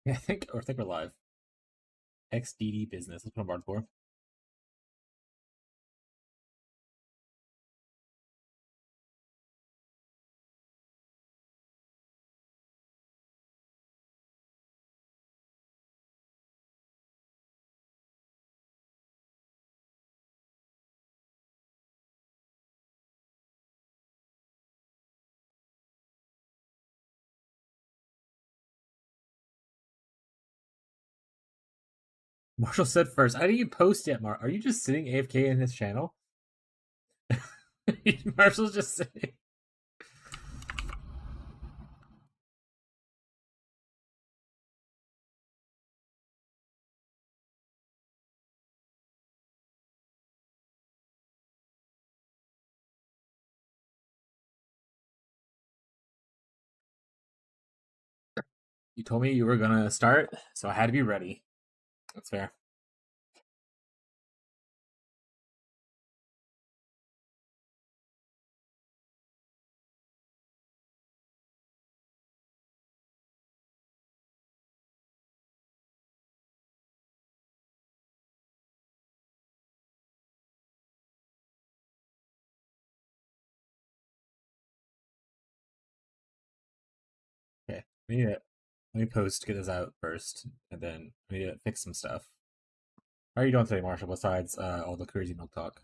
Yeah, I think we're live. XDD business. Let's put on Bard's board. Marshall said first. I didn't even post yet, Are you just sitting AFK in his channel? Marshall's just sitting. You told me you were gonna start, so I had to be ready. That's fair. Okay. Let me post, get this out first, and then I need to fix some stuff. How are you doing today, Marshall, besides all the crazy milk talk?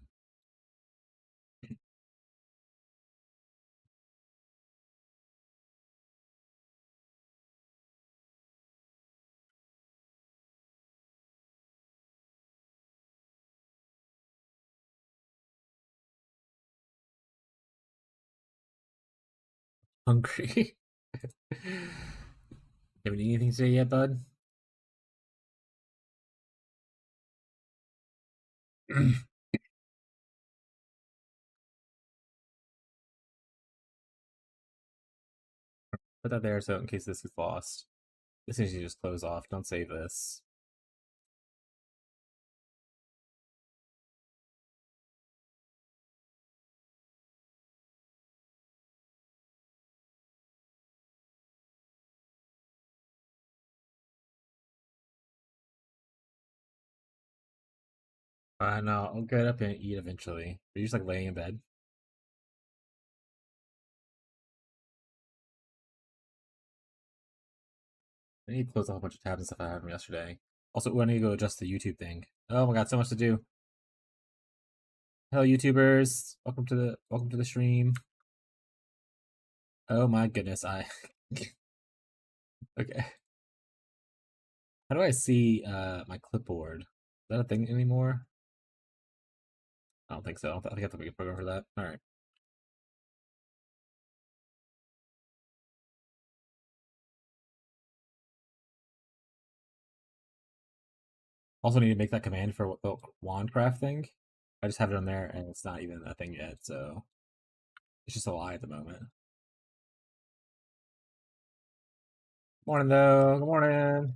Hungry. Haven't eaten anything today yet, bud? Put that there so in case this is lost. This needs to just close off. Don't save this. No, I'll get up and eat eventually. Are you just like laying in bed? I need to close a whole bunch of tabs and stuff I had from yesterday. Also, I need to go adjust the YouTube thing. Oh my god, so much to do. Hello, YouTubers. Welcome to the stream. Oh my goodness, I okay. How do I see my clipboard? Is that a thing anymore? I don't think so. I think I have to make a program for that. All right. Also need to make that command for the wandcraft thing. I just have it on there and it's not even a thing yet, so it's just a lie at the moment. Morning though. Good morning.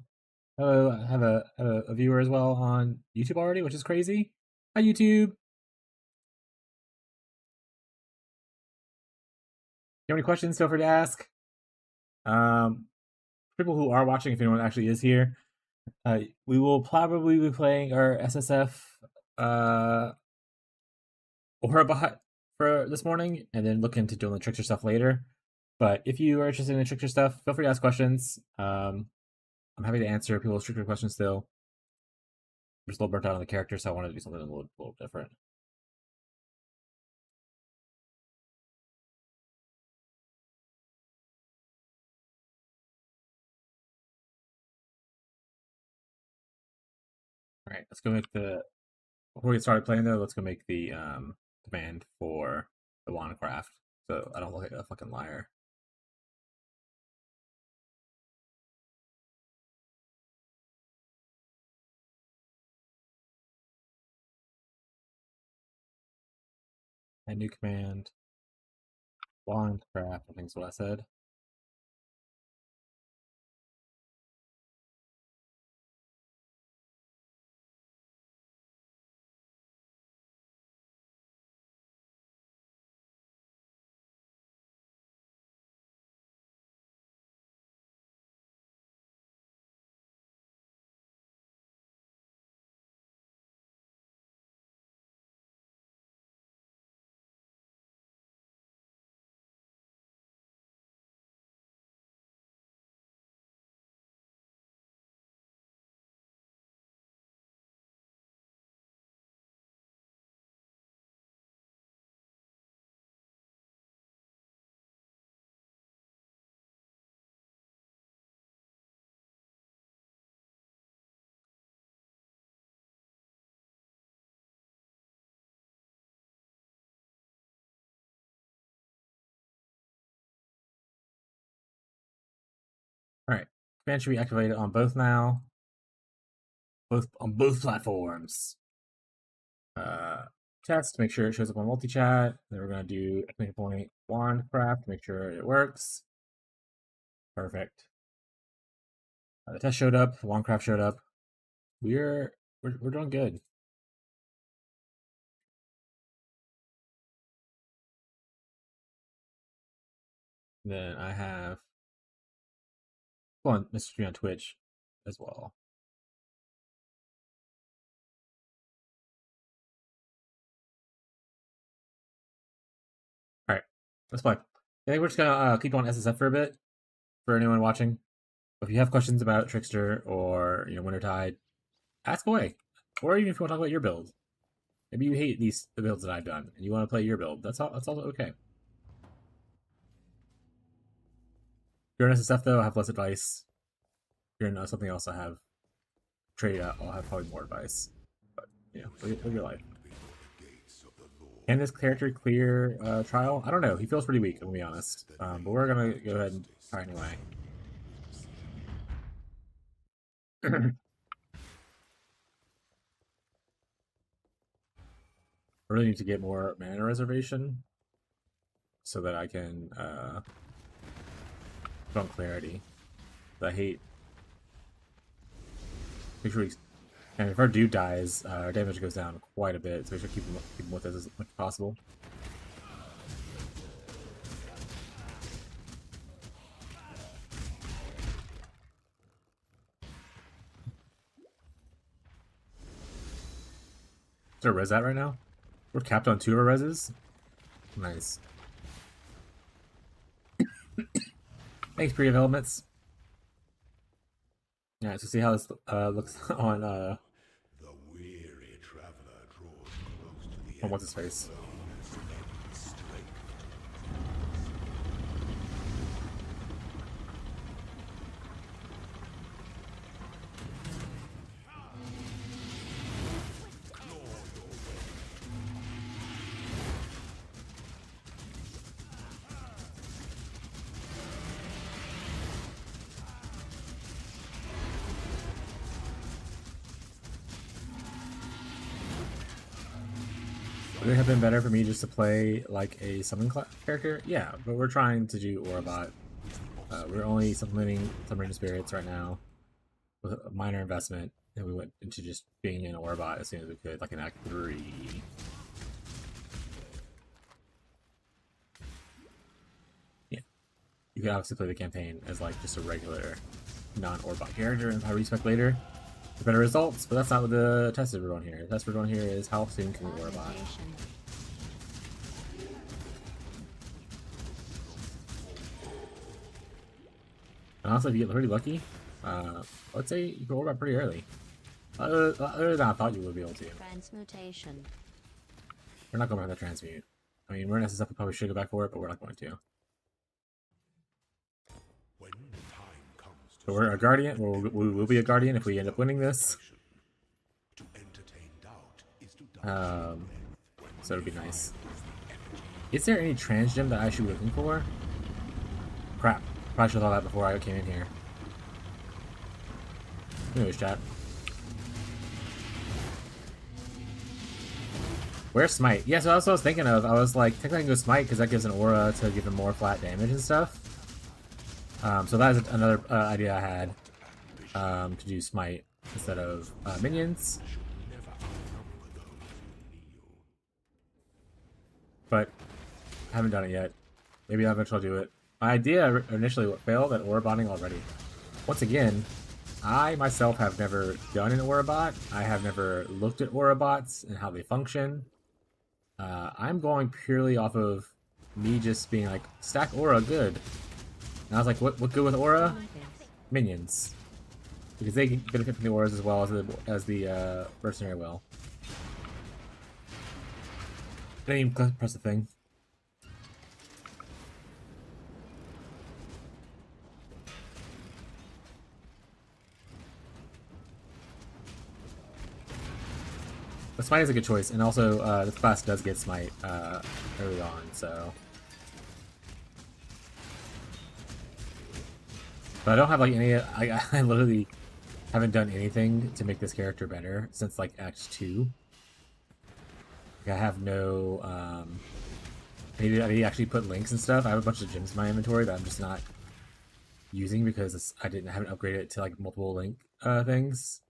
Hello, I have a viewer as well on YouTube already, which is crazy. Hi, YouTube. You have any questions? Feel free to ask. Um, People who are watching, if anyone actually is here, we will probably be playing our SSF Aura bot for this morning, and then look into doing the trickster stuff later. But if you are interested in the trickster stuff, feel free to ask questions. I'm happy to answer people's trickster questions still. I'm just a little burnt out on the character, so I wanted to do something a little different. All right, let's go make the before we get started playing though. Let's go make the command for the wandcraft, so I don't look like a fucking liar. A new command, wandcraft. I think is what I said. Alright. Command should be activated on both now. On both platforms. Test, make sure it shows up on multi-chat. Then we're going to do exclamation point wandcraft, make sure it works. Perfect. The test showed up, wandcraft showed up. We're doing good. Then I have Mr. Stream on Twitch as well. Alright, let's play. I think we're just gonna keep on SSF for a bit for anyone watching. If you have questions about Trickster or Wintertide, ask away. Or even if you want to talk about your build. Maybe you hate the builds that I've done and you want to play your build. That's also okay. If you're in SSF though, I have less advice. If you're in something else I have trade, I'll have probably more advice. But live your life. Can this character clear trial? I don't know. He feels pretty weak, I'm gonna be honest. But we're gonna go ahead and try anyway. I really need to get more mana reservation so that I can put on clarity. I hate. Make sure and if our dude dies, our damage goes down quite a bit, so we should keep him with us as much as possible. Is there a res at right now? We're capped on 2 of our reses. Nice. Thanks, pre-developments. Yeah, so see how this looks on the weary traveler draws close to the what's his face? Would it have been better for me just to play like a summon character? Yeah, but we're trying to do Aurabot. We're only supplementing Summoning Spirits right now with a minor investment, and we went into just being an Aurabot as soon as we could, like in Act 3. Yeah, you can obviously play the campaign as like just a regular non-Aurabot character and probably respec later for better results, but that's not what the test we're doing here. The test we're doing here is how soon can we Aurabot. And honestly, if you get pretty lucky, let's say you can Aurabot pretty early. Other than I thought you would be able to. Transmutation. We're not going back to transmute. I mean, we're in SSF, we probably should go back for it, but we're not going to. So we're a guardian. We'll be a guardian if we end up winning this. So it'd be nice. Is there any trans gem that I should be looking for? Crap. Probably should have thought that before I came in here. Anyways, chat. Where's Smite? Yeah, so that's what I was thinking of. I was like, technically I can go Smite because that gives an aura to give him more flat damage and stuff. So that is another idea I had to do Smite instead of minions. But I haven't done it yet. Maybe eventually I'll do it. My idea initially failed at Aurabotting already. Once again, I myself have never done an Aurabot. I have never looked at Aurabots and how they function. I'm going purely off of me just being like, stack aura, good. And I was like, what good with aura? Minions. Because they can benefit from the auras as well as the mercenary will. I didn't even press the thing. But Smite is a good choice, and also this class does get Smite early on, so. But I don't have like any. I literally haven't done anything to make this character better since like Act 2. Like, I have no. I need to actually put links and stuff. I have a bunch of gems in my inventory that I'm just not using because I haven't upgraded it to like multiple link things.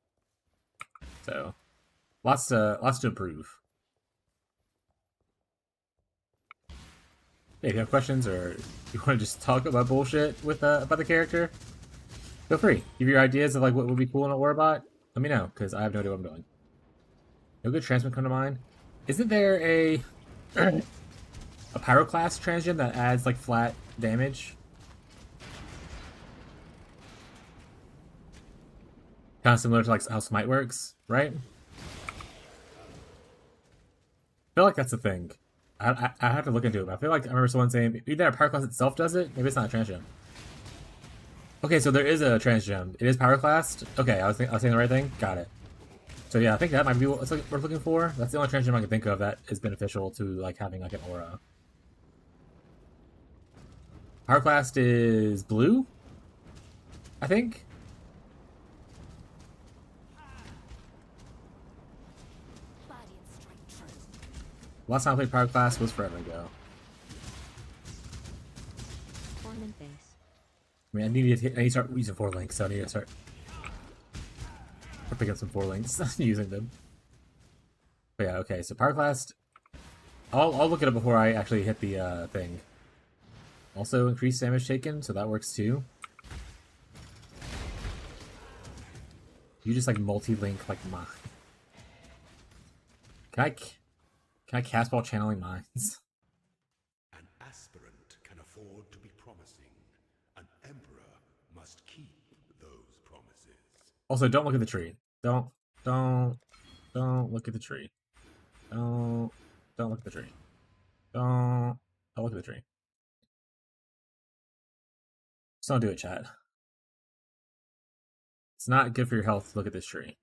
So lots to improve. Hey, if you have questions or you want to just talk about bullshit with about the character, feel free. Give your ideas of like what would be cool in a Warbot. Let me know because I have no idea what I'm doing. No good transmit come to mind. Isn't there a pyroclast transgem that adds like flat damage? Kind of similar to like how Smite works, right? I feel like that's the thing. I have to look into it. But I feel like I remember someone saying either a pyroclast itself does it. Maybe it's not a transgem. Okay, so there is a transgem. It is pyroclast. Okay, I was saying the right thing. Got it. So yeah, I think that might be what we're looking for. That's the only transgem I can think of that is beneficial to like having like an aura. Pyroclast is blue, I think. Last time I played Pyroclast was forever ago. I mean, I need to start using 4 links, so I need to start picking up some 4 links using them. But yeah, okay, so Pyroclast. I'll look it up before I actually hit the thing. Also increased damage taken, so that works too. You just like multi-link like mine. Can I cast while channeling mines? An aspirant can afford to be promising. An emperor must keep those promises. Also, don't look at the tree. Don't look at the tree. Don't look at the tree. Don't look at the tree. Just don't do it, chat. It's not good for your health to look at this tree.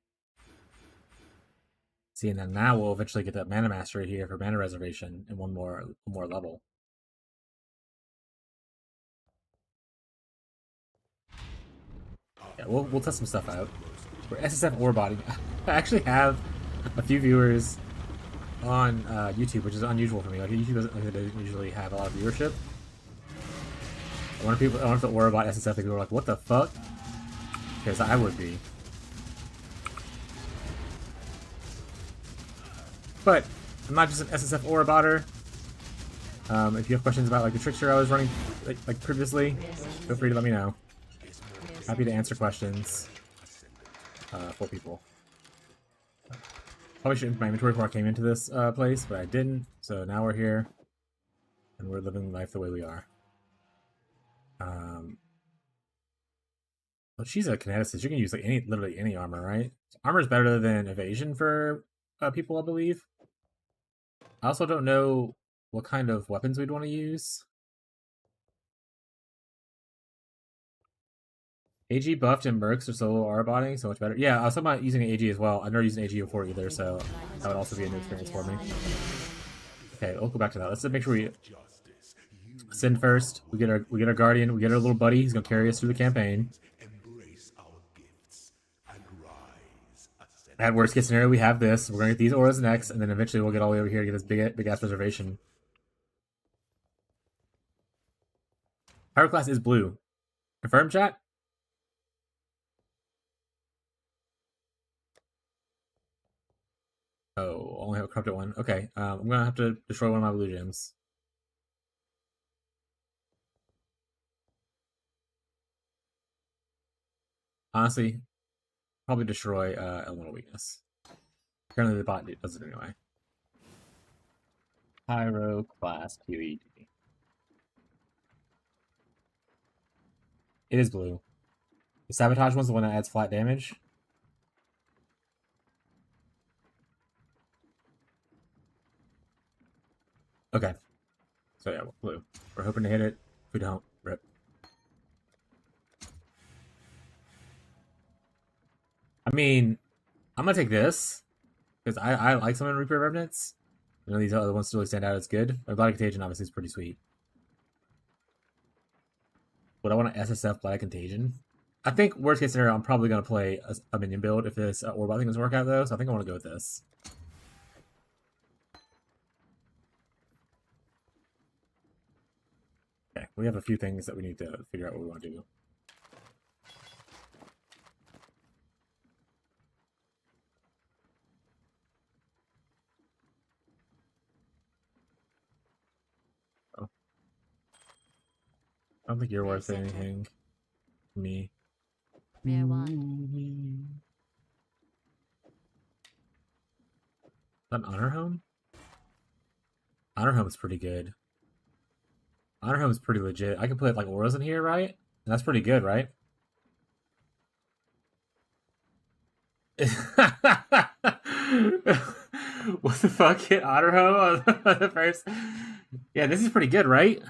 See, and then now we'll eventually get that mana mastery here for mana reservation in one more level. Yeah, we'll test some stuff out. We're SSF ore body. I actually have a few viewers on YouTube, which is unusual for me. Like YouTube doesn't usually have a lot of viewership. I wonder if the ore bot SSF people are like, what the fuck? Because I would be. But I'm not just an SSF aura botter. If you have questions about like the trickster I was running like previously, feel free to let me know. Happy to answer questions for people. Probably should empty my inventory before I came into this place, but I didn't. So now we're here, and we're living life the way we are. Well, she's a kineticist. You can use like literally any armor, right? So armor is better than evasion for people, I believe. I also don't know what kind of weapons we'd want to use. AG buffed and mercs are solo aura botting, so much better. Yeah, I was talking about using an AG as well. I've never used an AG before either, so that would also be a new experience for me. Okay, we'll go back to that. Let's make sure we send first. We get our guardian. We get our little buddy. He's gonna carry us through the campaign. At worst case scenario, we have this. We're gonna get these auras next, and then eventually we'll get all the way over here and get this big ass reservation. Pyroclast is blue. Confirm, chat? Oh, only have a corrupted one. Okay, I'm gonna have to destroy one of my blue gems. Honestly, probably destroy elemental weakness. Currently, the bot does it anyway. Pyroclast QED. It is blue. The sabotage one's the one that adds flat damage. Okay. So yeah, blue. We're hoping to hit it. If we don't, rip. I mean, I'm gonna take this because I like some of Reaper Revenants. You know, these other ones really stand out as good. Body Contagion obviously is pretty sweet. but I want to SSF Black Contagion. I think worst case scenario, I'm probably gonna play a minion build if this orb thing doesn't work out though. So I think I want to go with this. Okay, we have a few things that we need to figure out what we want to do. Oh. I don't think you're worth anything to me. Rare wand. Is that an Honor Home? Honor Home is pretty good. Honor Home is pretty legit. I can put like auras in here, right? And that's pretty good, right? What the fuck? Hit Honor Home on the first? Yeah, this is pretty good, right?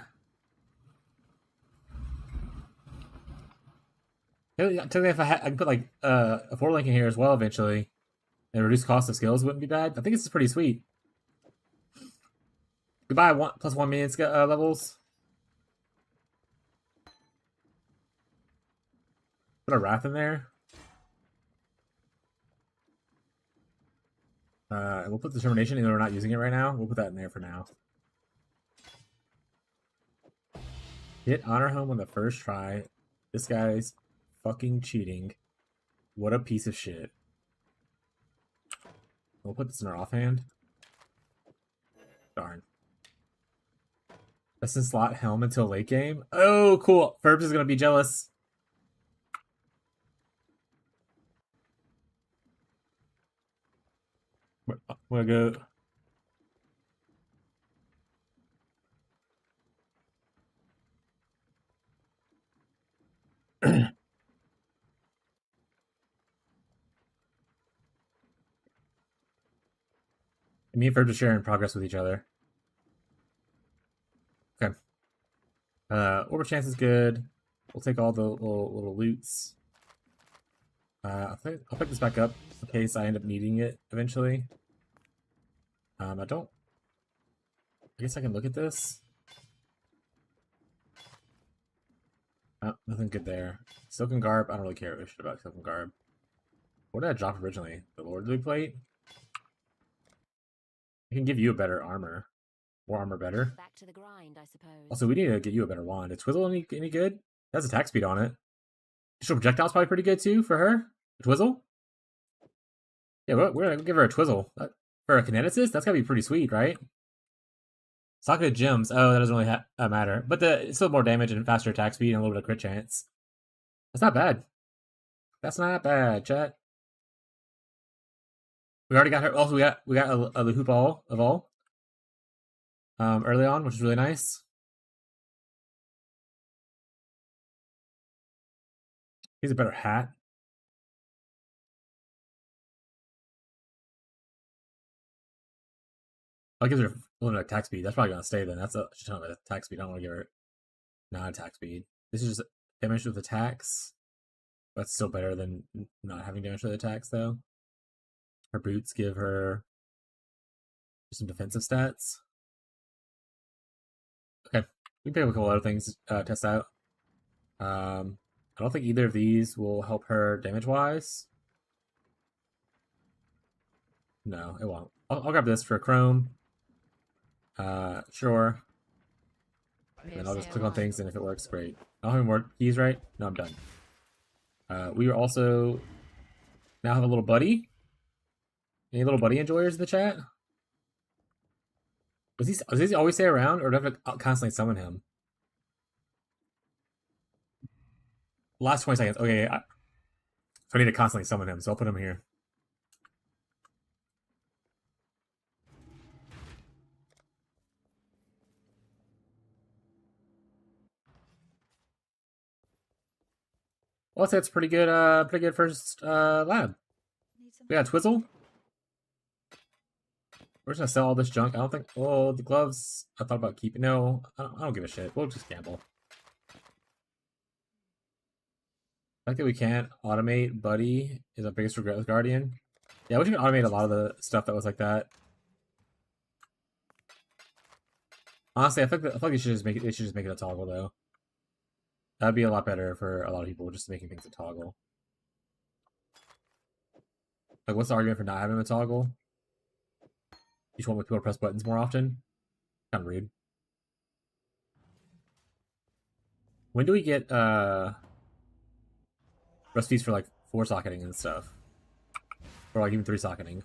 Technically, if I can put like a 4-link in here as well eventually, and reduce cost of skills wouldn't be bad. I think this is pretty sweet. Goodbye, +1 minion levels. Put a Wrath in there. We'll put Determination, even though we're not using it right now. We'll put that in there for now. Hit Honor Home on the first try. This guy's fucking cheating. What a piece of shit. We'll put this in our offhand. Darn. Best in slot Helm until late game. Oh, cool. Ferbs is going to be jealous. We'll go. Me and Ferbs are sharing progress with each other. Okay. Orber chance is good. We'll take all the little loots. I'll pick this back up in case I end up needing it eventually. I guess I can look at this. Oh, nothing good there. Silken Garb, I don't really care shit about Silken Garb. What did I drop originally? The Lordly Plate? I can give you a better armor. More armor better. Back to the grind, I suppose. Also, we need to get you a better wand. Is Twizzle any good? It has attack speed on it. Digital Projectile's probably pretty good too for her. A Twizzle? Yeah, we're gonna give her a Twizzle. For a Kineticist, that's gotta be pretty sweet, right? Socket Gems. Oh, that doesn't really matter. But it's still more damage and faster attack speed and a little bit of crit chance. That's not bad. That's not bad, chat. We already got her. Also, we got a Hoop Ball of all early on, which is really nice. He's a better hat. I'll give her a little bit of attack speed. That's probably gonna stay then. That's a ton of attack speed. I don't want to give her non-attack speed. This is just damage with attacks. That's still better than not having damage with attacks, though. Her boots give her some defensive stats. Okay, we can pick up a couple other things test out. I don't think either of these will help her damage-wise. No, it won't. I'll grab this for Chrome. Sure. And then I'll just click on things, and if it works, great. I don't have any more keys, right? No, I'm done. We also now have a little buddy. Any little buddy enjoyers in the chat? Does he always stay around, or do I have to constantly summon him? Last 20 seconds. Okay, so I need to constantly summon him, so I'll put him here. Well, I'd say it's pretty good first lab. We got Twizzle. We're just gonna sell all this junk. I don't think. Oh, the gloves. I thought about keeping. No, I don't give a shit. We'll just gamble. I like that we can't automate. Buddy is our biggest regret with Guardian. Yeah, we should automate a lot of the stuff that was like that. Honestly, I feel like they should just make it. They should just make it a toggle though. That'd be a lot better for a lot of people, just making things a toggle. Like, what's the argument for not having a toggle? You just want people to press buttons more often? Kind of rude. When do we get recipes for like 4-socketing and stuff? Or like even 3-socketing?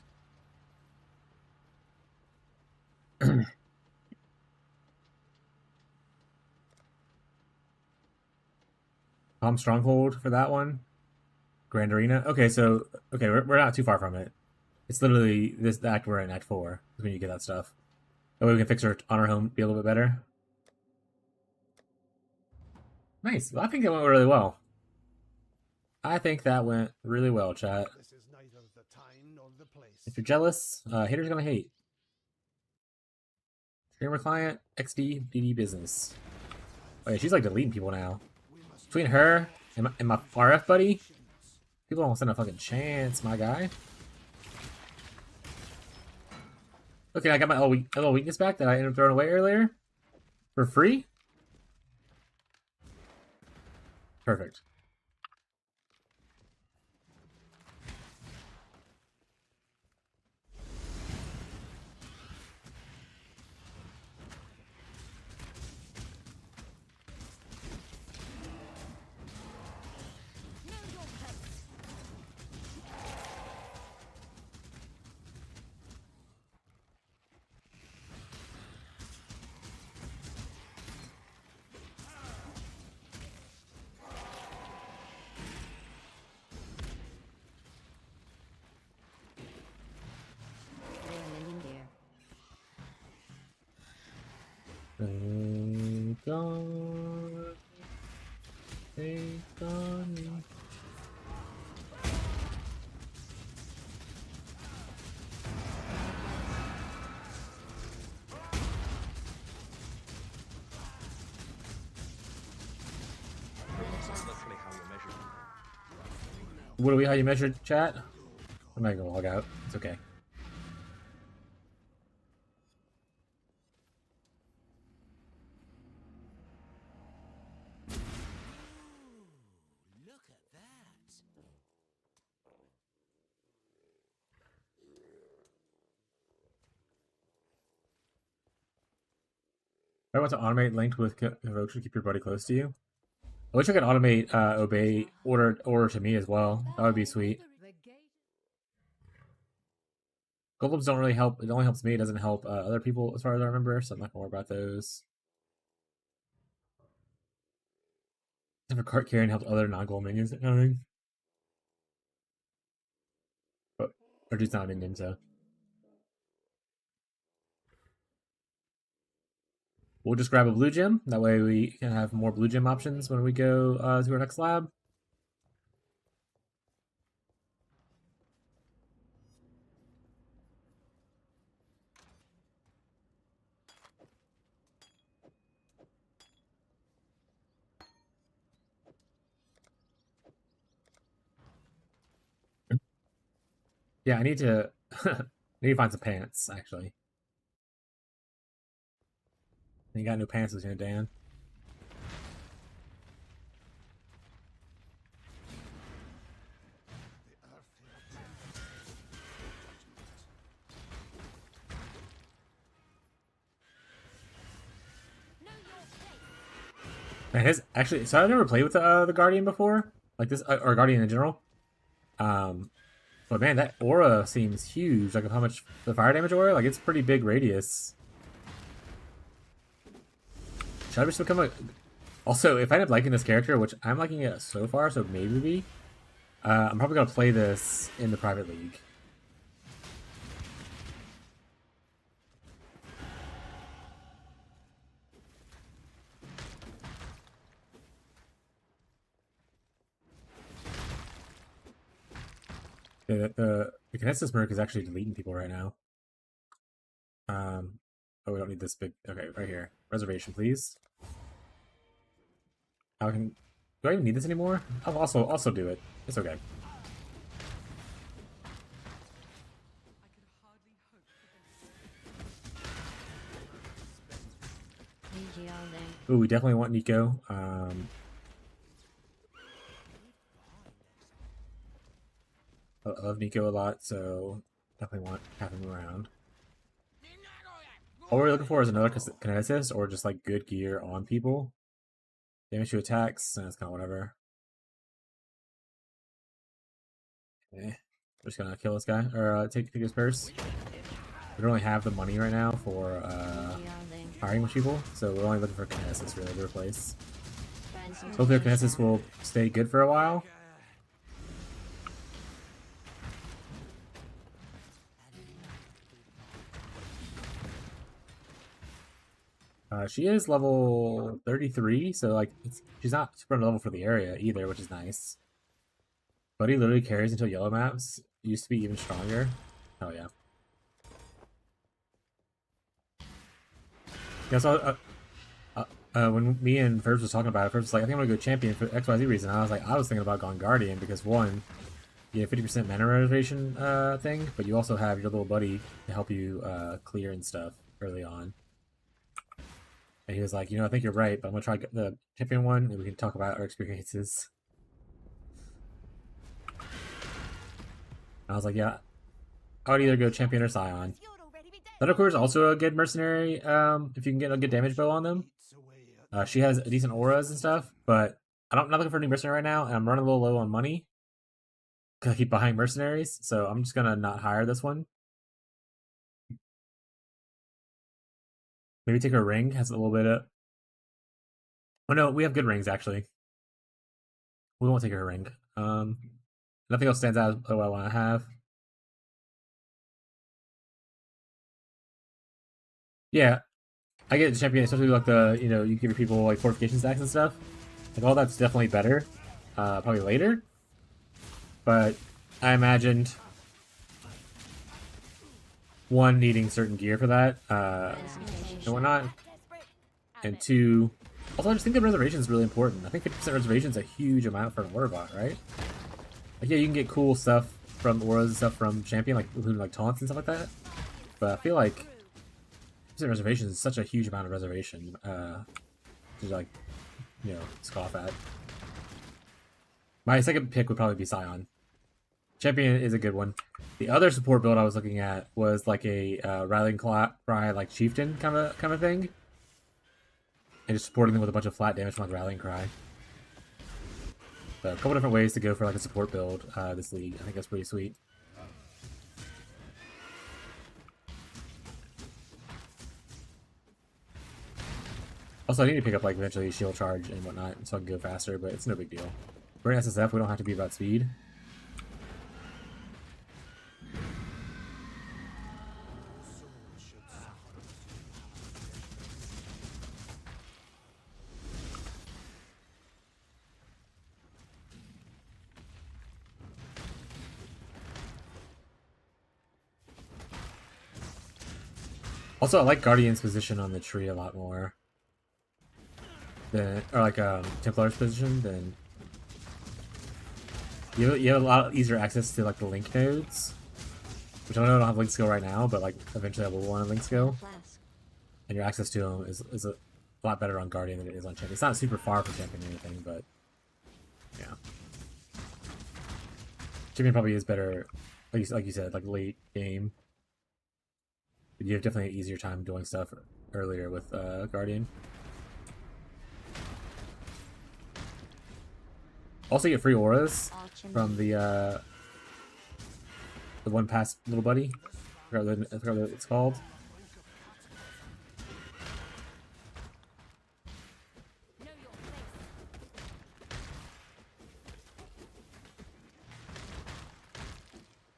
Palm Stronghold for that one. Grand Arena. Okay, so we're not too far from it. It's literally this act we're in, Act 4, is when you get that stuff. That way we can fix our honor home, be a little bit better. Nice. Well, I think that went really well. I think that went really well, chat. This is neither the time nor the place. If you're jealous, haters gonna hate. Streamer client, XD, DD business. Oh yeah, she's like deleting people now. Between her and my RF buddy, people don't stand a fucking chance, my guy. Okay, I got my little weakness back that I ended up throwing away earlier. For free? Perfect. Take on me. What do we? How you measure chat? I'm not gonna log out. It's okay. Look at that. I want to automate linked with Roach to keep your buddy close to you. I wish I could automate obey order to me as well. That would be sweet. Golems don't really help. It only helps me. It doesn't help other people as far as I remember. So I'm not gonna worry about those. Except for cart carrying helps other non-goal minions. That kind of thing. But our dude's not a minion, so we'll just grab a blue gem. That way we can have more blue gem options when we go to our next lab. Yeah, I need to find some pants, actually. You got no pants, here, Dan. Man, actually, so I've never played with the Guardian before, like this, or Guardian in general. But man, that aura seems huge. Like of how much the fire damage aura, like it's pretty big radius. Should I just become a? Also, if I end up liking this character, which I'm liking it so far, so maybe, I'm probably gonna play this in the private league. The Kinesis Merc is actually deleting people right now. Oh, we don't need this big. Okay, right here. Reservation, please. How can? Do I even need this anymore? I'll also do it. It's okay. Ooh, we definitely want Nico. I love Nico a lot, so definitely want to have him around. All we're looking for is another kineticist or just like good gear on people. Damage to attacks, and that's kind of whatever. Okay. We're just gonna kill this guy, or take his purse. We don't really have the money right now for hiring more people, so we're only looking for kinesis really to replace. Hopefully our kinesis will stay good for a while. She is level 33, so like she's not super level for the area either, which is nice. Buddy literally carries until yellow maps. Used to be even stronger. Oh yeah. Yeah, so when me and Verbs was talking about it, Verbs was like, I think I'm gonna go champion for XYZ reason. I was like, I was thinking about going guardian because one, you have 50% mana reservation thing, but you also have your little buddy to help you clear and stuff early on. And he was like, I think you're right, but I'm gonna try the champion one, and we can talk about our experiences. And I was like, yeah, I would either go champion or Scion. Thundercore is also a good mercenary if you can get a good damage bow on them. She has decent auras and stuff, but I'm not looking for a new mercenary right now, and I'm running a little low on money because I keep buying mercenaries, so I'm just gonna not hire this one. Maybe take her ring, has a little bit of... Oh no, we have good rings actually. We won't take her ring. Nothing else stands out what I want to have. Yeah, I get the champion, especially like the, you give people like fortification stacks and stuff. Like all that's definitely better, probably later. But I imagined one, needing certain gear for that, and whatnot, and two, also I just think the reservation is really important. I think 50% reservation is a huge amount for an aura bot, right? Like yeah, you can get cool stuff from auras and stuff from champion, like including like taunts and stuff like that. But I feel like 50% reservation is such a huge amount of reservation to like, scoff at. My second pick would probably be Scion. Champion is a good one. The other support build I was looking at was like a rallying cry, like chieftain kind of thing, and just supporting them with a bunch of flat damage from like rallying cry. So a couple different ways to go for like a support build this league. I think that's pretty sweet. Also, I need to pick up like eventually shield charge and whatnot so I can go faster, but it's no big deal. We're in SSF. We don't have to be about speed. Also, I like Guardian's position on the tree a lot more than, or like Templar's position than. You have a lot easier access to like the link nodes, which I don't have link skill right now, but like eventually I will want a link skill, and your access to them is a lot better on Guardian than it is on Champion. It's not super far from Champion or anything, but yeah, Champion probably is better, like you said, like late game. But you have definitely an easier time doing stuff earlier with Guardian. Also, you get free auras from the one past little buddy. I forgot what it's called.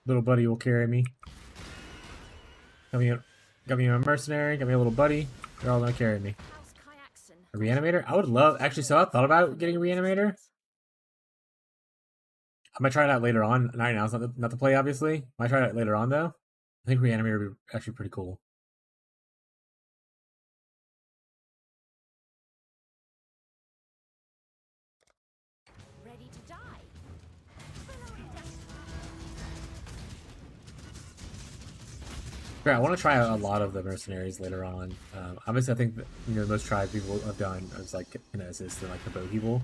Little buddy will carry me. Got me a mercenary, got me a little buddy. They're all gonna carry me. A reanimator? I would love, actually, so I thought about getting a reanimator. I might try it out later on. Not right now, it's not the play, obviously. Might try it out later on, though. I think reanimator would be actually pretty cool. Ready to die. Yeah, I want to try out a lot of the mercenaries later on. Obviously, I think that, most tribe people have done is like Kinesis and like the bow people.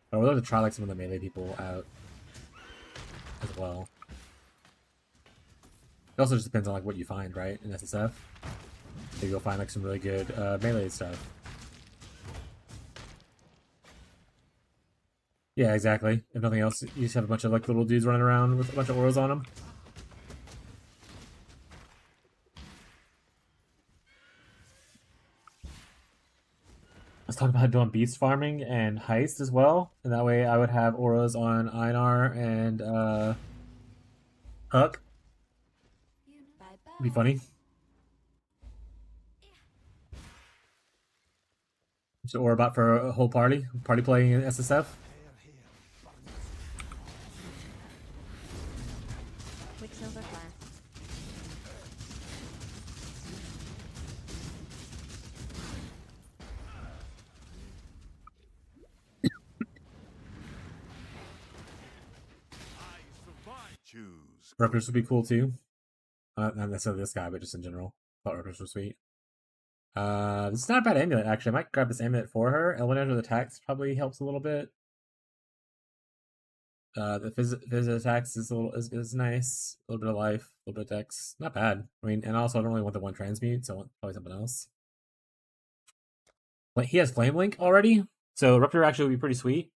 But I would love to try like some of the melee people out as well. It also just depends on like what you find, right? In SSF, maybe you'll find like some really good melee stuff. Yeah, exactly. If nothing else, you just have a bunch of like little dudes running around with a bunch of auras on them. Let's talk about doing beast farming and heist as well, and that way I would have auras on Einar and Huck. Bye bye. It'd be funny. Just aura bot for a whole party playing in SSF. Quicksilver flask. Choose. Raptors would be cool too. Not necessarily this guy, but just in general. Thought Raptors were sweet. This is not a bad amulet actually. I might grab this amulet for her. Eliminator with attacks probably helps a little bit. The phys attacks is a little is nice. A little bit of life, a little bit of dex. Not bad. I mean, and also I don't really want the one transmute, so I want probably something else. Like he has Flame Link already, so Rupture actually would be pretty sweet.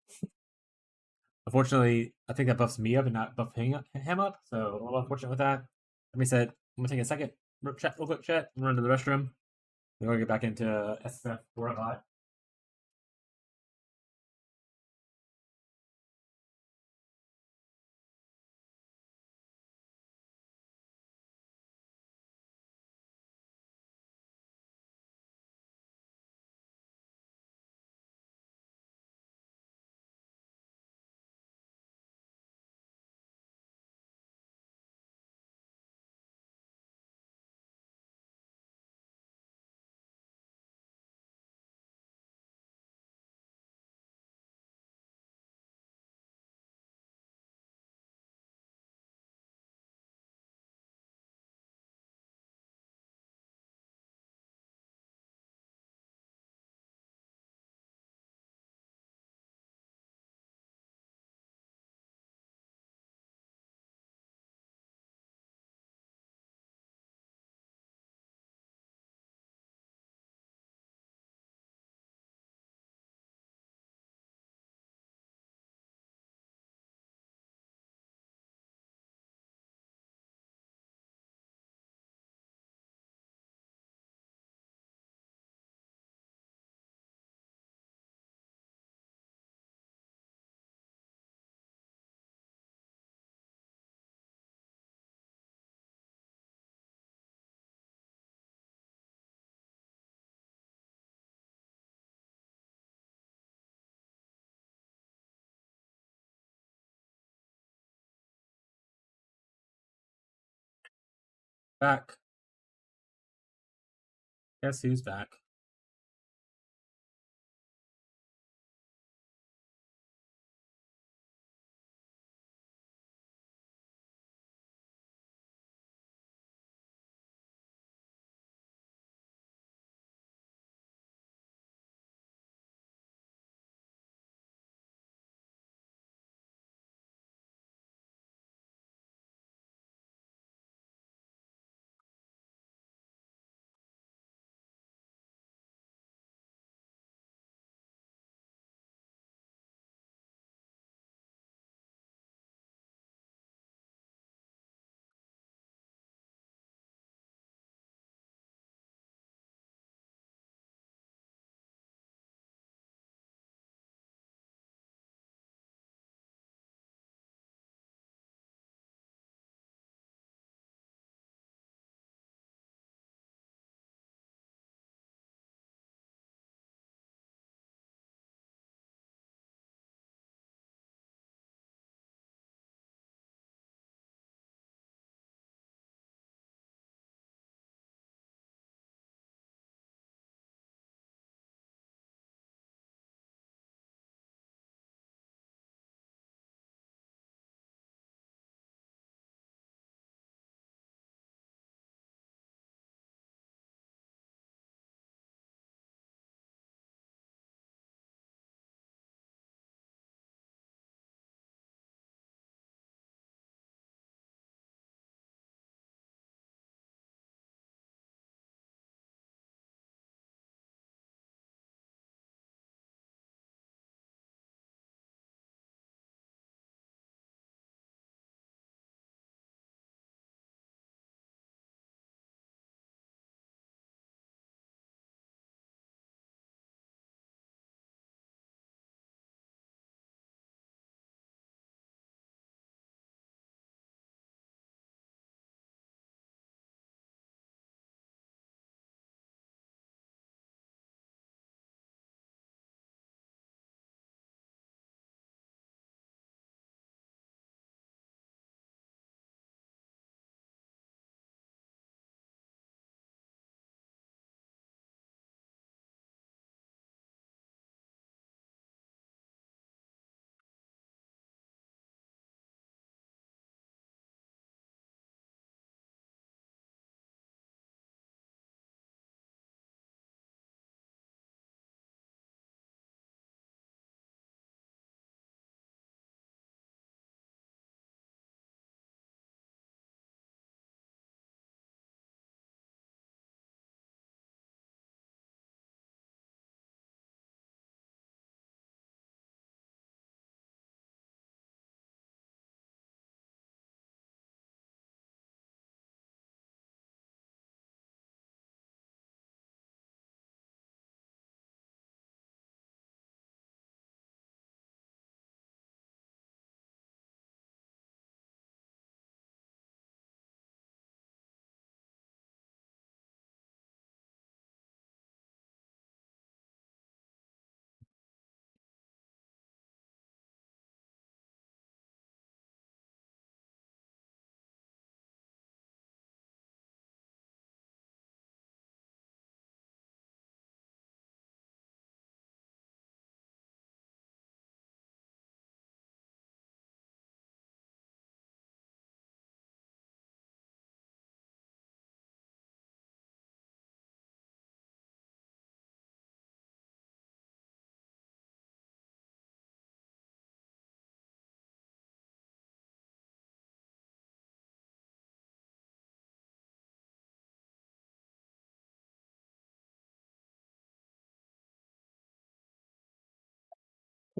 Unfortunately, I think that buffs me up and not buff him up, so a little unfortunate with that. Let me said, I'm gonna take a second, chat real quick, chat. I'm gonna run to the restroom. We're gonna get back into SSF for a lot. Back. Guess who's back?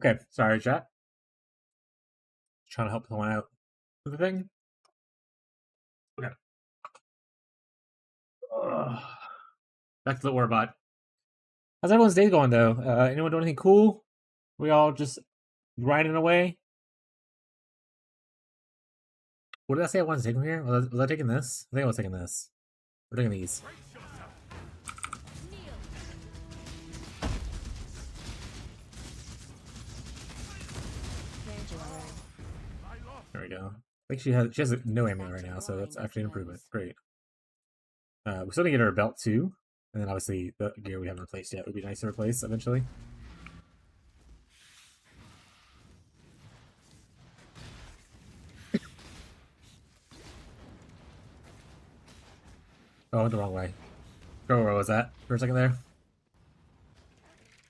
Okay, sorry, chat. Trying to help someone out with the thing. Okay. Back to the Warbot. How's everyone's day going though? Anyone doing anything cool? We all just grinding away. What did I say I wanted to take from here? Was I taking this? I think I was taking this. We're taking these. There we go. I think she has no amulet right now, so that's actually an improvement. Great. We're still gonna get her a belt too, and then obviously the gear we haven't replaced yet would be nice to replace eventually. Oh, I went the wrong way. Go where was that for a second there?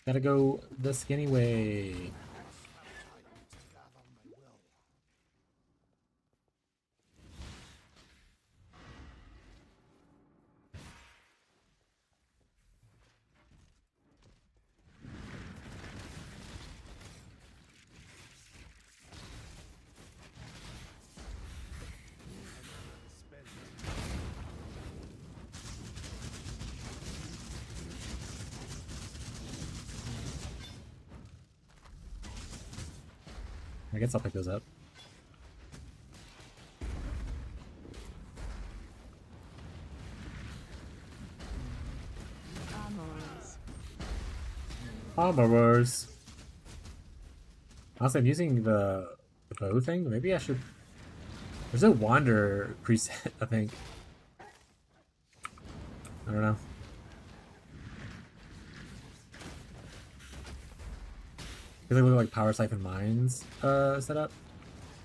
Gotta go the skinny way. I guess I'll pick those up. Armorers. Honestly, I'm using the bow thing. Maybe I should. There's a wander preset, I think. I don't know. I feel like we look like Power Siphon Mines setup.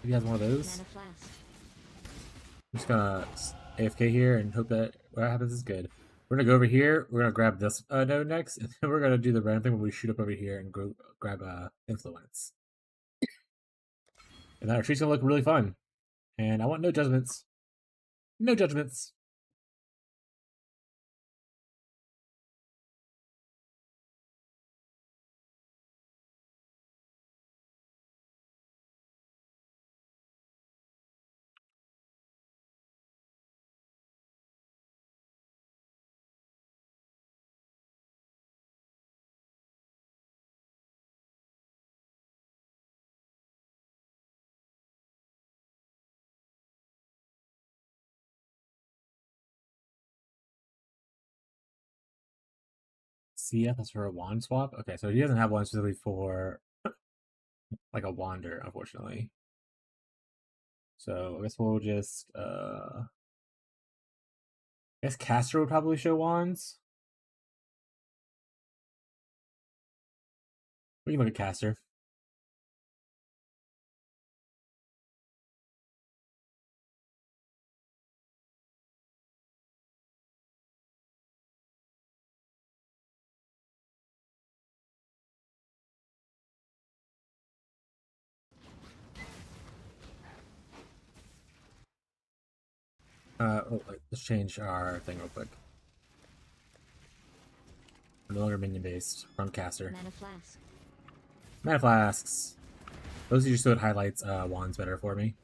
If you has one of those. I'm just gonna AFK here and hope that what happens is good. We're gonna go over here. We're gonna grab this node next, and then we're gonna do the random thing where we shoot up over here and go grab influence. And that retreat's gonna look really fun. And I want no judgments. No judgments. CF is for a wand swap? Okay, so he doesn't have one specifically for like a wander, unfortunately. So I guess we'll just I guess Caster would probably show wands. We can look at Caster. Let's change our thing real quick. We're no longer minion based. We're on Caster. Mana flasks. Those are just so it highlights wands better for me.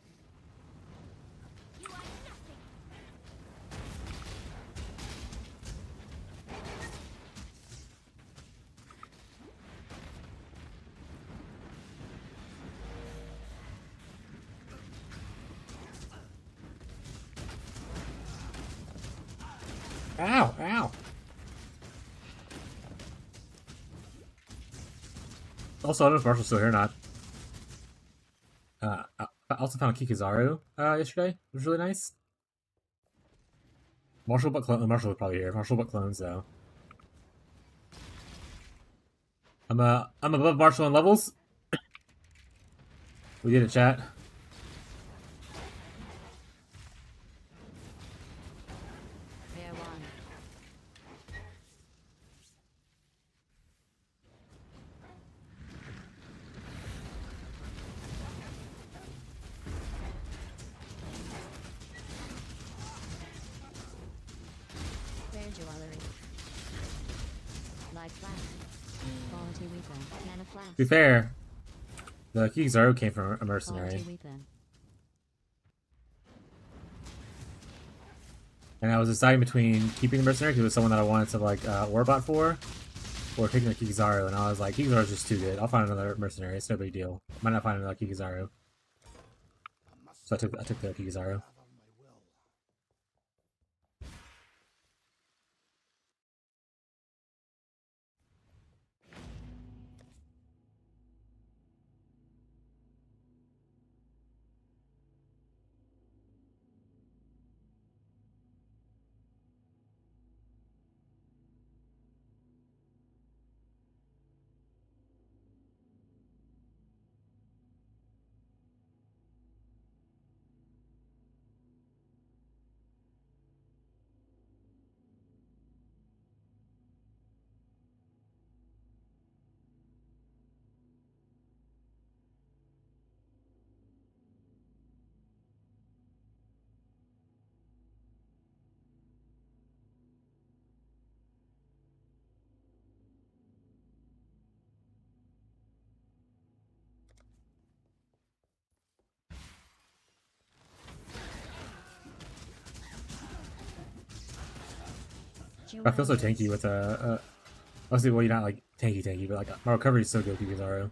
Ow! Ow! Also, I don't know if Marshall's still here or not. I also found Kikazaru yesterday. It was really nice. Marshall but Marshall probably here. Marshall but clones though. I'm above Marshall in levels. We did it, chat. To be fair, The Kizaru came from a All mercenary. too within. And I was deciding between keeping the mercenary, because it was someone that I wanted to like Warbot for, or taking the Kizaru, and I was like, Kizaru's just too good. I'll find another mercenary, it's no big deal. Might not find another Kizaru. So I took the Kizaru. I feel so tanky with obviously, well, you're not like tanky, but like my recovery is so good with Kizaru.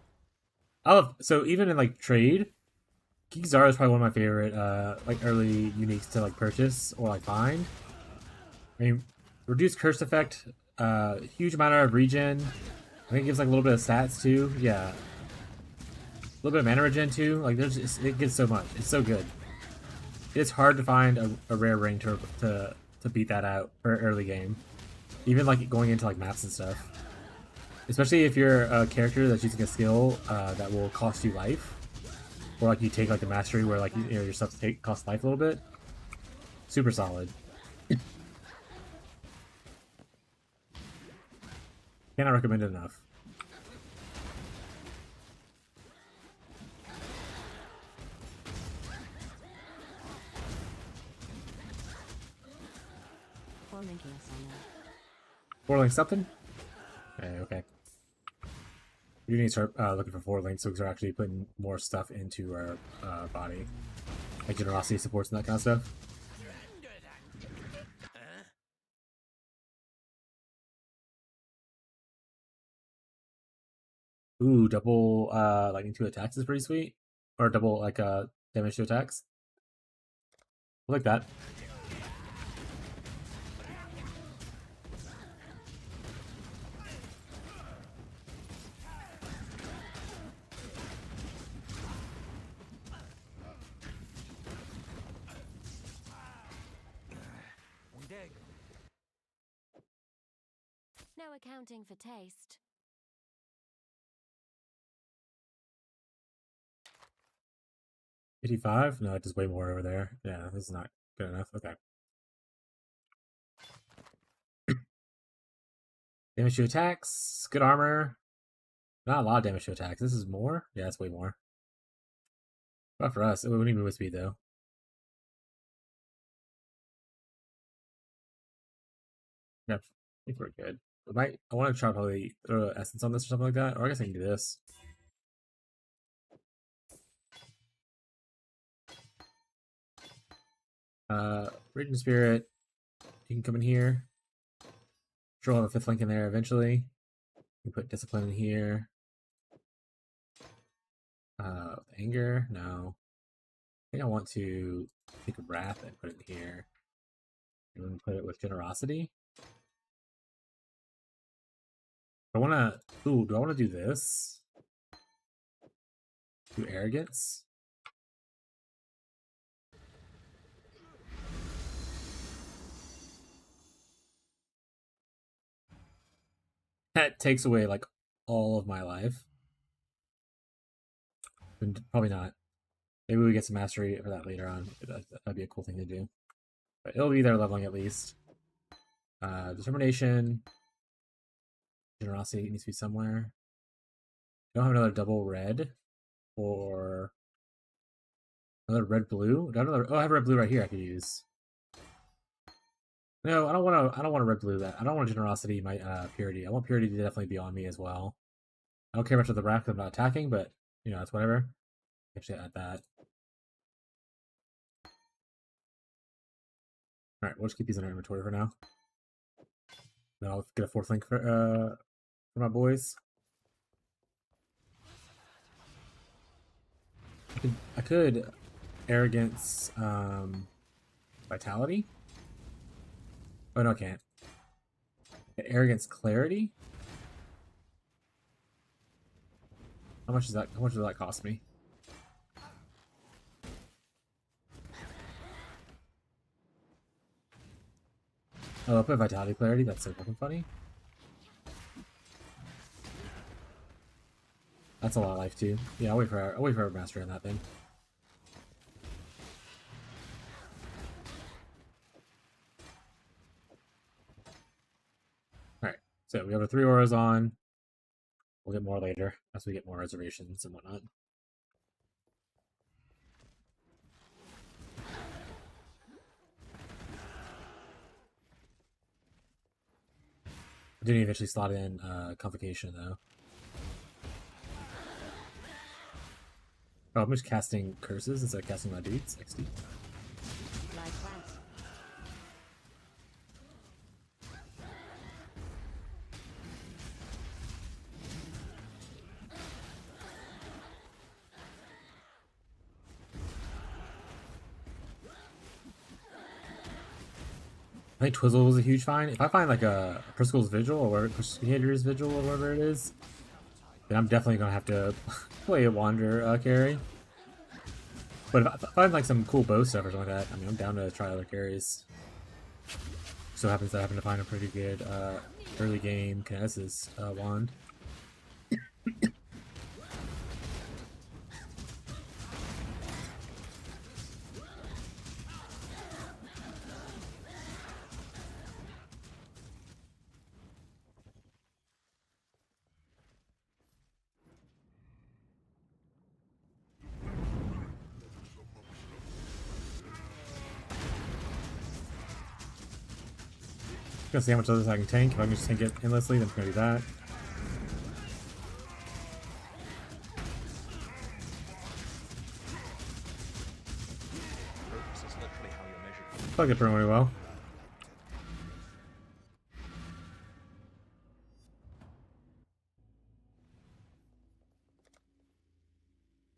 I love, so even in like trade, Kizaru is probably one of my favorite like early uniques to like purchase or like find. I mean, reduced curse effect, huge amount of regen. I think it gives like a little bit of stats too. Yeah, a little bit of mana regen too. Like it gives so much. It's so good. It's hard to find a rare ring to beat that out for early game. Even like going into like maps and stuff. Especially if you're a character that's using a skill that will cost you life. Or like you take like the mastery where like you know your stuff costs life a little bit. Super solid. Cannot recommend it enough. Four links something? Okay. We need to start looking for 4 links so we can start actually putting more stuff into our body. Like generosity supports and that kind of stuff. Ooh, double lightning 2 attacks is pretty sweet. Or double like damage to attacks. I like that. No accounting for taste. $85? No, it does way more over there. Yeah, this is not good enough. Okay. Damage to attacks. Good armor. Not a lot of damage to attacks. This is more? Yeah, it's way more. Not for us. We need move speed though. Yeah, I think we're good. I want to try probably throw essence on this or something like that. Or I guess I can do this. Radiant Spirit. You can come in here. Sure, we'll have a 5th link in there eventually. You can put Discipline in here. Anger? No. I think I want to take Wrath and put it in here. And then put it with Generosity. I want to... Ooh, do I want to do this? Do Arrogance? That takes away, like, all of my life. Probably not. Maybe we get some mastery for that later on. That'd be a cool thing to do. But it'll be there leveling at least. Determination. Generosity needs to be somewhere. I don't have another double red. Or another red-blue. Oh, I have red-blue right here I could use. No, I don't want to red-blue that. I don't want generosity my purity. I want purity to definitely be on me as well. I don't care much of the rack I'm not attacking, but you know, that's whatever. Actually add that. Alright, we'll just keep these in our inventory for now. Then I'll get a 4th link for my boys. I could arrogance vitality. Oh no, I can't. Arrogance clarity. How much is that? How much does that cost me? Oh, I'll put vitality clarity. That's so fucking funny. That's a lot of life too. Yeah, I'll wait for our master on that then. Alright, so we have our 3 auras on. We'll get more later as we get more reservations and whatnot. I didn't eventually slot in Convocation though. Oh, I'm just casting curses instead of casting my dudes. XD. I think Twizzle was a huge find. If I find like a Priscill's Vigil or Crusader's Vigil or whatever it is, then I'm definitely gonna have to play a Wander carry. But if I find like some cool bow stuff or something like that, I mean, I'm down to try other carries. So happens that I happen to find a pretty good early game Kinesis wand. Gonna see how much of this I can tank. If I can just tank it endlessly, then I'm gonna do that. I get pretty well.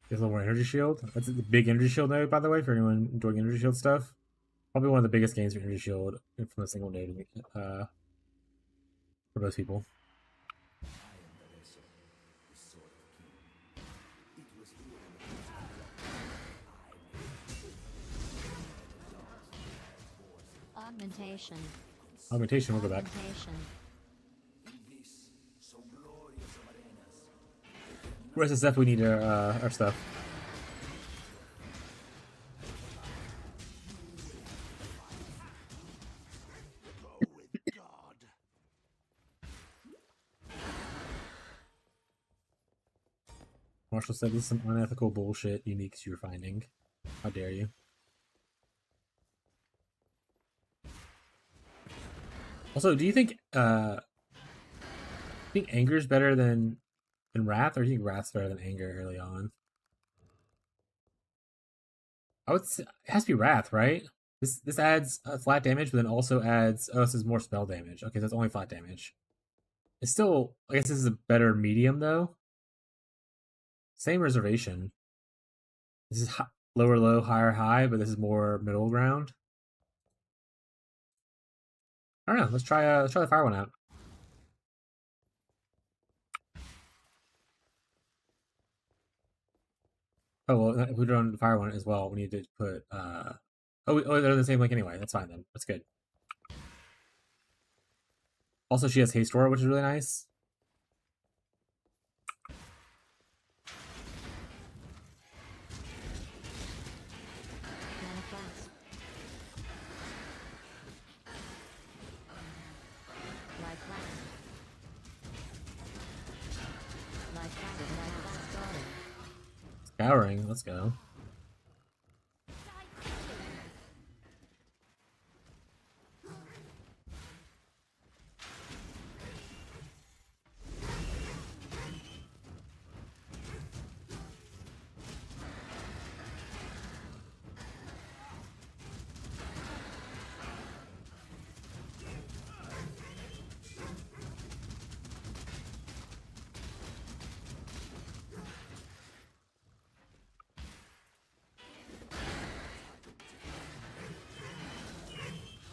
Get a little more energy shield. That's a big energy shield node, by the way, for anyone enjoying energy shield stuff. Probably one of the biggest gains for energy shield from a single node for most people. Augmentation. Augmentation, we'll go back. For SSF, we need our stuff. Marshall said this is some unethical bullshit uniques you're finding. How dare you? Also, do you think anger is better than wrath, or do you think wrath's better than anger early on? I would say it has to be wrath, right? This adds flat damage, but then also adds this is more spell damage. Okay, that's only flat damage. It's still, I guess this is a better medium though. Same reservation. This is lower low, higher high, but this is more middle ground. I don't know. Let's try the fire one out. Oh well, if we do on the fire one as well, we need to put oh they're in the same link anyway. That's fine then. That's good. Also, she has haste aura, which is really nice. Scouring, let's go.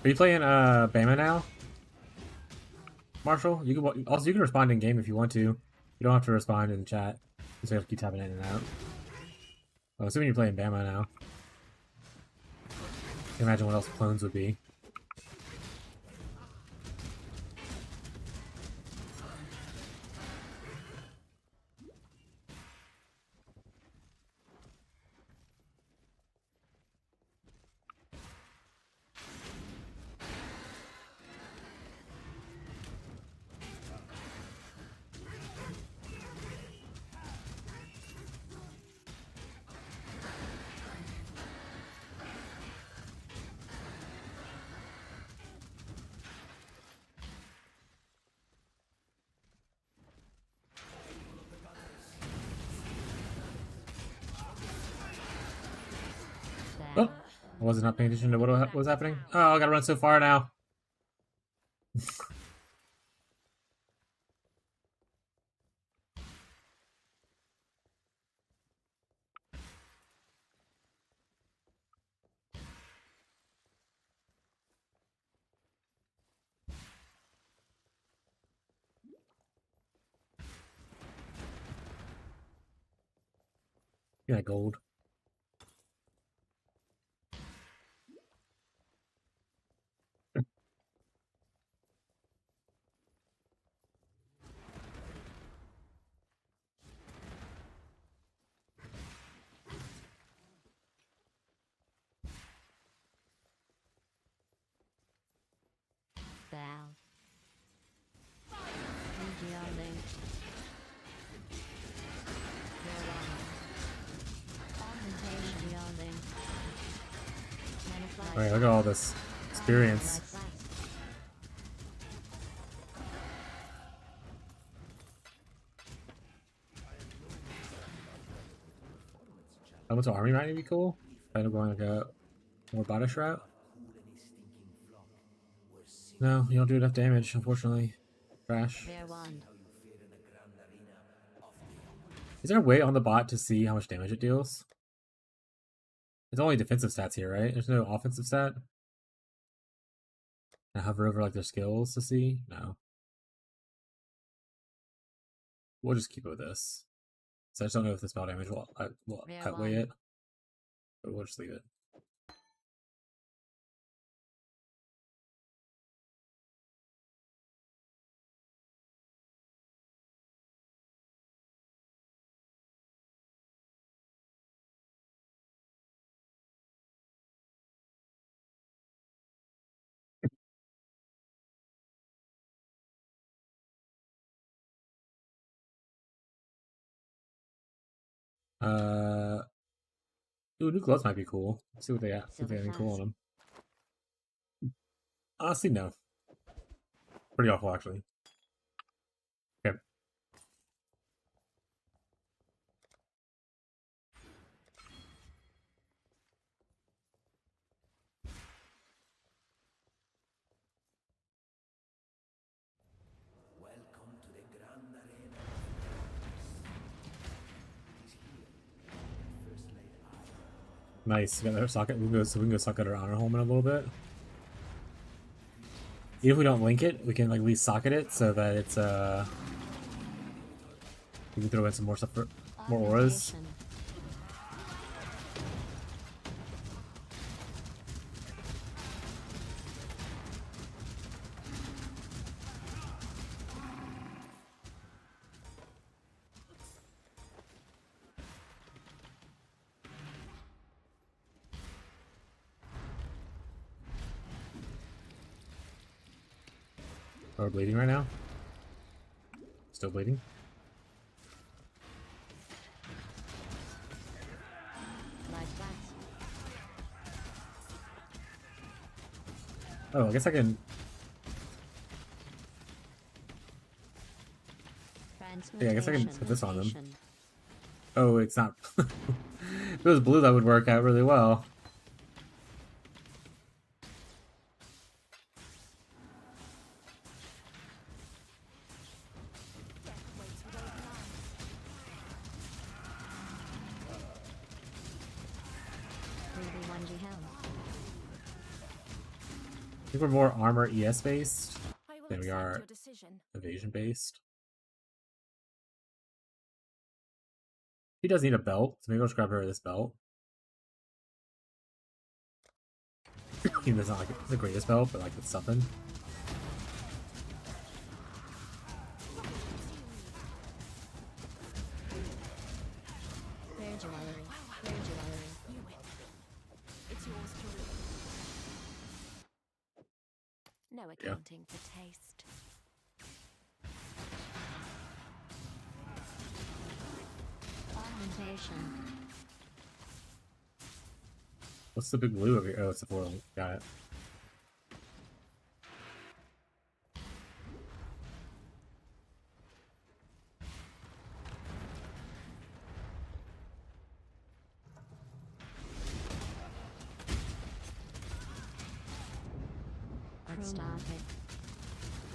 Are you playing Bama now, Marshall? You can also you can respond in game if you want to. You don't have to respond in the chat. You just have to keep tapping in and out. I'm assuming you're playing Bama now. Can't imagine what else clones would be. Oh, I wasn't not paying attention to what was happening. Oh, I gotta run so far now. Yeah, gold. Bow. Regealing. Augmentation. Regealing. Alright, look at all this experience. Elemental army might be cool. Kind of going like a more bodish route. No, you don't do enough damage, unfortunately. Trash. Is there a way on the bot to see how much damage it deals? It's only defensive stats here, right? There's no offensive stat? I hover over like their skills to see? No. We'll just keep it with this. So I just don't know if the spell damage will outweigh it. But we'll just leave it. Ooh, new gloves might be cool. Let's see what they got. See if they have anything cool on them. Honestly, no. Pretty awful, actually. Okay. Nice. We got their socket. We can go socket our honor home in a little bit. Even if we don't link it, we can like at least socket it so that it's we can throw in some more stuff for more auras. Are we bleeding right now? Still bleeding? Oh, I guess I can. Yeah, I guess I can put this on them. Oh, it's not. If it was blue, that would work out really well. think we're more armor ES based I will than we accept are your decision. evasion based. He does need a belt, so maybe I'll just grab her this belt. Even though it's not like the greatest belt, but like it's something. Rare jewelry. Rare jewelry. You win. It's yours to lose. No accounting for taste. Augmentation. What's the big blue over here? Oh, it's a 4-link. Got it. Let's stop it.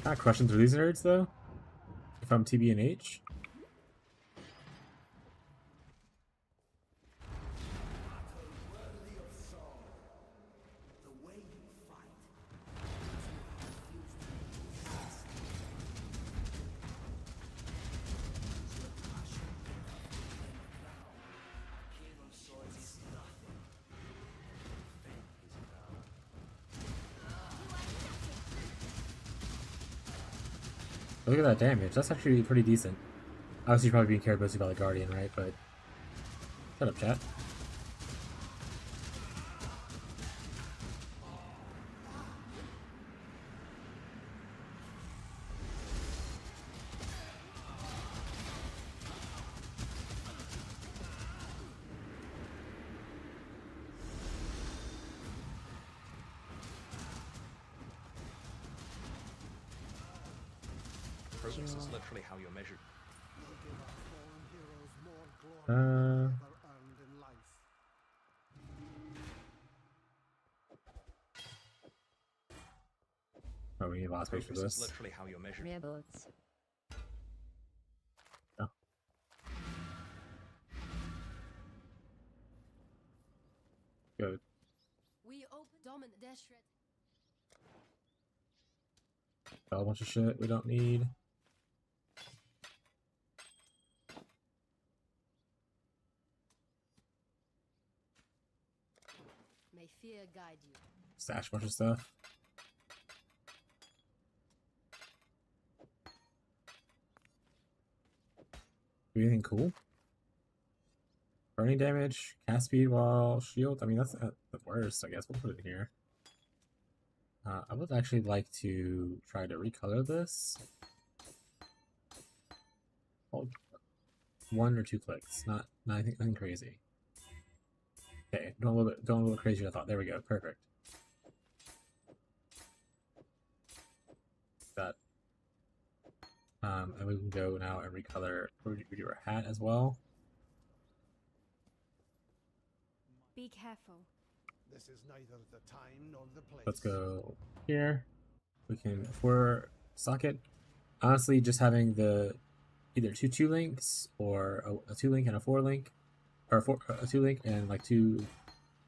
Not crushing through these nerds though. If I'm TB and H. Look at that damage. That's actually pretty decent. Obviously, you're probably being carried mostly by the Guardian, right? But shut up, chat. Progress is literally how you're measured. Oh, we need a lot of space for Progress is this. literally how you're measured. Rare boots. Oh. Good. We open dominant dash red. Got a bunch of shit we don't need. May fear guide you. Stash a bunch of stuff. Do anything cool? Burning damage, cast speed while shield. I mean, that's the worst, I guess. We'll put it here. I would actually like to try to recolor this. Oh, 1 or 2 clicks, not nothing crazy. Okay, going a little crazier than I thought. There we go, perfect. That. And we can go now and recolor. We do our hat as well. Be careful. This is neither the time nor the place. Let's go here. We can, for socket, honestly, just having the either two links or a 2-link and a 4-link, or a 2-link and like 2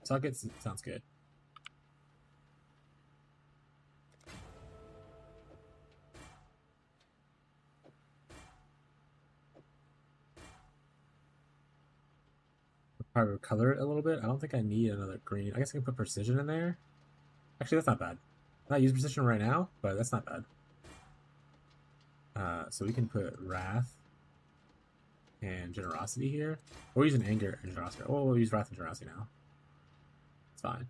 sockets sounds good. Probably color it a little bit. I don't think I need another green. I guess I can put precision in there. Actually, that's not bad. I'm not using precision right now, but that's not bad. So we can put wrath and generosity here. We're using anger and generosity. Oh, we'll use wrath and generosity now. It's fine.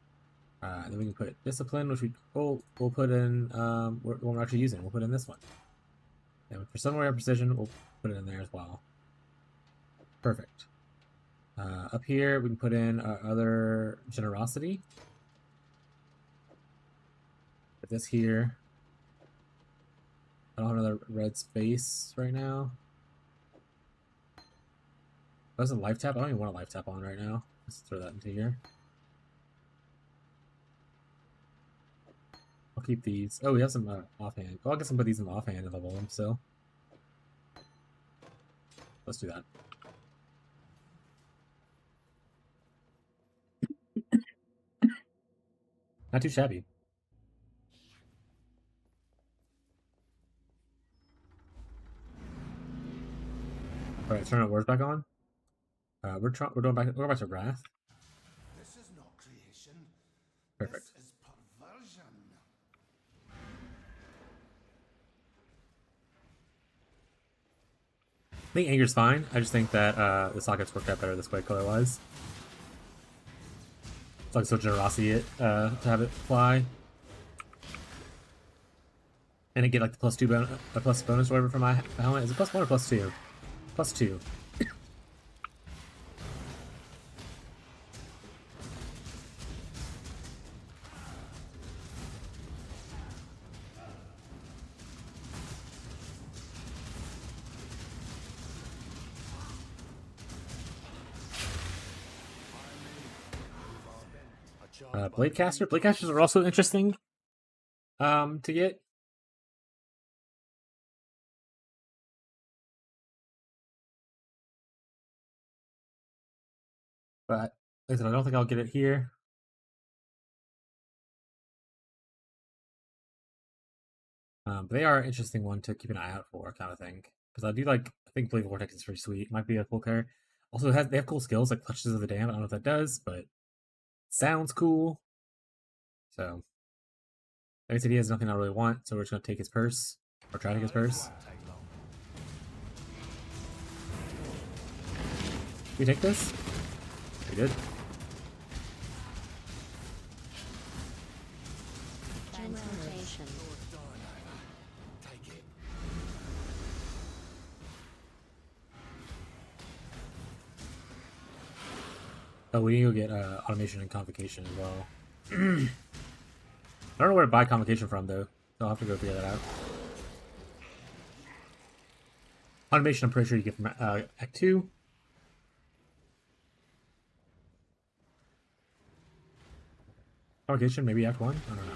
And then we can put discipline, which we'll put in what we're actually using. We'll put in this one. And for somewhere precision, we'll put it in there as well. Perfect. Up here, we can put in our other generosity. Put this here. I don't have another red space right now. That's a life tap. I don't even want a life tap on right now. Let's throw that into here. I'll keep these. Oh, we have some offhand. Oh, I guess I'll put these in offhand and level them still. Let's do that. Not too shabby. Alright, turn our words back on. We're going back to Wrath. This is not creation. Perfect. This is perversion. I think Anger's fine. I just think that the sockets worked out better this way color-wise. It's like so generosity it to have it fly. And I get like the plus bonus or whatever from my helmet. Is it +1 or +2? +2. Bladecaster. Bladecasters are also interesting to get. But like I said, I don't think I'll get it here. But they are an interesting one to keep an eye out for, kind of thing. Because I do like, I think Blade Vortex is pretty sweet. Might be a cool character. Also, they have cool skills like Clutches of the Dam. I don't know what that does, but sounds cool. So, like I said, he has nothing I really want, so we're just gonna take his purse or try to take his purse. We take this? We did. Transmutation. Take it. Oh, we need to go get automation and convocation as well. I don't know where to buy convocation from though, so I'll have to go figure that out. Automation, I'm pretty sure you get from Act 2. Convocation, maybe Act 1? I don't know.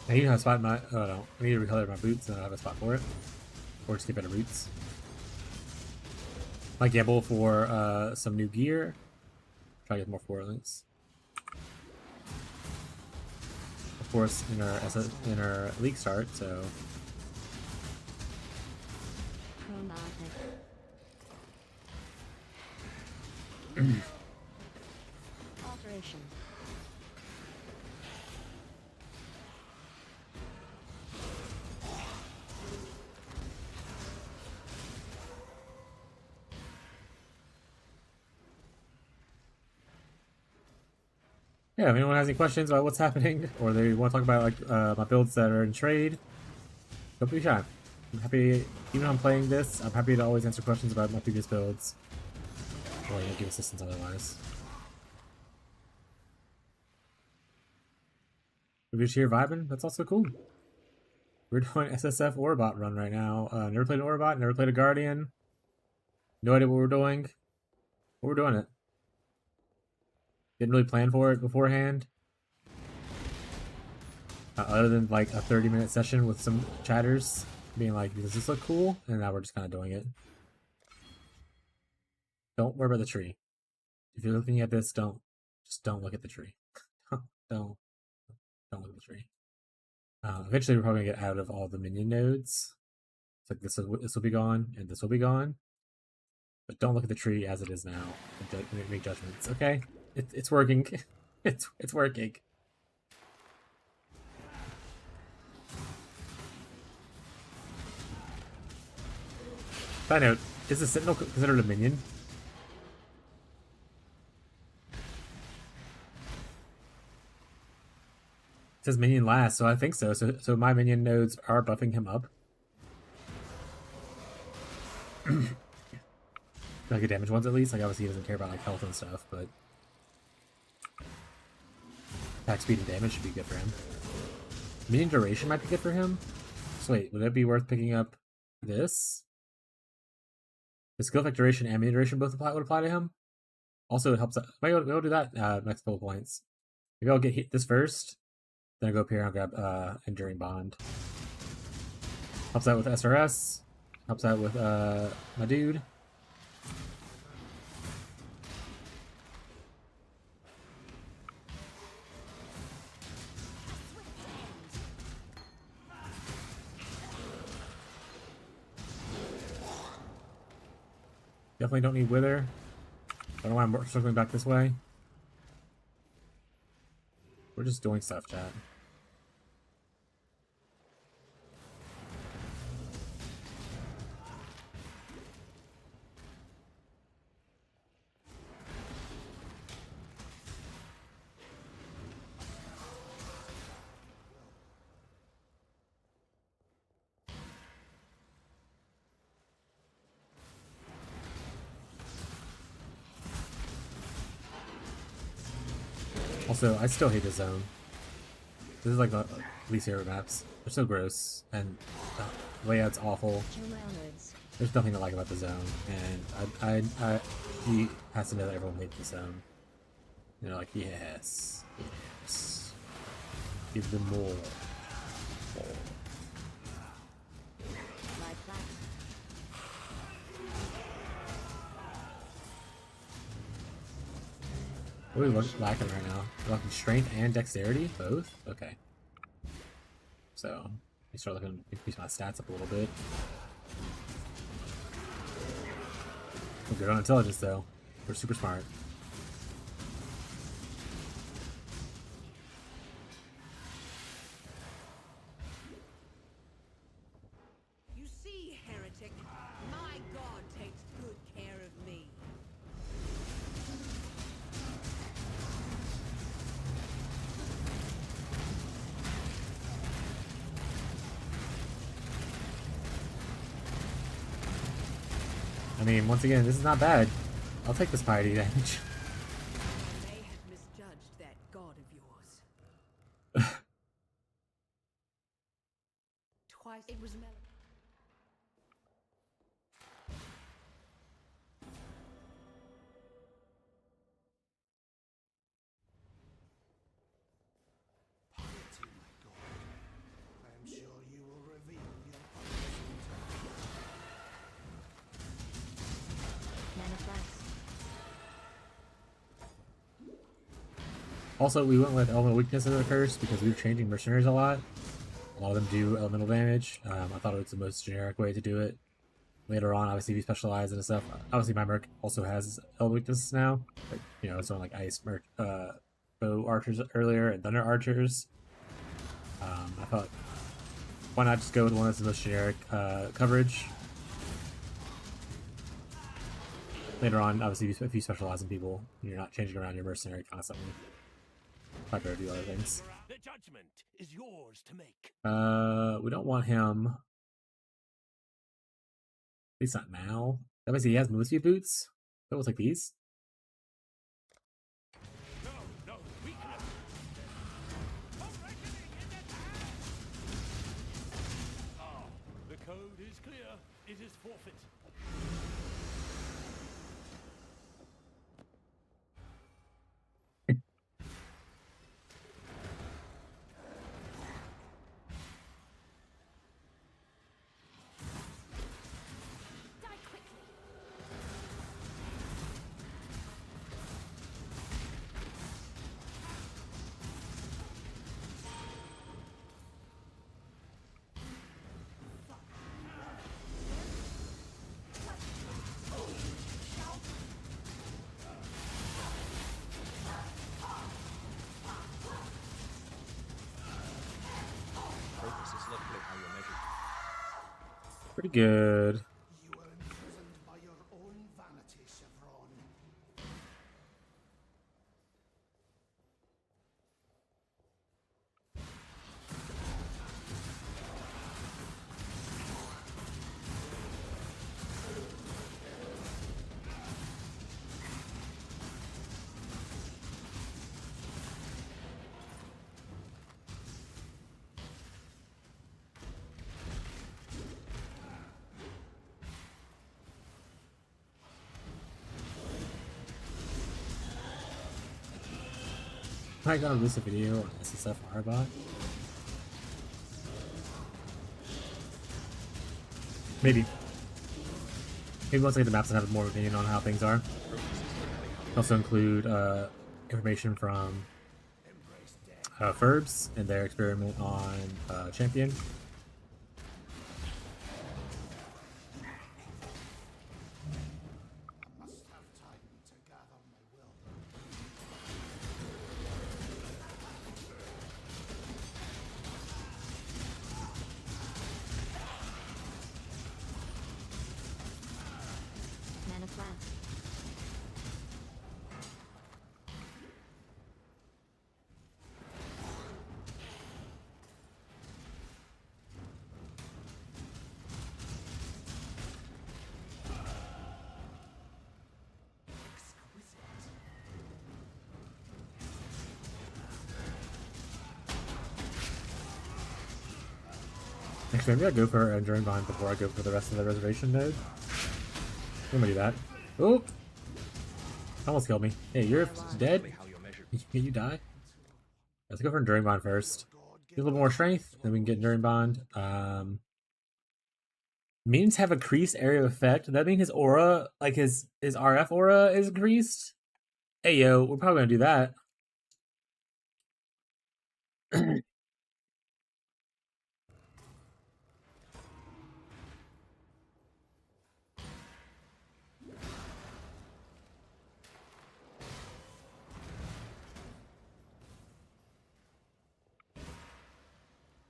I need to have a spot in my... Oh no. I need to recolor my boots and I have a spot for it. Or just get better boots. Might gamble for some new gear. Try to get more forward links. Of course, in our league start, so... Alteration. Yeah, if anyone has any questions about what's happening, or they want to talk about like my builds that are in trade, don't be shy. I'm happy, even though I'm playing this, I'm happy to always answer questions about my previous builds. Or give assistance otherwise. We're just here vibing, that's also cool. We're doing SSF Orbot run right now. Never played an Orbot, never played a Guardian. No idea what we're doing. But we're doing it. Didn't really plan for it beforehand. Other than like a 30-minute session with some chatters being like, does this look cool? And now we're just kind of doing it. Don't worry about the tree. If you're looking at this, don't look at the tree. don't look at the tree. Eventually we're probably gonna get out of all the minion nodes. It's like this will be gone and this will be gone. But don't look at the tree as it is now and make judgments, okay? It's working. it's working. Side note, is the Sentinel considered a minion? It says minion last, so I think so. So my minion nodes are buffing him up. Like a damage ones at least. Like obviously he doesn't care about like health and stuff, but attack speed and damage should be good for him. Minion duration might be good for him. So wait, would it be worth picking up this? The skill effect duration and minion duration both would apply to him. Also, it helps. Maybe we'll do that next couple points. Maybe I'll get hit this first, then I go up here and grab Enduring Bond. Helps out with SRS. Helps out with my dude. Definitely don't need Wither. I don't know why I'm circling back this way. We're just doing stuff, chat. Also, I still hate this zone. This is like the least favorite maps. They're so gross, and the layout's awful. There's nothing to like about the zone, and he has to know that everyone hates the zone. You know, like, yes, yes. Give them more. Like that. What are we lacking right now? We're lacking strength and dexterity? Both? Okay. So, I start looking to increase my stats up a little bit. We're good on intelligence, though. We're super smart. You see, heretic, my god takes good care of me. I mean, once again, this is not bad. I'll take this piety damage. They have misjudged that god of yours. Twice it was melon. Piety, my god. I am sure you will reveal your punishment. Manifest. Also, we went with elemental weakness as a curse because we were changing mercenaries a lot. A lot of them do elemental damage. I thought it was the most generic way to do it. Later on, obviously, we specialize and stuff. Obviously, my merc also has elemental weakness now. Like, you know, it's on like ice merc, bow archers earlier and thunder archers. I thought, why not just go with one that's the most generic coverage? Later on, obviously, if you specialize in people, you're not changing around your mercenary constantly. I better do other things. The judgment is yours to make. We don't want him. At least not now. Obviously, he has move speed boots. So we'll take these. No, no, we cannot. Ah, the code is clear. It is forfeit. Die quickly. Progress is literally how you're measured. Pretty good. You are imprisoned by your own vanity, Chevron. I gotta release a video on SSF Arbot. Maybe. Maybe once I get the maps and have more opinion on how things are. Also include information from Ferbs and their experiment on Champion. advance. Actually, maybe I'll go for Enduring Bond before I go for the rest of the reservation node. I'm gonna do that. Oh! Almost killed me. Hey, you're dead? Exactly how you're measured. You die? Let's go for Enduring Bond first. Get a little more strength, then we can get Enduring Bond. Minions have increased area of effect. Does that mean his aura, like his RF aura, is increased? Hey yo, we're probably gonna do that.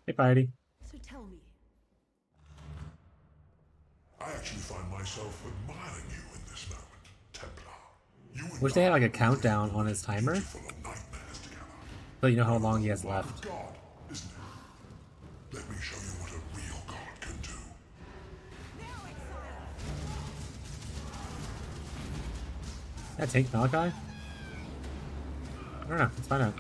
Hey, Piety. So tell me, I actually find myself admiring you in this moment, Templar. You and Wish they had I like a countdown on his timer, beautiful of nightmares together. so you know how long he has left. God, isn't it? Let me show you what a real god can do. That tank Malachi? I don't know. Let's find out.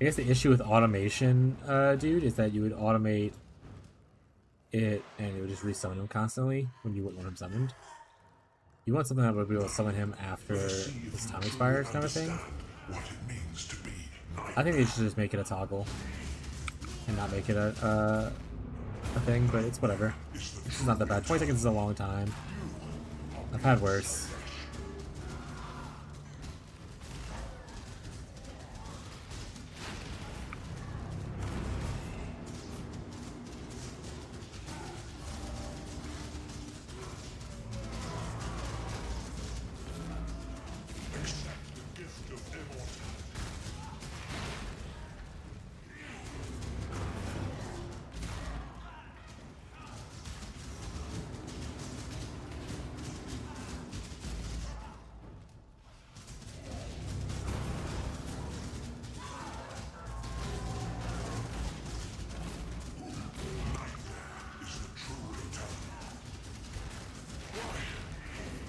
I guess the issue with automation, dude, is that you would automate it and it would just resummon him constantly when you wouldn't want him summoned. You want something that would be able to summon him after his time expires, kind of thing. What it means to be I think they should just make it a toggle and not make it a thing, but it's whatever. It's not that bad. 20 seconds is a long time. I've had worse.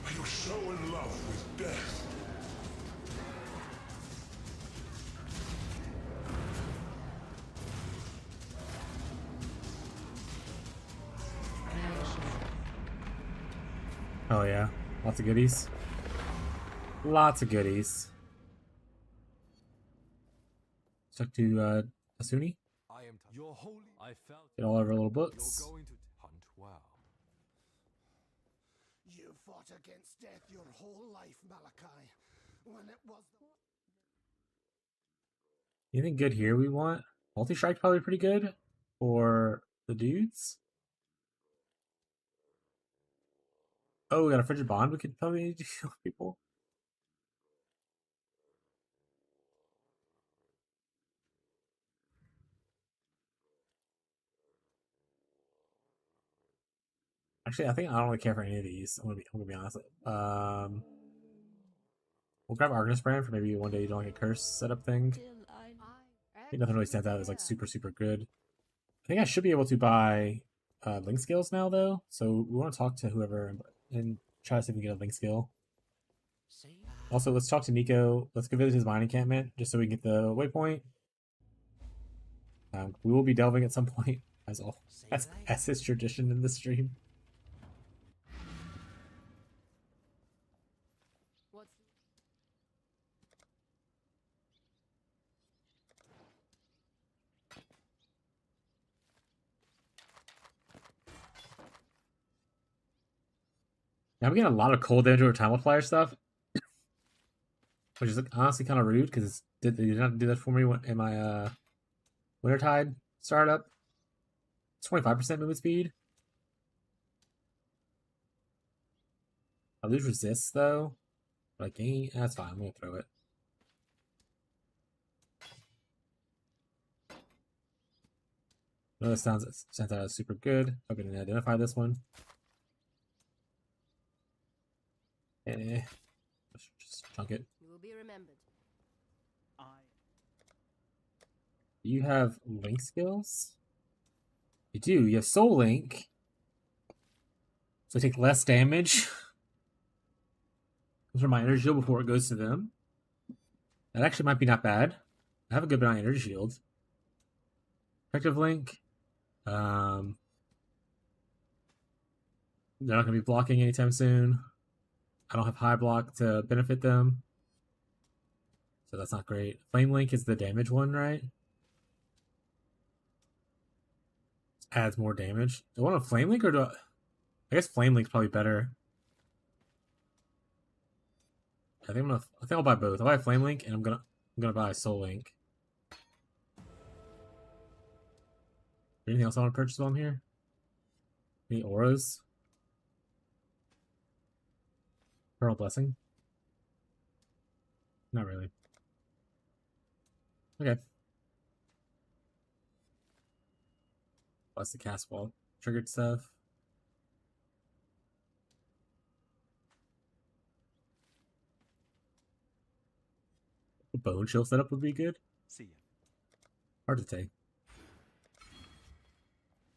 Are you so in love with death? Oh yeah, lots of goodies. Lots of goodies. Stuck to Asuni. I am your holy. I felt Get all of our little you're books. going to hunt well. You fought against death your whole life, Malachi. When it was the... Anything good here we want? Multi-strike probably pretty good for the dudes. Oh, we got a frigid bond we could probably do with people. Actually, I think I don't really care for any of these. I'm gonna be honest. We'll grab Arcanist Brand for maybe one day you don't like a curse setup thing. I think nothing really stands out as like super good. I think I should be able to buy link skills now though. So we want to talk to whoever and try to see if we can get a link skill. Also, let's talk to Nico. Let's go visit his mine encampment just so we can get the waypoint. We will be delving at some point, as is tradition in the stream. Now we get a lot of cold damage over time multiplier stuff. which is honestly kind of rude because they did not do that for me in my Wintertide startup. 25% movement speed. I lose resist though. But I gain. That's fine. I'm gonna throw it. No, this sounds out super good. I'm gonna identify this one. Just chunk it. You will be remembered. Do you have link skills? You do. You have soul link. So I take less damage. Those are my energy shield before it goes to them. That actually might be not bad. I have a good bit on energy shield. Effective link. They're not going to be blocking anytime soon. I don't have high block to benefit them. So that's not great. Flame link is the damage one, right? Adds more damage. Do I want a flame link or do I guess flame link's probably better. I think I'll buy both. I'll buy flame link and I'm gonna buy soul link. Anything else I want to purchase while I'm here? Any auras? Pearl Blessing? Not really. Okay. Plus the cast wall. Triggered stuff. A bone chill setup would be good. See ya. Hard to take.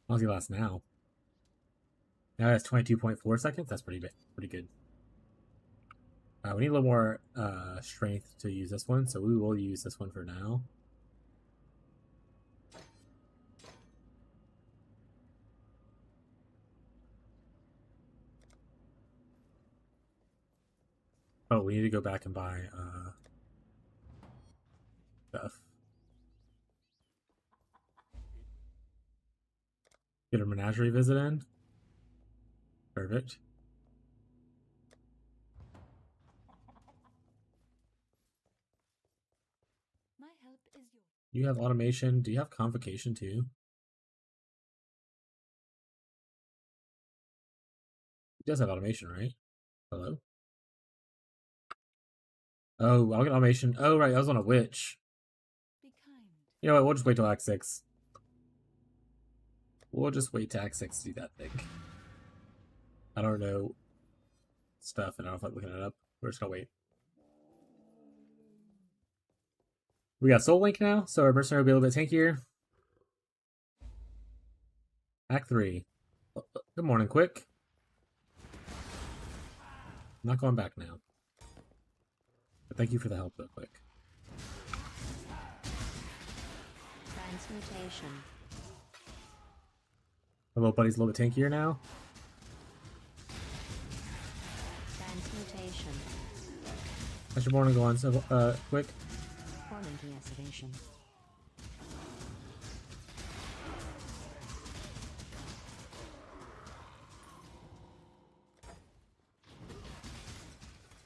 How long does he last now? Now that's 22.4 seconds. That's pretty good. We need a little more strength to use this one, so we will use this one for now. Oh, we need to go back and buy stuff. Get a menagerie visit in. Perfect. My help is yours. You have automation. Do you have convocation too? He does have automation, right? Hello? Oh, I'll get automation. Oh, right. I was on a witch. Be kind. You know what? We'll just wait till Act 6. We'll just wait till Act 6 to do that thing. I don't know stuff, and I don't feel like looking it up. We're just gonna wait. We got Soul Link now, so our mercenary will be a little bit tankier. Act 3. Good morning, Quick. I'm not going back now. But thank you for the help, though, Quick. Transmutation. My little buddy's a little bit tankier now. Transmutation. How's your morning going, so, Quick? Forming deactivation.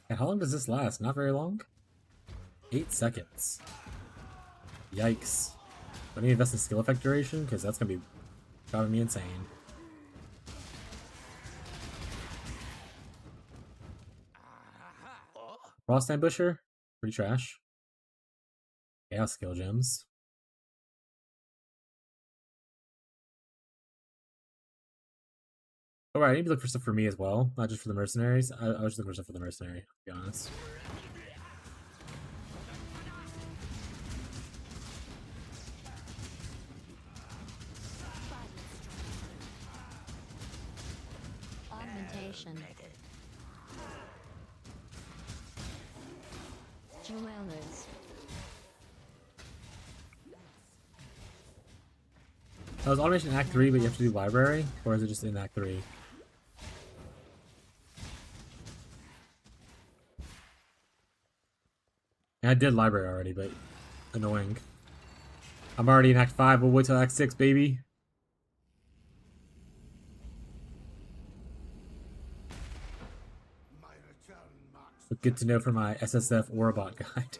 And how long does this last? Not very long. 8 seconds. Yikes. I need to invest in skill effect duration, because that's going to be driving me insane. Frost Ambusher? Pretty trash. Yeah, skill gems. Alright, I need to look for stuff for me as well, not just for the mercenaries. I was just looking for stuff for the mercenary, to be honest. Augmentation. Jewelers. That was automation in Act 3, but you have to do library? Or is it just in Act 3? I did library already, but annoying. I'm already in Act 5, we'll wait till Act 6, baby. My return marks But good to know for my SSF Warabot guide.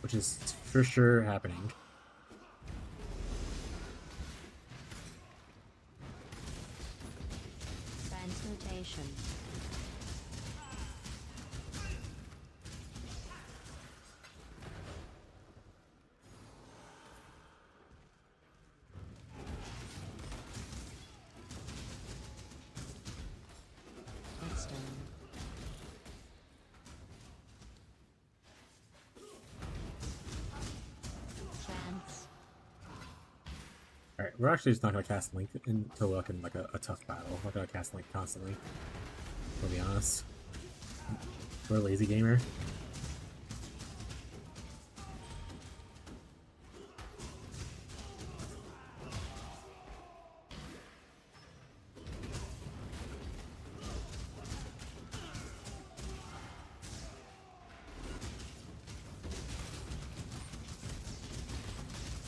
Which is for sure happening. Transmutation. Redstone. Chance. Alright, we're actually just not gonna cast Link until we're like in like a tough battle. We're not gonna cast Link constantly. To be honest. We're a lazy gamer.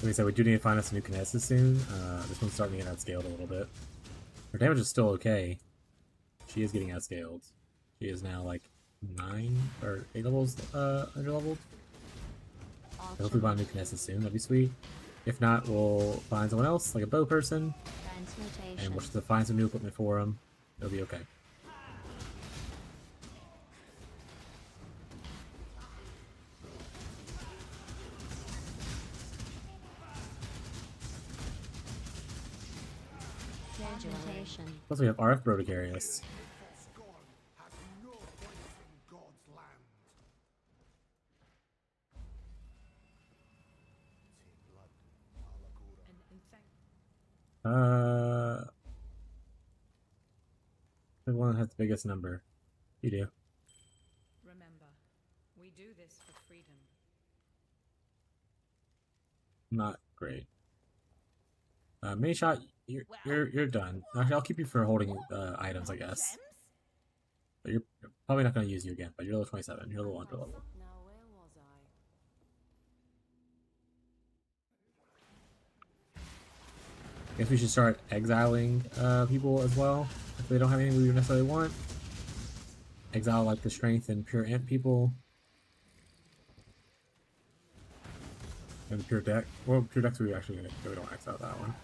Like I said, we do need to find us a new Kinesis soon. This one's starting to get outscaled a little bit. Her damage is still okay. She is getting outscaled. She is now like 9 or 8 levels under leveled. Hopefully find a new Kinesis soon, that'd be sweet. If not, we'll find someone else, like a bow person, and we'll just find some new equipment for them. It'll be okay. Transmutation. Plus we have RF Bro to carry us. For scorn has no place in God's land. The one that has the biggest number. You do. Remember, we do this for freedom. Not great. Mini shot, you're done. Actually, I'll keep you for holding items, I guess. But you're probably not going to use you again. But you're level 27. You're a little under level. Now, where was I? Guess we should start exiling people as well if they don't have anything we necessarily want. Exile like the strength and pure int people. And the pure deck. Well, pure decks we actually we don't exile that one.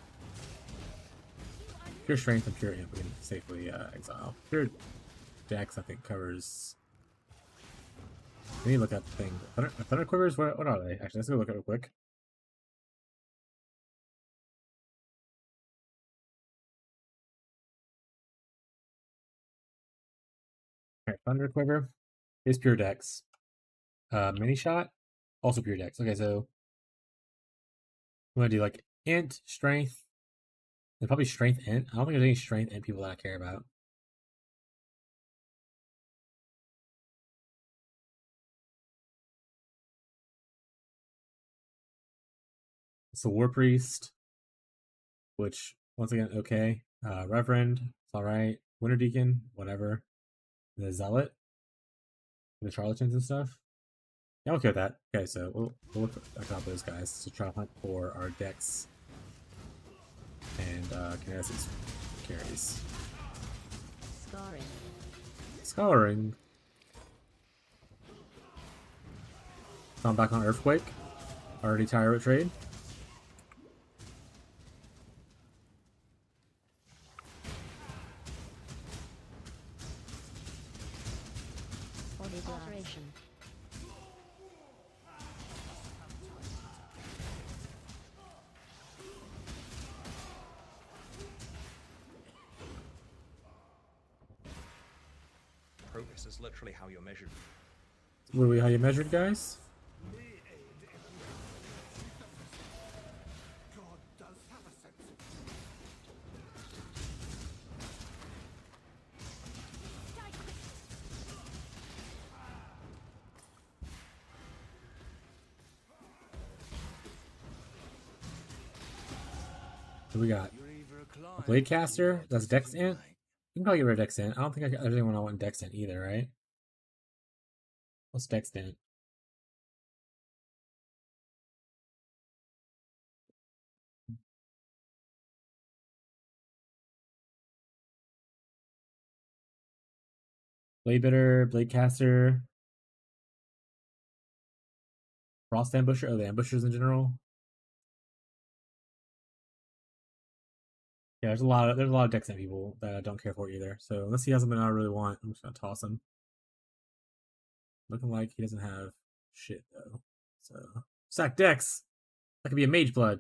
Pure strength and pure int we can safely exile. Pure dex I think covers. We need to look at the thing. Thunder quivers. What are they? Actually, let's go look at it real quick. Alright, Thunder Quiver is pure dex. Mini shot, also pure dex. Okay, so I'm gonna do like int, strength, and probably strength int. I don't think there's any strength int people that I care about. It's the War Priest, which once again, okay. Reverend, it's alright. Winter Deacon, whatever. The Zealot, the Charlatans and stuff. Yeah, I'm okay with that. Okay, so we'll look at those guys to try to hunt for our decks and Kinesis carries. Scoring. Scoring. So I'm back on Earthquake. Already tired of trade. Alteration. Progress is literally how you're measured. Literally how you measured, guys? We aid in God does have a sense of What we got? You're either a A client Blade or Caster? you're That's Dex Int? You can probably get rid of Dex Int. I don't think there's anyone I want Dex Int either, right? What's Dex Int? Blade Bitter, Blade Caster, Frost Ambusher. Oh, the ambushers in general. Yeah, there's a lot of decks that people that I don't care for either. So unless he has something I really want, I'm just gonna toss him. Looking like he doesn't have shit though. So sack decks. That could be a Mage Blood.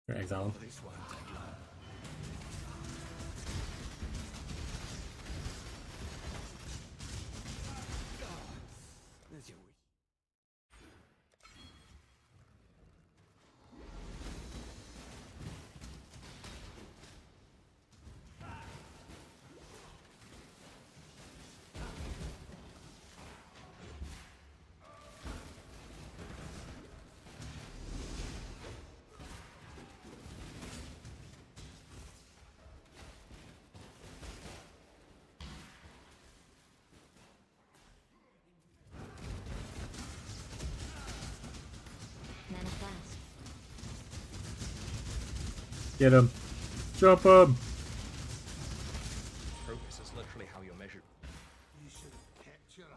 Or exile him. This won't take long. There's your wish. Mana Flask. Get him. Jump him. Progress is literally how you're measured. You should have kept your eyes.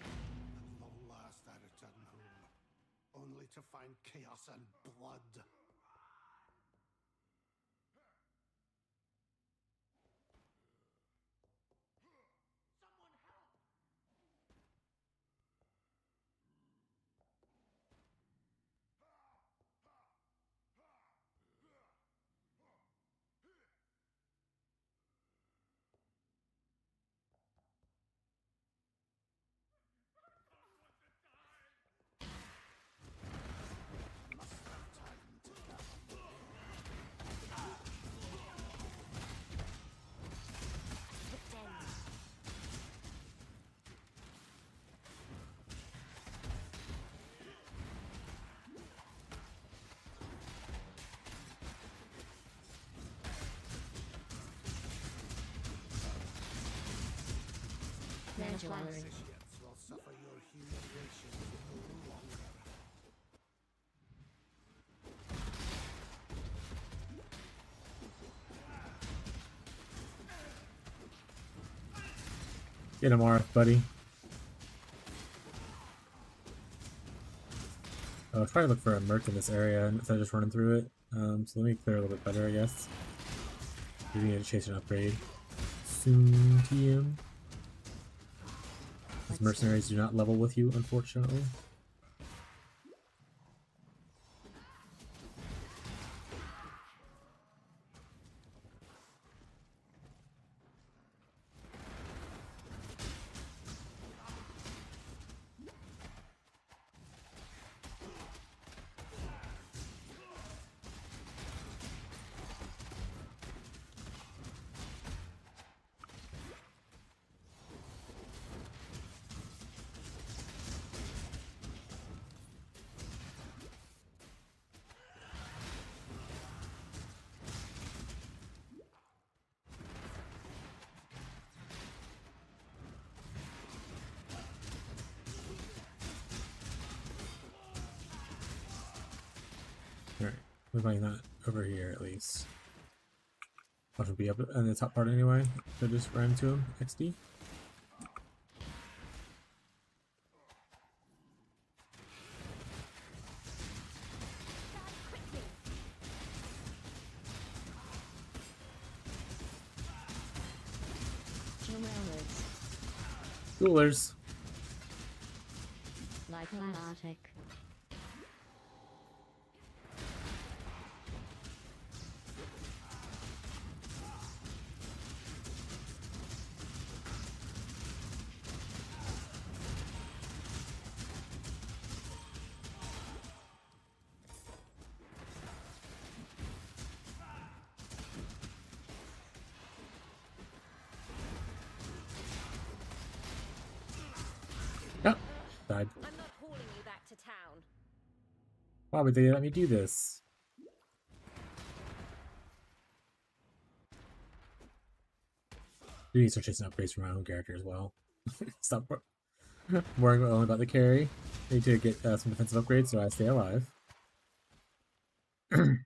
At long last I return home, only to find chaos and blood. Mana Flask. Initiates will suffer your humiliation no longer. Get him, Arth, buddy. I'll try to look for a Merc in this area instead of just running through it. So let me clear a little bit better, I guess. We need to chase an upgrade soon, TM. These mercenaries do not level with you, unfortunately. Alright, we're playing that over here at least. I should be up in the top part anyway. So just ran to him. XD. Railroads. Coolers. Like Bartek. Died. I'm not hauling you back to town. Why would they let me do this? We need to start chasing upgrades for my own character as well. Stop worrying only about the carry. Need to get some defensive upgrades so I stay alive. How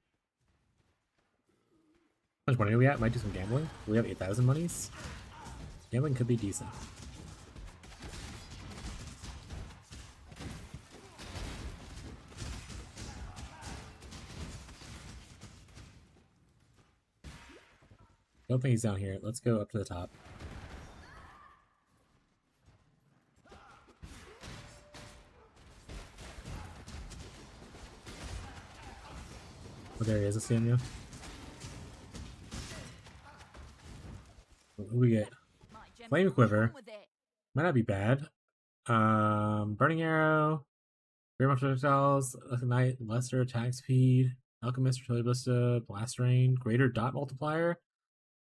much money are we at? Might do some gambling. We have 8,000 monies. Gambling could be decent. Don't think he's down here. Let's go up to the top. Oh, there he is. I see him now. What do we get? Flame Quiver. Might not be bad. Burning Arrow. Very much projectiles. Ignite. Lesser attack speed. Alchemist. Fertility Ballista. Blast Rain. Greater dot multiplier.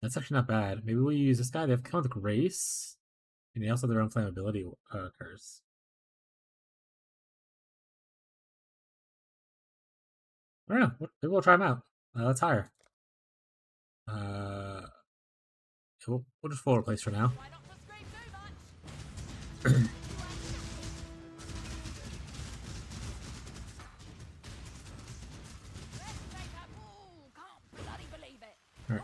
That's actually not bad. Maybe we'll use this guy. They have come with Grace. And they also have their own flammability curse. I don't know. Maybe we'll try them out. Let's hire. We'll just full replace for now. Alright.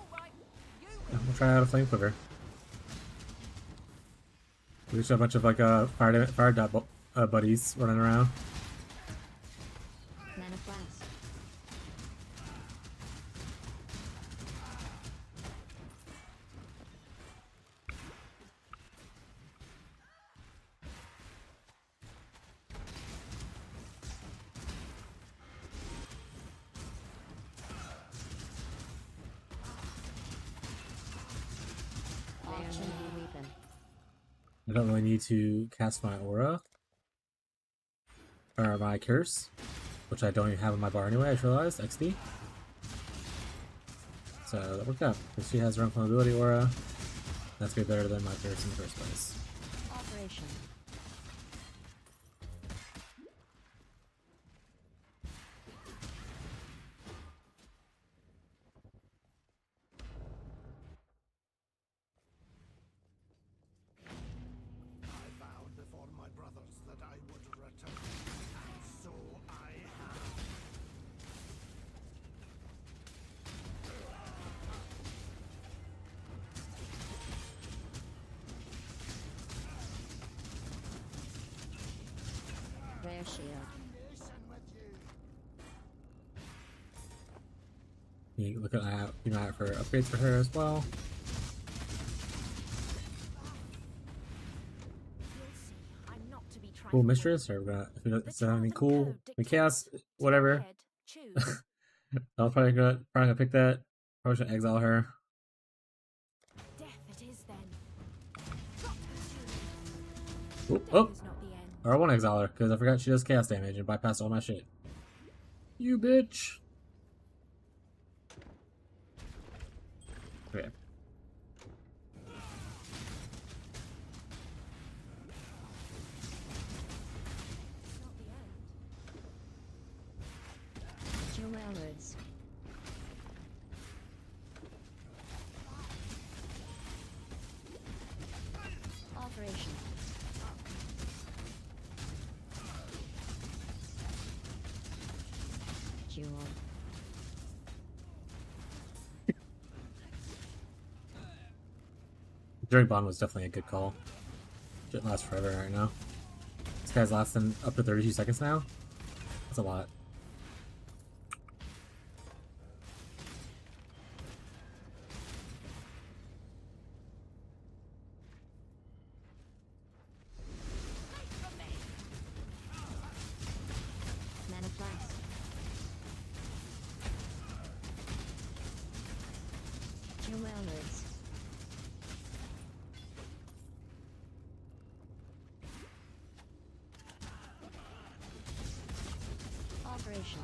We'll try out a Flame Quiver. We just have a bunch of like fire dot buddies running around. Mana blast. I don't really need to cast my aura or my curse, which I don't even have in my bar anyway. I just realized XD. So that worked out because she has her own flammability aura. That's gonna be better than my curse in the first place. Operation. I vowed before my brothers that I would return, and so I have. Rare shield. Nation with you. You look at keep an eye out for upgrades for her as well. I'm not to be Cool trifled with. mistress, or if we don't say anything cool, code the chaos, dictates. whatever. Head, choose. I was probably gonna pick that. Probably should exile her. Death it is then. Oh, Death oh. is not the end. Or I won't exile her because I forgot she does chaos damage and bypass all my shit. You bitch. Okay. It's not the end. Two railroads. Operation. Jewel. Drake Bond was definitely a good call. Shit lasts forever right now. This guy's lasting up to 32 seconds now. That's a lot. Mana blast. Two railroads. Operation.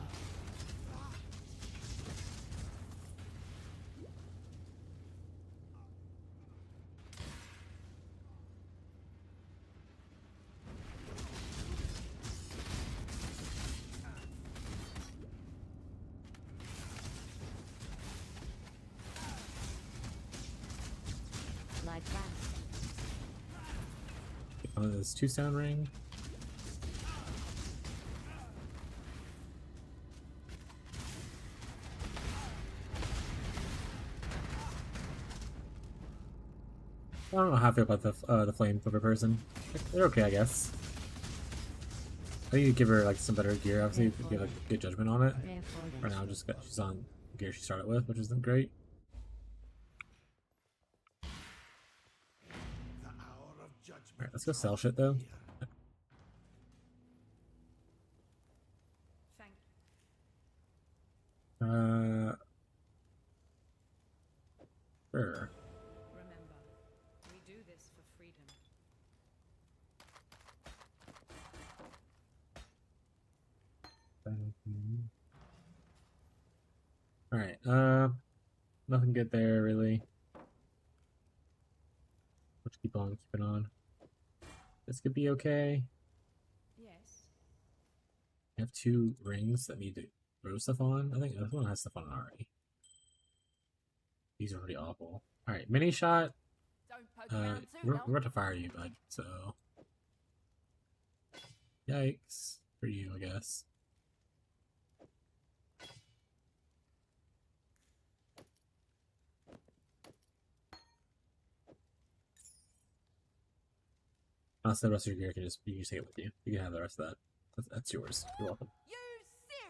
this 2-stone ring. I don't know how I feel about the flamethrower person. They're okay, I guess. I think you give her like some better gear. Obviously, you get like good judgment on it. Right now, she's on the gear she started with, which isn't great. The hour of judgment. Alright, let's go sell shit though. Thank Sure. Remember, we do this for freedom. Alright, nothing good there really. Let's keep on keeping on. This could be okay. Yes. I have 2 rings that need to throw stuff on. I think this one has stuff on it already. These are pretty awful. Alright, mini shot. Don't poke around too We're long. about to fire you, bud, so. Yikes. For you, I guess. Honestly, the rest of your gear you can just take it with you. You can have the rest of that. That's yours. You're welcome. You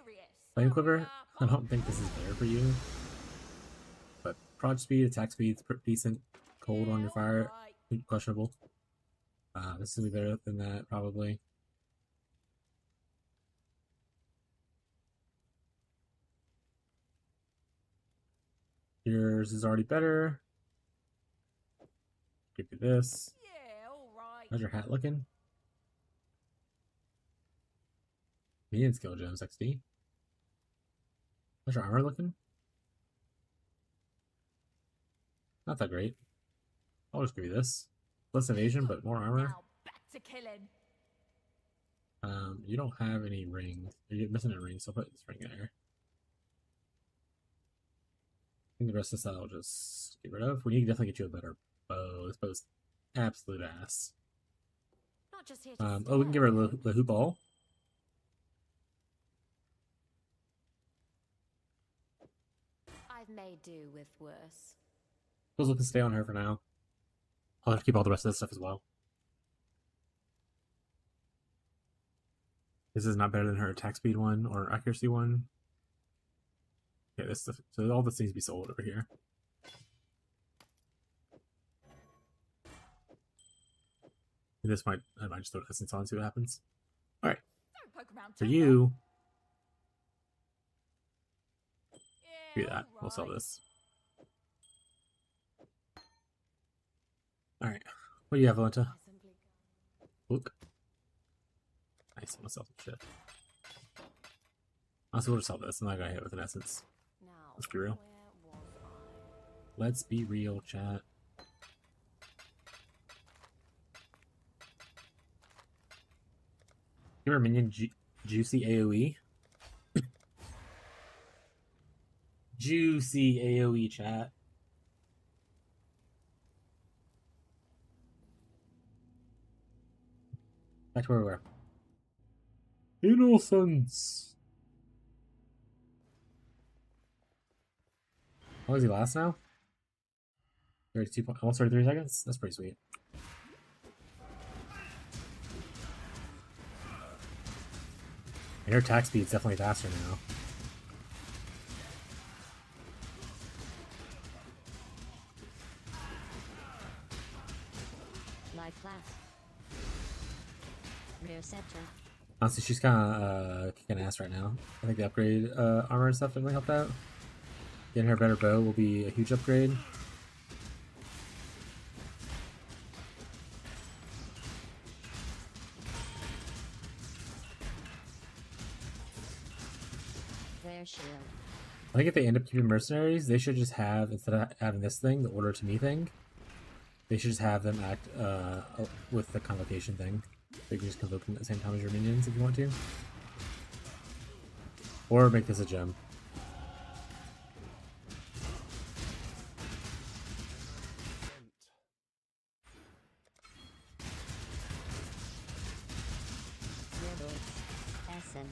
serious? Flame Quiver, I don't think this is there for you. But prod speed, attack speed's decent. Cold on your fire, questionable. This will be better than that, probably. Yours is already better. Give you this. Yeah, alright. How's your hat looking? Minion skill gems XD. How's your armor looking? Not that great. I'll just give you this. Less evasion, but more armor. Now back to killing. You don't have any rings. You're missing a ring, so I'll put this ring in there. I think the rest of this I'll just get rid of. We need to definitely get you a better bow. This bow's absolute ass. Not just here to Oh, we can give her the hoop ball. I've made do with worse. Those can stay on her for now. I'll have to keep all the rest of this stuff as well. This is not better than her attack speed one or accuracy one. Okay, this stuff. So all this needs to be sold over here. This I might just throw essence on and see what happens. All right, Don't poke around for too you, long. do Yeah, that. We'll sell alright. this. All right, what do you have, Valenta? Simply Look. Nice, I'm gonna sell some shit. Also, we'll just sell this. I'm not gonna hit it with an essence. Now, Let's be real. where was I? Let's be real, chat. Give her minion juicy AoE. Juicy AoE, chat. Back to where we were. Innocence. How long does he last now? 32 almost 33 seconds? That's pretty sweet. And her attack speed's definitely faster now. Lie flat. Rear scepter. Honestly, she's kind of kicking ass right now. I think the upgrade armor and stuff definitely helped out. Getting her a better bow will be a huge upgrade. Their shield. I think if they end up keeping mercenaries, they should just have, instead of having this thing, the order to me thing, they should just have them act with the convocation thing. They can just convoke them at the same time as your minions if you want to. Or make this a gem. sense.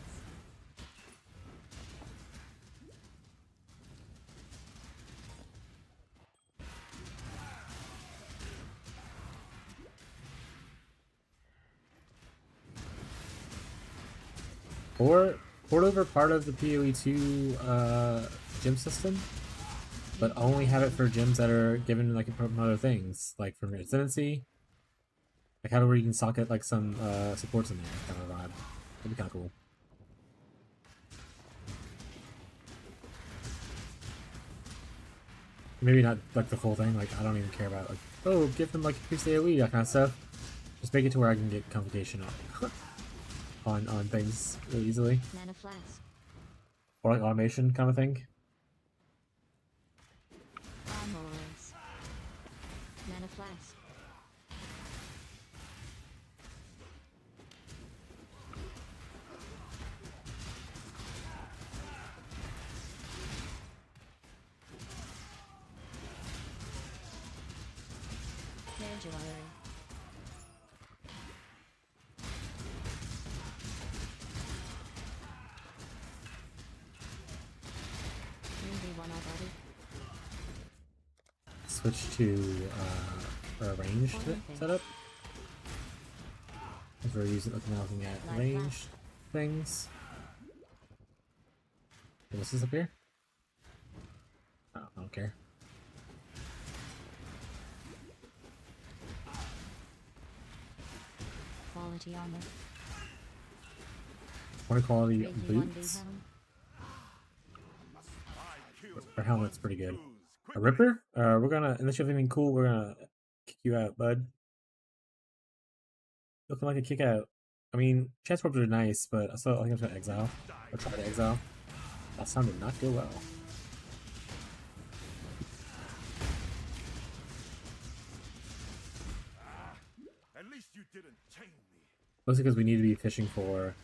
Or port over part of the PoE2 gym system, but only have it for gyms that are given like from other things, like from residency. Like how where you can socket like some supports in there, kind of vibe. That'd be kind of cool. Maybe not like the full thing. Like I don't even care about like, oh, give them like increased AOE, that kind of stuff. Just make it to where I can get convocation on things really easily, Mana flask. or like automation kind of thing. Armors. Mana flask. Legendary. Maybe one already. Switch to a ranged setup. As we're looking at ranged things. What's this up here? Oh, I don't care. Quality armor. More quality 3v1 boots. helm. Her helmet's pretty good. A Ripper? We're gonna, unless you have anything cool, we're gonna kick you out, bud. Looking like a kick out. I mean, transports are nice, but I think I'm just gonna exile. Or try to exile. That sound did not go well. At least you didn't chain me. Mostly because we need to be fishing for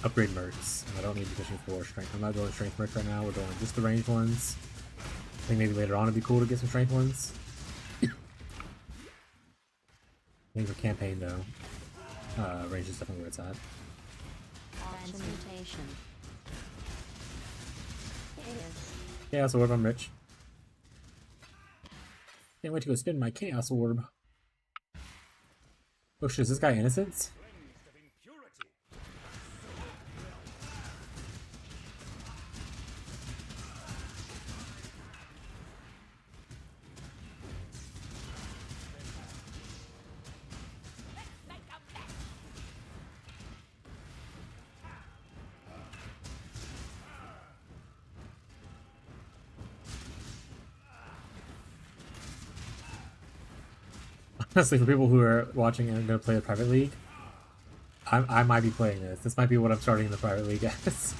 upgrade mercs, and I don't need to be fishing for strength. I'm not doing strength mercs right now, we're doing just the ranged ones. I think maybe later on it'd be cool to get some strength ones. I think for campaign though, range is definitely where it's at. Transmutation. Chaos. Chaos Orb, I'm rich. Can't wait to go spin my Chaos Orb. Oh shit, is this guy Innocence? Cleansed of impurity. Make a mess. Honestly, for people who are watching and going to play the private league, I might be playing this. This might be what I'm starting in the private league as.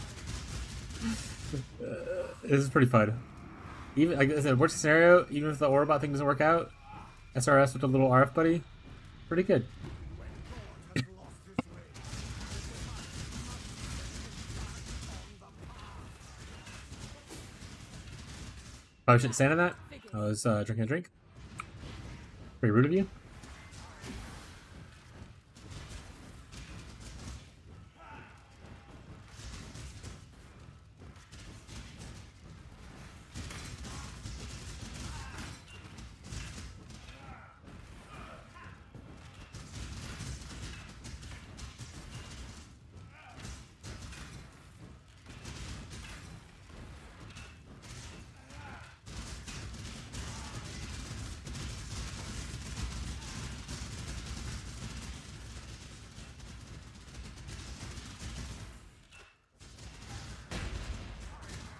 This is pretty fun. Even like I said, worst scenario, even if the Orobot thing doesn't work out, SRS with a little RF buddy, pretty good. Probably shouldn't stand in that. I was drinking a drink. Pretty rude of you.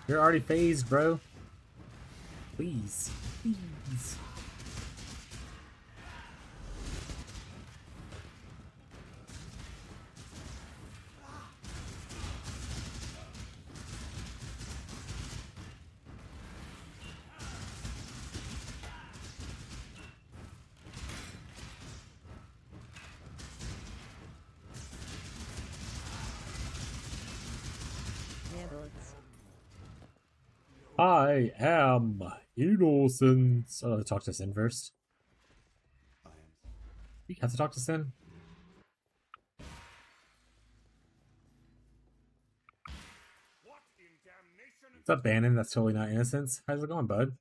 You're already phased, bro. Please. Please. Rebels. I am innocent. Oh, talk to Sin first. You have to talk to Sin. What's up, Bannon? That's totally not innocence. How's it going, bud?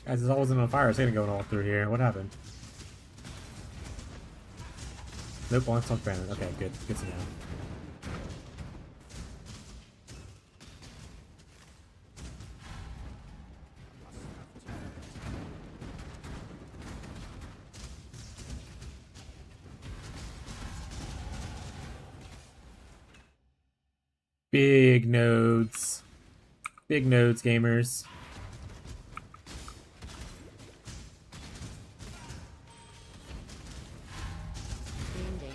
Guys, it's always on fire. It's gonna go all through here. What happened? Nope, only talk Bannon. Okay, good. Good to know. Big nodes. Big nodes, gamers. Grinding.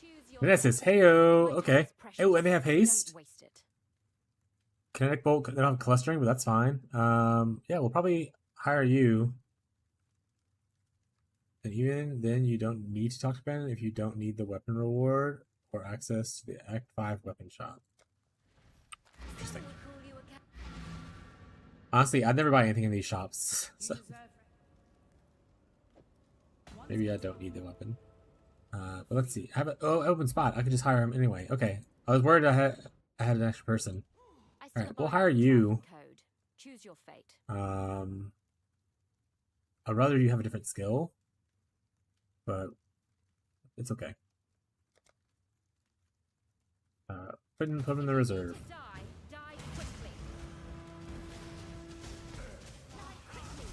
Choose your This is weapon. heyo. My Okay. time's precious. Oh, and they have haste. Don't waste it. Kinetic bolt. They don't have clustering, but that's fine. Yeah, we'll probably hire you. And even then, you don't need to talk to Ben if you don't need the weapon reward or access to the Act 5 weapon shop. Interesting. We'll call you a cat. Honestly, I'd never buy anything in these shops, so maybe I don't need the weapon. But let's see. I have an open spot. I could just hire him anyway. Okay. I was worried I had an extra person. I still Alright, we'll buy hire the you. travel code. Choose your fate. I'd rather you have a different skill, but it's okay. Put him in the reserve. Die. Die quickly. Die quickly.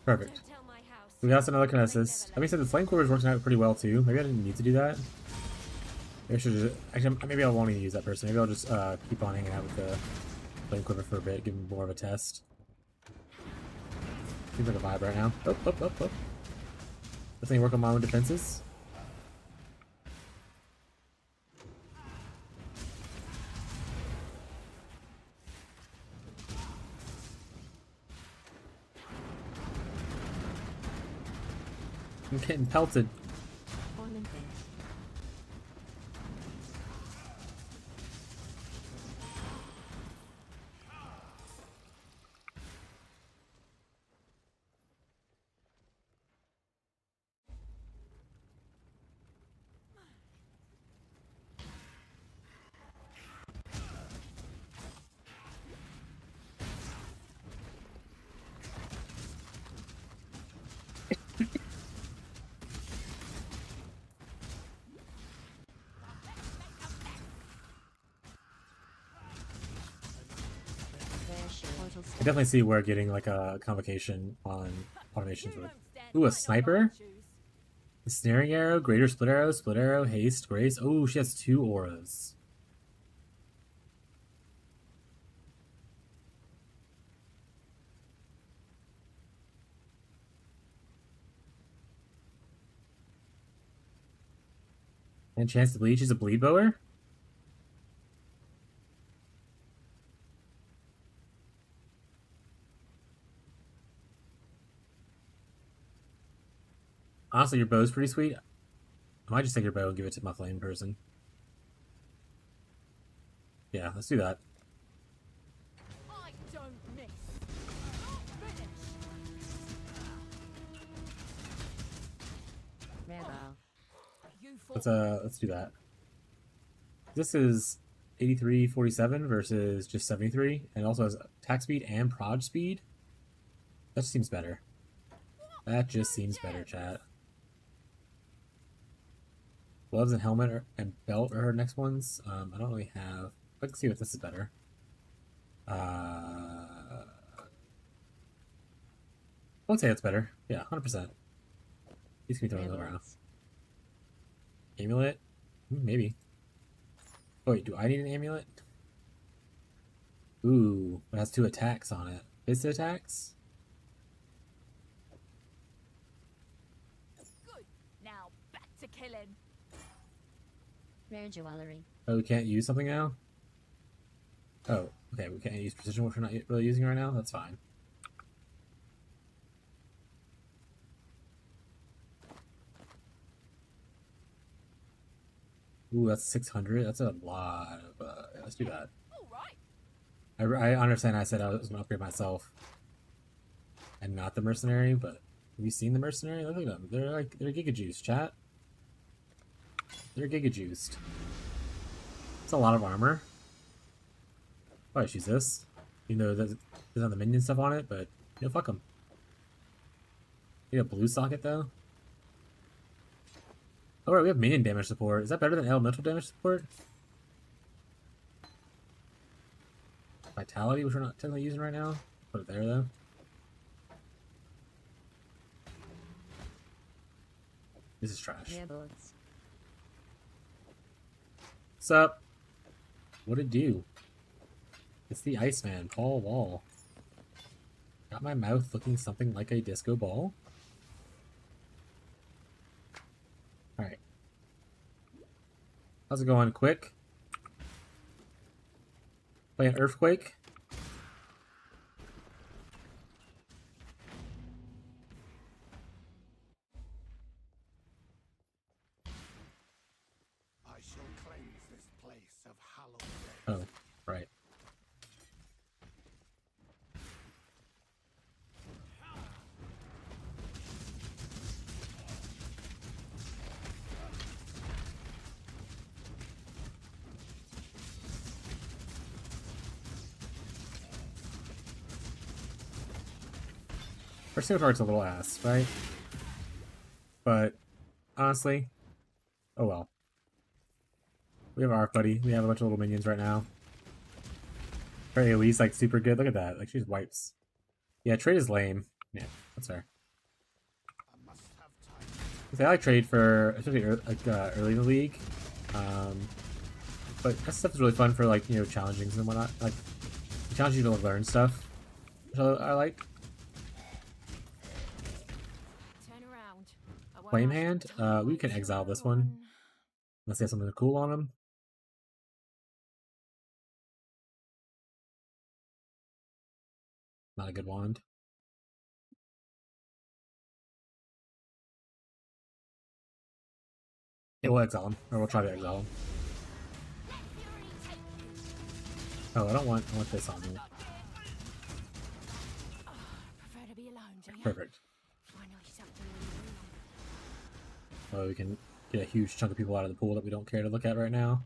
Perfect. Don't tell my house. We got another kinesis. That being said, the flame core is working out pretty well too. Maybe I didn't need to do that. Maybe I should just, actually, maybe I won't even use that person. Maybe I'll just keep on hanging out with the flame quiver for a bit, give him more of a test. Seems like a vibe right now. Oh. This thing work on my own defenses. I'm getting pelted. Ornament. Portal I definitely see where getting like a convocation on automations You would. won't stand Ooh, a my sniper? shoes. The snaring arrow, greater split arrow, haste, grace. Oh, she has 2 auras. And chance to bleed. She's a bleed bower? Honestly, your bow's pretty sweet. I might just take your bow and give it to my flame person. Yeah, let's do that. I don't miss. Not finish. Rare bow. You fought Let's do that. This is 83.47 versus just 73, and it also has attack speed and prod speed. That just seems better. That just seems better, chat. Gloves and helmet and belt are her next ones. I don't really have. Let's see if this is better. I would say it's better. Yeah, 100%. He's gonna be throwing those around. Amulet? Maybe. Oh, wait, do I need an amulet? Ooh, it has 2 attacks on it. Fist attacks? good. Now back to killing. Rare jewelry. Oh, we can't use something now? Oh, okay, we can't use precision, which we're not really using right now? That's fine. Ooh, that's 600. That's a lot of, let's do that. All right. I understand I said I was going to upgrade myself and not the mercenary, but have you seen the mercenary? Look at them. They're giga juiced, chat. They're giga juiced. It's a lot of armor. Probably choose this. You know, there's not the minion stuff on it, but you know, fuck them. Need a blue socket though. Oh right, we have minion damage support. Is that better than elemental damage support? Vitality, which we're not technically using right now. Put it there though. This is trash. Yeah, bullets. What's up? What'd it do? It's the Iceman, Paul Wall. Got my mouth looking something like a disco ball. Alright. How's it going? Quick? Play an Earthquake? I shall cleanse this place of hallowed death. Oh, right. Our single target's a little ass, right? But honestly, oh well. We have our buddy. We have a bunch of little minions right now. Her AoE's like super good. Look at that. Like she just wipes. Yeah, trade is lame. Yeah, that's fair. I must have time. I like trade for especially early in the league. But that stuff is really fun for like, you know, challengings and whatnot. Like it challenges you to learn stuff, which I like. Turn around. I won't Flame ask you Hand. to We can touch exile this anyone. one. Unless they have something cool on them. Not a good wand. Yeah, we'll exile him. Or we'll try to exile him. Oh, I want this on me. Prefer to be alone, do you? Perfect. Finally something really So we can get a huge chunk of people out of the pool that we don't care to look at right now.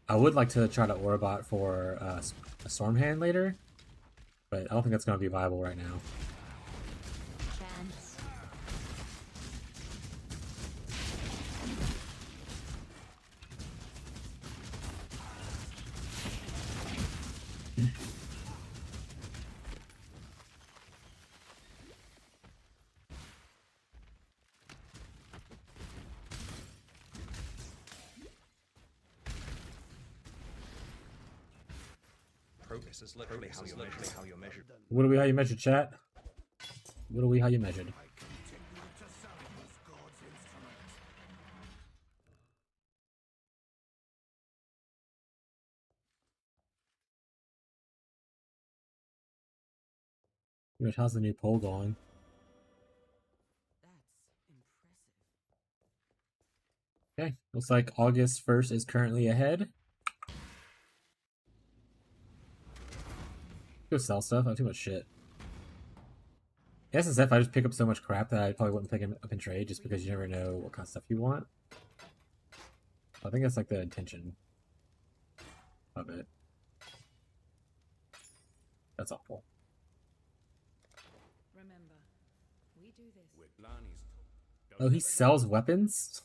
I would like to try to Orabot for a Storm Hand later, but I don't think that's going to be viable right now. Chance. Progress is literally how you're measured. What are we how you measured, chat? What are we how you measured? I continue to serve as God's instrument. How's the new poll going? Okay, looks like August 1st is currently ahead. Go sell stuff. I have too much shit. SSF, I just pick up so much crap that I probably wouldn't pick it up in trade just because you never know what kind of stuff you want. I think that's like the intention of it. That's awful. Remember, we do this. With Lani's. Oh, he sells weapons?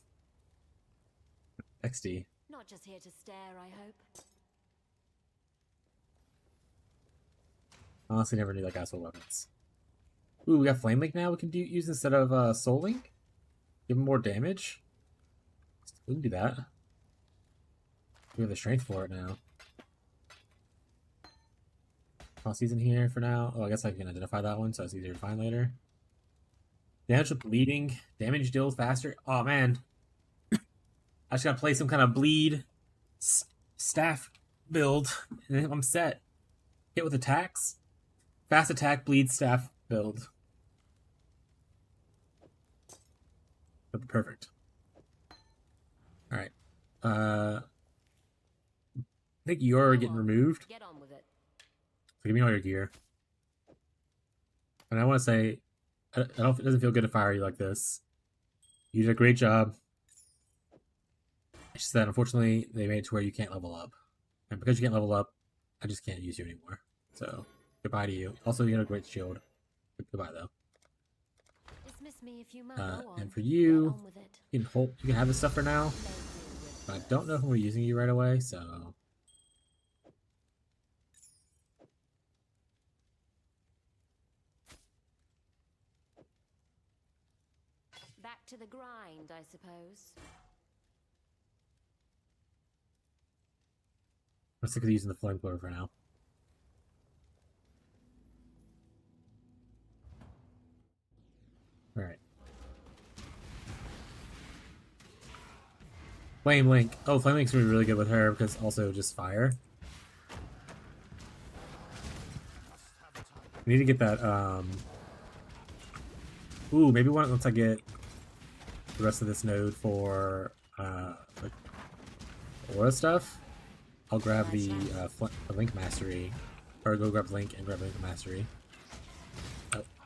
XD. Not just here to stare, I hope. Honestly, never knew that guy sold weapons. Ooh, we got Flame Link now we can use instead of Soul Link? Give him more damage? We can do that. We have the strength for it now. Posse's in here for now. Oh, I guess I can identify that one, so it's easier to find later. Damage with bleeding. Damage deals faster. Oh, man. I just gotta play some kind of bleed staff build, and then I'm set. Hit with attacks. Fast attack, bleed, staff build. Perfect. Alright. I think you're getting removed. Get on with it. So give me all your gear. And I want to say, I don't. It doesn't feel good to fire you like this. You did a great job. It's just that unfortunately they made it to where you can't level up, and because you can't level up, I just can't use you anymore. So goodbye to you. Also, you had a great shield. Goodbye though. Dismiss me if you must. Go on. And for you, Get on with it. you can hold. You can have this stuff for now. But I don't know if we're using you right away, so. Back to the grind, I suppose. I'm sick of using the flamethrower for now. Alright. Flame Link. Oh, Flame Link's gonna be really good with her because also just fire. We need to get that, Ooh, maybe once I get the rest of this node for, like, aura stuff, I'll grab the Link Mastery. Or go grab Link and grab Link Mastery.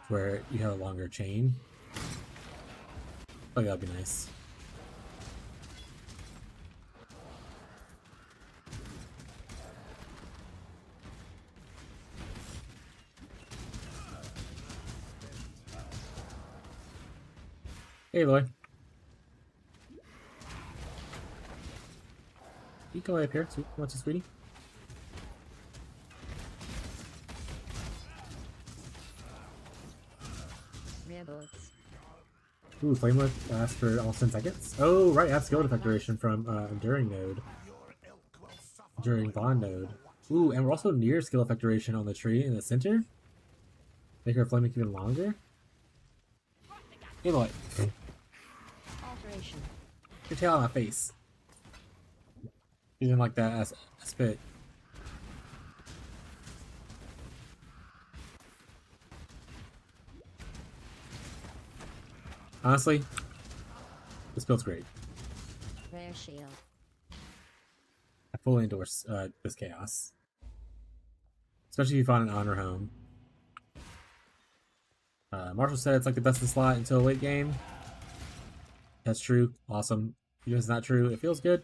Where you have a longer chain. Oh, that'd be nice. Hey, Lloyd. You go up here. What's this, sweetie? Ooh, Flame Whip lasts for almost 10 seconds. Oh, right, I have skill effect duration from Enduring node. Enduring Bond node. Ooh, and we're also near skill effect duration on the tree in the center. Make her flame even longer. Hey, Lloyd. Alteration. Your tail on my face. You didn't like that as a spit. Honestly, this build's great. Rare shield. I fully endorse this chaos. Especially if you find an honor home. Marshall said it's like the best in slot until a late game. That's true. Awesome. Even if it's not true, it feels good.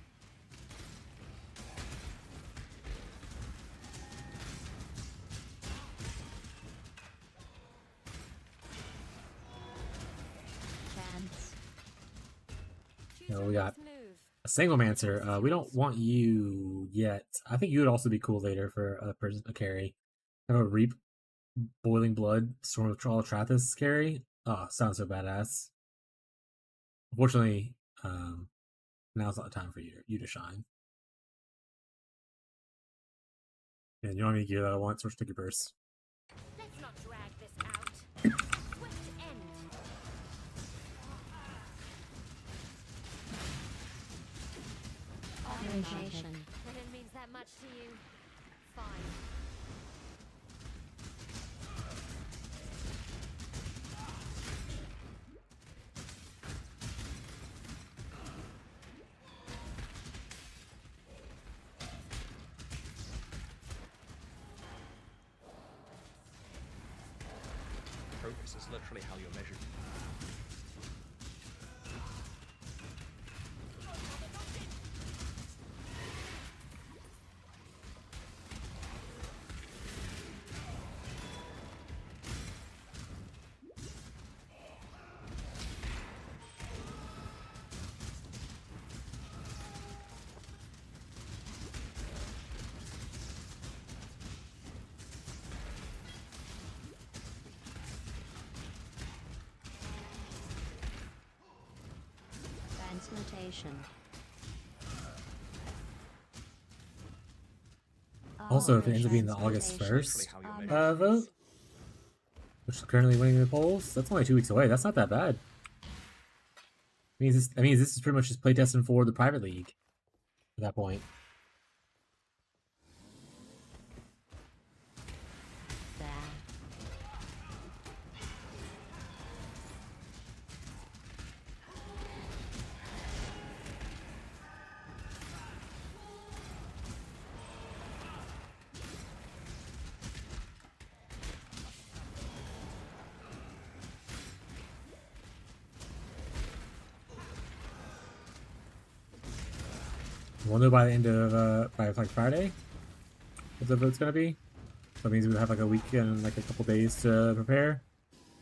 We got a Singlemancer. We don't want you yet. I think you would also be cool later for a carry. Have a Reap, Boiling Blood, Storm of Trathis carry. Oh, sounds so badass. Unfortunately, now's not the time for you to shine. And you don't have any gear that I want, so we're sticky burst. Let's not drag this out. Swift end. Organization. And it means that much to you. Fine. Progress is literally how you're measured. Transmutation. Also, if it ends up being the August 1st vote, which is currently winning the polls, that's only 2 weeks away. That's not that bad. This is pretty much just playtesting for the private league at that point. We'll know by the end of by like Friday what the vote's gonna be. So that means we have like a week and like a couple days to prepare.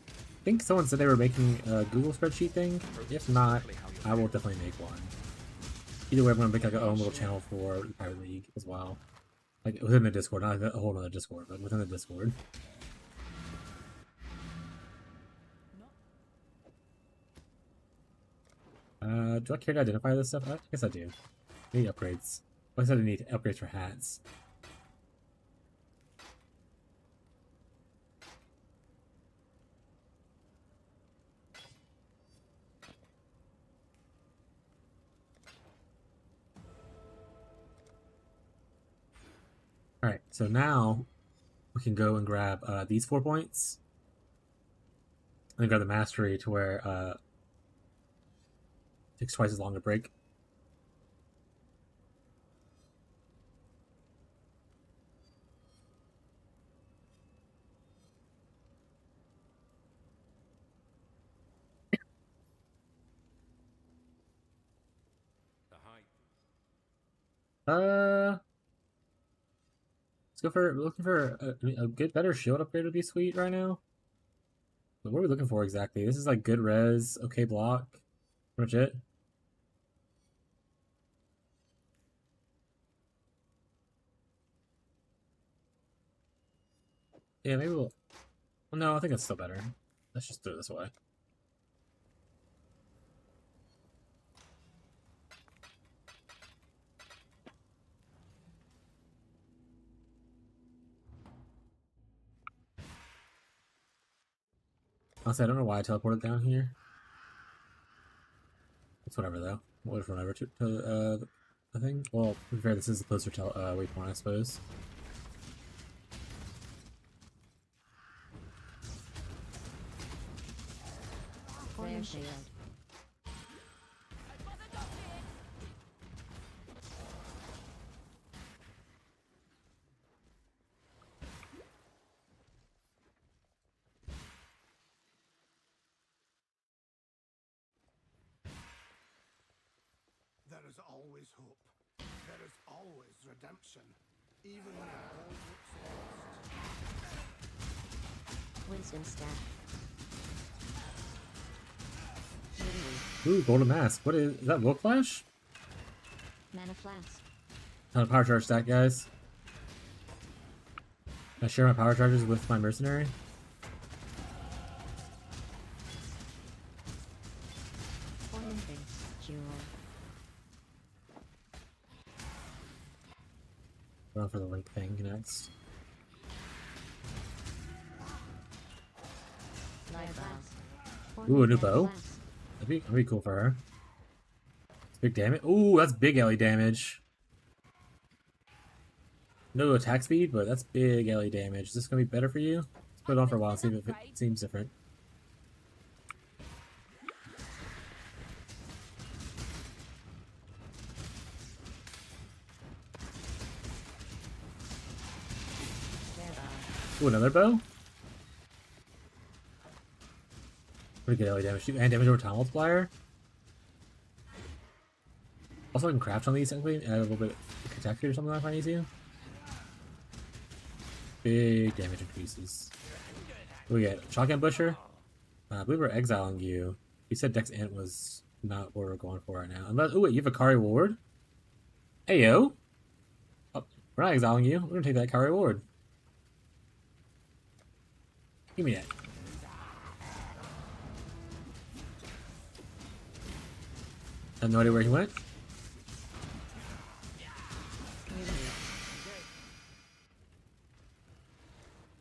I think someone said they were making a Google spreadsheet thing. If not, I will definitely make one. Either way, I'm gonna make like our own little channel for the Pirate League as well. Like within the Discord, not a whole other Discord, but within the Discord. Do I care to identify this stuff? I guess I do. I need upgrades. I said I need upgrades for hats. Alright, so now we can go and grab these 4 points. And grab the mastery to where it takes twice as long to break. The height. Let's go for looking for a good, better shield upgrade would be sweet right now. But what are we looking for exactly? This is like good res, okay block, pretty much it. Yeah, maybe we'll. Well, no, I think it's still better. Let's just do it this way. Honestly, I don't know why I teleported down here. It's whatever though. We'll just run over to the thing. Well, to be fair, this is the closer waypoint, I suppose. Flare shield. There is always hope. There is always redemption, even when all looks lost. Winston staff. Ooh, golden mask. What is that? Will flash? Mana flask. Ton of power charge stack, guys. Can I share my power charges with my mercenary? Going for the link thing next. Ooh, a new bow. That'd be cool for her. It's big damage. Ooh, that's big alley damage. No attack speed, but that's big alley damage. Is this gonna be better for you? Let's put it on for a while and see if it seems different. Ooh, another bow? Pretty good alley damage. And damage over time multiplier. Also, I can craft on these technically, add a little bit of catastrophe or something if I need to. Big damage increases. What we get? Shotgun Busher? I believe we're exiling you. You said Dex Ant was not what we're going for right now. Unless, oh wait, you have a Kari Ward? Heyo! Oh, we're not exiling you. We're gonna take that Kari Ward. Give me that. I have no idea where he went.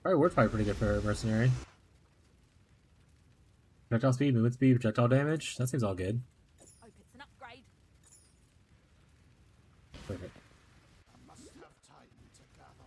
Alright, word's probably pretty good for a mercenary. Projectile speed, movement speed, projectile damage. That seems all good. Hope it's an upgrade. Perfect. I must have time to gather.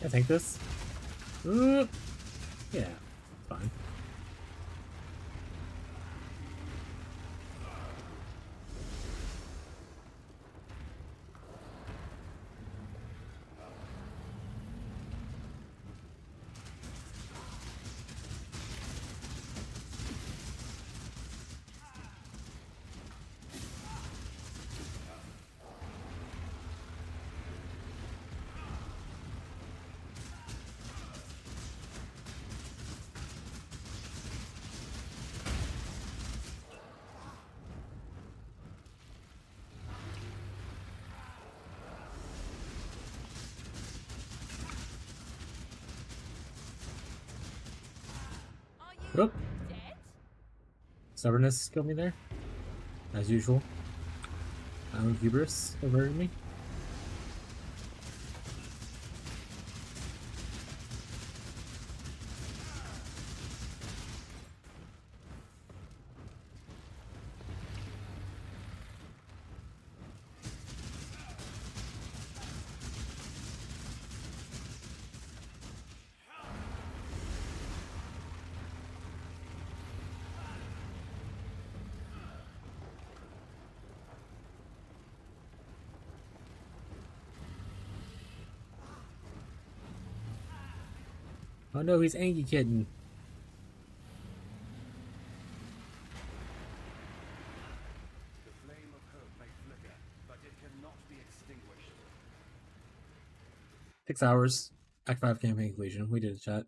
I take this. Ooh. Yeah, fine. Are you Whoop. dead? Stubbornness killed me there, as usual. My own hubris averted me. Oh no, he's Angie Kitten. The flame of hope may flicker, but it cannot be extinguished. 6 hours. Act 5 campaign completion. We did a chat.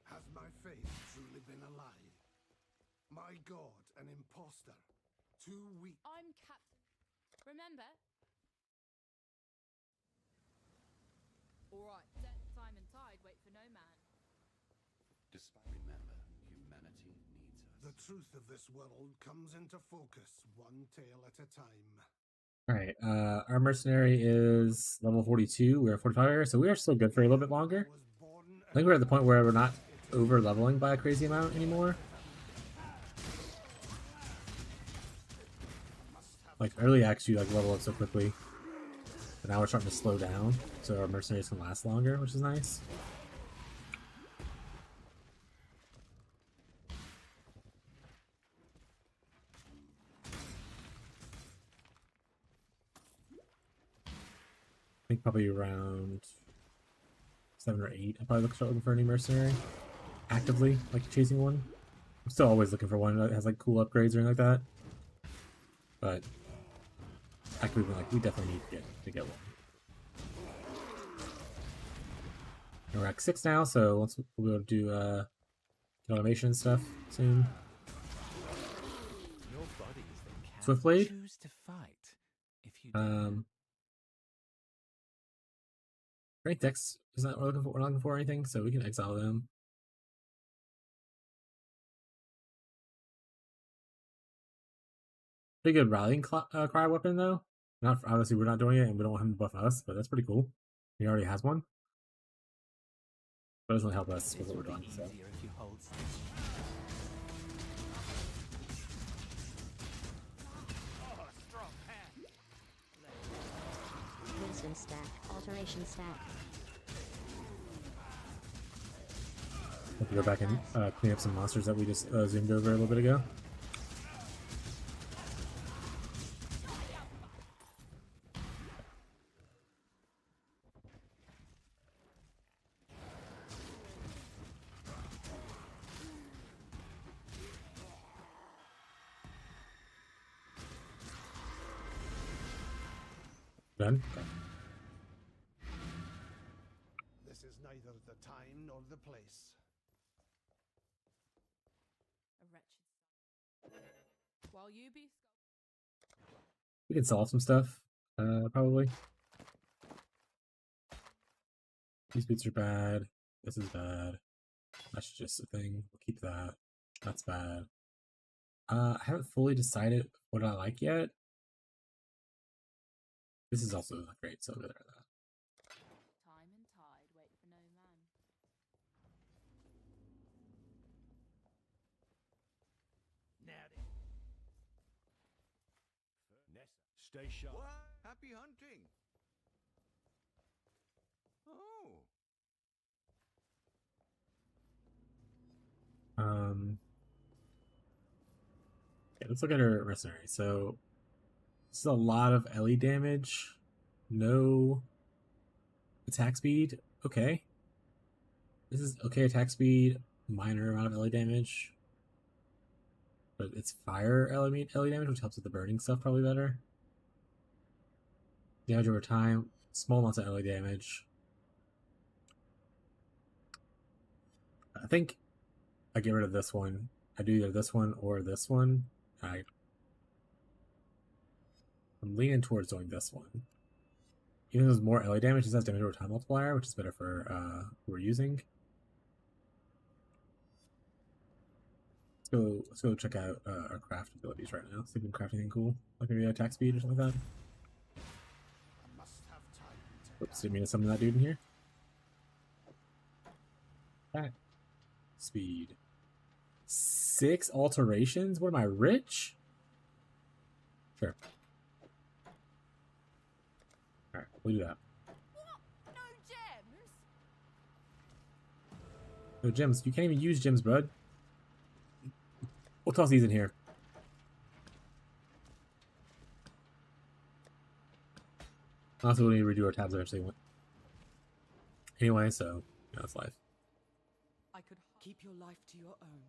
Has my faith truly been a lie? My god, an imposter. Too weak. I'm Captain. Remember? Alright, set time and tide, wait for no man. Despite remember, humanity needs us. The truth of this world comes into focus one tale at a time. Alright, our mercenary is level 42. We're at 45 here, so we are still good for a little bit longer. I was born I think we're at the point where we're not over leveling by a crazy amount anymore. Like early acts, you like level up so quickly, but now we're starting to slow down, so our mercenaries can last longer, which is nice. I think probably around 7 or 8. I'll probably start looking for a new mercenary actively, like chasing one. I'm still always looking for one that has like cool upgrades or anything like that, but actively, like, we definitely need to get one. And we're at 6 now, so once we'll be able to do automation stuff soon. Your bodies that can Swiftblade? choose to fight if you dare. Great Dex is not we're not looking for anything, so we can exile them. Pretty good rallying cry weapon though. Not obviously we're not doing it, and we don't want him to buff us, but that's pretty cool. He already has one. But it doesn't really help us with This what will we're be doing. So. easier if you hold still. Oh, strong hand. Wisdom stack. Alteration stack. Have to go back and clean up some monsters that we just zoomed over a little bit ago. Done? Okay. This is neither the time nor the place. A wretched son. While you be We can solve some stuff, probably. These boots are bad. This is bad. That's just a thing. We'll keep that. That's bad. I haven't fully decided what I like yet. This is also not great, so there that. time and tide, wait for no man. Now then. Stay sharp. What? Happy hunting. Oh. Yeah, let's look at her mercenary. So this is a lot of LE damage, no attack speed. Okay, this is okay attack speed, minor amount of LE damage, but it's fire LE damage, which helps with the burning stuff probably better. Damage over time, small amounts of LE damage. I think I get rid of this one. I do either this one or this one. I'm leaning towards doing this one. Even though there's more LA damage, this has damage over time multiplier, which is better for who we're using. Let's go check out our craft abilities right now. See if we can craft anything cool, like maybe attack speed or something like that. Oops, didn't mean to summon that dude in here. Attack speed. 6 alterations? What am I, rich? Sure. Alright, we'll do that. What? No gems? No gems. You can't even use gems, bud. We'll toss these in here. Also, we'll need to redo our tabs eventually. Anyway, so, yeah, that's life. I could keep your life to your own.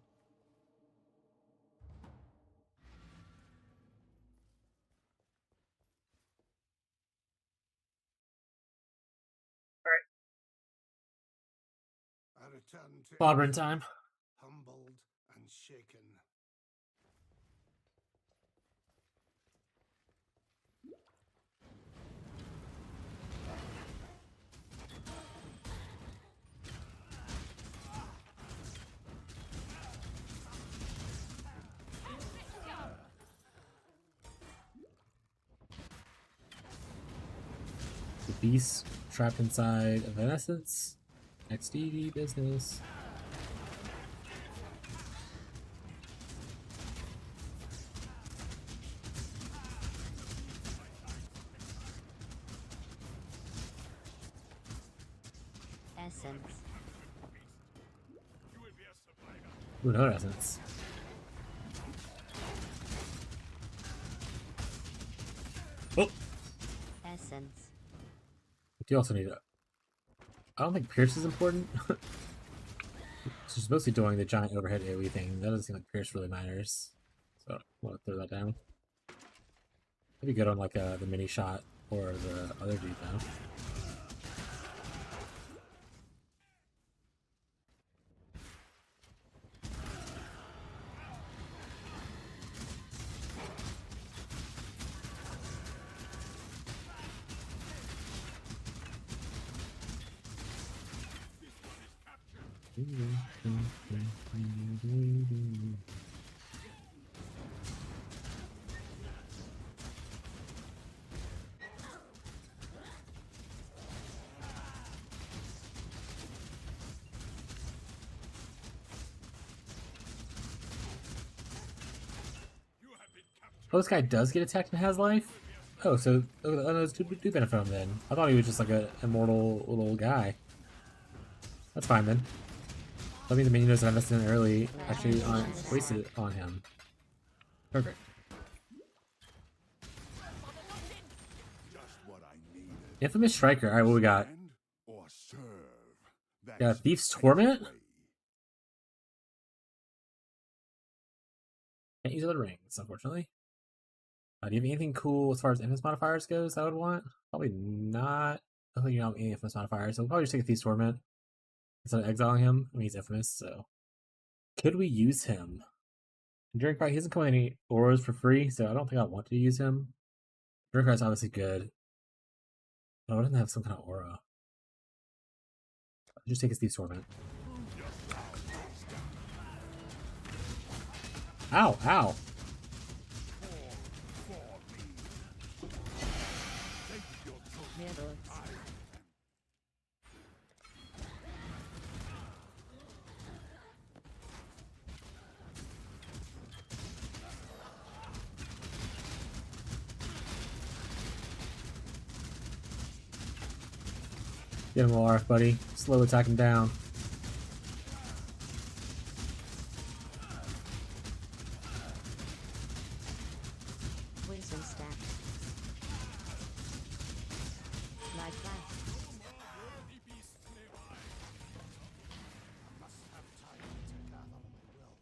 I return to Clobbering time. humbled and shaken. The beast trapped inside of an essence. XDD business. Essence. Ooh, another essence. Oh! Essence. We do also need a... I don't think Pierce is important. She's mostly doing the giant overhead AoE thing. That doesn't seem like Pierce really matters. So, I'm gonna throw that down. That'd be good on like the mini shot or the other dude now. Oh, this guy does get attacked and has life? Oh, so those do benefit from him then. I thought he was just like an immortal little guy. That's fine then. That means the minions that I invested in early actually aren't wasted on him. Perfect. Just what I needed. Infamous Striker. Alright, what we got? Defend or serve. Got That's Thief's the Torment? way. Can't use other rings, unfortunately. Do you have anything cool as far as infamous modifiers goes I would want? Probably not. I don't think you have any infamous modifiers, so we'll probably just take a Thief's Torment instead of exiling him. I mean, he's infamous, so. Could we use him? During fight, he doesn't come with any auras for free, so I don't think I want to use him. During fight is obviously good. But I wouldn't have some kind of aura. I'll just take his Thief's Torment. Ow, ow. Middle. Get him, Lark, buddy. Slow attack him down. Wisdom stack. Life last. Must have time to gather my will.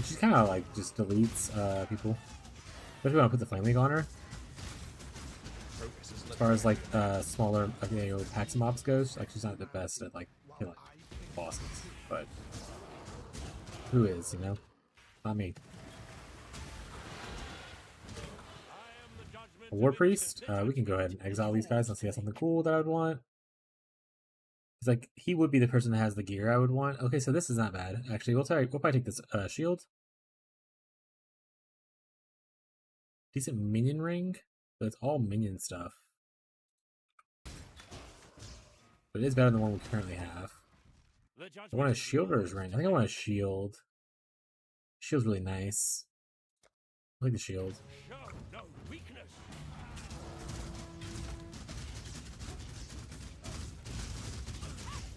She kind of like just deletes people. Especially when I put the flame league on her. Progress is As far as like smaller packs and mobs goes, like she's not the best at like killing bosses, but who is, you know? Not me. A war priest? We can go ahead and exile these guys unless he has something cool that I would want. It's like he would be the person that has the gear I would want. Okay, so this is not bad. Actually, we'll probably take this shield. Decent minion ring, but it's all minion stuff. But it is better than the one we currently have. I want a shield or his ring? I think I want a shield. Shield's really nice. I like the shield. Show no weakness.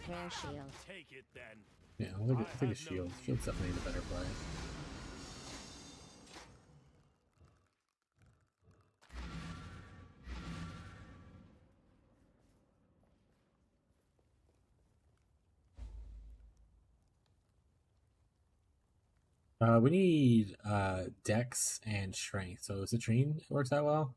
Rare shield. Take it then. Yeah, I'll take the shield. Shield's definitely the better play. We need dex and strength. So Citrine works that well.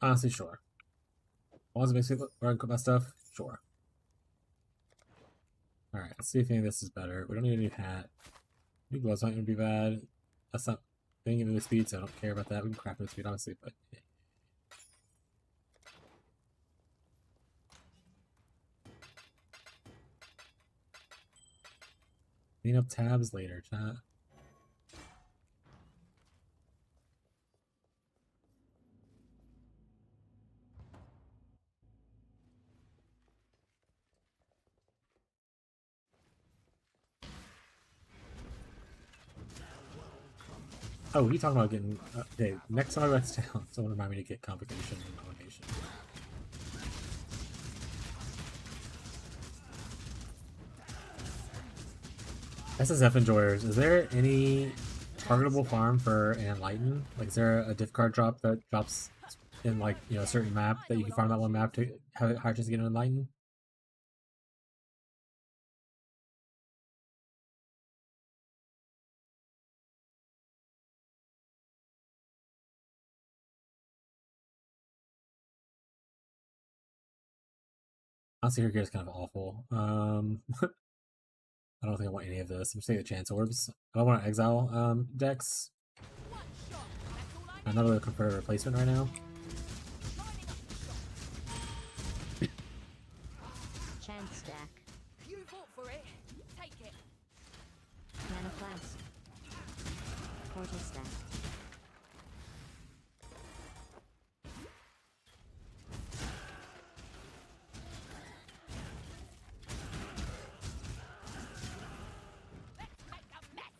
Honestly, sure. As long as it makes me run my stuff, sure. Alright, let's see if any of this is better. We don't need a new hat. New gloves aren't going to be bad. That's not... They didn't give me the speed, so I don't care about that. We can craft with speed, honestly, but... Yeah. Clean up tabs later, chat. Oh, he talking about getting... okay, next time I write down, someone remind me to get Convocation and Elevation. SSF enjoyers, is there any targetable farm for an Enlighten? Like, is there a diff card drop that drops in, like, you know, a certain map that you can farm that one map to have it higher chance to get an Enlighten? Honestly, her gear is kind of awful. I don't think I want any of this. I'm just taking the chance orbs. I don't want to exile decks. I'm not really looking for a replacement right now. Chance stack. You fought for it. Take it. Mana flask. Portal stack. Let's make a mess.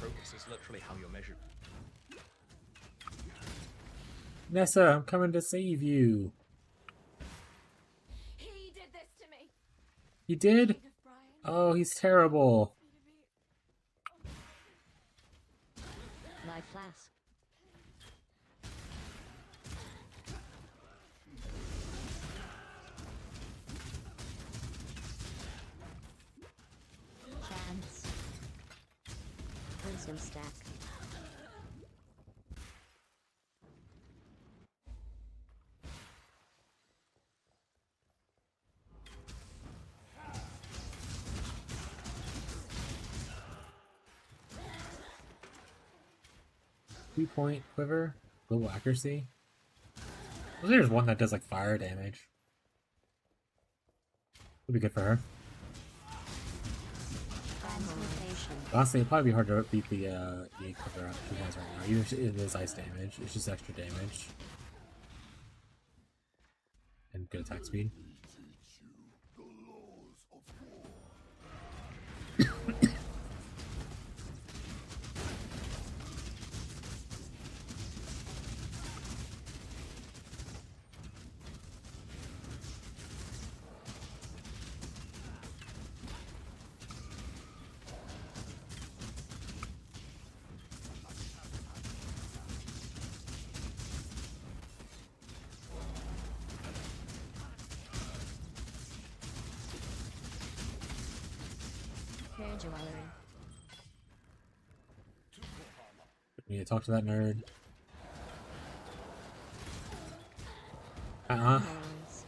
Progress is literally how you're measured. Nessa, I'm coming to save you. He did this to me. You did? King of Brian. Oh, he's terrible. Life flask. Chance. Wisdom stack. 2-point quiver, global accuracy. Well, there's one that does like fire damage. Would be good for her. Transmutation. Honestly, it'd probably be hard to beat the quiver she has right now. Even if it is ice damage, it's just extra damage. And good attack speed. Rare jewelry. We need to talk to that nerd. Horns.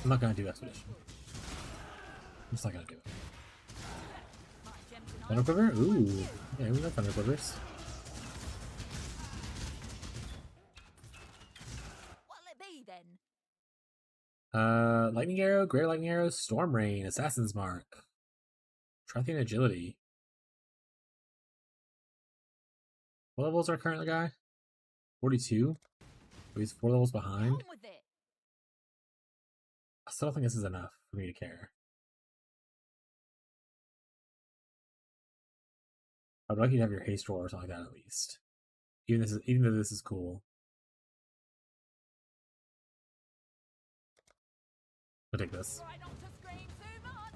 I'm not gonna do expedition. I'm just not gonna do it. Thunder quiver? Ooh. Yeah, we got thunder quivers. What'll it be then? Lightning arrow, great lightning arrow, storm rain, assassin's mark, Trithian agility. What level is our current guy? 42. He's 4 levels behind. On with it. I still don't think this is enough for me to care. I'd like you to have your haste roll or something like that at least. Even though this is cool. I'll take this. Try not to scream too much.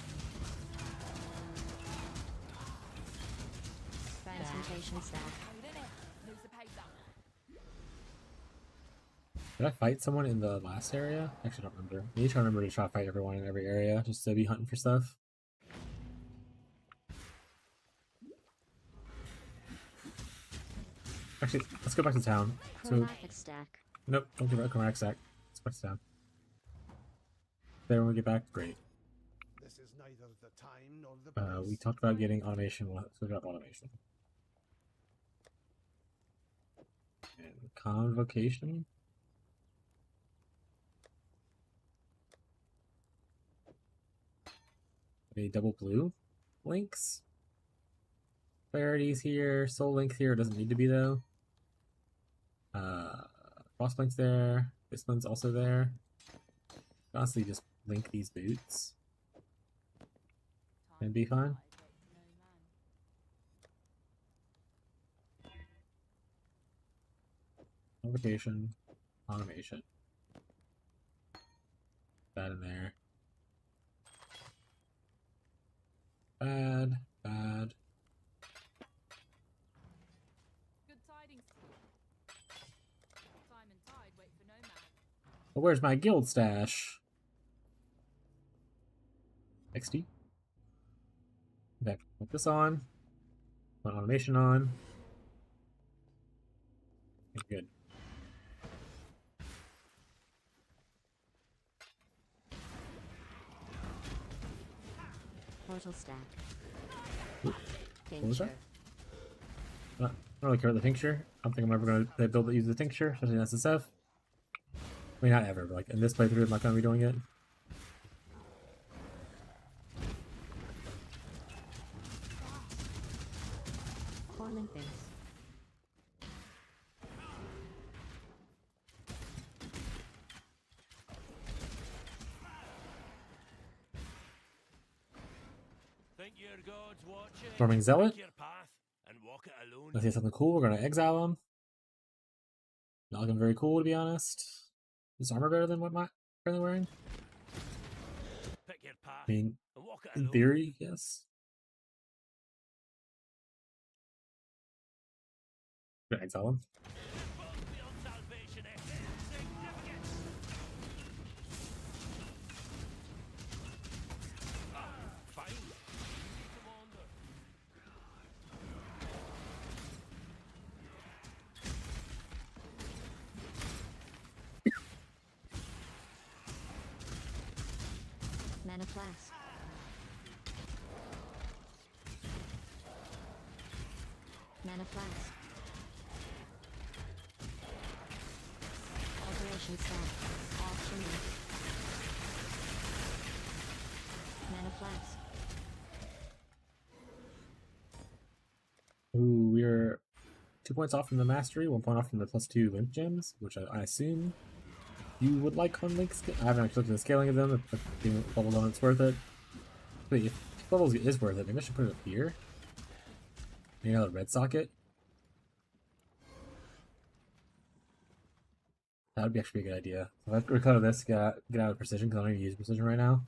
Transmutation stack. Hold in it. Lose the pace up. Did I fight someone in the last area? Actually, I don't remember. I need to remember to try to fight everyone in every area just to be hunting for stuff. Actually, let's go back to town. So, Chromatic stack. nope, don't give out chromatic stack. Let's go back to town. There, when we get back, great. This is neither the time nor the place. We talked about getting automation. Let's look up automation. And convocation. A double blue links. Clarity's here. Soul Link here. Doesn't need to be though. Frostlink's there. This one's also there. Honestly, just link these boots and be fine. Convocation, automation. That in there. Bad, bad. Good tidings. Time and tide wait for no man. But where's my guild stash? XD. Okay, put this on. Put automation on. Okay, good. Portal stack. What was that? Tincture. I don't really care about the tincture. I don't think I'm ever going to build it use the tincture, especially in SSF. I mean, not ever, but like in this playthrough, I'm not going to be doing it. Coiling things. Think your God's watching. Storming Zealot. Take your path and walk it alone. Let's see something cool. We're going to exile him. Not looking very cool, to be honest. Is armor better than what I'm currently wearing? Pick your path I mean, and walk it in alone. theory, yes. Gonna exile him. Beyond salvation, eh? Significant. Fine. Commander. Mana flask. Mana flask. Augmentation stack. Alchemy. Mana flask. Ooh, we're 2 points off from the mastery, 1 point off from the +2 link gems, which I assume you would like on link scale. I haven't actually looked at the scaling of them. If being leveled on it's worth it. But if levels is worth it, maybe I should put it up here. Maybe another red socket. That would be actually a good idea. So if I recover this, get out of precision, because I don't even use precision right now.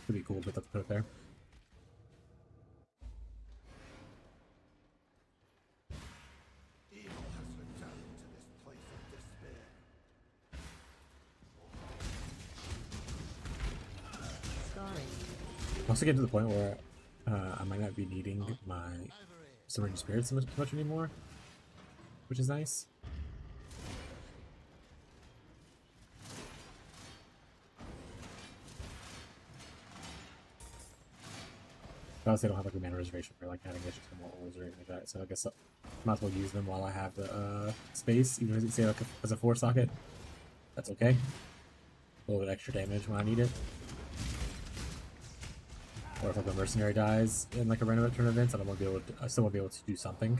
Could be cool, but let's put it there. Evil has returned to this place of despair. Scarring. I'm also getting to the point where I might not be needing my Submarine Spirits so much anymore, which is nice. Obviously, I don't have like a mana reservation for like adding extra walls or anything like that, so I guess I might as well use them while I have the space, even if it's say like as a 4 socket. That's okay. A little bit extra damage when I need it. Or if like a mercenary dies in like a random turn event, I still won't be able to do something.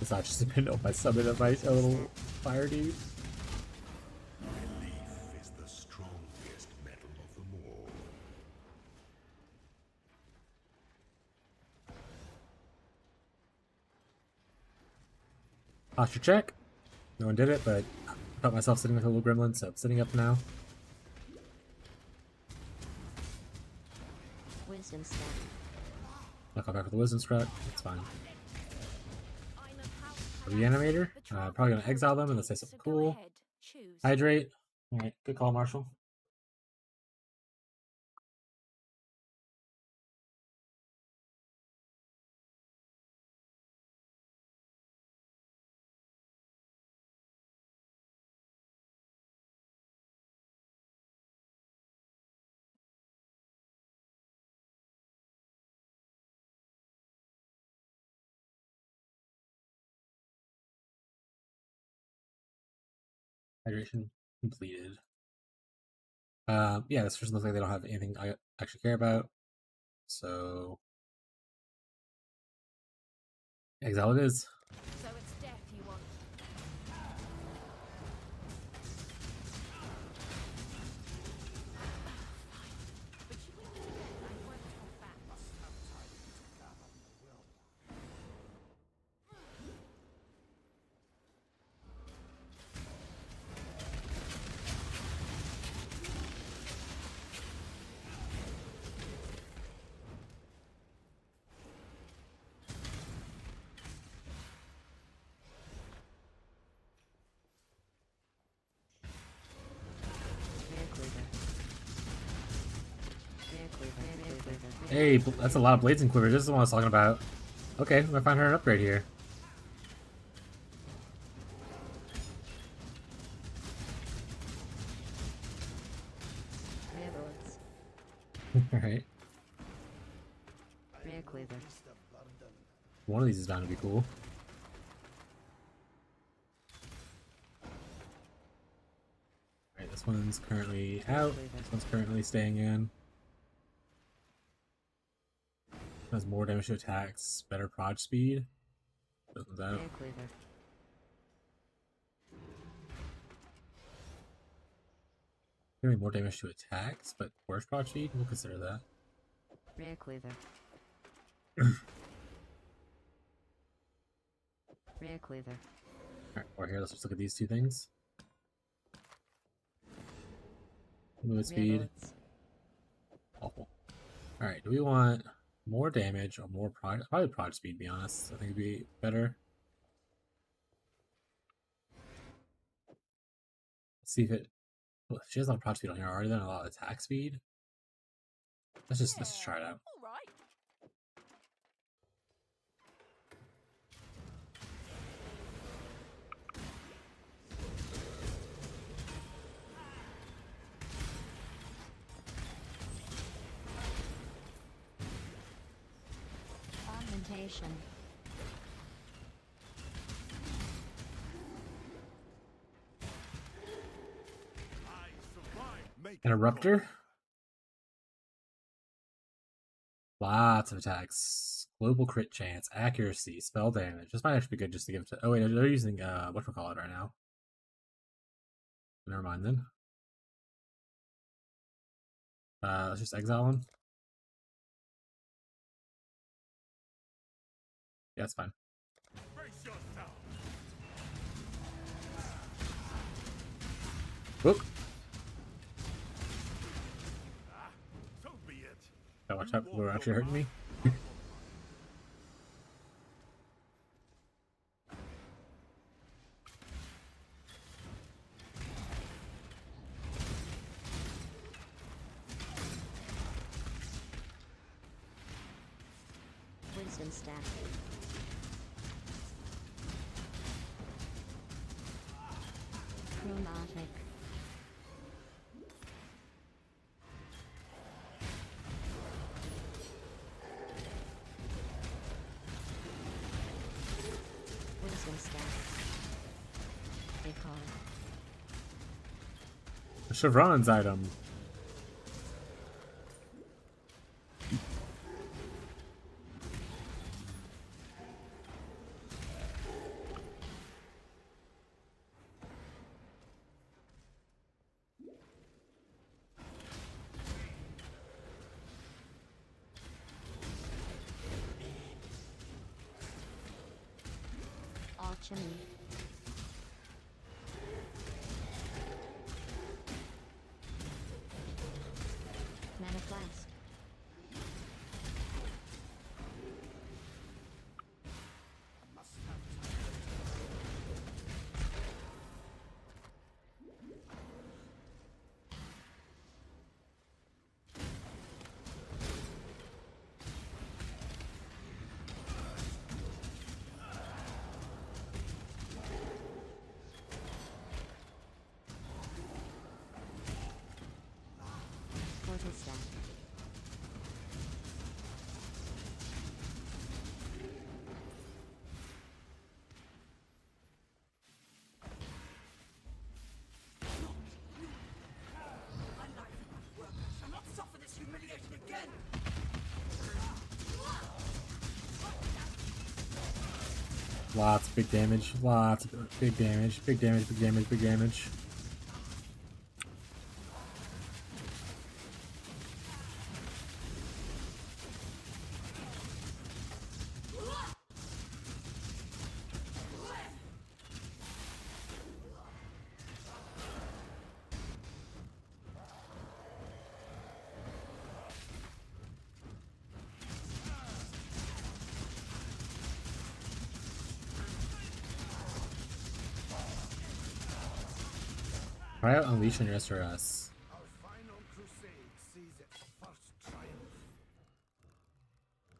It's not just dependent on my summon of my little fire dude. Belief is the strongest metal of them all. Posture check. No one did it, but I felt myself sitting like a little gremlin, so I'm sitting up now. Wisdom stack. I'll come back with the wisdom scrap. It's fine. I'm about A reanimator. Probably gonna exile them and let's say something cool. Choose. Hydrate. Alright, good call, Marshall. Hydration completed. Yeah, this person looks like they don't have anything I actually care about. So exile it is. So it's death you want. But you wouldn't do it. I worked for facts. Must have time to gather the will. Hey, that's a lot of blades and quivers. This is the one I was talking about. Okay, I'm gonna find her an upgrade here. Alright. Rare quiver. One of these is bound to be cool. Alright, this one's currently out. This one's currently staying in. Has more damage to attacks, better prod speed. This one's out. Rare quiver. Giving more damage to attacks, but worse prod speed? We'll consider that. Rare quiver. Rare quiver. Alright, or here, let's just look at these two things. Movement speed. bullets. Awful. Alright, do we want more damage or more prod? Probably prod speed, to be honest. I think it'd be better. Let's see if it. Well, she has a lot of prod speed on here already, then a lot of attack speed. Let's just try it out. All right. Augmentation. Interrupter. Lots of attacks. Global crit chance, accuracy, spell damage. This might actually be good just to give it to. Oh wait, they're using whatchamacallit right now. Never mind then. Let's just exile him. Yeah, that's fine. Whoop. So be it. Oh, watch out, people are actually hurting me. Wisdom stack. Chromatic. Wisdom stack. Recall. Chevron's item. Alchemy. Mana flask. Portal stack. I'll not suffer this humiliation again! Lots of big damage. Lots of big damage. Big damage, big damage, big damage. Try out Unleash on your SRS. Our final crusade sees its first triumph.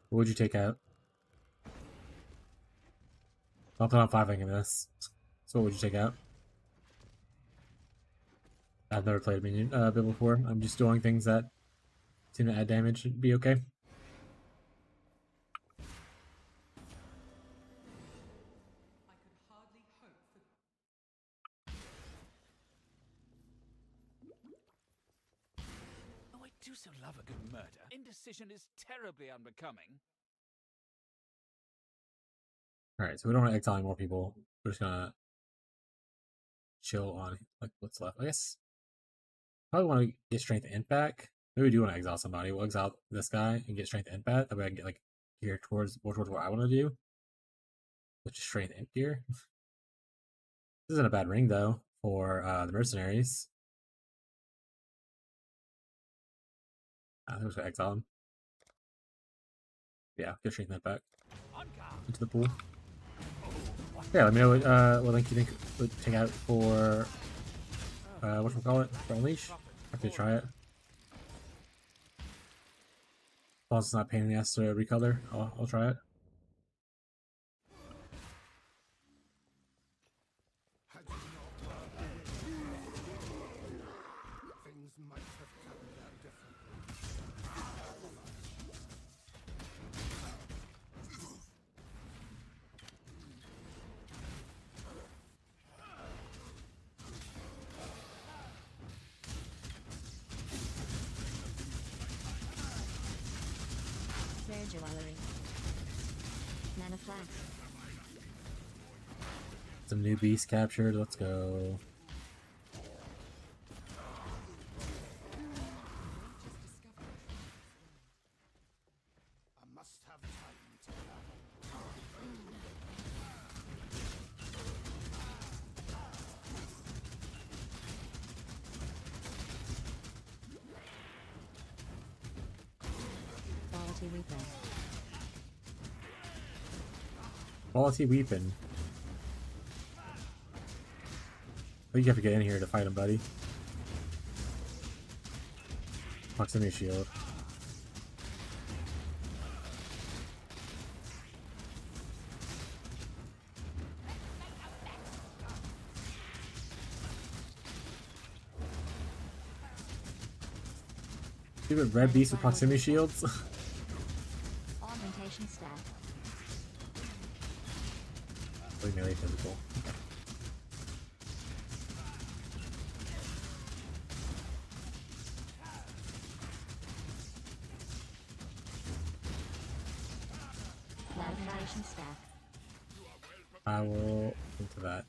What would you take out? Something on 5 in this. So what would you take out? I've never played a minion build before. I'm just doing things that seem to add damage. Should be okay. Oh, I do so love a good murder. Indecision is terribly unbecoming. Alright, so we don't want to exile any more people. We're just gonna chill on like what's left. I guess probably want to get strength int back. Maybe we do want to exile somebody. We'll exile this guy and get strength int back. That way I can get like gear towards more towards what I want to do. Which is strength int gear. This isn't a bad ring though for the mercenaries. I think we're just gonna exile him. Yeah, get strength int back. Into the pool. Yeah, let me know what link you think would take out for whatchamacallit, for Unleash. Happy to try it. As long as it's not a pain in the ass to recolor, I'll try it. Had you not worked things might have turned out differently. Jewelry. Mana flask. Some new beasts captured. Let's go. I must have time to battle. Quality Reaper. Quality weeping. I think you have to get in here to fight him, buddy. Proximity shield. Stupid red beast with proximity shields. Augmentation staff. Really melee physical. Augmentation staff. I will into that.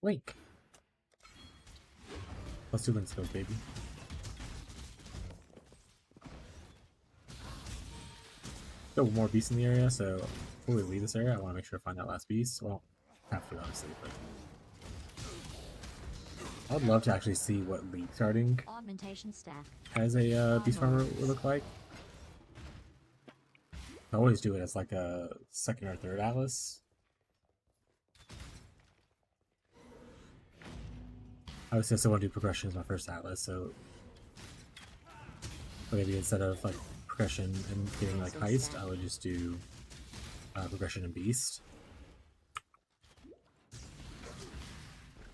Link. Let's do Link skills, baby. Still more beasts in the area, so before we leave this area, I want to make sure to find that last beast. Well, have to obviously, but I would love to actually see what league starting Augmentation staff. as a beast farmer would look like. I always do it as like a second or third atlas. Obviously, I still want to do progression as my first atlas, so maybe instead of like progression and getting like heist, I would just do progression and beast.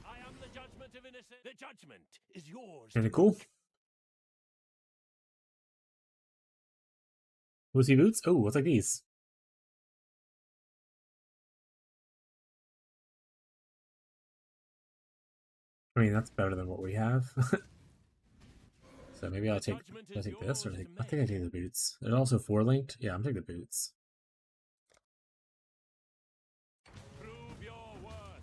I am the judgment of innocence. The judgment is yours. Kinda cool. Woozy boots? Oh, what's like these? I mean, that's better than what we have. So maybe I'll take this, or I think I take the boots. There's also 4-linked. Yeah, I'm taking the boots. Prove your worth.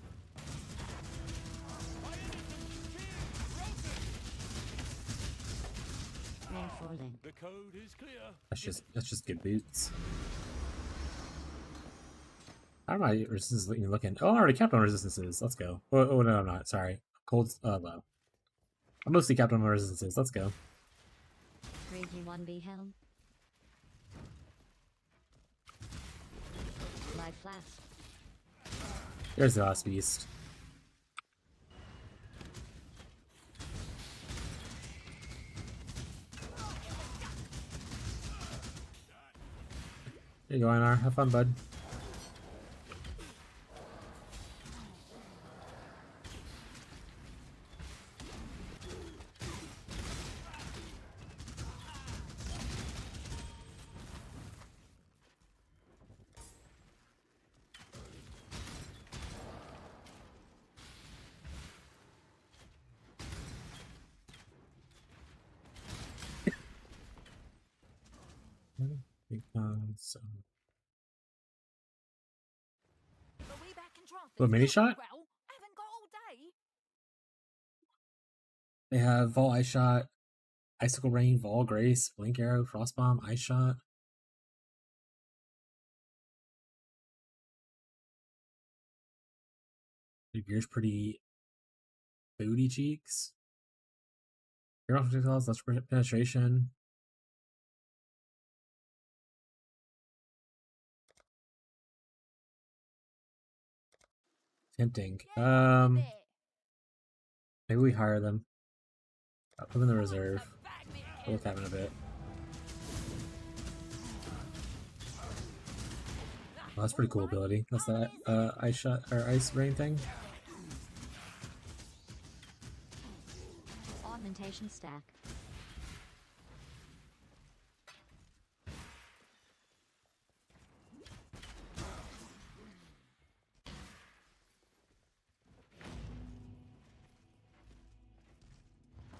Reinfolding. The code is clear. Let's just get boots. How am I resistance looking? Oh, I already capped on resistances. Let's go. Oh no, I'm not. Sorry. Cold low. I'm mostly capped on my resistances. Let's go. 3v1B helm. Live flash. There's the last beast. There you go, Einar. Have fun, bud. Because Are we back in traffic? what, mini shot? Well, haven't got all day. They have Vol Ice Shot, Icicle Rain, Vol Grace, Blink Arrow, Frost Bomb, Ice Shot. Your gear's pretty booty cheeks. You're off to less penetration. Tempting. Yeah, a bit. Maybe we hire them. I'll put them in the reserve. Bag me We'll look at them in a bit. Oh, that's pretty cool ability. That's that ice shot or ice rain thing. Augmentation stack.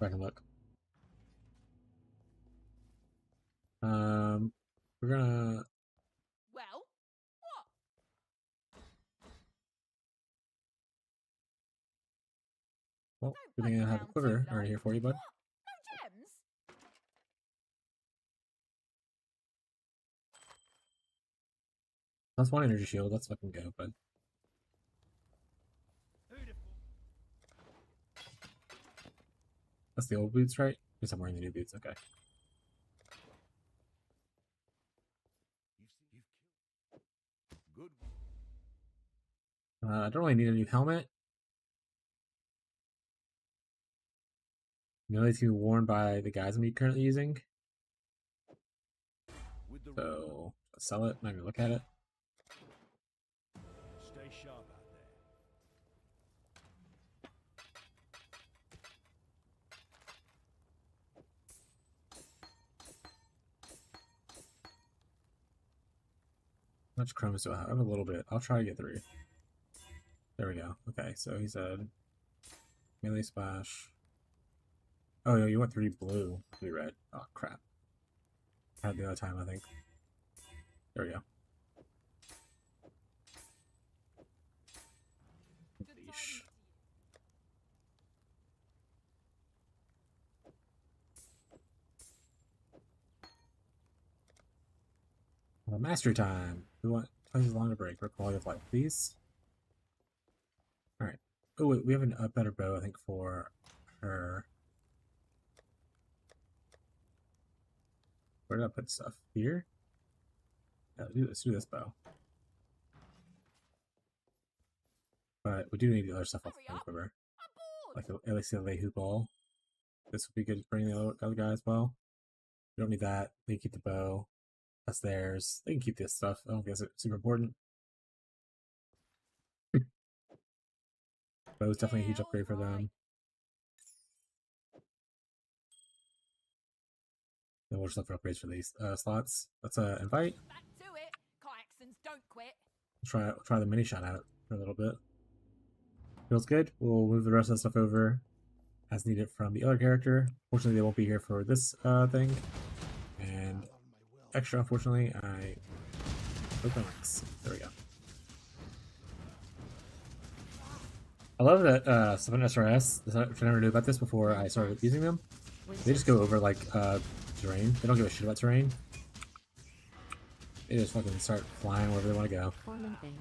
back and look. We're gonna. Well, what? Well, Don't good thing poke I have a around quiver too already here long. for you, bud. What? No gems? That's one energy shield. Let's fucking go, bud. That's the old boots, right? Guess I'm wearing the new boots. Okay. Good. I don't really need a new helmet. Melee to be worn by the guys I'm currently using. With the So sell it. Not even look at it. stay sharp out there. How much chromes do I have? I have a little bit. I'll try to get 3. There we go. Okay, so he said melee splash. Oh, no, you want 3 blue, 3 red. Oh, crap. I had the other time, I think. There we go. Leash. Mastery time. We want twice as long to break for quality of life, please. Alright. Oh, wait, we have a better bow, I think, for her. Where did I put stuff? Here? Yeah, let's do this bow. But we do need the other stuff off the quiver. I'm bored. Like at least the hoop ball. This would be good to bring the other guy as well. We don't need that. They keep the bow. That's theirs. They can keep this stuff. I don't guess it's super important. Bow's definitely a huge upgrade for them. Then we'll just look for upgrades for these slots. Let's invite. Back to it. Kayaks don't quit. Try the mini shot out for a little bit. Feels good. We'll move the rest of the stuff over as needed from the other character. Fortunately, they won't be here for this thing. And extra, unfortunately, I open links. There we go. I love that stuff in SRS, which I never knew about this before I started using them. They just go over like terrain. They don't give a shit about terrain. They just fucking start flying wherever they want to go. Forming base.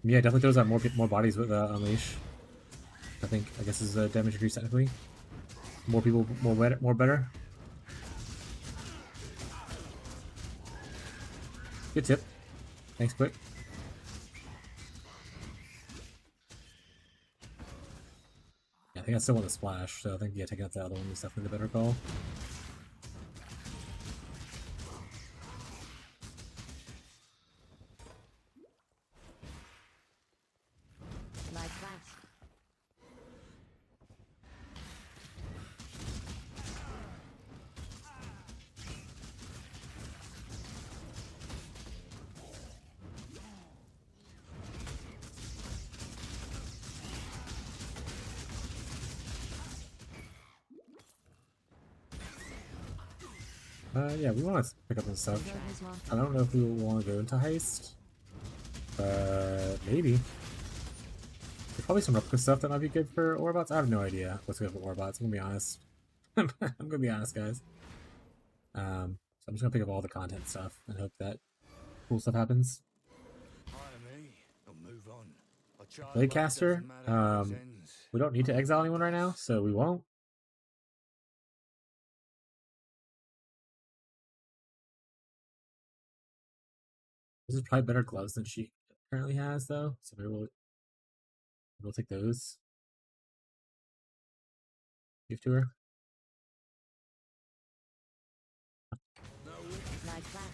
Yeah, definitely throws out more bodies with Unleash. I guess this is a damage increase technically. More people, more better. Good tip. Thanks, Quick. Yeah, I think I still want the splash, so I think taking out the other one is definitely the better call. Like that. Yeah, we want to pick up some stuff. Hero has lost. I don't know if we want to go into heist, but maybe. There's probably some replica stuff that might be good for Orbots. I have no idea what's good for Orbots. I'm gonna be honest. I'm gonna be honest, guys. So I'm just gonna pick up all the content stuff and hope that cool stuff happens. Blade Caster. We don't need to exile anyone right now, so we won't. This is probably better gloves than she currently has, though. So maybe we'll take those. Give to her. Like that.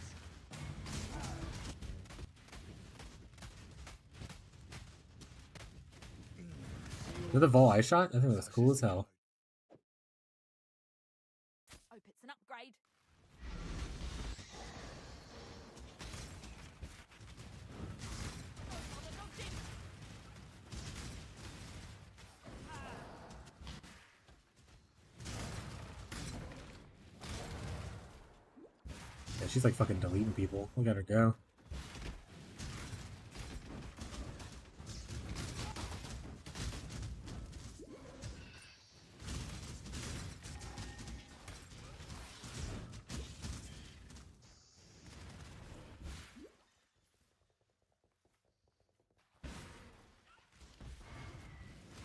Is that the Vol Eye Shot? I think that's cool as hell. Hope it's an upgrade. Yeah, she's like fucking deleting people. Look at her go.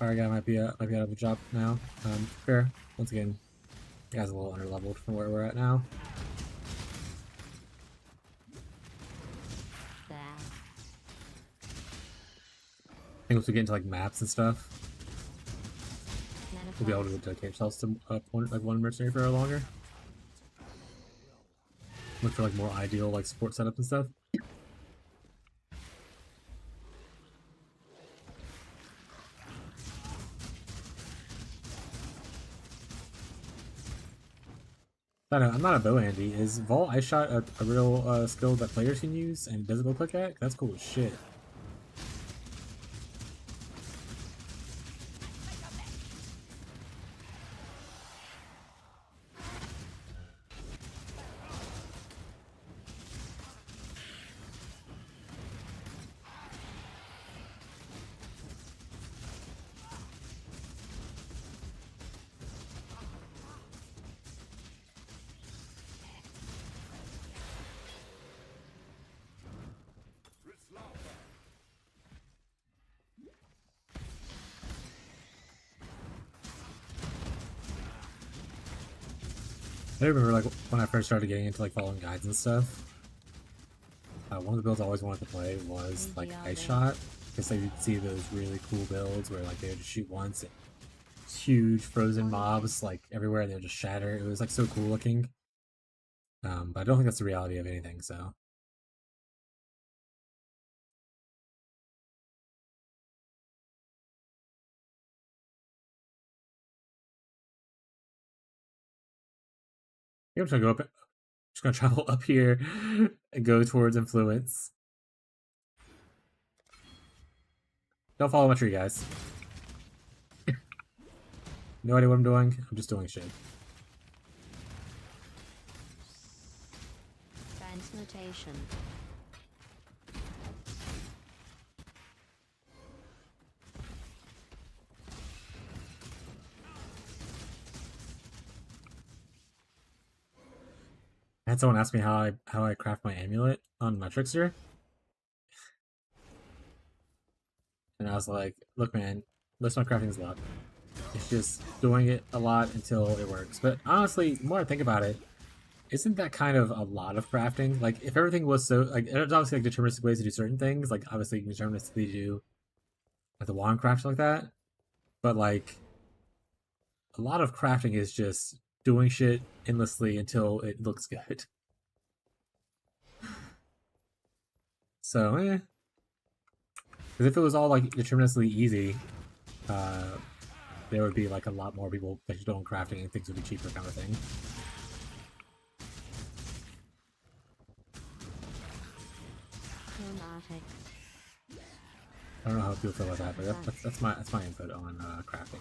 Our guy might be out of a job now. Fair. Once again, the guy's a little underleveled from where we're at now. There. I think once we get into like maps and stuff, we'll be able to dedicate ourselves to one mercenary for longer. Look for like more ideal like support setups and stuff. I don't know, I'm not a bow handy. Is Vault Ice Shot a real skill that players can use and does it go quick at? That's cool as shit. I remember like when I first started getting into like following guides and stuff. One of the builds I always wanted to play was like Ice Shot, because like, you'd see those really cool builds where like they would just shoot once and huge frozen mobs like everywhere and they would just shatter. It was like so cool looking. But I don't think that's the reality of anything, so. I'm just gonna go up. Just gonna travel up here and go towards influence. Don't follow my tree, guys. No idea what I'm doing. I'm just doing shit. Transmutation. I had someone ask me how I craft my amulet on my trickster. And I was like, look man, most of my crafting is luck. It's just doing it a lot until it works. But honestly, the more I think about it, isn't that kind of a lot of crafting? Like, if everything was so, like, there's obviously like deterministic ways to do certain things. Like, obviously you can deterministically do like the wandcraft like that. But like, a lot of crafting is just doing shit endlessly until it looks good. So, because if it was all like deterministically easy, there would be like a lot more people that doing crafting and things would be cheaper, kind of thing. Chromatic. I don't know how people feel about that, but that's my input on crafting.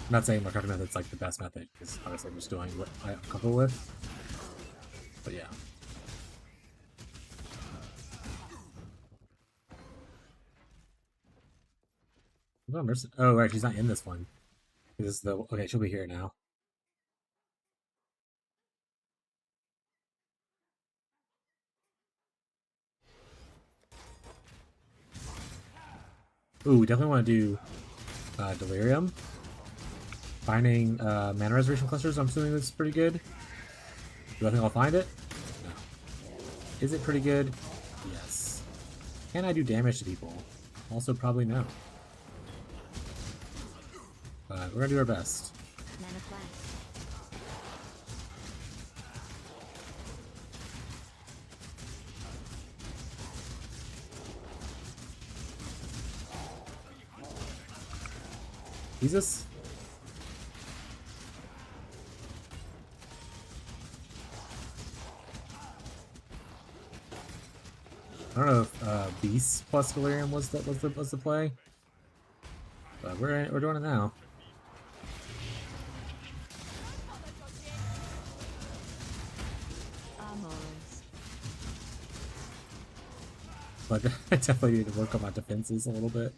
I'm not saying my crafting method's like the best method, because obviously I'm just doing what I'm comfortable with. But yeah. Oh, right, she's not in this one. This is the okay. She'll be here now. Ooh, we definitely want to do Delirium. Finding mana reservation clusters. I'm assuming this is pretty good. Do I think I'll find it? No. Is it pretty good? Yes. Can I do damage to people? Also, probably no. But we're gonna do our best. Mana flash. Jesus. I don't know if Beast plus Delirium was the play, but we're doing it now. but I definitely need to work on my defenses a little bit.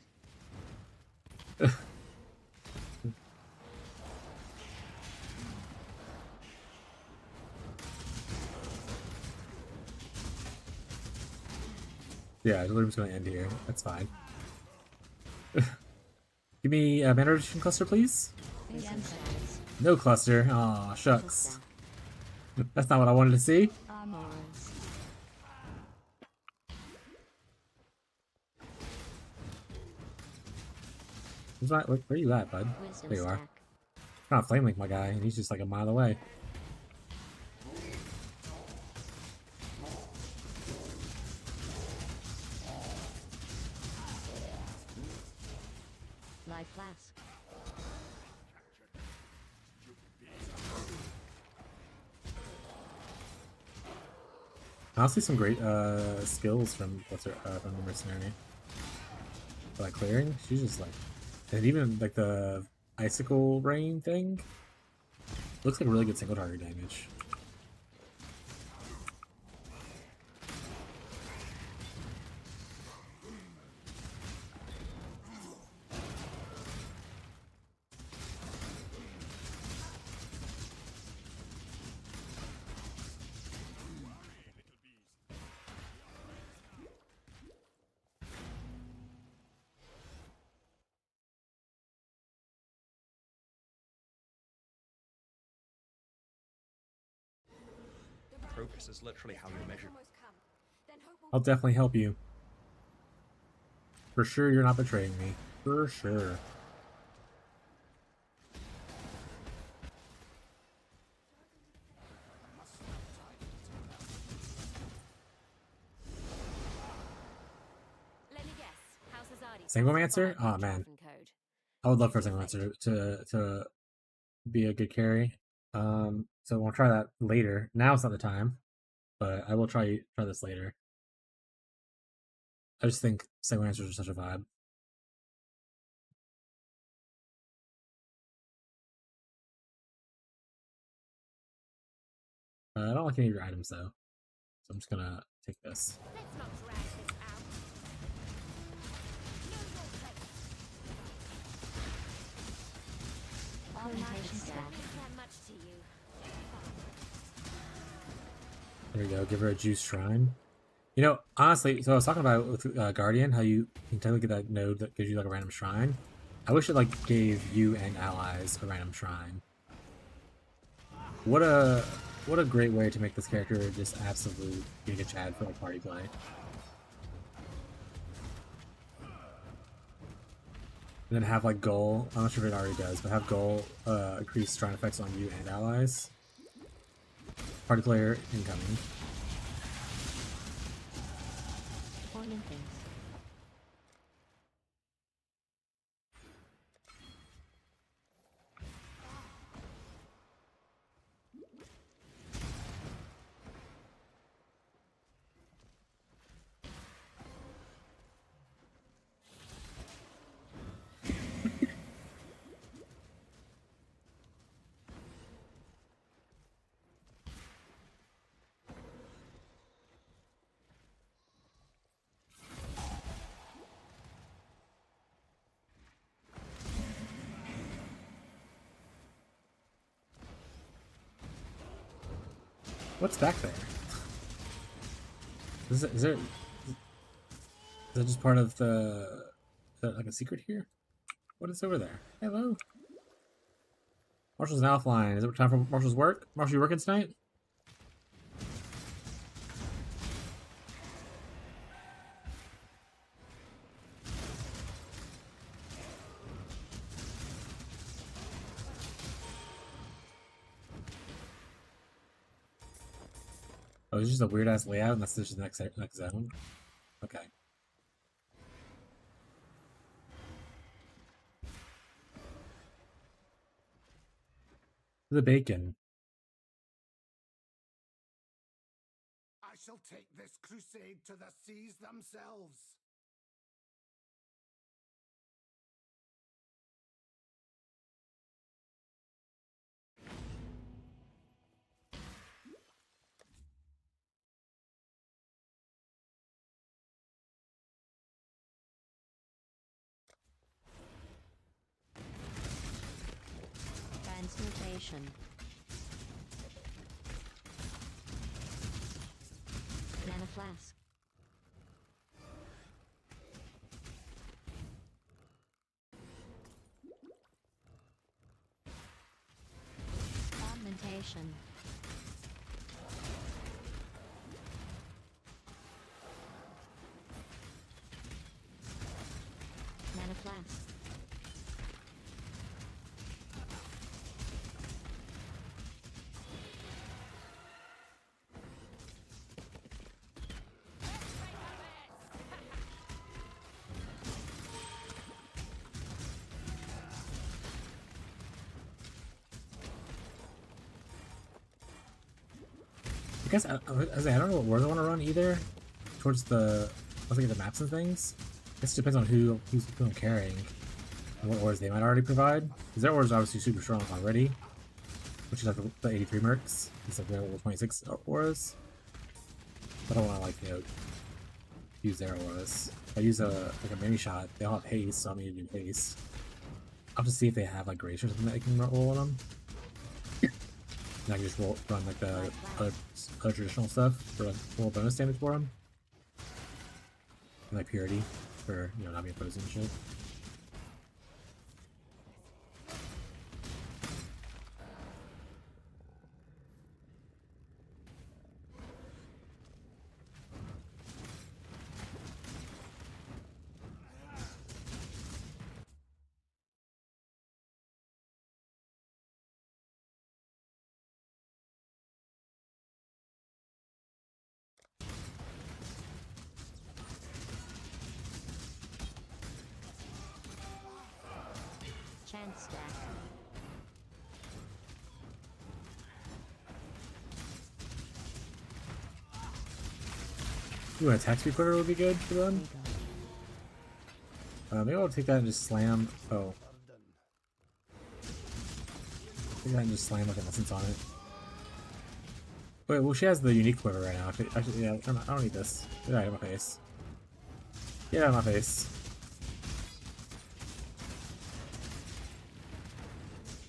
Yeah, the room's gonna end here. That's fine. Give me a mana reduction cluster, please. Vision status. No cluster. Aw, Mental shucks. stack. That's not what I wanted to see. Armors. Where you at, bud? Wisdom There you are. stack. I'm not flame link my guy, and he's just like a mile away. Life flask. Honestly, some great skills from from the mercenary. Like clearing, she's just like, and even like the icicle rain thing looks like really good single target damage. Progress is literally how you're measured. Almost come. Then hope will I'll definitely help you. For sure, you're not betraying me. For sure. let me guess. House Azadi. Sangomancer? Aw, man. Code. I would love for Sangomancer to be a good carry. So we'll try that later. Now it's not the time, but I will try this later. I just think Sangomancers are such a vibe. I don't like any of your items though, so I'm just gonna take this. Let's not drag this out. Know your place. Augmentation stack. Don't care much to you. There we go. Give her a juice shrine. You know, honestly, so I was talking about with Guardian, how you can technically get that node that gives you like a random shrine. I wish it like gave you and allies a random shrine. What a great way to make this character just absolute giga chad for like party play. And then have like goal. I'm not sure if it already does, but have goal increase shrine effects on you and allies. Party player incoming. Ornament things. What's back there? Is that just part of the... Is that like a secret here? What is over there? Hello? Marshall's now offline. Is it time for Marshall's work? Marshall, you working tonight? Oh, it's just a weird ass layout, and that's just the next zone. Okay. The bacon. I shall take this crusade to the seas themselves. Transmutation. Mana flask. Augmentation. Mana flask. I guess I don't know what wars I want to run either. Towards the looking at the maps and things. I guess it depends on who's who I'm carrying and what ores they might already provide. Because their ores are obviously super strong already, which is like the 83 mercs. It's like their level 26 ores. But I don't want to like use their auras. If I use a mini shot, they all have haste, so I'm gonna do haste. I'll have to see if they have like grace or something that I can roll on them. And I can just run like the other traditional stuff for like full bonus damage for them. And like purity for not being frozen and shit. Chance stack. Ooh, an attack speed quiver would be good for them. There you Maybe I'll take that and just slam. Oh. Take that and just slam like an essence on it. Wait, well, she has the unique quiver right now. Actually, yeah, I don't need this. Get out of my face. Get out of my face.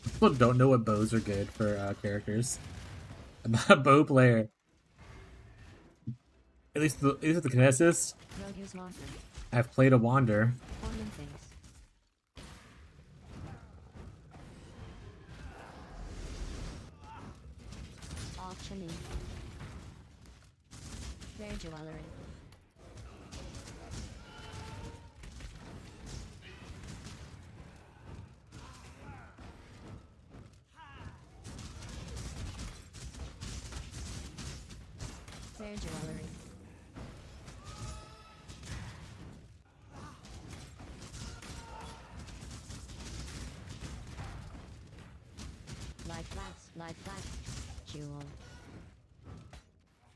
People don't know what bows are good for characters. I'm not a bow player. At least with the Kinesis, go. Rogue's Marker. I've played a Wander. Forming things. Auctioning. Fair Jewelry. Fair Jewelry. Light flask. Jewel.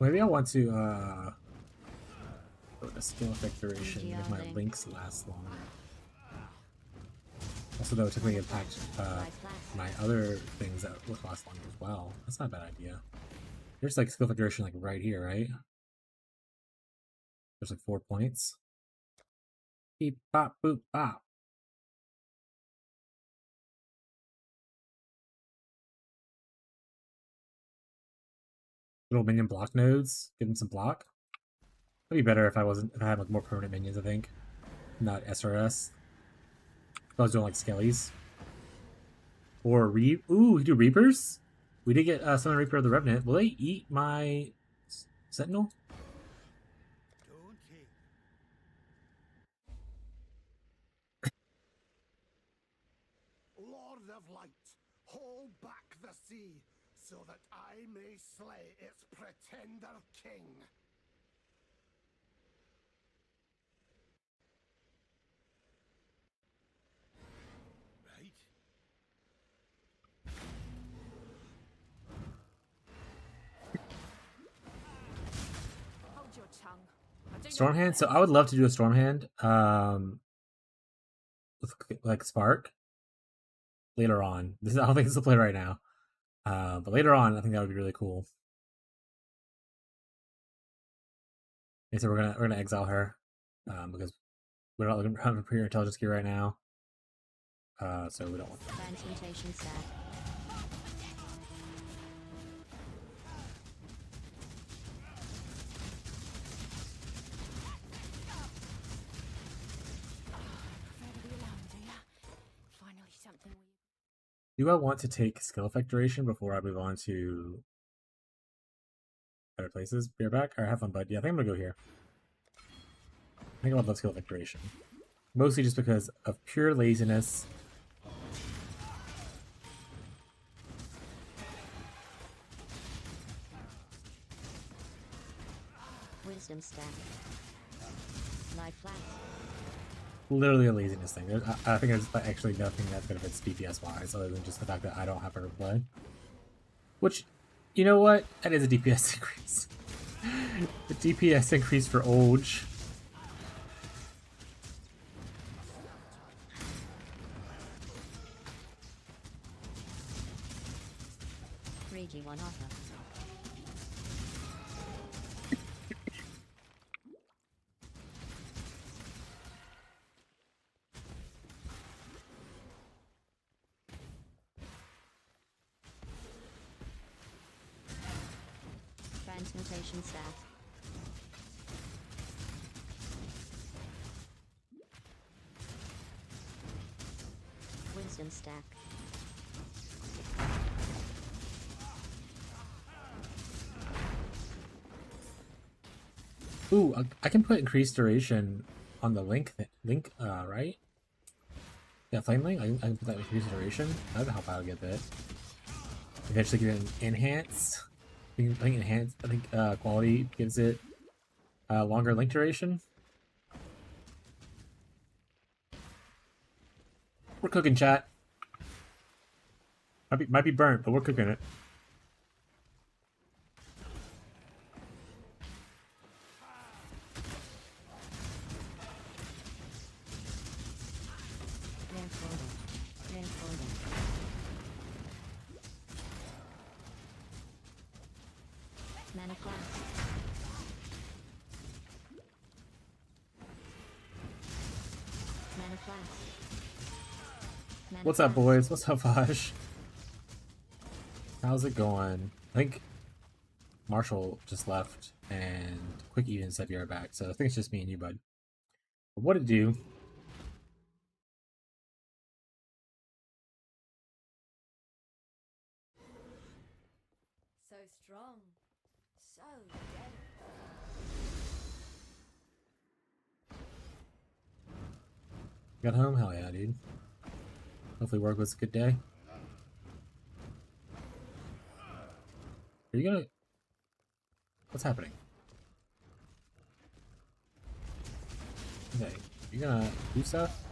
Maybe I want to go to skill effect duration, make my links last longer. Also, that would typically impact my other things that would last longer as well. That's not a bad idea. There's like skill effect duration like right here, right? There's like 4 points. Beep bop boop bop. Little minion block nodes, give them some block. It'd be better if I had like more permanent minions, I think. Not SRS. If I was doing like skellies. Or ooh, we do Reapers? We did get Summon Reaper of the Revenant. Will they eat my Sentinel? Lord of Light, hold back the sea, so that I may slay its pretender king. Right? Hold your tongue. I do Storm not Hand? So I would love to do a Storm Hand. With like Spark. Later on. I don't think it's the play right now. But later on, I think that would be really cool. And so we're gonna exile her, because we're not looking for your intelligence gear right now. So we don't want that. Transmutation stack. Do I want to take skill effect duration before I move on to better places? Be right back. Or have fun, bud. Yeah, I think I'm gonna go here. I think I love skill effect duration. Mostly just because of pure laziness. Wisdom stack. Lie flat. Literally a laziness thing. I think there's actually nothing that benefits DPS wise other than just the fact that I don't have her to play. Which, you know what? That is a DPS increase. The DPS increase for Olge. Raging one offer. Transmutation staff. Wisdom stack. Ooh, I can put increased duration on the link, right? Yeah, flame link. I can put that increased duration. That would help out a good bit. Eventually get an enhance. I think enhance. I think quality gives it longer link duration. We're cooking, chat. Might be burnt, but we're cooking it. Mana flask. Mana flask. Mana What's up, flask. boys? What's up, Vaj? How's it going? I think Marshall just left, and Quick Eden said you're back, so I think it's just me and you, bud. But what to do? So strong. So dead. Got home? Hell yeah, dude. Hopefully work was a good day. Are you gonna... What's happening? Okay, you gonna do stuff?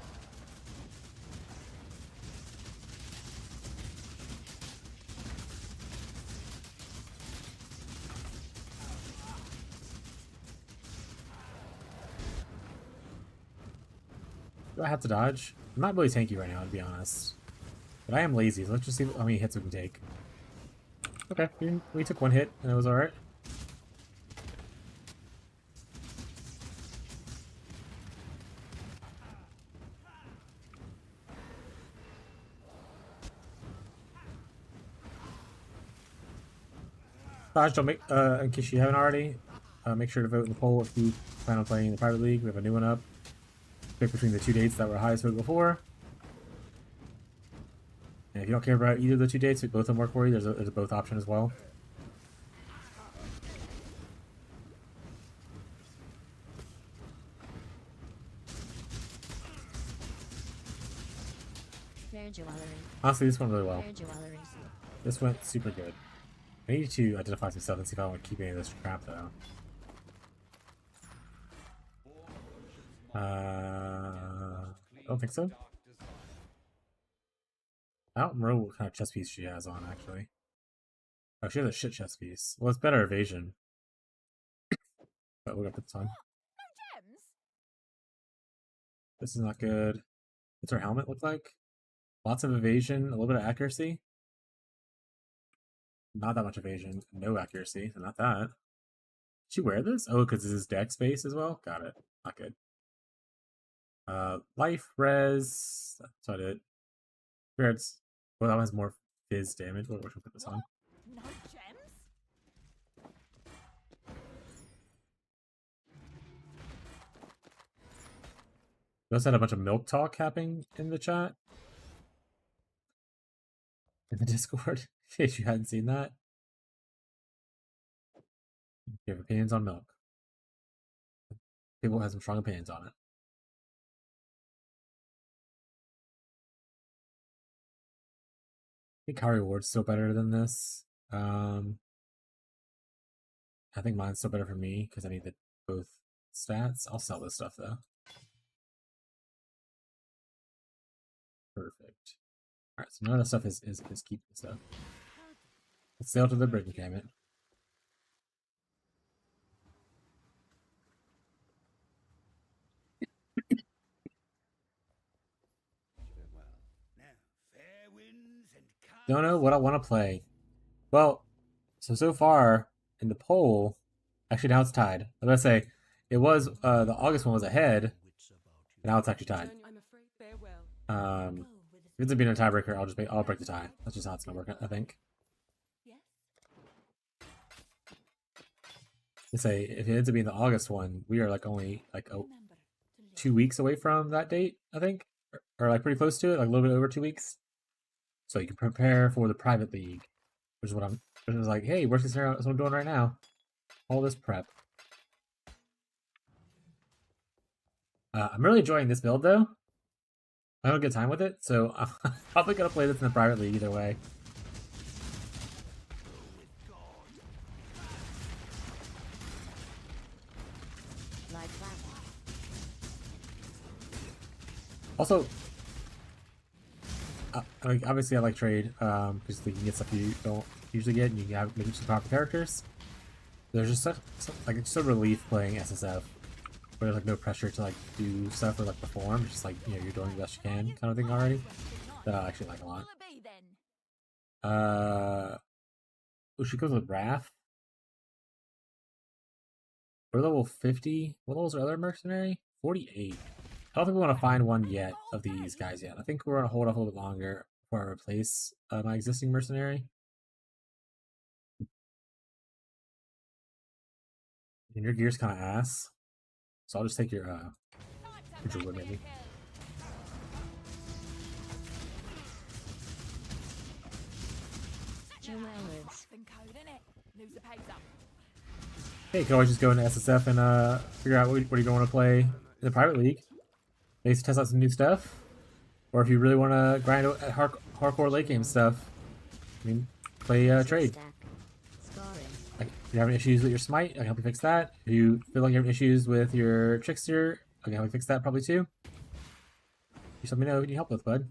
Do I have to dodge? I'm not really tanky right now, to be honest. But I am lazy, so let's just see how many hits we can take. Okay, we took one hit, and it was alright. Raj, don't make, in case you haven't already, make sure to vote in the poll if you plan on playing the private league. We have a new one up. Pick between the two dates that were highest voted before. And if you don't care about either of the two dates, if both of them work for you, there's a both option as well. Rare jewelry. Honestly, this went really well. Rare jewelry. This went super good. I need to identify some stuff and see if I want to keep any of this crap, though. I don't think so. I don't remember what kind of chest piece she has on, actually. Oh, she has a shit chest piece. Well, it's better evasion. But we're gonna put this on. No gems. This is not good. What's her helmet look like? Lots of evasion, a little bit of accuracy. Not that much evasion, no accuracy, so not that. Did she wear this? Oh, because this is dex base as well? Got it. Not good. Life, res, that's about it. Spirits. Well, that one has more fizz damage. We're gonna put this on. No gems. We also had a bunch of milk talk happening in the chat. in the Discord, in case you hadn't seen that. If you have opinions on milk. People have some strong opinions on it. I think High Reward's still better than this. I think mine's still better for me because I need both stats. I'll sell this stuff though. Perfect. Alright, so none of the stuff is keeping stuff. Let's sail to the bridge encampment. Don't know what I want to play. Well, so far in the poll, actually now it's tied. I'm gonna say it was the August one was ahead, and now it's actually tied. I'm afraid farewell. If it's being a tiebreaker, I'll break the tie. That's just how it's gonna work, I think. Yes. To say if it ends up being the August one, we are like only like 2 weeks away from that date, I think, or like pretty close to it, like a little bit over 2 weeks. So you can prepare for the private league, which is which is like, hey, worst case scenario, that's what I'm doing right now. All this prep. I'm really enjoying this build though. I have a good time with it, so I'm probably gonna play this in the private league either way. Like that. Also, I mean, obviously I like trade because you can get stuff you don't usually get, and you can have maybe some powerful characters. There's just like it's just a relief playing SSF, where there's like no pressure to like do stuff or like perform. It's just like, you know, you're doing the best you can kind of thing already. That I actually like a lot. Oh, she goes with Wrath. We're level 50. What level is our other mercenary? 48. I don't think we want to find one yet of these guys yet. I think we're going to hold off a little bit longer before I replace my existing mercenary. And your gear's kind of ass. So I'll just take your druid maybe. Hey, you can always just go into SSF and figure out what you want to play in the private league. Maybe test out some new stuff. Or if you really want to grind at hardcore late game stuff, I mean, play trade. Like, if you're having issues with your smite, I can help you fix that. If you feel like you're having issues with your trickster, I can help you fix that probably too. Just let me know who you need help with, bud.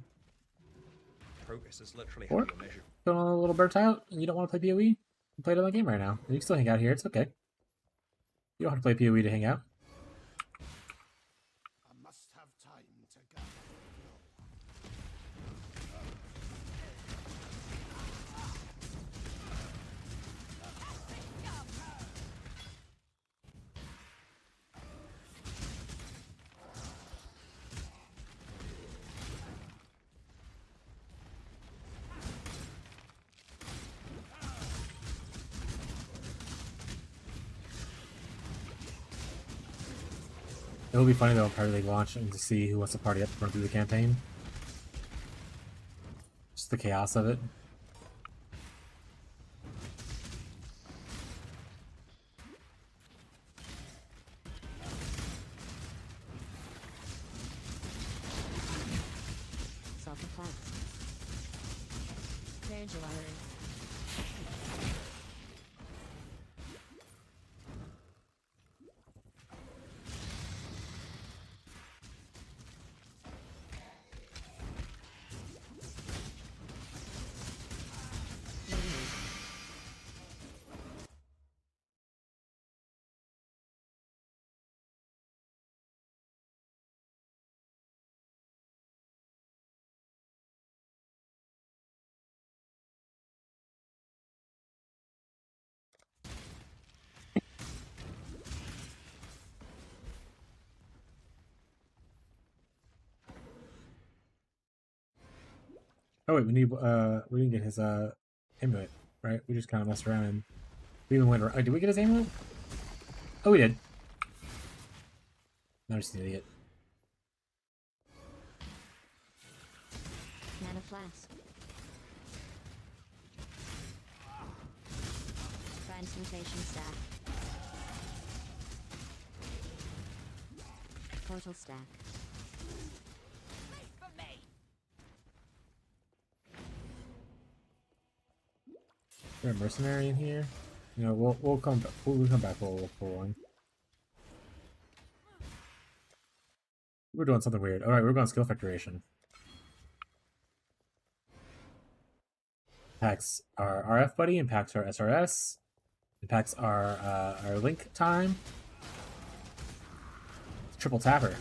Progress is literally Or how you measure. feeling a little burnt out and you don't want to play PoE, you can play another game right now. You can still hang out here, it's okay. You don't have to play PoE to hang out. I must have time to gather. It will be funny though, private league launch, and to see who wants to party up to run through the campaign. Just the chaos of it. Self-reflect. Fair jewelry. Oh wait, we didn't get his amulet, right? We just kind of messed around and we even went around. Oh, did we get his amulet? Oh, we did. I'm just an idiot. Mana flask. Transmutation stack. Portal stack. Wait for me. Is there a mercenary in here? You know, we'll come back. We'll come back. We'll look for one. We're doing something weird. All right, we're going skill factoration. Impacts our RF buddy. Impacts our SRS. Impacts our link time. Triple tapper.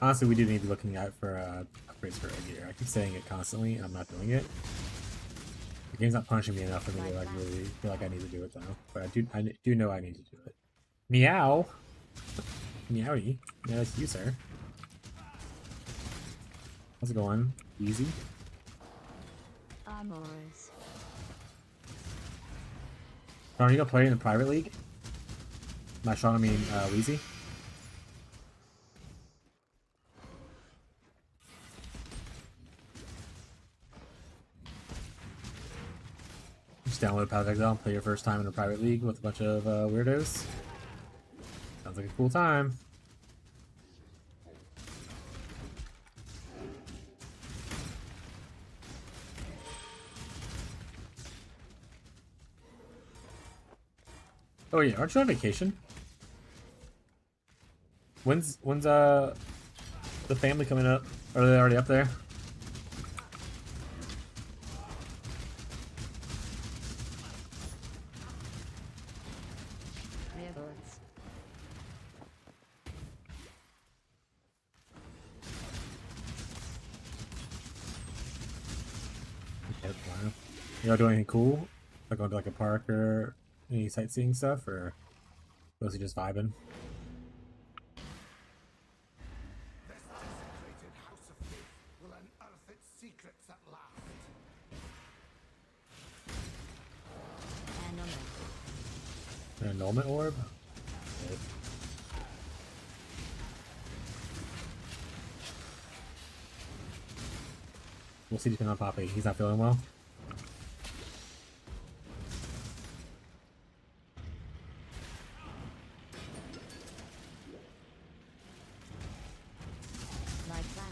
Honestly, we do need to be looking out for upgrades for gear. I keep saying it constantly, and I'm not doing it. The game's not punishing me enough for me to like really feel like I need to do it though. But I do know I need to do it. Meow. Meowie. Yeah, that's you, sir. How's it going? Easy. Armors. Sean, are you gonna play in the private league? By Sean, I mean Wheezy. Just download Path of Exile and play your first time in a private league with a bunch of weirdos. Sounds like a cool time. Oh yeah, aren't you on vacation? When's the family coming up? Are they already up there? Bullets. Okay, wow. You all doing anything cool? Like going to like a park or any sightseeing stuff, or mostly just vibing? This desecrated house of faith will unearth its secrets at last. And on An annulment orb? Okay. We'll see depending on Poppy. He's not feeling well. light flash.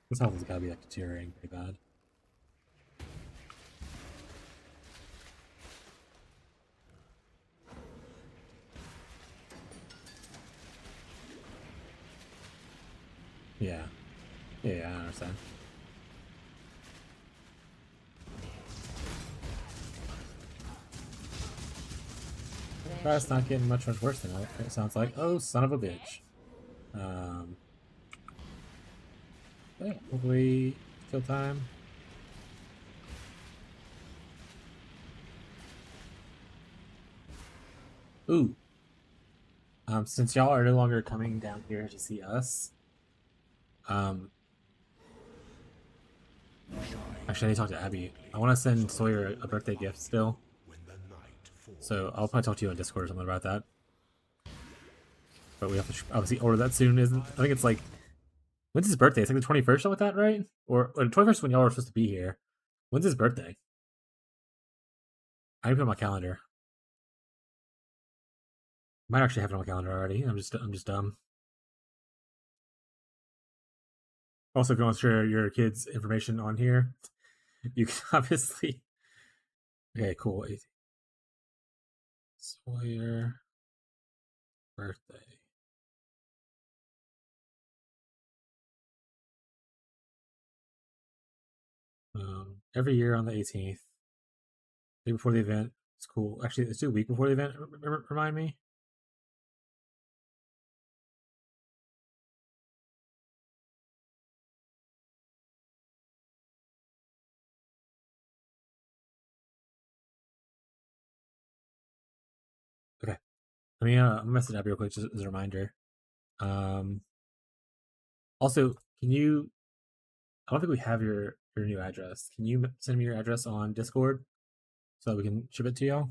This health has gotta be like deteriorating pretty bad. Yeah. Yeah, I understand. That's not getting much worse than it sounds like. Oh, son of a bitch. Yeah, hopefully kill time. Ooh. Since y'all are no longer coming down here to see us, actually, I need to talk to Abby. I want to send Sawyer a birthday gift still. When the night falls, So I'll probably talk to you on Discord or something about that. But we have to obviously order that soon, isn't? I think it's like, when's his birthday? It's like the 21st, something like that, right? Or the 21st when y'all are supposed to be here. When's his birthday? I need to put it on my calendar. Might actually have it on my calendar already. I'm just dumb. Also, if you want to share your kids' information on here, you can obviously. Okay, cool. Sawyer birthday. Every year on the 18th, day before the event. It's cool. Actually, let's do a week before the event. Remind me. Okay. Let me message Abby real quick just as a reminder. Also, can you? I don't think we have your new address. Can you send me your address on Discord so that we can ship it to y'all?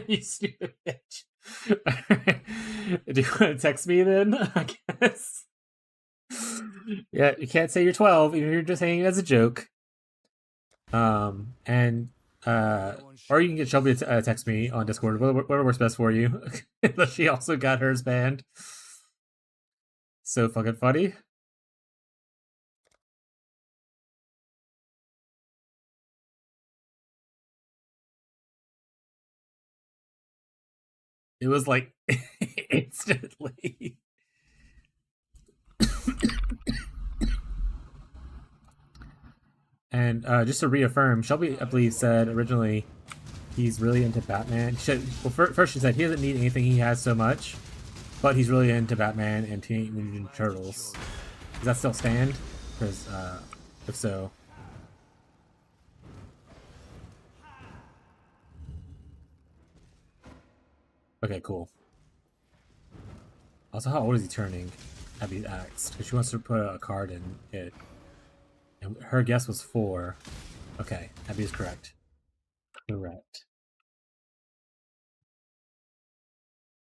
You stupid bitch. Do you want to text me then? I guess. Yeah, you can't say you're 12, even if you're just saying it as a joke. And or you can get Shelby to text me on Discord, whatever works best for you. But she also got hers banned. So fucking funny. It was like instantly. And just to reaffirm, Shelby, I believe, said originally he's really into Batman. First she said he doesn't need anything he has so much, but he's really into Batman and Teenage Mutant Ninja Turtles. Does that still stand? Because if so, okay, cool. Also, how old is he turning? Abby asked because she wants to put a card in it, and her guess was 4. Okay, Abby is correct. Correct.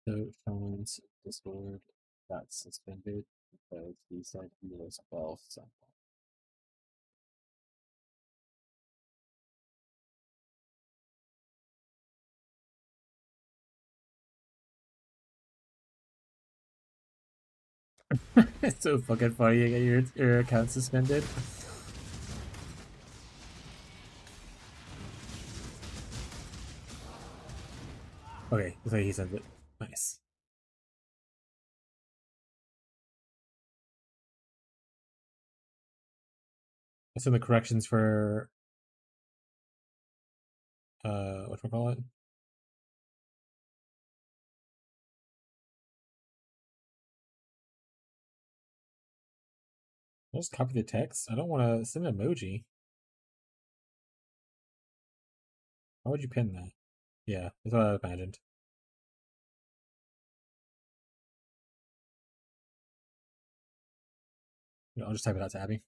So Sean's Discord got suspended because he said he was 12. So. It's so fucking funny you get your account suspended. Okay, looks like he sent it. Nice. What's in the corrections for whatchamacallit? I'll just copy the text. I don't want to send an emoji. Why would you pin that? Yeah, that's what I imagined. I'll just type it out to Abby.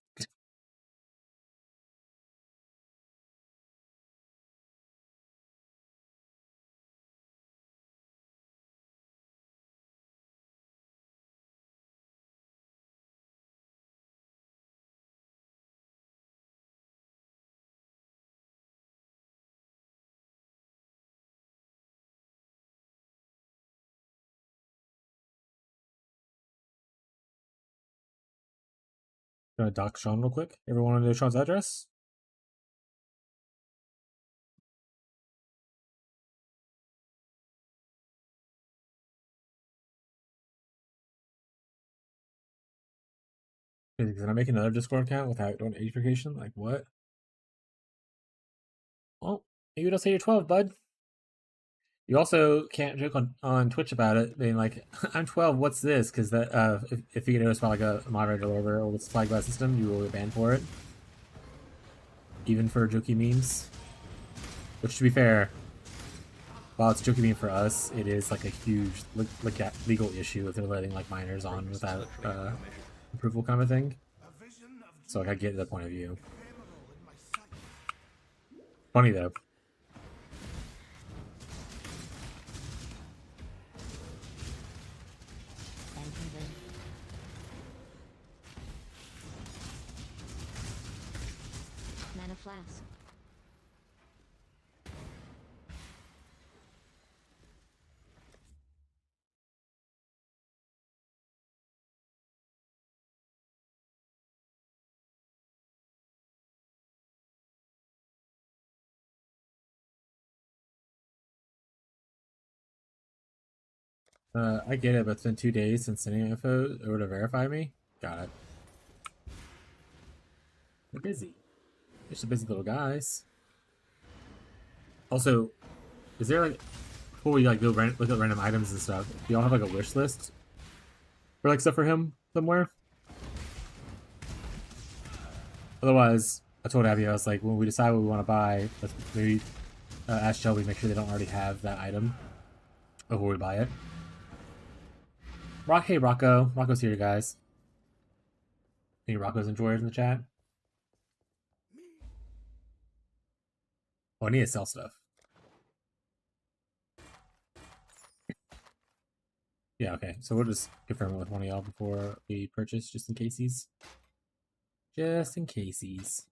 Gonna doc Sean real quick. Everyone want to know Sean's address? Can I make another Discord account without doing age verification? Like what? Well, maybe it'll say you're 12, bud. You also can't joke on Twitch about it, being like, "I'm 12. What's this?" Because that if you get noticed by like a moderator or whatever, or it's flagged by the system, you will get banned for it. Even for jokey memes. Which, to be fair, while it's a jokey meme for us, it is like a huge legal issue if they're letting like minors on without approval, kind of thing. So like, I get the point of view. Funny though. Mana flask. I get it, but it's been 2 days since sending info over to verify me. Got it. They're busy. They're just busy little guys. Also, is there like, before we like go look at random items and stuff, do y'all have like a wish list for like stuff for him somewhere? Otherwise, I told Abby, I was like, when we decide what we want to buy, let's maybe ask Shelby, make sure they don't already have that item before we buy it. Hey Rocco. Rocco's here, guys. Any Rocco's enjoyers in the chat? Oh, I need to sell stuff. Yeah, okay. So we'll just confirm it with one of y'all before we purchase, just in casesies. Just in casesies.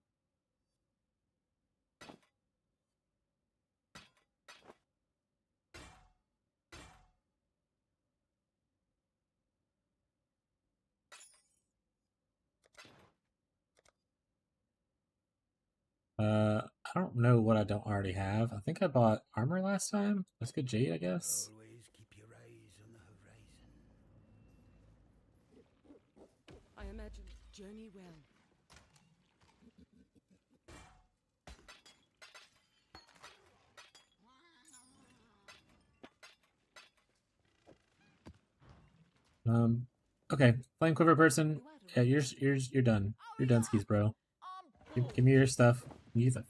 I don't know what I don't already have. I think I bought armor last time. That's good jade, I guess. Always keep your eyes on the horizon. I imagine. Journey well. Okay. Flame quiver person. Yeah, you're done. You're done, skis, bro. Give me your stuff. You need to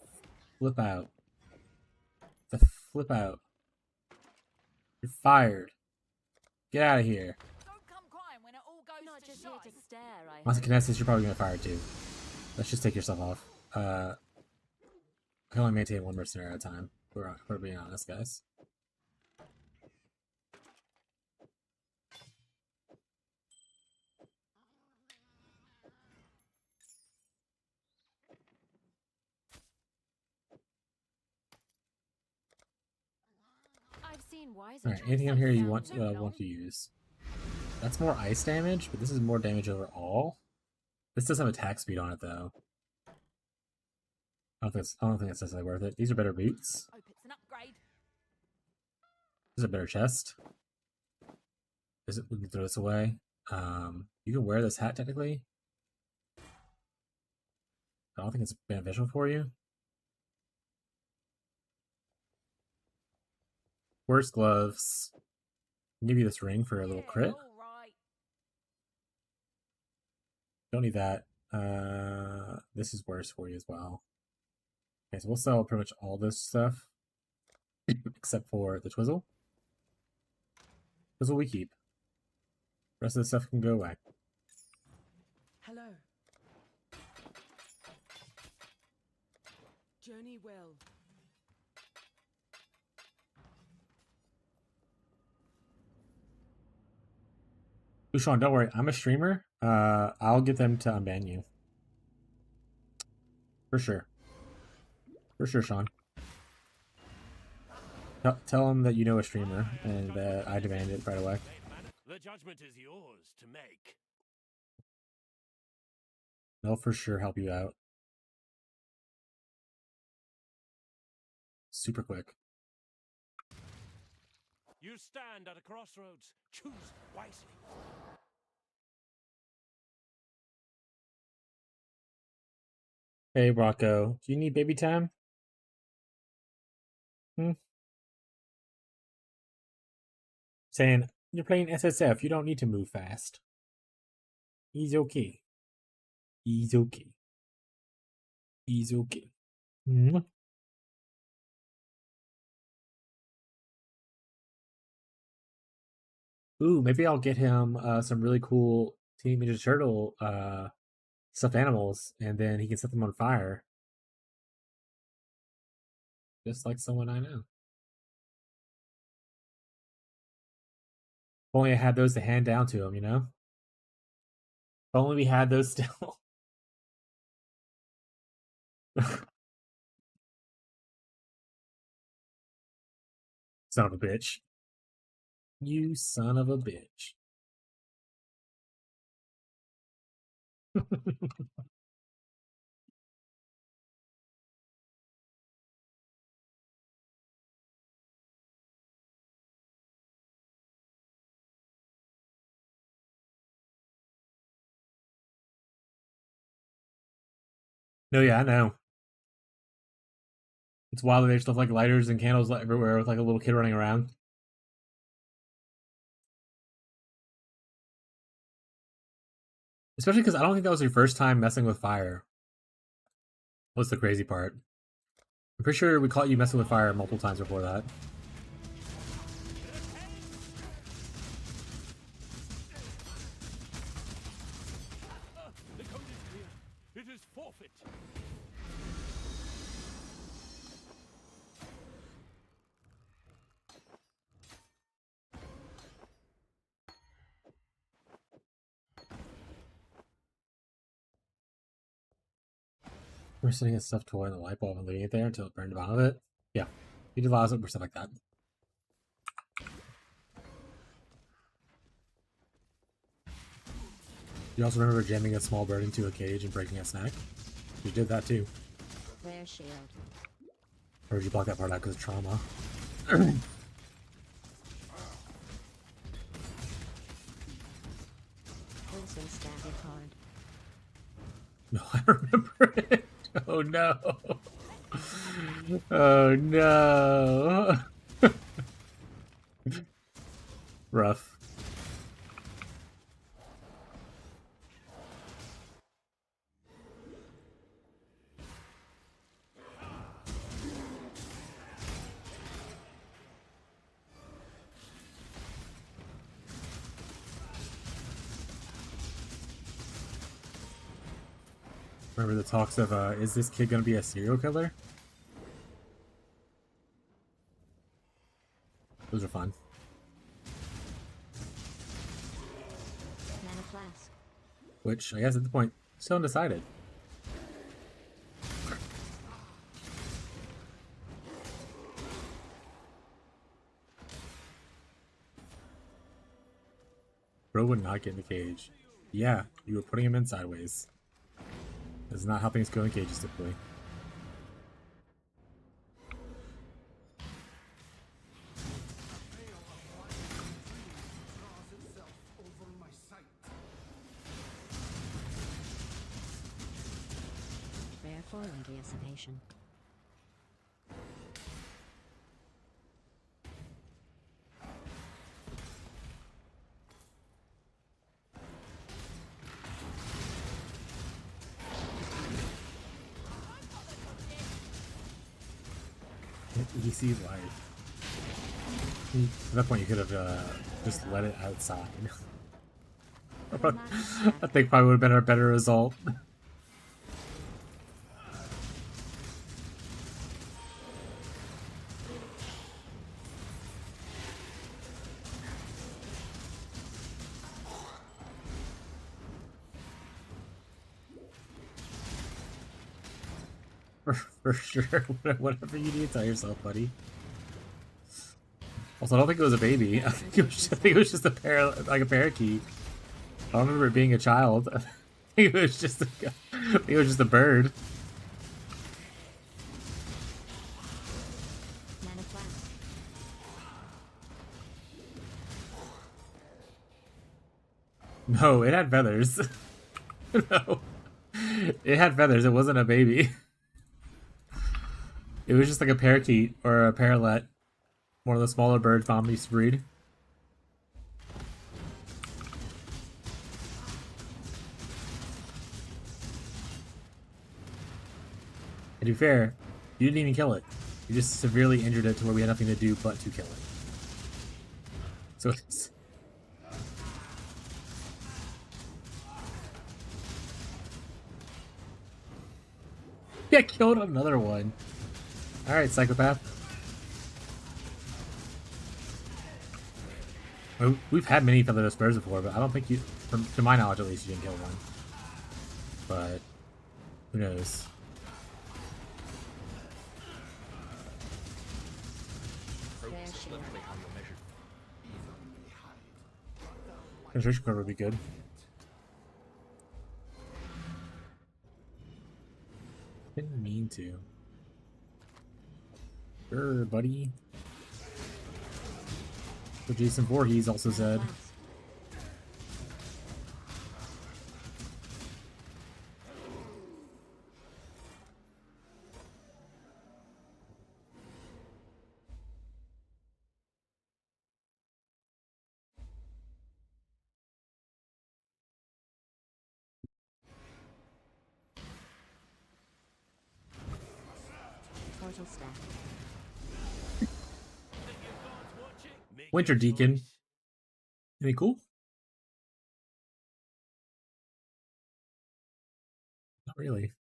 flip out. The flip out. You're fired. Get out of here. Don't come crying when it all goes Not to just here shite. to stare, I Once it hope. connects, you're probably gonna fire too. Let's just take yourself off. I can only maintain one mercenary at a time. We're being honest, guys. I've seen wiser All right, anything on choices. here you Sound want to use? That's more ice damage, but this is more damage overall. This does have attack speed on it though. I don't think it's necessarily worth it. These are better boots. Hope it's an upgrade. This is a better chest. We can throw this away. You can wear this hat technically. I don't think it's beneficial for you. Worse gloves. I'll give you this ring for a little Yeah, crit. all right. Don't need that. This is worse for you as well. Okay, so we'll sell pretty much all this stuff except for the twizzle. Twizzle we keep. The rest of the stuff can go away. Hello. Journey well. Sean, don't worry. I'm a streamer. I'll get them to unban you. For sure. For sure, Sean. Tell them that you know a streamer and that I demand it right away. The judgment is yours to make. They'll for sure help you out. Super quick. You stand at a crossroads. Choose wisely. Hey, Rocco. Do you need baby time? Saying, you're playing SSF. You don't need to move fast. He's okay. He's okay. He's okay. Ooh, maybe I'll get him some really cool Teenage Mutant Ninja Turtle stuffed animals, and then he can set them on fire. Just like someone I know. If only I had those to hand down to him, you know? If only we had those still. Son of a bitch. You son of a bitch. No, yeah, I know. It's wild that there's stuff like lighters and candles everywhere with like a little kid running around. Especially because I don't think that was your first time messing with fire. What's the crazy part? I'm pretty sure we caught you messing with fire multiple times before that. The code is clear. It is forfeit. We're sitting a stuffed toy in the light bulb and leaving it there until it burned out of it. Yeah, he did lots of stuff like that. You also remember jamming a small bird into a cage and breaking a snack? You did that too. Their shield. Or did you block that part out because of trauma? Wilson stabbed it hard. No, I remember it. Oh no. Oh no. Rough. Remember the talks of, is this kid gonna be a serial killer? Those are fun. Mana flask. Which, I guess at the point, still undecided. Bro would not get in the cage. Yeah, you were putting him in sideways. This is not helping us go in cages typically. draws itself over my sight. Rare for anticipation. Easy life. At that point, you could have just let it outside. I think probably would have been a better result. For sure. Whatever you need to tell yourself, buddy. Also, I don't think it was a baby. I think it was just a parakeet. I don't remember it being a child. I think it was just a bird. Mana flask. No, it had feathers. No. It had feathers. It wasn't a baby. It was just like a parakeet or a parrot. One of the smaller birds Mom used to breed. And to be fair, you didn't even kill it. You just severely injured it to where we had nothing to do but to kill it. So it's... Yeah, killed another one. Alright, psychopath. We've had many featherless birds before, but I don't think you, to my knowledge at least, you didn't kill one. But, who knows? Progress is literally how you're measured. Penetration cover would be good. Didn't mean to. Sure, buddy. What Jason Voorhees also said. Flask. Portal stack. Winter Deacon. Any cool? Not really.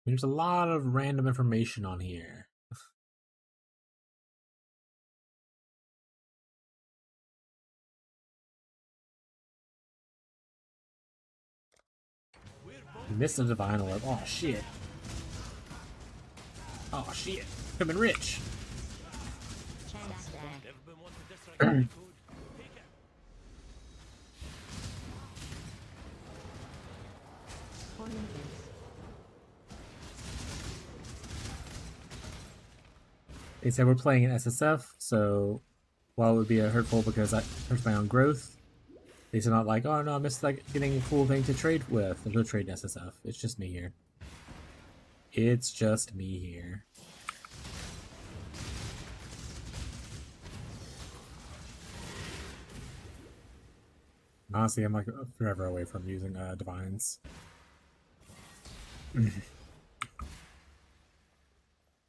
There's a lot of random information on here. Missed a divine orb. Oh shit. Oh shit. Coming rich. Chain stack. Never been one to dislike any code. Take it. Corner base. They said we're playing in SSF, so while it would be hurtful because that hurts my own growth, they said not like, oh no, I missed like getting a cool thing to trade with. There's no trade in SSF. It's just me here. It's just me here. Honestly, I'm like forever away from using divines.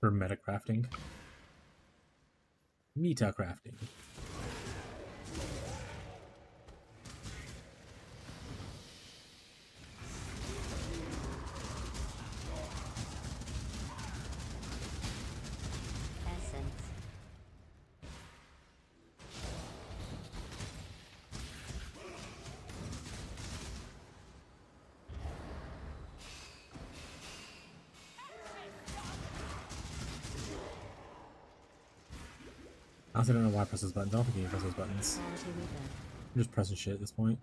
For meta crafting. Meta crafting. Essence. I also don't know why I press those buttons. I don't think you can press those buttons. Quality rebirth. I'm just pressing shit at this point.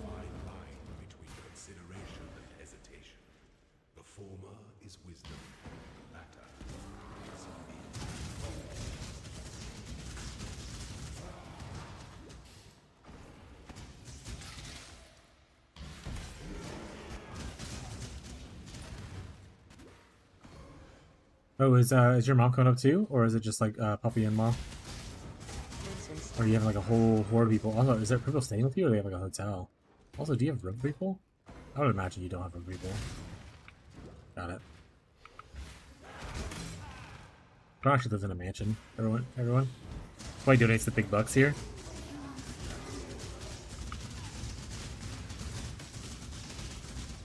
Fine line between consideration and hesitation. The former is wisdom, the latter is fear. Oh, is your mom coming up too, or is it just like Puppy and Ma? Princess. Or do you have like a whole horde of people? Also, is there people staying with you, or do they have like a hotel? Also, do you have room for people? I would imagine you don't have room for people. Got it. Bro actually lives in a mansion. Everyone. That's why he donates the big bucks here.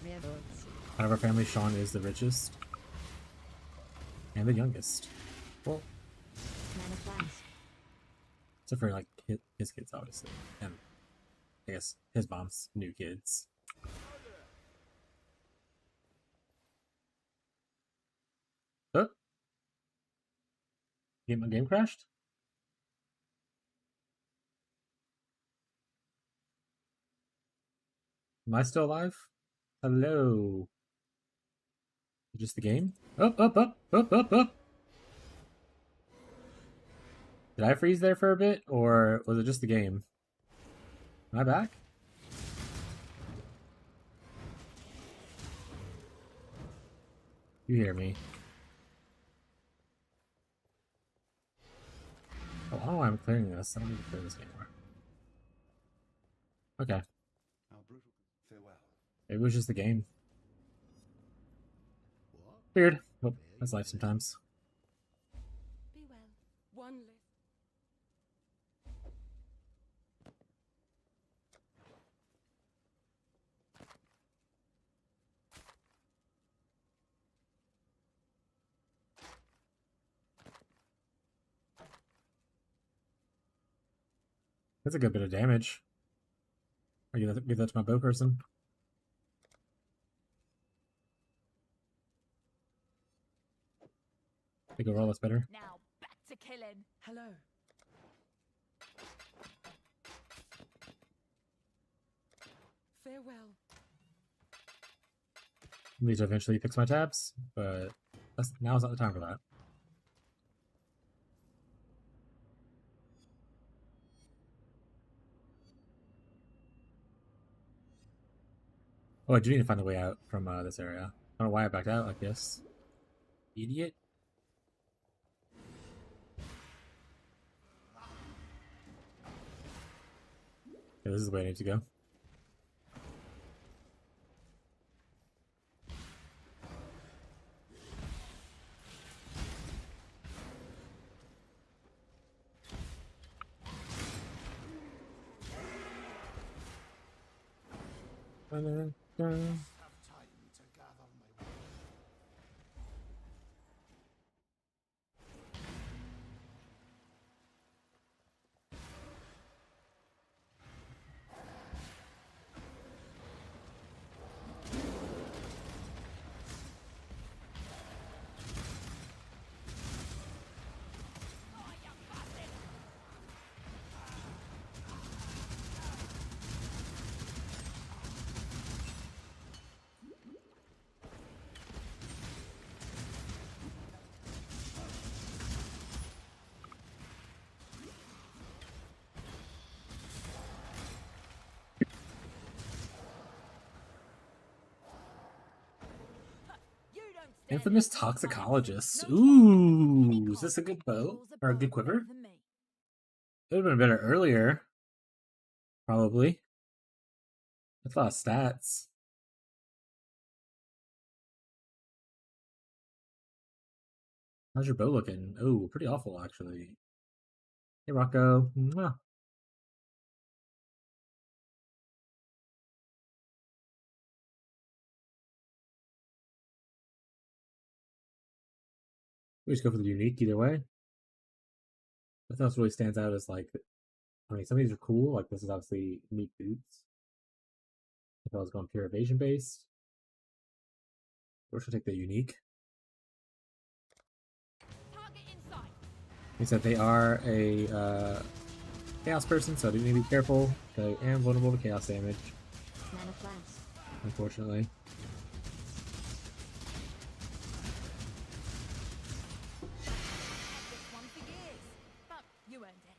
Rebirths. Out of our family, Sean is the richest. And the youngest. Well, Mana flask. except for like his kids, obviously. And I guess his mom's new kids. Oh! My game crashed? Am I still alive? Hello. Just the game? Up, up, up, up, up, up. Did I freeze there for a bit, or was it just the game? Am I back? You hear me? Oh, I don't know why I'm clearing this. I don't need to clear this anymore. Okay. How brutal. Farewell. Maybe it was just the game. What? Weird. Well, that's life sometimes. Be well. One less. That's a good bit of damage. I'll give that to my bow person. Big overall, that's better. Now back to killing. Hello. Farewell. I need to eventually fix my tabs, but now's not the time for that. Oh, I do need to find a way out from this area. I don't know why I backed out like this. Idiot. Yeah, this is the way I need to go. Have time to gather my wits. You don't stand Infamous a chance, Thomas. toxicologist. No Ooh, chance. is this a good bow Yours or a above good quiver? better than me. It would have been better earlier, probably. That's a lot of stats. How's your bow looking? Oh, pretty awful actually. Hey Rocco. Mwah. We just go for the unique either way. Nothing else really stands out as like, I mean, some of these are cool. Like this is obviously unique boots. If I was going pure evasion based, or should I take the unique? Target inside. He said they are a chaos person, so I do need to be careful. I am vulnerable to chaos damage, Mana flask. unfortunately. This one for years. But you earned it.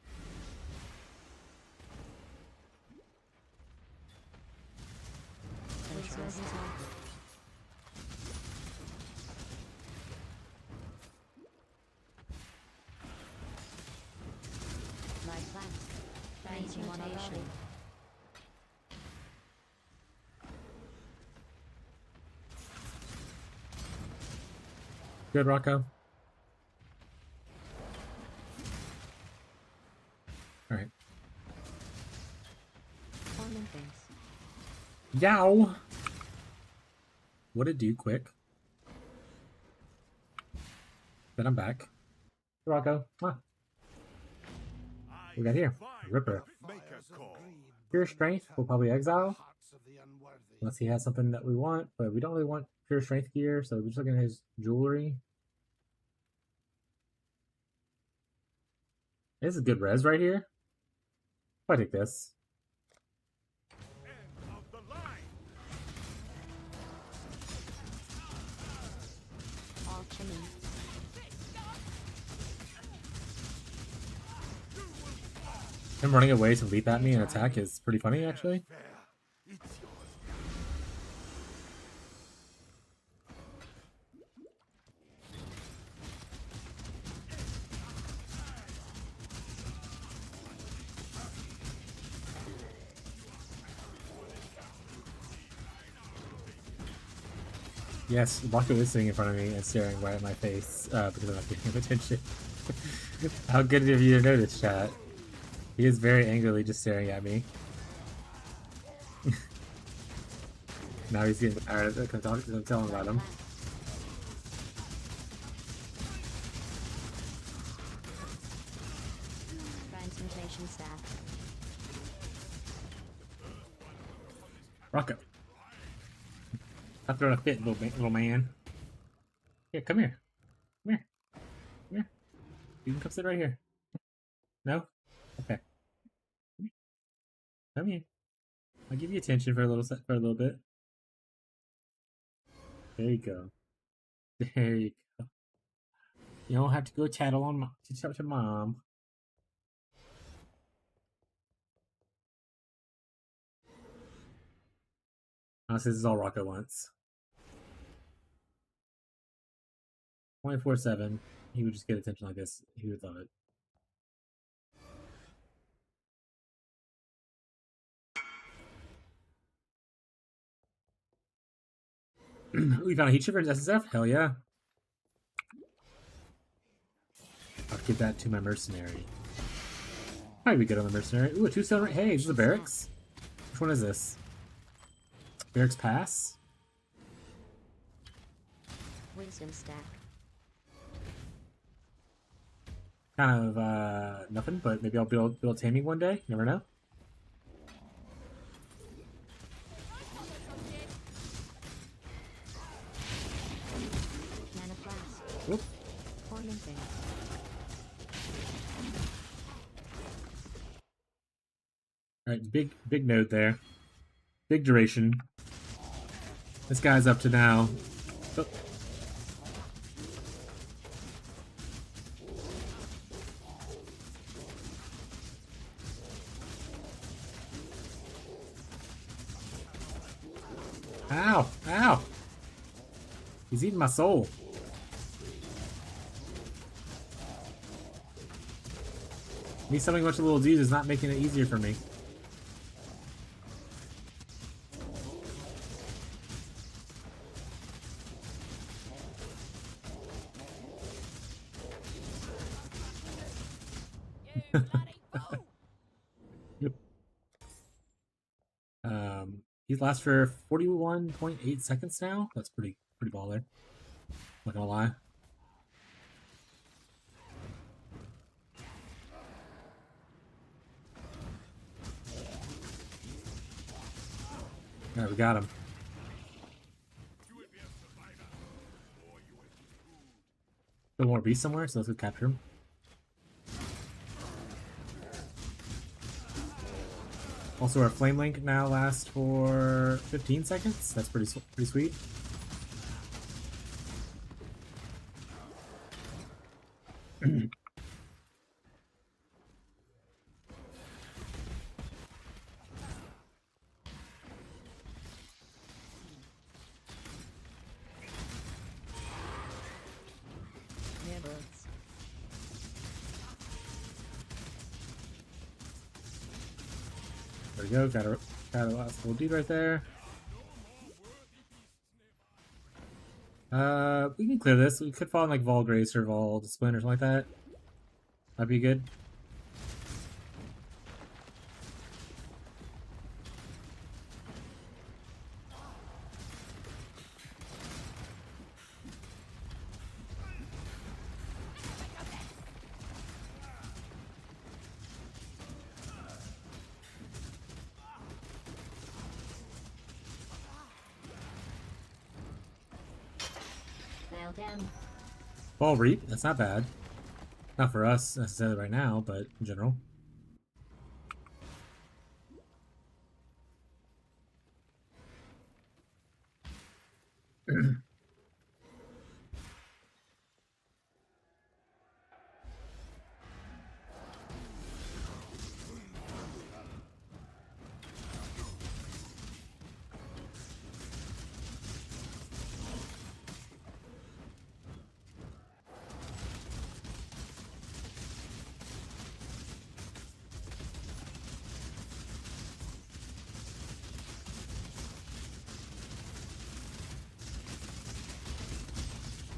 Resource target. Light flask. Transmutation. Good, Rocco. All right. Ornament base. Yow! What it do, quick. Then I'm back. Rocco. Mwah. We got here. Ripper. Make a call. Pure strength, we'll probably exile. Hearts of the unworthy. Unless he has something that we want, but we don't really want pure strength gear, so we're just looking at his jewelry. This is good res right here. I'll take this. End of the line. Alchemy. Him running away to leap at me and attack is pretty funny, actually. Fair. It's yours. Yes, Rocco is sitting in front of me and staring right at my face because I'm not giving him attention. How good of you to notice, chat. He is very angrily just staring at me. Now he's getting tired of talking. I'm telling about him. Transmutation staff. Rocco. Stop throwing a fit, little man. Here, come here. Come here. Come here. You can come sit right here. No? Okay. Come here. I'll give you attention for a little bit. There you go. There you go. You don't have to go tattle on to mom. Honestly, this is all Rocco wants. 24/7. He would just get attention like this. He would love it. We found a heat shipper in SSF? Hell yeah. I'll give that to my mercenary. Probably be good on the mercenary. Ooh, a 2-stone. Hey, this is a barracks? Which one is this? Barracks Pass? Wisdom stack. Kind of nothing, but maybe I'll build taming one day. Never know. Mana flask. Oop. Forming things. Alright, big node there. Big duration. This guy's up to now. Oh. Ow! Ow! He's eating my soul. Me summoning a bunch of little dudes is not making it easier for me. You bloody fool! He lasts for 41.8 seconds now. That's pretty baller. Not gonna lie. Alright, we got him. Still more beast somewhere, so let's go capture him. Also, our flame link now lasts for 15 seconds. That's pretty sweet. Nibbles. There we go. Got a last little dude right there. We can clear this. We could fall in like Vol Grace or Vol Discipline or something like that. That'd be good. Nailed him. Ball Reap, that's not bad. Not for us necessarily right now, but in general.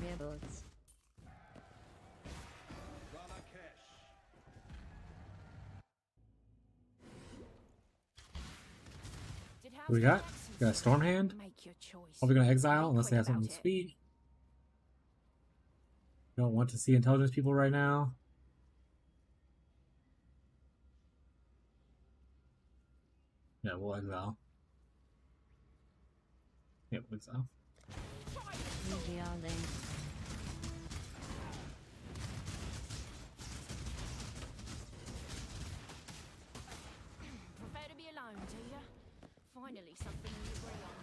Nibbles. Did What we got? Got a Storm Hand. Make your choice. Probably gonna exile Be unless they quick have something about it. sweet. Don't want to see intelligence people right now. Yeah, we'll exile. Yeah, we'll exile. Easy all day. Prefer to be alone, do you? Finally, something we agree on.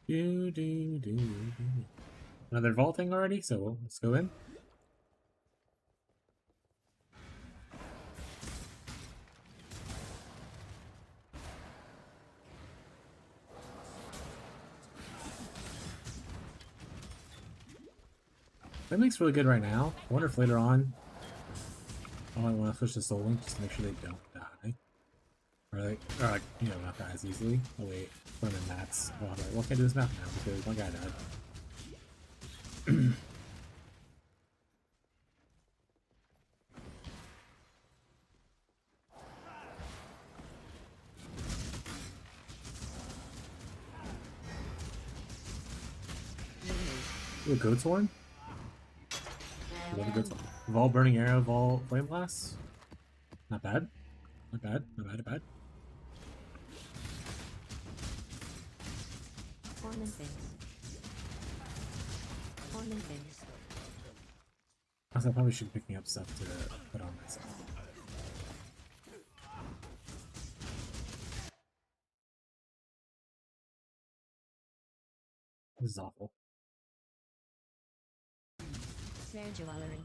Do. Another vaulting already, so let's go in. That makes really good right now. I wonder if later on I might want to switch to Soul Link just to make sure they don't die. Or like, you know, not die as easily. Oh wait, put them in mats. Oh, right. Well, I can't do this map now because one guy died. The goat's horn? Nail The them. goat's horn. Vol burning arrow, Vol flame blast. Not bad. Not bad. Not bad. Not bad. Horn and things. Horn and things. Also, I probably should be picking up stuff to put on myself. This is awful. Snare jewelry.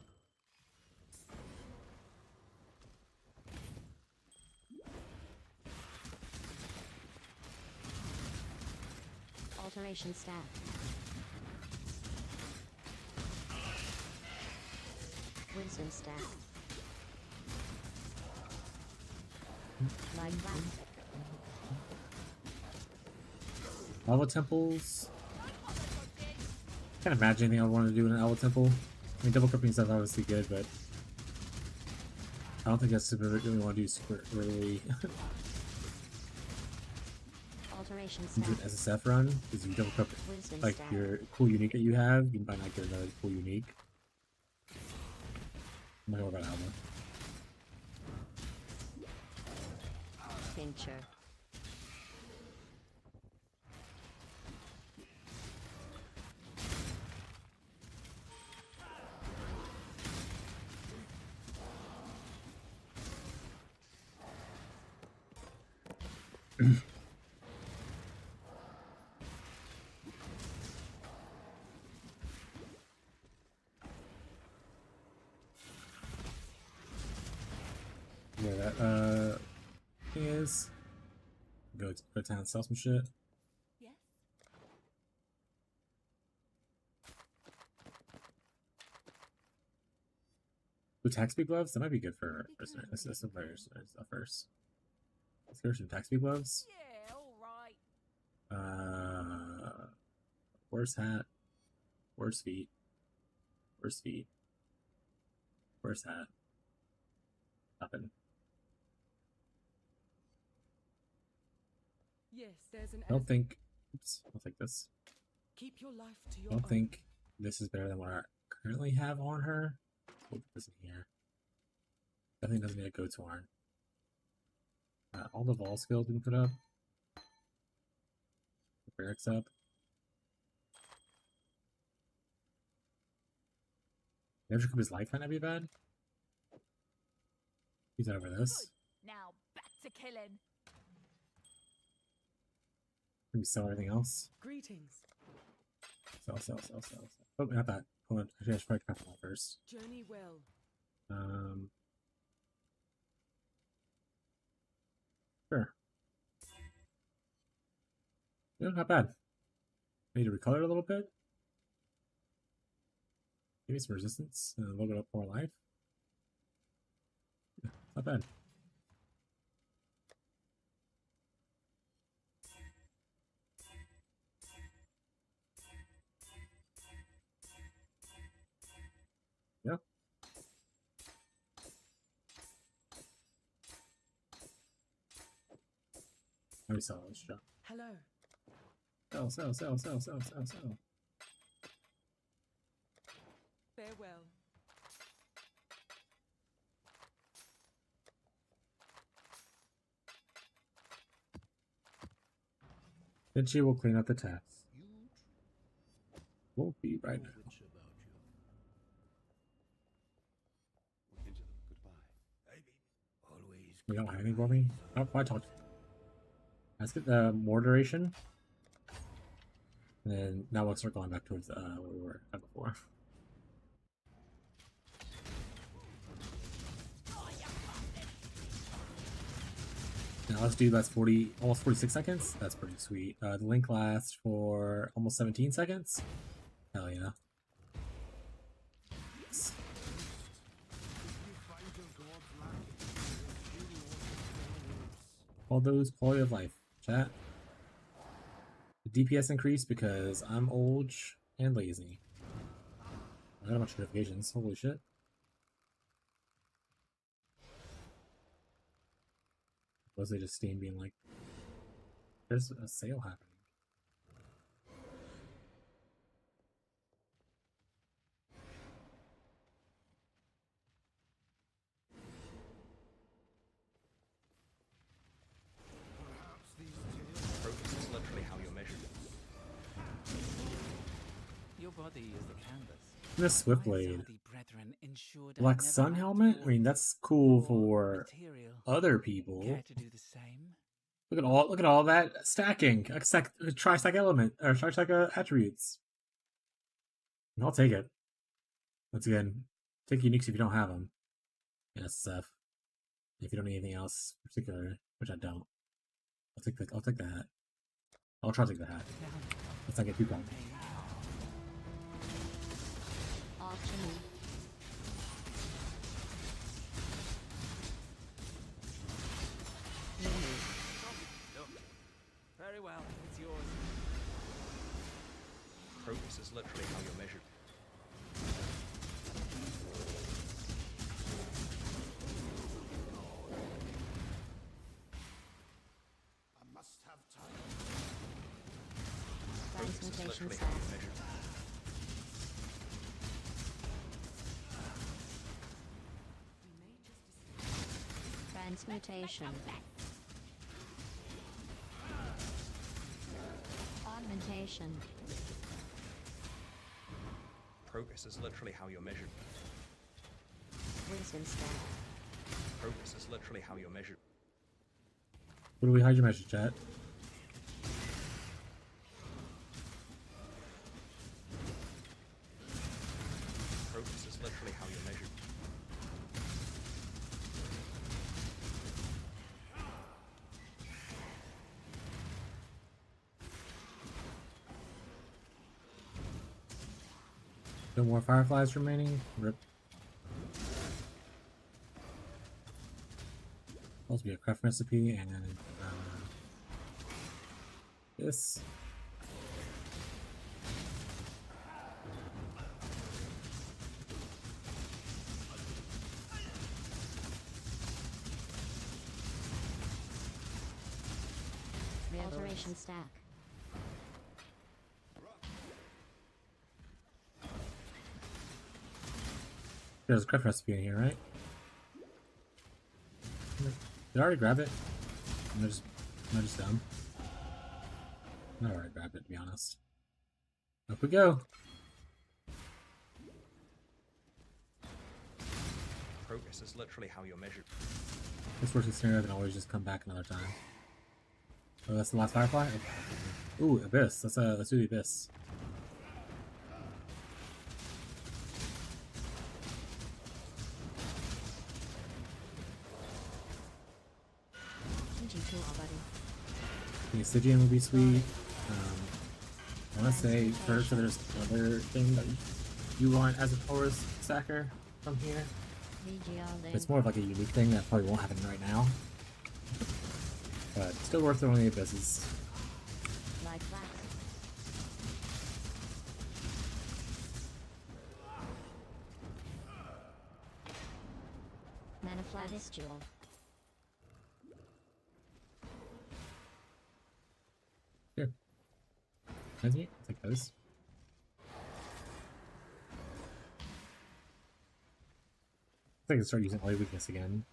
Alteration staff. Wisdom staff. Like that. Lava temples. Can't imagine anything I want to do in an lava temple. I mean, double cripping stuff obviously good, but I don't think that's super really want to do super early. Alteration Do an staff. SSF run because you double crip Wisdom like staff. your cool unique that you have. You might not get another cool unique. I'm not gonna worry about Alma. Tincture. Where that thing is. Go to town, sell some shit. Yes? With tax speed gloves, that might be good for assistant players first. Let's go for some tax speed gloves. Yeah, alright. Worst hat, worst feet, worst feet, worst hat. Nothing. Yes, there's an I don't think. Oops, I'll take this. Keep your life to your I don't think this is better than what I currently have on her. We'll put this in here. Definitely doesn't need a go to horn. All the Vol skills we can put up. The barracks up. Never his life might not be bad. Use that over this. Now back to killing. Maybe sell everything else. Greetings. Sell. Oh, not that. Hold on. Actually, I should probably craft them all first. Journey well. Sure. Yeah, not bad. Need to recolor it a little bit. Maybe some resistance and a little bit of more life. Yeah, not bad. Yeah. Let me sell this stuff. Hello. Sell. Farewell. Then she will clean up the taps. Won't be right now. Which about you? Angela, goodbye. Always. You don't have anything for me? Oh, I talked. Let's get the more duration. And then now we'll start going back towards where we were at before. Now let's do that's 40, almost 46 seconds. That's pretty sweet. The link lasts for almost 17 seconds. Hell yeah. All those quality of life. Chat. The DPS increased because I'm old and lazy. I got a bunch of notifications. Holy shit. Was they just Steam being like, there's a sale happening? body is the canvas. This Swift My Blade. Zardi brethren ensured I Black never Sun lacked helmet? I mean, for that's cool or for material. other people. Care to do the same? Look at all that stacking. Tri-stack element or tri-stack attributes. I'll take it. Once again, take uniques if you don't have them. In SSF. If you don't need anything else particular, which I don't. I'll take the hat. I'll try to take the hat. Let's not get too cocky. Auction. Very well, it's yours. Progress is literally how you're measured. I must have time. Transmutation Literally how stack. you're measured. Transmutation. Augmentation. Progress is literally how you're measured. Wisdom stack. Progress is literally how you're measured. What do we hide your message, chat? Progress is literally how you're measured. No more fireflies remaining. Rip. Supposed to be a craft recipe and this. Alteration stack. There's a craft recipe in here, right? Did I already grab it? Am I just dumb? I already grabbed it, to be honest. Up we go. Progress is literally how you're measured. This worst case scenario, I can always just come back another time. Oh, that's the last firefly? Okay. Ooh, Abyss. Let's do the Abyss. GG2 already. The Stygian would be sweet. I want to say first, so there's another thing that you want as a Taurus stacker from here. VG all day. It's more of like a unique thing that probably won't happen right now. But still worth throwing the Abysses. Like flax. Manifla Vistule. Here. Can you take those? I think I can start using Holy Weakness again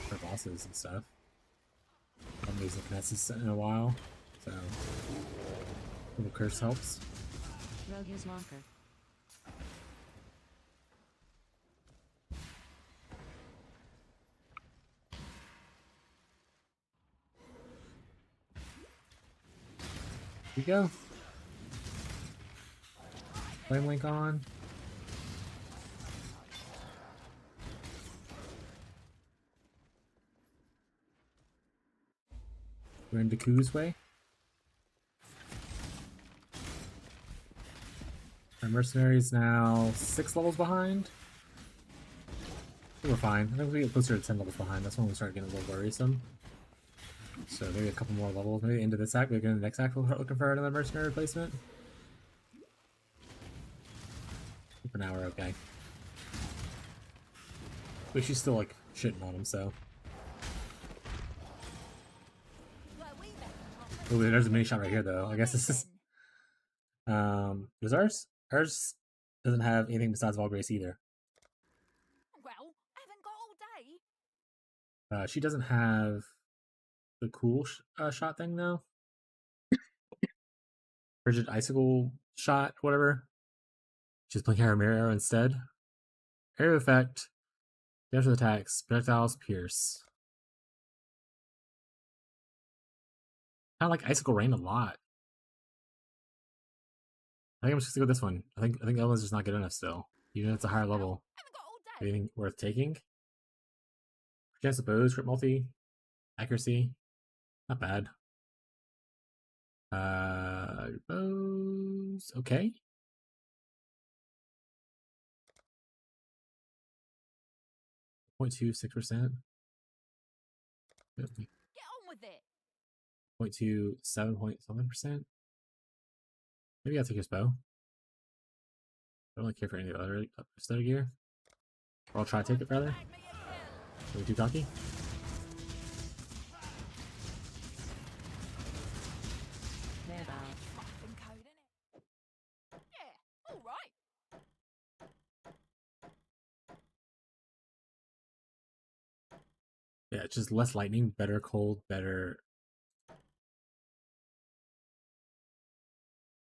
for bosses and stuff. I haven't used the Kinesis in a while, so little curse helps. Rogue's Walker. Here we go. Flame Link on. We're in Deku's way. Our mercenaries now 6 levels behind. I think we're fine. I think we get closer to 10 levels behind. That's when we start getting a little worrisome. So maybe a couple more levels. Maybe into this act. Maybe in the next act we'll start looking for another mercenary replacement. For now we're okay. But she's still like shitting on him, so. Oh, there's a mini shot right here though. I guess this is was ours? Ours doesn't have anything besides Valgrace either. Well, I haven't got all day. She doesn't have the cool shot thing though. Frigid icicle shot, whatever. She's playing Arrow instead. Area effect. Damage with attacks. Projectiles pierce. I like Icicle Rain a lot. I think I'm just gonna go with this one. I think that one's just not good enough still. Even if it's a higher level. Haven't got all day. Anything worth taking? I suppose crit multi. Accuracy. Not bad. Bows. Okay. 0.26%. Get on with it. 0.27%. Maybe I'll take his bow. I don't really care for any of the other study gear. Or I'll try to take it rather. Bag me a kill. Are we too cocky? Their bow. Fucking code, innit? Yeah, all right. Yeah, it's just less lightning, better cold, better.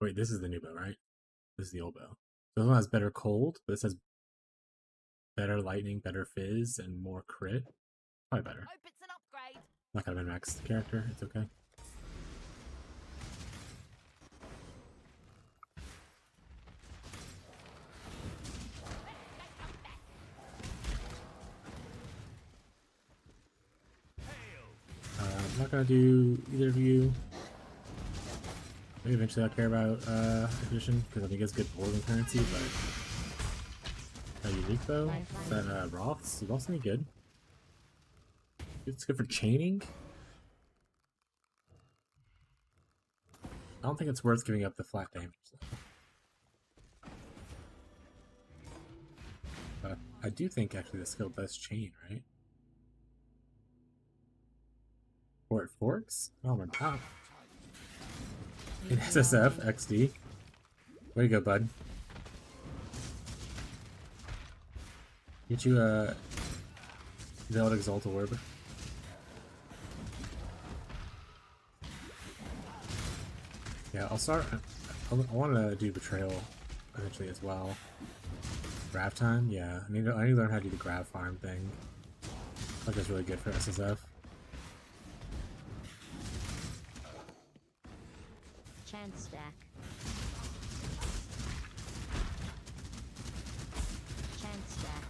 Wait, this is the new bow, right? This is the old bow. This one has better cold, but this has better lightning, better fizz, and more crit. Probably better. Hope it's an upgrade. Not gonna min-max the character, it's okay. I'm not gonna do either of you. Maybe eventually I'll care about acquisition because I think it's good holding currency, but unique though. Is that Roths? Is Roths any good? It's good for chaining. I don't think it's worth giving up the flat damage though. But I do think actually the skill does chain, right? Or it forks? Oh my god. In SSF, XD. Way to go, bud. Get you a Zealot Exalt Orb. Yeah, I'll start. I want to do Betrayal eventually as well. Grab time? Yeah, I need to learn how to do the grab farm thing. I think that's really good for SSF. Chance stack. Chance stack.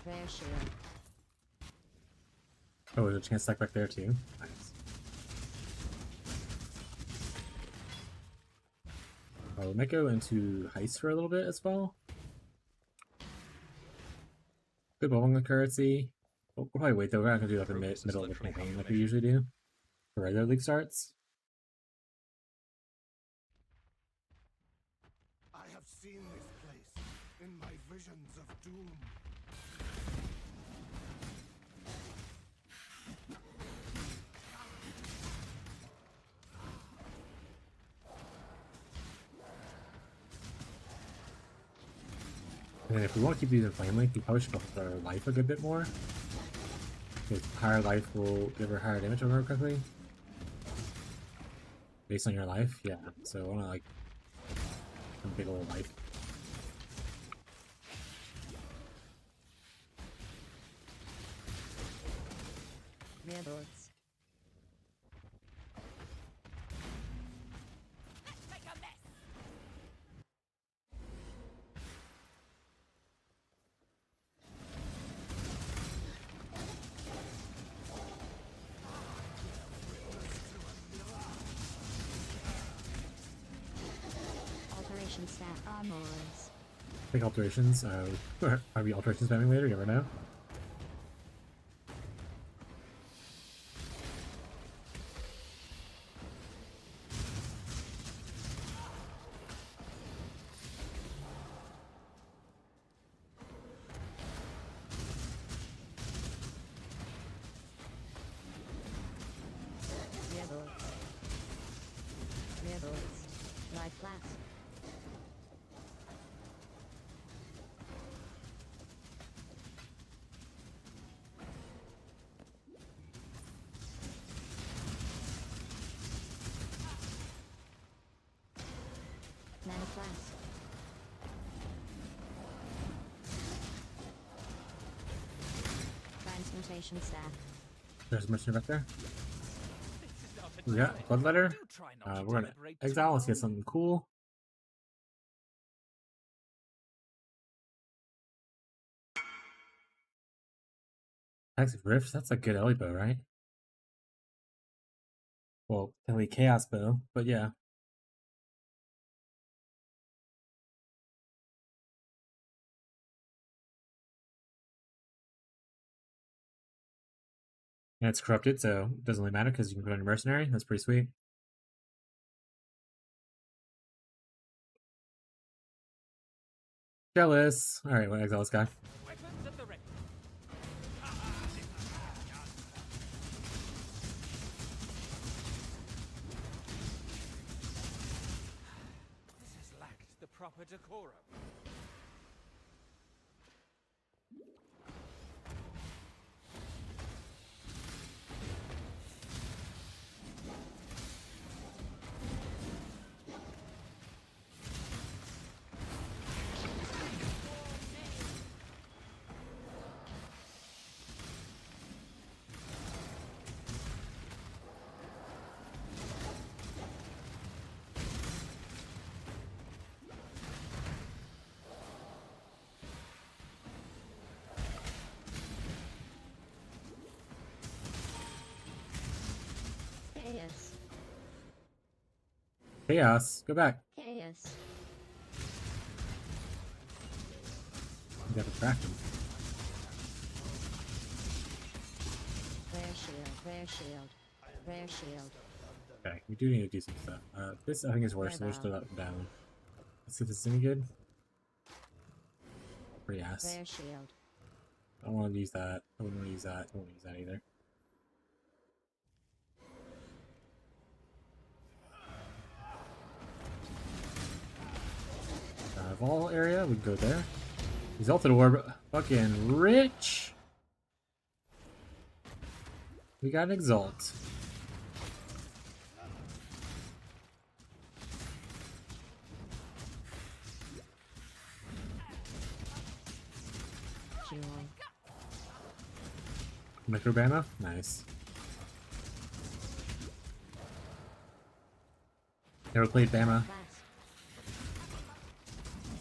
Rare shield. Oh, there's a chance stack back there too. Nice. We might go into Heist for a little bit as well. Good bowling currency. We'll probably wait though. We're not gonna do like the middle of the campaign like we usually do for regular league starts. I have seen this place in my visions of doom. And then if we want to keep using Flame Link, we probably should buff our life a good bit more. Because higher life will give her higher damage over quickly. Based on your life, yeah. So I want to like a big old life. Rare bullets. Let's make a mess. Alteration stack. Armors. Take alterations. Might be alterations spamming later, you never know. Rare bullets. Rare bullets. Life flask. Augmentation staff. There's a mercenary back there. This is not a We got challenge. Bloodletter. Do try not to We're gonna deliberate too exile. Let's get long. something cool. Toxic Rift. That's a good Ellie bow, right? Well, Ellie Chaos bow, but yeah. And it's corrupted, so it doesn't really matter because you can put it on a mercenary. That's pretty sweet. Jealous. Alright, we'll exile this guy. Weapons at the ready. This has lacked the proper decorum. Chaos. Chaos. Go back. Chaos. You got the Kraken. Rare shield. Rare shield. Rare shield. Okay, we do need to do some stuff. This I think is worse, so we're still up and down. Let's see if this is any good. Pretty ass. Rare shield. I don't want to use that. I wouldn't want to use that. I don't want to use that either. All area, we can go there. Exalted Orb, fucking rich. We got an Exalt. Jewel. Microbama, nice. Never played Bama. Blast.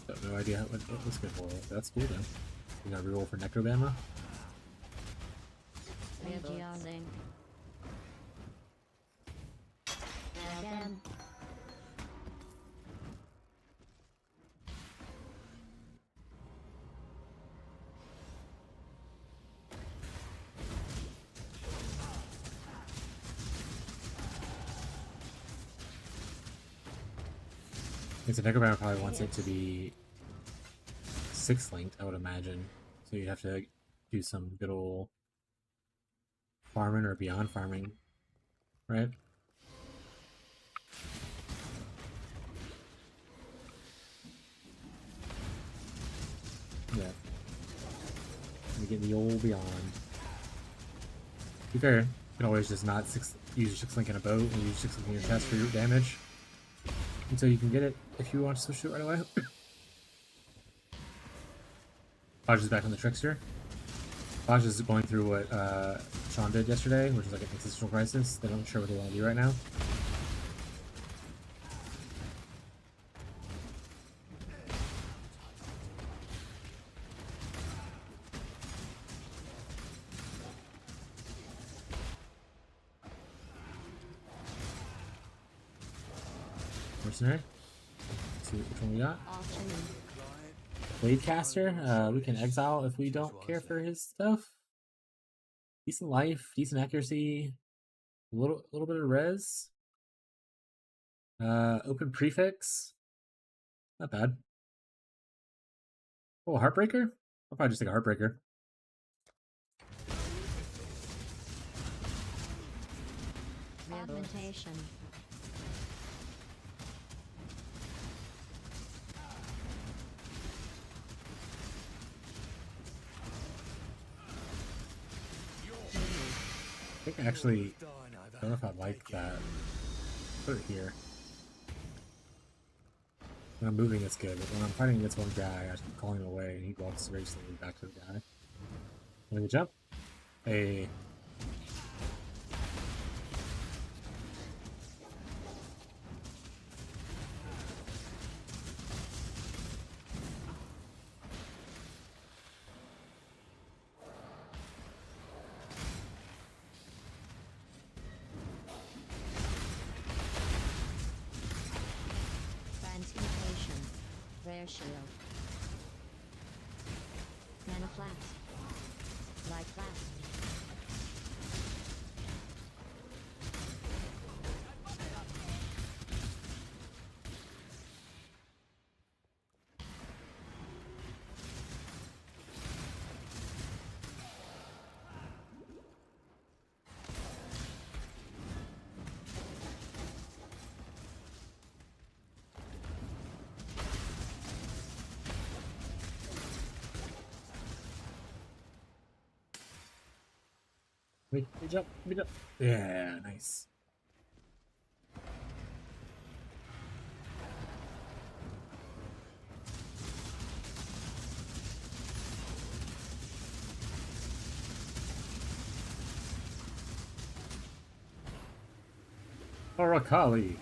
Have no idea what was good for it. That's cool though. We got a reroll for Necrobama. Regiozing. Again. Because the Necrobama probably wants it to be 6-linked, I would imagine. So you have to do some good old farming or beyond farming, right? Yeah. We get the old beyond. To be fair, you can always just not use your 6-link in a boat and use 6-link in your chest for your damage. Until you can get it if you want to switch it right away. Baj is back on the Trickster. Baj is going through what Sean did yesterday, which is like an existential crisis. They don't sure what they want to do right now. Mercenary. Let's see which one we got. Auction. Blade Caster. We can exile if we don't care for his stuff. Decent life, decent accuracy, a little bit of res. Open prefix. Not bad. Oh, Heartbreaker? I'll probably just take a Heartbreaker. Augmentation. I think actually, I don't know if I like that. Put it here. When I'm moving, it's good, but when I'm fighting against one guy, I keep calling him away, and he walks very slowly back to the guy. Want to jump? Hey. Transmutation. Rare shield. Mana flask. Light flask. Wait, jump, jump. Yeah, nice. Orakali.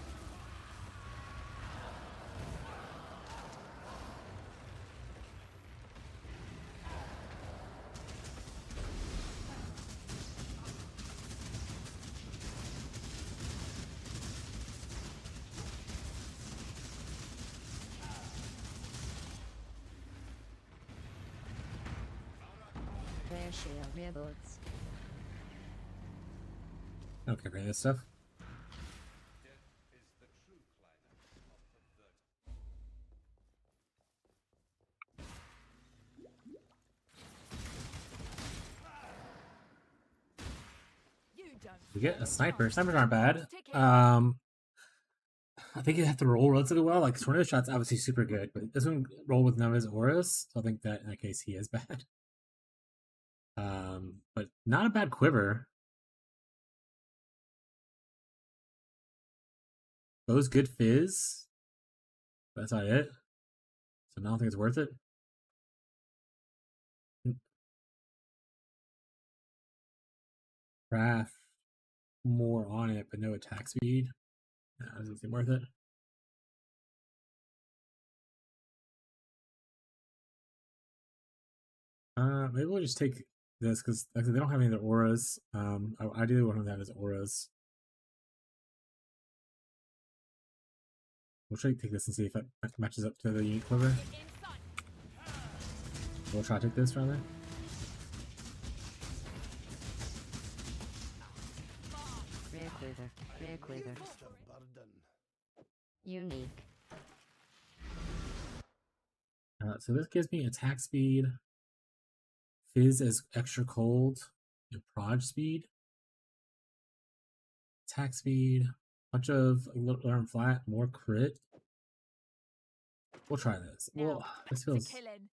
Rare shield. Rare bullets. Okay, bring this stuff. You don't We get a stand sniper. chance. Snipers aren't bad. Take it. I think you have to roll relatively well. Like tornado shot's obviously super good, but this one roll with none of his auras. So I think that in that case he is bad. But not a bad quiver. Those good fizz. That's not it. So now I don't think it's worth it. Craft more on it, but no attack speed. Is it worth it? Maybe we'll just take this because they don't have any of the auras. I do want to have his auras. We'll try to take this and see if it matches up to the unit quiver. In sight. We'll try to take this rather. Rare quiver. Rare quiver. Mr. Burden. Unique. So this gives me attack speed, fizz as extra cold, and proj speed, attack speed, bunch of learn flat, more crit. We'll try this. Now, Well, this back to feels killing.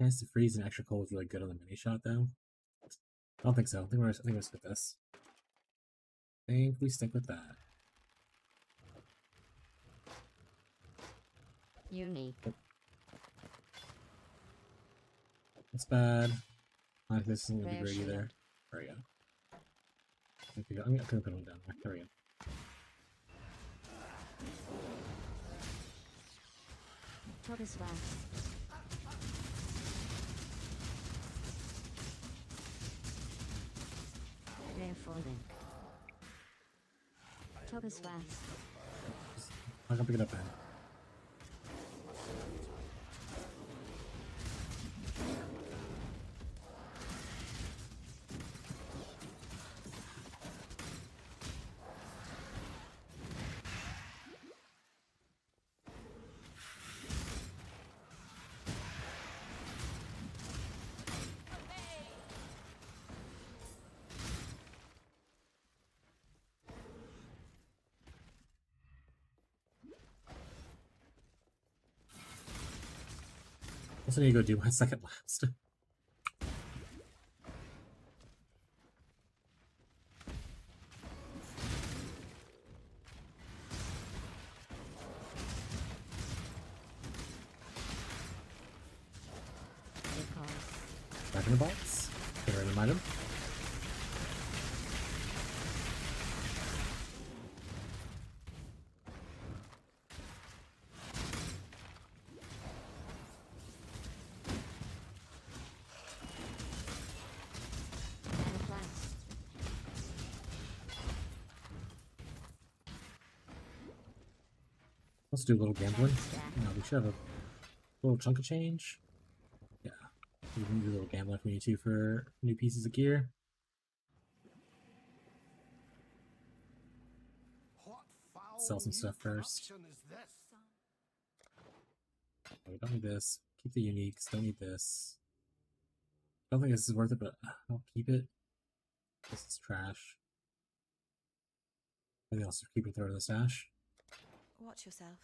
nice to freeze and extra cold is really good on the mini shot though. I don't think so. I think we're stick with this. I think we stick with that. Unique. That's bad. I think this isn't gonna be Rare great either. shield. There we go. I'm gonna put one down. There we go. Tortoise flask. Rare folding. Tortoise flask. I'm gonna pick it up then. Also need to go do my second last. It calls. Back in the box. Get rid of an item. Have a blast. Let's do a little gambling. Stack. We should have a little chunk of change. Yeah, we can do a little gambling if we need to for new pieces of gear. What foul Sell some new stuff first. corruption is this? We don't need this. Keep the uniques. Don't need this. Don't think this is worth it, but I'll keep it. This is trash. Anything else to keep it, throw it in the stash. Watch yourself.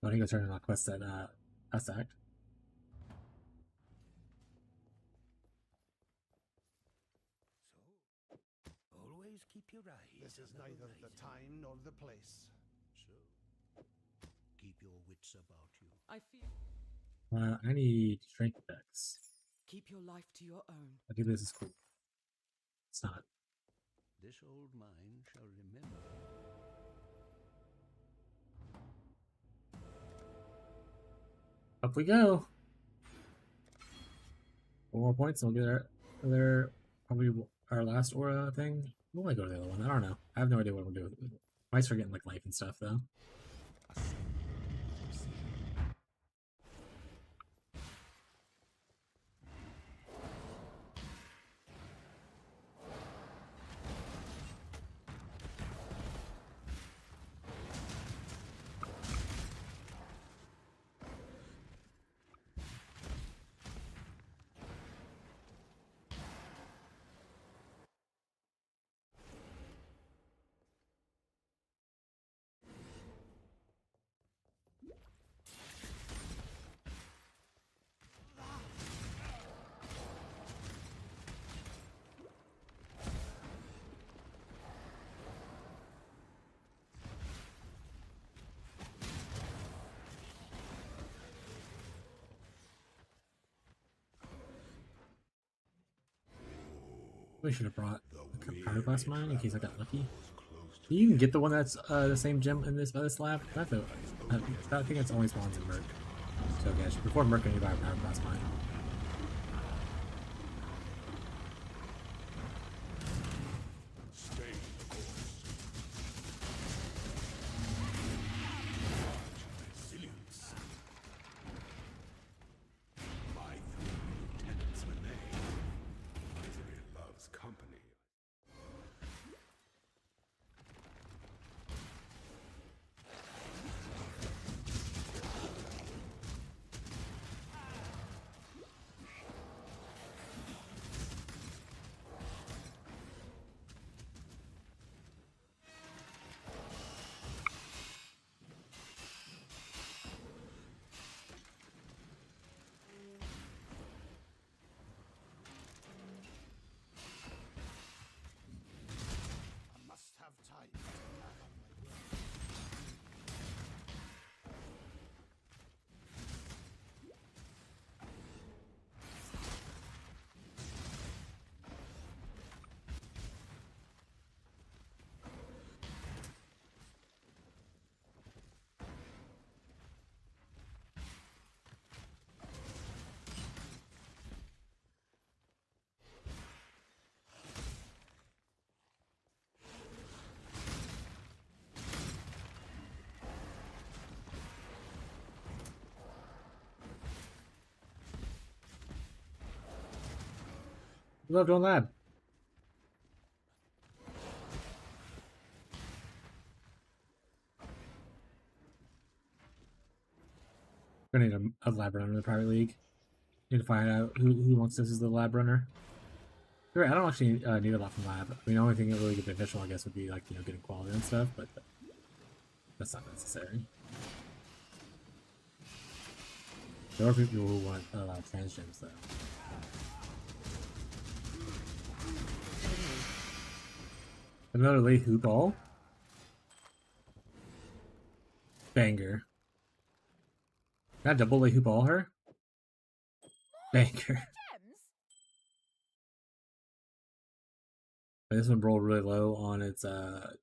I think I'll turn in a quest at Act. So, always keep your eyes. This is neither the time nor the place. So, keep your wits about you. I feel. I need strength decks. Keep your life to your own. I think this is cool. It's not. This old mind shall remember. Up we go. 4 more points, and we'll get our probably our last aura thing. We'll might go to the other one. I don't know. I have no idea what we'll do with it. Might start getting like life and stuff though. We should have brought a Pyroclast mine in case I got lucky. Do you even get the one that's the same gem in this lab? I think it's only spawns in Merc. So guys, before Merc, I need to buy a Pyroclast mine. Stay the course. Resilience. My three lieutenants remain. Misery loves company. I must have time to gather my work. Love doing lab. Gonna need a lab runner in the Pirate League. Need to find out who wants this as the lab runner. Right, I don't actually need a lot from lab. I mean, the only thing that really get beneficial, I guess, would be like getting quality and stuff, but that's not necessary. There are people who want trans gems though. Another lay hoop ball. Banger. Can I double lay hoop ball her? Banger. Gems? This one rolled really low on its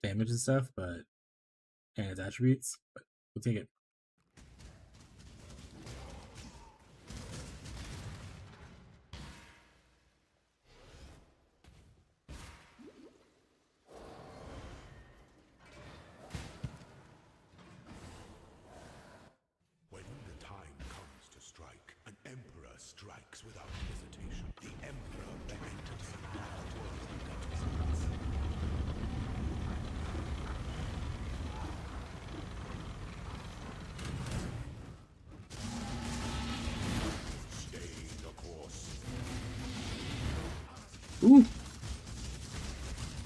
damage and stuff, but and its attributes, but we'll take it. When the time comes to strike, an emperor strikes without hesitation. The emperor beckons him down to a distance. Stay the course. Ooh!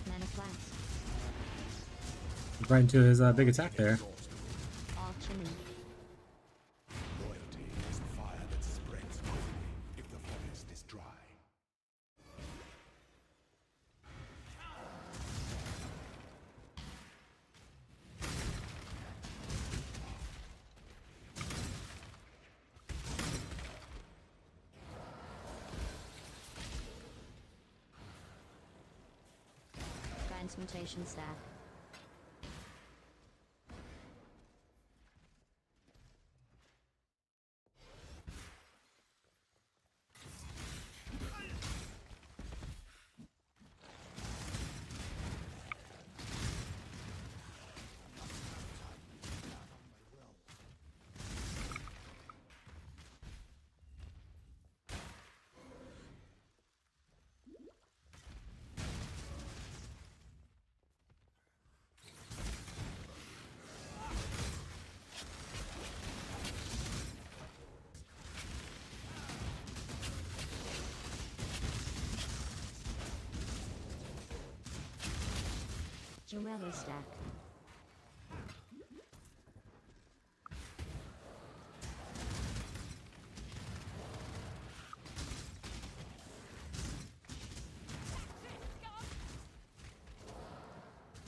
Mana flask. Right into his big attack there. All chimney. Loyalty is a fire that spreads quickly if the forest is dry. Transmutation staff. Jewelry stack.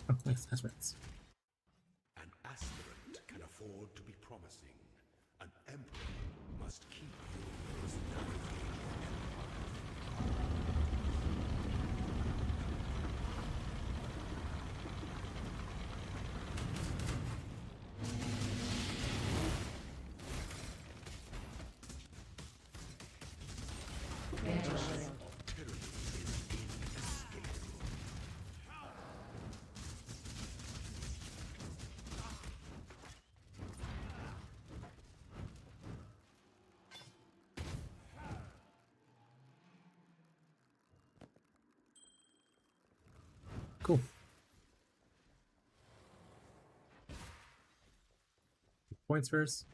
Oh, nice, that's right. An aspirant can afford to be promising. An emperor must keep yours navigating empire. Tyranny is inescapable. Cool. Points first.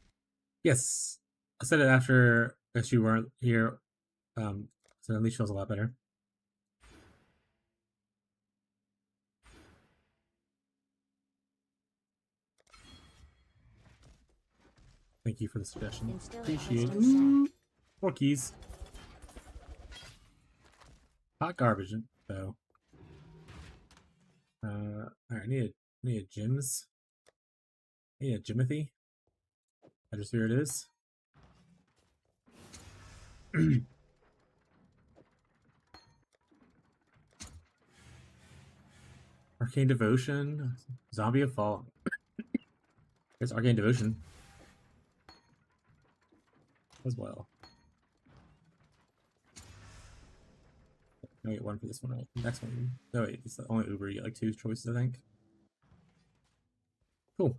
Yes, I said it after if you weren't here. So at least feels a lot better. Thank you for the suggestion. Instill a Appreciate it. crystal staff. Ooh, 4 keys. Hot garbage though. Alright, I need a gems. I need a Jimothy. I just figured it is. Arcane Devotion. Zombie of Fall. There's Arcane Devotion as well. I get one for this one, right? Next one. No, wait, it's the only Uber. You get like 2 choices, I think. Cool.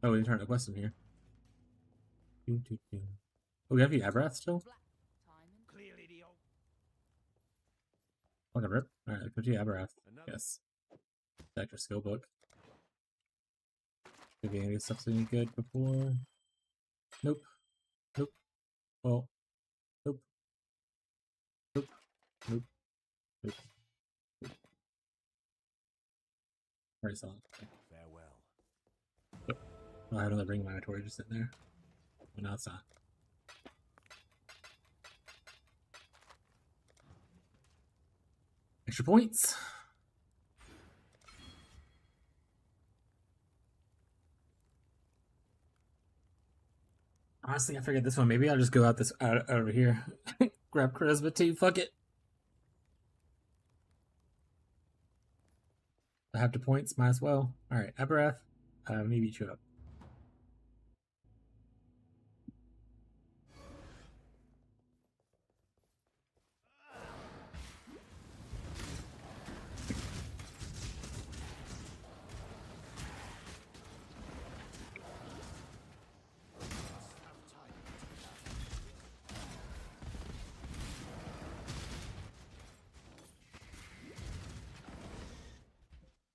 Oh, we didn't turn a quest in here. Oh, we have the Abrath still? Timing. Clearly the old Fucking rip. Alright, put the Abrath. Yes. Extra skill book. Maybe any stuff's any good before. Nope. Nope. Well. Nope. Nope. Nope. Nope. Nope. Already saw it. farewell. Oh, I had another ring in my inventory just sitting there. But now it's not. Extra points. Honestly, I figured this one. Maybe I'll just go out over here. Grab charisma too. Fuck it. I have to points. Might as well. All right, Aberrath. Let me beat you up.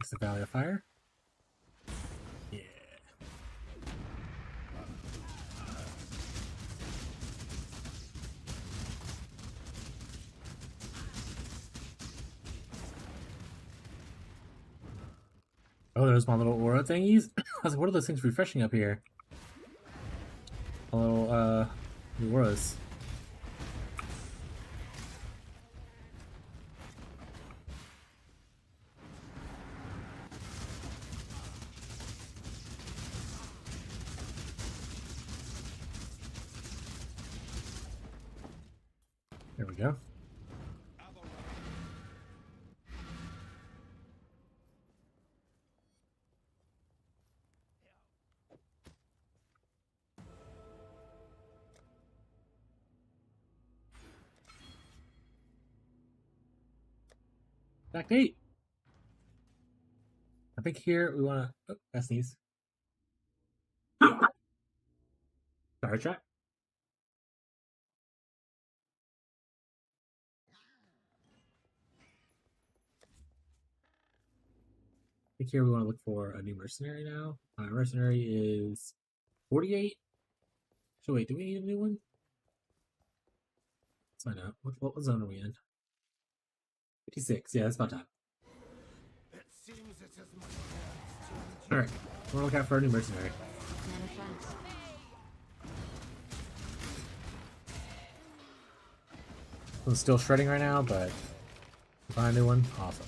It's the Valley of Fire. Yeah. Oh, there's my little aura thingies. I was like, what are those things refreshing up here? A little, auras. There we go. Back 8. I think here we want to. Oh, I sneeze. Sorry, chat. I think here we want to look for a new mercenary now. Mercenary is 48. So wait, do we need a new one? Let's find out. What zone are we in? 56. Yeah, that's about time. It seems it is my All right, we're gonna look out for a new mercenary. Mana flask. I'm still shredding right now, but if I find a new one, awesome.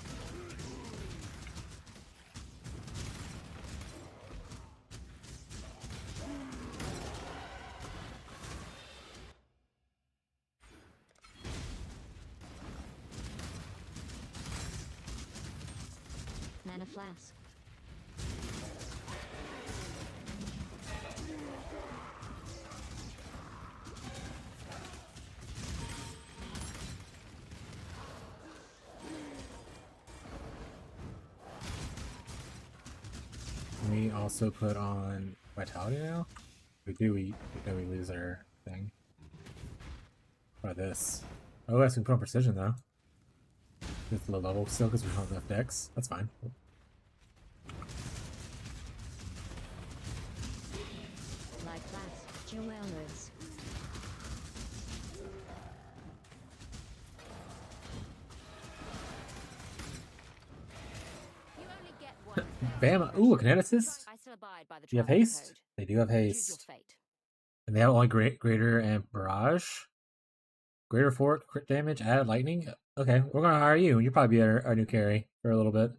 Mana flask. We also put on vitality now. We lose our thing. By this. Oh, I can put on precision though. It's low level still because we don't have enough decks. That's fine. Light flask. Jewelers. You only get one. Bam! Ooh, a kineticist. I still abide by the Do you have Traveler haste? Code. They do have Choose your haste. fate. And they have only greater and barrage. Greater fort, crit damage, add lightning. Okay, we're gonna hire you. You'll probably be our new carry for a little bit.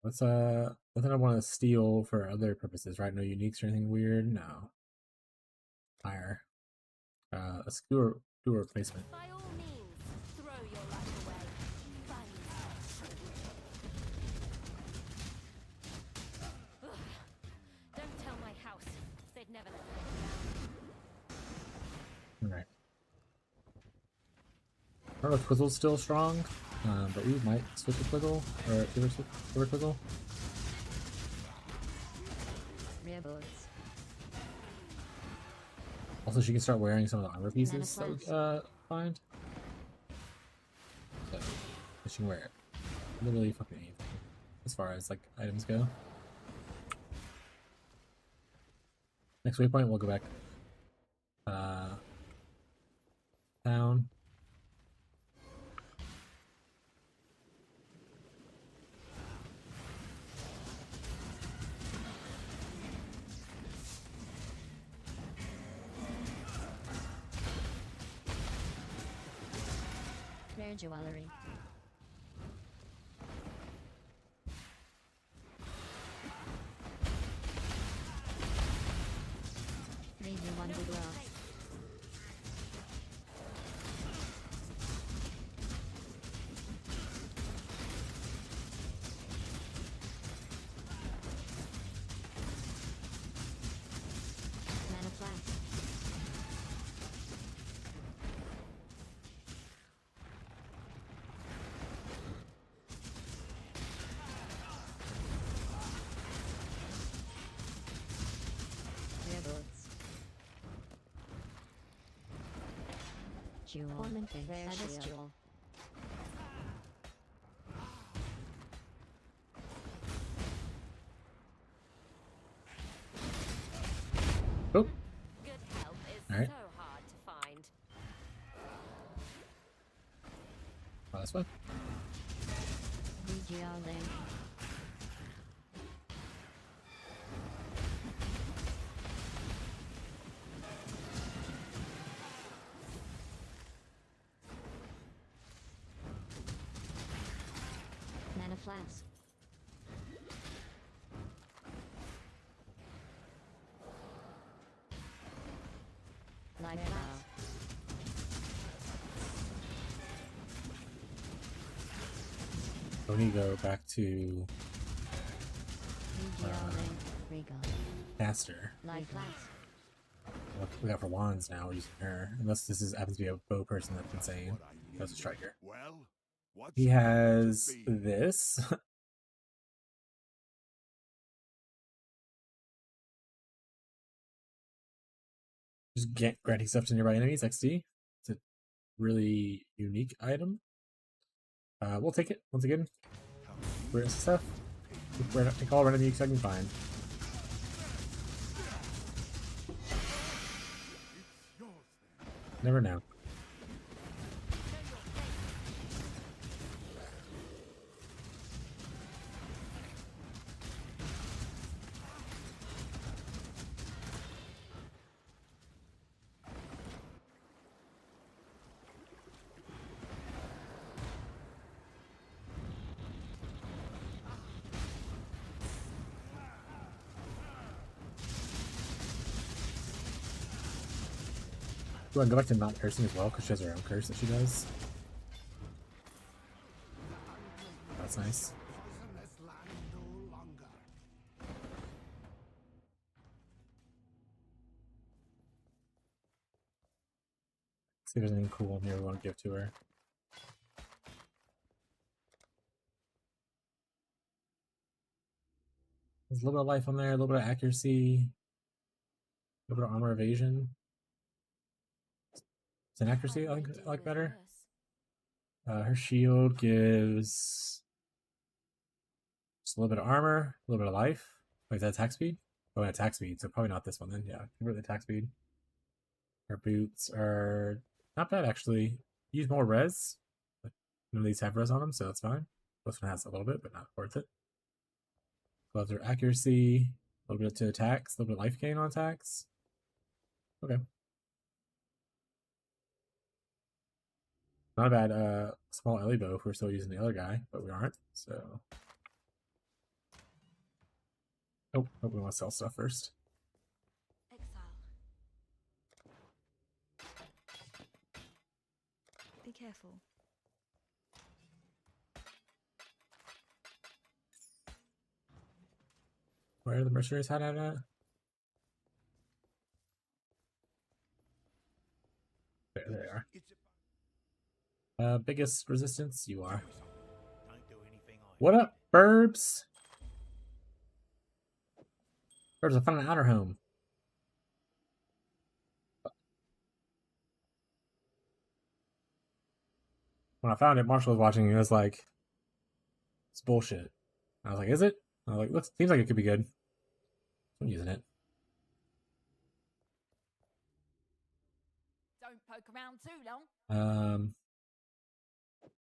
Let's nothing I want to steal for other purposes, right? No uniques or anything weird. No. Hire. A skewer replacement. By all means, throw your life away. Ugh. Don't tell my house. They'd never let me Alright. I don't know if Quizzle's still strong, but we might switch to Quizzle, or give her Quizzle. Rear boards. Also, she can start wearing some of the armor pieces that we find. So, she can wear it. Literally fucking anything, as far as, like, items go. Next waypoint, we'll go back down. jewelry. Maybe one good glass. Mana flask. Rebels. Jewel. Ornamenting. Celestial. Oh, Good help is Alright. so hard to find. oh this way. Regiale. Mana flask. Life flask. So we need to go back to Regiale. Regal. caster. Life flask. What we got for wands now, we're using her. Unless this is happens to be a bow person that's insane. That's a striker. Well, what's He it going to has be? this. Just granting stuff to nearby enemies, XD. It's a really unique item. We'll take it once again. We're SSF. Take all random uniques I can find. Never know. Go ahead and go back to not cursing as well, because she has her own curse that she does. That's nice. Poisonous land no longer. See if there's anything cool in here we want to give to her. There's a little bit of life on there, a little bit of accuracy, a little bit of armor evasion. It's an accuracy I think I like better. Her shield gives just a little bit of armor, a little bit of life. Wait, is that attack speed? Oh, and attack speed, so probably not this one then. Yeah, convert the attack speed. Her boots are not bad actually. Use more res, but none of these have res on them, so that's fine. This one has a little bit, but not worth it. Gloves are accuracy, a little bit to attacks, a little bit of life gain on attacks. Okay. Not a bad small Ellie bow if we're still using the other guy, but we aren't, so. Oh, we want to sell stuff first. Exile. Be careful. Where are the mercenaries had at? There they are. Biggest resistance, you are. Don't do anything I What up, Burbs? Burbs, I found an outer home. When I found it, Marshall was watching and he was like, it's bullshit. I was like, is it? I was like, looks seems like it could be good. I'm using it. Don't poke around too long.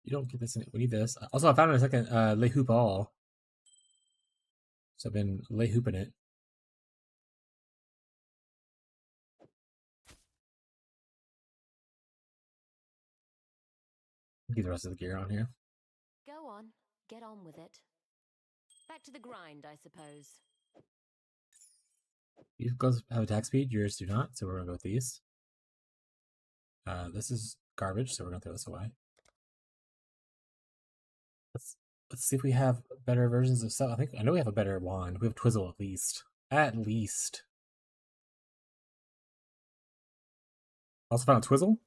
You don't get this in it. We need this. Also, I found in a second lay hoop all. So I've been lay hooping it. Get the rest of the gear on here. Go on, get on with it. Back to the grind, I suppose. These gloves have attack speed, yours do not, so we're gonna go with these. This is garbage, so we're gonna throw this away. Let's see if we have better versions of stuff. I know we have a better wand. We have Twizzle at least. At least. Also found Twizzle,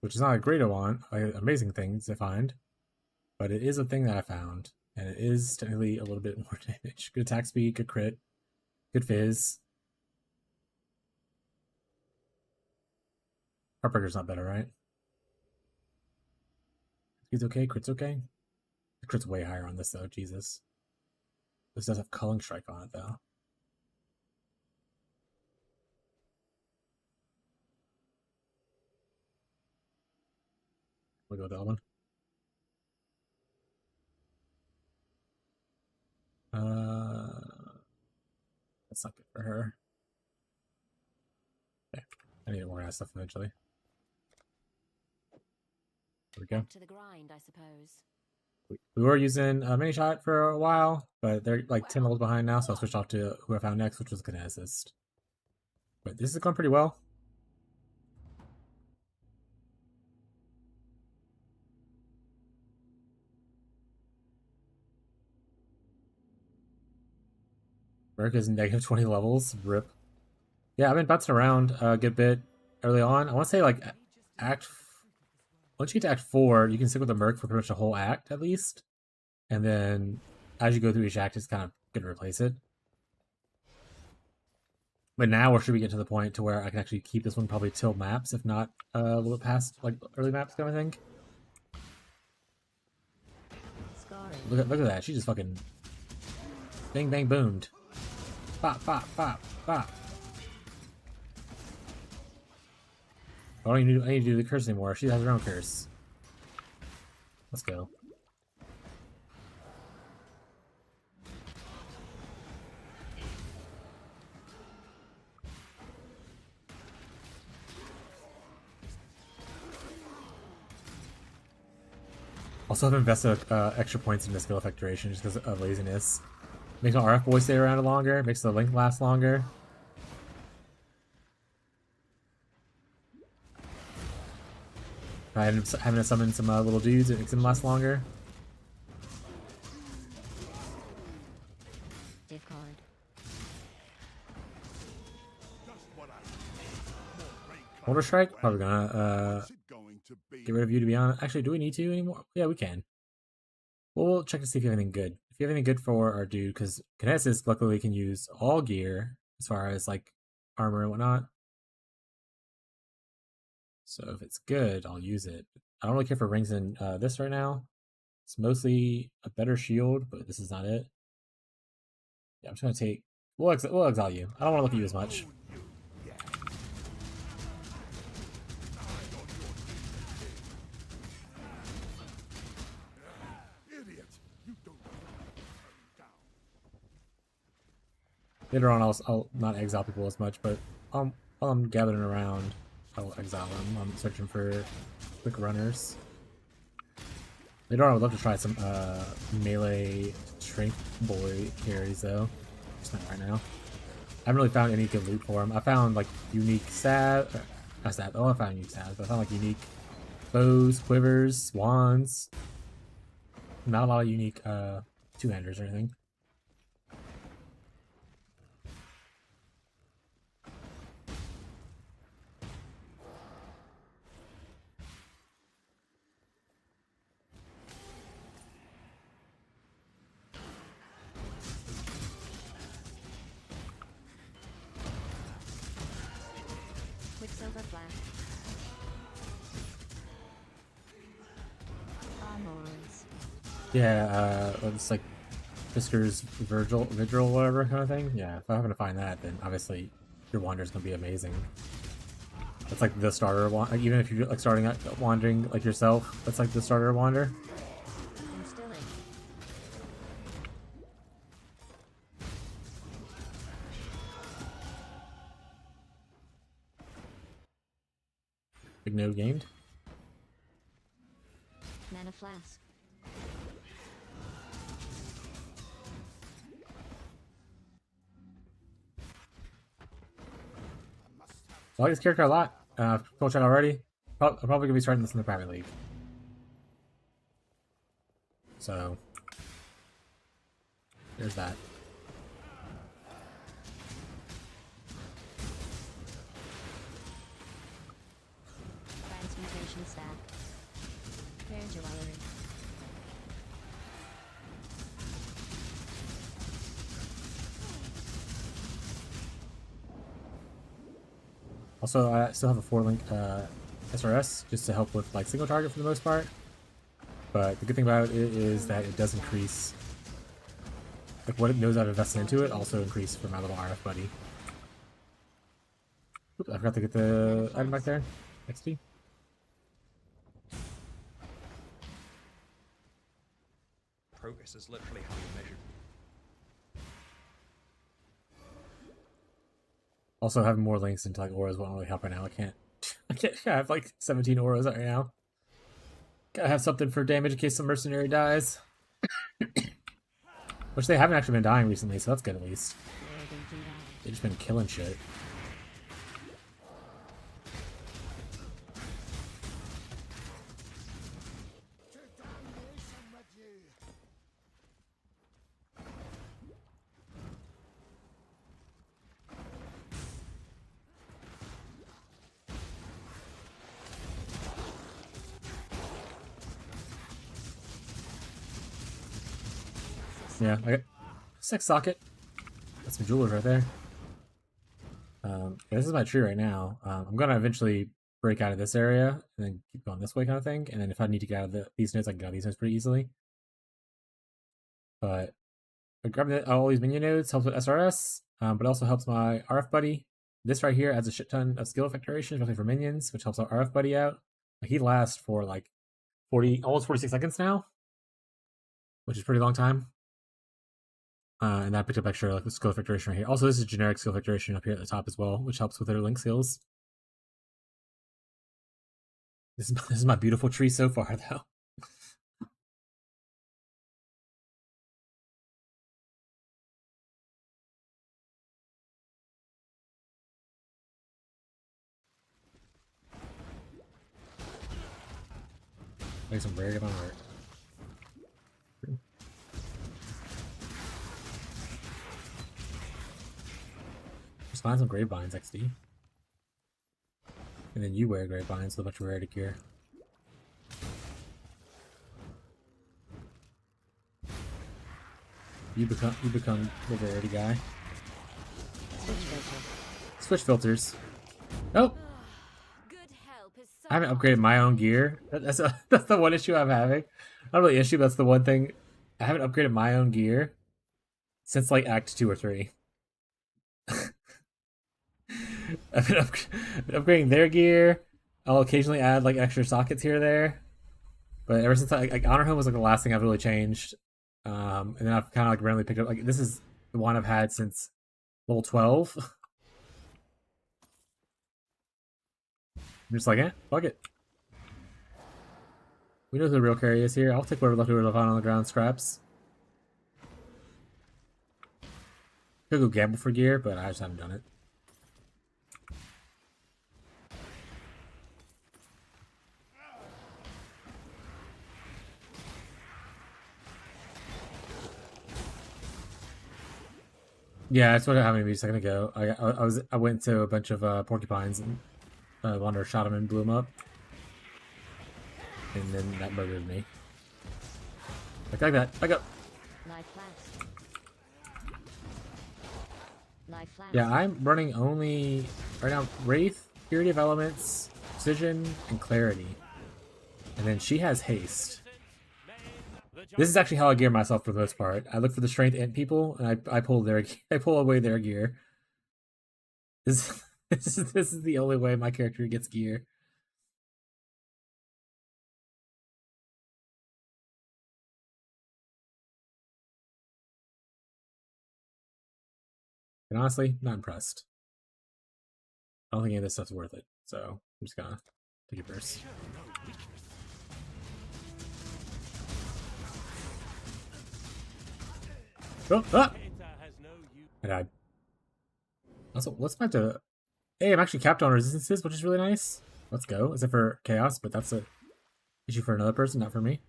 which is not a great wand, amazing thing to find, but it is a thing that I found, and it is technically a little bit more damage. Good attack speed, good crit, good fizz. Heartbreaker's not better, right? He's okay, crit's okay. The crit's way higher on this though, Jesus. This does have Culling Strike on it though. We'll go with that one. That's not good for her. Okay. I need to organize stuff eventually. There we go. To the grind, I suppose. We were using a mini shot for a while, but they're like 10 levels behind now, so I'll switch off to who I found next, which was Kineticist. But this is going pretty well. America's negative 20 levels. RIP. Yeah, I've been bouncing around a good bit early on. I want to say like once you get to Act 4, you can stick with the Merc for pretty much the whole act at least. And then as you go through each act, it's kind of going to replace it. But now or should we get to the point to where I can actually keep this one probably till maps, if not a little bit past like early maps kind of thing. Look at that. She just fucking bang bang boomed. Bop bop bop bop. I don't even need to do the curse anymore. She has her own curse. Let's go. Also, I've invested extra points in the skill effect duration just because of laziness. Makes my RF boy stay around longer, makes the link last longer. I ended up having to summon some little dudes, it makes them last longer. Discard. Mortar Strike? Probably gonna get rid of you, to be honest. Actually, do we need to anymore? Yeah, we can. Well, we'll check to see if you have anything good. If you have anything good for our dude, because Kineticist luckily can use all gear as far as like armor and whatnot. So if it's good, I'll use it. I don't really care for rings in this right now. It's mostly a better shield, but this is not it. Yeah, I'm just gonna take. We'll exile you. I don't want to look at you as much. Later on, I'll not exile people as much, but while I'm gathering around, I'll exile them. I'm searching for quick runners. Later on, I would love to try some melee strength boy carries, though. Just not right now. I haven't really found any good loot for them. I found like unique stab. Not stab. Oh, I found unique stabs, but I found like unique bows, quivers, wands. Not a lot of unique two-handers or anything. Quicksilver flash. Armors. Yeah, it's like Fisker's Vigil, whatever kind of thing. Yeah, if I happen to find that, then obviously your Wander's gonna be amazing. That's like the starter wand. Like, even if you're like starting out wandering like yourself, that's like the starter Wander. I'm still in. Big node gained. flask. I like this character a lot. Full chat already. I'm probably gonna be starting this in the private league. So there's that. Transmutation stack. Fair jewelry. Also, I still have a 4-link SRS just to help with like single target for the most part. But the good thing about it is that it does increase, like what it knows I've invested into it, also increase for my little RF buddy. Oops, I forgot to get the item back there. XD. Progress is literally how you're measured. Also, having more links into like auras won't really help right now. I can't I have like 17 auras right now. Gotta have something for damage in case some mercenary dies. Which they haven't actually been dying recently, so that's good at least. They've just been killing shit. Yeah, I got sex socket. That's some jewelers right there. Yeah, this is my tree right now. I'm gonna eventually break out of this area and then keep going this way, kind of thing. And then if I need to get out of these nodes, I can get out of these nodes pretty easily. But grabbing all these minion nodes helps with SRS, but also helps my RF buddy. This right here adds a shit ton of skill effectuation, especially for minions, which helps our RF buddy out. He lasts for like 40, almost 46 seconds now, which is a pretty long time. And that picked up extra like skill effectuation right here. Also, this is generic skill effectuation up here at the top as well, which helps with their link skills. This is my beautiful tree so far, though. Make some very good art. Just find some grapevines, XD. And then you wear grapevines with a bunch of rarity gear. You become the rarity guy. Switch filters. Nope. I haven't upgraded my own gear. That's the one issue I'm having. Not really issue, but that's the one thing. I haven't upgraded my own gear since like Act 2 or 3. I've been upgrading their gear. I'll occasionally add like extra sockets here or there. But ever since like Honor Home was like the last thing I've really changed. And then I've kind of like randomly picked up like this is the one I've had since level 12. I'm just like, fuck it. We know who the real carry is here. I'll take whatever leftover I find on the ground scraps. Could go gamble for gear, but I just haven't done it. Yeah, that's what happened to me a second ago. I went to a bunch of porcupines and Wanderer shot him and blew him up. And then that murdered me. Like that. Back up. Yeah, I'm running only right now Wraith, Purity of Elements, Precision, and Clarity. And then she has Haste. This is actually how I gear myself for the most part. I look for the strength in people, and I pull away their gear. This is the only way my character gets gear. And honestly, not impressed. I don't think any of this stuff's worth it, so I'm just gonna take it first. Oh, ah! Hater has no use. I died. Also, let's back to. Hey, I'm actually capped on resistances, which is really nice. Let's go. Except for chaos, but that's a issue for another person, not for me.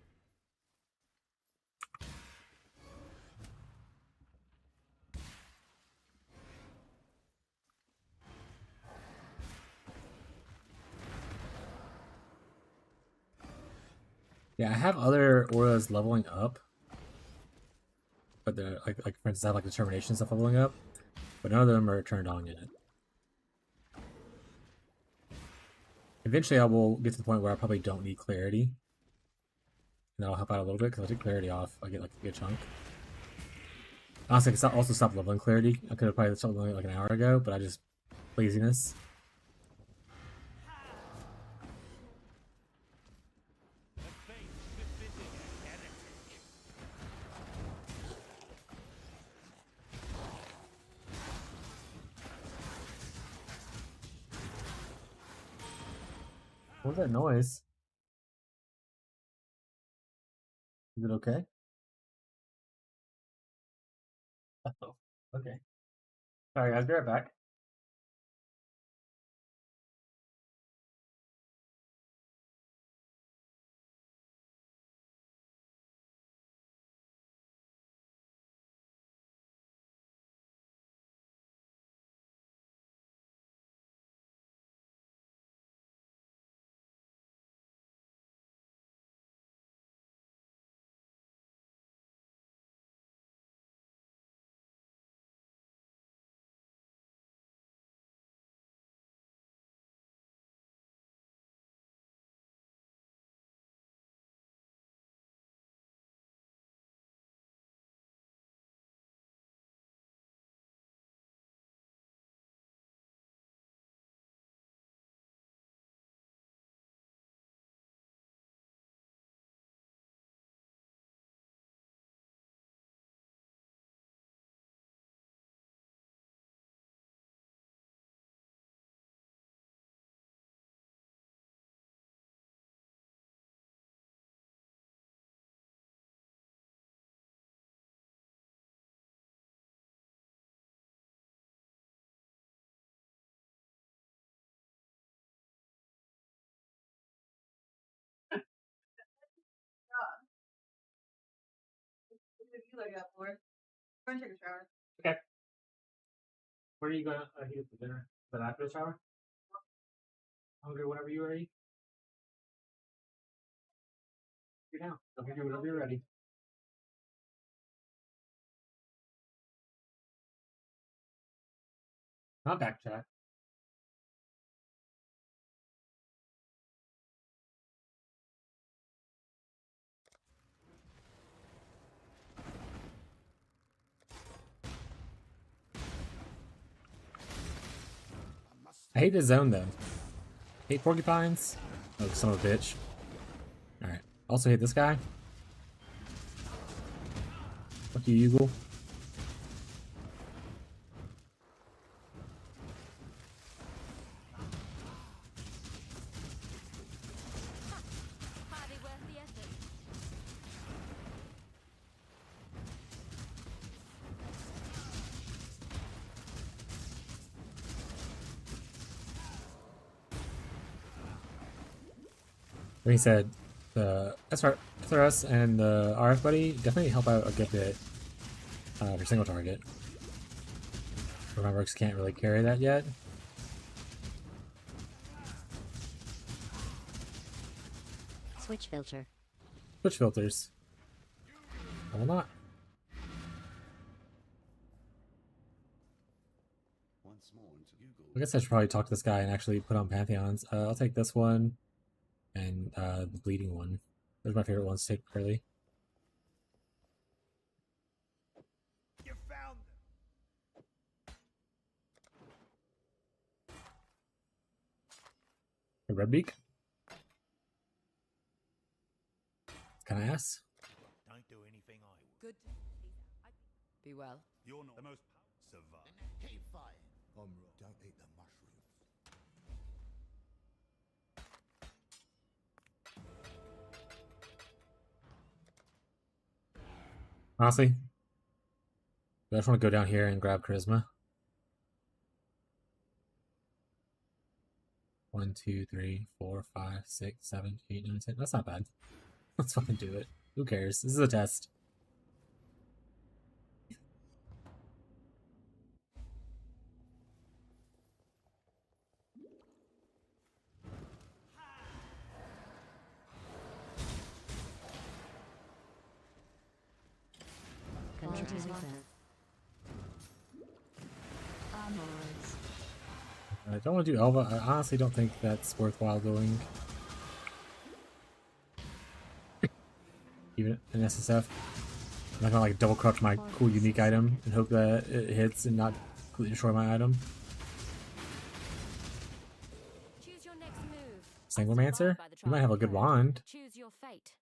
Yeah, I have other auras leveling up, but they're like for instance, I have like determination stuff leveling up, but none of them are turned on yet. Eventually, I will get to the point where I probably don't need clarity, and that'll help out a little bit because I take clarity off. I get like a good chunk. Honestly, I could also stop leveling clarity. I could have probably stopped leveling it like an hour ago, but I just laziness. A fate befitting a heretic. What was that noise? Is it okay? Oh, okay. Sorry, guys. Be right back. Okay. Where are you going to eat for dinner? Is that after the shower? Hungry whenever you're ready? You're down. I'll give you whenever you're ready. Not back chat. I hate this zone though. Hate porcupines. Oh, son of a bitch. Alright. Also hate this guy. Fuck you, Eagle. Hardly worth the effort. Like he said, the SRS and the RF buddy definitely help out a good bit for single target. My works can't really carry that yet. Switch filter. Switch filters. I will not. Once more into Google. I guess I should probably talk to this guy and actually put on Pantheons. I'll take this one and the bleeding one. Those are my favorite ones to take early. You found them. A red beak? Can I ask? Don't do anything I would. Good. Be well. You're not the most survive. Keep fighting. Don't eat the mushrooms. Honestly, I just want to go down here and grab charisma. 1, 2, 3, 4, 5, 6, 7, 8, 9, 10. That's not bad. Let's fucking do it. Who cares? This is a test. I don't want to do Elva. I honestly don't think that's worthwhile doing. Even an SSF. I'm not gonna like double crouch my cool unique item and hope that it hits and not completely destroy my item. Choose your next move. Sanguimancer? You might have a good wand. Choose your fate.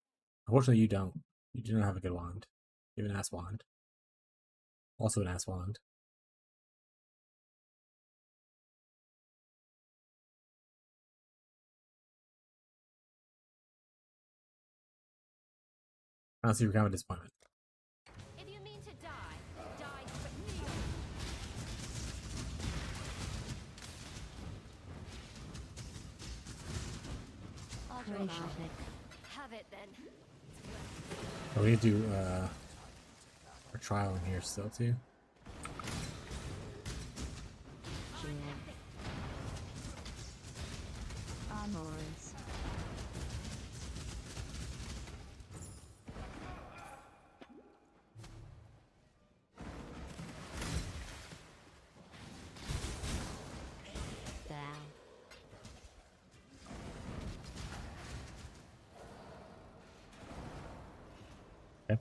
Unfortunately, you don't. You do not have a good wand. You have an ass wand. Also an ass wand. Honestly, you're kind of a disappointment. If you mean to die, die quickly. Have it then. Oh, we need to do a trial in here still too. Okay.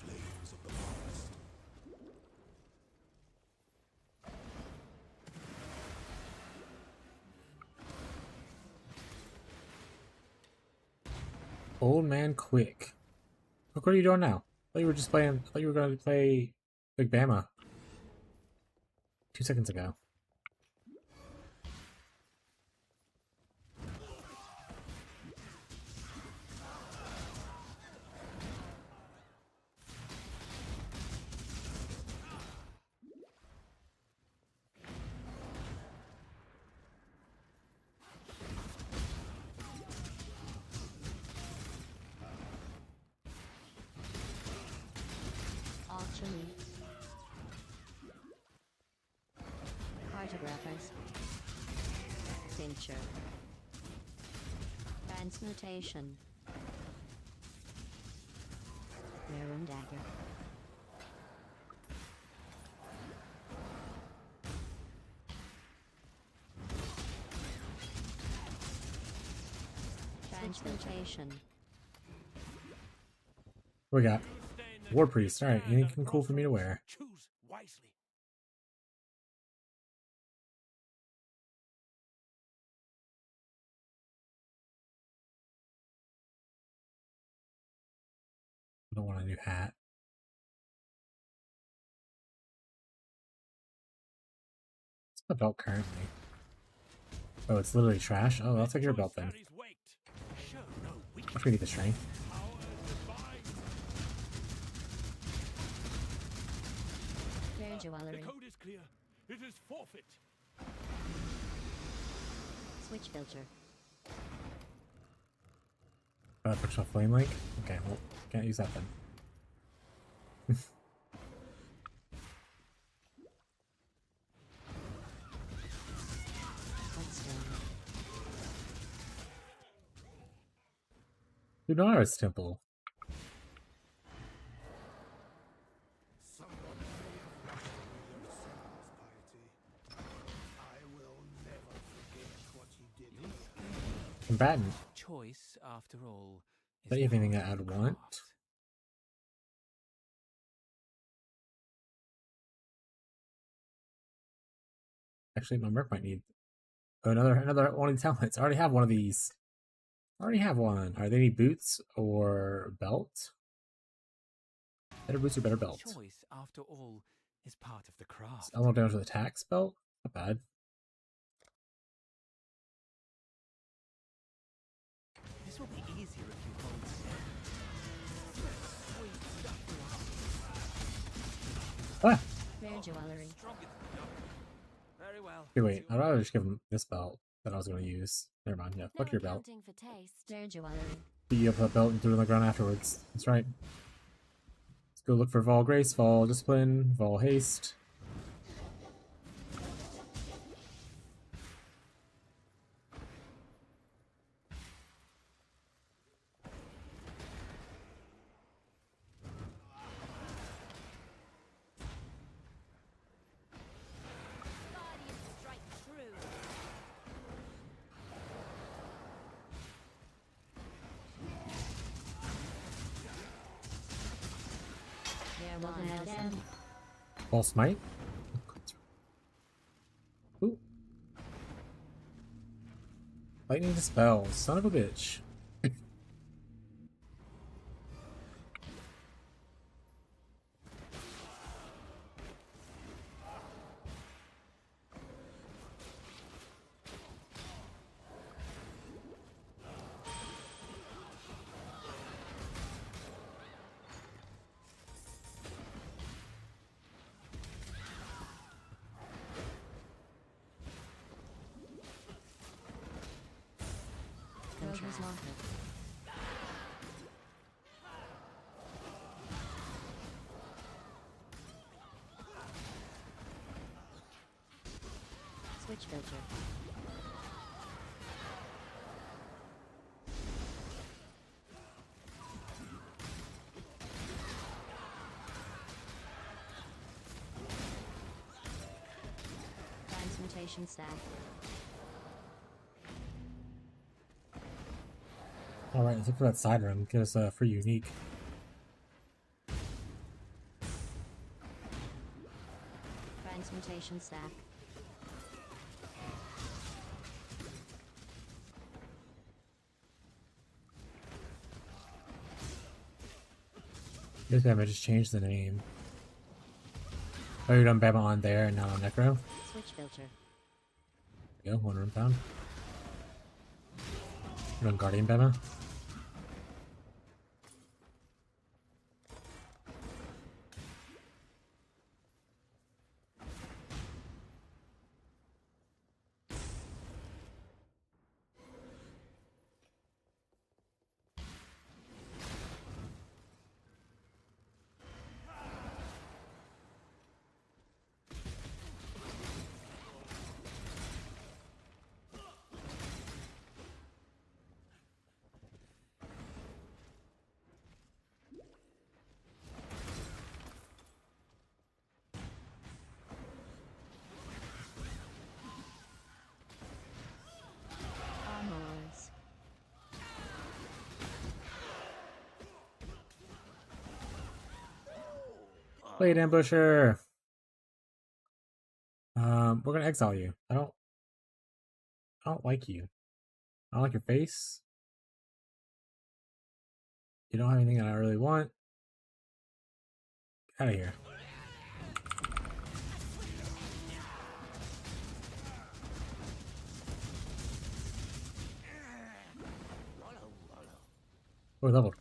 Flames of the forest. Old man quick. Look, what are you doing now? I thought you were just playing. I thought you were going to play Big Bama 2 seconds ago. Cartographers. Tincture. Transmutation. Maroon dagger. Transmutation. We got War Priest. Alright, anything cool for me to wear? Choose wisely. I don't want a new hat. What's my belt currently? Oh, it's literally trash? Oh, I'll take your belt then. I'm gonna get the strength. The code is clear. It is forfeit. Switch filter. Picture flame link? Okay, well, can't use that then. Lunaris Temple. Combatant. Choice, after all, is Don't you have anything part that of I'd the want? craft. Actually, my merc might need another one of these helmets. I already have one of these. I already have one. Are they need boots or belt? Better boots or better belt? Choice, after all, is part of the craft. Elemental damage with attacks belt? Not bad. This will be easier if you hold sweet stuff for us. Ah! Rare jewelry. Stronger than the dog. Very well. Okay, wait. I'd rather just give him this belt that I was going to use. Never mind. Yeah, No fuck your belt. accounting for taste. Rare jewelry. Beat you up with that belt and threw it on the ground afterwards. That's right. Let's go look for Vol Grace, Vol Discipline, Vol Haste. Guardian strike true. Rare wand. Vol Smite. Ooh. Lightning Dispel. Son of a bitch. Rover's Market. Switch filter. Transmutation stack. Alright, let's look for that side room. Get us a free unique. Transmutation stack. This time I just changed the name. Oh, you're done Bama on there and not on Necro? Switch filter. There you go, one room found. You're on Guardian Bama? Armors. Blade Ambusher! We're gonna exile you. I don't like you. I don't like your face. You don't have anything that I really want. Get out of here. We're leveled.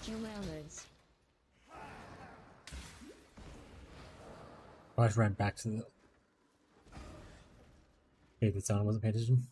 Jewelers. I just ran back to the. Okay, the sound wasn't paying attention.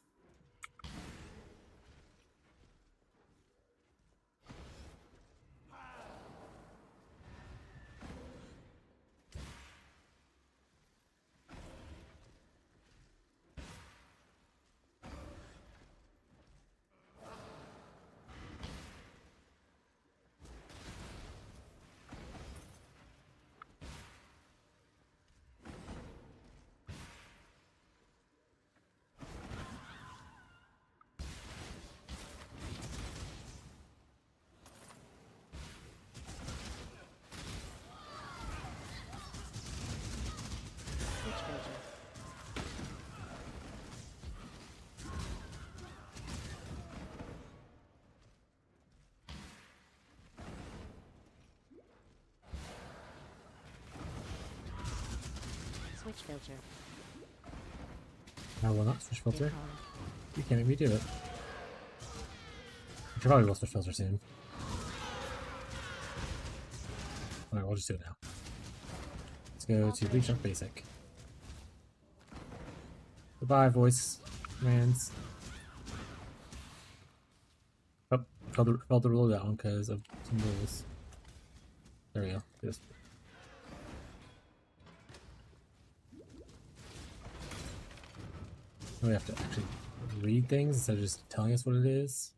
switch filter. I will not switch filter. Recall. You can't make me do it. I probably will switch filter soon. Alright, we'll just do it now. Let's go to Bleach Up Basic. Goodbye, voice commands. Oh, failed to rule that one because of some rules. There we go. Just. We have to actually read things instead of just telling us what it is.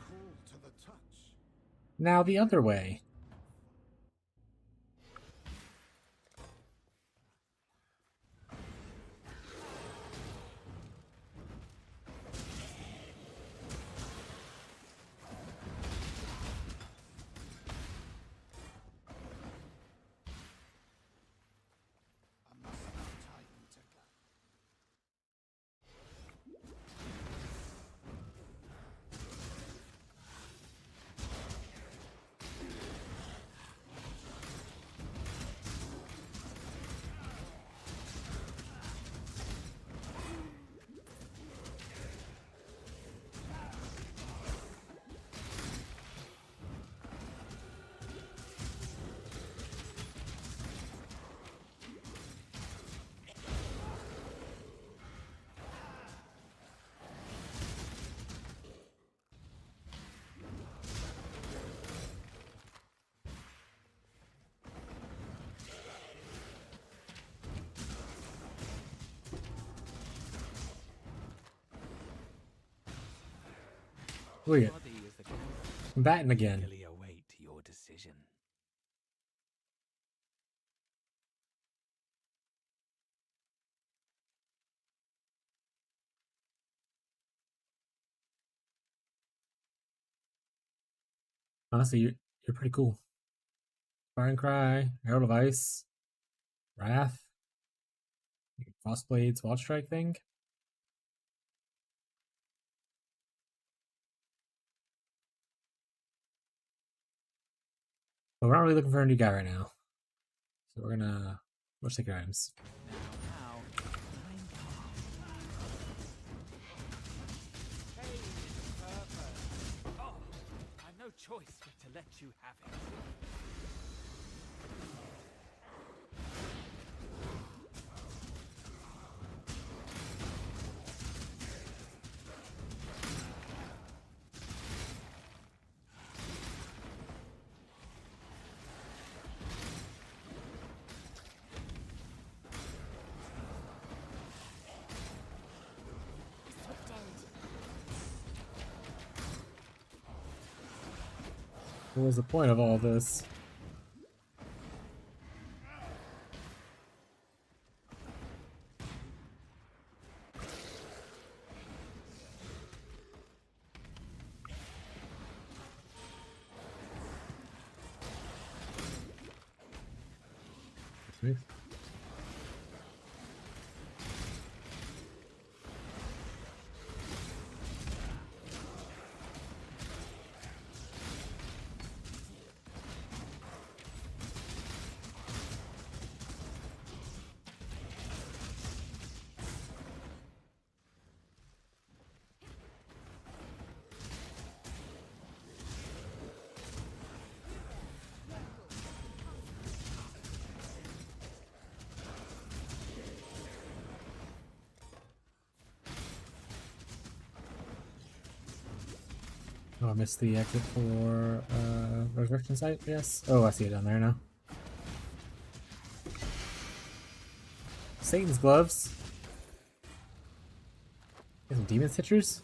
Cool to the touch. Now the other way. I must have time to go. Look at Body is the combatant again. eagerly await your decision. Honestly, you're pretty cool. Fire and Cry, Herald of Ice, Wrath, Frostblade's Watch Strike thing. But we're not really looking for a new guy right now. So we're gonna take your items. Now, time Hey, purpose. Oh, I've no choice but to let you have it. Swift end. What was the point of all this? Smooth. I missed the exit for Resurrection Site, yes? Oh, I see it down there now. Satan's gloves. Got some demon stitchers.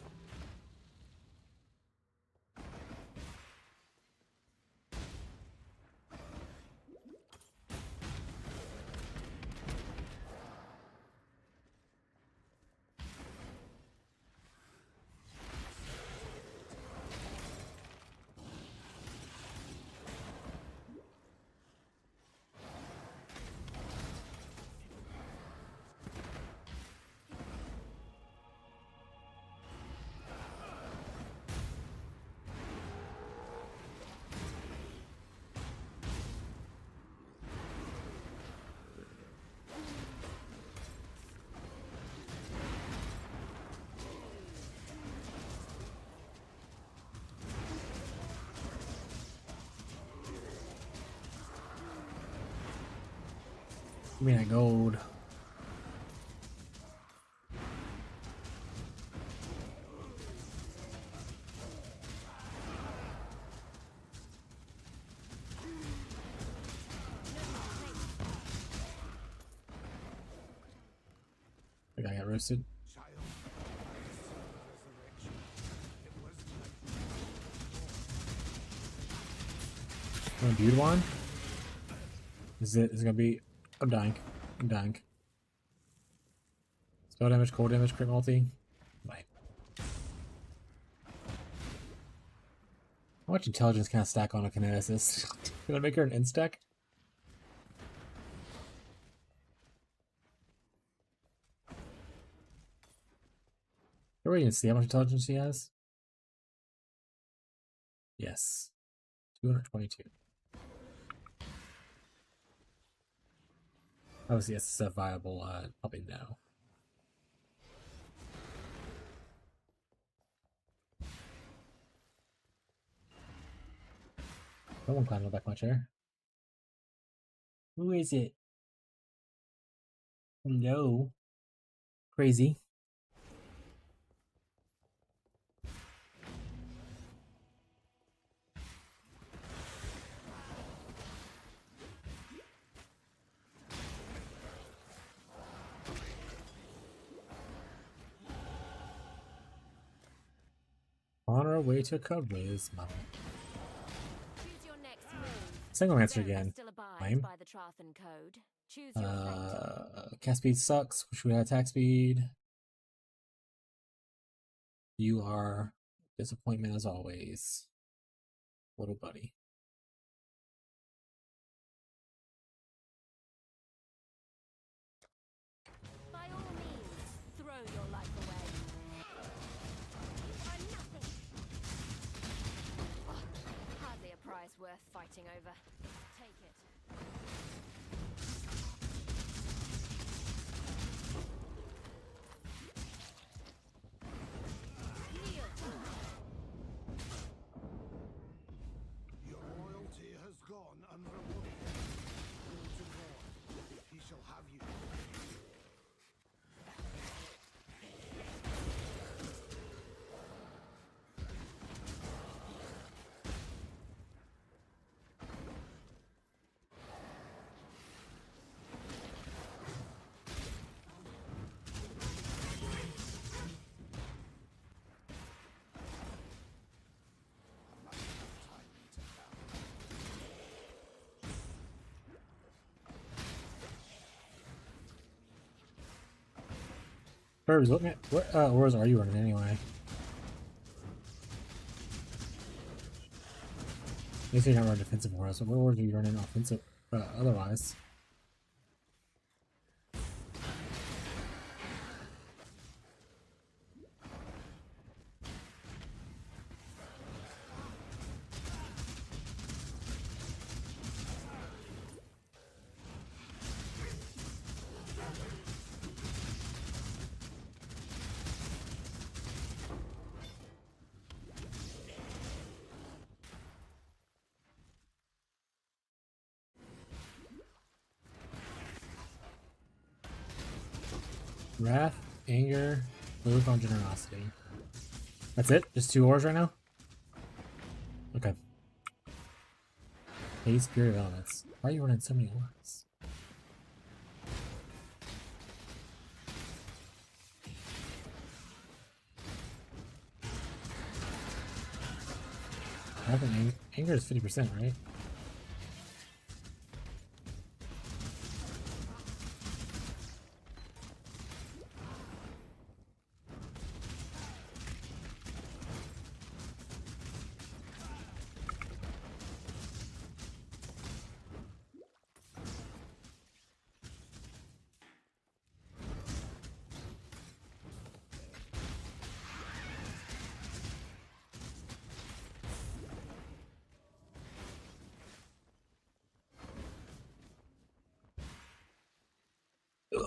Give me that gold. I think I got roasted. Oh, dude one? Is it gonna be... I'm dying. I'm dying. Spell damage, cold damage, crit multi. Bye. How much intelligence can I stack on a kineticist? Can I make her an instack? Can we even see how much intelligence she has? Yes. 222. Obviously, SSF viable, probably no. Someone climbed on the back of my chair. Who is it? No. Crazy. On our way to Cubways, mama. Choose your next move. Singlemancer Very again. still abides Lame. by the Trothan code. Choose your fate. Cast speed sucks. Wish we had attack speed. You are disappointment as always, little buddy. By all means, throw your life away. I'm nothing. Hardly a prize worth fighting over. Take it. Kneel. Your loyalty has gone unrewarded. Go to war. He shall have you. Burbs, what auras are you running anyway? At least you're not running defensive auras, so what auras are you running offensive otherwise? Wrath, anger, move on generosity. That's it? Just 2 auras right now? Okay. Hey, Spirit of Elements. Why are you running so many words? I think anger is 50%, right? Ugh.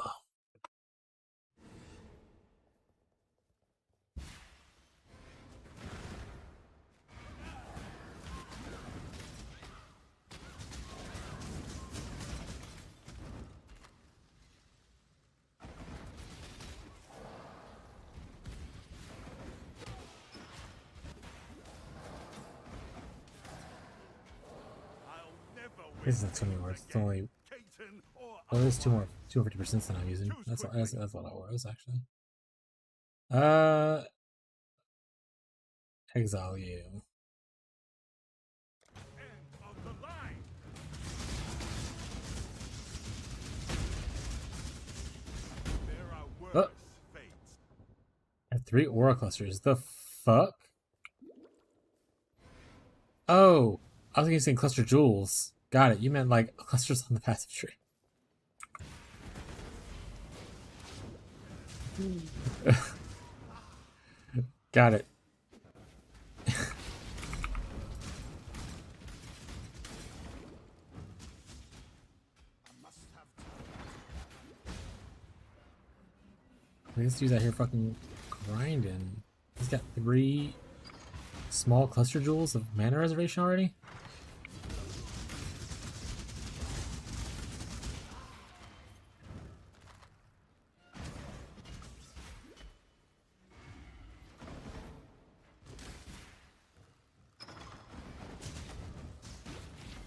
I'll never win. This is not too many words. It's only. Caton or Oh, there's two 50% that I'm using. That's a lot of words, actually. Exile you. end of the line. There are worse Oh. fates. I have 3 aura clusters. The fuck? Oh, I was using cluster jewels. Got it. You meant like clusters on the passive tree. Got it. This dude's out here fucking grinding. He's got 3 small cluster jewels of mana reservation already?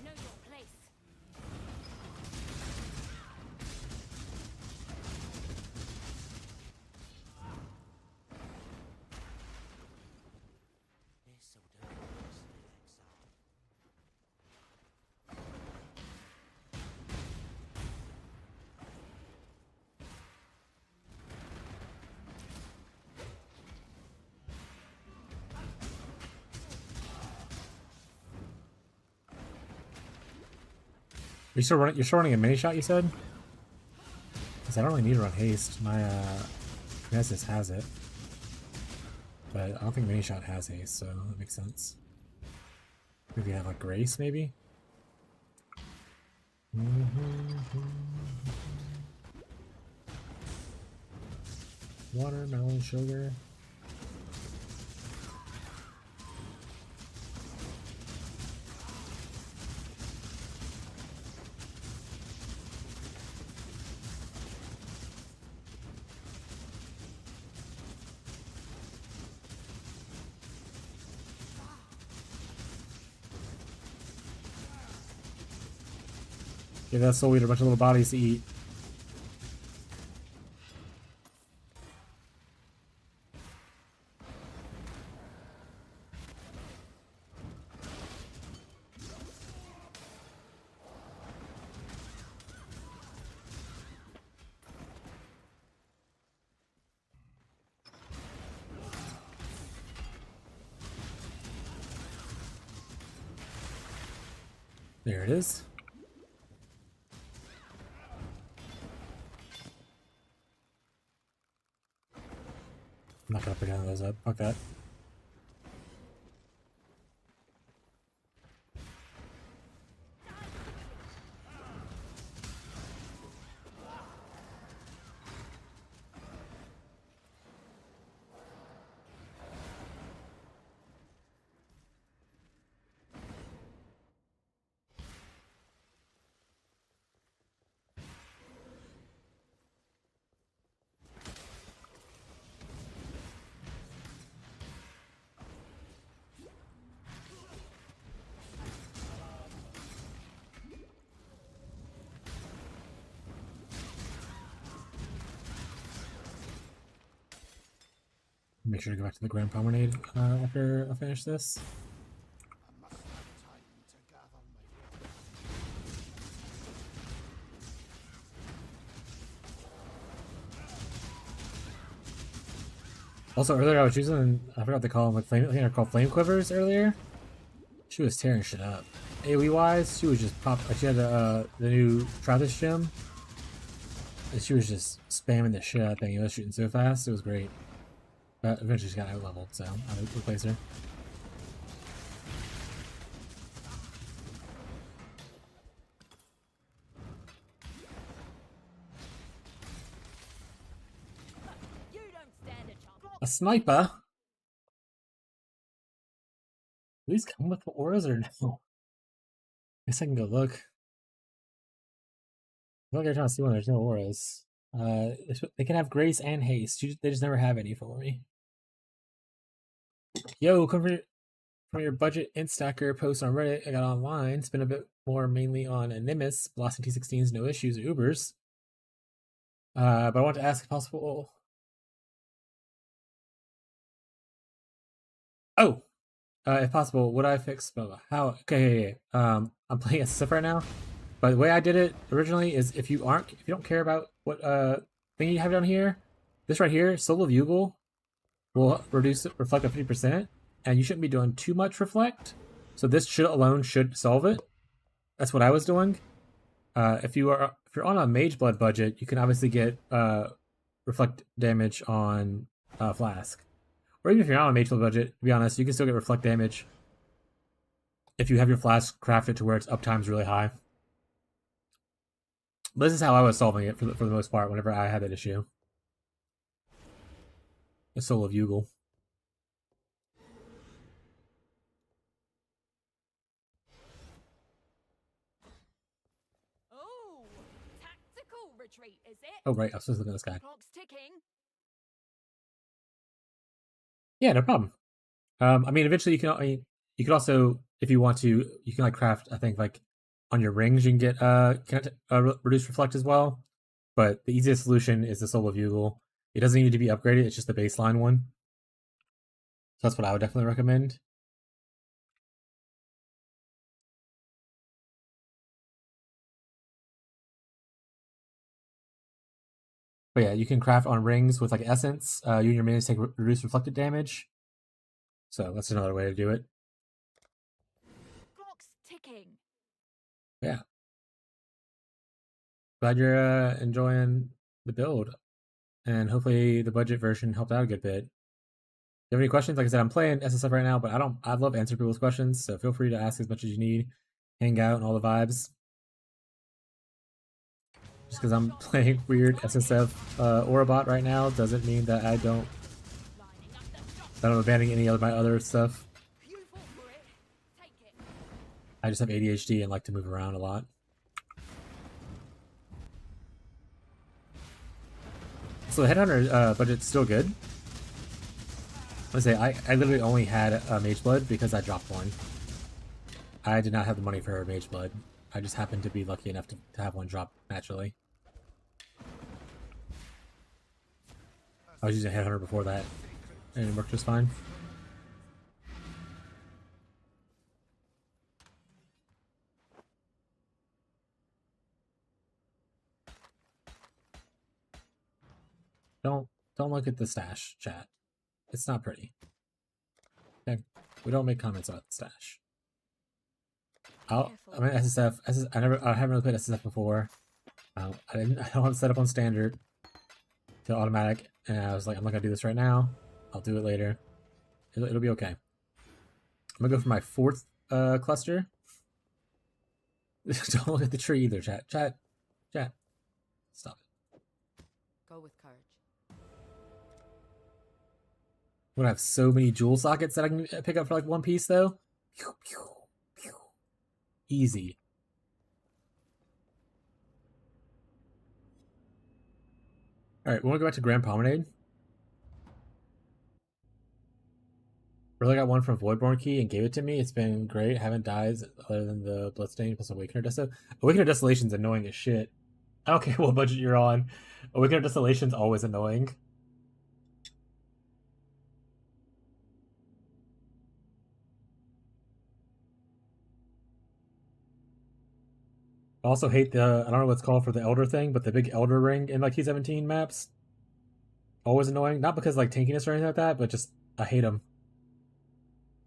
Know your place. You're still running a mini shot, you said? Because I don't really need to run haste. My Kinesis has it. But I don't think mini shot has haste, so that makes sense. Maybe have like grace, maybe? Watermelon sugar. Give that soul eater a bunch of little bodies to eat. There it is. I'm not gonna pick any of those up. Fuck that. Make sure to go back to the Grand Promenade after I finish this. I must have time to gather my Also, earlier I was using, I forgot what they call them, like flame, I think they're called flame quivers earlier. She was tearing shit up. AoE wise, she was just pop. She had the new Travis gem, and she was just spamming the shit out of thing. It was shooting so fast, it was great. But eventually she got out leveled, so I would replace her. You don't stand a chance. A sniper? Do these come with auras or no? Guess I can go look. I feel like I'm trying to see when there's no auras. They can have grace and haste. They just never have any for me. Yo, come from your budget instacker post on Reddit I got online. It's been a bit more mainly on Nimbus, Blossom T16s, no issues, or Ubers. But I want to ask if possible. Oh, if possible, would I fix how? Okay, I'm playing SSF right now, but the way I did it originally is if you don't care about what thing you have down here, this right here, Soul of Yugal, will reduce reflect by 50%, and you shouldn't be doing too much reflect. So this alone should solve it. That's what I was doing. If you're on a Mage Blood budget, you can obviously get reflect damage on Flask. Or even if you're not on a Mage Blood budget, to be honest, you can still get reflect damage if you have your Flask crafted to where its uptime's really high. But this is how I was solving it for the most part whenever I had that issue. The Soul of Yugal. Oh, tactical retreat, is it? Oh right, I was supposed to look at this guy. Clock's ticking. Yeah, no problem. I mean, eventually you could also, if you want to, you can like craft. I think like on your rings you can get reduce reflect as well. But the easiest solution is the Soul of Yugal. It doesn't need to be upgraded. It's just the baseline one. So that's what I would definitely recommend. But yeah, you can craft on rings with like essence. You and your minions take reduced reflected damage. So that's another way to do it. Clock's ticking. Yeah. Glad you're enjoying the build. And hopefully the budget version helped out a good bit. If you have any questions, like I said, I'm playing SSF right now, but I love answering people's questions, so feel free to ask as much as you need. Hang out and all the vibes. Just because I'm playing weird SSF Orabot right now doesn't mean that I don't that I'm abandoning any of my other stuff. You fought for it. Take it. I just have ADHD and like to move around a lot. So the Headhunter budget's still good. Let's say I literally only had a Mage Blood because I dropped one. I did not have the money for a Mage Blood. I just happened to be lucky enough to have one drop naturally. I was using Headhunter before that, and it worked just fine. Don't look at the stash, chat. It's not pretty. Okay, we don't make comments about the stash. I mean SSF. I haven't really played SSF before. I don't have it set up on standard to automatic, and I was like, I'm not gonna do this right now. I'll do it later. It'll be okay. I'm gonna go for my 4th cluster. Don't look at the tree either, chat. Chat. Stop it. Go with courage. I'm gonna have so many jewel sockets that I can pick up for like one piece though. Easy. Alright, we wanna go back to Grand Promenade. Really got one from Voidborn Key and gave it to me. It's been great. Haven't died other than the Bloodstain plus Awakener Deso. Awakener Desolation's annoying as shit. I don't care what budget you're on. Awakener Desolation's always annoying. I also hate the, I don't know what it's called for the Elder thing, but the big Elder ring in like T17 maps. Always annoying. Not because like tankiness or anything like that, but just I hate them.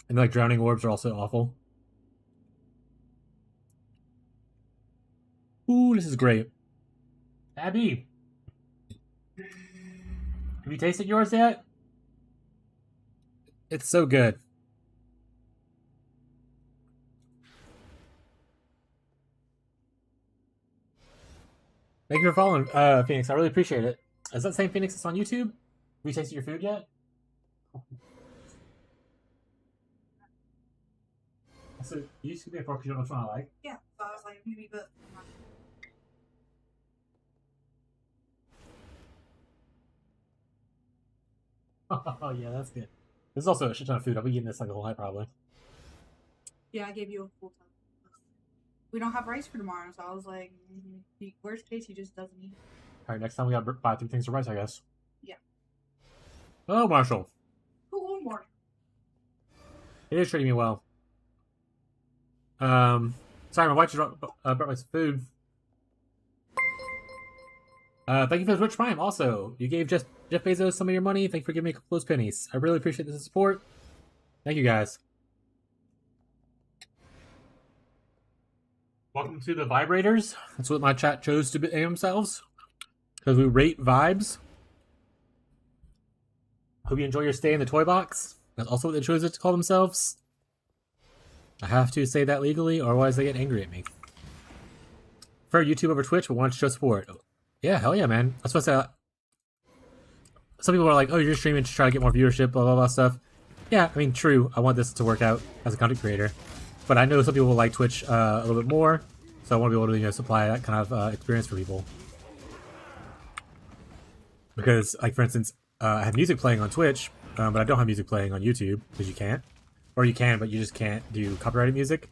And like drowning orbs are also awful. Ooh, this is great. Abby, have you tasted yours yet? It's so good. Thank you for following, Phoenix. I really appreciate it. Is that the same Phoenix that's on YouTube? Have you tasted your food yet? So you used to be a fork, you don't know which one I like. Yeah, so I was like, maybe, but. Oh yeah, that's good. There's also a shit ton of food. I'll be eating this like the whole night probably. Yeah, I gave you a full time. We don't have rice for tomorrow, so I was like, worst case, he just doesn't eat. Alright, next time we gotta buy 3 things of rice, I guess. Yeah. Oh, Marshall. Cool, Marshall. It is treating me well. Sorry, my wife just brought me some food. Thank you for the Twitch Prime. Also, you gave Jeff Bezos some of your money. Thank you for giving me a couple of those pennies. I really appreciate the support. Thank you, guys. Welcome to the Vibrators. That's what my chat chose to name themselves. Because we rate vibes. Hope you enjoy your stay in the toy box. That's also what they chose to call themselves. I have to say that legally, or otherwise they get angry at me. For YouTube over Twitch, but want to show support. Yeah, hell yeah, man. That's what I say. Some people are like, oh, you're streaming to try to get more viewership, blah, blah, blah stuff. Yeah, I mean, true. I want this to work out as a content creator. But I know some people will like Twitch a little bit more. So I want to be able to, supply that kind of experience for people. Because, like, for instance, I have music playing on Twitch, but I don't have music playing on YouTube, because you can't. Or you can, but you just can't do copyrighted music.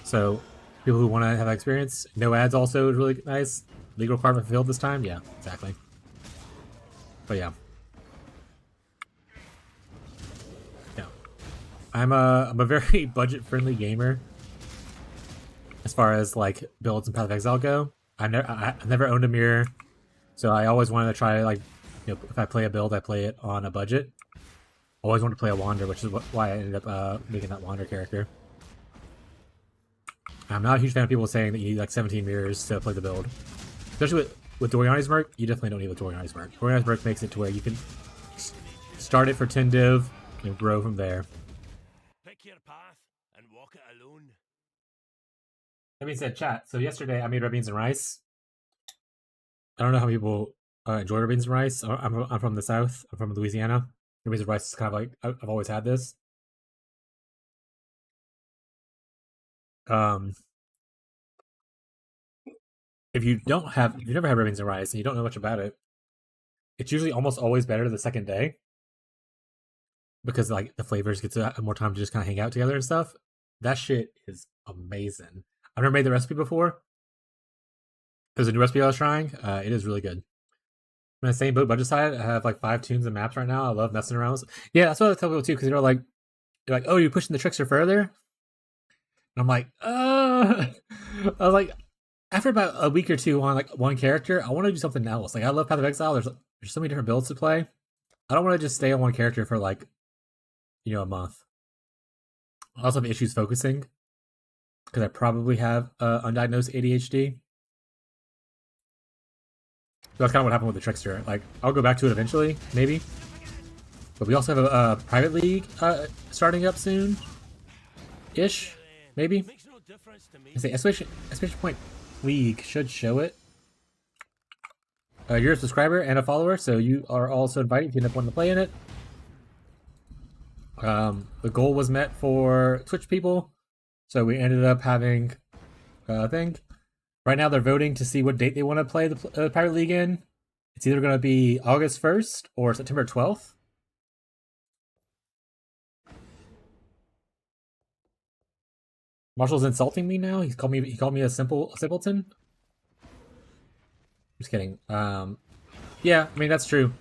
So, people who want to have that experience. No ads also is really nice. Legal requirement fulfilled this time? Yeah, exactly. But yeah. Yeah. I'm a very budget-friendly gamer. As far as, like, builds and Path of Exile go. I never owned a mirror. So I always wanted to try, like, if I play a build, I play it on a budget. Always wanted to play a Wander, which is why I ended up making that Wander character. I'm not a huge fan of people saying that you need like 17 mirrors to play the build. Especially with Doriani's Merc, you definitely don't need with Doriani's Merc. Doriani's Merc makes it to where you can start it for 10 div and grow from there. Pick your path and walk it alone. That being said, chat, so yesterday I made red beans and rice. I don't know how people enjoy red beans and rice. I'm from the South. I'm from Louisiana. Red beans and rice is kind of like, I've always had this. If you never had red beans and rice and you don't know much about it, it's usually almost always better the second day. Because like the flavors get to have more time to just kind of hang out together and stuff. That shit is amazing. I've never made the recipe before. There's a new recipe I was trying. It is really good. I'm in the same boat budget side. I have like 5 tunes and maps right now. I love messing around with. Yeah, that's what I tell people too, because they're like, oh, you're pushing the Trickster further? And I'm like, I was like, after about a week or two on like one character, I want to do something else. Like I love Path of Exile. There's so many different builds to play. I don't want to just stay on one character for like, a month. I also have issues focusing because I probably have undiagnosed ADHD. So that's kind of what happened with the Trickster. Like, I'll go back to it eventually, maybe. But we also have a private league starting up soon. Ish, maybe. I say exclamation point league should show it. You're a subscriber and a follower, so you are also invited if you end up wanting to play in it. The goal was met for Twitch people, so we ended up having a thing. Right now they're voting to see what date they want to play the Pirate League in. It's either going to be August 1st or September 12th. Marshall's insulting me now. He called me a simpleton. Just kidding. Yeah, I mean that's true.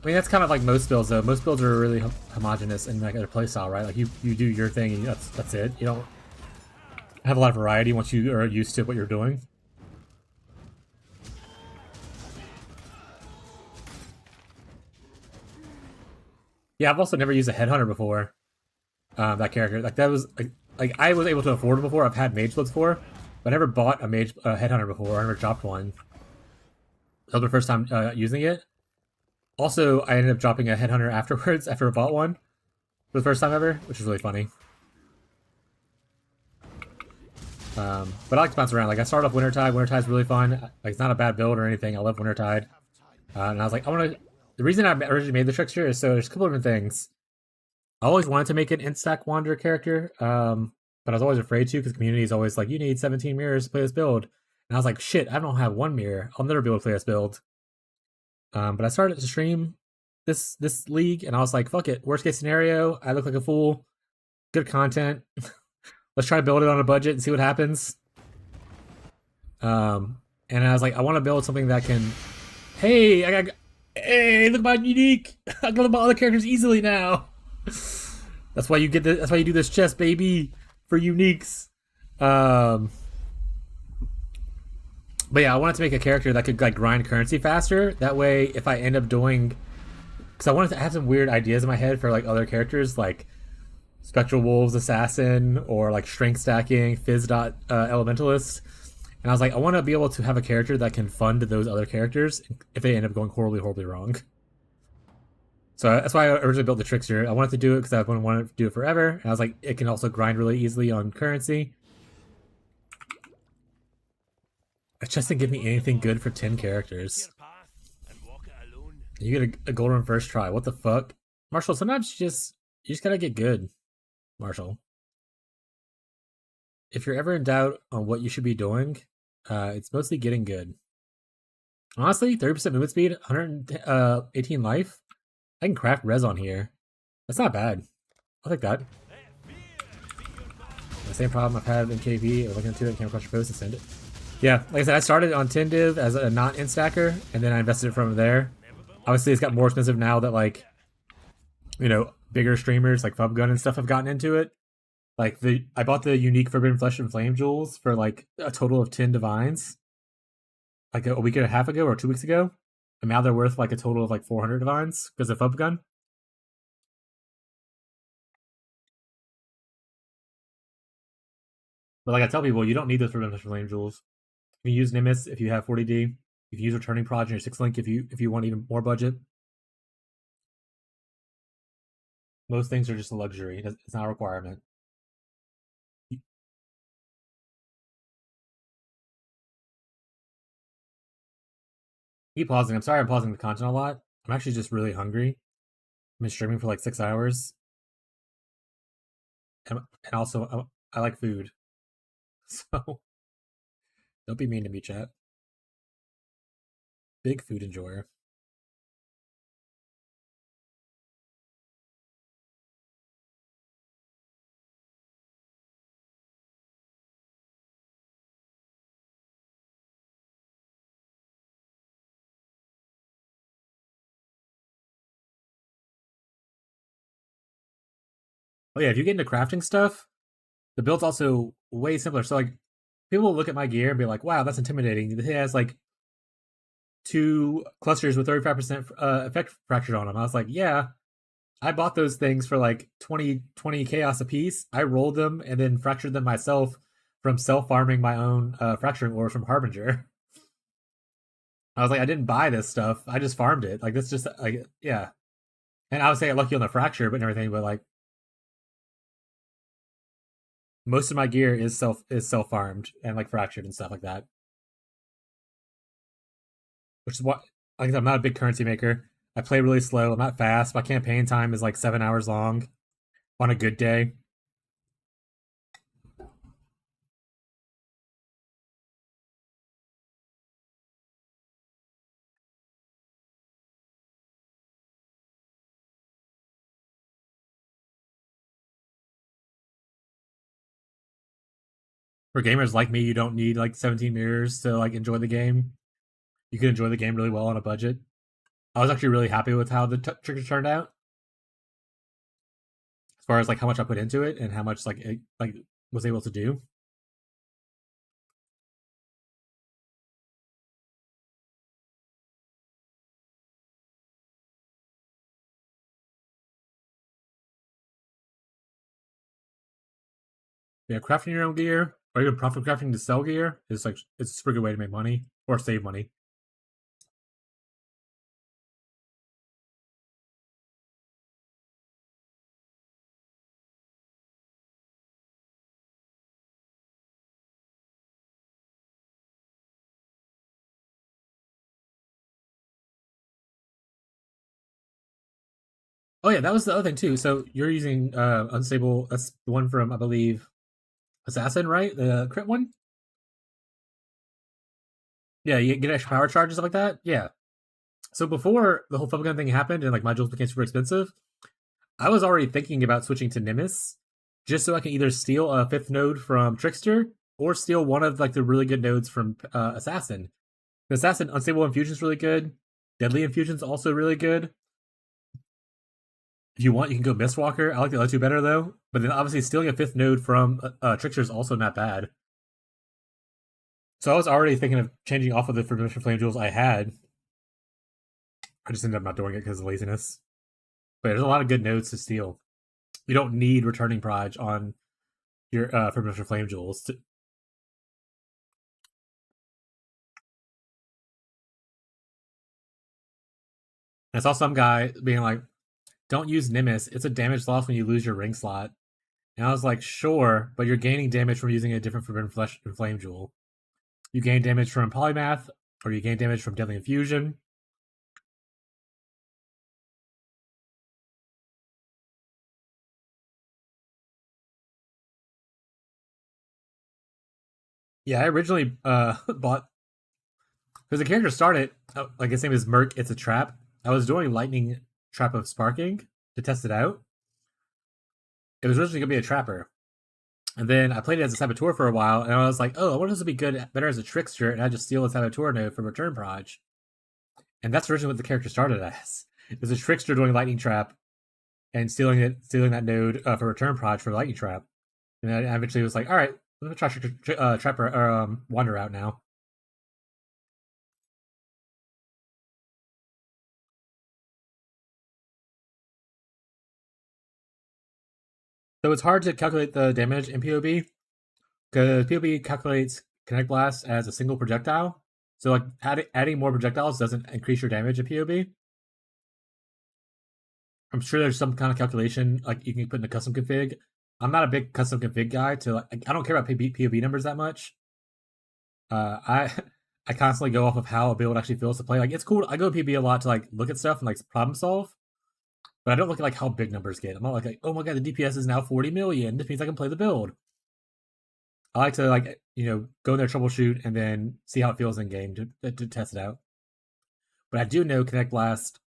I mean that's kind of like most builds though. Most builds are really homogenous in like their playstyle, right? Like you do your thing and that's it. You don't. have a lot of variety once you are used to what you're doing. Yeah, I've also never used a headhunter before. That character, like that was like I was able to afford it before. I've had mage blitz before, but I never bought a mage headhunter before. I never dropped one. That was my first time using it. Also, I ended up dropping a headhunter afterwards after I bought one for the first time ever, which is really funny. But I like to bounce around. Like I started off Wintertide. Wintertide's really fun. Like it's not a bad build or anything. I love Wintertide. And I was like, I want to. The reason I originally made the Trickster is so there's a couple different things. I always wanted to make an Instack Wanderer character, but I was always afraid to because the community is always like, you need 17 mirrors to play this build. And I was like, shit, I don't have one mirror. I'll never be able to play this build. But I started to stream this league, and I was like, fuck it. Worst case scenario, I look like a fool. Good content. Let's try to build it on a budget and see what happens. And I was like, I want to build something that can. Hey, hey, look at my unique. I can look at my other characters easily now. That's why you get this. That's why you do this chest, baby, for uniques. But yeah, I wanted to make a character that could like grind currency faster. That way, if I end up doing, because I wanted to have some weird ideas in my head for like other characters, like Spectral Wolves Assassin or like Strength Stacking, Fizz Dot Elementalist. And I was like, I want to be able to have a character that can fund those other characters if they end up going horribly, horribly wrong. So that's why I originally built the Trickster. I wanted to do it because I've wanted to do it forever. And I was like, it can also grind really easily on currency. It just didn't give me anything good for 10 characters. You get a gold run first try. What the fuck? Marshall, sometimes you just gotta get good. Marshall. If you're ever in doubt on what you should be doing, it's mostly getting good. Honestly, 30% movement speed, 118 life. I can craft res on here. That's not bad. I'll take that. The same problem I've had in KB. I'm looking into it, came across your post and send it. Yeah, like I said, I started on Tindiv as a not instacker, and then I invested it from there. Obviously, it's got more expensive now that, like, you know, bigger streamers like Fubgun and stuff have gotten into it. Like, I bought the unique Forbidden Flesh and Flame jewels for, like, a total of 10 divines. Like, a week and a half ago or 2 weeks ago. And now they're worth, like, a total of, like, 400 divines because of Fubgun. But, like I tell people, you don't need those Forbidden Flesh and Flame jewels. You can use Nimbus if you have 40D. You can use Returning Proj in your 6-link if you want even more budget. Most things are just a luxury. It's not a requirement. Keep pausing. I'm sorry I'm pausing the content a lot. I'm actually just really hungry. I've been streaming for like 6 hours. And also, I like food. So, don't be mean to me, chat. Big food enjoyer. Oh yeah, if you get into crafting stuff, the build's also way simpler. So like, people will look at my gear and be like, "Wow, that's intimidating." It has like 2 clusters with 35% effect fractured on them. I was like, "Yeah, I bought those things for like 20 chaos a piece. I rolled them and then fractured them myself from self farming my own fracturing ores from Harbinger." I was like, I didn't buy this stuff. I just farmed it. Like, that's just like, yeah. And I would say I lucky on the fracture, but everything. But like, most of my gear is self farmed and like fractured and stuff like that. Which is what, like, I'm not a big currency maker. I play really slow. I'm not fast. My campaign time is like 7 hours long on a good day. For gamers like me, you don't need like 17 mirrors to like enjoy the game. You can enjoy the game really well on a budget. I was actually really happy with how the Trickster turned out, as far as like how much I put into it and how much like it like was able to do. Yeah, crafting your own gear or even profit crafting to sell gear is like it's a super good way to make money or save money. Oh yeah, that was the other thing too. So you're using unstable. That's the one from I believe Assassin, right? The crit one. Yeah, you get extra power charges stuff like that. Yeah. So before the whole Fubblegun thing happened and like modules became super expensive, I was already thinking about switching to Nimbus, just so I can either steal a 5th node from Trickster or steal one of like the really good nodes from Assassin. The Assassin Unstable Infusion is really good. Deadly Infusion is also really good. If you want, you can go Mistwalker. I like the other two better though. But then obviously stealing a 5th node from Trickster is also not bad. So I was already thinking of changing off of the Forbidden Flame Jewels I had. I just ended up not doing it because of laziness. But there's a lot of good nodes to steal. You don't need Returning Proj on your Forbidden Flame Jewels. I saw some guy being like, don't use Nimbus. It's a damage loss when you lose your ring slot. And I was like, sure, but you're gaining damage from using a different Forbidden Flame Jewel. You gain damage from Polymath, or you gain damage from Deadly Infusion. Yeah, I originally bought because the character started like his name is Merc. It's a trap. I was doing Lightning Trap of Sparking to test it out. It was originally gonna be a trapper, and then I played it as a Saboteur for a while, and I was like, oh, I wonder if this would be good, better as a Trickster, and I just steal a Saboteur node for Return Proj. And that's originally what the character started as. It was a Trickster doing Lightning Trap and stealing that node for Return Proj for Lightning Trap. And then I eventually was like, all right, let me try Trapper or Wander out now. So it's hard to calculate the damage in PoB because PoB calculates Kinetic Blast as a single projectile. So like adding more projectiles doesn't increase your damage in PoB. I'm sure there's some kind of calculation like you can put in a custom config. I'm not a big custom config guy. I don't care about PoB numbers that much. I I constantly go off of how a build actually feels to play. Like it's cool. I go to PoB a lot to like look at stuff and like problem solve. But I don't look at like how big numbers get. I'm not like, oh my god, the DPS is now 40 million. This means I can play the build. I like to like go in there, troubleshoot, and then see how it feels in game to test it out. But I do know Kinetic Blast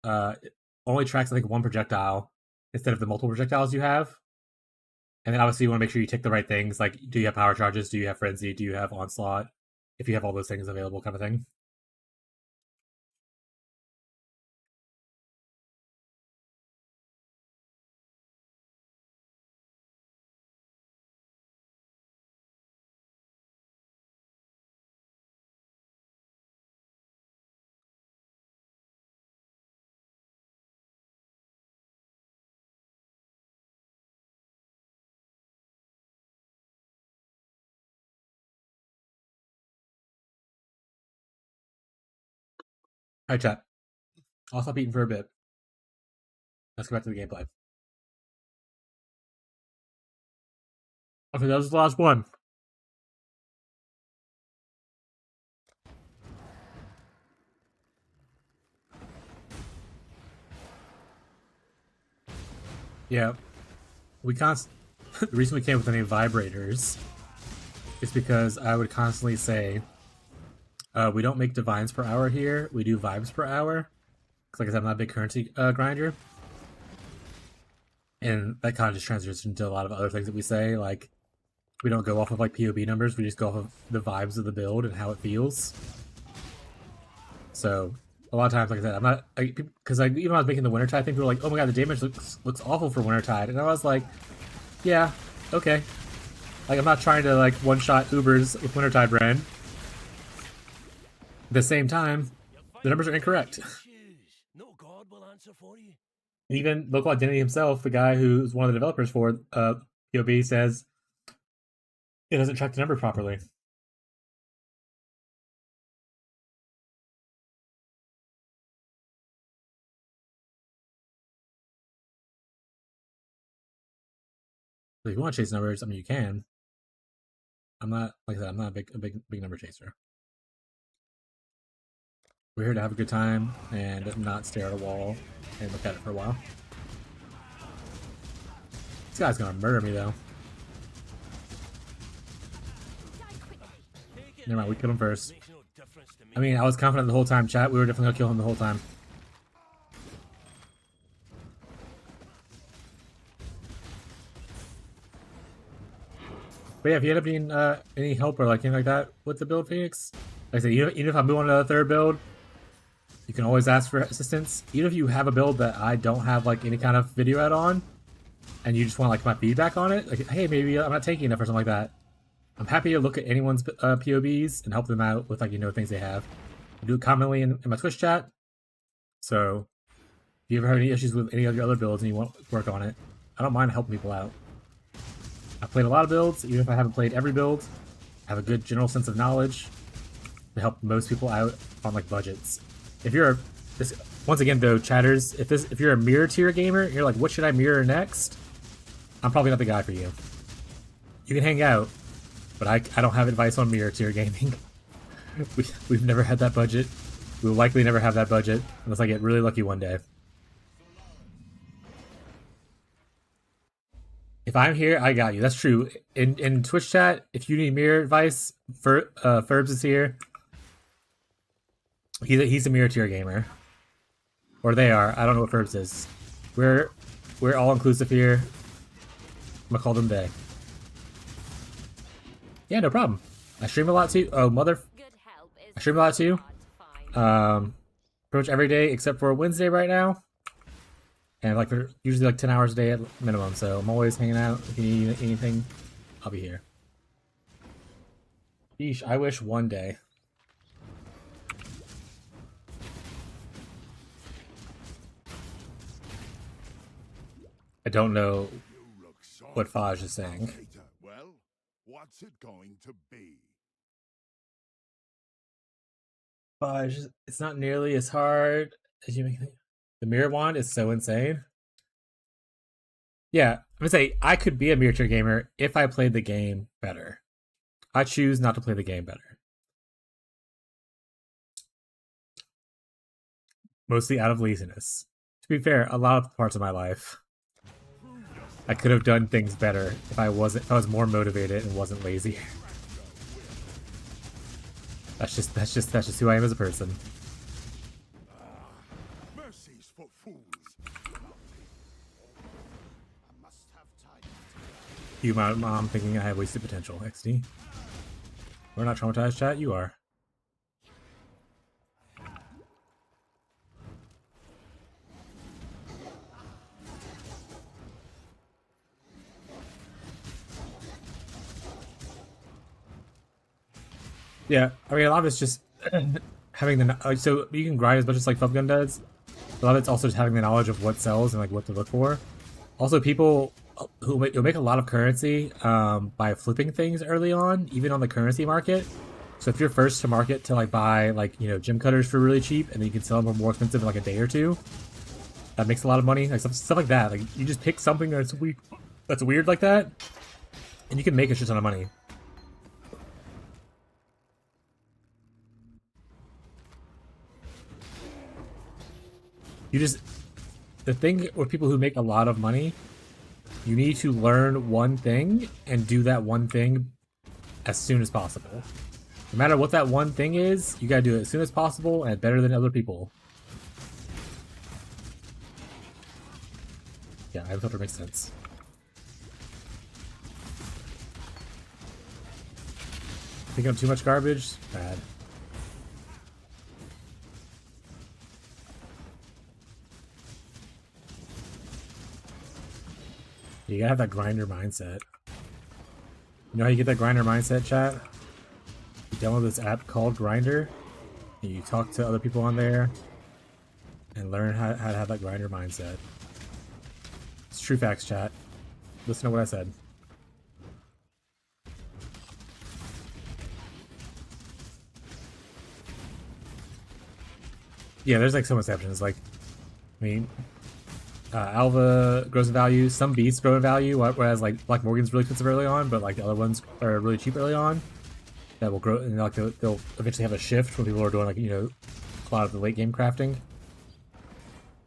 only tracks I think one projectile instead of the multiple projectiles you have. And then obviously you want to make sure you tick the right things. Like, do you have power charges? Do you have frenzy? Do you have onslaught? If you have all those things available, kind of thing. Alright, chat. I'll stop eating for a bit. Let's go back to the gameplay. Okay, that was the last one. Yeah. The reason we came with the name Vibrators is because I would constantly say, we don't make divines per hour here, we do vibes per hour. Because like I said, I'm not a big currency grinder. And that kind of just transitions into a lot of other things that we say, like, we don't go off of like PoB numbers, we just go off of the vibes of the build and how it feels. So a lot of times, like I said, I'm not because even when I was making the Wintertide thing, people were like, "Oh my god, the damage looks awful for Wintertide," and I was like, "Yeah, okay." Like I'm not trying to like one shot Ubers with Wintertide Ren. At the same time, the numbers are incorrect. No god will answer for you. Even Local Identity himself, the guy who's one of the developers for PoB, says It doesn't track the number properly. But if you want to chase numbers, I mean, you can. I'm not, like I said, I'm not a big number chaser. We're here to have a good time and not stare at a wall and look at it for a while. This guy's gonna murder me though. Never mind, we killed him first. I mean, I was confident the whole time, chat. We were definitely gonna kill him the whole time. But yeah, if you end up needing any help or like anything like that with the build, Phoenix, like I said, even if I move on to a third build, you can always ask for assistance. Even if you have a build that I don't have like any kind of video out on, and you just want like my feedback on it, like, hey, maybe I'm not taking enough or something like that. I'm happy to look at anyone's POBs and help them out with like things they have. I do it commonly in my Twitch chat. So if you ever have any issues with any of your other builds and you want to work on it, I don't mind helping people out. I've played a lot of builds, even if I haven't played every build. I have a good general sense of knowledge to help most people out on like budgets. If you're once again though, chatters, if you're a mirror tier gamer, and you're like, what should I mirror next? I'm probably not the guy for you. You can hang out, but I don't have advice on mirror tier gaming. We've never had that budget. We will likely never have that budget unless I get really lucky one day. If I'm here, I got you. That's true. In Twitch chat, if you need mirror advice, Ferbs is here. He's a mirror tier gamer, or they are. I don't know what Ferbs is. We're all inclusive here. I'm gonna call them they. Yeah, no problem. I stream a lot too. Oh, I stream a lot too. Pretty much every day except for Wednesday right now. And like usually like 10 hours a day at minimum. So I'm always hanging out. If you need anything, I'll be here. Yeesh, I wish one day. I don't know what Faj is saying. Well, what's it going to be? Faj, it's not nearly as hard as you make it. The mirror wand is so insane. Yeah, I'm gonna say I could be a mirror tier gamer if I played the game better. I choose not to play the game better. Mostly out of laziness. To be fair, a lot of parts of my life, I could have done things better if I was more motivated and wasn't lazy. That's just who I am as a person. Mercies for fools. You, my mom, thinking I have wasted potential. XD. We're not traumatized, chat. You are. Yeah, I mean, a lot of it's just having the so you can grind as much as like Gun does. A lot of it's also just having the knowledge of what sells and like what to look for. Also, people who make a lot of currency by flipping things early on, even on the currency market. So if you're first to market to like buy like gem cutters for really cheap, and then you can sell them for more expensive in like a day or two, that makes a lot of money. Like stuff like that. Like you just pick something that's weird like that, and you can make a shit ton of money. The thing with people who make a lot of money, you need to learn one thing and do that one thing as soon as possible. No matter what that one thing is, you gotta do it as soon as possible and better than other people. Yeah, I hope it makes sense. Picking up too much garbage? Bad. You gotta have that grinder mindset. You know how you get that grinder mindset, chat? You download this app called Grinder, and you talk to other people on there, and learn how to have that grinder mindset. It's true facts, chat. Listen to what I said. Yeah, there's like some exceptions. Like, I mean, Alva grows in value. Some beasts grow in value, whereas like Black Morgan's really expensive early on, but like the other ones are really cheap early on. That will grow, and like they'll eventually have a shift when people are doing like a lot of the late game crafting.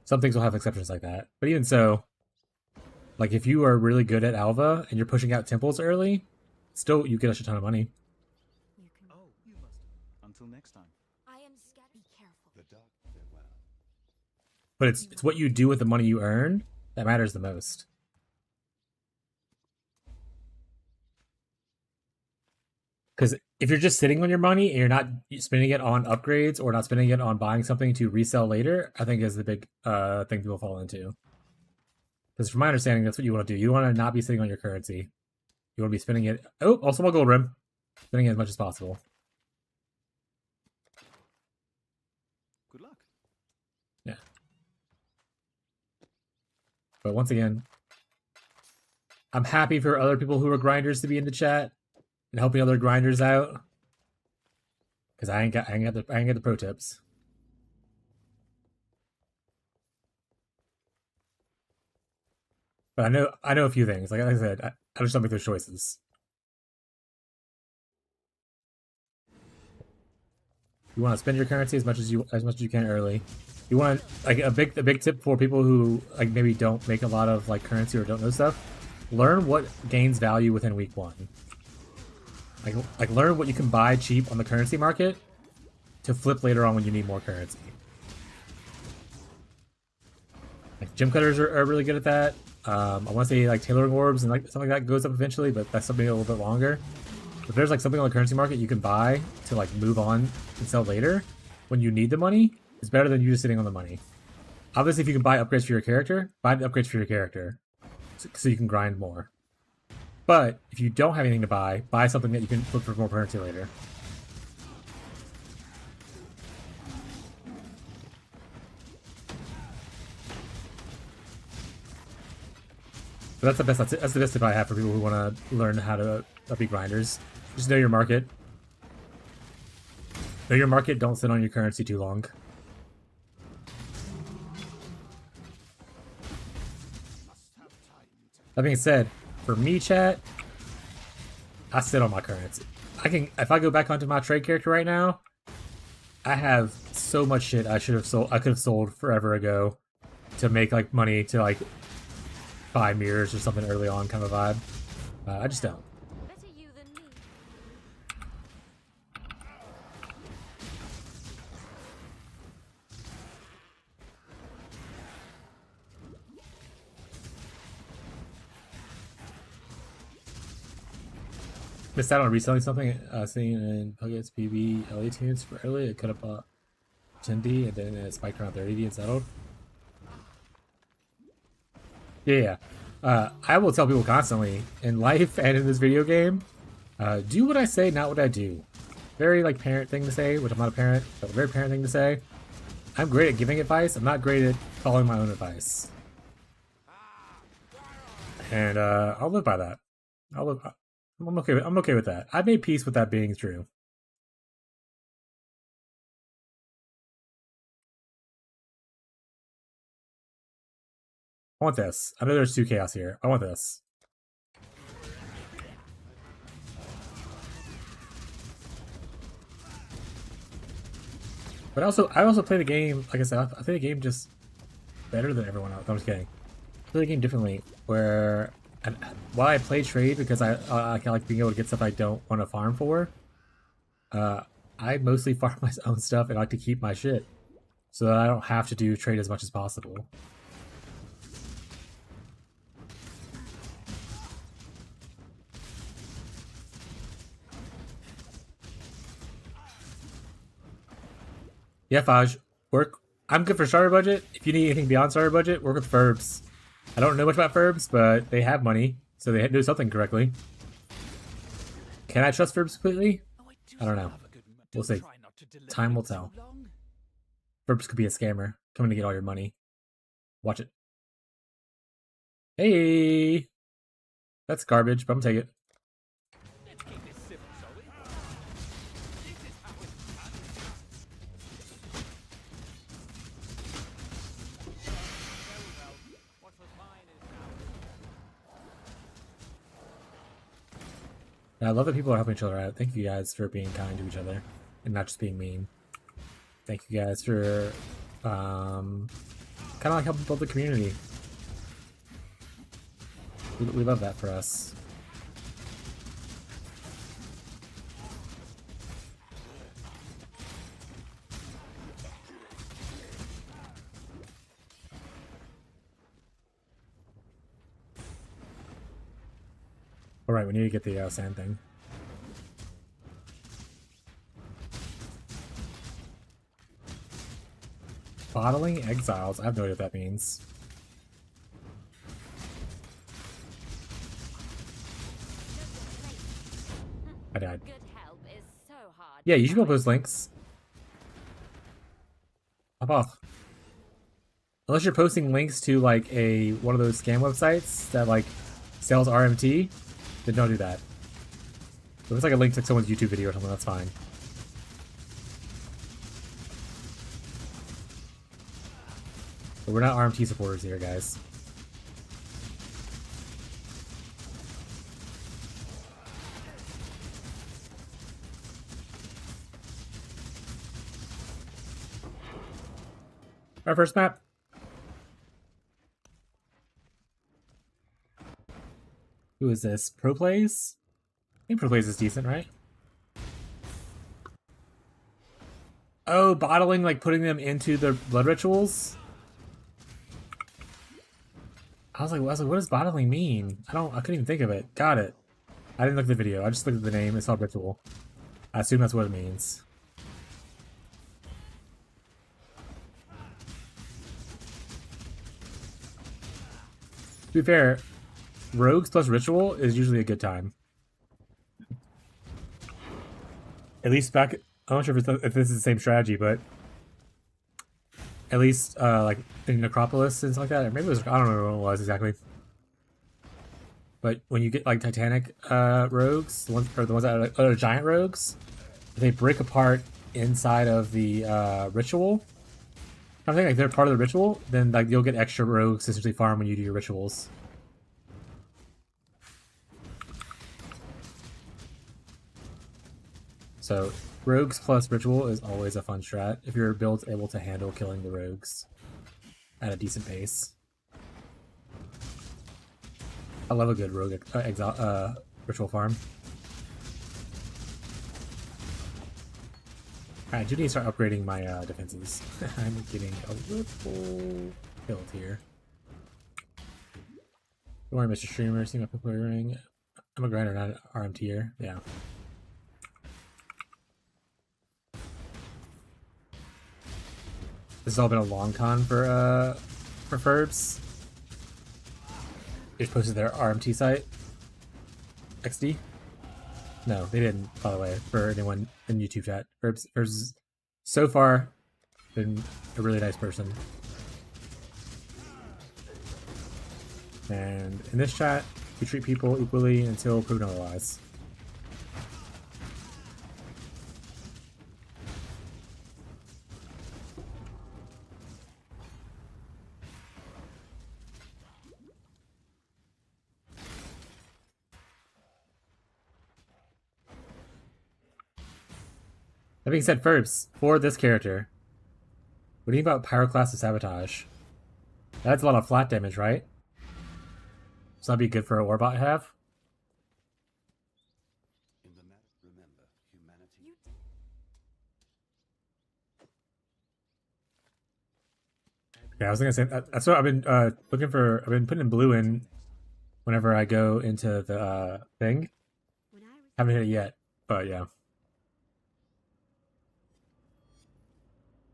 Some things will have exceptions like that, but even so, like if you are really good at Alva and you're pushing out temples early, still you get a shit ton of money. Oh, you must. Until next time. I am scared. Be careful. The dark farewell. But it's what you do with the money you earn that matters the most. Because if you're just sitting on your money and you're not spending it on upgrades or not spending it on buying something to resell later, I think is the big thing people fall into. Because from my understanding, that's what you want to do. You want to not be sitting on your currency. You want to be spending it. Oh, also my gold rim. Spending it as much as possible. Good luck. Yeah. But once again, I'm happy for other people who are grinders to be in the chat and helping other grinders out. Because I ain't got the pro tips. But I know a few things. Like I said, I just don't make those choices. You want to spend your currency as much as you can early. You want like a big tip for people who like maybe don't make a lot of like currency or don't know stuff. Learn what gains value within week 1. Like learn what you can buy cheap on the currency market to flip later on when you need more currency. Like gem cutters are really good at that. I want to say like tailoring orbs and like something like that goes up eventually, but that's something a little bit longer. If there's like something on the currency market you can buy to like move on and sell later when you need the money, it's better than you just sitting on the money. Obviously, if you can buy upgrades for your character, buy the upgrades for your character so you can grind more. But if you don't have anything to buy something that you can flip for more currency later. But that's the best tip I have for people who want to learn how to be grinders. Just know your market. Know your market, don't sit on your currency too long. That being said, for me, chat, I sit on my currency. If I go back onto my trade character right now, I have so much shit I could have sold forever ago to make like money to like buy mirrors or something early on kind of vibe. I just don't. Better you than me. Missed out on reselling something. Seeing in Puggets PB LA tunes for early. It could have bought 10D and then it spiked around 30D and settled. Yeah. I will tell people constantly in life and in this video game, do what I say, not what I do. Very like parent thing to say, which I'm not a parent, but a very parent thing to say. I'm great at giving advice. I'm not great at following my own advice. And I'll live by that. I'm okay with that. I've made peace with that being true. I want this. I know there's 2 chaos here. I want this. But I also play the game, like I said, I play the game just better than everyone else. I'm just kidding. I play the game differently, where while I play trade because I like being able to get stuff I don't want to farm for, I mostly farm my own stuff and I like to keep my shit so that I don't have to do trade as much as possible. Yeah, Faj, work. I'm good for starter budget. If you need anything beyond starter budget, work with Ferbs. I don't know much about Ferbs, but they have money, so they do something correctly. Can I trust Ferbs completely? I don't know. We'll see. Time will tell. Ferbs could be a scammer, coming to get all your money. Watch it. Hey! That's garbage, but I'm gonna take it. And I love that people are helping each other out. Thank you guys for being kind to each other and not just being mean. Thank you guys for kind of like helping build the community. We love that for us. Alright, we need to get the sand thing. Bottling exiles? I have no idea what that means. I died. Good help is so hard. Yeah, you should build those links. Hop off. Unless you're posting links to like one of those scam websites that like sells RMT, then don't do that. If it's like a link to someone's YouTube video or something, that's fine. But we're not RMT supporters here, guys. Our first map. Who is this? Pro Plays? I think Pro Plays is decent, right? Oh, bottling, like putting them into the blood rituals? I was like, what does bottling mean? I couldn't even think of it. Got it. I didn't look at the video. I just looked at the name. It's all ritual. I assume that's what it means. To be fair, rogues plus ritual is usually a good time. At least back, I'm not sure if this is the same strategy, but at least like in Necropolis and stuff like that, or maybe it was, I don't know what it was exactly. But when you get like Titanic rogues, the ones that are giant rogues, they break apart inside of the ritual. I think like they're part of the ritual, then like you'll get extra rogues to essentially farm when you do your rituals. So rogues plus ritual is always a fun strat if your build's able to handle killing the rogues at a decent pace. I love a good rogue ritual farm. Alright, I do need to start upgrading my defenses. I'm getting a little killed here. Don't worry, Mr. Streamer, see my people ring. I'm a grinder, not an RMTer. Yeah. This has all been a long con for Ferbs. They just posted their RMT site. XD? No, they didn't, by the way, for anyone in YouTube chat. Ferbs so far been a really nice person. And in this chat, we treat people equally until proven otherwise. That being said, Ferbs, for this character, what do you think about Pyroclastic Sabotage? That's a lot of flat damage, right? So that'd be good for a Warbot to have. In the matter, remember, humanity. Yeah, I was gonna say that's what I've been looking for. I've been putting blue in whenever I go into the thing. Haven't hit it yet, but yeah.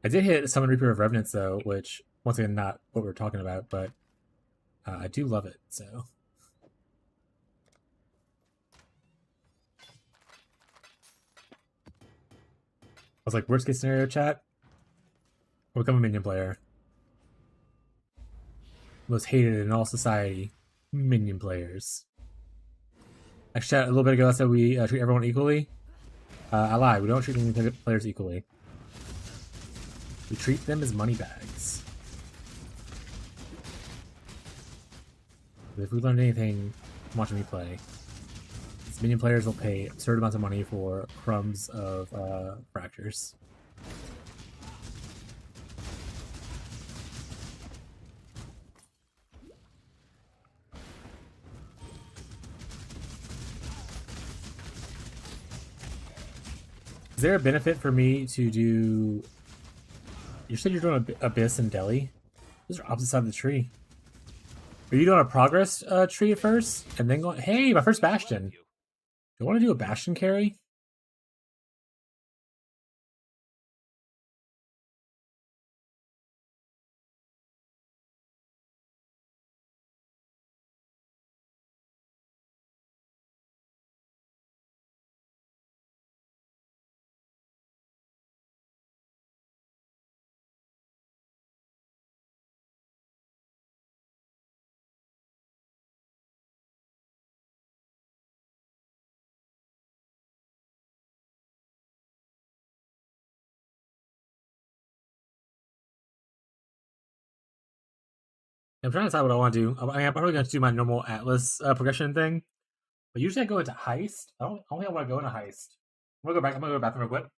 I did hit Summon Reaper of Revenants though, which once again not what we're talking about, but I do love it. So I was like, worst case scenario, chat. I'll become a minion player. Most hated in all society, minion players. Actually, a little bit ago I said we treat everyone equally. I lied. We don't treat minion players equally. We treat them as money bags. But if we learned anything from watching me play, These minion players will pay absurd amounts of money for crumbs of fractures. Is there a benefit for me to do... You said you're doing Abyss and Delhi? Those are opposite sides of the tree. Are you doing a progress tree at first? And then going... Hey, my first Bastion! Do you want to do a Bastion carry? I'm trying to decide what I want to do. I mean, I'm probably going to do my normal Atlas progression thing. But usually I go into Heist. I don't think I want to go into Heist. I'm going to go back. I'm going to go to the bathroom real quick.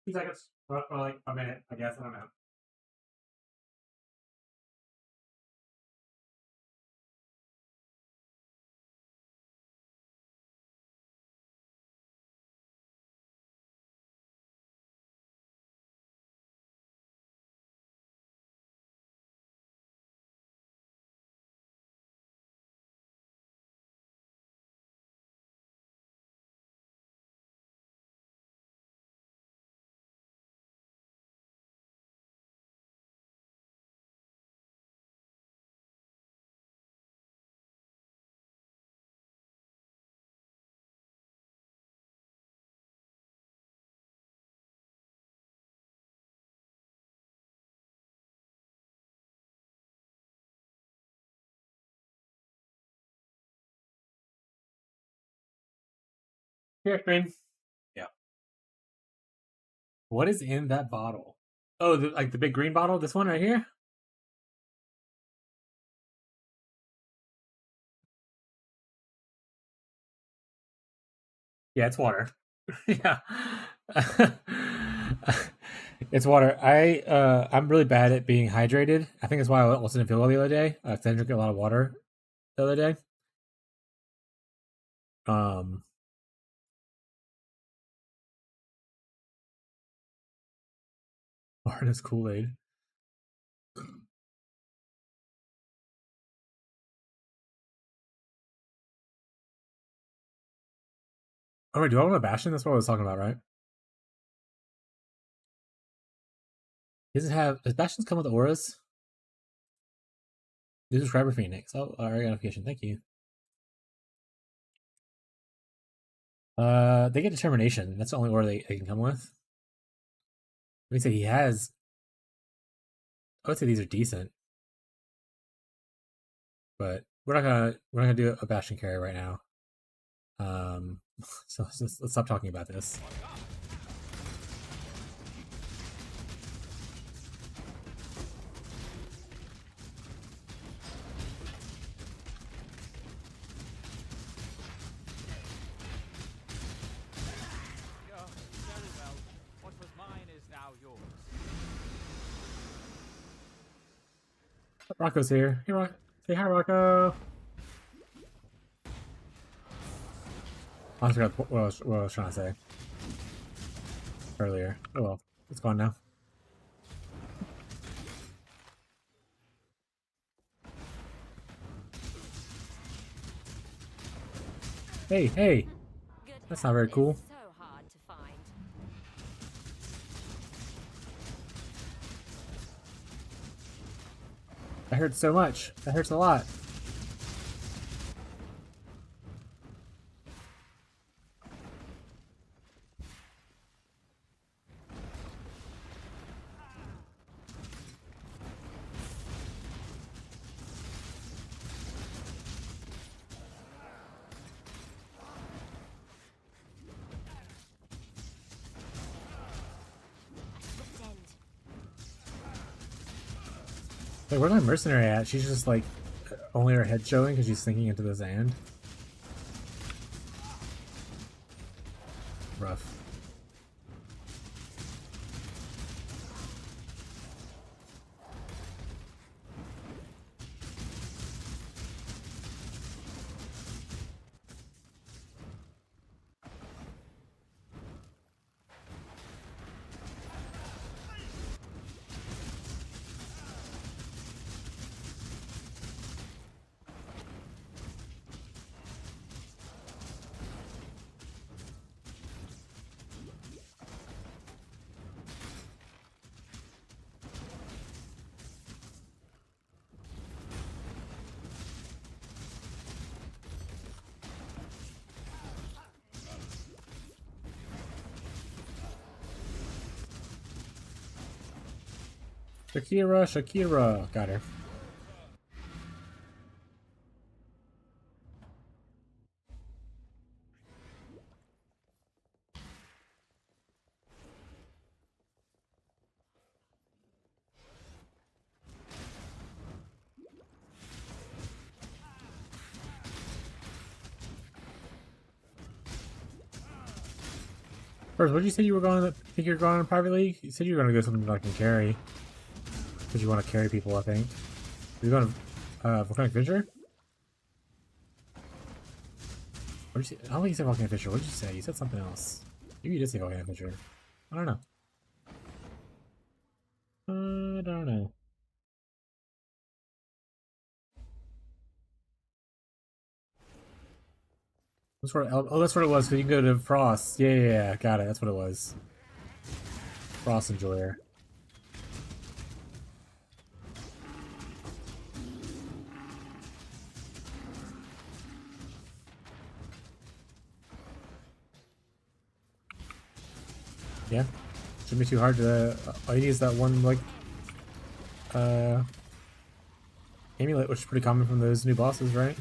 2 seconds. Or like a minute, I guess. I don't know. Here, screen. Yeah. What is in that bottle? Oh, like the big green bottle? This one right here? Yeah, it's water. Yeah. It's water. I'm really bad at being hydrated. I think that's why I wasn't feel well the other day. I didn't drink a lot of water the other day. Hard as Kool-Aid. Oh wait, do I want a Bastion? That's what I was talking about, right? Does Bastions come with auras? New subscriber Phoenix. Oh, alright, notification. Thank you. They get determination. That's the only aura they can come with. Let me say he has. I would say these are decent, but we're not gonna do a Bastion carry right now. So let's stop talking about this. Very well. What was mine is now yours. Rocco's here. Hey, Rock. Say hi, Rocco. I forgot what I was trying to say earlier. Oh well, it's gone now. Hey, hey! That's not very cool. So hard to find. That hurts so much. That hurts a lot. Like, where's my mercenary at? She's just like only her head showing because she's sinking into the sand. Shakira, Shakira. Got her. First, what did you say you were going? Think you're going in private league? You said you were going to go something like in carry, because you want to carry people. I think you're going to volcanic fisher. What did you say? I don't think you said volcanic fisher. What did you say? You said something else. Maybe you did say volcanic fisher. I don't know. I don't know. That's where, oh, that's what it was. Cause you can go to Frost. Yeah, got it. That's what it was. Frost Enjoyer. Yeah, shouldn't be too hard to. All you need is that one like amulet, which is pretty common from those new bosses, right?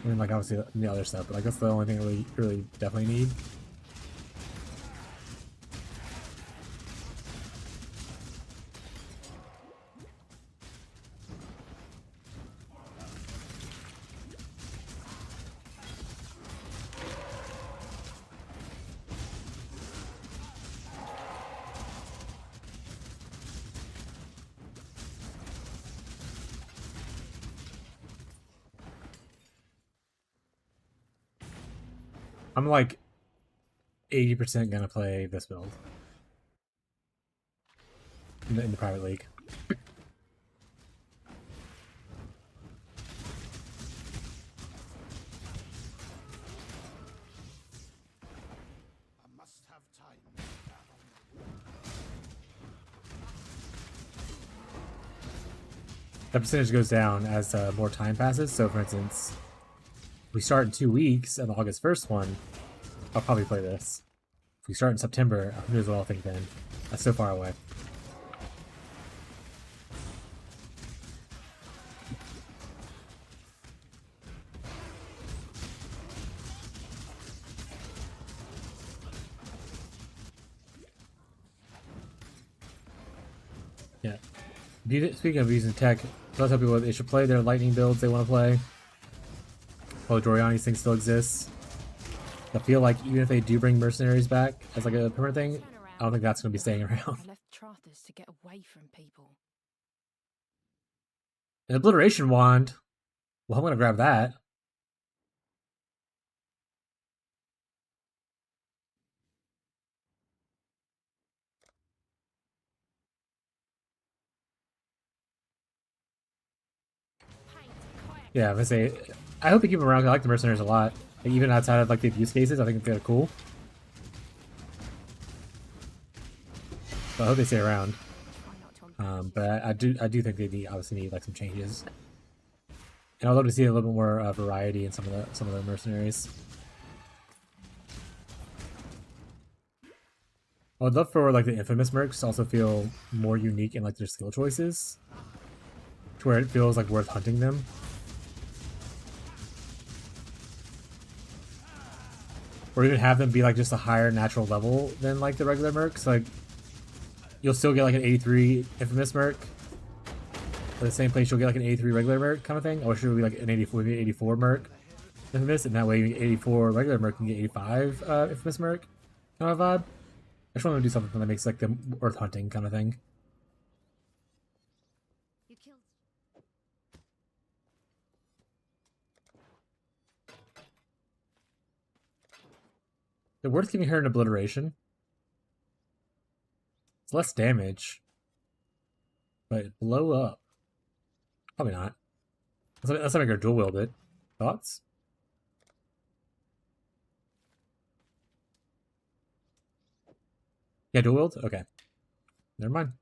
I mean, like obviously the other stuff, but like that's the only thing that we really definitely need. I'm like 80% gonna play this build in the private league. I must have time. That percentage goes down as more time passes. So, for instance, if we start in 2 weeks and the August 1st one, I'll probably play this. If we start in September, who knows what I'll think then. That's so far away. Yeah. Speaking of using tech, I tell people they should play their lightning builds they want to play. While Doriani's thing still exists. I feel like even if they do bring mercenaries back as like a permanent thing, I don't think that's going to be staying around. I left Trathas to get away from people. An obliteration wand. Well, I'm going to grab that. Yeah, I'm gonna say, I hope they keep them around. I like the mercenaries a lot. Like, even outside of like the abuse cases, I think they're cool. So I hope they stay around. But I do think they obviously need like some changes. And I'd love to see a little bit more variety in some of the mercenaries. I would love for like the infamous mercs to also feel more unique in like their skill choices, to where it feels like worth hunting them. Or even have them be like just a higher natural level than like the regular mercs. Like you'll still get like an 83 infamous merc. At the same place you'll get like an 83 regular merc kind of thing. Or should it be like an 84 merc infamous, and that way you get 84 regular merc and get 85 infamous merc kind of vibe. I just want to do something that makes like them worth hunting kind of thing. You killed. Is it worth giving her an obliteration? It's less damage, but blow up. Probably not. Let's not make her dual wield it. Thoughts? Yeah, dual wield? Okay. Never mind.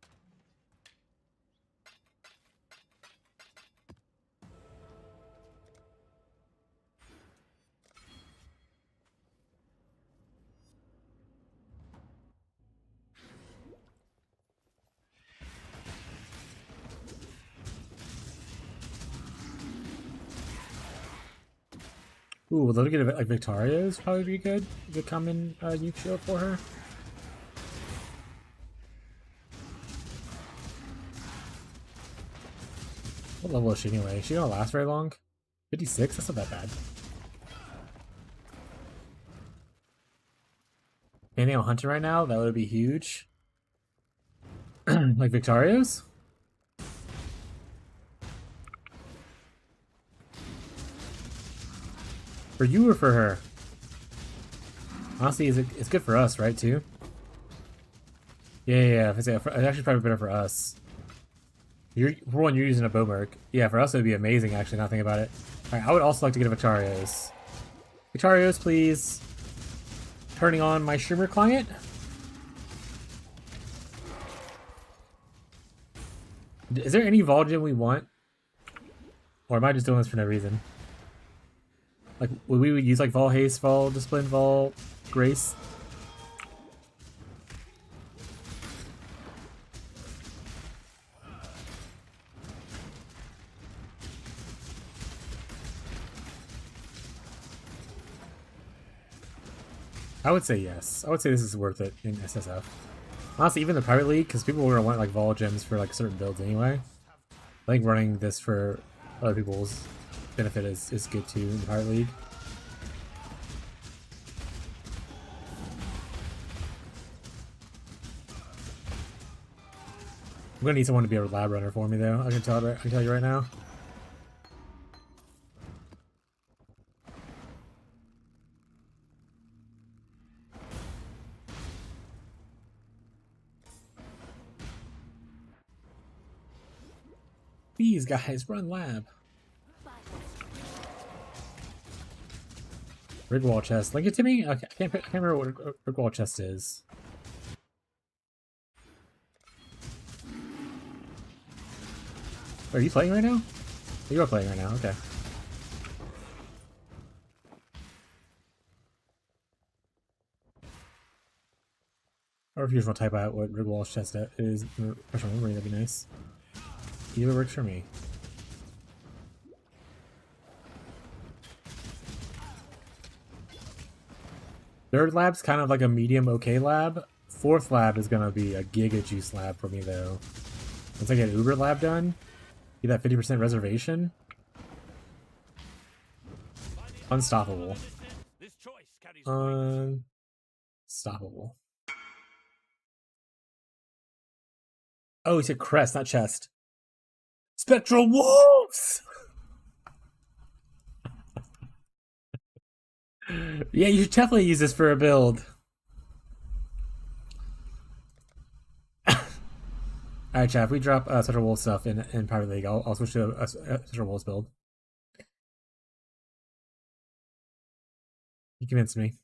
Ooh, a little bit of like Victoria's probably be good. Good common nuke shield for her. What level is she anyway? Is she gonna last very long? 56? That's not that bad. Anything I'm hunting right now? That would be huge. Like Victoria's? For you or for her? Honestly, it's good for us, right, too? Yeah. It's actually probably better for us. For one, you're using a Bowmerk. Yeah, for us it would be amazing, actually, not thinking about it. Alright, I would also like to get a Victorios. Victorios, please. Turning on my streamer client. Is there any Vol gem we want? Or am I just doing this for no reason? Like, would we use like Vol Haste, Vol Discipline, Vol Grace? I would say yes. I would say this is worth it in SSF. Honestly, even the Pirate League, because people were going to want like Vol gems for like certain builds anyway. I think running this for other people's benefit is good too in the Pirate League. I'm gonna need someone to be a lab runner for me though. I can tell you right now. These guys run lab. Rigwall chest. Link it to me? Okay, I can't remember what Rigwall chest is. Are you playing right now? You are playing right now, okay. Or if you just want to type out what Rigwall's chest is, refresh my memory, that'd be nice. Either works for me. Third lab's kind of like a medium okay lab. Fourth lab is gonna be a giga juice lab for me though. Once I get Uber lab done, get that 50% reservation. Unstoppable. Unstoppable. Oh, he said crest, not chest. Spectral wolves! Yeah, you should definitely use this for a build. Alright, chat, if we drop Spectral Wolf stuff in Pirate League, I'll switch to a Spectral Wolves build. You convinced me.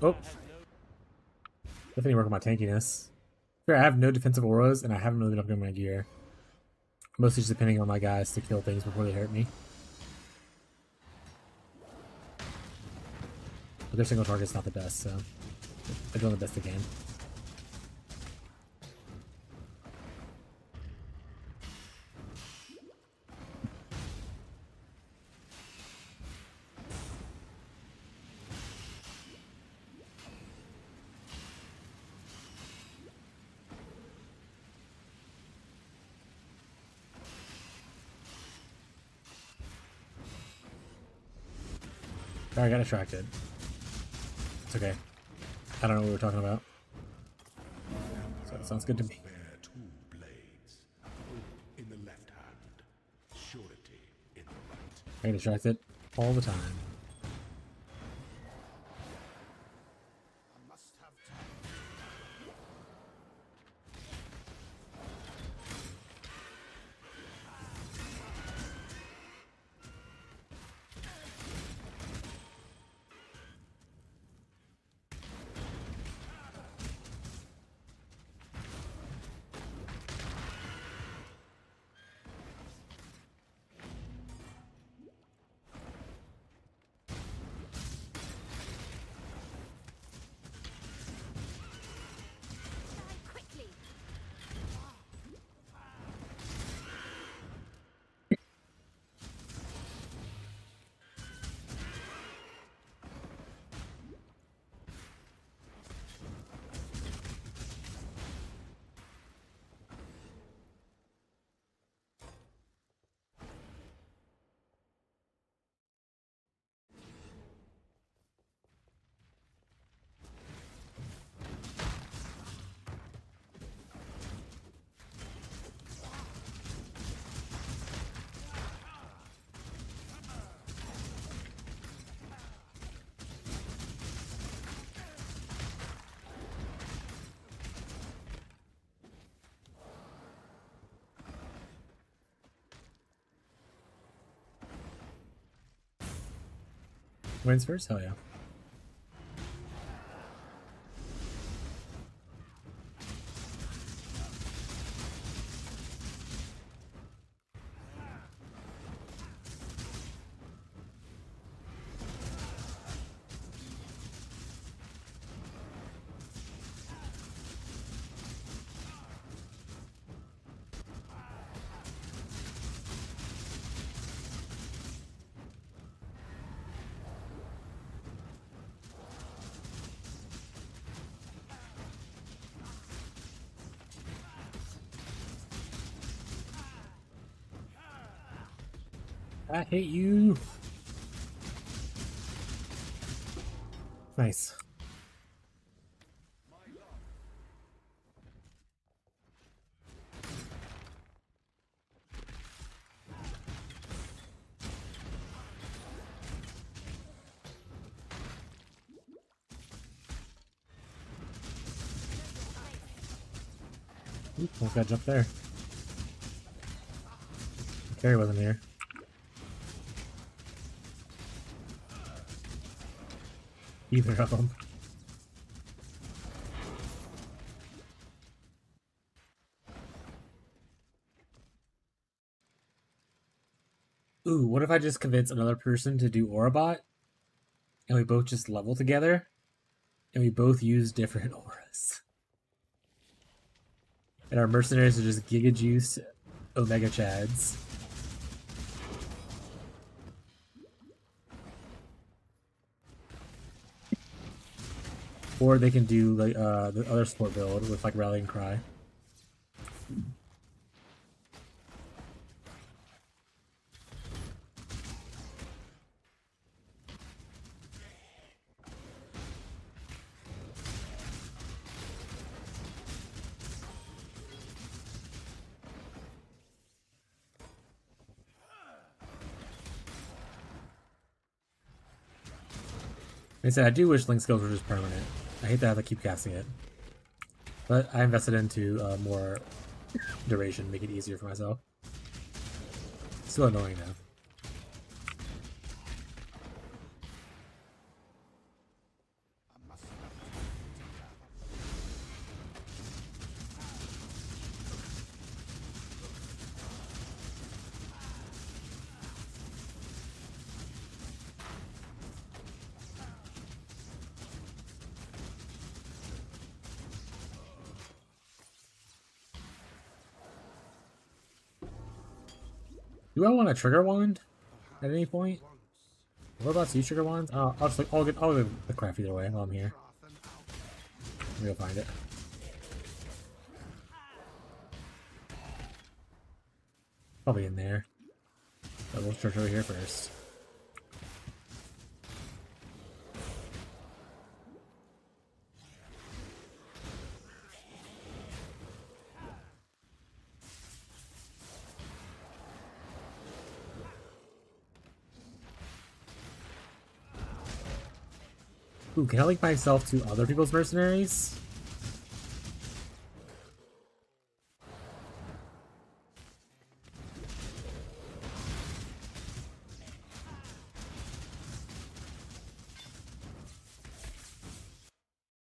Oh. Definitely work on my tankiness. Fair, I have no defensive auras, and I haven't really been upgrading my gear. Mostly just depending on my guys to kill things before they hurt me. But their single target's not the best, so they're doing the best they can. I got distracted. It's okay. I don't know what we were talking about. So that sounds good to me. Two blades. In the left hand, surety in the right. I get distracted all the time. I must have time. Wins first? Hell yeah. I hate you. Nice. Oop, almost got jumped there. Carry wasn't here. Either of them. Ooh, what if I just convince another person to do Aurabot? And we both just level together? And we both use different auras. And our mercenaries are just Giga Juice Omega Chads. Or they can do like the other support build with like Rallying Cry. Like I said, I do wish Link skills were just permanent. I hate to have to keep casting it. But I invested into more duration, make it easier for myself. Still annoying though. Do I want a trigger wand at any point? What about you trigger wands? I'll get the craft either way while I'm here. Let me go find it. Probably in there. But we'll search over here first. Ooh, can I link myself to other people's mercenaries?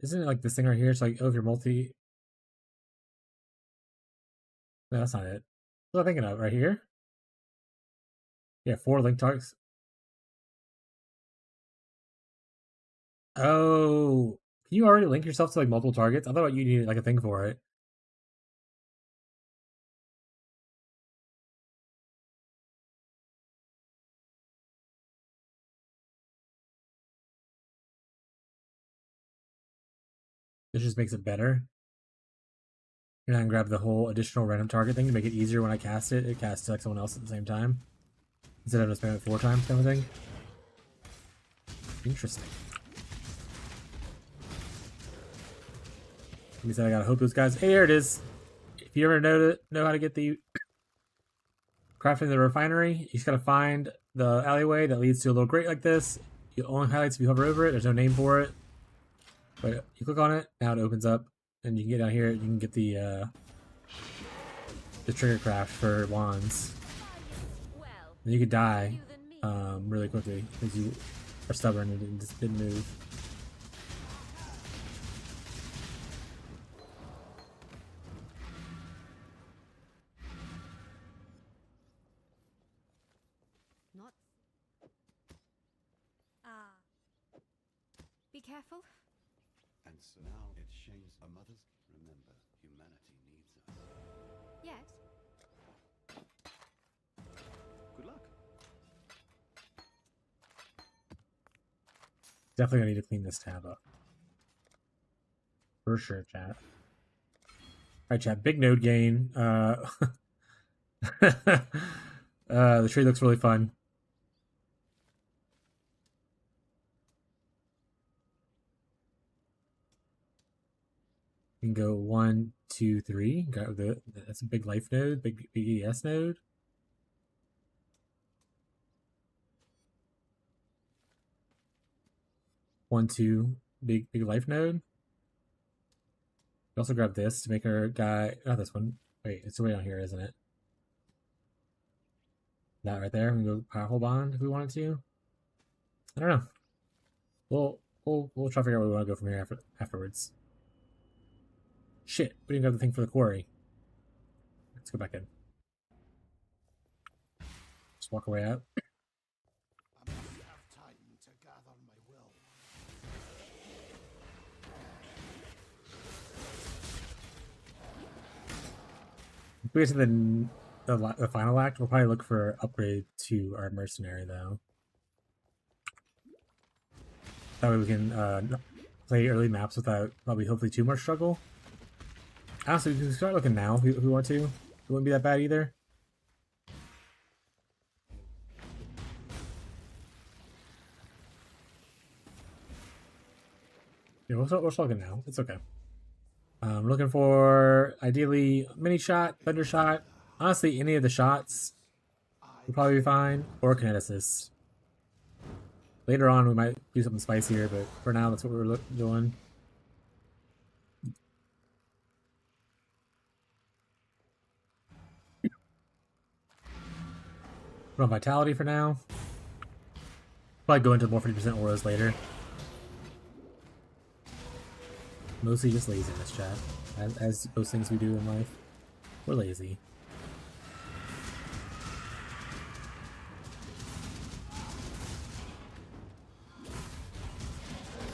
Isn't it like this thing right here? It's like, oh, if you're multi... No, that's not it. What am I thinking of? Right here? Yeah, 4 link targets. Oh, can you already link yourself to like multiple targets? I thought you needed like a thing for it. This just makes it better. And I can grab the whole additional random target thing to make it easier when I cast it. It casts to like someone else at the same time. Instead of just spamming it 4 times kind of thing. Interesting. Means I gotta hope those guys. Hey, there it is. If you ever know how to get the crafting the refinery, you just gotta find the alleyway that leads to a little grate like this. It only highlights if you hover over it. There's no name for it, but you click on it. Now it opens up, and you can get down here. You can get the trigger craft for wands. Then you could die really quickly because you Or stubborn and just didn't move. Not. Ah. Be careful. And so now it shames a mother's. Remember, humanity needs us. Yes. Good luck. Definitely gonna need to clean this tab up. For sure, chat. Alright, chat. Big node gain. The tree looks really fun. You can go 1, 2, 3. Got that's a big life node, big ES node. One, two, big life node. We also grab this to make our guy. Not this one. Wait, it's way on here, isn't it? That right there. We can go powerful bond if we wanted to. I don't know. We'll try to figure out where we want to go from here afterwards. Shit, we didn't grab the thing for the quarry. Let's go back in. Just walk away out. I must have time to gather my will. If we get to the final act, we'll probably look for upgrade to our mercenary though. That way we can play early maps without probably hopefully too much struggle. Honestly, we can start looking now if we want to. It wouldn't be that bad either. Yeah, we're still looking now. It's okay. We're looking for ideally mini shot, thunder shot. Honestly, any of the shots would probably be fine, or kineticist. Later on, we might do something spicier, but for now, that's what we're doing. We're on vitality for now. Probably go into more 50% auras later. Mostly just laziness, chat. As those things we do in life. We're lazy.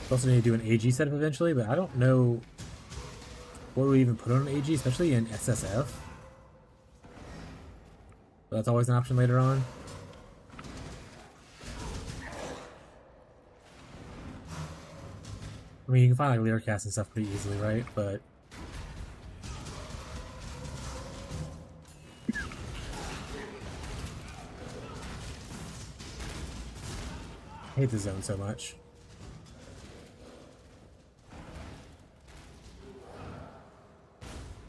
We also need to do an AG setup eventually, but I don't know what we even put on an AG, especially in SSF. But that's always an option later on. I mean, you can find like Lyricast and stuff pretty easily, right? But I hate the zone so much.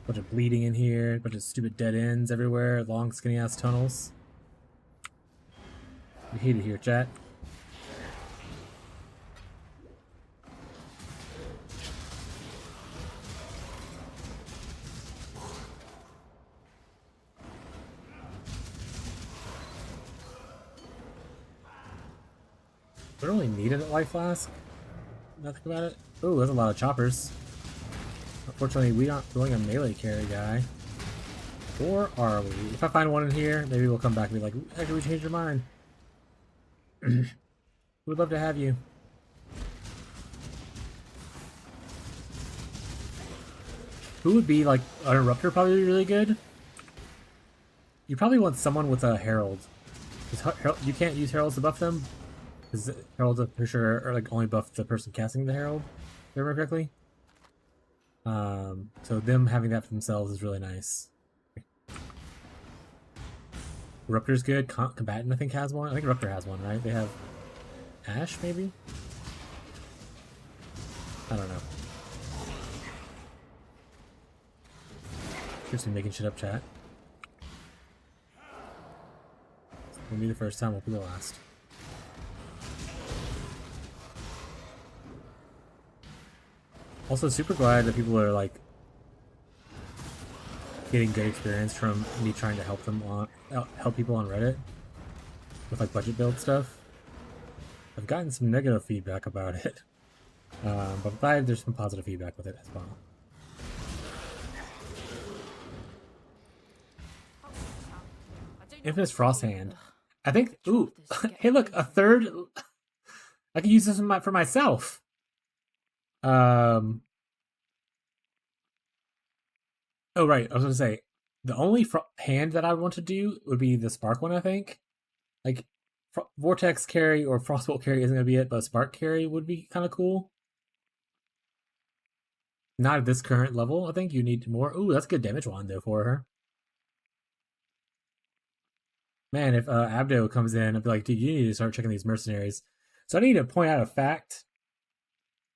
Bunch of bleeding in here, bunch of stupid dead ends everywhere, long skinny ass tunnels. We hate it here, chat. We don't really need a life flask. Nothing about it. Oh, there's a lot of choppers. Unfortunately, we aren't really a melee carry guy. Or are we? If I find one in here, maybe we'll come back and be like, actually, we changed your mind. We'd love to have you. Who would be like an Eruptor? Probably really good. You probably want someone with a Herald. You can't use Heralds to buff them. Because Heralds, for sure, are like only buff the person casting the Herald. If I remember correctly. So them having that for themselves is really nice. Eruptor's good. Combatant, I think, has one. I think Eruptor has one, right? They have Ash, maybe? I don't know. Just be making shit up, chat. Won't be the first time, won't be the last. Also, super glad that people are like getting good experience from me trying to help them help people on Reddit with like budget build stuff. I've gotten some negative feedback about it. But I'm glad there's some positive feedback with it as well. Infamous Frost Hand. I think. Ooh, hey, look, a third. I can use this for myself. Oh right, I was gonna say the only hand that I want to do would be the Spark one. I think, like, Vortex carry or Frostbolt carry isn't gonna be it, but Spark carry would be kind of cool. Not at this current level. I think you need more. Ooh, that's good damage wand though for her. Man, if Abdo comes in, I'd be like, dude, you need to start checking these mercenaries. So I need to point out a fact.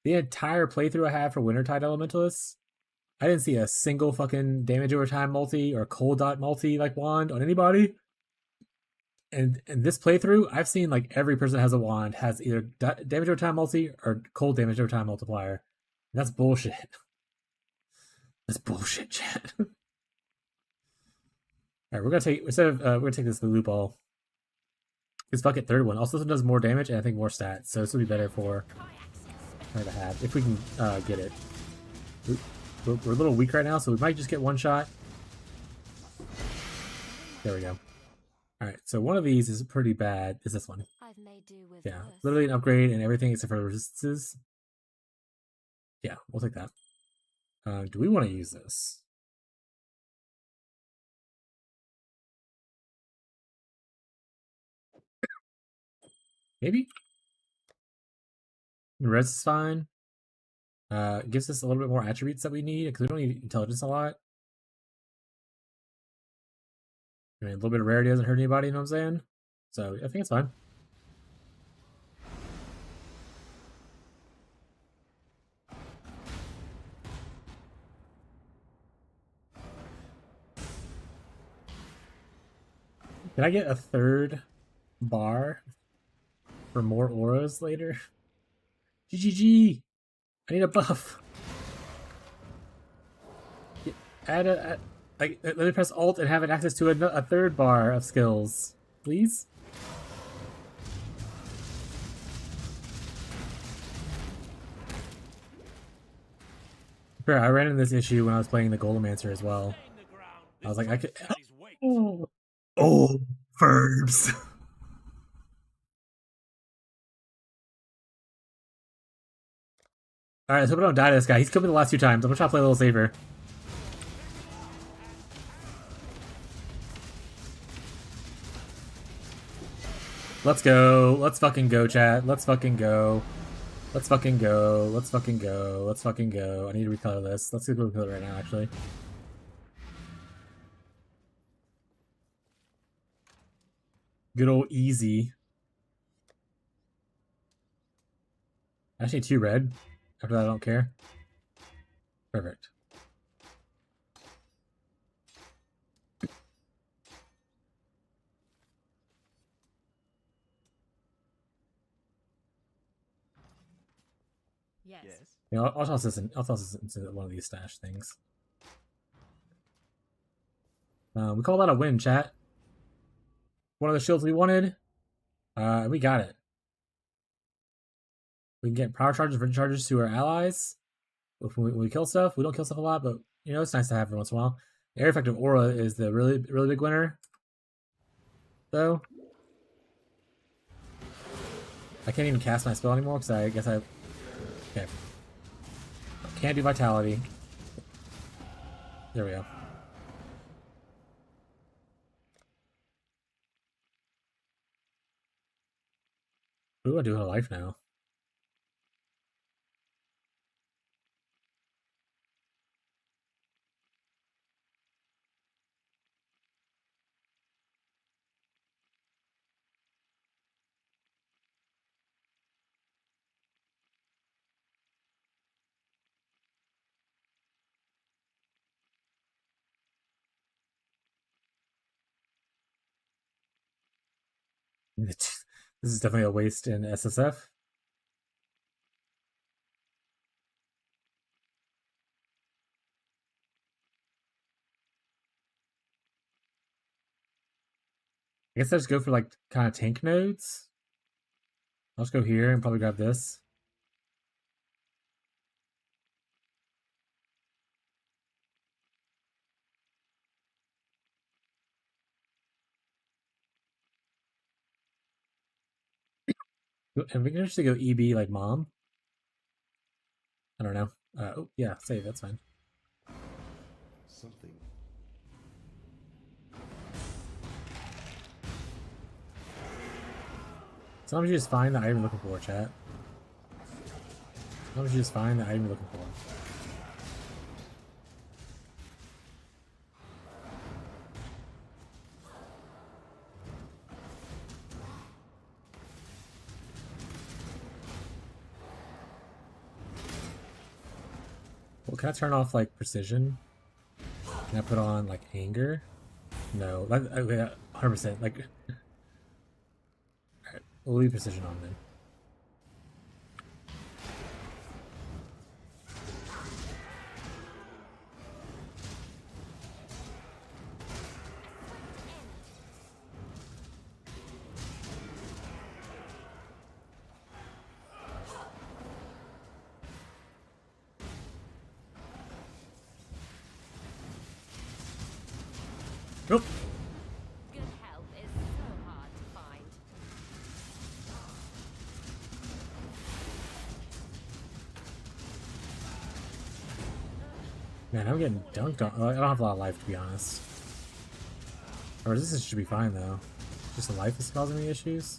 The entire playthrough I had for Wintertide Elementalists, I didn't see a single fucking damage over time multi or cold dot multi like wand on anybody. And in this playthrough, I've seen like every person that has a wand has either damage over time multi or cold damage over time multiplier. And that's bullshit. That's bullshit, chat. All right, we're gonna take this Lulu ball. This fucking third one also does more damage and I think more stats, so this will be better for her to have if we can get it. We're a little weak right now, so we might just get one shot. There we go. All right, so one of these is pretty bad. Is this one? I've made do with Yeah, worse. literally an upgrade and everything except for resistances. Yeah, we'll take that. Do we want to use this? Maybe. Res is fine. It gives us a little bit more attributes that we need because we don't need intelligence a lot. I mean, a little bit of rarity doesn't hurt anybody, you know what I'm saying? So I think it's fine. Can I get a third bar for more auras later? GGG! I need a buff. Add a like, let me press Alt and have it access to a third bar of skills, please. Sure, I ran into this issue when I was playing the Golemancers as well. I was like, I could. Oh, verbs. All right, let's hope I don't die to this guy. He's killed me the last 2 times. I'm gonna try to play a little safer. Let's go. Let's fucking go, chat. Let's fucking go. Let's fucking go. Let's fucking go. Let's fucking go. I need to recolor this. Let's go recolor it right now, actually. Good old easy. Actually, 2 red. After that, I don't care. Perfect. Yes. Yeah, I'll toss this into one of these stash things. We call that a win, chat. One of the shields we wanted. We got it. We can get power charges, vision charges to our allies. If we kill stuff, we don't kill stuff a lot, but you know it's nice to have every once in a while. The air effective aura is the really big winner. Though I can't even cast my spell anymore because I guess okay. Can't do vitality. There we go. What do I do with her life now? This is definitely a waste in SSF. I guess I just go for like kind of tank nodes. I'll just go here and probably grab this. And we can actually go EB like mom. I don't know. Oh, yeah, save, that's fine. Something. Sometimes you just find the item you're looking for, chat. Sometimes you just find the item you're looking for. Well, can I turn off like precision? Can I put on like anger? No, 100%. Like, alright, we'll leave precision on then. Nope. Good health is so hard to find. Man, I'm getting dunked on. I don't have a lot of life, to be honest. Or resistance should be fine, though. Just the life is causing me issues.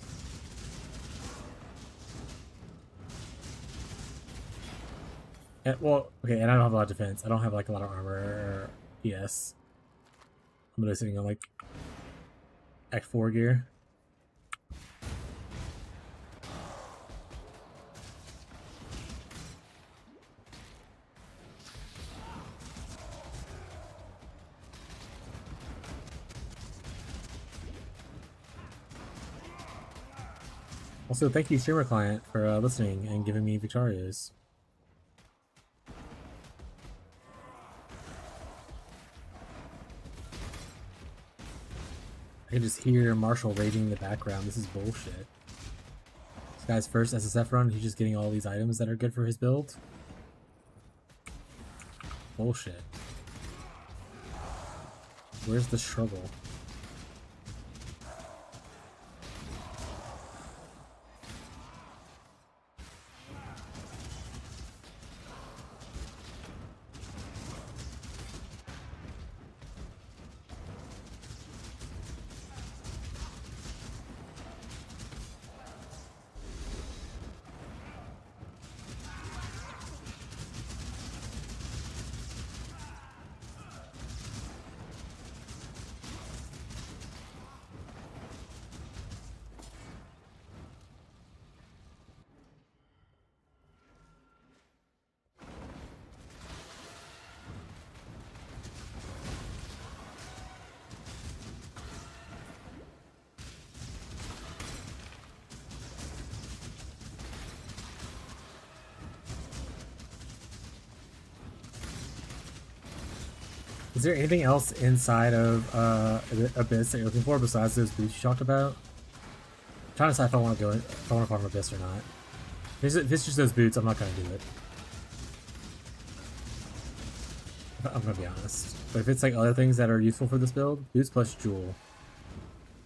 And, well, okay, and I don't have a lot of defense. I don't have like a lot of armor or PS. I'm literally sitting on like Act 4 gear. Also, thank you, streamer client, for listening and giving me Victorias. I can just hear Marshall raging in the background. This is bullshit. This guy's first SSF run, he's just getting all these items that are good for his build. Bullshit. Where's the struggle? Is there anything else inside of Abyss that you're looking for besides those boots you talked about? I'm trying to decide if I want to go in, if I want to farm Abyss or not. If it's just those boots, I'm not gonna do it. I'm gonna be honest. But if it's like other things that are useful for this build, boots plus jewel.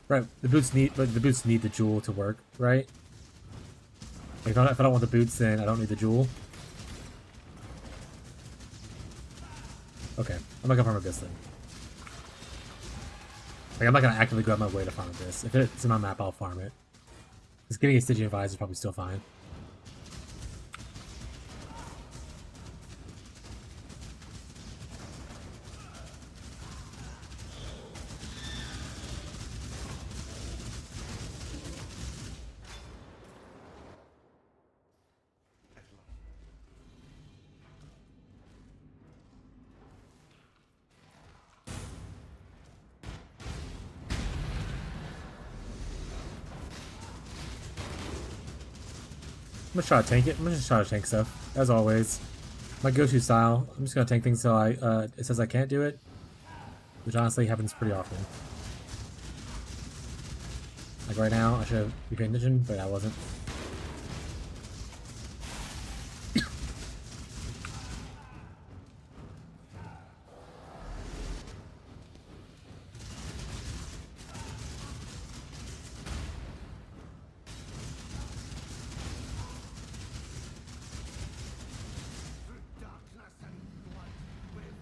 Right, the boots need the jewel to work, right? Like if I don't want the boots, then I don't need the jewel. Okay, I'm not gonna farm Abyss then. Like, I'm not gonna actively go out my way to farm Abyss. If it's in my map, I'll farm it. Because getting a Stygian Vise is probably still fine. I'm gonna try to tank it. I'm gonna just try to tank stuff, as always. My go-to style. I'm just gonna tank things until it says I can't do it, which honestly happens pretty often. Like right now, I should have been paying attention, but I wasn't.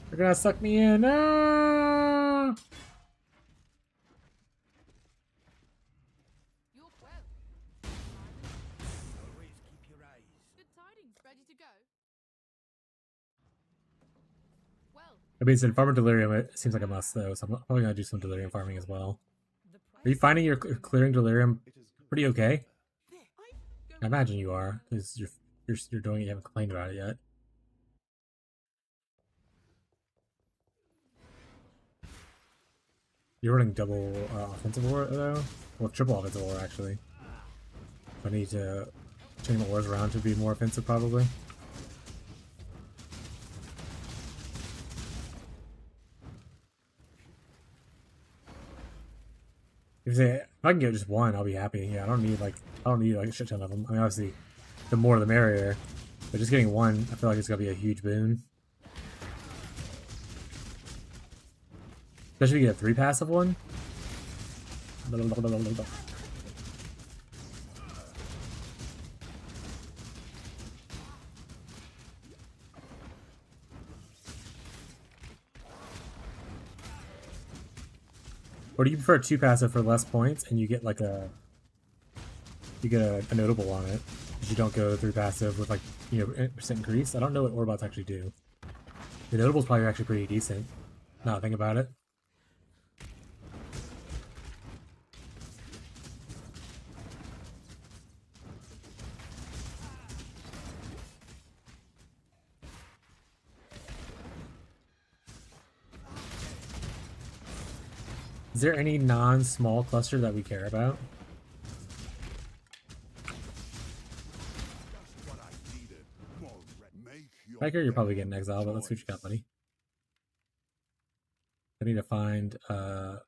They're gonna suck me in. Ah! You're well. Always keep your eyes. Good tidings. Ready to go? Well, I mean, in Farmer Delirium, it seems like a must, though, so I'm probably gonna do some Delirium farming as well. Are you finding you're clearing Delirium pretty okay? I imagine you are, because you're doing it, you haven't complained about it yet. You're running double offensive ore, though? Well, triple offensive ore, actually. I need to change my ores around to be more offensive, probably. If I can get just one, I'll be happy. Yeah, I don't need like a shit ton of them. I mean, obviously, the more the merrier. But just getting one, I feel like it's gonna be a huge boon. Especially if you get a 3 passive one. Or do you prefer 2 passive for less points and you get like a notable on it? Because you don't go 3 passive with like, you know, percent increase. I don't know what Orbots actually do. The notable's probably actually pretty decent. Now that I think about it. Is there any non-small cluster that we care about? What I needed. More make your Riker, you're probably getting exiled, but let's see what you got, buddy. I need to find yeah,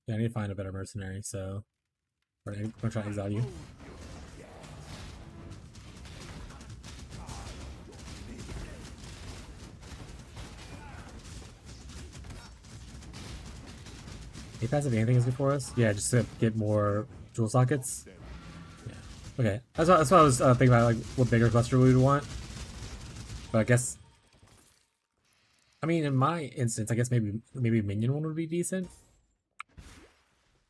I need to find a better mercenary, so we're gonna try to exile you. A passive anything is good for us? Yeah, just to get more jewel sockets. Yeah. Okay. That's what I was thinking about, like what bigger cluster we would want. But I guess, I mean, in my instance, I guess maybe minion one would be decent.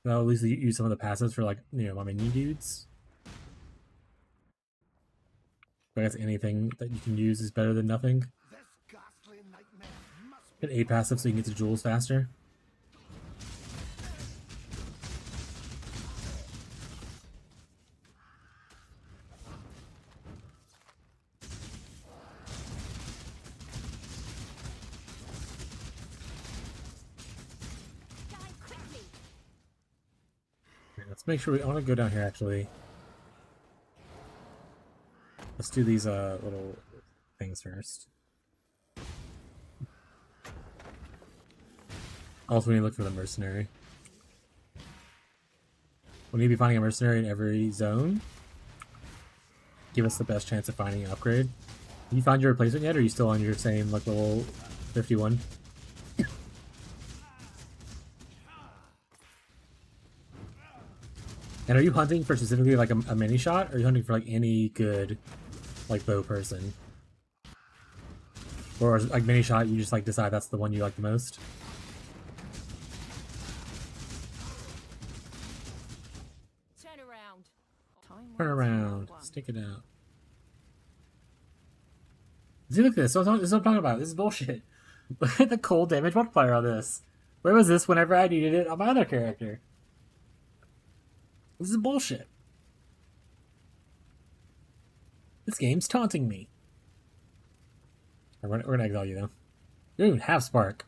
I'll at least use some of the passives for like, you know, my minion dudes. But I guess anything that you can use is better than nothing. This ghastly nightmare must Get A passive so you can get to jewels faster. Die quickly. Okay, let's make sure I want to go down here actually. Let's do these little things first. Also, we need to look for the mercenary. We need to be finding a mercenary in every zone. Give us the best chance of finding an upgrade. Have you found your replacement yet, or are you still on your same like level 51? And are you hunting for specifically like a mini shot, or are you hunting for like any good like bow person? Or is, like mini shot, you just like decide that's the one you like the most? Turn around. Turn around, stick it out. See, look at this. This is what I'm talking about. This is bullshit. Look at the cold damage multiplier on this. Where was this whenever I needed it on my other character? This is bullshit. This game's taunting me. We're gonna exile you though. You don't even have Spark.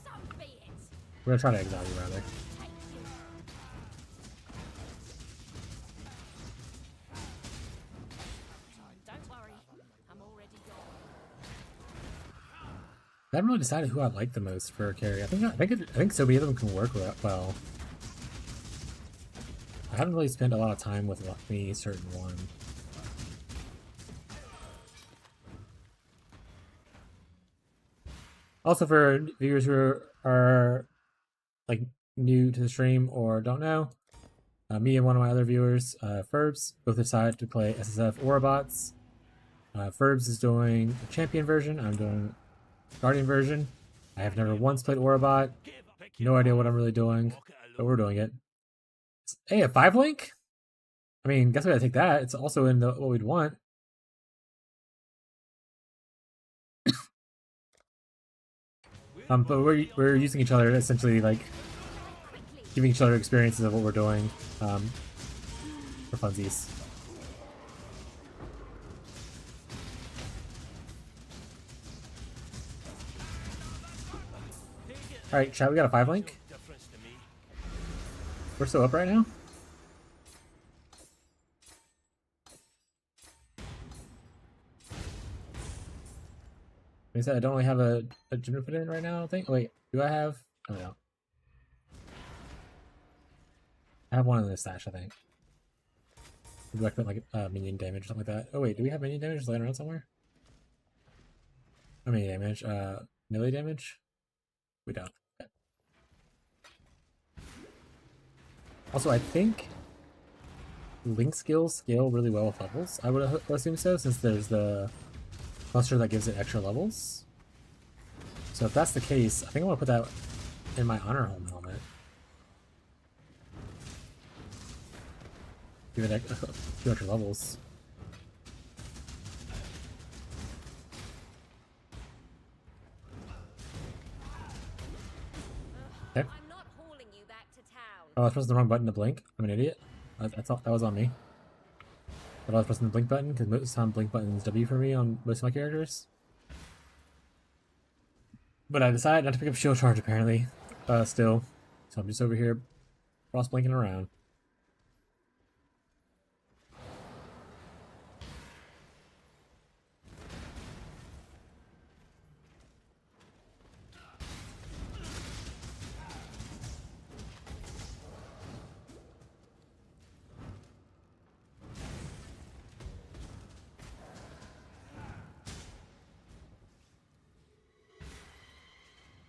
So be it. We're gonna try to exile you rather. Take you. Don't worry, I'm already gone. I haven't really decided who I like the most for a carry. I think so many of them can work well. I haven't really spent a lot of time with any certain one. Also, for viewers who are like new to the stream or don't know, me and one of my other viewers, Ferbs, both decided to play SSF Orobots. Ferbs is doing a champion version. I'm doing Guardian version. I have never once played Orabot. No idea what I'm really doing, but we're doing it. Hey, a 5-link? I mean, guess we gotta take that. It's also in the what we'd want. But we're using each other, essentially, like giving each other experiences of what we're doing, for funsies. All right, chat. We got a 5-link. We're still up right now. Like I said, I don't really have a gym to put in right now, I don't think. Wait, do I have? Oh, no. I have one in the stash, I think. Maybe I put like minion damage or something like that. Oh wait, do we have minion damage laying around somewhere? Not minion damage, melee damage? We don't. Okay. Also, I think link skills scale really well with levels. I would assume so, since there's the cluster that gives it extra levels. So if that's the case, I think I want to put that in my honor home helmet. Give it a few extra levels. Okay. I'm not hauling you back to town. Oh, I was pressing the wrong button to blink. I'm an idiot. I thought that was on me. But I was pressing the blink button because most of the time blink button is W for me on most of my characters. But I decided not to pick up shield charge apparently. Still. So I'm just over here cross blinking around.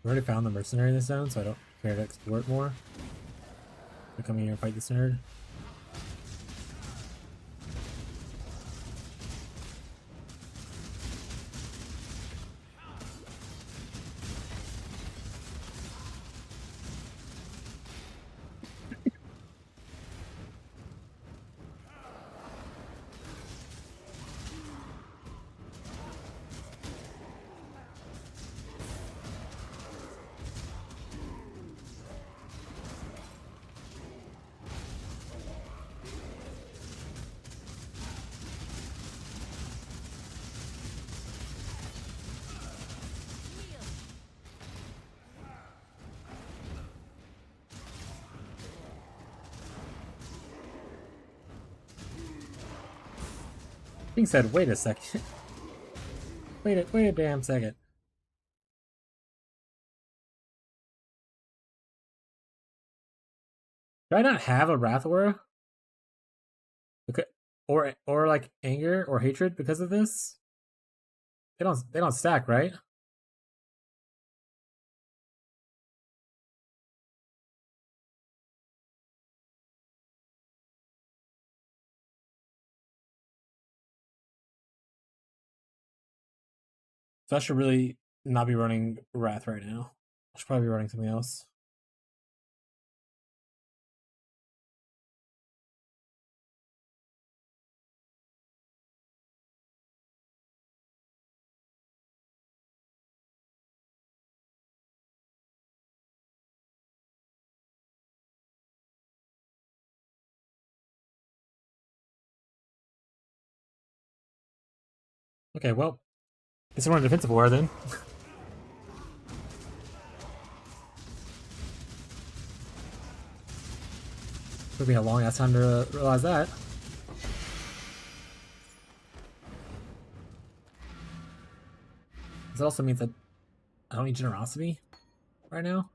I already found the mercenary in this zone, so I don't care to explore it more. So come here and fight this nerd. Being said, wait a second. wait a damn second. Do I not have a Wrath Aura? Okay, or like anger or hatred because of this? They don't stack, right? So I should really not be running Wrath right now. I should probably be running something else. Okay, well, guess I'm running defensive aura then. Took me a long ass time to realize that. This also means that I don't need generosity right now.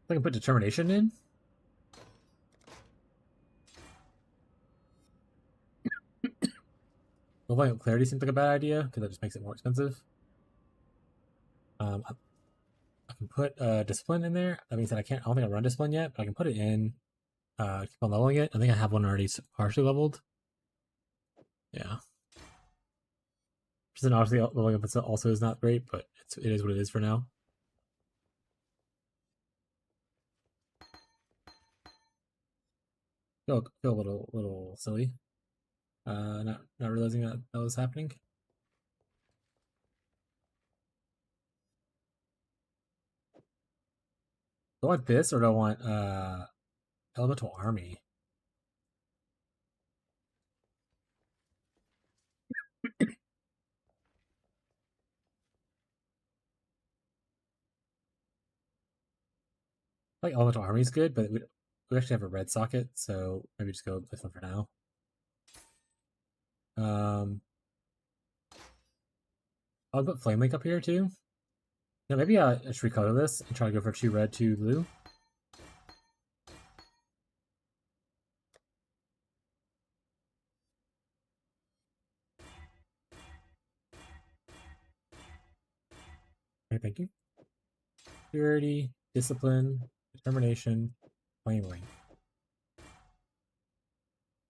I can put determination in. Leveling up clarity seems like a bad idea because that just makes it more expensive. I can put discipline in there. That means that I don't think I run discipline yet, but I can put it in. Keep on leveling it. I think I have one already partially leveled. Yeah. Which is obviously leveling up also is not great, but it is what it is for now. Feel a little silly. Not realizing that was happening. Do I want this or do I want elemental army? Like elemental army is good, but we actually have a red socket, so maybe just go with this one for now. I'll put flame link up here too. No, maybe I should recolor this and try to go for 2 red, 2 blue. Okay, thank you. Purity, discipline, determination, flame link.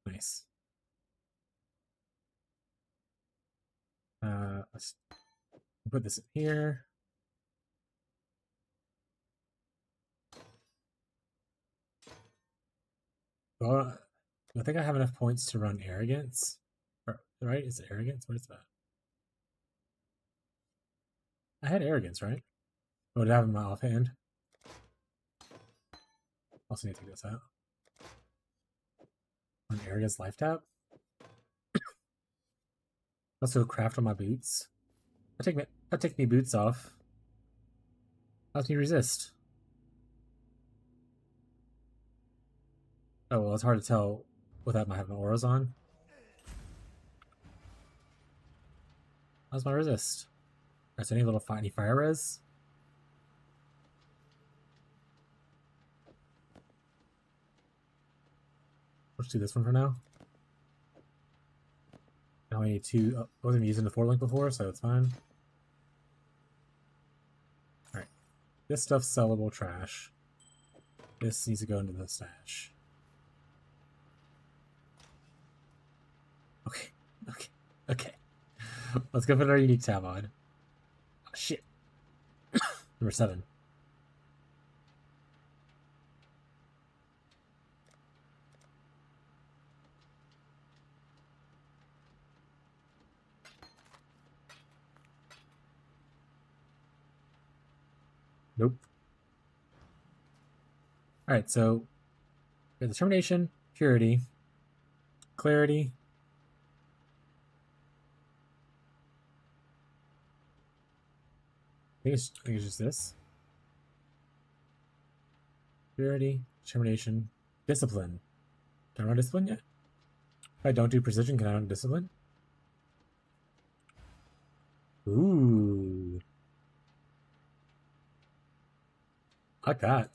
Nice. Let's put this in here. Well, I think I have enough points to run arrogance. Right? Is it arrogance? What is that? I had arrogance, right? Oh, did I have it in my offhand? Also need to take this out. On arrogance life tap. Also craft on my boots. I'll take me boots off. How can you resist? Oh well, it's hard to tell without my having auras on. How's my resist? Is there any little any fire res? Let's do this one for now. I only need 2. I wasn't using the 4 link before, so it's fine. Alright. This stuff's sellable trash. This needs to go into the stash. Okay. Let's go put our unique tab on. Oh, shit. Number 7. Nope. Alright, so we have determination, purity, clarity. I think it's just this. Purity, determination, discipline. Can I run discipline yet? If I don't do precision, can I run discipline? Ooh. I like that.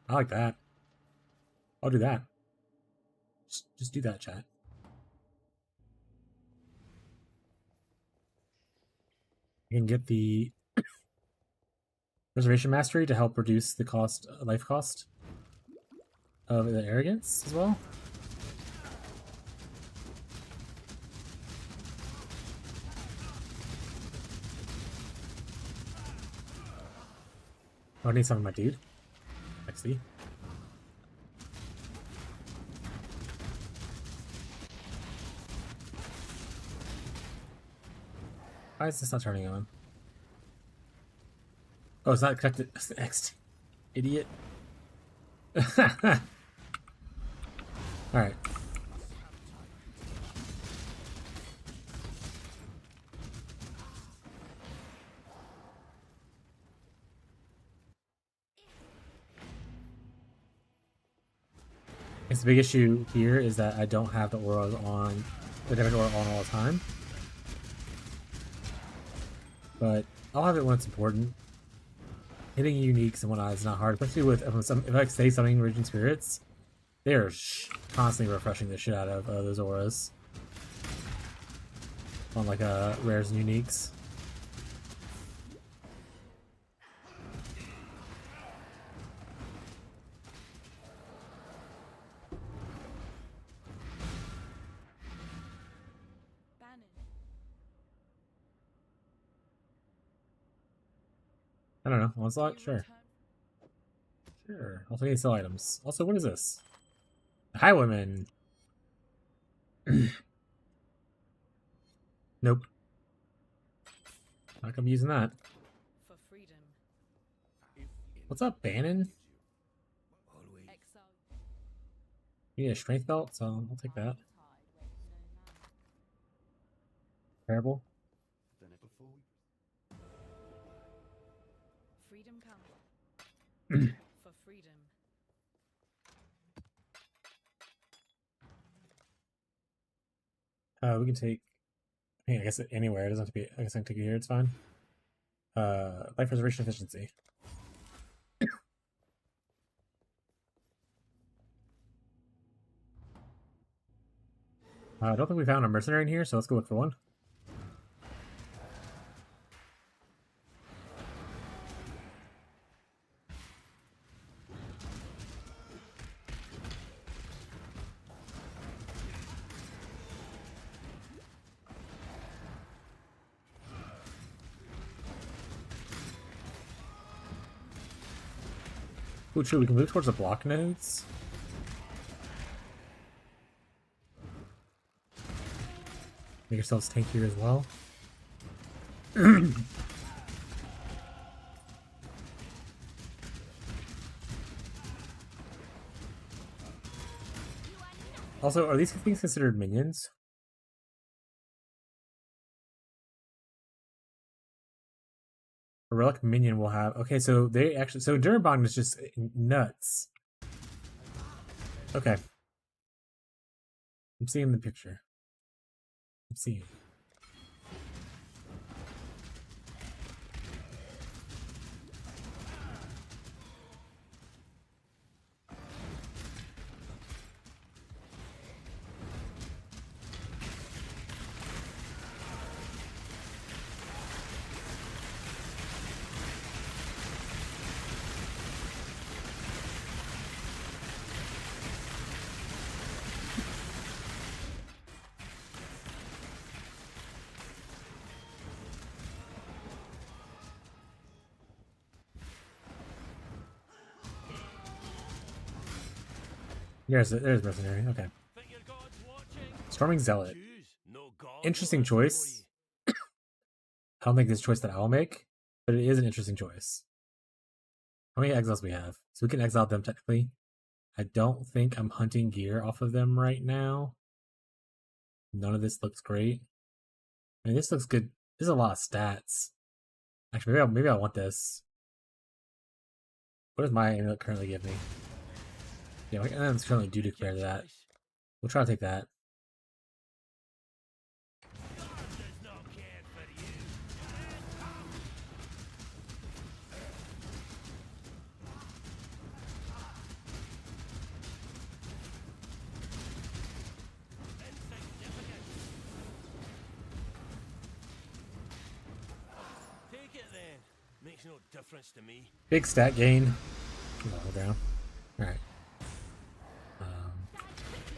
I like that. I'll do that. Just do that, chat. You can get the Reservation Mastery to help reduce the life cost of the arrogance as well. Oh, I need some of my dude. XD. Why is this not turning on? Oh, it's not connected. It's the X. Idiot. Alright. The big issue here is that I don't have the auras on, the damage aura on all the time. But I'll have it when it's important. Hitting uniques and whatnot is not hard, especially with if I stay summoning Raging Spirits. They are constantly refreshing the shit out of those auras on like rares and uniques. I don't know. Onslaught? Sure. Sure. Also need to sell items. Also, what is this? Highwayman. Nope. Not gonna be using that. For freedom. What's up, Bannon? Exile. You need a strength belt, so I'll take that. Terrible. Freedom comes. For freedom. We can take. I mean, I guess anywhere. It doesn't have to be. I guess I can take it here. It's fine. Life preservation efficiency. I don't think we found a mercenary in here, so let's go look for one. Ooh, true, we can move towards the block nodes. Make yourselves tankier as well. Also, are these things considered minions? A relic minion will have. Okay, so they actually. So Durabond is just nuts. Okay. I'm seeing the picture. I'm seeing. There's mercenary. Okay. Storming Zealot. Interesting choice. I don't think this choice that I'll make, but it is an interesting choice. How many exiles we have? So we can exile them technically. I don't think I'm hunting gear off of them right now. None of this looks great. I mean, this looks good. There's a lot of stats. Actually, maybe I want this. What does my amulet currently give me? Yeah, my amulets currently do declare that. We'll try to take that. Take it then. Makes no difference to me. Big stat gain. Hold down. Alright.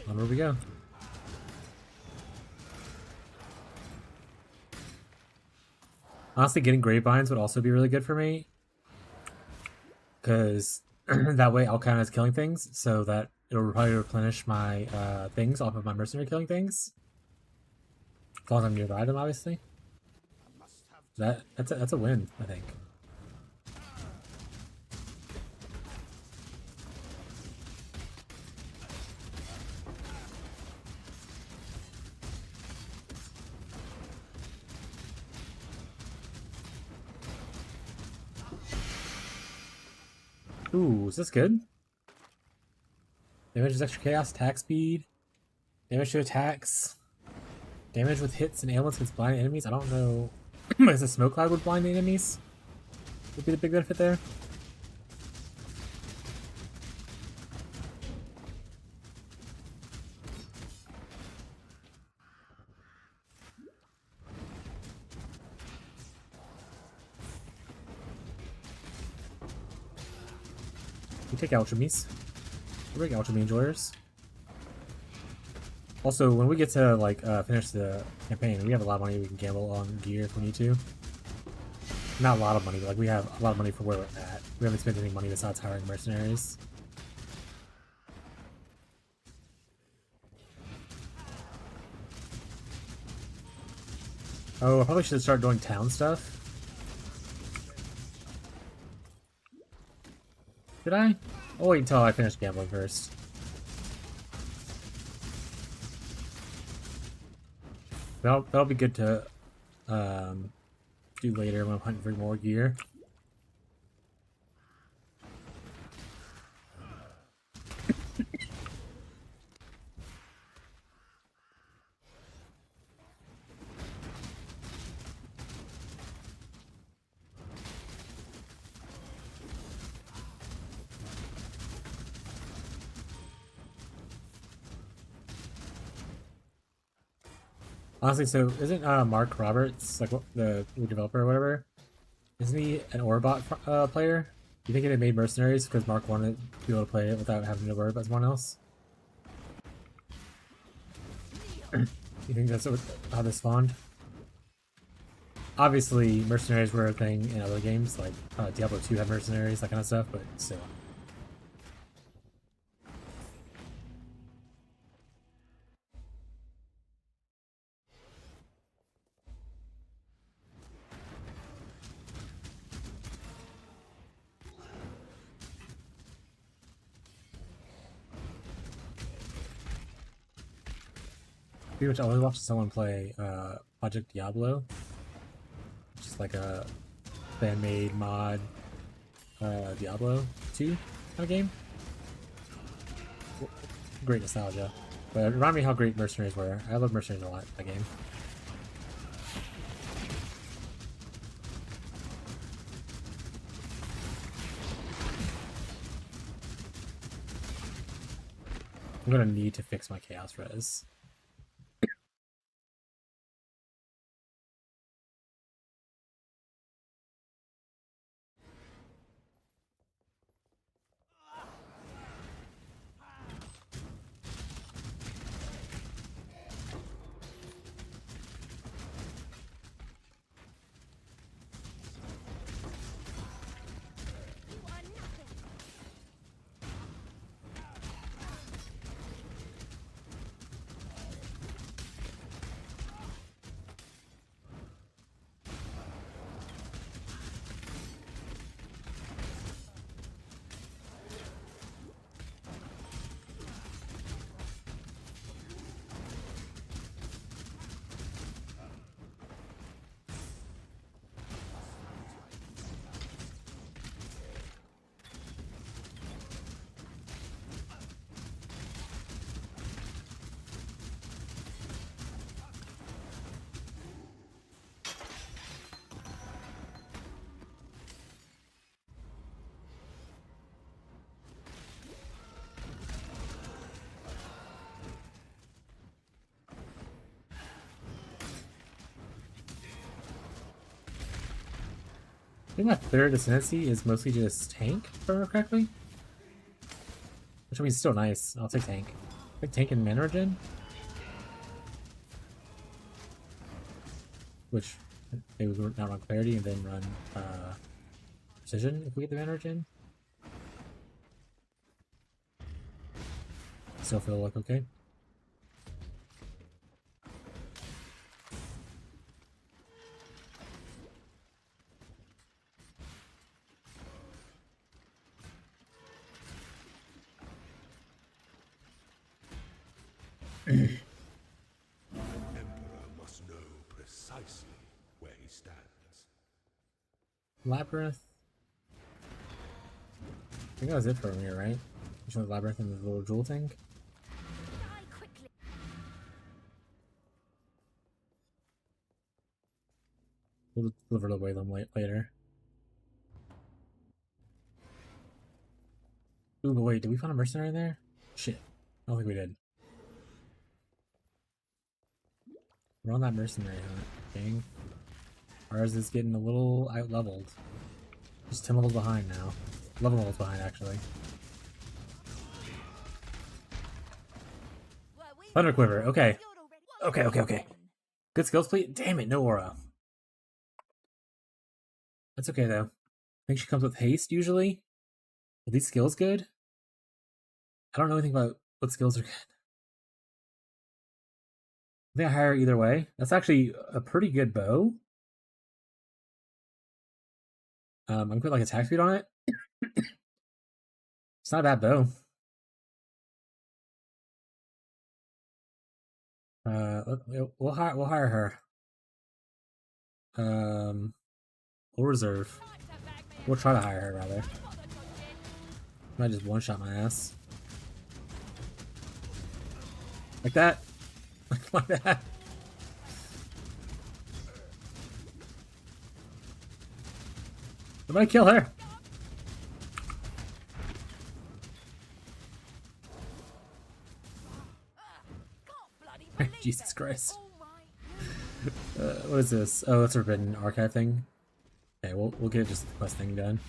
On where we go. Honestly, getting Gravevines would also be really good for me. Because that way I'll count as killing things, so that it'll probably replenish my things off of my mercenary killing things. As long as I'm nearby them, obviously. That's a win, I think. Ooh, is this good? Damage is extra chaos, attack speed, damage to attacks, damage with hits and ailments against blind enemies. I don't know. I guess a smoke cloud would blind the enemies. Would be the big benefit there. We take Alchemies. We're big Alchemy enjoyers. Also, when we get to like finish the campaign, we have a lot of money we can gamble on gear if we need to. Not a lot of money, but like we have a lot of money for where we're at. We haven't spent any money besides hiring mercenaries. Oh, I probably should start doing town stuff. Did I? I'll wait until I finish gambling first. That'll be good to do later when I'm hunting for more gear. Honestly, so isn't Mark Roberts, like the developer or whatever, isn't he an Orbot player? Do you think they made Mercenaries because Mark wanted to be able to play it without having to worry about someone else? You think that's how this spawned? Obviously, Mercenaries were a thing in other games, like Diablo 2 had Mercenaries, that kind of stuff, but still. Pretty much always watch someone play Project Diablo, just like a fan-made mod Diablo 2 kind of game. Great nostalgia, but it reminded me how great Mercenaries were. I love Mercenaries a lot, that game. I'm gonna need to fix my chaos res. I think my third ascendancy is mostly just tank, if I remember correctly. Which I mean, still nice. I'll take tank. Like tank and mana regen. Which maybe we now run clarity and then run precision if we get the mana regen. Still feel like okay. Emperor must know precisely where he stands. Labyrinth. I think that was it for me, right? Just the labyrinth and the little jewel thing. We'll deliver away them later. Ooh, but wait, did we find a mercenary in there? Shit. I don't think we did. We're on that mercenary hunt, gang. Ours is getting a little out-leveled. Just 10 levels behind now. 11 levels behind, actually. Thunder Quiver, okay. Okay. Good skills, please. Damn it, no aura. That's okay though. I think she comes with haste usually. Are these skills good? I don't know anything about what skills are good. I think I hire her either way. That's actually a pretty good bow. I'm gonna put like attack speed on it. It's not a bad bow. We'll hire her. We'll reserve. We'll try to hire her rather. Might just one shot my ass. Like that. Like that. Somebody kill her. Jesus Christ. What is this? Oh, that's a forbidden archive thing. Okay, we'll get just the quest thing done.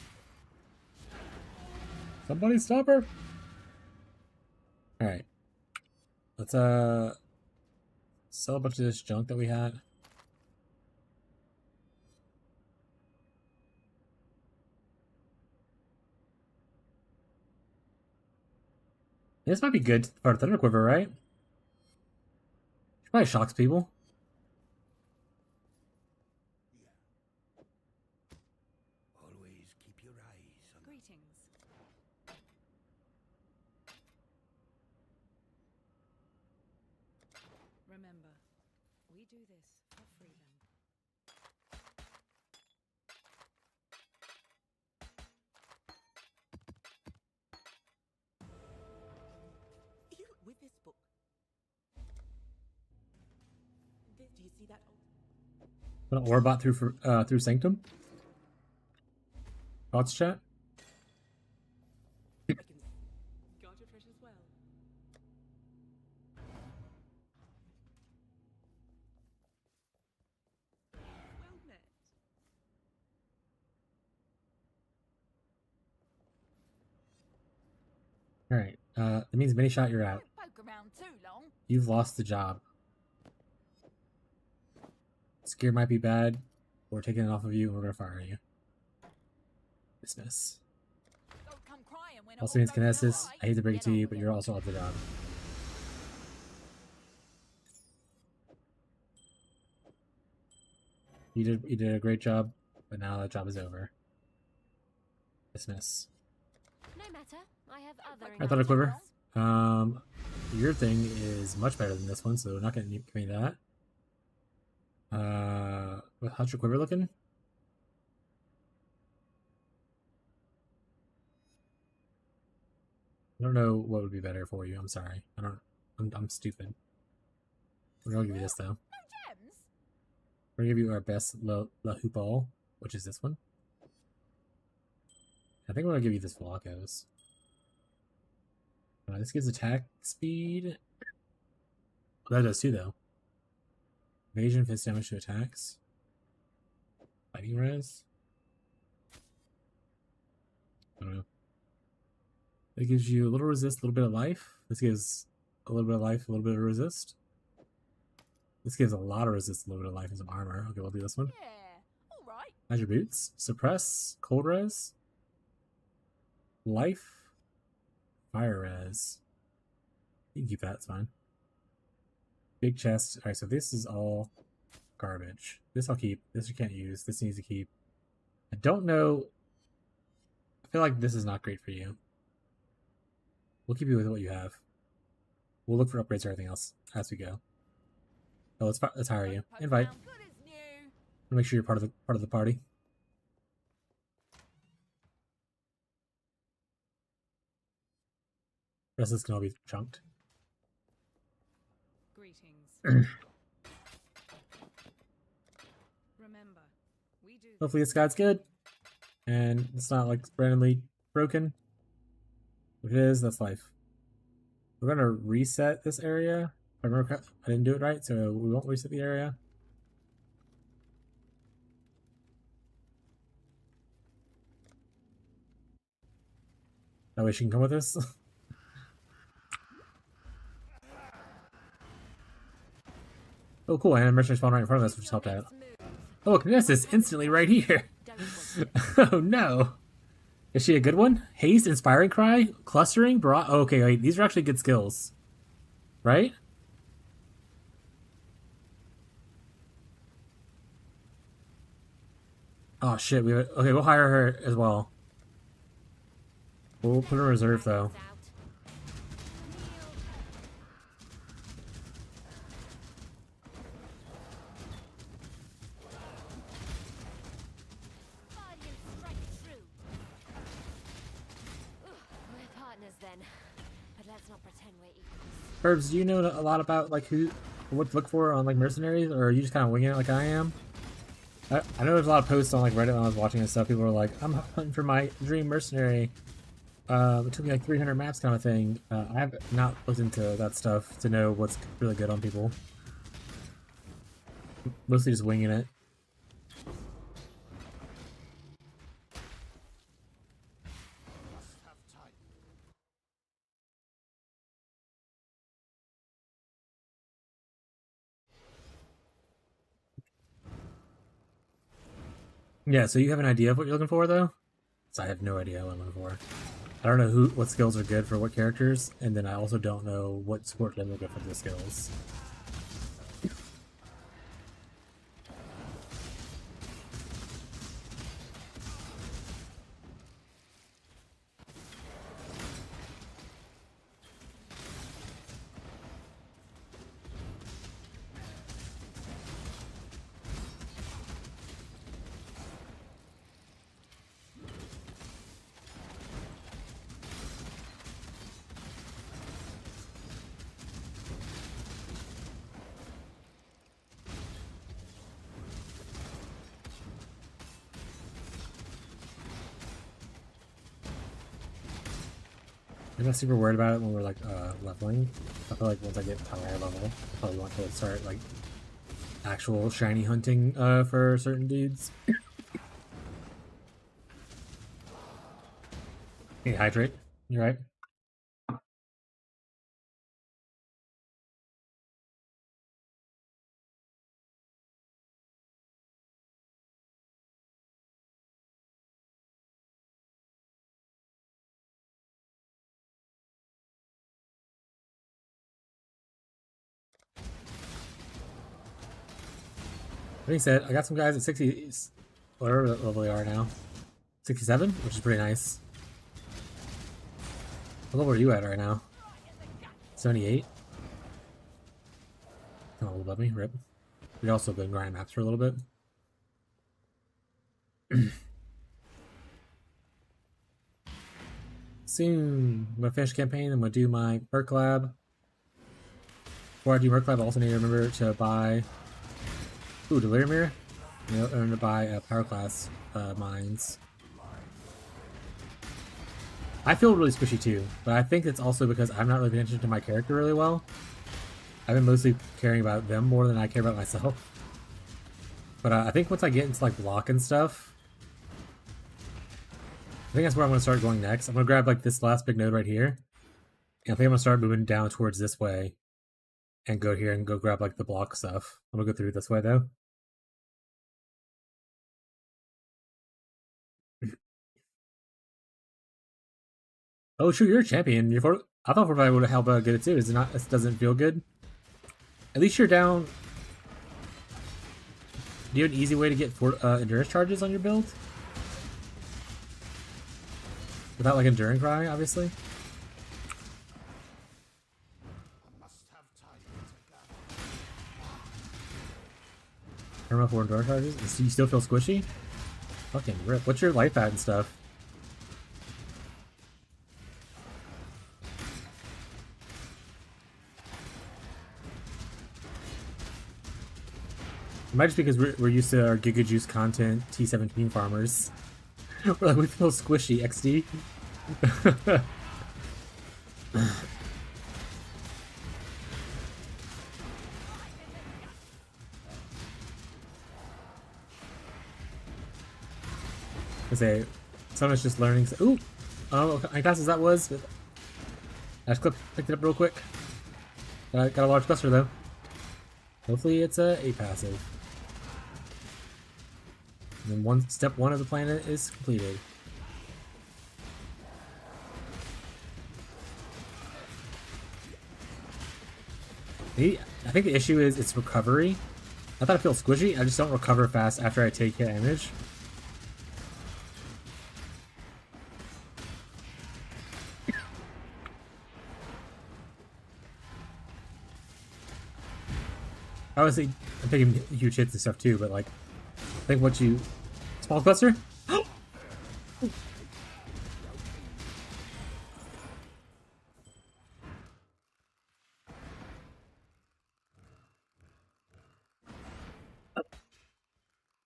Somebody stop her. Alright. Let's sell a bunch of this junk that we had. This might be good for a Thunder Quiver, right? She probably shocks people. Always keep your eyes on. Greetings. Remember, we do this for freedom. With this book. Do you see that? An Orbot through Sanctum. Thoughts, chat? I can guard your treasures well. Well met. Alright, that means mini shot, you're out. Poke around too long. You've lost the job. This gear might be bad. We're taking it off of you and we're gonna fire you. Dismiss. Don't come crying when Also means Kinesis, I hate to break it to you, but you're also off the job. You did a great job, but now that job is over. Dismiss. No matter. I have other. I thought a quiver. Your thing is much better than this one, so not gonna give me that. How's your quiver looking? I don't know what would be better for you. I'm sorry. I'm stupid. We're gonna give you this though. No gems. We're gonna give you our best La Hoopal, which is this one. I think we're gonna give you this Velocos. This gives attack speed. That does too, though. Evasion, fist damage to attacks. Fighting res. I don't know. It gives you a little resist, a little bit of life. This gives a little bit of life, a little bit of resist. This gives a lot of resist, a little bit of life, and some armor. Okay, we'll do this one. Yeah. All right. How's your boots? Suppress, cold res, life, fire res. You can keep that, it's fine. Big chest. Alright, so this is all garbage. This I'll keep. This you can't use. This needs to keep. I don't know. I feel like this is not great for you. We'll keep you with what you have. We'll look for upgrades or everything else as we go. Oh, let's hire you. Poke Invite. around good as new. Make sure you're part of the party. The rest of this can all be chunked. Greetings. Remember, we do. Hopefully this guide's good. And it's not like randomly broken. If it is, that's life. We're gonna reset this area. I remember I didn't do it right, so we won't reset the area. That way she can come with us. Oh cool, and a mercenary spawn right in front of us, which helped out. Oh look, this is instantly right here. Don't Oh no! Is she a good one? Haste, Inspiring Cry, Clustering, okay, wait, these are actually good skills. Right? Oh shit, okay, we'll hire her as well. We'll put her in reserve though. Herbs, do you know a lot about like what to look for on like mercenaries, or are you just kind of winging it like I am? I know there's a lot of posts on like Reddit when I was watching this stuff. People were like, "I'm hunting for my dream mercenary. It took me like 300 maps, kind of thing." I have not looked into that stuff to know what's really good on people. Mostly just winging it. Yeah, so you have an idea of what you're looking for, though? So I have no idea what I'm looking for. I don't know what skills are good for what characters, and then I also don't know what support them are good for the skills. I'm not super worried about it when we're like leveling. I feel like once I get to a higher level, I probably want to start like actual shiny hunting for certain dudes. Hey, hydrate. You right? Like I said, I got some guys at 60s, whatever level they are now. 67, which is pretty nice. What level are you at right now? 78? Kind of a little above me, rip. We've also been grinding maps for a little bit. Soon, I'm gonna finish the campaign. I'm gonna do my Merc Lab. Before I do Merc Lab, I also need to remember to buy Delirium Mirror. You know, and to buy Power Class mines. I feel really squishy too, but I think it's also because I'm not really paying attention to my character really well. I've been mostly caring about them more than I care about myself. But I think once I get into like block and stuff, I think that's where I'm going to start going next. I'm going to grab like this last big node right here. And I think I'm going to start moving down towards this way. And go here and go grab like the block stuff. I'm going to go through this way though. Oh, shoot, you're a champion. I thought I would have helped get it too. Is it not? It doesn't feel good. At least you're down. Do you have an easy way to get endurance charges on your build? Without like enduring cry, obviously. Turn off 4 endurance charges. Do you still feel squishy? Fucking rip. What's your life at and stuff? It might just be because we're used to our Giga Juice content T17 farmers. We're like, we feel squishy, XD. I say, someone's just learning. Ooh! I don't know how many passes that was, but I just picked it up real quick. Got a large cluster though. Hopefully it's a passive. And then step one of the planet is completed. I think the issue is its recovery. I thought it feels squishy. I just don't recover fast after I take damage. Obviously, I'm taking huge hits and stuff too, but like, I think what you... Small cluster?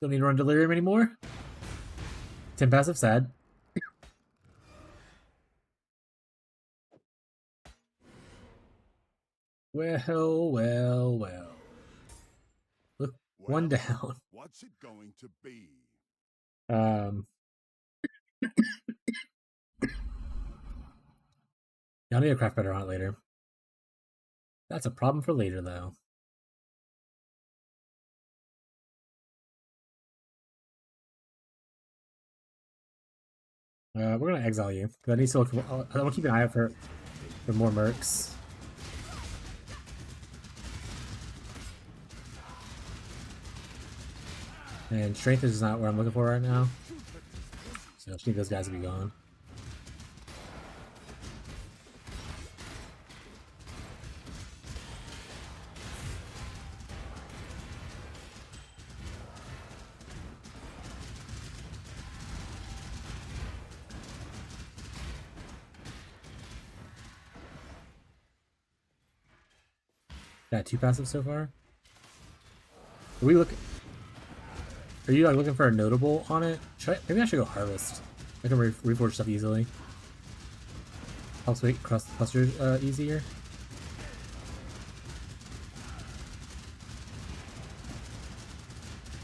Don't need to run Delirium anymore. 10 passive, sad. Well. Look, one down. What's it going to be? Y'all need to craft better on it later. That's a problem for later, though. We're gonna exile you because I need to look. I want to keep an eye out for more mercs. And strength is not what I'm looking for right now. So I just need those guys to be gone. Got 2 passives so far. Are you like looking for a notable on it? Maybe I should go harvest. I can reforge stuff easily. Helps make clusters easier.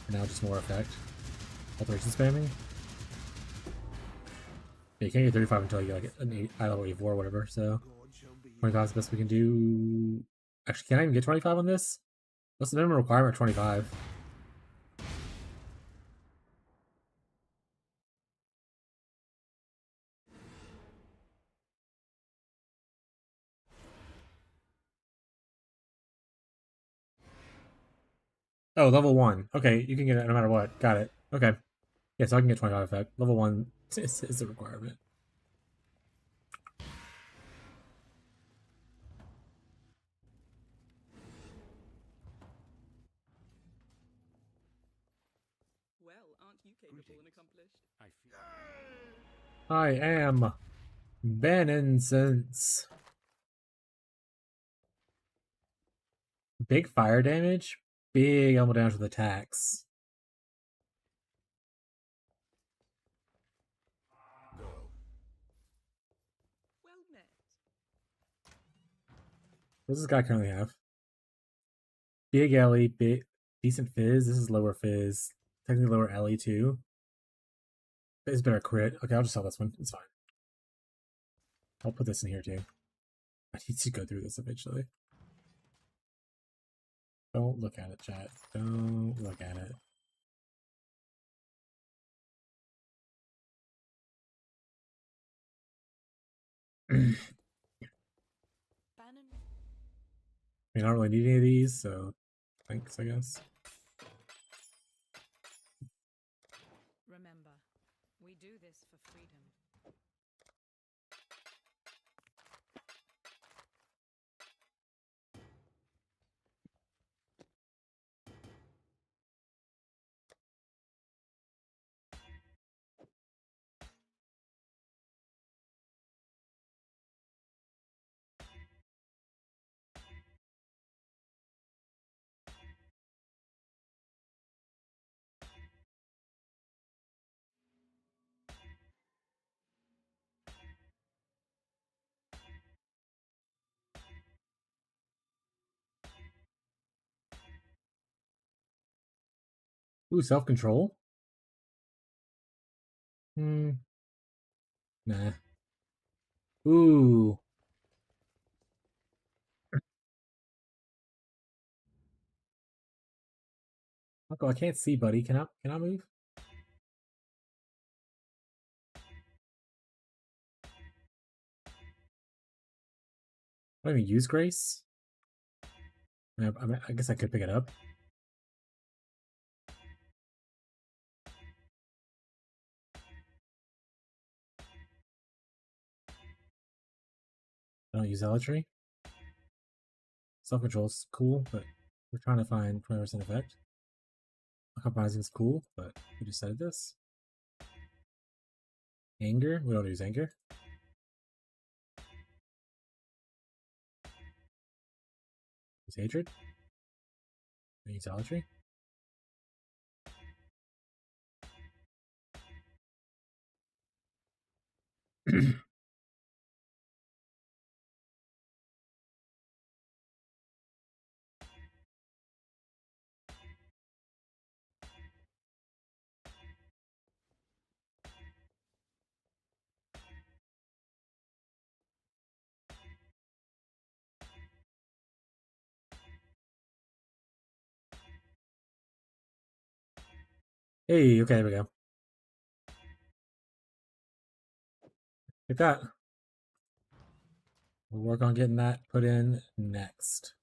And now just more effect. Alteration spamming. Yeah, you can't get 35 until you get like an high level 84 or whatever, so 25 is the best we can do. Actually, can I even get 25 on this? What's the minimum requirement? 25. Oh, level 1. Okay, you can get it no matter what. Got it. Okay. Yeah, so I can get 25 effect. Level 1 is a requirement. Well, aren't you capable and accomplished? I am Benensense. Big fire damage, big elbow damage with attacks. Well met. What does this guy currently have? Big Ellie, decent fizz. This is lower fizz. Technically lower Ellie too. It's better crit. Okay, I'll just sell this one. It's fine. I'll put this in here too. I need to go through this eventually. Don't look at it, chat. Don't look at it. I mean, I don't really need any of these, so thanks, I guess. Remember, we do this for freedom. Ooh, self-control? Nah. Ooh. Uncle, I can't see, buddy. Can I move? I don't even use Grace. I guess I could pick it up. I don't use Zealotry. Self-control is cool, but we're trying to find 20% effect. Compromising is cool, but we decided this. Anger? We don't use anger. Use hatred. We use Zealotry. Hey, okay, there we go. Like that. We'll work on getting that put in next.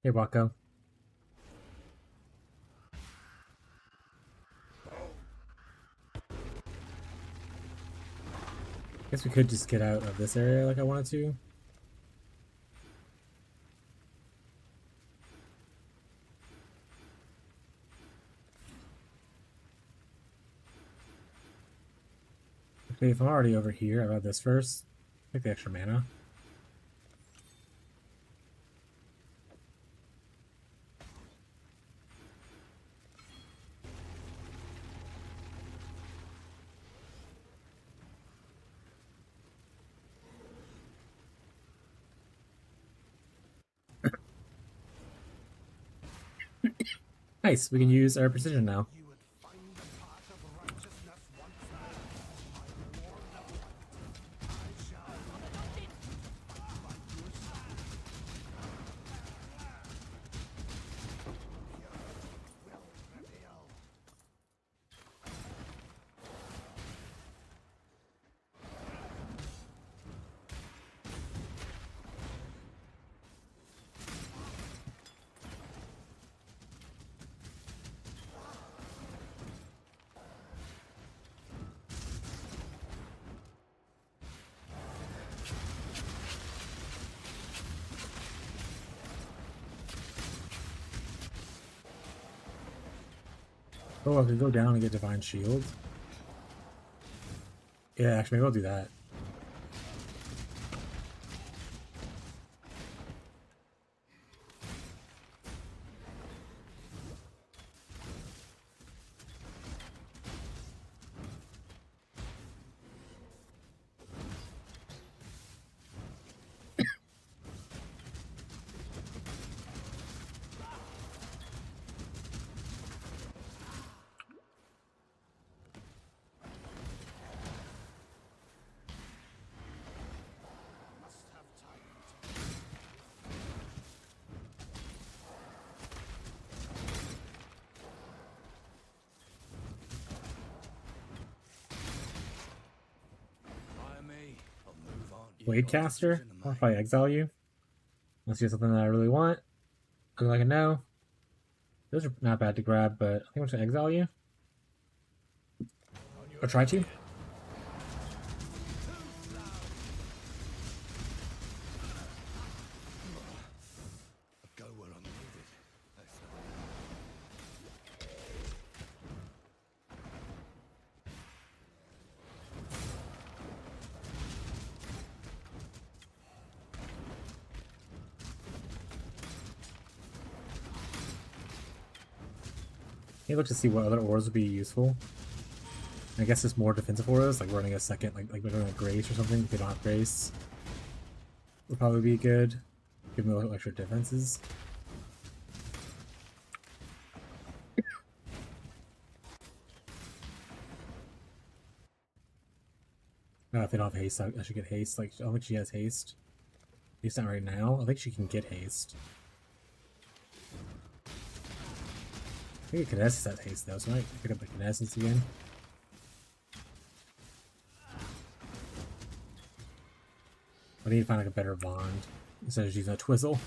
Hey, Wacko. Guess we could just get out of this area like I wanted to. Okay, if I'm already over here, I'll have this first. Take the extra mana. Nice, we can use our precision now. Oh, I could go down and get Divine Shield. Yeah, actually, maybe I'll do that. Wadecaster? I'll probably exile you. Unless you have something that I really want. Look like a no. Those are not bad to grab, but I think I'm just gonna exile you. Or try to. Go where I'm needed. Hey, look to see what other auras would be useful. I guess it's more defensive auras, like running a second, like we're doing a Grace or something. If they don't have Grace, would probably be good. Give them a little extra defenses. If they don't have haste, I should get haste. Like, I don't think she has haste. At least not right now. I think she can get haste. I think Kinesis has haste though, so I might pick up the Kinesis again. I need to find like a better wand instead of using a twizzle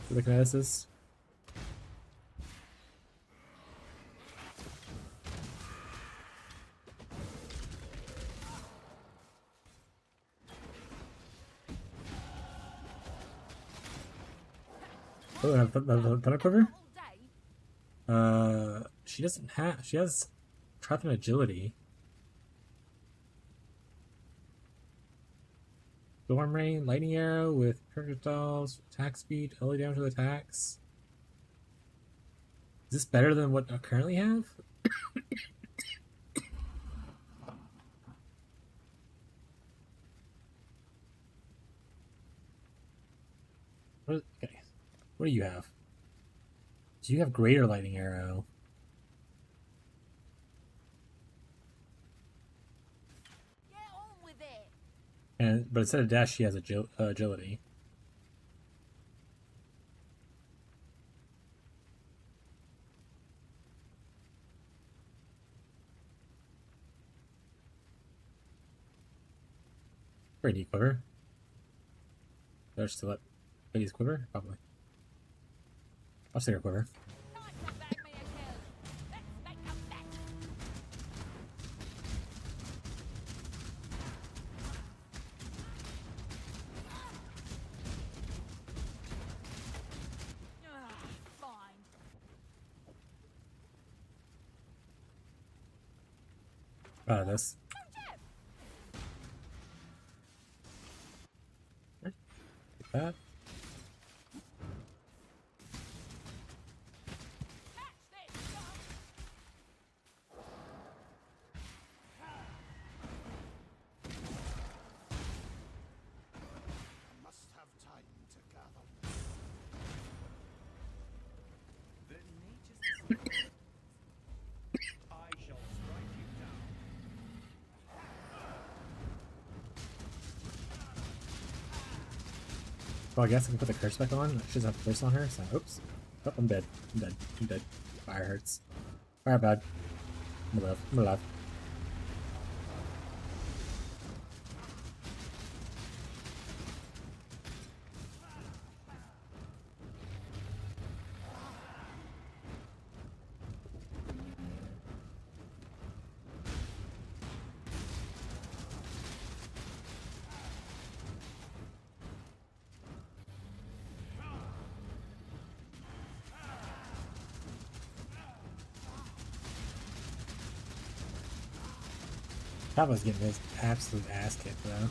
for the kineticist. Oh, I have Thunder Quiver? She doesn't have. She has Trap and Agility. Storm Rain, Lightning Arrow with projectiles, attack speed, early damage with attacks. Is this better than what I currently have? Okay. What do you have? Do you have Greater Lightning Arrow? Get on with it. But instead of dash, she has agility. Pretty neat quiver. There's still at Betty's quiver? Probably. I'll say her quiver. Out of this. Take that. Must have time to gather. I shall strike you down. Well, I guess I can put the curse back on. She doesn't have curse on her, so oops. Oh, I'm dead. I'm dead. I'm dead. Fire hurts. Fire bad. I'm alive. I'm alive. Papa's getting his absolute ass kicked, though.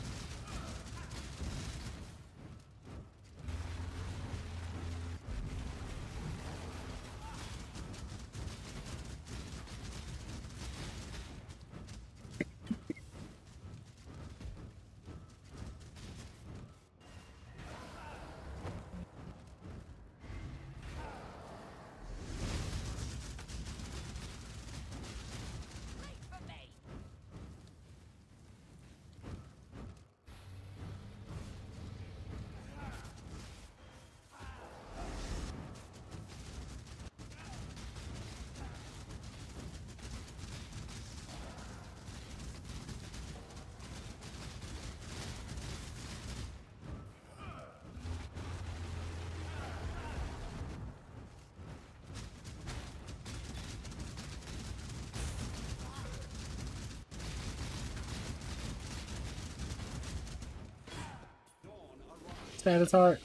Stab his heart.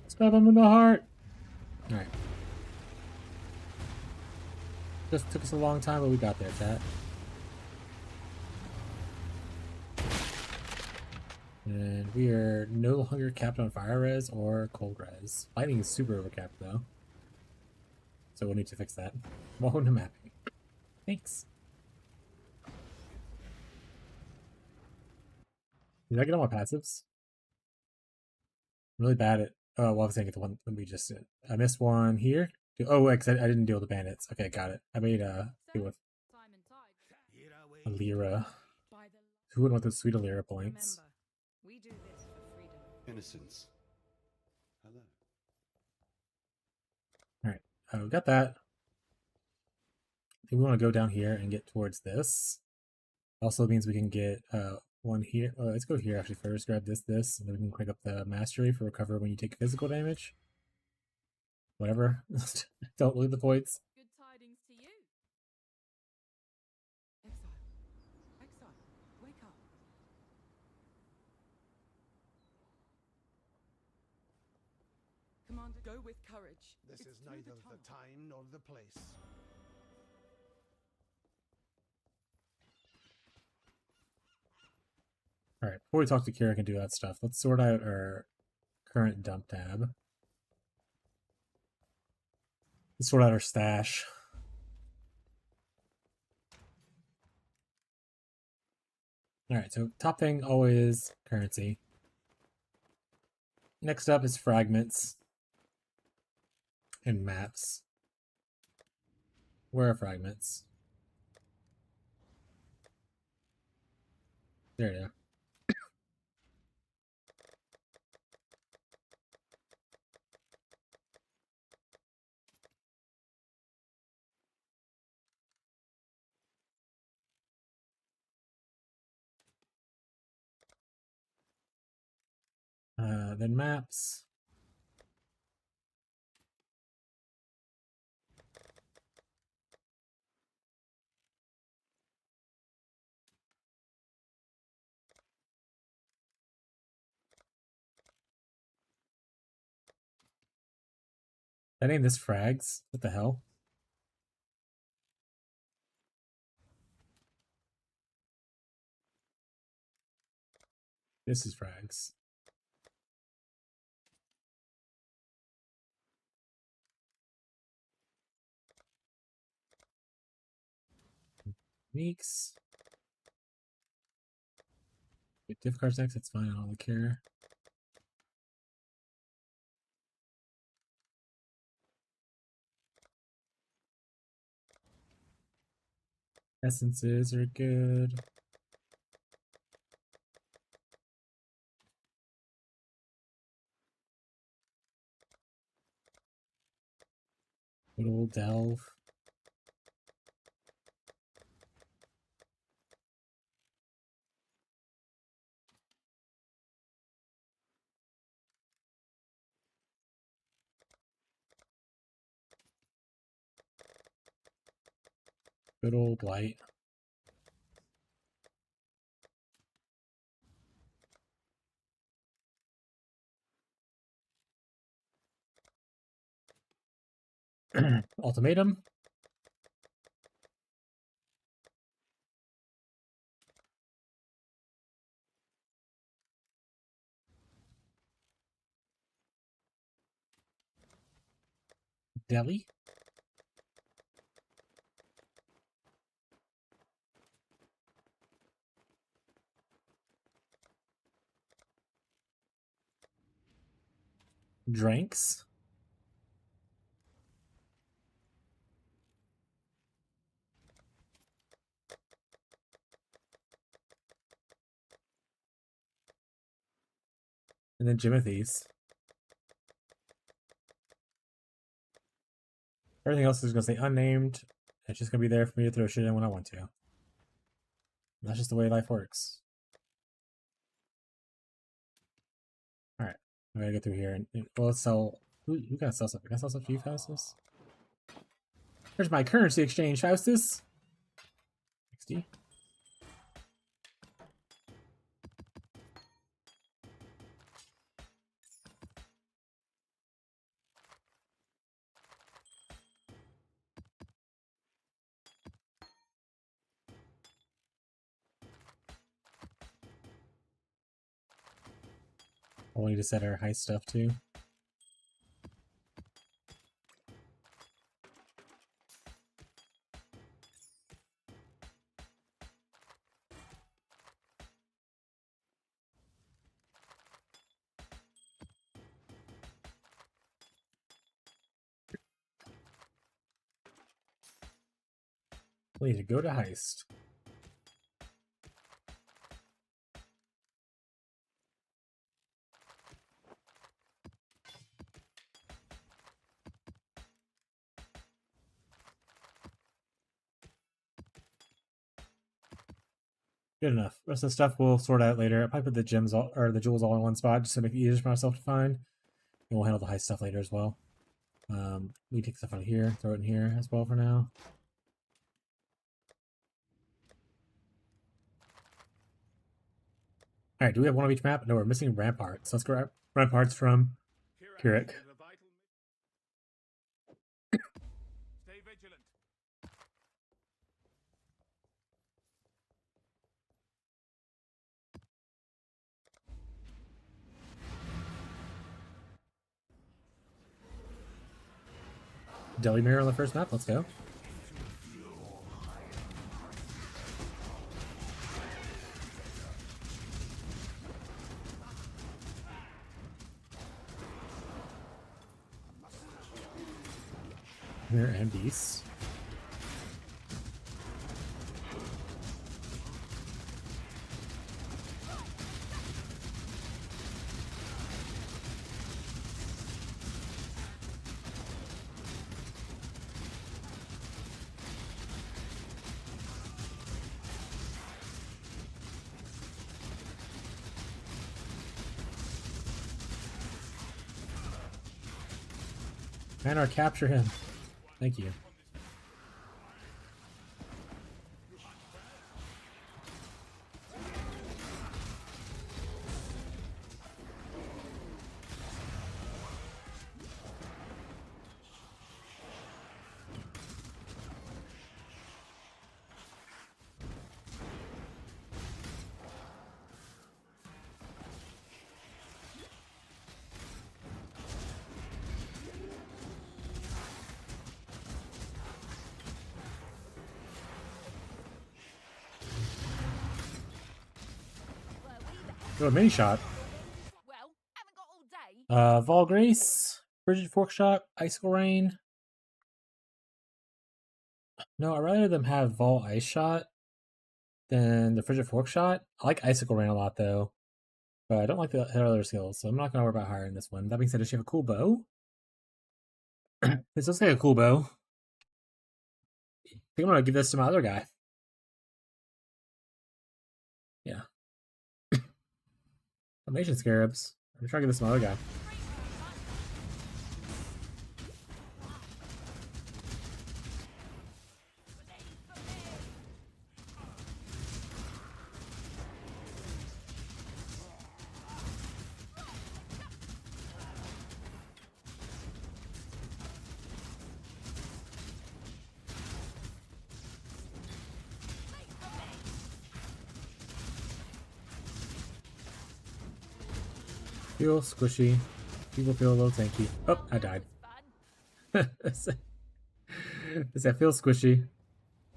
Stab him in the heart. Alright. Just took us a long time, but we got there, chat. And we are no longer capped on fire res or cold res. Lightning is super overcapped though. So we'll need to fix that. Welcome to mapping. Thanks. Did I get all my passives? I'm really bad at well, I was saying the one that we just did. I missed one here. Oh, wait, 'cause I didn't deal with the bandits. Okay, got it. I made deal with Alira. Who wouldn't want those sweet Alira points? Remember, we do this for freedom. Innocence. Hello. Alright, we got that. I think we want to go down here and get towards this. Also means we can get one here. Let's go here actually first. Grab this, and then we can crank up the mastery for recover when you take physical damage. Whatever. Don't lose the points. Good tidings to you. Exile, wake up. Commander, go with courage. This It's is through neither the the tunnel. time nor the place. Alright, before we talk to Kira and do that stuff, let's sort out our current dump tab. Let's sort out our stash. Alright, so top thing always currency. Next up is fragments and maps. Where are fragments? There you go. Then maps. That ain't this frags. What the hell? This is frags. Weeks. With diff cards next, it's fine. I don't really care. Essences are good. Good old delve. Good old light. Ultimatum. Delhi. Drinks. And then Jimothy's. Everything else is going to say unnamed. It's just going to be there for me to throw shit in when I want to. And that's just the way life works. Alright. I gotta get through here. And well, let's sell. Who gotta sell something? Can I sell stuff to you, Faustus? There's my currency exchange, Faustus. 60. Oh, we need to set our heist stuff too. We need to go to heist. Good enough. Rest of the stuff we'll sort out later. I'll probably put the gems all, or the jewels all in one spot just to make it easier for myself to find. And we'll handle the heist stuff later as well. We take stuff out of here, throw it in here as well for now. Alright, do we have one of each map? No, we're missing ramparts. So let's grab ramparts from Kirik. Stay vigilant. Deli mirror on the first map. Let's go. Mirror and beasts. Manor, capture him. Thank you. Oh, a mini shot. Well, haven't got all day. Vol Grace, Frigid Fork Shot, Icicle Rain. No, I'd rather them have Vol Ice Shot than the Frigid Fork Shot. I like Icicle Rain a lot though, but I don't like the other skills, so I'm not gonna worry about hiring this one. That being said, does she have a cool bow? This looks like a cool bow. I think I'm gonna give this to my other guy. Yeah. Formation Scarabs. I'm trying to get this to my other guy. Feel squishy. People feel a little tanky. Oh, I died. Does that feel squishy?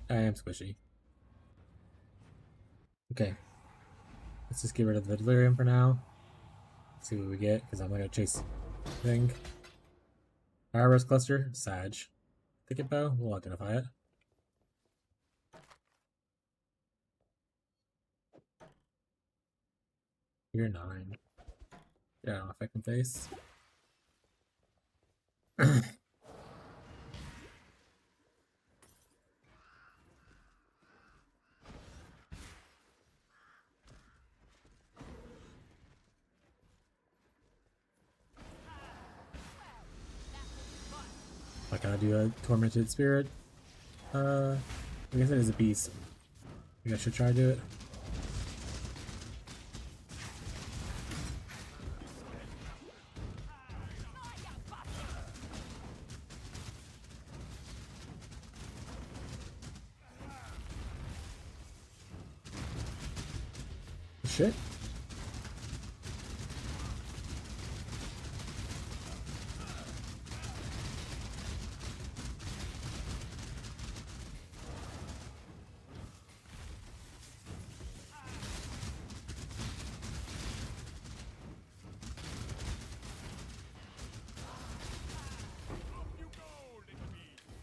I am squishy. Okay. Let's just get rid of the delirium for now. See what we get, because I'm not gonna chase thing. Fire Rose Cluster, Sag. Thicket Bow, we'll identify it. You're 9. Yeah, effective face. I gotta do a Tormented Spirit. I guess it is a beast. I think I should try to do it. Shit.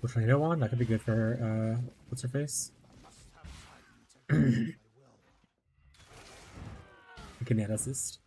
Tornado one? That could be good for what's her face? Kineticist.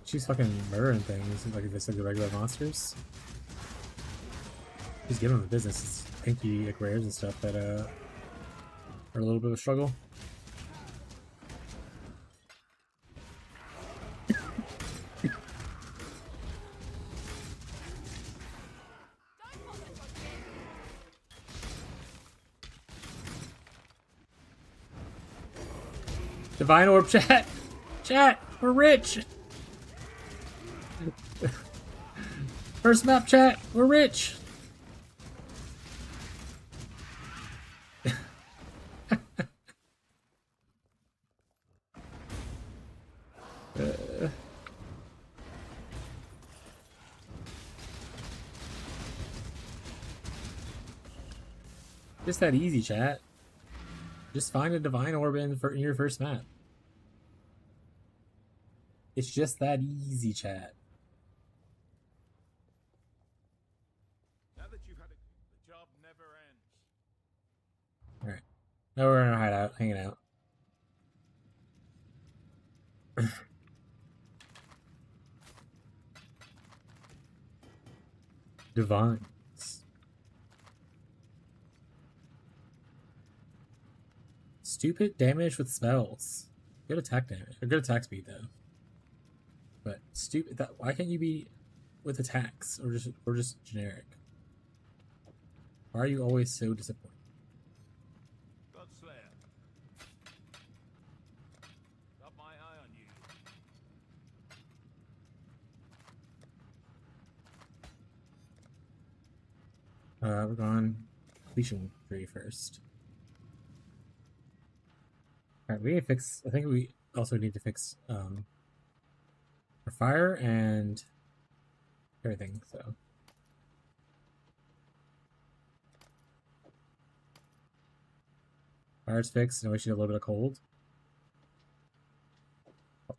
She's fucking murdering things like just like the regular monsters. She's giving them the business. It's pinky like rares and stuff that are a little bit of a struggle. Divine Orb chat! Chat! We're rich! First map chat! We're rich! Just that easy, chat. Just find a Divine Orb in your first map. It's just that easy, chat. Now that you've had the job never ends. Alright. Now we're in our hideout, hanging out. Divines. Stupid damage with spells. Good attack damage. Or good attack speed though. But stupid that why can't you be with attacks or just generic? Why are you always so disappointed? Godslayer. Got my eye on you. We're going completion tree first. Alright, we need to fix I think we also need to fix for fire and everything, so fire's fixed, and we should have a little bit of cold.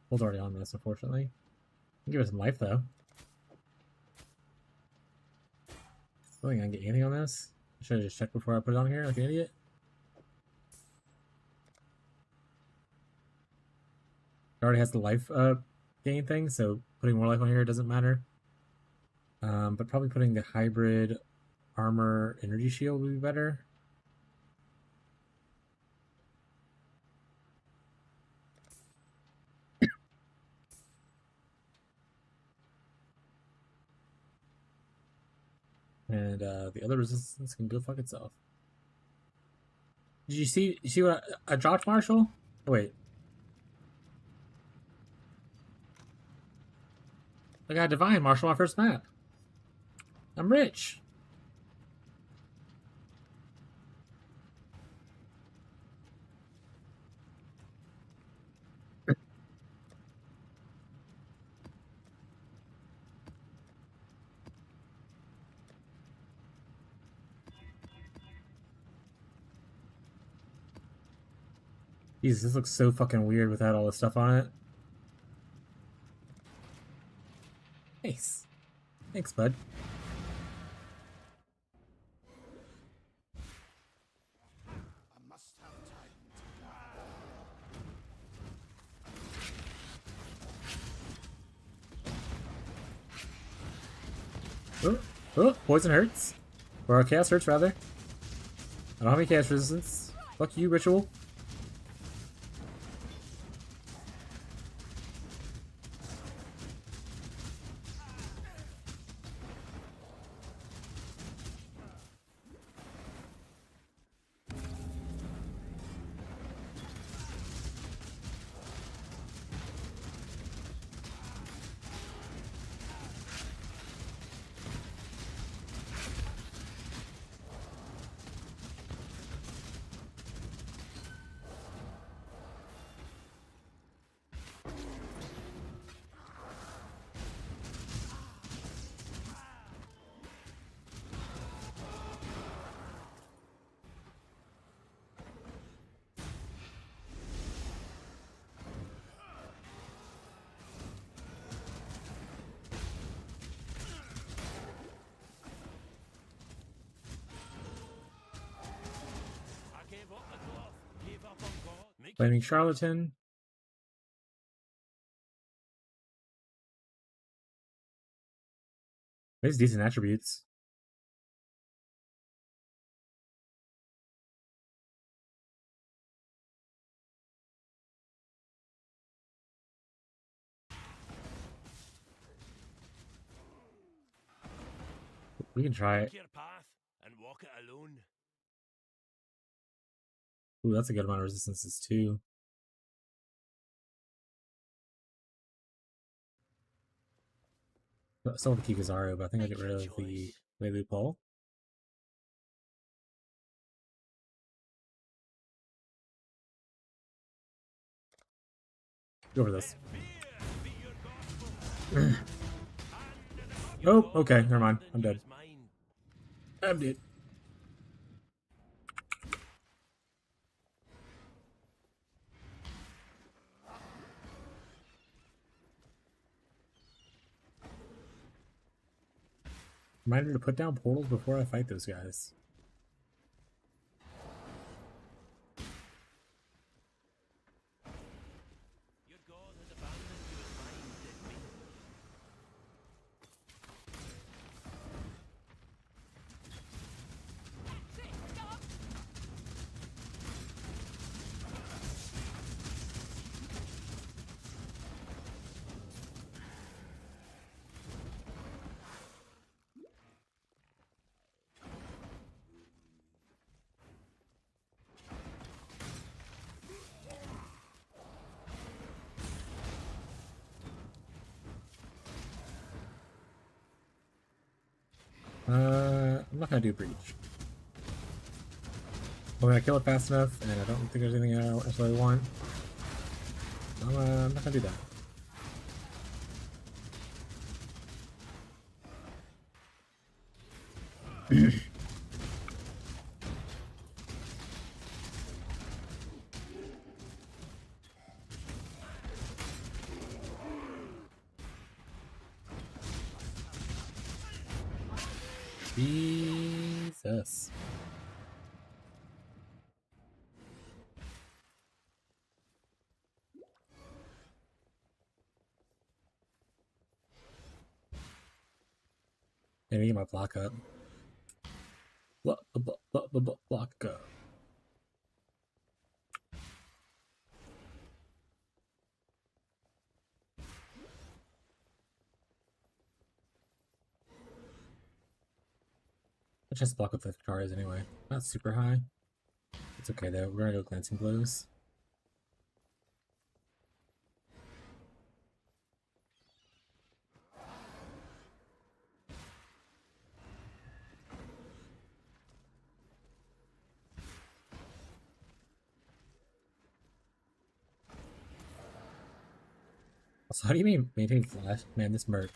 Cold's already on this, unfortunately. Give us some life though. I don't think I can get anything on this. Should I just check before I put it on here like an idiot? It already has the life gain thing, so putting more life on here doesn't matter. But probably putting the hybrid armor energy shield would be better. And the other resistance can go fuck itself. Did you see what I dropped, Marshall? Oh, wait. I got Divine Marshall on my first map. I'm rich. Jesus, this looks so fucking weird without all this stuff on it. Nice. Thanks, bud. I must have time. Oh, poison hurts. Or chaos hurts, rather. I don't have any chaos resistance. Fuck you, ritual. Blaming Charlatan. These decent attributes. We can try it. Take your path and walk it alone. Ooh, that's a good amount of resistances too. I still want to keep Kizaru, but I think I'll get rid of the Lulu Pole. Go over this. Oh, okay, never mind. I'm dead. I'm dead. Reminder to put down portals before I fight those guys. Your god has abandoned you as mine, did me? I'm not gonna do breach. I'm gonna kill it fast enough, and I don't think there's anything else I want. I'm not gonna do that. Jesus. Let me get my block up. Block up. I just block with the cars anyway. Not super high. It's okay though. We're gonna go glancing blows. So how do you maintain flash? Man, this merc.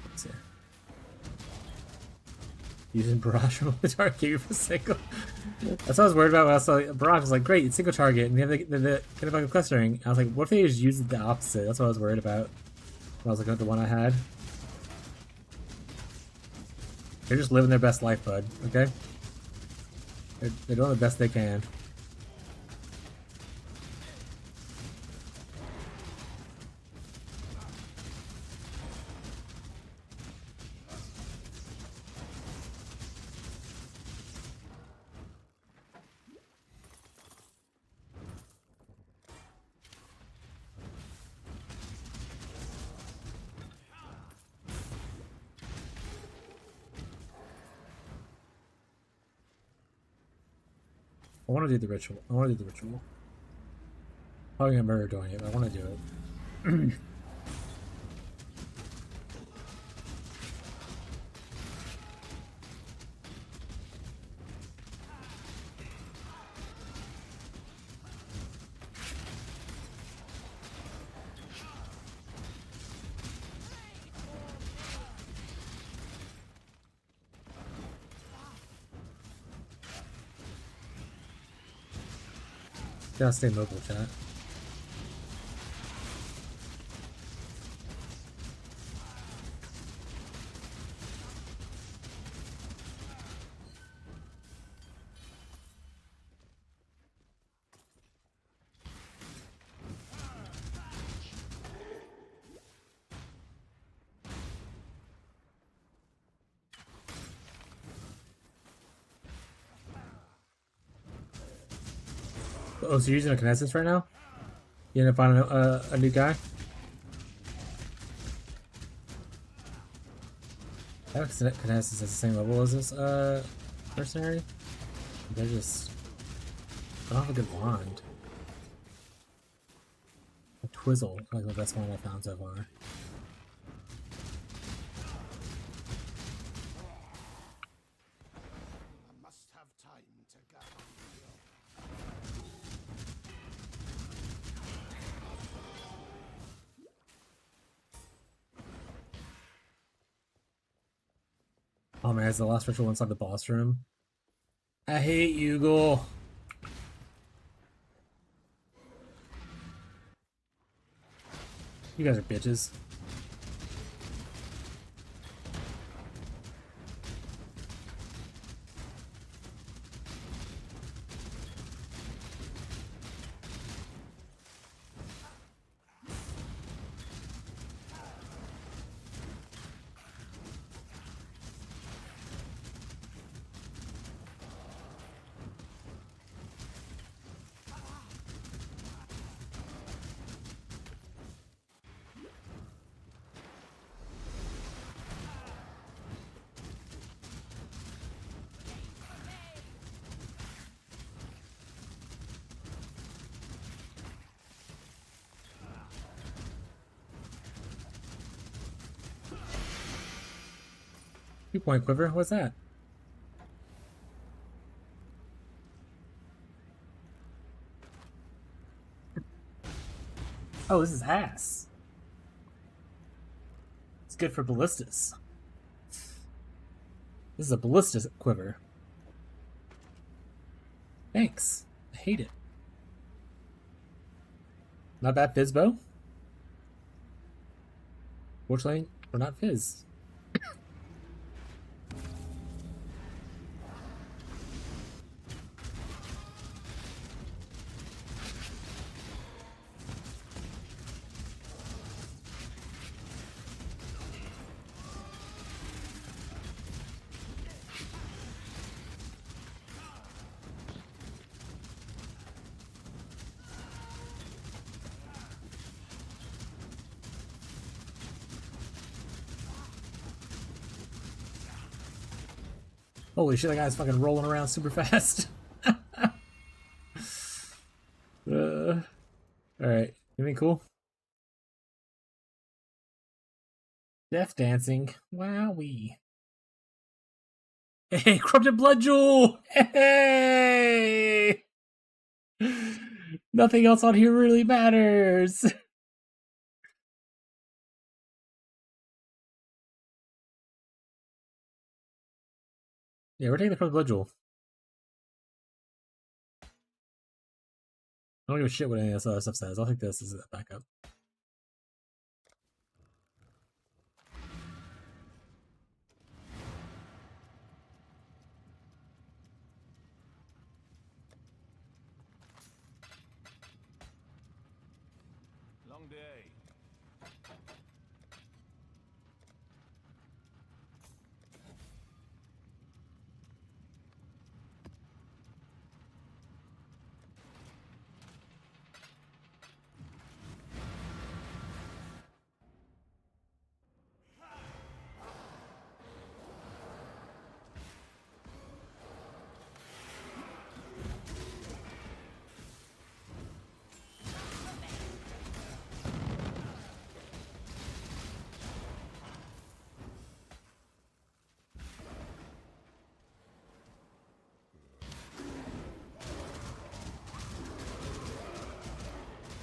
Let's see. Using barrage from the target for single. That's what I was worried about when I saw barrage. I was like, great, it's single target, and they have the kind of fucking clustering. I was like, what if they just use the opposite? That's what I was worried about when I was looking at the one I had. They're just living their best life, bud. Okay, they're doing the best they can. I want to do the ritual. Probably gonna murder doing it, but I want to do it. Gotta stay mobile, chat. Oh, so you're using a Kinesis right now? You end up finding a new guy? I have Kinesis at the same level as this mercenary. They're just... I don't have a good wand. A Twizzle, like the best one I found so far. I must have time to gather. Oh man, it's the last ritual inside the boss room. I hate you, Ghoul. You guys are bitches. Two-point quiver? What's that? Oh, this is ass. It's good for ballistas. This is a ballista quiver. Thanks. I hate it. Not bad Fizzbo. Fortunately, we're not Fizz. Holy shit, that guy's fucking rolling around super fast. Alright, anything cool? Death dancing. Wowee. Hey, corrupted blood jewel! Hey! Nothing else on here really matters. Yeah, we're taking the corrupted blood jewel. I don't give a shit what any of this other stuff says. I'll take this as a backup. Long day.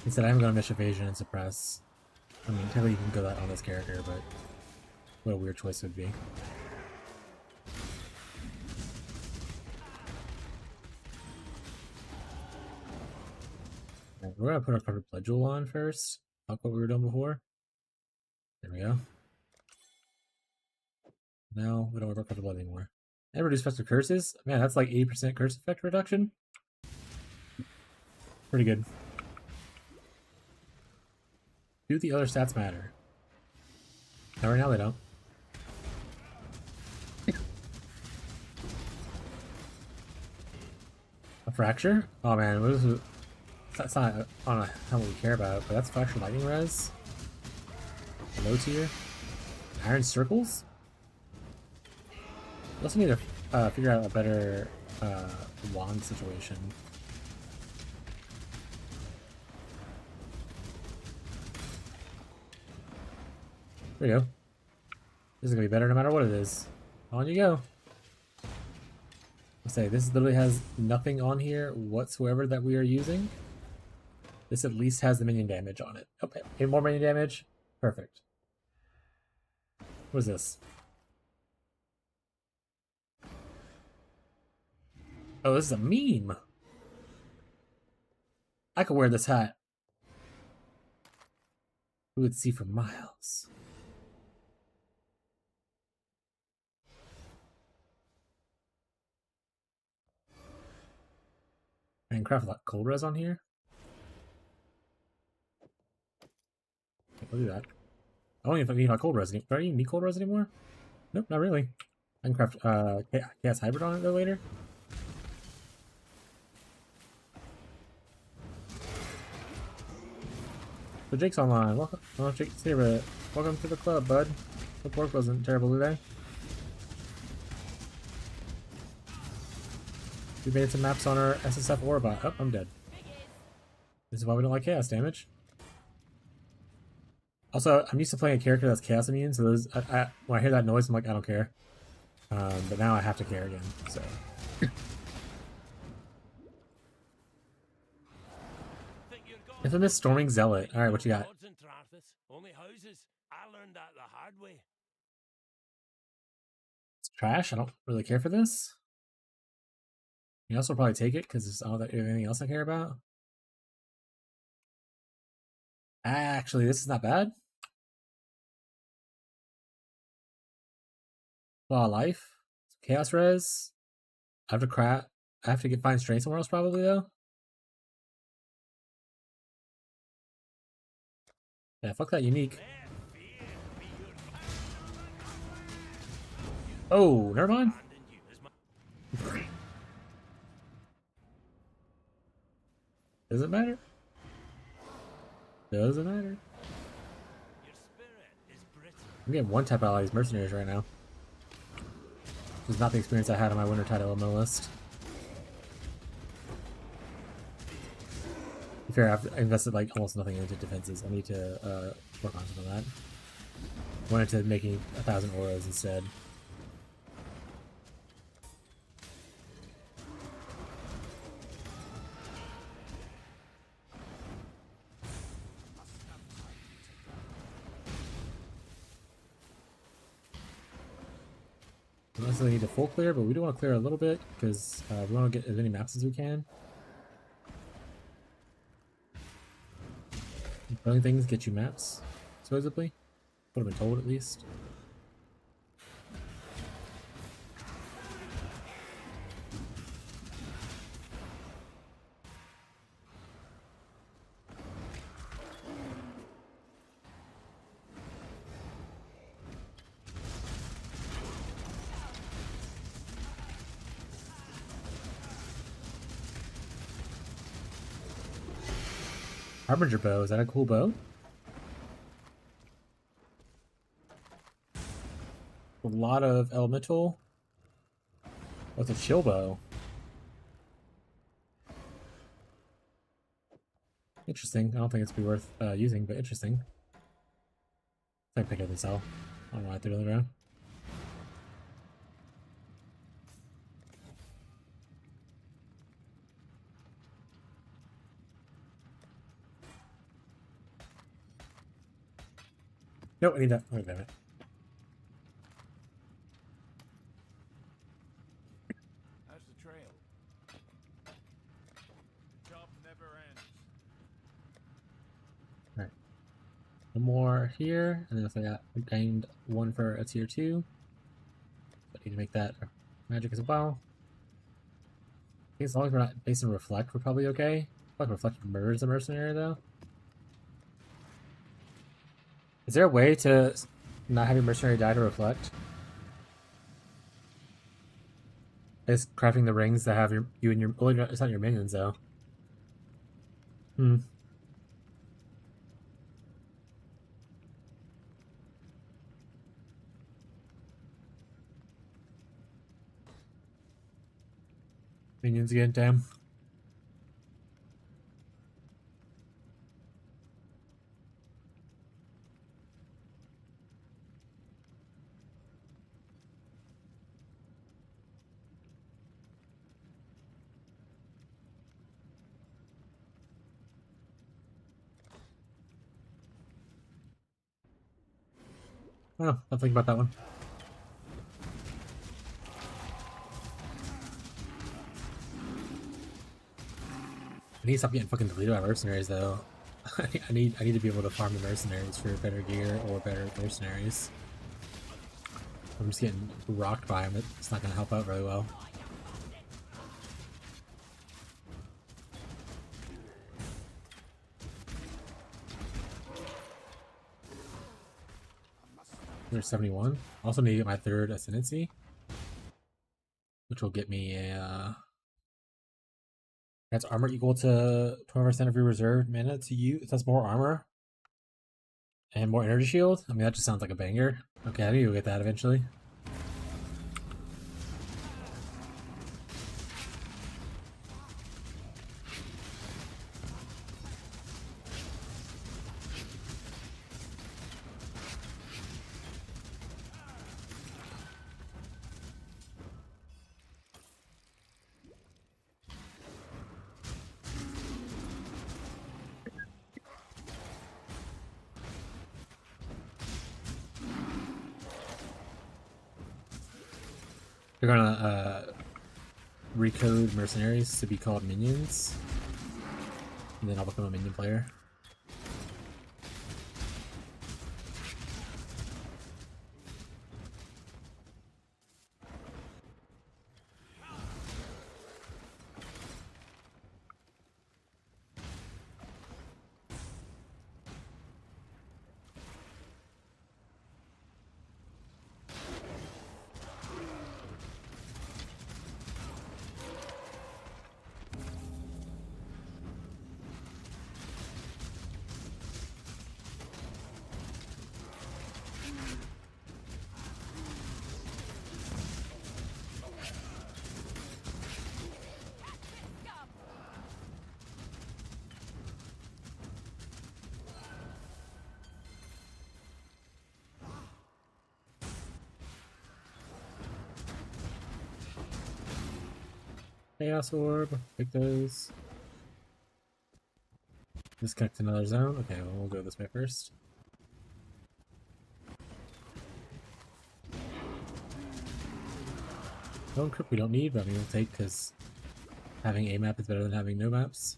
He said I'm gonna miss evasion and suppress. I mean, technically you can go that on this character, but what a weird choice it would be. Right, we're gonna put our covered blood jewel on first. Like what we were doing before. There we go. Now we don't want to cover blood anymore. And reduce festive curses. Man, that's like 80% curse effect reduction. Pretty good. Do the other stats matter? No, right now they don't. A fracture? Oh man, what is it? That's not, I don't know how much we care about, but that's Flash Lightning Res. Low tier. Iron Circles? We also need to figure out a better wand situation. There you go. This is gonna be better no matter what it is. On you go. I'll say this literally has nothing on here whatsoever that we are using. This at least has the minion damage on it. Okay, any more minion damage? Perfect. What is this? Oh, this is a meme. I could wear this hat. We would see for miles. And craft a lot cold res on here. Okay, we'll do that. I don't even need my cold res. Do I even need cold res anymore? Nope, not really. I can craft Chaos Hybrid on it though later. So Jake's online. Welcome, Jake's here, but welcome to the club, bud. Hope work wasn't terrible today. We made some maps on our SSF Orbot. Oh, I'm dead. This is why we don't like chaos damage. Also, I'm used to playing a character that's chaos immune, so those when I hear that noise, I'm like, I don't care. But now I have to care again. So. Infamous Storming Zealot. All right, what you got? Only houses. I learned that the hard way. It's trash. I don't really care for this. You also probably take it because there's all that anything else I care about. Actually, this is not bad. Law of Life, Chaos Res. I have to find strength somewhere else probably though. Yeah, fuck that unique. Oh, never mind. Does it matter? Doesn't matter. I'm getting one tap out of these mercenaries right now. This is not the experience I had on my winter title on my list. To be fair, I've invested like almost nothing into defenses. I need to work on some of that. Went into making 1,000 auras instead. We don't necessarily need to full clear, but we do want to clear a little bit because we want to get as many maps as we can. Killing things get you maps, supposedly. Would have been told at least. Harbinger bow, is that a cool bow? A lot of elemental. What's a chill bow? Interesting. I don't think it's be worth using, but interesting. I pick up and sell. I don't know why I threw it on the ground. Nope, I need that. Oh, damn it. How's the trail? Job never ends. Alright. One more here, and then if I gained one for a tier 2. I need to make that magic as well. I think as long as we're not based on Reflect, we're probably okay. I feel like Reflect murders the mercenary though. Is there a way to not have your mercenary die to Reflect? Is crafting the rings that have you and your... Well, it's not your minions, though. Hmm. Minions again, damn. Oh, I'll think about that one. I need to stop getting fucking deleted by mercenaries though. I need to be able to farm the mercenaries for better gear or better mercenaries. I'm just getting rocked by them. It's not gonna help out very well. There's 71. Also need to get my 3rd ascendancy, which will get me a that's armor equal to 20% of your reserve mana to use. That's more armor and more energy shield. I mean, that just sounds like a banger. Okay, I need to get that eventually. They're gonna recode mercenaries to be called minions, and then I'll become a minion player. Chaos Orb, take those. Disconnect another zone. Okay, well, we'll go this way first. Zone crypt we don't need, but I mean we'll take because having a map is better than having no maps.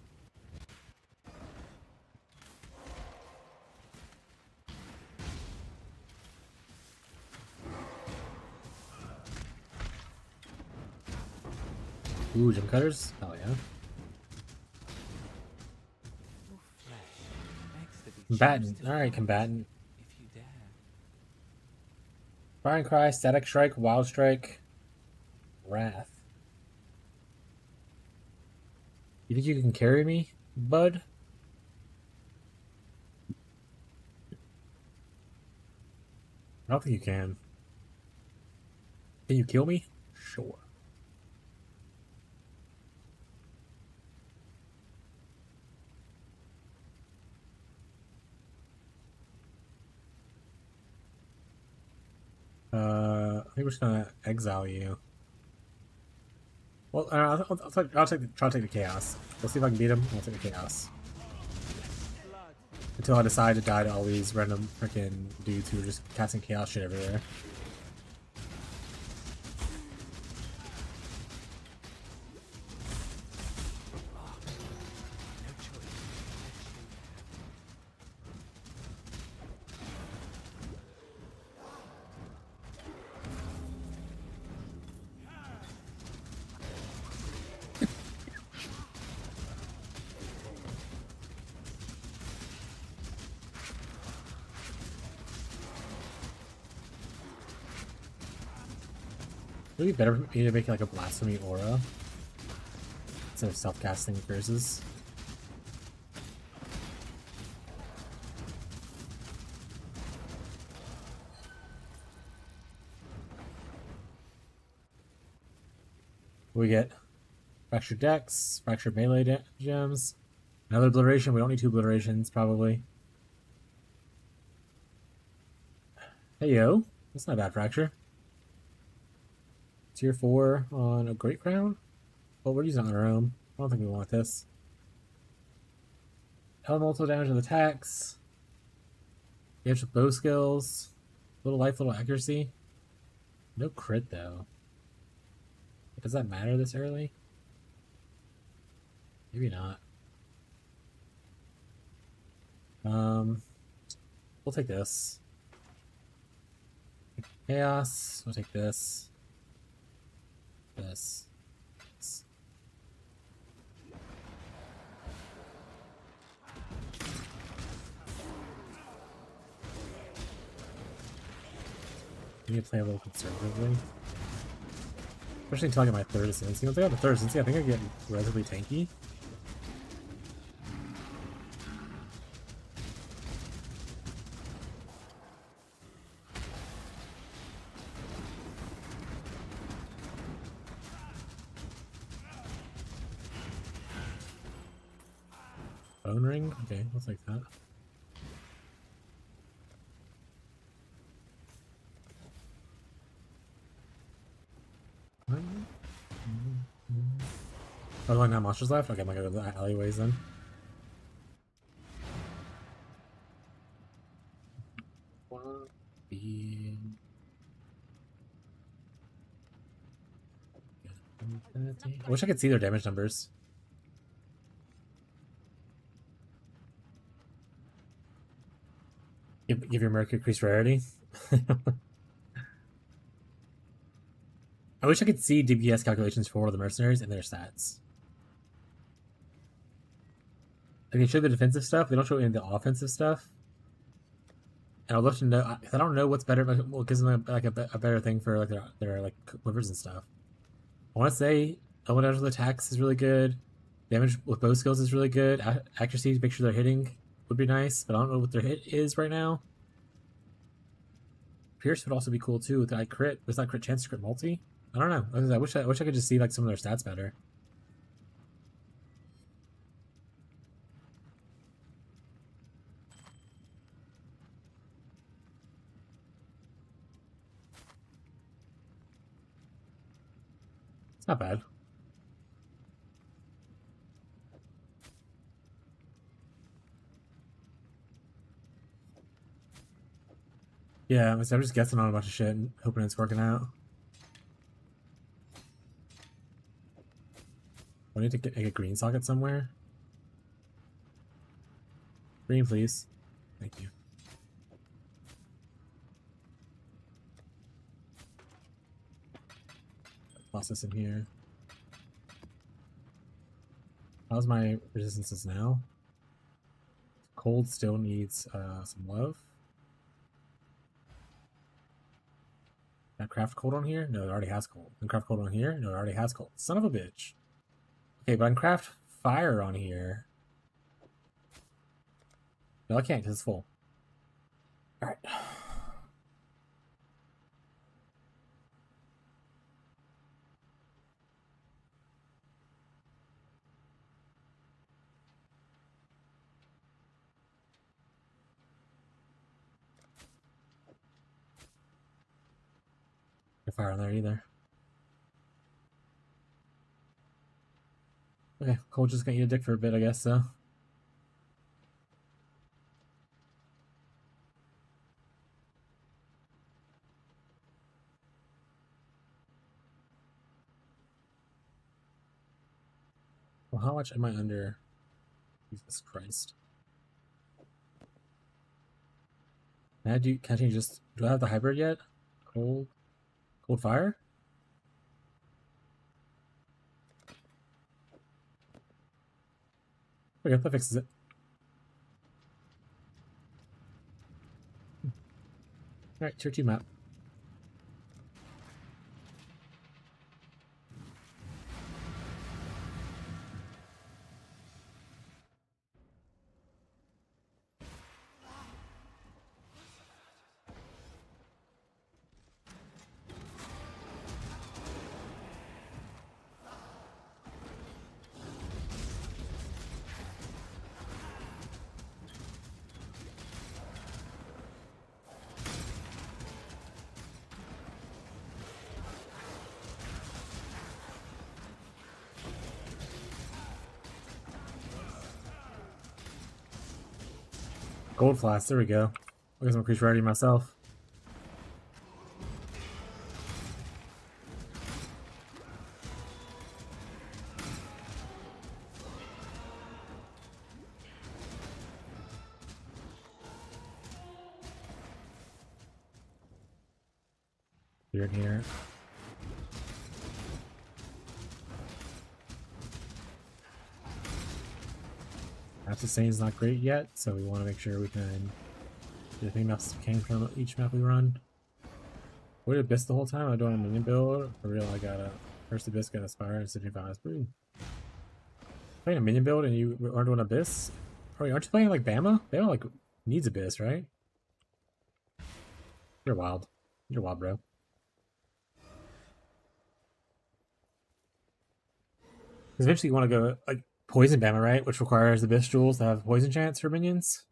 Ooh, jump cutters? Hell yeah. Combatant. Alright, combatant. If you dare. Cry and Cry, Static Strike, Wild Strike, Wrath. You think you can carry me, bud? I don't think you can. Can you kill me? Sure. I think we're just gonna exile you. Well, I'll try to take the chaos. We'll see if I can beat him. I'll take the chaos. Until I decide to die to all these random freaking dudes who are just casting chaos shit everywhere. It would be better for me to make like a blasphemy aura instead of self-casting curses. We get fractured decks, fractured melee gems, another obliteration. We don't need 2 obliterations, probably. Hey yo, that's not a bad fracture. Tier 4 on a Great Crown? Well, we're using it on our own. I don't think we want this. Elemental damage with attacks. Damage with bow skills. Little life, little accuracy. No crit though. Does that matter this early? Maybe not. We'll take this. Chaos. We'll take this. This. This. We need to play a little conservatively. Especially until I get my 3rd ascendancy. Once I got the 3rd ascendancy, I think I get relatively tanky. Bone ring? Okay, let's take that. Oh, like not monsters left? Okay, I'm gonna go to the alleyways then. I wish I could see their damage numbers. Give your merc increased rarity. I wish I could see DPS calculations for the mercenaries and their stats. Like they show the defensive stuff, they don't show any of the offensive stuff. And I'd love to know. I don't know what's better. What gives them like a better thing for like their like quivers and stuff. I want to say element damage with attacks is really good. Damage with bow skills is really good. Accuracy to make sure they're hitting would be nice, but I don't know what their hit is right now. Pierce would also be cool too with that crit. Was that crit chance to crit multi? I don't know. I wish I could just see like some of their stats better. It's not bad. Yeah, I'm just guessing on a bunch of shit and hoping it's working out. I need to make a green socket somewhere. Green, please. Thank you. Toss this in here. How's my resistances now? Cold still needs some love. Can I craft cold on here? No, it already has cold. Can I craft cold on here? No, it already has cold. Son of a bitch. Okay, but I can craft fire on here. No, I can't because it's full. Alright. No fire on there either. Okay, Cole's just gonna eat a dick for a bit, I guess, so. Well, how much am I under? Jesus Christ. Can I change just, do I have the hybrid yet? Cold fire? Okay, that fixes it. Alright, tier 2 map. Gold flask, there we go. I guess I'm increased variety myself. You're in here. Map sustain is not great yet, so we want to make sure we can do the maps we can from each map we run. Wait Abyss the whole time? I doing a minion build? For real, I got a first Abyss, got Aspire, and 75 Brew. Playing a minion build and you aren't doing Abyss? Oh, aren't you playing like Bama? Bama like needs Abyss, right? You're wild. You're wild, bro. Because eventually you want to go like Poison Bama, right? Which requires the Abyss Jewels to have poison chance for minions.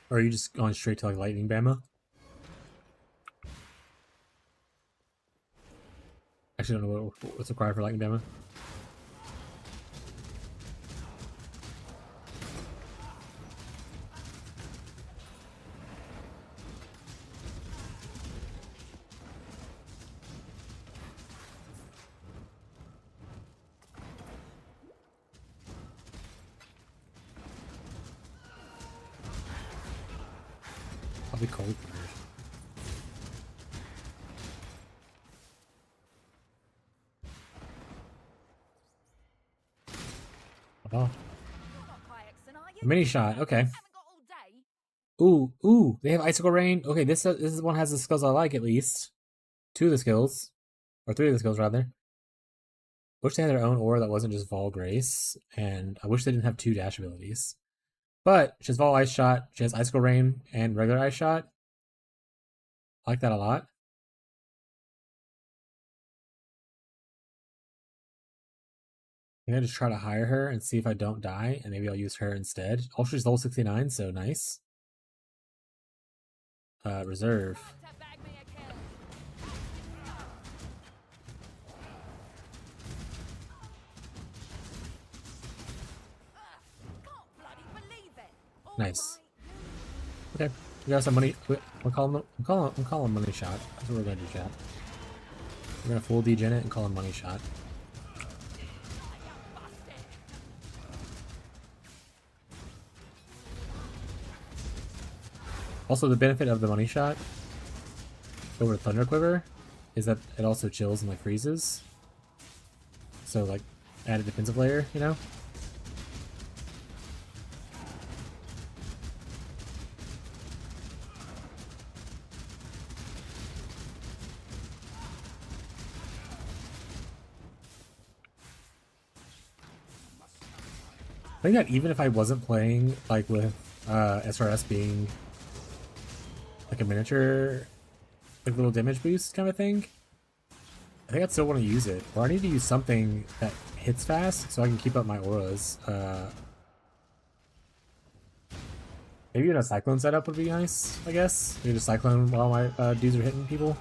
Or are you just going straight to like Lightning Bama? Actually, I don't know what's required for Lightning Bama. I'll be cold. Oh. Mini shot, okay. Ooh, they have Icicle Rain. Okay, this one has the skills I like at least. 2 of the skills. Or 3 of the skills, rather. Wish they had their own aura that wasn't just Vol Grace. And I wish they didn't have 2 dash abilities. But she has Vol Ice Shot, she has Icicle Rain, and regular Ice Shot. I like that a lot. I'm gonna just try to hire her and see if I don't die, and maybe I'll use her instead. Also, she's level 69, so nice. Reserve. Nice. Okay, we got some money. I'm calling money shot. That's what we're gonna do, chat. We're gonna full degen it and call him money shot. Also, the benefit of the money shot over Thunder Quiver is that it also chills and like freezes. So like added defensive layer, you know? I think that even if I wasn't playing like with SRS being like a miniature, like little damage boost kind of thing, I think I'd still want to use it. Or I need to use something that hits fast so I can keep up my auras. Maybe even a Cyclone setup would be nice, I guess. Maybe just Cyclone while my dudes are hitting people.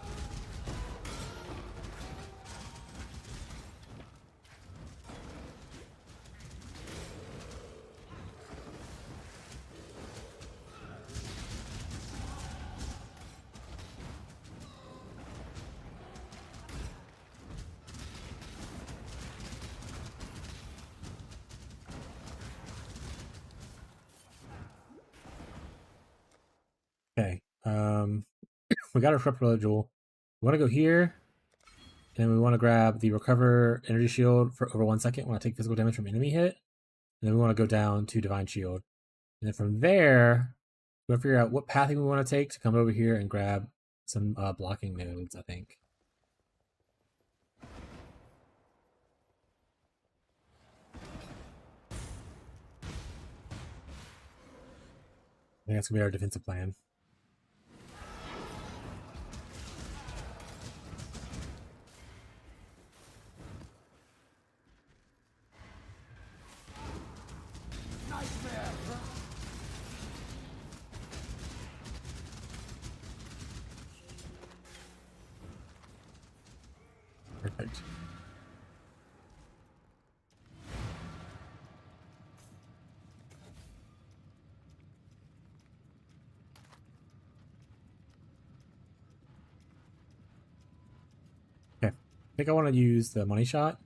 Okay, we got our Corrupt Jewel. We want to go here, and we want to grab the Recover Energy Shield for over 1 second when I take physical damage from enemy hit. And then we want to go down to Divine Shield. And then from there, we're going to figure out what pathing we want to take to come over here and grab some blocking nodes, I think. I think that's going to be our defensive plan. Perfect. Okay. I think I want to use the money shot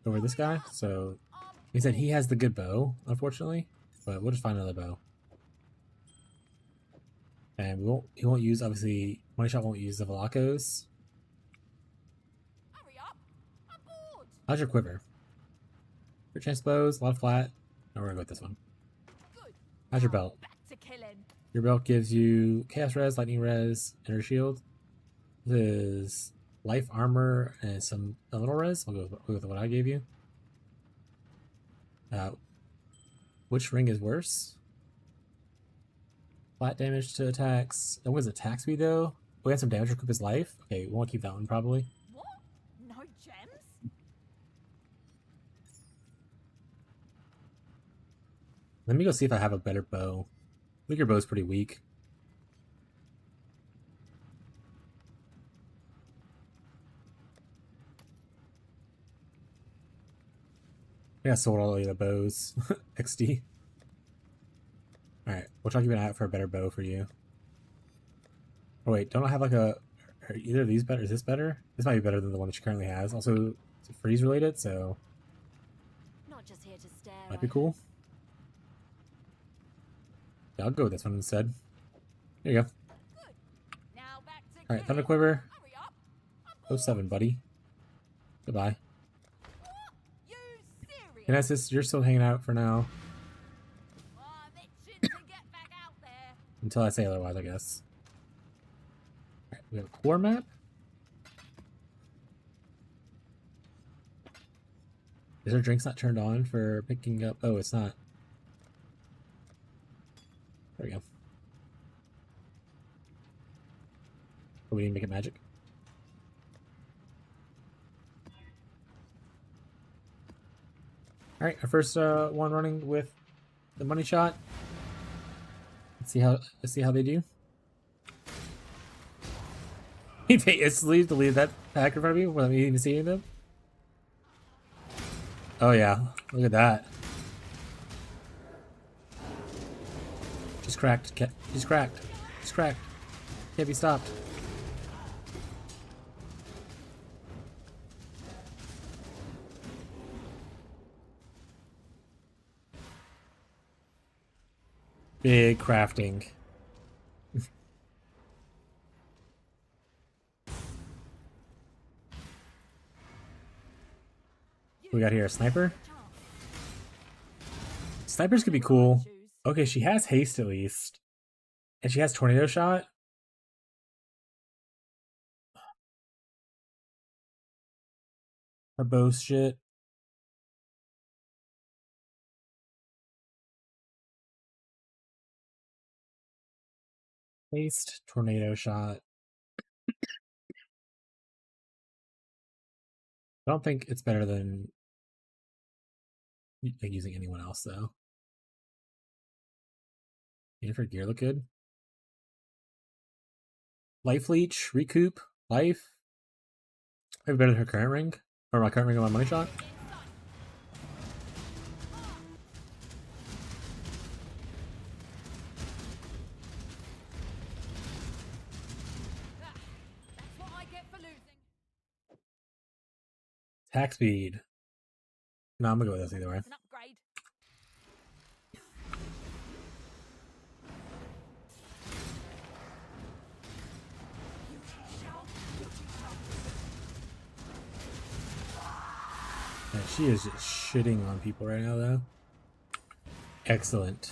over this guy. So he said he has the good bow, unfortunately, but we'll just find another bow. And he won't use, obviously, money shot won't use the Velacos. Hurry up! I'm bored. How's your quiver? Your chance bows, a lot of flat. No, we're gonna go with this one. Good. How's your belt? Back to killing. Your belt gives you Chaos Res, Lightning Res, Inner Shield. This is Life Armor and some Elemental Res. We'll go with what I gave you. Which ring is worse? Flat damage to attacks. What was attack speed though? We had some damage to recoup his life. Okay, we want to keep that one probably. What? No gems? Let me go see if I have a better bow. I think your bow's pretty weak. I got sold all the other bows. XD. Alright, we'll try to keep an eye out for a better bow for you. Oh wait, don't I have like a... Are either of these better? Is this better? This might be better than the one that she currently has. Also, it's freeze related, so... Not just here to stare. Might be cool. Yeah, I'll go with this one instead. There you go. Now back to Alright, Thunder Quiver. Hurry up! I'm 07, buddy. Goodbye. You serious? Genesis, you're still hanging out for now. Oh, I'm itching to get back out there. Until I say otherwise, I guess. Alright, we have a core map. Is our drinks not turned on for picking up? Oh, it's not. There we go. Oh, we didn't make it magic. Alright, our first one running with the money shot. Let's see how they do. He instantly deleted that pack in front of me without me even seeing them. Oh yeah, look at that. She's cracked. She's cracked. She's cracked. Can't be stopped. Big crafting. We got here a sniper. Snipers could be cool. Okay, she has haste at least. And she has tornado shot. Her bow shit. Haste, tornado shot. I don't think it's better than like using anyone else though. Jennifer gear look good. Life leech, recoup, life. Maybe better than her current ring. Or my current ring on my money shot. That's what I get for losing. Attack speed. No, I'm gonna go with this either way. It's an upgrade. Yeah, she is just shitting on people right now, though. Excellent.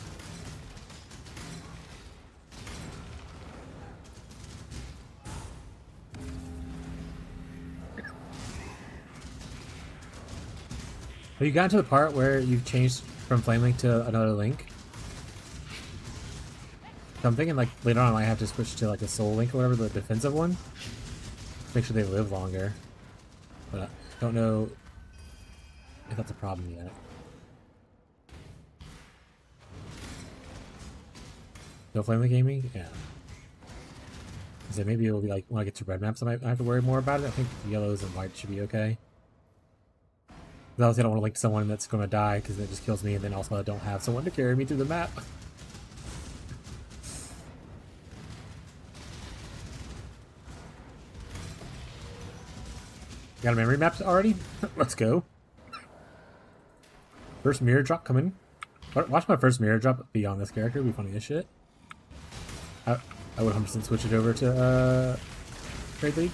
Have you gotten to the part where you've changed from Flame Link to another Link? So I'm thinking like later on I might have to switch to like a Soul Link or whatever, the defensive one. Make sure they live longer. But I don't know if that's a problem yet. No Flame Link gaming? Yeah. So maybe it'll be like when I get to red maps, I might have to worry more about it. I think yellows and white should be okay. But obviously, I don't want to link someone that's going to die because it just kills me, and then also I don't have someone to carry me through the map. Got a memory map already? Let's go. First mirror drop coming. Watch my first mirror drop be on this character. It'd be funny as shit. I would 100% switch it over to Trade League.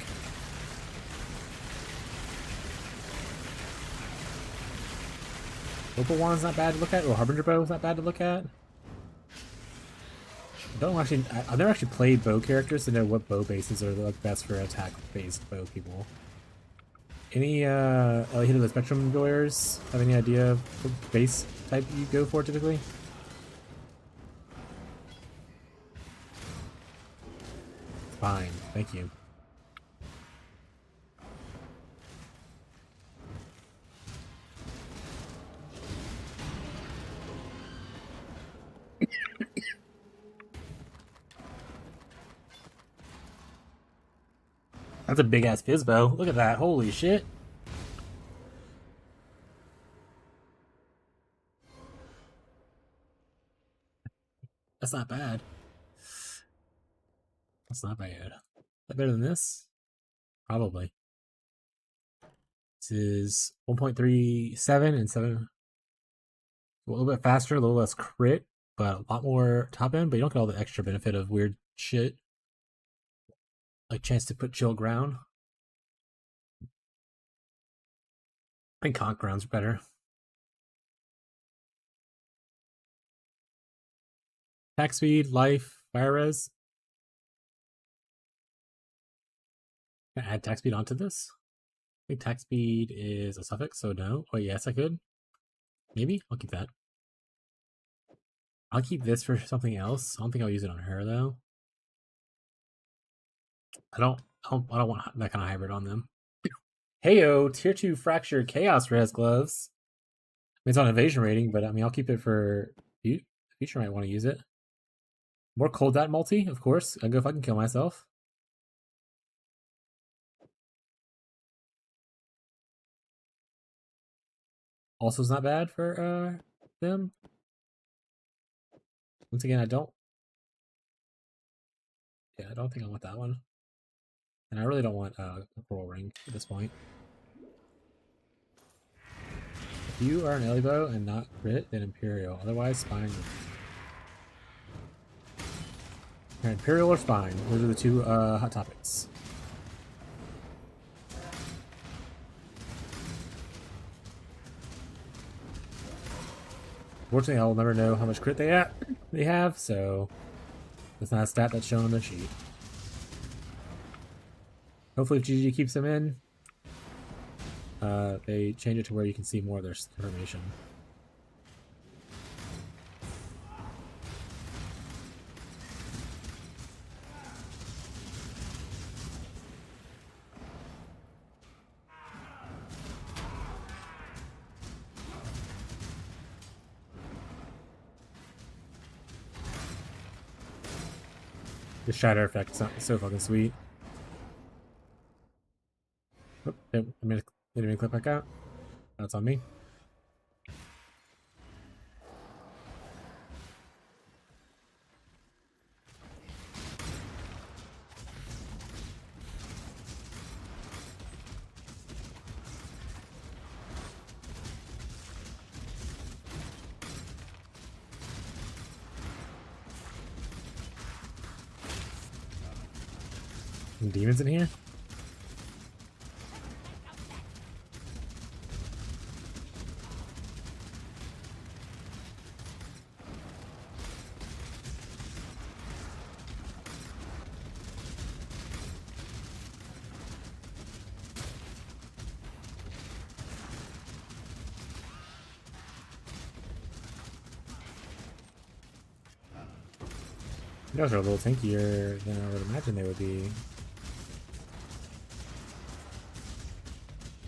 Opal Wand's not bad to look at, or Harbinger Bow is not bad to look at. I've never actually played bow characters to know what bow bases are like best for attack-based bow people. Any Hit of the Spectrum enjoyers have any idea of what base type you go for typically? Fine, thank you. That's a big ass Fizzbow. Look at that. Holy shit. That's not bad. That's not bad. Is that better than this? Probably. This is 1.37 and 7. A little bit faster, a little less crit, but a lot more top end, but you don't get all the extra benefit of weird shit. Like chance to put chill ground. I think conk ground's better. Attack speed, life, fire res. Can I add attack speed onto this? I think attack speed is a suffix, so no. Oh yes, I could. Maybe? I'll keep that. I'll keep this for something else. I don't think I'll use it on her though. I don't want that kind of hybrid on them. Heyo, tier 2 fracture chaos res gloves. I mean, it's on evasion rating, but I mean I'll keep it for future might want to use it. More cold dot multi, of course. I'll go if I can kill myself. Also is not bad for them. Once again, I don't think I want that one. And I really don't want a coral ring at this point. If you are an Elibo and not crit, then Imperial. Otherwise, Spine. Imperial or Spine. Those are the two hot topics. Fortunately, I'll never know how much crit they have, so it's not a stat that's shown on the sheet. Hopefully if GG keeps them in, they change it to where you can see more of their information. The shatter effect is so fucking sweet. Oh, I made me clip back out. That's on me. Some demons in here? You guys are a little tankier than I would imagine they would be.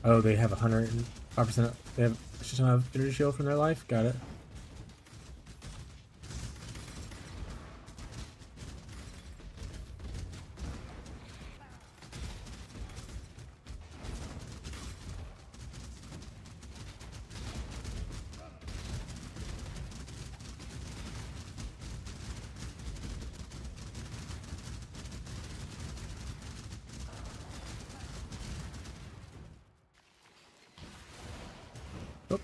Oh, they have 105%. They have a shit ton of energy shield from their life. Got it. Oh.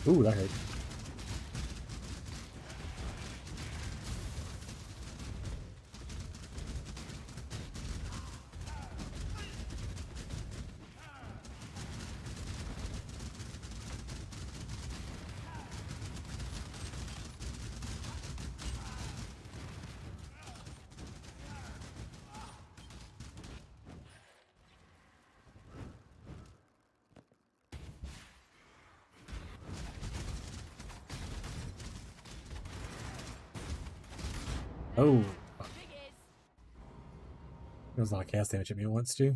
Ooh, that hurt. Oh. There was a lot of cast damage at me once, too.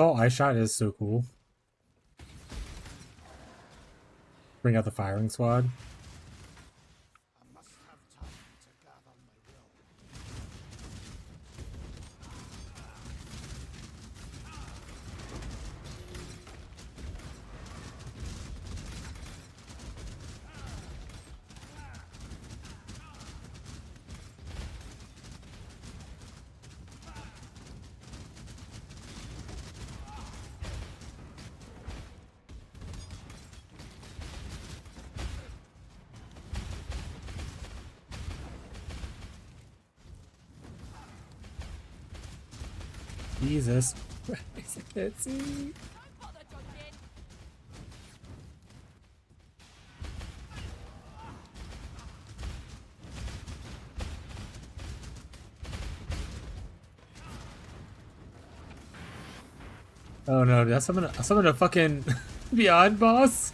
Oh, Ice Shot is so cool. Bring out the firing squad. I must have time to gather my will. Jesus. Let's see. Oh no, did I summon a fucking Beyond boss?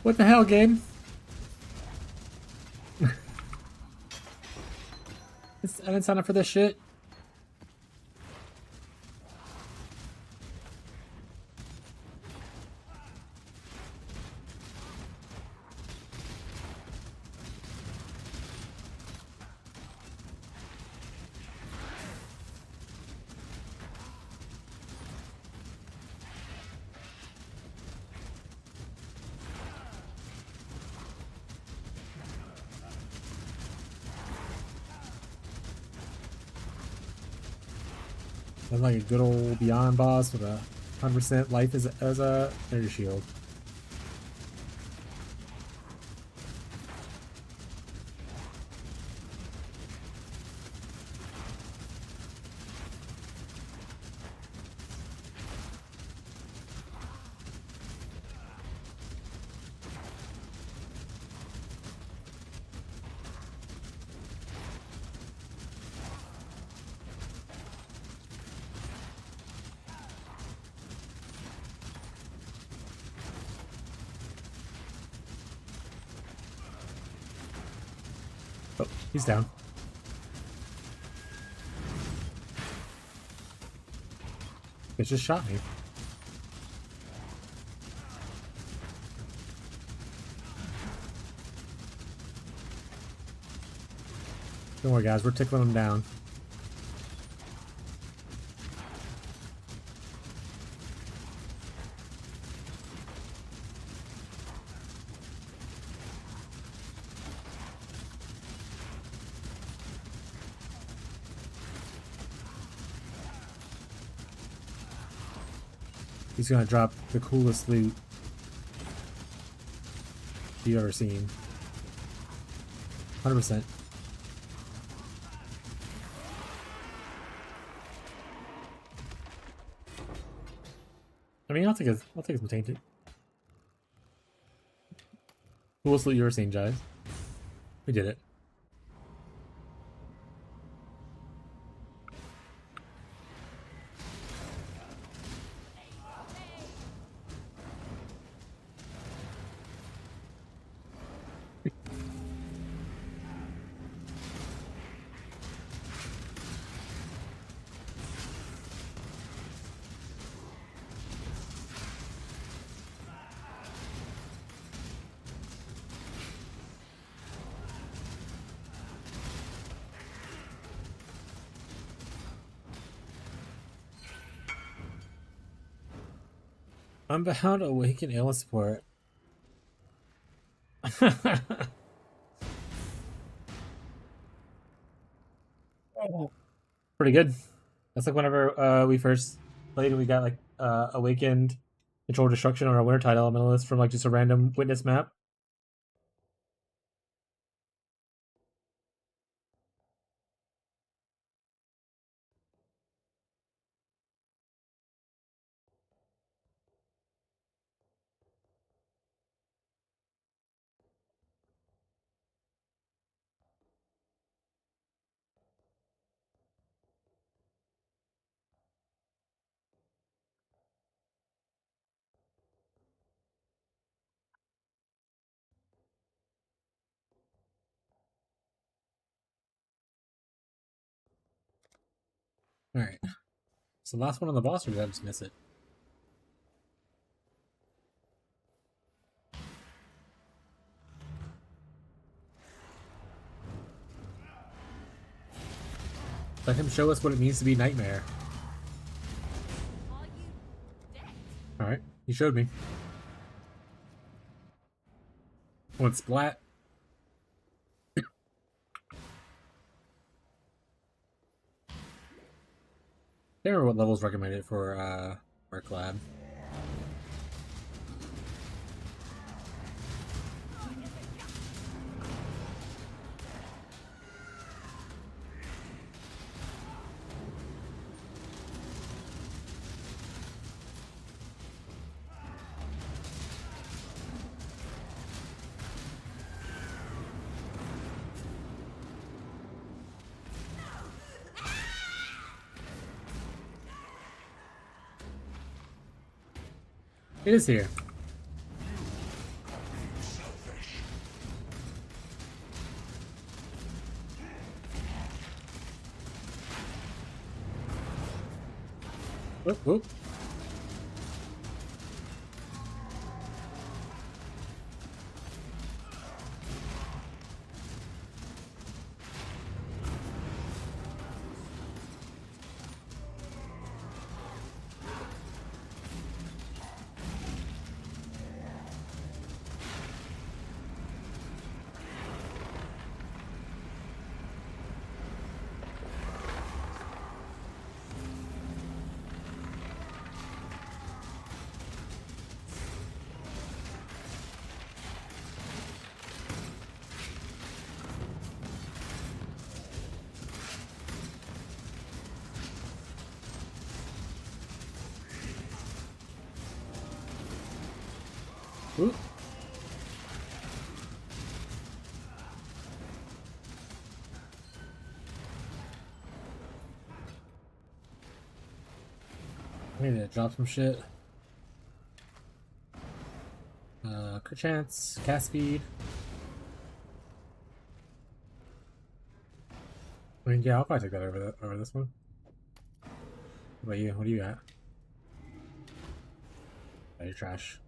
What the hell, game? I didn't sign up for this shit. That's like a good old Beyond boss with a 100% life as a energy shield. Oh, he's down. It just shot me. Don't worry, guys. We're tickling him down. He's gonna drop the coolest loot you've ever seen. 100%. I mean, I'll take his tainted. Coolest loot you ever seen, guys. We did it. Unbound, Awaken, Alien Support. Pretty good. That's like whenever we first played, we got like Awakened, Control Destruction on our Wintertide Elementalist from like just a random witness map. Alright. So last one on the boss, or did I just miss it? Let him show us what it means to be Nightmare. Alright, he showed me. One splat. I can't remember what levels recommended for our collab. It is here. Whoop, whoop. Ooh. I need to drop some shit. Crit chance, cast speed. I mean, yeah, I'll probably take that over this one. What about you? What do you got? Oh, you're trash.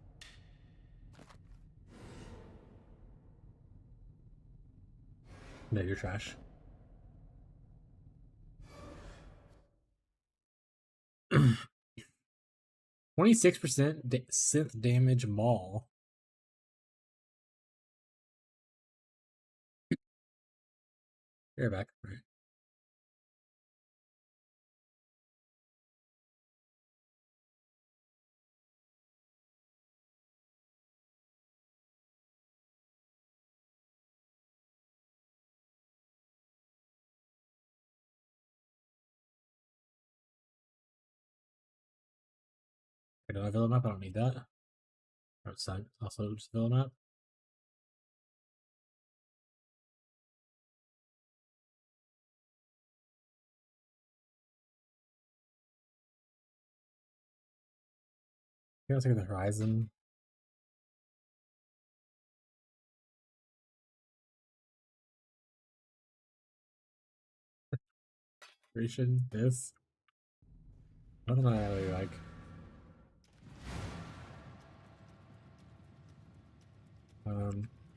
No, you're trash. 26% synth damage maul. You're back. Right. I don't have villa map. I don't need that. Outside, also just villa map. I'm gonna take the horizon. Creation, this. Nothing I really like.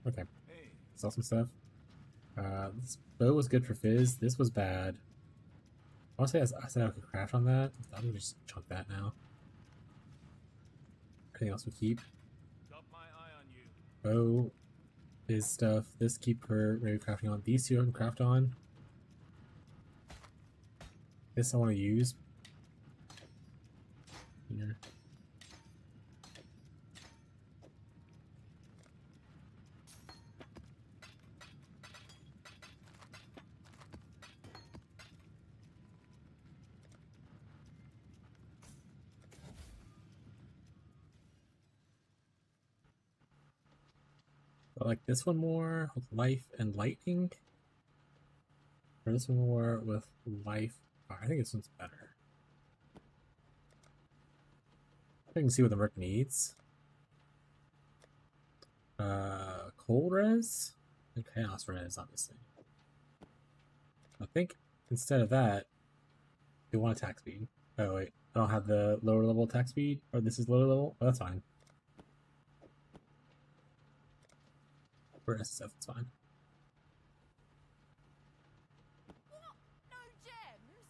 Okay. Sell some stuff. This bow was good for Fizz. This was bad. I want to say I said I could craft on that. I'm gonna just chunk that now. Anything else we keep? Got my eye on you. Bow, Fizz stuff. This keep for maybe crafting on. These two I can craft on. This I want to use. Here. I like this one more with life and lightning. Or this one more with life. Oh, I think this one's better. I can see what the merc needs. Cold res and chaos res, obviously. I think instead of that, they want attack speed. Oh wait, I don't have the lower level attack speed, or this is lower level. Oh, that's fine. For SSF, it's fine. What? No gems?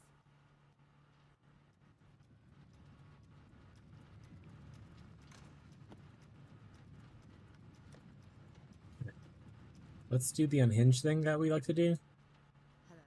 Let's do the unhinged thing that we like to do. Hello.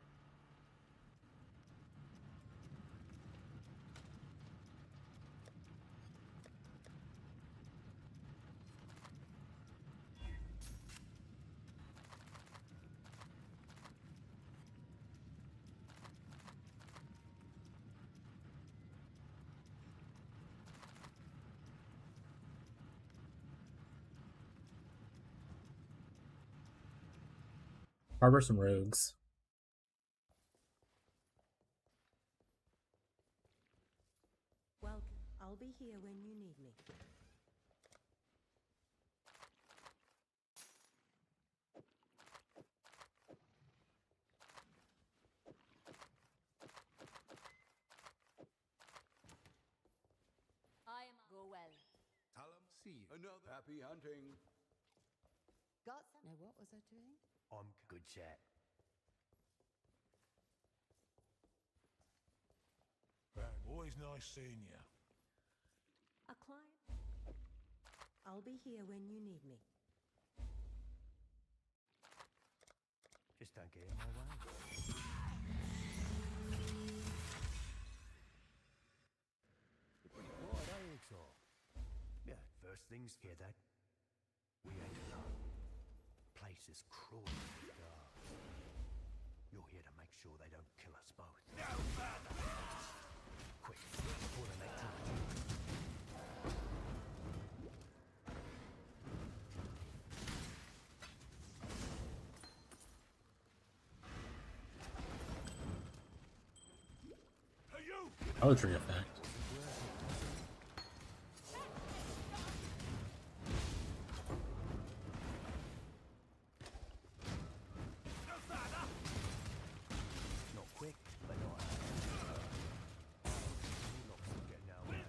Harbor some rogues. Welcome. I'll be here when you need me. I am go well. Talum, see you. Another happy hunting. Got some? Now, what was I doing? I'm good chat. Always nice seeing you. A client? I'll be here when you need me. Just don't get in my way. You're pretty quiet, eh, Exile? Yeah, first things, hear that? We ain't alone. Place is cruel with guards. You're here to make sure they don't kill us both. No further! Quick, before they make trouble. Hey, you! Poetry effect. Not quick, but not Locks will get our way.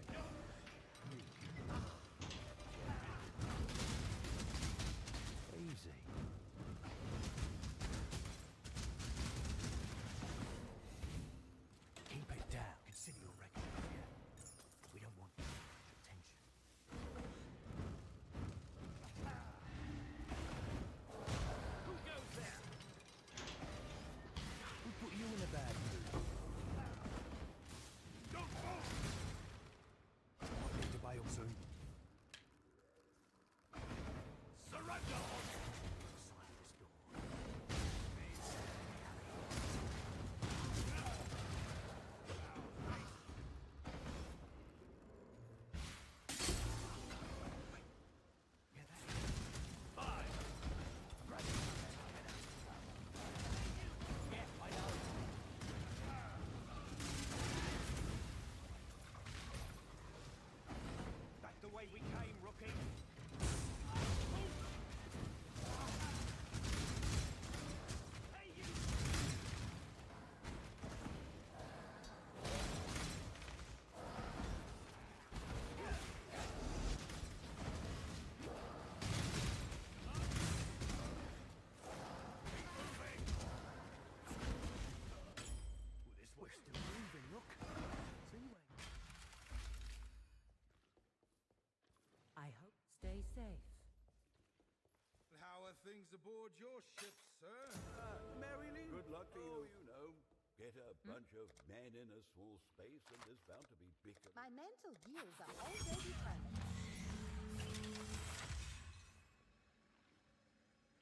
Easy. Keep it down. Consider your record. Yeah. things aboard your ship, sir? Merrily. Good luck to you. You know, get a bunch of men in a small space and there's bound to be bickering. My mental gears are already turned.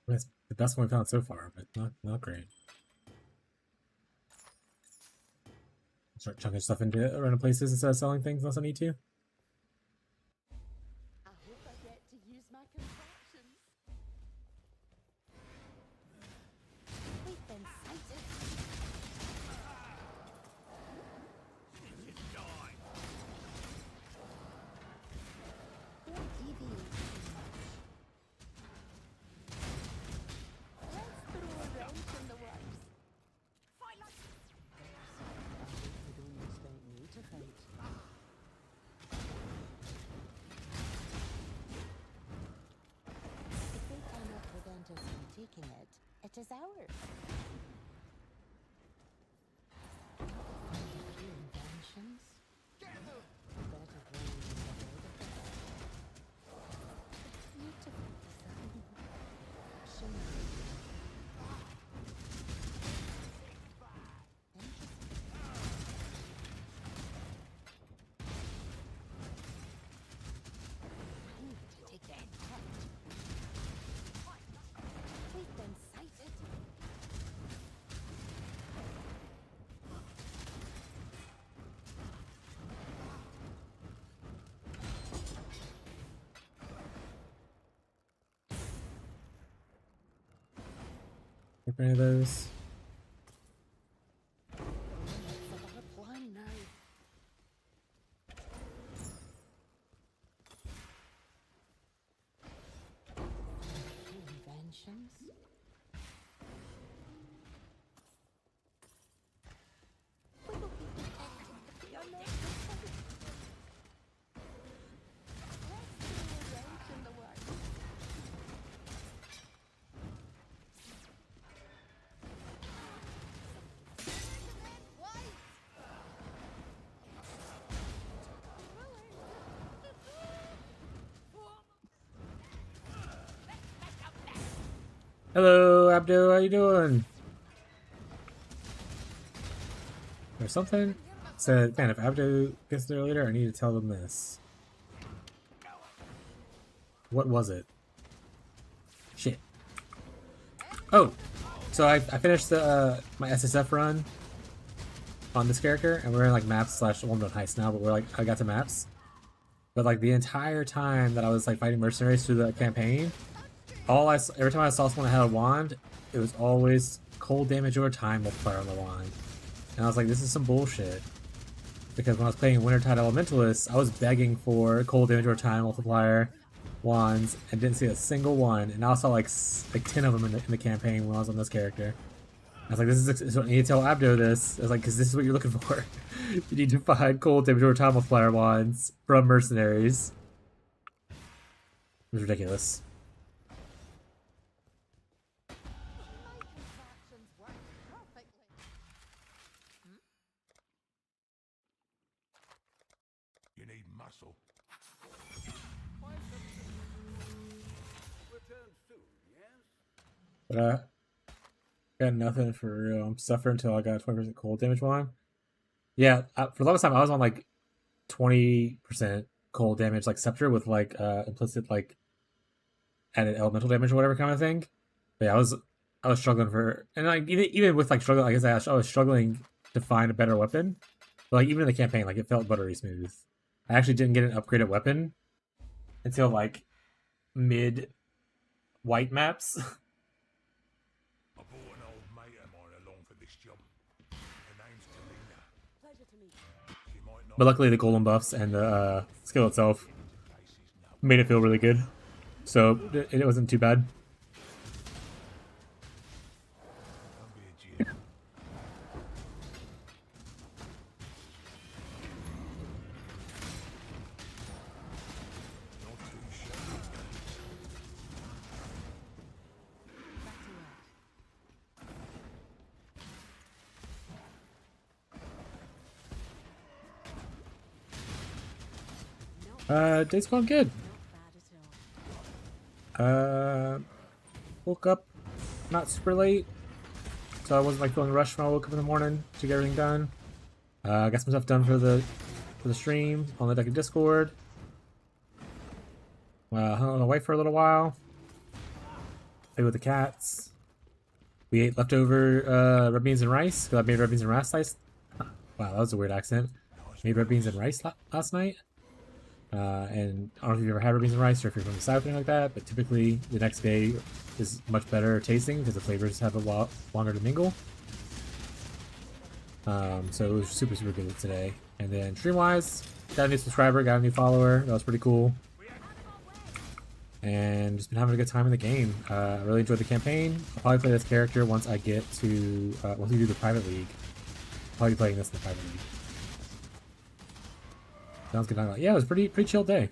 That's the best one we've found so far, but not great. Start chunking stuff into random places instead of selling things unless I need to. I hope I get to use my contraptions. We've been sighted. Don't deviate too much. Let's throw a wrench in the works. Fight like You don't expect me to fight. If they cannot prevent us from taking it, it is ours. A few inventions. Better brain than the whole of it. It's beautiful design. Shimmering. To take that cut. We've been sighted. Grab any of those. It's our plan now. Inventions. We will be protected if we are not protected. Let's throw a wrench in the works. Hello, Abdo. How you doing? There's something said, man, if Abdo gets there later, I need to tell them this. What was it? Shit. Oh, so I finished the my SSF run on this character, and we're in like maps / well, not heist now, but we're like I got to maps. But like the entire time that I was like fighting mercenaries through the campaign, every time I saw someone that had a wand, it was always cold damage or time multiplier on the wand. And I was like, this is some bullshit. Because when I was playing Wintertide Elementalist, I was begging for cold damage or time multiplier wands and didn't see a single one. And now I saw like 10 of them in the campaign when I was on this character. I was like, this is so I need to tell Abdo this. I was like, because this is what you're looking for. You need to find cold damage or time multiplier wands from mercenaries. It was ridiculous. My contraptions work perfectly. You need muscle. Return soon, yes? But got nothing for real. I'm suffering until I got 20% cold damage one. Yeah, for the longest time I was on like 20% cold damage, like Scepter with like implicit like added elemental damage or whatever kind of thing. But yeah, I was struggling for, and like even with like struggling, I guess I was struggling to find a better weapon. But like even in the campaign, like it felt buttery smooth. I actually didn't get an upgraded weapon until like mid white maps. I brought an old mate of mine along for this job. Her name's Talina. Pleasure to meet you. She might not But luckily the golem buffs and the skill itself made it feel really good. So it wasn't too bad. Don't be a Jim. Not too shabby. Back to work. Day's going good. Not bad at all. woke up not super late, so I wasn't like feeling rushed when I woke up in the morning to get everything done. Got some stuff done for the stream on the deck of Discord. Hung out with my wife for a little while. Played with the cats. We ate leftover red beans and rice because I made red beans and rice. Wow, that was a weird accent. Made red beans and rice last night. And I don't know if you've ever had red beans and rice or if you're from the south or anything like that, but typically the next day is much better tasting because the flavors have a lot longer to mingle. So it was super, super good today. And then stream-wise, got a new subscriber, got a new follower. That was pretty cool. And just been having a good time in the game. I really enjoyed the campaign. I'll probably play this character once I get to, once we do the private league. I'll probably be playing this in the private league. Sounds good. Yeah, it was pretty chill day.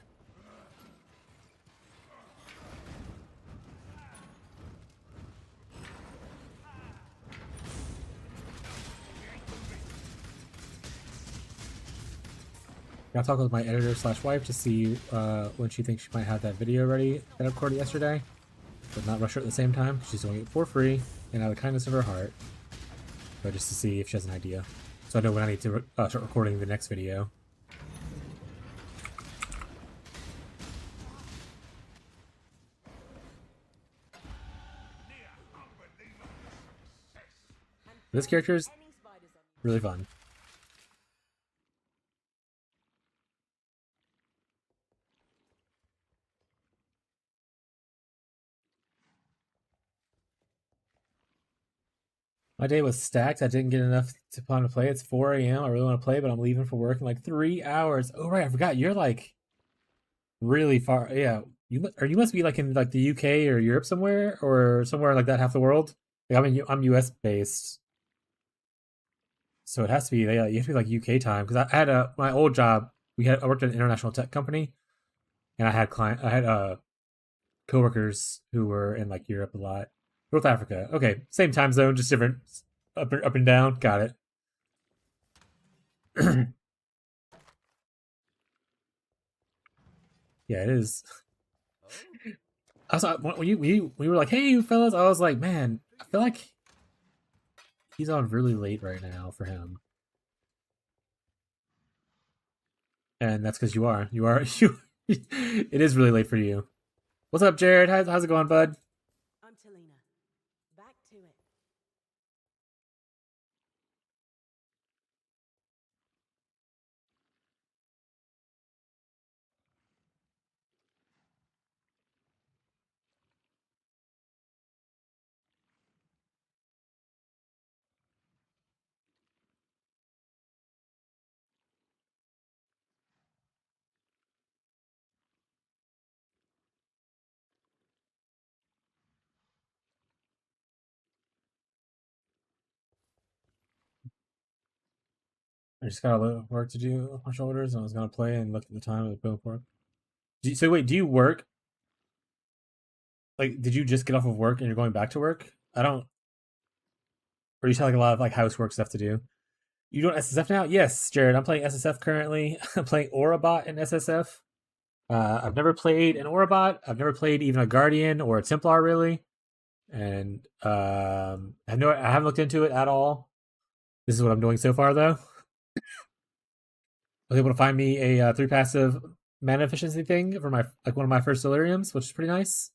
Gotta talk with my editor / wife to see when she thinks she might have that video ready that I recorded yesterday, but not rush her at the same time. She's doing it for free and out of the kindness of her heart, but just to see if she has an idea, so I know when I need to start recording the next video. This character is really fun. My day was stacked. I didn't get enough time to play. It's 4 a.m. I really want to play, but I'm leaving for work in like 3 hours. Oh right, I forgot. You're like really far. Yeah, you must be like in like the UK or Europe somewhere or somewhere like that half the world. Like, I'm US based, so it has to be. Yeah, you have to be like UK time because I had my old job. I worked at an international tech company, and I had coworkers who were in like Europe a lot. North Africa. Okay, same time zone, just different up and down. Got it. Yeah, it is. I was when we were like, "Hey, fellas," I was like, "Man, I feel like he's on really late right now for him," and that's because you are. You. It is really late for you. What's up, Jared? How's it going, bud? I'm Talina. Back to it. I just got a little work to do on my shoulders, and I was gonna play and look at the time of the boom work. So wait, do you work? Like, did you just get off of work and you're going back to work? I don't. Or you have like a lot of like housework stuff to do. You doing SSF now? Yes, Jared. I'm playing SSF currently. I'm playing Aurabot in SSF. I've never played an Aurabot. I've never played even a Guardian or a Templar really, and I haven't looked into it at all. This is what I'm doing so far, though. I was able to find me a 3 passive mana efficiency thing for my one of my first Deliriums, which is pretty nice.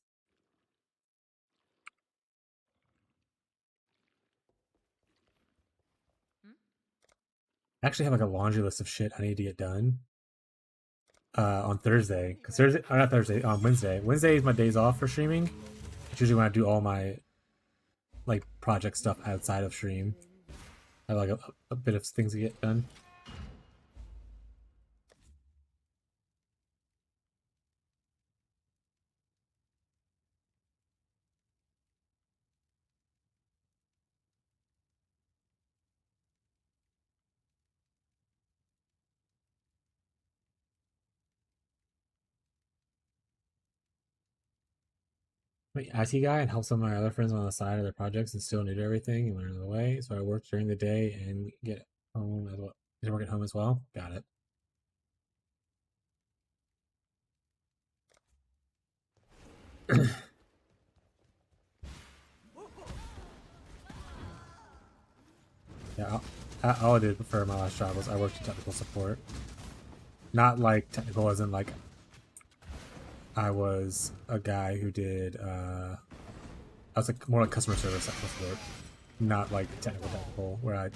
I actually have like a laundry list of shit I need to get done on Thursday. Because Thursday, or not Thursday, on Wednesday. Wednesday is my days off for streaming. It's usually when I do all my like project stuff outside of stream. I have like a bit of things to get done. I'm an IT guy and help some of my other friends on the side of their projects and still new to everything and learn the way. So I work during the day and get home as well. I work at home as well. Got it. Yeah, all I did for my last job was I worked in technical support. Not like technical as in like I was a guy who did I was like more like customer service technical support. Not like technical where I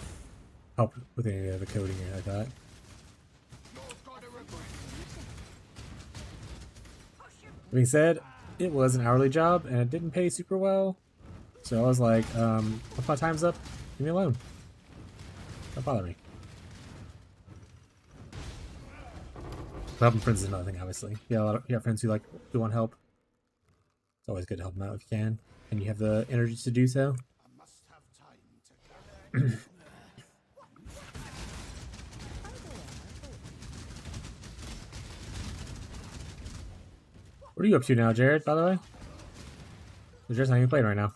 helped with any of the coding or anything like that. That being said, it was an hourly job and it didn't pay super well. So I was like, if my time's up, leave me alone. Don't bother me. But helping friends is another thing, obviously. You got friends who want help. It's always good to help them out if you can, and you have the energy to do so. What are you up to now, Jared, by the way? Jared's not even playing right now.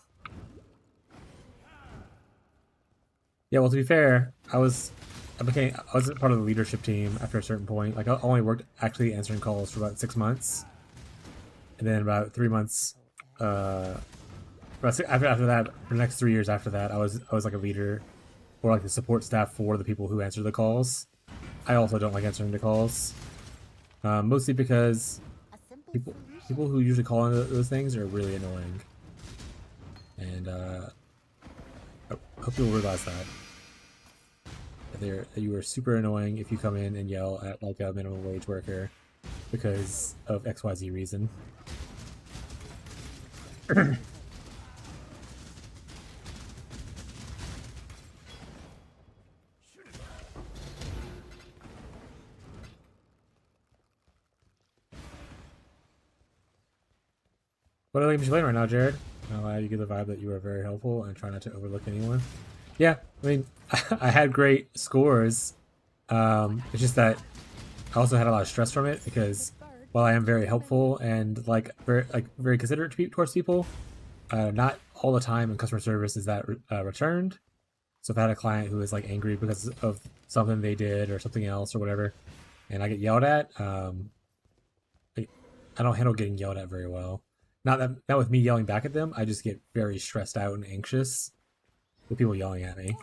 Yeah, well, to be fair, I was part of the leadership team after a certain point. Like, I only worked actually answering calls for about 6 months. And then about 3 months, after that, for the next 3 years after that, I was like a leader or like the support staff for the people who answer the calls. I also don't like answering the calls. Mostly because people who usually call in those things are really annoying. And I hope you'll realize that. That you are super annoying if you come in and yell at like a minimum wage worker because of XYZ reason. What are you playing right now, Jared? You get the vibe that you are very helpful and try not to overlook anyone. Yeah, I mean, I had great scores. It's just that I also had a lot of stress from it because while I am very helpful and very considerate towards people, not all the time in customer service is that returned. So if I had a client who is like angry because of something they did or something else or whatever, and I get yelled at, I don't handle getting yelled at very well. Not with me yelling back at them. I just get very stressed out and anxious with people yelling at me.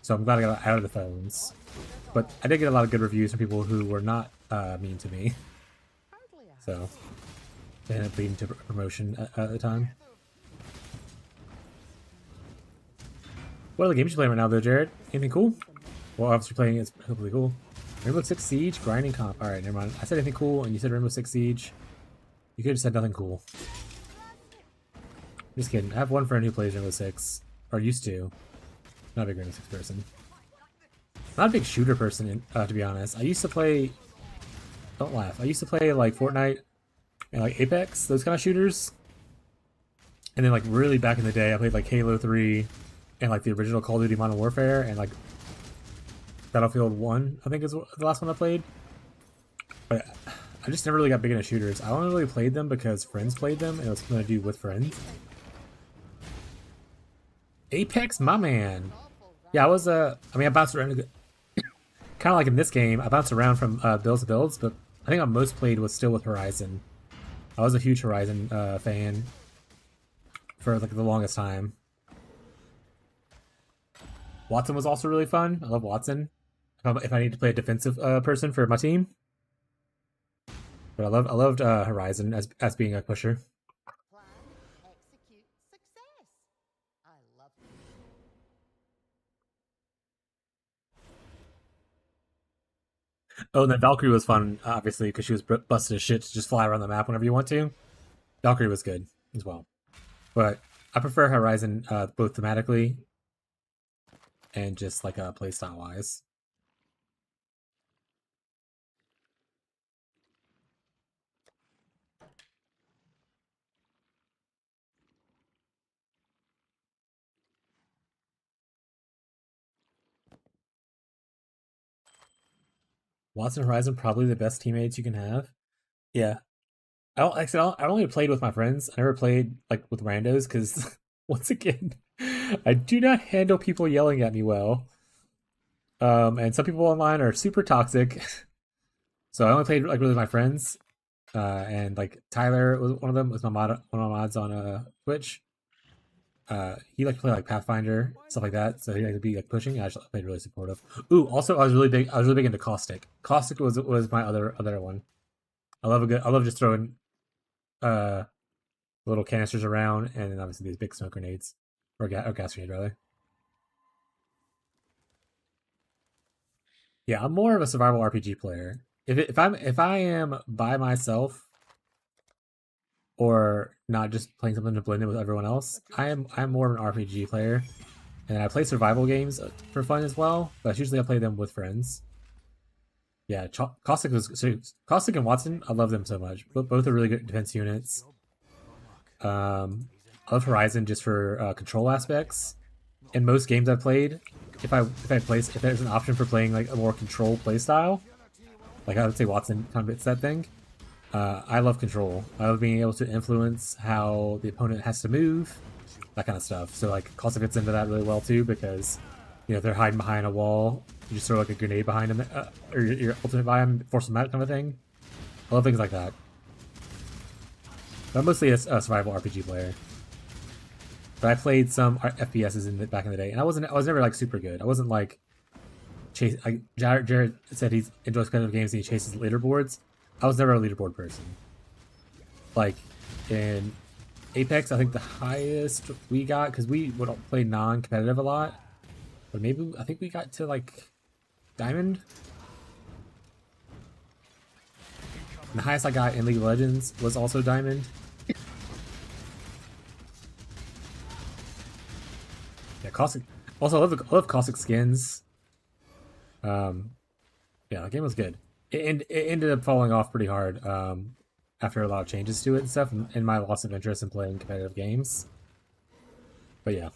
So I'm glad I got out of the phones. But I did get a lot of good reviews from people who were not mean to me. So they ended up leading to promotion at the time. What other games you playing right now, though, Jared? Anything cool? Well, obviously playing is hopefully cool. Rainbow Six Siege, grinding comp. Alright, never mind. I said anything cool, and you said Rainbow Six Siege. You could have said nothing cool. Just kidding. I have one friend who plays Rainbow Six. Or used to. Not a big Rainbow Six person. Not a big shooter person, to be honest. I used to play... Don't laugh. I used to play, like, Fortnite and, like, Apex. Those kind of shooters. And then, like, really back in the day, I played, like, Halo 3 and, like, the original Call of Duty Modern Warfare and, like, Battlefield 1, I think is the last one I played. But I just never really got big into shooters. I only really played them because friends played them and it was something to do with friends. Apex, my man. Yeah, I bounced around kind of like in this game. I bounced around from builds to builds, but I think I most played was still with Horizon. I was a huge Horizon fan for like the longest time. Watson was also really fun. I love Watson. If I need to play a defensive person for my team. But I loved Horizon as being a pusher. Plan, execute, success. I love it. Oh, and then Valkyrie was fun, obviously, because she was busted as shit to just fly around the map whenever you want to. Valkyrie was good as well. But I prefer Horizon both thematically and just like playstyle wise. Watson Horizon probably the best teammates you can have. Yeah, I only played with my friends. I never played like with randos because once again, I do not handle people yelling at me well. And some people online are super toxic. So I only played like really with my friends. And like Tyler was one of them. Was one of my mods on Twitch. he liked to play like Pathfinder, stuff like that. So he liked to be like pushing. I just played really supportive. Ooh, also I was really big into Caustic. Caustic was my other one. I love just throwing little canisters around, and then obviously these big smoke grenades or gas grenade rather. Yeah, I'm more of a survival RPG player. If I am by myself or not just playing something to blend in with everyone else, I'm more of an RPG player, and I play survival games for fun as well. But usually I play them with friends. Yeah, Caustic and Watson. I love them so much. Both are really good defense units. I love Horizon just for control aspects. In most games I've played, if there's an option for playing like a more control playstyle, like I would say Watson kind of fits that thing. I love control. I love being able to influence how the opponent has to move, that kind of stuff. So like Caustic fits into that really well too, because you know if they're hiding behind a wall, you just throw like a grenade behind them, or your ultimate behind them, force them out, kind of thing. I love things like that. But I'm mostly a survival RPG player. But I played some FPSs back in the day, and I was never like super good. I wasn't like Jared said he enjoys competitive games and he chases leaderboards. I was never a leaderboard person. Like in Apex, I think the highest we got, because we would play non-competitive a lot, but maybe I think we got to like Diamond. And the highest I got in League of Legends was also Diamond. Yeah, Caustic. Also, I love Caustic skins. Yeah, the game was good. It ended up falling off pretty hard after a lot of changes to it and stuff, and my loss of interest in playing competitive games. But yeah,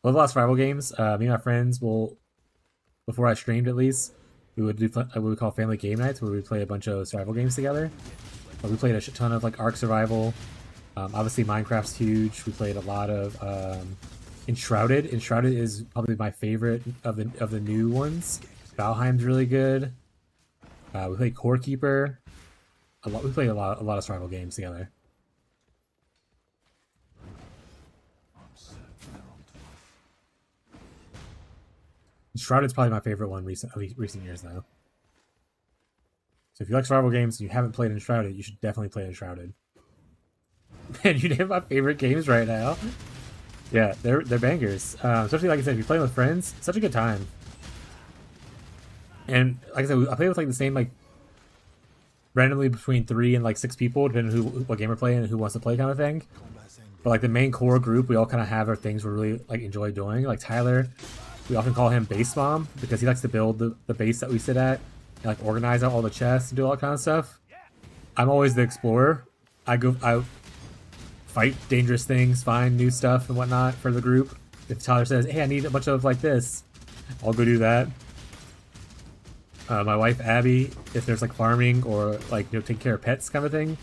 love a lot of survival games. Me and my friends will, before I streamed at least, we would do what we call family game nights, where we play a bunch of survival games together. We played a shit ton of like Ark Survival. Obviously, Minecraft's huge. We played a lot of Enshrouded. Enshrouded is probably my favorite of the new ones. Valheim's really good. We played Core Keeper. We played a lot of survival games together. Enshrouded's probably my favorite one recent years now. So if you like survival games and you haven't played Enshrouded, you should definitely play Enshrouded. Man, you name my favorite games right now. Yeah, they're bangers. Especially like I said, if you play with friends, such a good time. And like I said, I play with like the same like randomly between 3 and like 6 people, depending on what game we're playing and who wants to play, kind of thing. But like the main core group, we all kind of have our things we really like enjoy doing. Like Tyler, we often call him Base Mom because he likes to build the base that we sit at, and like organize out all the chests and do all that kind of stuff. I'm always the explorer. I fight dangerous things, find new stuff and whatnot for the group. If Tyler says, "Hey, I need a bunch of like this," I'll go do that. My wife Abby, if there's like farming or like taking care of pets kind of thing,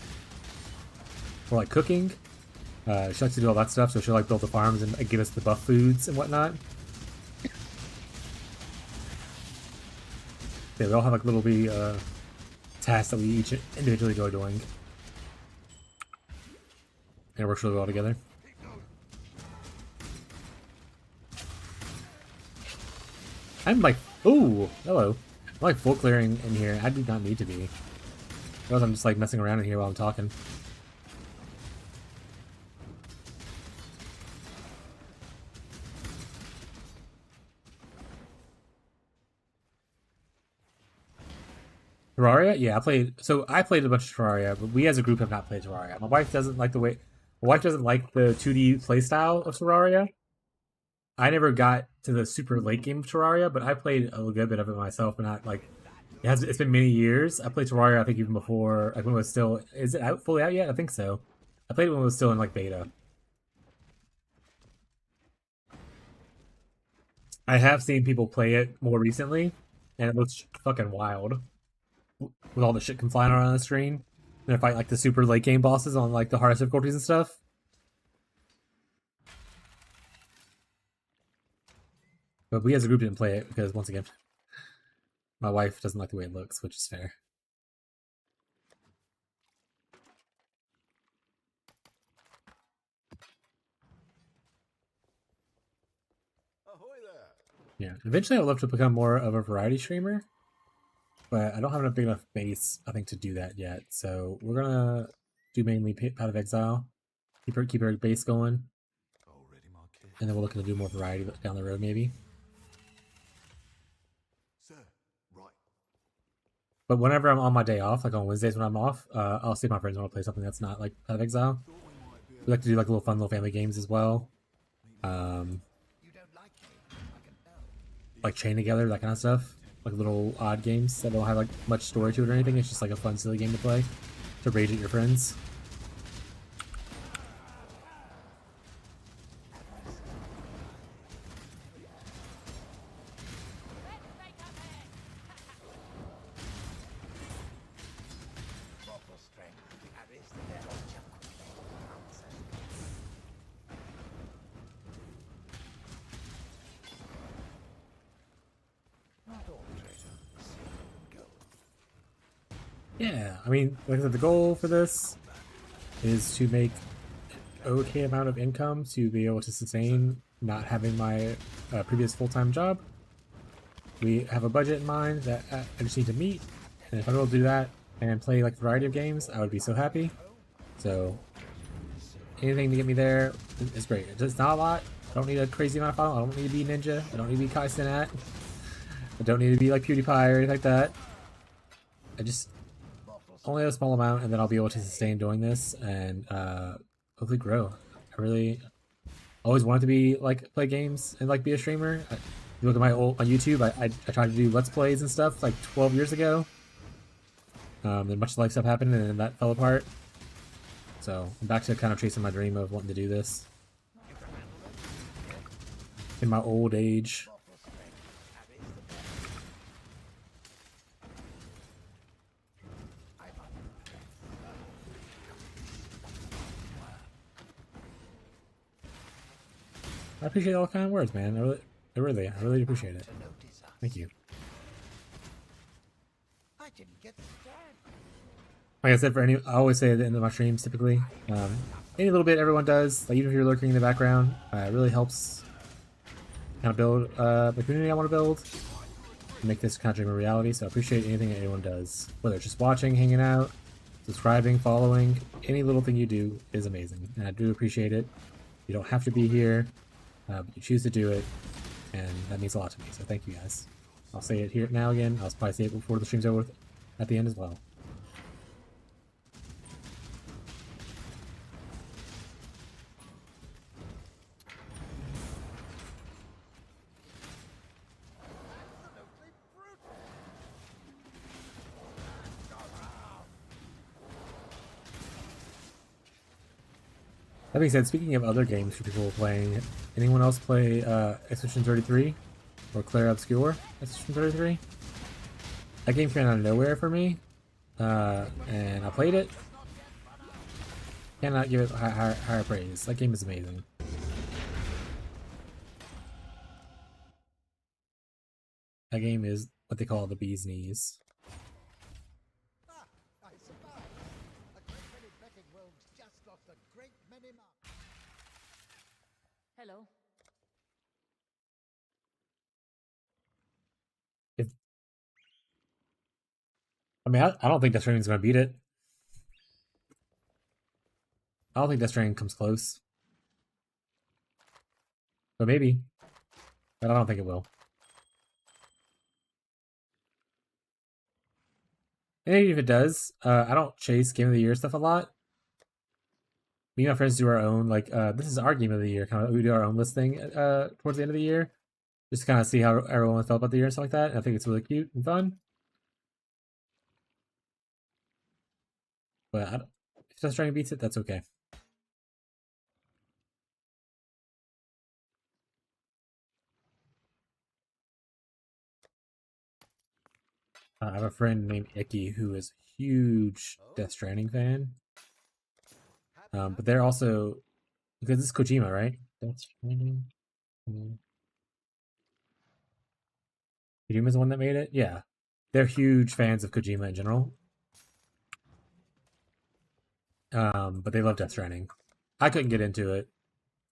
or like cooking, she likes to do all that stuff. So she'll like build the farms and give us the buff foods and whatnot. Yeah, we all have like little tasks that we each individually enjoy doing. And it works really well together. I'm like, ooh, hello. I'm like full clearing in here. I do not need to be. Otherwise I'm just like messing around in here while I'm talking. Terraria? Yeah, I played a bunch of Terraria, but we as a group have not played Terraria. My wife doesn't like the 2D playstyle of Terraria. I never got to the super late game of Terraria, but I played a good bit of it myself, but not like it's been many years. I played Terraria, I think even before, like when it was still, is it fully out yet? I think so. I played it when it was still in like beta. I have seen people play it more recently, and it looks fucking wild. With all the shit flying around on the screen. And they fight like the super late game bosses on like the hardest difficulties and stuff. But we as a group didn't play it because, once again, my wife doesn't like the way it looks, which is fair. Yeah, eventually I would love to become more of a variety streamer, but I don't have a big enough base, I think, to do that yet. So we're gonna do mainly Path of Exile, keep our base going, and then we're looking to do more variety down the road, maybe. But whenever I'm on my day off, like on Wednesdays when I'm off, I'll see if my friends want to play something that's not like Path of Exile. We like to do like little fun little family games as well. Like Chain Together, that kind of stuff. Like little odd games that don't have like much story to it or anything. It's just like a fun, silly game to play to rage at your friends. Yeah, I mean, like I said, the goal for this is to make an okay amount of income to be able to sustain not having my previous full-time job. We have a budget in mind that I just need to meet, and if I'm able to do that and play like a variety of games, I would be so happy. So anything to get me there is great. It's not a lot. I don't need a crazy amount of file. I don't need to be Ninja. I don't need to be Kai Cenat. I don't need to be like PewDiePie or anything like that. I just only a small amount, and then I'll be able to sustain doing this and hopefully grow. I really always wanted to be like play games and like be a streamer. You look at my old on YouTube. I tried to do Let's Plays and stuff like 12 years ago. Then much life stuff happened, and then that fell apart. So I'm back to kind of chasing my dream of wanting to do this in my old age. I appreciate all the kind words, man. I really appreciate it. Thank you. Like I said, I always say at the end of my streams, typically, any little bit everyone does, like even if you're lurking in the background, it really helps kind of build the community I want to build, and make this kind of dream a reality. So I appreciate anything that anyone does, whether it's just watching, hanging out, subscribing, following. Any little thing you do is amazing, and I do appreciate it. You don't have to be here. But you choose to do it, and that means a lot to me, so thank you guys. I'll say it here now again. I'll probably say it before the stream's over at the end as well. That being said, speaking of other games for people playing, anyone else play Expedition 33 or Claire Obscure Expedition 33? That game came out of nowhere for me, and I played it. Cannot give it higher praise. That game is amazing. That game is what they call the bee's knees. Hello. I mean, I don't think Death Stranding's gonna beat it. I don't think Death Stranding comes close. But maybe. But I don't think it will. Maybe if it does, I don't chase Game of the Year stuff a lot. Me and my friends do our own, like, this is our Game of the Year. Kind of, we do our own listing towards the end of the year. Just to kind of see how everyone felt about the year and stuff like that. And I think it's really cute and fun. But if Death Stranding beats it, that's okay. I have a friend named Icky who is a huge Death Stranding fan. But they're also, because this is Kojima, right? Death Stranding. Kojima's the one that made it? Yeah. They're huge fans of Kojima in general. But they love Death Stranding. I couldn't get into it,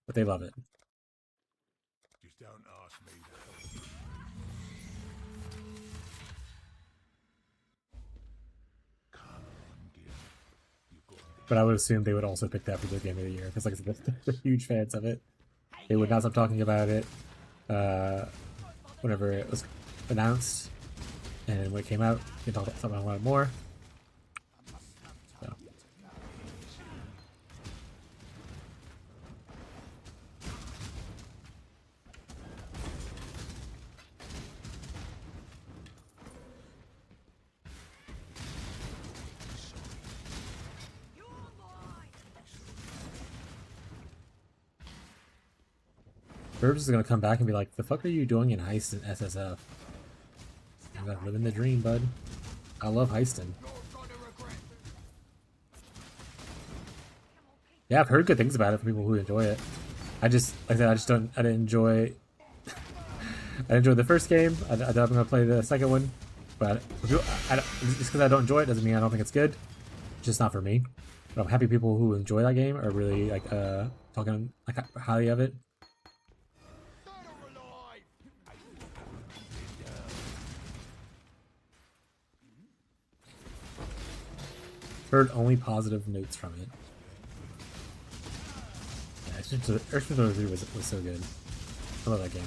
but they love it. Don't ask me to help you. Come on, dear. You've got But I would assume they would also pick that for the game of the year because, like I said, they're huge fans of it. They would not stop talking about it whenever it was announced, and when it came out, they talked about it more. So. Burbs is gonna come back and be like, "The fuck are you doing in Heist and SSF?" I'm like, living the dream, bud. I love heisting. Yeah, I've heard good things about it from people who enjoy it. Like I said, I didn't enjoy. I enjoyed the first game. I thought I'm gonna play the second one, but just because I don't enjoy it doesn't mean I don't think it's good. It's just not for me. But I'm happy people who enjoy that game are really like talking like highly of it. Heard only positive notes from it. Yeah, Earthsmith 3 was so good. I love that game.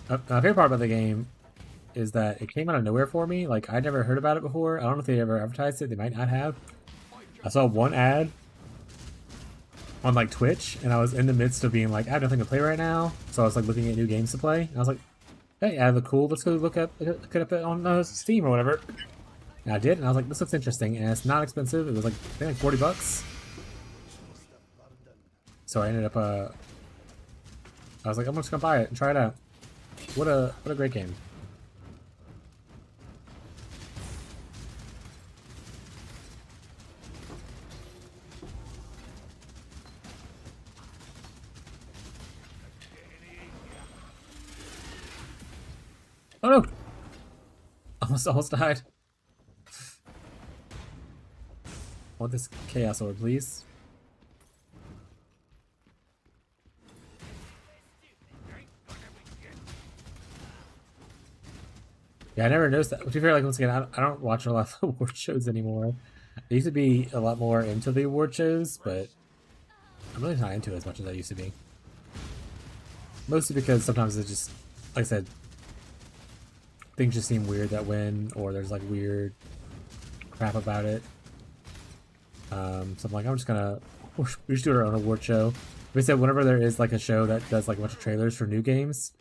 My favorite part about the game is that it came out of nowhere for me. Like, I'd never heard about it before. I don't know if they ever advertised it. They might not have. I saw one ad on like Twitch, and I was in the midst of being like, I have nothing to play right now. So I was like looking at new games to play. And I was like, hey, I look cool. Let's go look it up on Steam or whatever. And I did, and I was like, this looks interesting, and it's not expensive. It was like, I think like $40. So I ended up, I was like, I'm just gonna buy it and try it out. What a great game. Oh no! Almost died. I want this Chaos Orb, please. Yeah, I never noticed that. To be fair, like, once again, I don't watch a lot of award shows anymore. I used to be a lot more into the award shows, but I'm really not into it as much as I used to be. Mostly because sometimes it just, like I said, things just seem weird that win, or there's like weird crap about it. So I'm like, I'm just gonna, we should do our own award show. We said whenever there is like a show that does like a bunch of trailers for new games,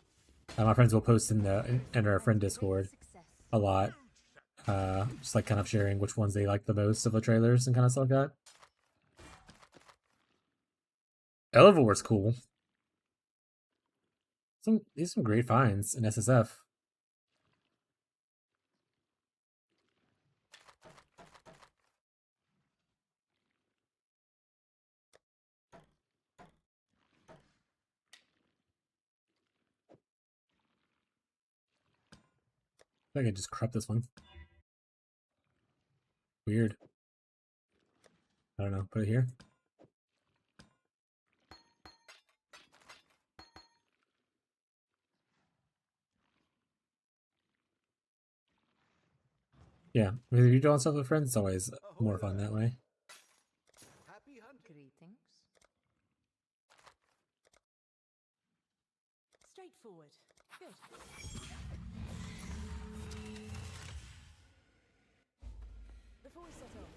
my friends will post in our friend Discord a lot, just like kind of sharing which ones they like the most of the trailers and kind of stuff like that. Elevor's cool. These some great finds in SSF. I think I just corrupt this one. Weird. I don't know. Put it here. Yeah, I mean, if you're doing stuff with friends, it's always more fun that way. Happy hunting. Greetings. Straightforward. Good. Before we set off,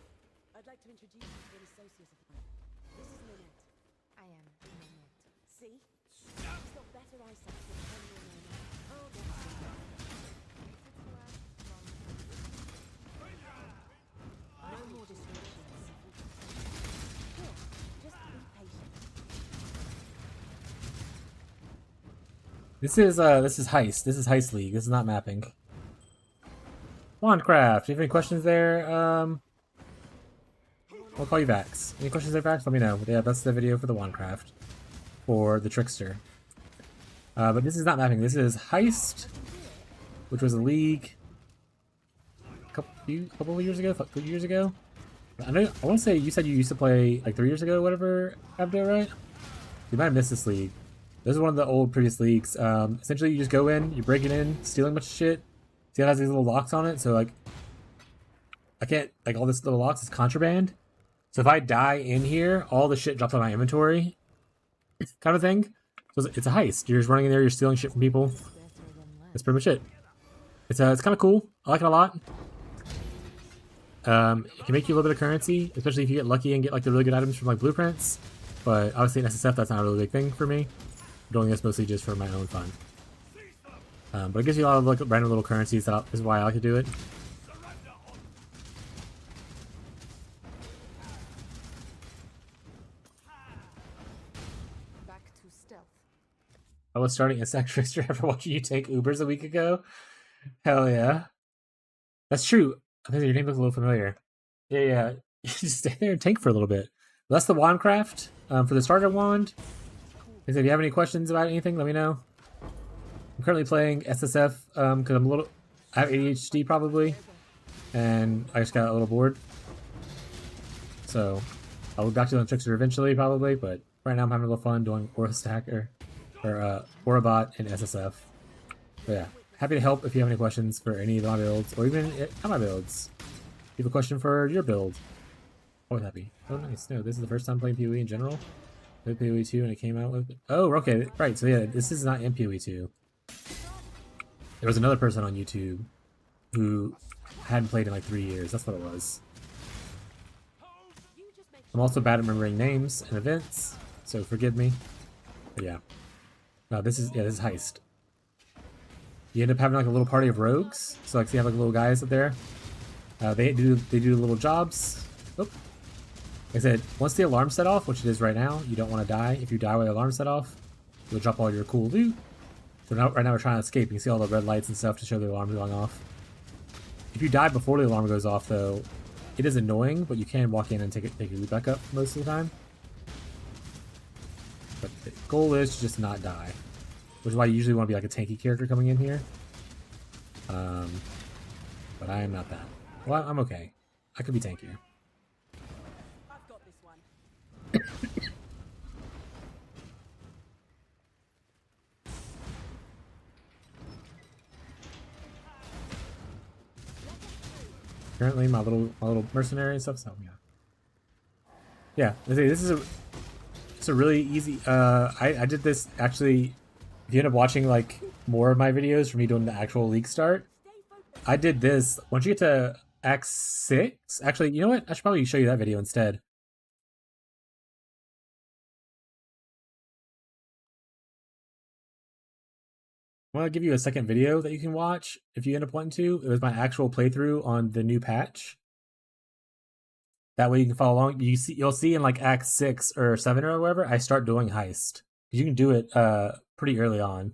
I'd like to introduce you to an associate of mine. This is Lynette. I am Lynette. See? She's got better eyesight than anyone I know. Oh, yes. No more distractions. Sure. Just be patient. This is Heist. This is Heist League. This is not mapping. Wandcraft. Do you have any questions there? I'll call you Vax. Any questions there, Vax? Let me know. But yeah, that's the video for the Wandcraft. For the Trickster. But this is not mapping. This is Heist, which was a league a couple of years ago, 2 years ago. I want to say you said you used to play like 3 years ago, whatever. Abdo, right? You might have missed this league. This is one of the old previous leagues. Essentially, you just go in, you break it in, stealing a bunch of shit. See, it has these little locks on it, so like, I can't, like, all this little locks is contraband. So if I die in here, all the shit drops out of my inventory, kind of thing. So it's a heist. You're just running in there, you're stealing shit from people. That's pretty much it. It's kind of cool. I like it a lot. It can make you a little bit of currency, especially if you get lucky and get like the really good items from like blueprints. But obviously in SSF, that's not a really big thing for me. I'm doing this mostly just for my own fun. But it gives you a lot of like random little currencies. That is why I like to do it. Back to stealth. I was starting a KB Trickster after watching you take Ubers a week ago. Hell yeah. That's true. I think your name looks a little familiar. Yeah. You just stay there and tank for a little bit. But that's the wandcraft for the starter wand. If you have any questions about anything, let me know. I'm currently playing SSF because I have ADHD probably, and I just got a little bored. So I'll be back to the Trickster eventually probably, but right now I'm having a little fun doing Aura Stacker or Aurabot in SSF. But yeah, happy to help if you have any questions for any of my builds or even not my builds. If you have a question for your build, always happy. Oh nice, no, this is the first time playing PoE in general. Played PoE 2 and it came out with... Oh, okay, right, so yeah, this is not in PoE 2. There was another person on YouTube who hadn't played in like 3 years, that's what it was. I'm also bad at remembering names and events, so forgive me. But yeah. No, this is heist. You end up having like a little party of rogues, so like you have like little guys up there. They do little jobs. Oop. Like I said, once the alarm set off, which it is right now, you don't want to die. If you die while the alarm set off, you'll drop all your cool loot. So right now we're trying to escape. You can see all the red lights and stuff to show the alarm going off. If you die before the alarm goes off, though, it is annoying, but you can walk in and take your loot back up most of the time. But the goal is to just not die, which is why you usually want to be like a tanky character coming in here. But I am not that. Well, I'm okay. I could be tankier. I've got this one. Currently, my little mercenary and stuff. So yeah. This is a really easy. I did this actually. If you end up watching like more of my videos for me doing the actual league start, I did this. Once you get to Act 6, actually, you know what? I should probably show you that video instead. I'm gonna give you a second video that you can watch if you end up wanting to. It was my actual playthrough on the new patch. That way you can follow along. You'll see in like Act 6 or 7 or whatever, I start doing heist. You can do it pretty early on.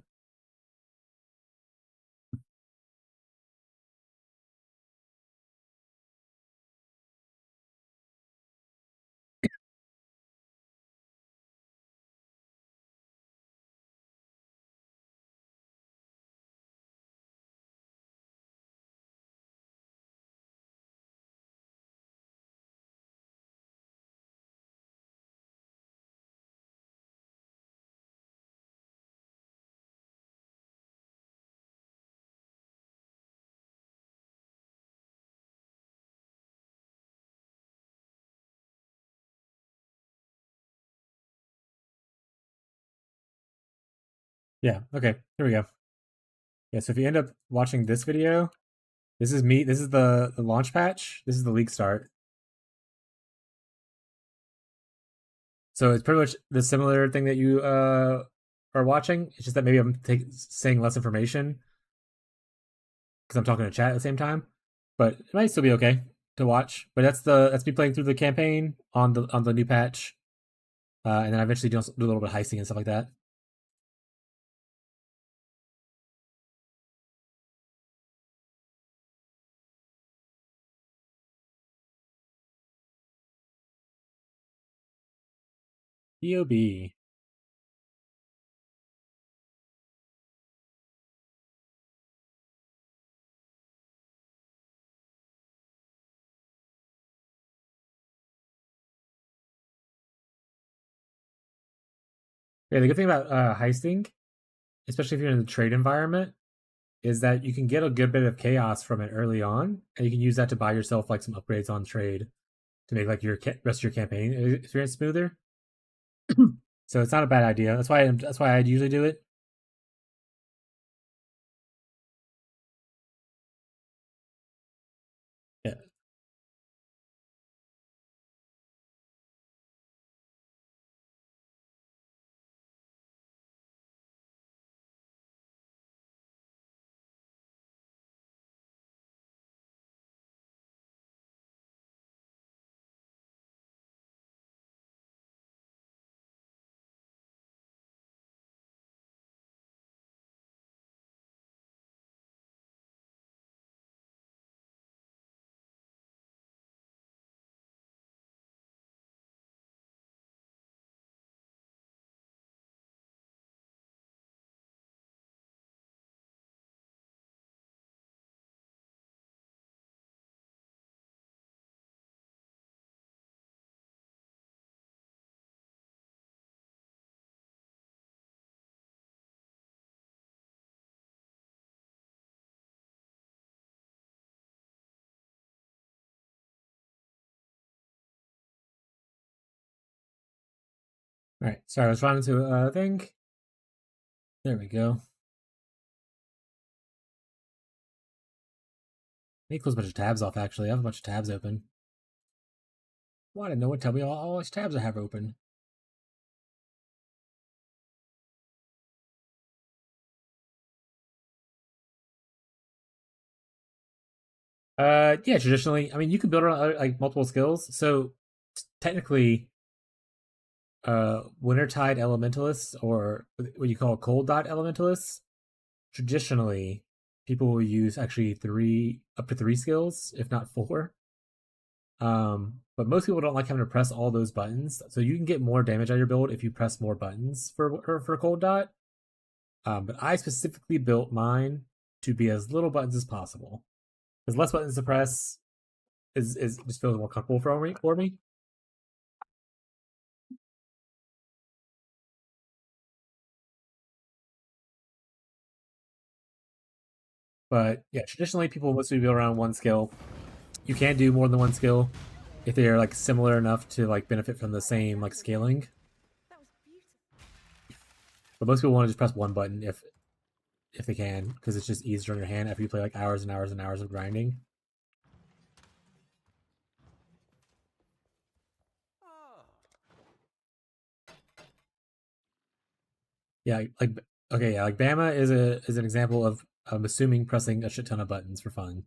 Yeah, okay, here we go. Yeah, so if you end up watching this video, this is me, this is the launch patch, this is the league start. So it's pretty much the similar thing that you are watching. It's just that maybe I'm saying less information because I'm talking to chat at the same time. But it might still be okay to watch. But that's me playing through the campaign on the new patch, and then I eventually do a little bit of heisting and stuff like that. EOB. Yeah, the good thing about heisting, especially if you're in the trade environment, is that you can get a good bit of chaos from it early on, and you can use that to buy yourself like some upgrades on trade to make like your rest of your campaign experience smoother. So it's not a bad idea. That's why I'd usually do it. Yeah. All right. Sorry, I was trying to think. There we go. Let me close a bunch of tabs off. Actually, I have a bunch of tabs open. Why didn't no one tell me all these tabs I have open? Yeah, traditionally, I mean, you can build around like multiple skills. So technically, Wintertide Elementalists, or what you call Cold Dot Elementalists, traditionally people will use actually up to three skills, if not four. But most people don't like having to press all those buttons, so you can get more damage out of your build if you press more buttons for Cold Dot. But I specifically built mine to be as little buttons as possible, because less buttons to press is just feels more comfortable for me. But yeah, traditionally people mostly build around one skill. You can do more than one skill if they are like similar enough to like benefit from the same like scaling. But most people want to just press one button if they can, because it's just easier on your hand after you play like hours and hours and hours of grinding. Yeah, like okay, yeah, like Bama is an example of I'm assuming pressing a shit ton of buttons for fun.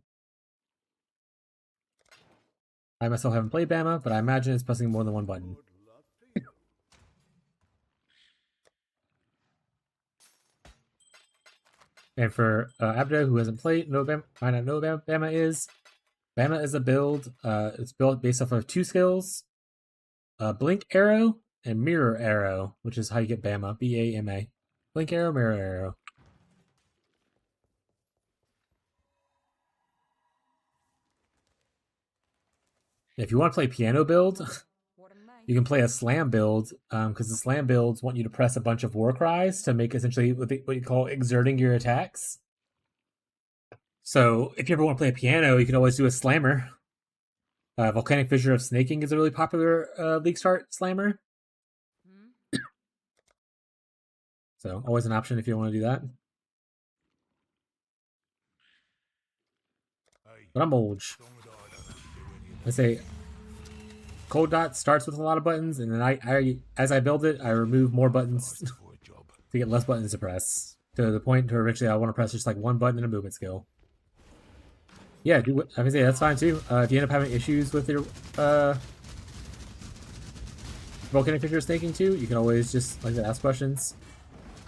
I myself haven't played Bama, but I imagine it's pressing more than one button. And for Abdo, who hasn't played, might not know what Bama is. Bama is a build. It's built based off of two skills: Blink Arrow and Mirror Arrow, which is how you get Bama. B-A-M-A. Blink Arrow, Mirror Arrow. If you want to play piano build, you can play a slam build, because the slam builds want you to press a bunch of war cries to make essentially what you call exerting your attacks. So if you ever want to play a piano, you can always do a slammer. Volcanic Fissure of Snaking is a really popular League Start slammer. So always an option if you want to do that. But I'm bulge. I say Cold Dot starts with a lot of buttons, and then I as I build it, I remove more buttons to get less buttons to press, to the point where eventually I want to press just like one button and a movement skill. Yeah, I can say that's fine too. If you end up having issues with your Volcanic Fissure Snaking too, you can always just like ask questions.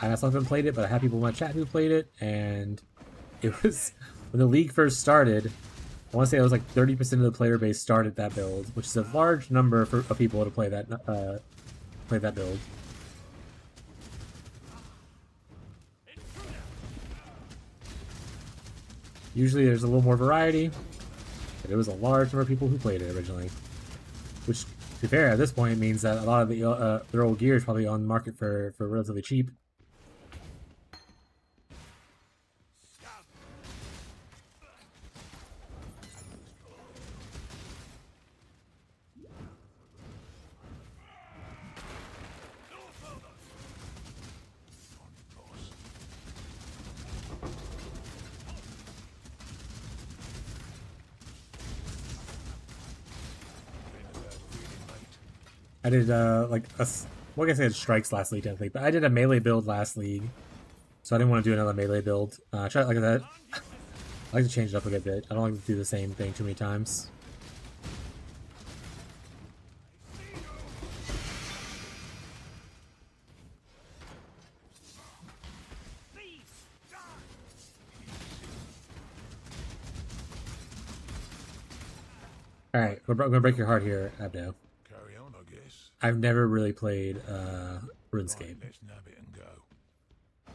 I myself haven't played it, but I have people in my chat who played it, and it was when the league first started. I want to say it was like 30% of the player base started that build, which is a large number of people to play that build. Usually there's a little more variety, but it was a large number of people who played it originally, which To be fair, at this point, it means that a lot of their old gear is probably on the market for relatively cheap. I did like well, I guess I had strikes last league technically, but I did a melee build last league, so I didn't want to do another melee build. Try like that. I like to change it up a good bit. I don't like to do the same thing too many times. All right, I'm gonna break your heart here, Abdo. Carry on, I guess. I've never really played RuneScape. Right, let's nab it and go.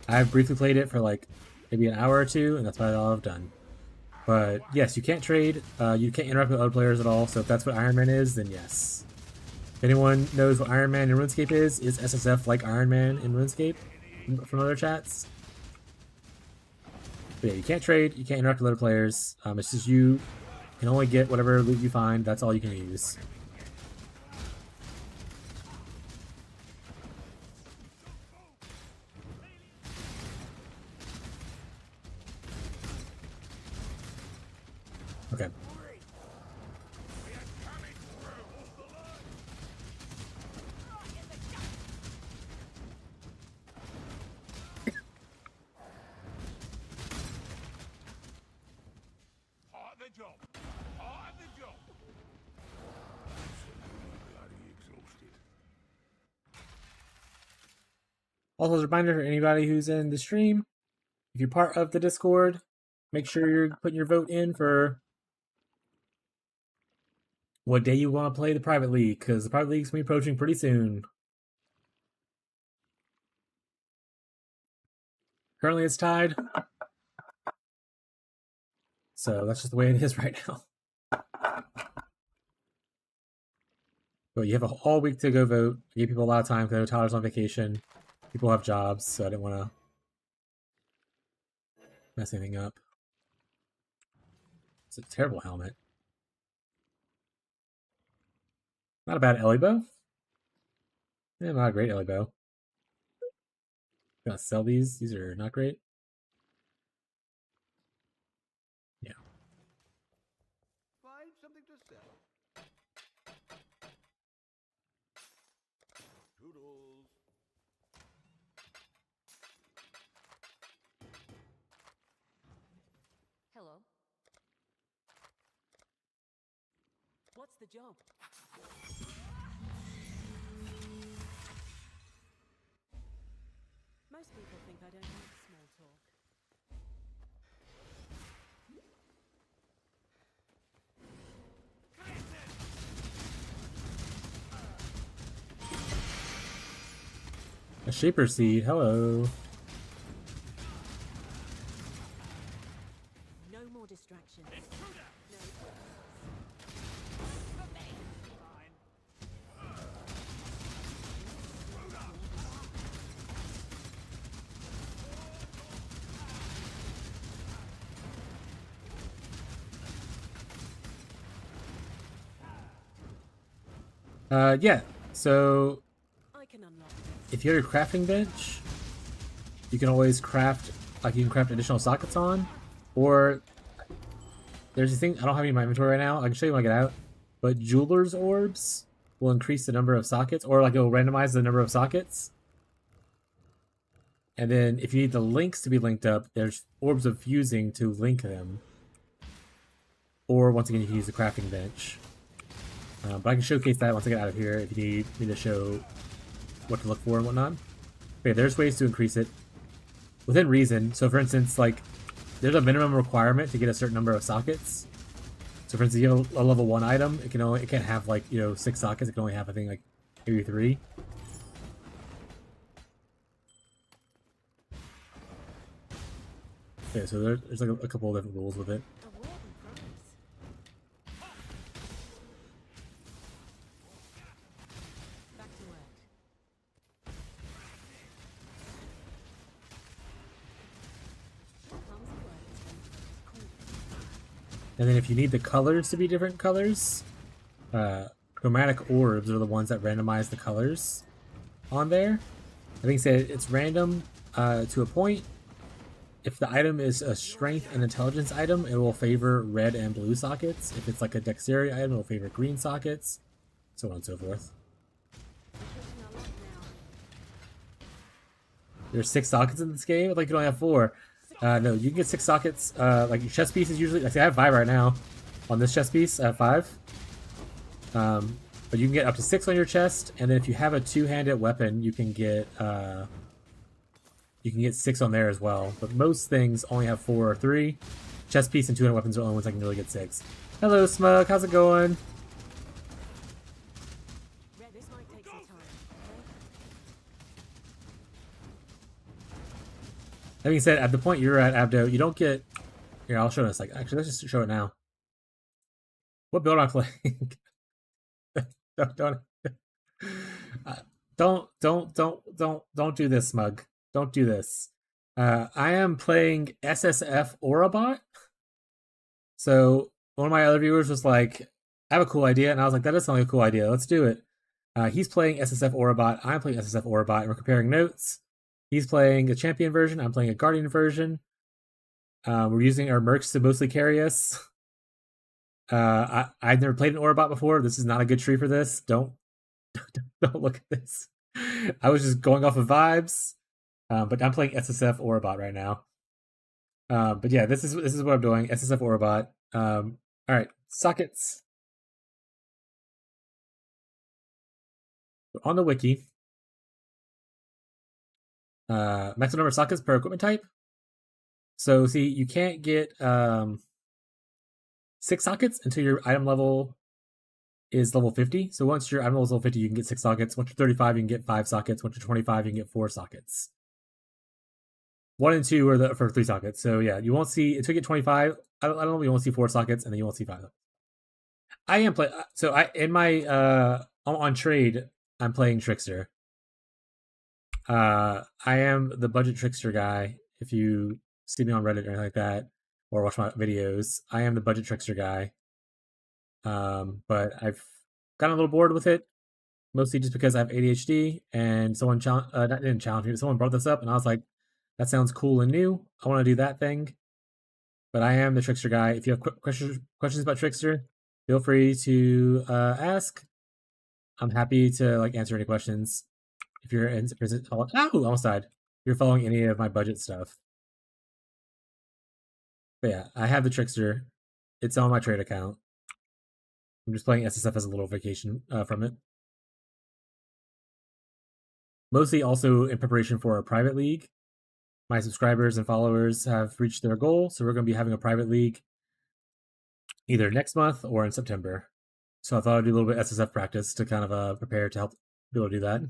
I've briefly played it for like maybe an hour or two, and that's about all I've done. But yes, you can't trade. You can't interact with other players at all. So if that's what Iron Man is, then yes. If anyone knows what Iron Man in RuneScape is SSF like Iron Man in RuneScape from other chats? But yeah, you can't trade. You can't interact with other players. It's just you can only get whatever loot you find. That's all you can use. Okay. Part of the job. Part of the job. Absolutely bloody exhausted. Also, as a reminder for anybody who's in the stream, if you're part of the Discord, make sure you're putting your vote in for what day you want to play the private league, because the private league's going to be approaching pretty soon. Currently it's tied. So that's just the way it is right now. But you have all week to go vote. I gave people a lot of time because Tyler's on vacation. People have jobs, so I didn't want to mess anything up. It's a terrible helmet. Not a bad Ellie bow. Yeah, not a great Ellie bow. Gonna sell these. These are not great. Yeah. Find something to sell. Toodles. Hello. What's the job? Most people think I don't like small talk. A Shaper Seed. Hello. No more distractions. No. Yeah. So I can unlock if you have your crafting bench, you can always craft, like you can craft additional sockets on, or there's a thing, I don't have any in my inventory right now, I can show you when I get out, but Jeweler's Orbs will increase the number of sockets, or like it'll randomize the number of sockets. And then if you need the links to be linked up, there's Orbs of Fusing to link them. Or once again, you can use the crafting bench. But I can showcase that once I get out of here if you need me to show what to look for and whatnot. Okay, there's ways to increase it within reason. So for instance, like there's a minimum requirement to get a certain number of sockets. So for instance, you have a level 1 item, it can't have like 6 sockets. It can only have, I think, like maybe 3. Okay, so there's like a couple of different rules with it. And then if you need the colors to be different colors, chromatic orbs are the ones that randomize the colors on there. I think it's random to a point. If the item is a strength and intelligence item, it will favor red and blue sockets. If it's like a dexterity item, it will favor green sockets, so on and so forth. There's 6 sockets in this game? Like you only have 4. No, you can get 6 sockets. Like your chest piece is usually, like I have 5 right now. On this chest piece, I have 5. But you can get up to 6 on your chest, and then if you have a 2-handed weapon, you can get 6 on there as well. But most things only have 4 or 3. Chest piece and 2-handed weapons are the only ones I can really get 6. Hello, Smug. How's it going? This might take some time. That being said, at the point you're at, Abdo, you don't get... Here, I'll show it in a second. Actually, let's just show it now. What build am I playing? Don't do this, Smug. Don't do this. I am playing SSF Orabot. So one of my other viewers was like, I have a cool idea. And I was like, that does sound like a cool idea. Let's do it. He's playing SSF Orabot. I'm playing SSF Orabot. And we're comparing notes. He's playing a champion version. I'm playing a guardian version. We're using our mercs to mostly carry us. I've never played an Orabot before. This is not a good tree for this. Don't look at this. I was just going off of vibes. But I'm playing SSF Orabot right now. But yeah, this is what I'm doing. SSF Orabot. All right, sockets. On the wiki, maximum number of sockets per equipment type. So see, you can't get 6 sockets until your item level is level 50. So once your item level is level 50, you can get 6 sockets. Once you're 35, you can get 5 sockets. Once you're 25, you can get 4 sockets. 1 and 2 are for 3 sockets. So yeah, you won't see until you get 25. I don't know. You won't see 4 sockets, and then you won't see 5. I am playing. So on trade, I'm playing Trickster. I am the budget Trickster guy. If you see me on Reddit or anything like that, or watch my videos, I am the budget Trickster guy. But I've gotten a little bored with it, mostly just because I have ADHD, and someone didn't challenge me, but someone brought this up, and I was like, that sounds cool and new. I want to do that thing. But I am the Trickster guy. If you have questions about Trickster, feel free to ask. I'm happy to answer any questions. If you're almost died. If you're following any of my budget stuff. But yeah, I have the Trickster. It's on my trade account. I'm just playing SSF as a little vacation from it. Mostly also in preparation for a private league. My subscribers and followers have reached their goal, so we're going to be having a private league either next month or in September. So I thought I'd do a little bit of SSF practice to kind of prepare to help be able to do that.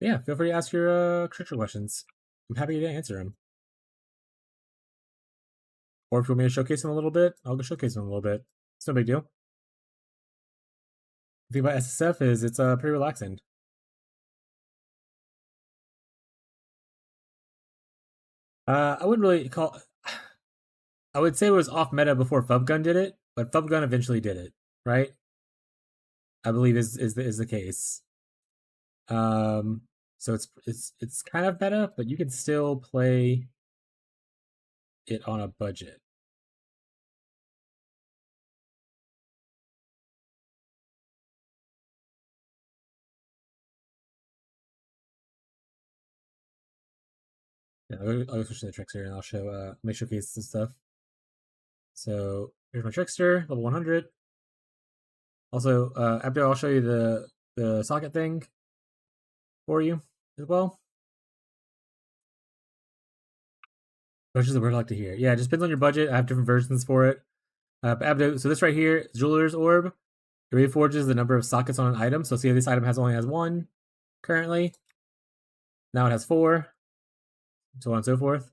Yeah, feel free to ask your Trickster questions. I'm happy to answer them. Or if you want me to showcase them a little bit, I'll go showcase them a little bit. It's no big deal. The thing about SSF is it's pretty relaxing. I wouldn't really call... I would say it was off meta before Fubgun did it, but Fubgun eventually did it, right? I believe is the case. So it's kind of meta, but you can still play it on a budget. Yeah, I'll go switch to the Trickster and I'll show make showcase and stuff. So here's my Trickster, level 100. Also, after I'll show you the socket thing for you as well. Which is the word I like to hear. Yeah, it just depends on your budget. I have different versions for it. Abdo, so this right here, Jeweler's Orb. It reforges the number of sockets on an item. So see, this item only has 1 currently. Now it has 4. So on and so forth.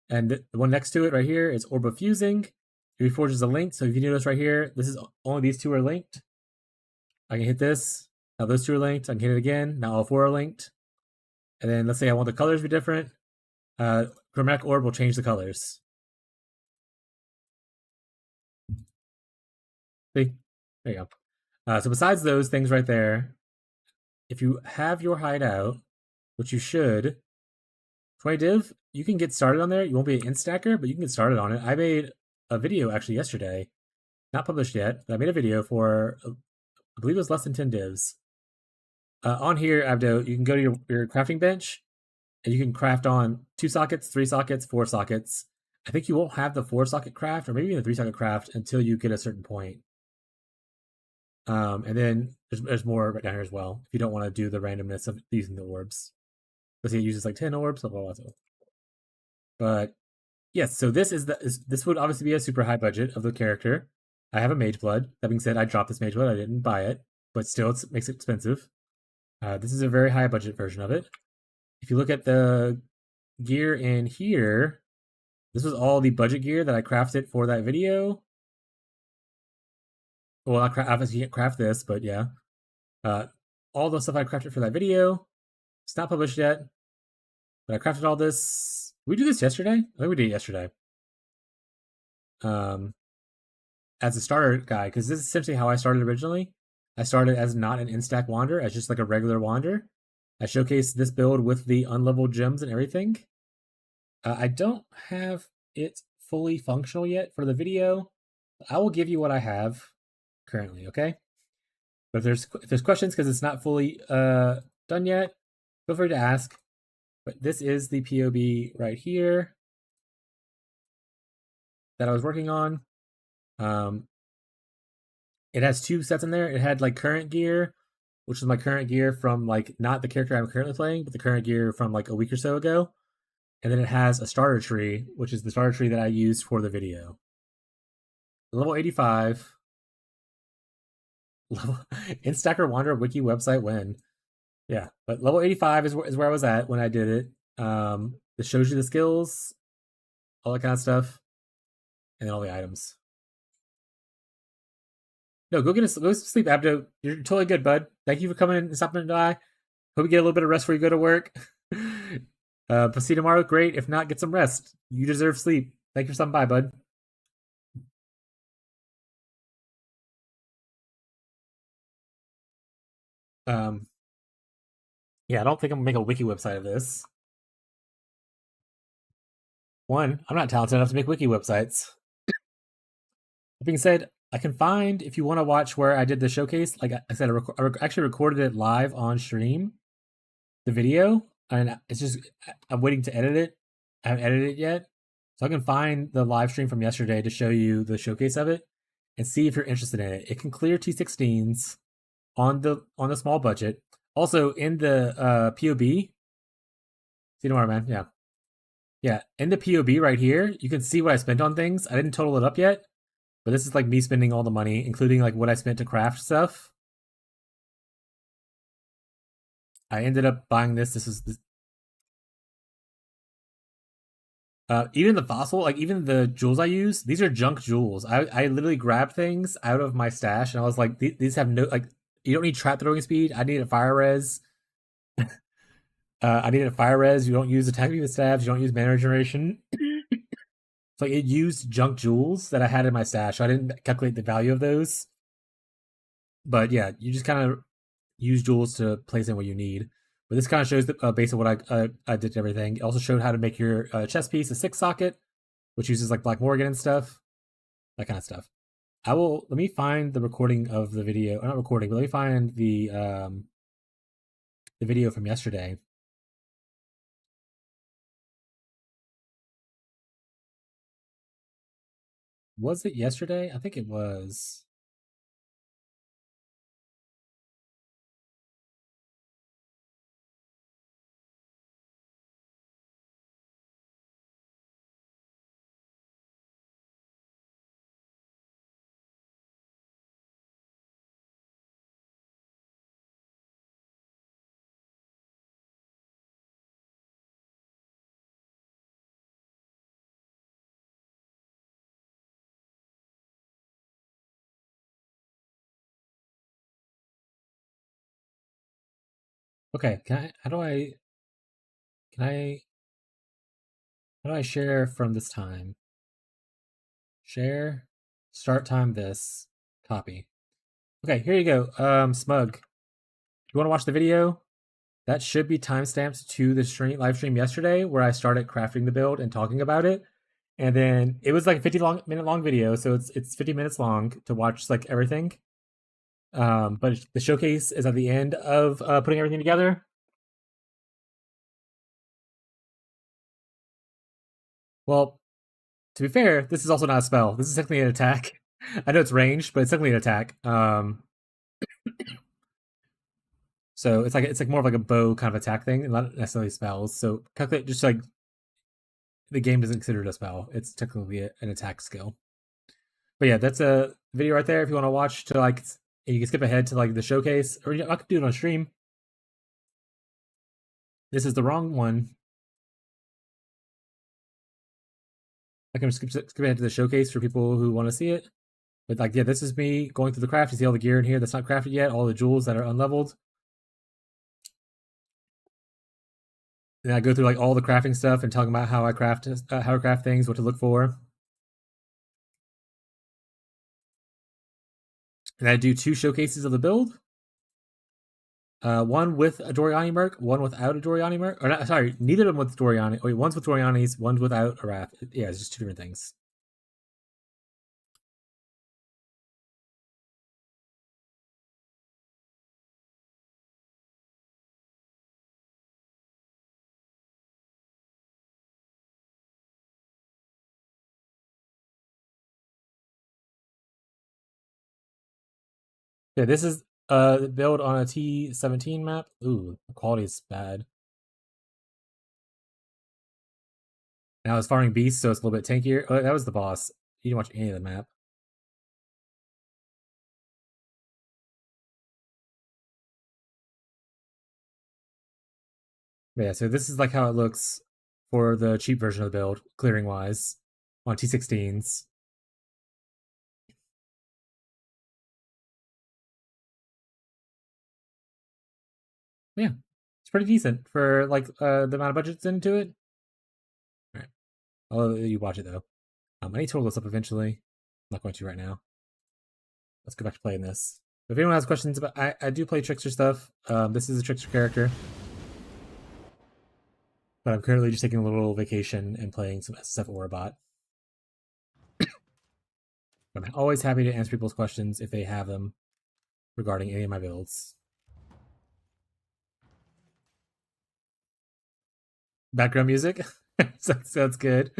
And the one next to it right here is Orb of Fusing. It reforges a link. So if you notice right here, this is only these 2 are linked. I can hit this. Now those two are linked. I can hit it again. Now all four are linked. And then let's say I want the colors to be different. Chromatic orb will change the colors. See? There you go. So besides those things right there, if you have your hideout, which you should, 20 div, you can get started on there. You won't be an instacker, but you can get started on it. I made a video actually yesterday, not published yet, but I made a video for, I believe it was less than 10 divs. On here, Abdo, you can go to your crafting bench, and you can craft on 2 sockets, 3 sockets, 4 sockets. I think you won't have the 4 socket craft, or maybe even the 3 socket craft, until you get a certain point. And then there's more right down here as well, if you don't want to do the randomness of using the orbs. Let's see, it uses like 10 orbs, blah, blah, blah, blah. But yes, so this would obviously be a super high budget of the character. I have a mage blood. That being said, I dropped this mage blood. I didn't buy it, but still, it makes it expensive. This is a very high budget version of it. If you look at the gear in here, this was all the budget gear that I crafted for that video. Well, obviously you can't craft this, but yeah. All the stuff I crafted for that video. It's not published yet, but I crafted all this. Did we do this yesterday? I think we did it yesterday. As a starter guide, because this is essentially how I started originally. I started as not an instack wander, as just like a regular wander. I showcased this build with the unleveled gems and everything. I don't have it fully functional yet for the video. I will give you what I have currently, okay? But if there's questions because it's not fully done yet, feel free to ask. But this is the POB right here that I was working on. It has 2 sets in there. It had like current gear, which is my current gear from like not the character I'm currently playing, but the current gear from like a week or so ago. And then it has a starter tree, which is the starter tree that I used for the video. Level 85. Instacker Wander Wiki website win. Yeah, but level 85 is where I was at when I did it. It shows you the skills, all that kind of stuff, and then all the items. No, go get some sleep, Abdo. You're totally good, bud. Thank you for coming and stopping by. Hope you get a little bit of rest before you go to work. But see you tomorrow. Great. If not, get some rest. You deserve sleep. Thank you for stopping by, bud. Yeah, I don't think I'm gonna make a wiki website of this. One, I'm not talented enough to make wiki websites. That being said, I can find, if you want to watch where I did the showcase, like I said, I actually recorded it live on stream, the video, and it's just, I'm waiting to edit it. I haven't edited it yet. So I can find the live stream from yesterday to show you the showcase of it and see if you're interested in it. It can clear T16s on the small budget. Also in the POB. See you tomorrow, man. Yeah. Yeah. In the POB right here, you can see what I spent on things. I didn't total it up yet, but this is like me spending all the money, including like what I spent to craft stuff. I ended up buying this. This is even the fossil, like even the jewels I use, these are junk jewels. I literally grabbed things out of my stash and I was like, these have no, like, you don't need trap throwing speed. I need a fire res. I needed a fire res. You don't use attack with stabs. You don't use mana regeneration. So it used junk jewels that I had in my stash. So I didn't calculate the value of those. But yeah, you just kind of use jewels to place in what you need. But this kind of shows the base of what I did to everything. It also showed how to make your chest piece a 6 socket, which uses like Black Morgan and stuff. That kind of stuff. Let me find the recording of the video. Not recording, but let me find the video from yesterday. Was it yesterday? I think it was. Okay, how do I share from this time? Share, start time this, copy. Okay, here you go. Smug. You want to watch the video? That should be timestamped to the live stream yesterday where I started crafting the build and talking about it. And then it was like a 50-minute long video, so it's 50 minutes long to watch like everything. But the showcase is at the end of putting everything together. Well, to be fair, this is also not a spell. This is technically an attack. I know it's ranged, but it's technically an attack. So it's like more of like a bow kind of attack thing, and not necessarily spells. So calculate just like the game doesn't consider it a spell. It's technically an attack skill. But yeah, that's a video right there if you want to watch to like you can skip ahead to like the showcase, or I could do it on stream. This is the wrong one. I can skip ahead to the showcase for people who want to see it. But like, yeah, this is me going through the craft. You see all the gear in here that's not crafted yet, all the jewels that are unleveled. And I go through like all the crafting stuff and talking about how I craft things, what to look for. And I do 2 showcases of the build. One with a Doriani merc, one without a Doriani merc. Or not, sorry, neither of them with Doriani. Wait, one's with Doriani's, one's without a Wrath. Yeah, it's just 2 different things. Yeah, this is build on a T17 map. Ooh, the quality is bad. Now it's farming beasts, so it's a little bit tankier. Oh, that was the boss. You didn't watch any of the map. But yeah, so this is like how it looks for the cheap version of the build, clearing wise, on T16s. Yeah, it's pretty decent for like the amount of budget's into it. All right, I'll let you watch it though. I need to total this up eventually. I'm not going to right now. Let's go back to playing this. If anyone has questions about, I do play Trickster stuff. This is a Trickster character, but I'm currently just taking a little vacation and playing some SSF Orabot. I'm always happy to answer people's questions if they have them regarding any of my builds. Background music? Sounds good.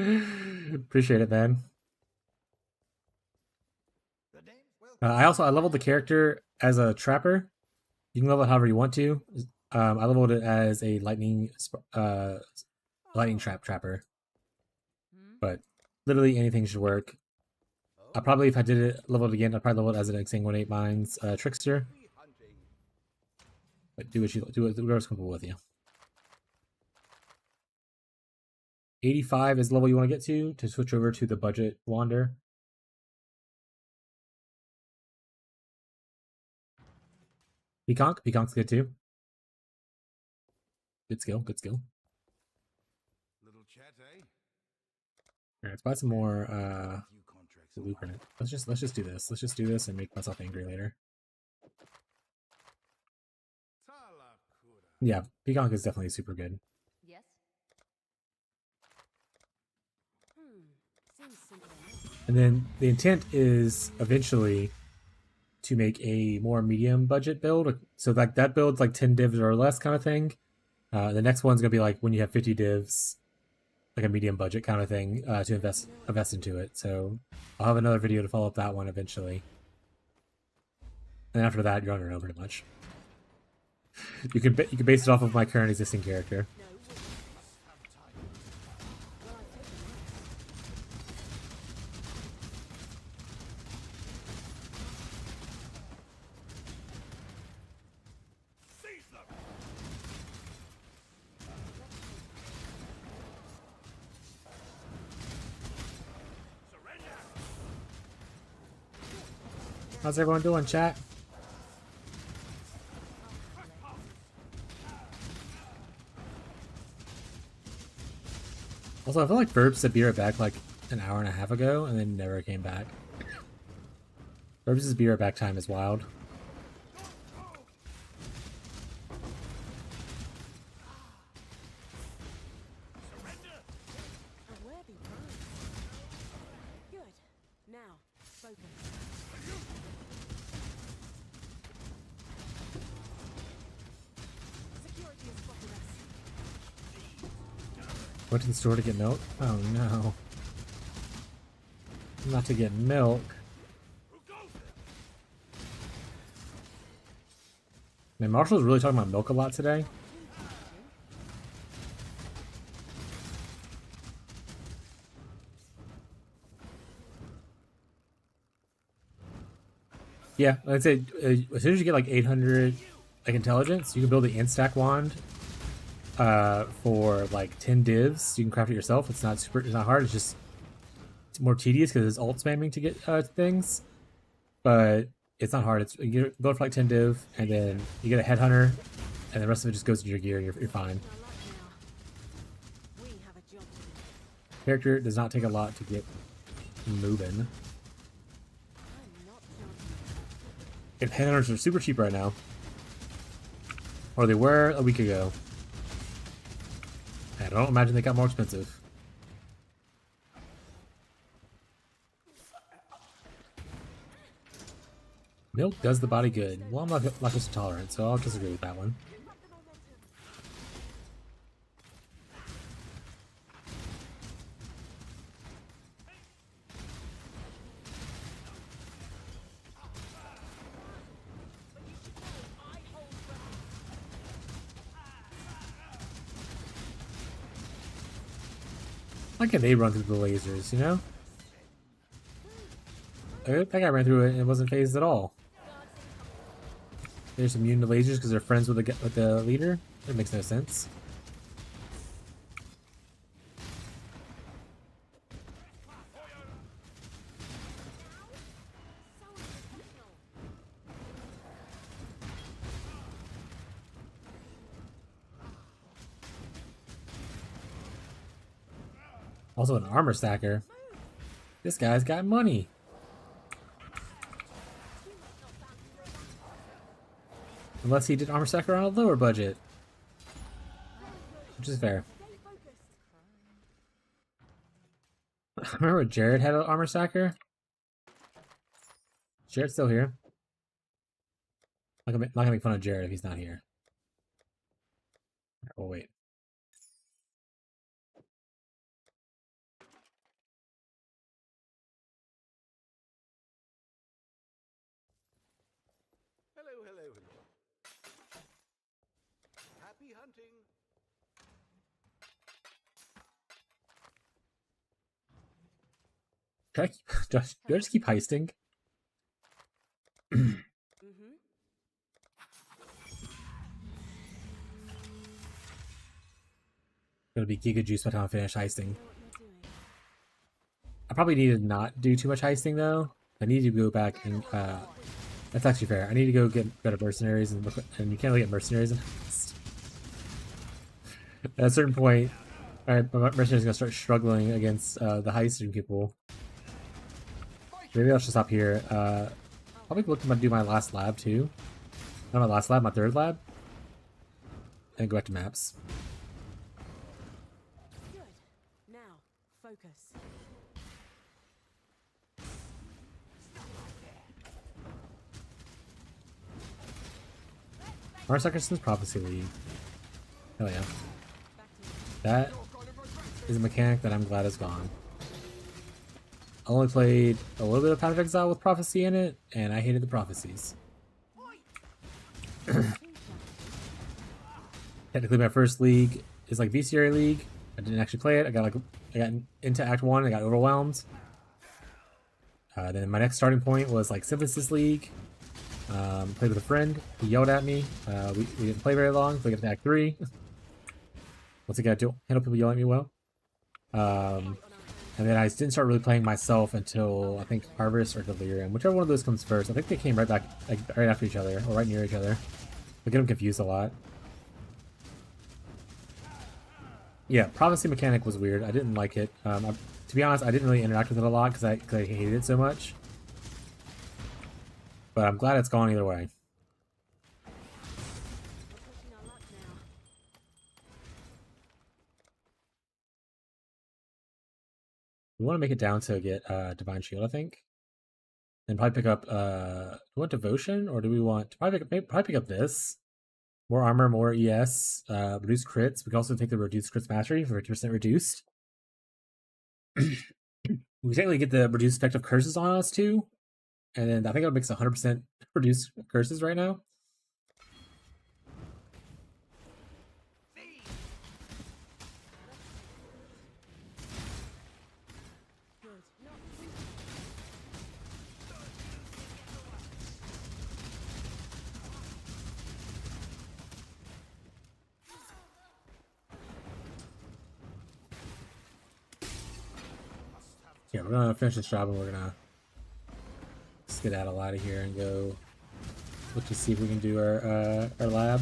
Appreciate it, man. I leveled the character as a trapper. You can level it however you want to. I leveled it as a lightning trapper. But literally anything should work. I probably, if I did it, level it again, I'd probably level it as an Exsanguinate Minds Trickster. But do whatever's comfortable with you. 85 is the level you want to get to switch over to the budget wander. Peacock's good too. Good skill. Little chat, eh? Alright, let's buy some more blueprint. Let's just do this. Let's just do this and make myself angry later. Yeah, Peacock is definitely super good. Yes? Seems simple enough. And then the intent is eventually to make a more medium budget build. So like that build's like 10 divs or less kind of thing. The next one's gonna be like when you have 50 divs, like a medium budget kind of thing to invest into it. So I'll have another video to follow up that one eventually. And after that, you're on your own pretty much. You can base it off of my current existing character. How's everyone doing, chat? Also, I feel like Verb said be right back like an hour and a half ago and then never came back. Verb's be right back time is wild. A worthy prize. Good. Now, focus. Security has spotted us. Went to the store to get milk? Oh no. Not to get milk. Man, Marshall's really talking about milk a lot today. Yeah, I'd say as soon as you get like 800 like intelligence, you can build the instack wand for like 10 divs. You can craft it yourself. It's not hard. It's more tedious because it's alt spamming to get things, but it's not hard. It's you build for like 10 div, and then you get a headhunter, and the rest of it just goes to your gear, and you're fine. We have a job to do. Character does not take a lot to get moving. I'm not jumping. And headhunters are super cheap right now, or they were a week ago. I don't imagine they got more expensive. Milk does the body good. Well, I'm not lactose intolerant, so I'll disagree with that one. Why can't they run through the lasers, you know? That guy ran through it and it wasn't phased at all. They're just immune to lasers because they're friends with the leader? That makes no sense. Also an armor stacker. This guy's got money. Unless he did armor stacker on a lower budget. Which is fair. Remember Jared had an armor stacker? Jared's still here. I'm not gonna make fun of Jared if he's not here. Oh wait. Hello, hello, hello. Happy hunting. Do I just keep heisting? Gonna be Giga Juice by the time I finish heisting. I probably need to not do too much heisting though. I need to go back and that's actually fair. I need to go get better mercenaries and you can't really get mercenaries in heist. At a certain point, alright, my mercenaries gonna start struggling against the heisting people. Maybe I'll just stop here. Probably look to do my last lab too. Not my last lab, my third lab. And go back to maps. Good. Now, focus. Mars Sacriston's Prophecy League. Hell yeah. That is a mechanic that I'm glad is gone. I only played a little bit of Path of Exile with Prophecy in it, and I hated the prophecies. Technically my first league is like Bestiary League. I didn't actually play it. I got into Act 1, I got overwhelmed. Then my next starting point was like Synthesis League. Played with a friend. He yelled at me. We didn't play very long, so we got to Act 3. Once again, I don't handle people yelling at me well. And then I didn't start really playing myself until I think Harvest or Delirium, whichever one of those comes first. I think they came right back, like right after each other, or right near each other. I get them confused a lot. Yeah, prophecy mechanic was weird. I didn't like it. To be honest, I didn't really interact with it a lot because I hated it so much. But I'm glad it's gone either way. We're pushing our luck now. We want to make it down to get Divine Shield, I think. And probably pick up, do we want Devotion, or do we want, probably pick up this. More armor, more ES, reduced crits. We can also take the reduced crits mastery for 50% reduced. We technically get the reduced effect of curses on us too. And then I think it makes 100% reduced curses right now. Yeah, we're gonna finish this job and we're gonna skedaddle out of here and go look to see if we can do our lab.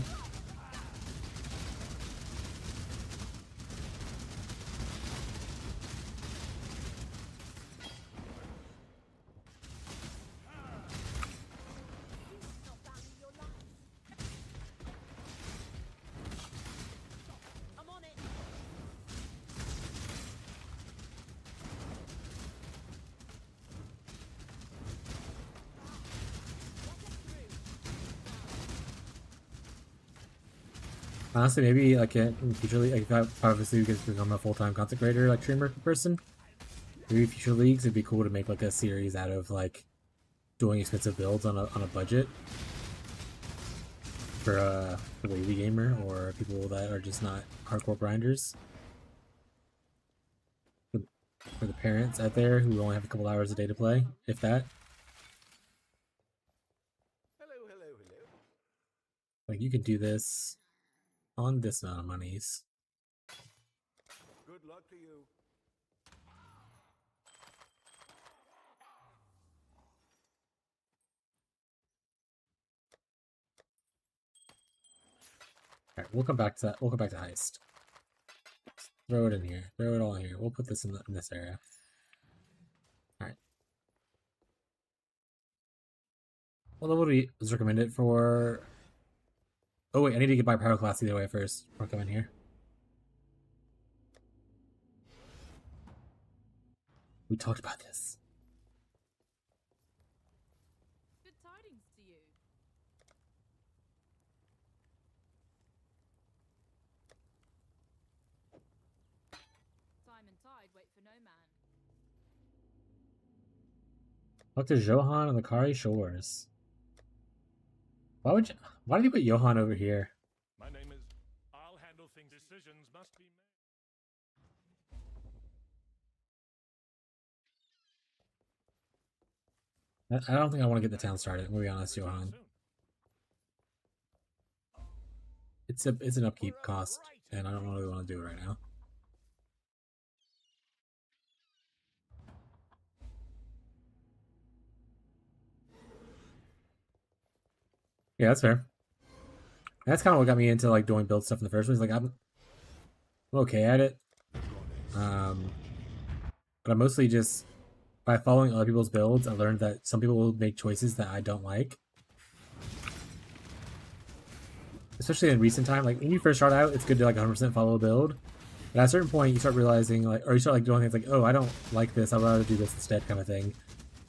I'm on it. Honestly, maybe like in future league, like obviously we could become a full-time content creator, like streamer person. Maybe future leagues, it'd be cool to make like a series out of like doing expensive builds on a budget for the wavy gamer or people that are just not hardcore grinders. For the parents out there who only have a couple hours a day to play, if that. Hello, hello, hello. Like you can do this on this amount of monies. Good luck to you. Alright, we'll come back to that. We'll come back to heist. Throw it in here. Throw it all in here. We'll put this in this area. Alright. What level is recommended for? Oh wait, I need to get by power class either way first before I come in here. We talked about this. Good tidings to you. Time and tide wait for no man. Talk to Johan on the Kari Shores. Why did you put Johan over here? My name is. I'll handle things. Decisions must be made. I don't think I want to get the town started. I'm gonna be honest, Johan. It's an upkeep cost, and I don't really want to do it right now. Yeah, that's fair. That's kind of what got me into like doing build stuff in the first place. Like I'm okay at it, but I'm mostly just by following other people's builds. I learned that some people will make choices that I don't like, especially in recent time. Like when you first start out, it's good to like 100% follow a build, but at a certain point, you start realizing like, or you start like doing things like, oh, I don't like this. I'd rather do this instead, kind of thing,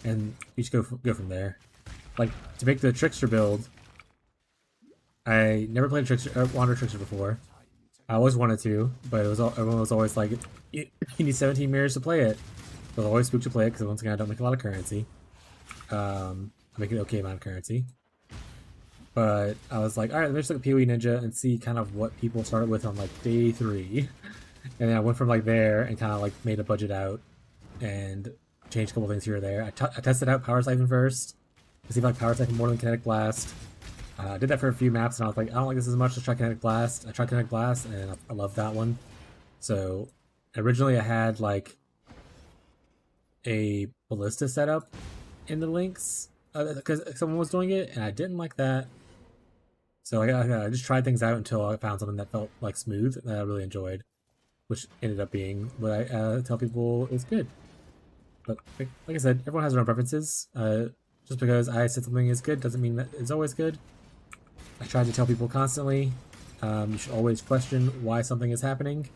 and you just go from there. Like to make the Trickster build. I never played Wander Trickster before. I always wanted to, but everyone was always like, you need 17 mirrors to play it. So I was always spooked to play it because once again I don't make a lot of currency. I make an okay amount of currency. But I was like, alright, let me just look at PoE Ninja and see kind of what people started with on like day 3. And then I went from like there and kind of like made a budget out and changed a couple things here or there. I tested out Power Siphon first to see if I like Power Siphon more than Kinetic Blast. I did that for a few maps and I was like, I don't like this as much. Let's try Kinetic Blast. I tried Kinetic Blast and I love that one. So originally I had like a Ballista setup in the links because someone was doing it and I didn't like that. So I just tried things out until I found something that felt like smooth that I really enjoyed. which ended up being what I tell people is good. But like I said, everyone has their own preferences. Just because I said something is good doesn't mean that it's always good. I try to tell people constantly, you should always question why something is happening.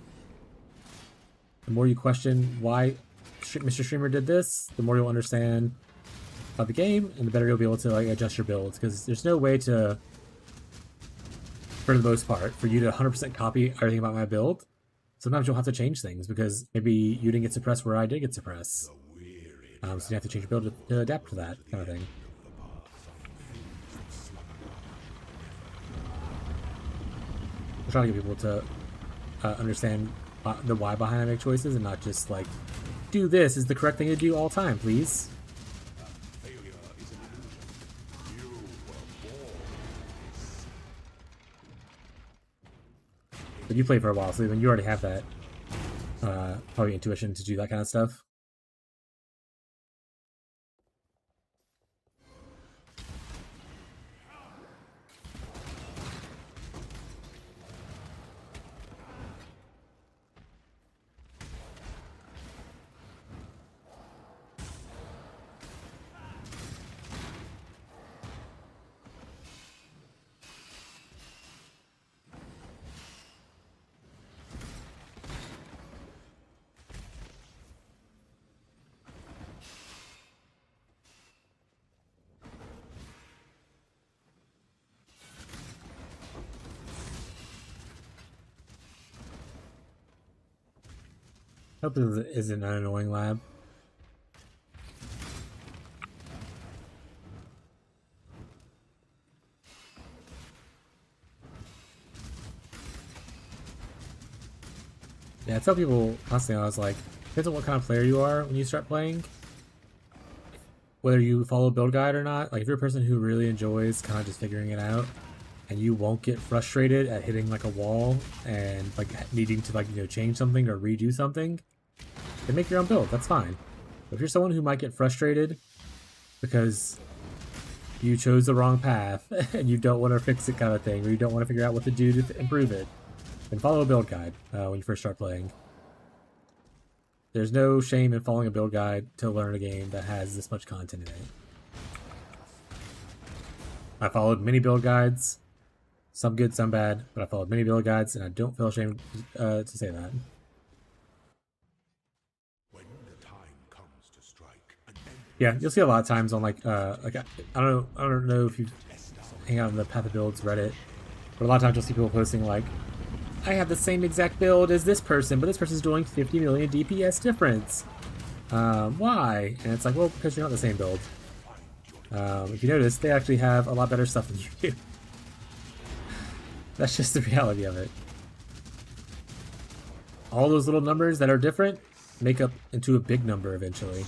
The more you question why Mr. Streamer did this, the more you'll understand about the game, and the better you'll be able to like adjust your builds. Because there's no way to, for the most part, for you to 100% copy everything about my build. Sometimes you'll have to change things because maybe you didn't get suppressed where I did get suppressed. So you have to change your build to adapt to that kind of thing. I'm trying to get people to understand the why behind I make choices and not just like, do this is the correct thing to do all time, please. But you played for a while, so you already have that probably intuition to do that kind of stuff. Hope this isn't an annoying lab. Yeah, I tell people constantly, I was like, depends on what kind of player you are when you start playing. Whether you follow a build guide or not, like if you're a person who really enjoys kind of just figuring it out, and you won't get frustrated at hitting like a wall and like needing to like, you know, change something or redo something, then make your own build, that's fine. But if you're someone who might get frustrated because you chose the wrong path and you don't want to fix it kind of thing, or you don't want to figure out what to do to improve it, then follow a build guide when you first start playing. There's no shame in following a build guide to learn a game that has this much content in it. I followed many build guides, some good, some bad, but I followed many build guides, and I don't feel ashamed to say that. When the time comes to strike, Yeah, you'll see a lot of times on like I don't know if you hang out on the Path of Builds Reddit, but a lot of times you'll see people posting like, I have the same exact build as this person, but this person's doing 50 million DPS difference. Why? And it's like, well, because you're not the same build. If you notice, they actually have a lot better stuff than you do. That's just the reality of it. All those little numbers that are different make up into a big number eventually.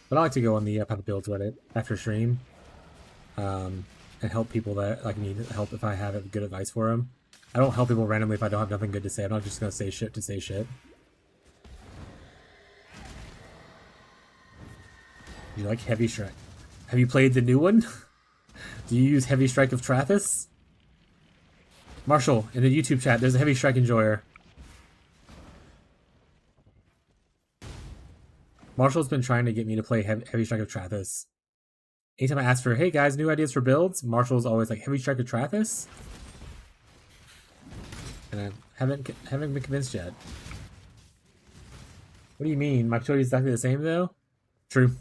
But I like to go on the Path of Builds Reddit after stream, and help people that like need help if I have good advice for them. I don't help people randomly if I don't have nothing good to say. I'm not just gonna say shit to say shit. You like Heavy Strike? Have you played the new one? Do you use Heavy Strike of Trathis? Marshall, in the YouTube chat, there's a Heavy Strike enjoyer. Marshall's been trying to get me to play Heavy Strike of Trathis. Anytime I ask for, hey guys, new ideas for builds, Marshall's always like, Heavy Strike of Trathis? And I haven't been convinced yet. What do you mean? My tutorial is exactly the same though? True.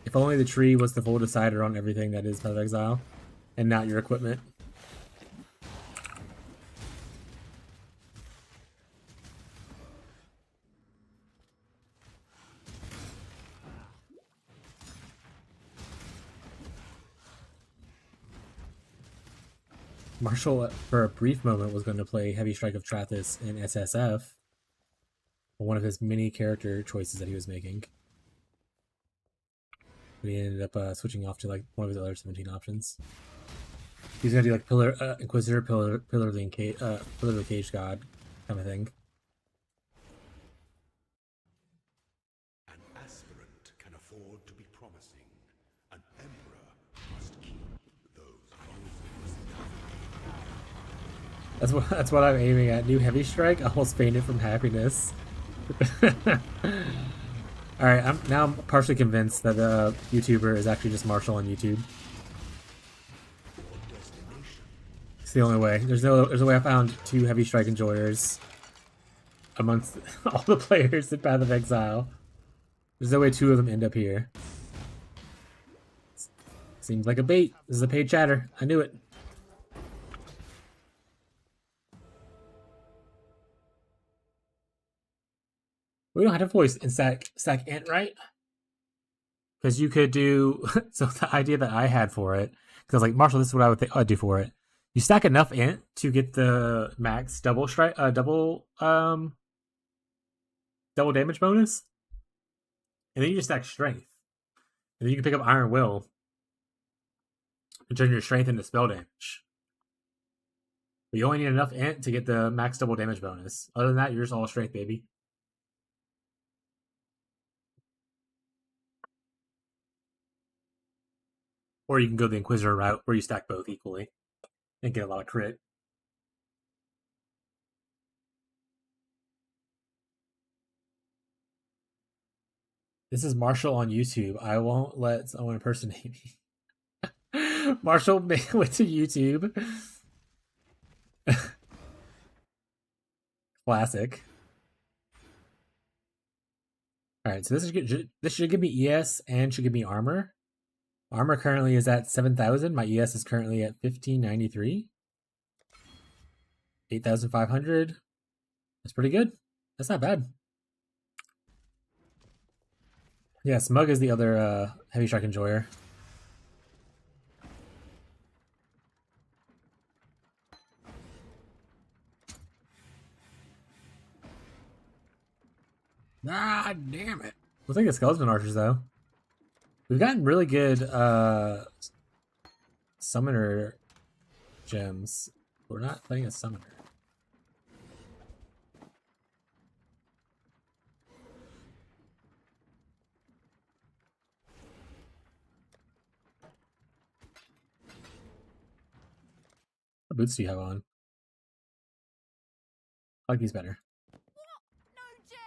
If only the tree was the full decider on everything that is Path of Exile, and not your equipment. Marshall, for a brief moment, was going to play Heavy Strike of Trathis in SSF, one of his many character choices that he was making. But he ended up switching off to like one of his other 17 options. He's gonna do like pillar, Inquisitor, pillar of the cage god kind of thing. An aspirant can afford to be promising. An emperor must keep those promises. That's what I'm aiming at. New heavy strike. I almost fainted from happiness. All right, I'm partially convinced that the YouTuber is actually just Marshall on YouTube. It's the only way. There's a way I found 2 heavy strike enjoyers amongst all the players in Path of Exile. There's no way 2 of them end up here. Seems like a bait. This is a paid chatter. I knew it. We don't have to voice in stack int, right? Because you could do so. The idea that I had for it, because I was like, Marshall, this is what I would think I'd do for it. You stack enough int to get the max double damage bonus, and then you just stack strength, and then you can pick up Iron Will and turn your strength into spell damage. But you only need enough int to get the max double damage bonus. Other than that, you're just all strength, baby. Or you can go the Inquisitor route where you stack both equally and get a lot of crit. This is Marshall on YouTube. I won't let someone impersonate me. Marshall went to YouTube. Classic. Alright, so this should give me ES and should give me armor. Armor currently is at 7,000. My ES is currently at 1593. 8,500. That's pretty good. That's not bad. Yeah, Smug is the other heavy strike enjoyer. Ah, damn it. We'll take the skeleton archers though. We've gotten really good summoner gems. We're not playing a summoner. What boots do you have on? I like these better. No gems?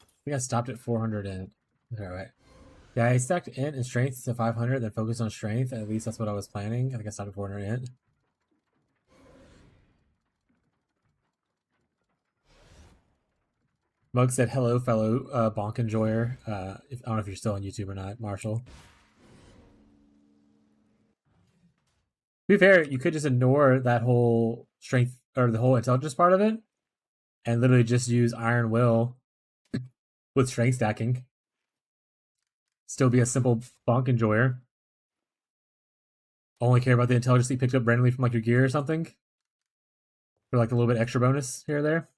I think I stopped at 400 and alright. Yeah, I stacked int and strength to 500, then focused on strength. At least that's what I was planning. I think I stopped at 400 int. Mug said, hello, fellow bonk enjoyer. I don't know if you're still on YouTube or not, Marshall. To be fair, you could just ignore that whole strength, or the whole intelligence part of it, and literally just use Iron Will with strength stacking. Still be a simple bonk enjoyer. Only care about the intelligence you picked up randomly from like your gear or something. For like a little bit extra bonus here or there.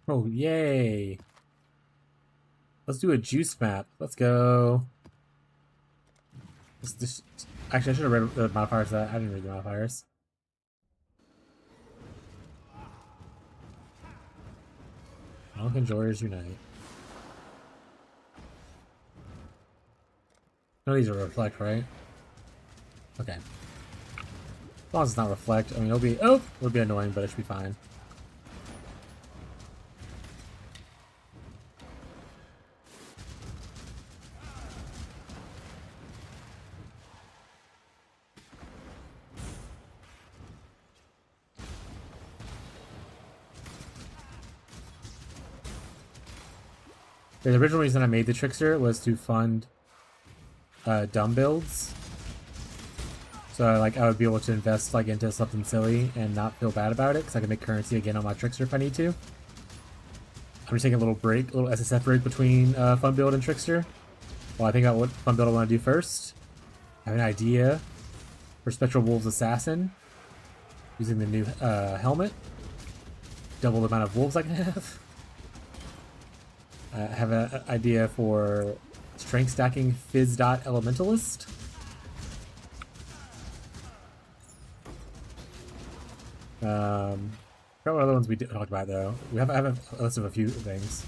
Oh, yay. Let's do a juice map. Let's go. Actually, I should have read the modifiers. I didn't read the modifiers. Monk enjoyers unite. None of these are reflect, right? Okay. As long as it's not reflect, I mean, it'll be annoying, but it should be fine. The original reason I made the Trickster was to fund dumb builds. So I would be able to invest into something silly and not feel bad about it, because I can make currency again on my Trickster if I need to. I'm just taking a little SSF break between fun build and Trickster. Well, I think about what fun build I want to do first. I have an idea. for Spectral Wolves Assassin, using the new helmet. Double the amount of wolves I can have. I have an idea for strength stacking Fizz Dot Elementalist. Forgot what other ones we talked about though. I have a list of a few things.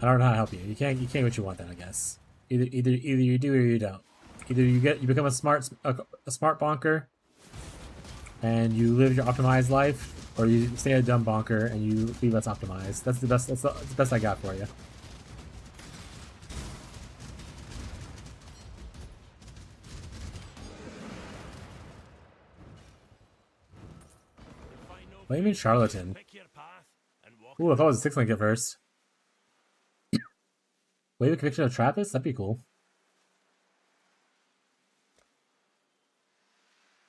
I don't know how to help you. You can't get what you want then, I guess. Either you do or you don't. Either you become a smart bonker and you live your optimized life, or you stay a dumb bonker and you be less optimized. That's the best I got for you. What do you mean charlatan? Ooh, I thought it was a 6 link at first. Wave of Conviction of Trappist? That'd be cool.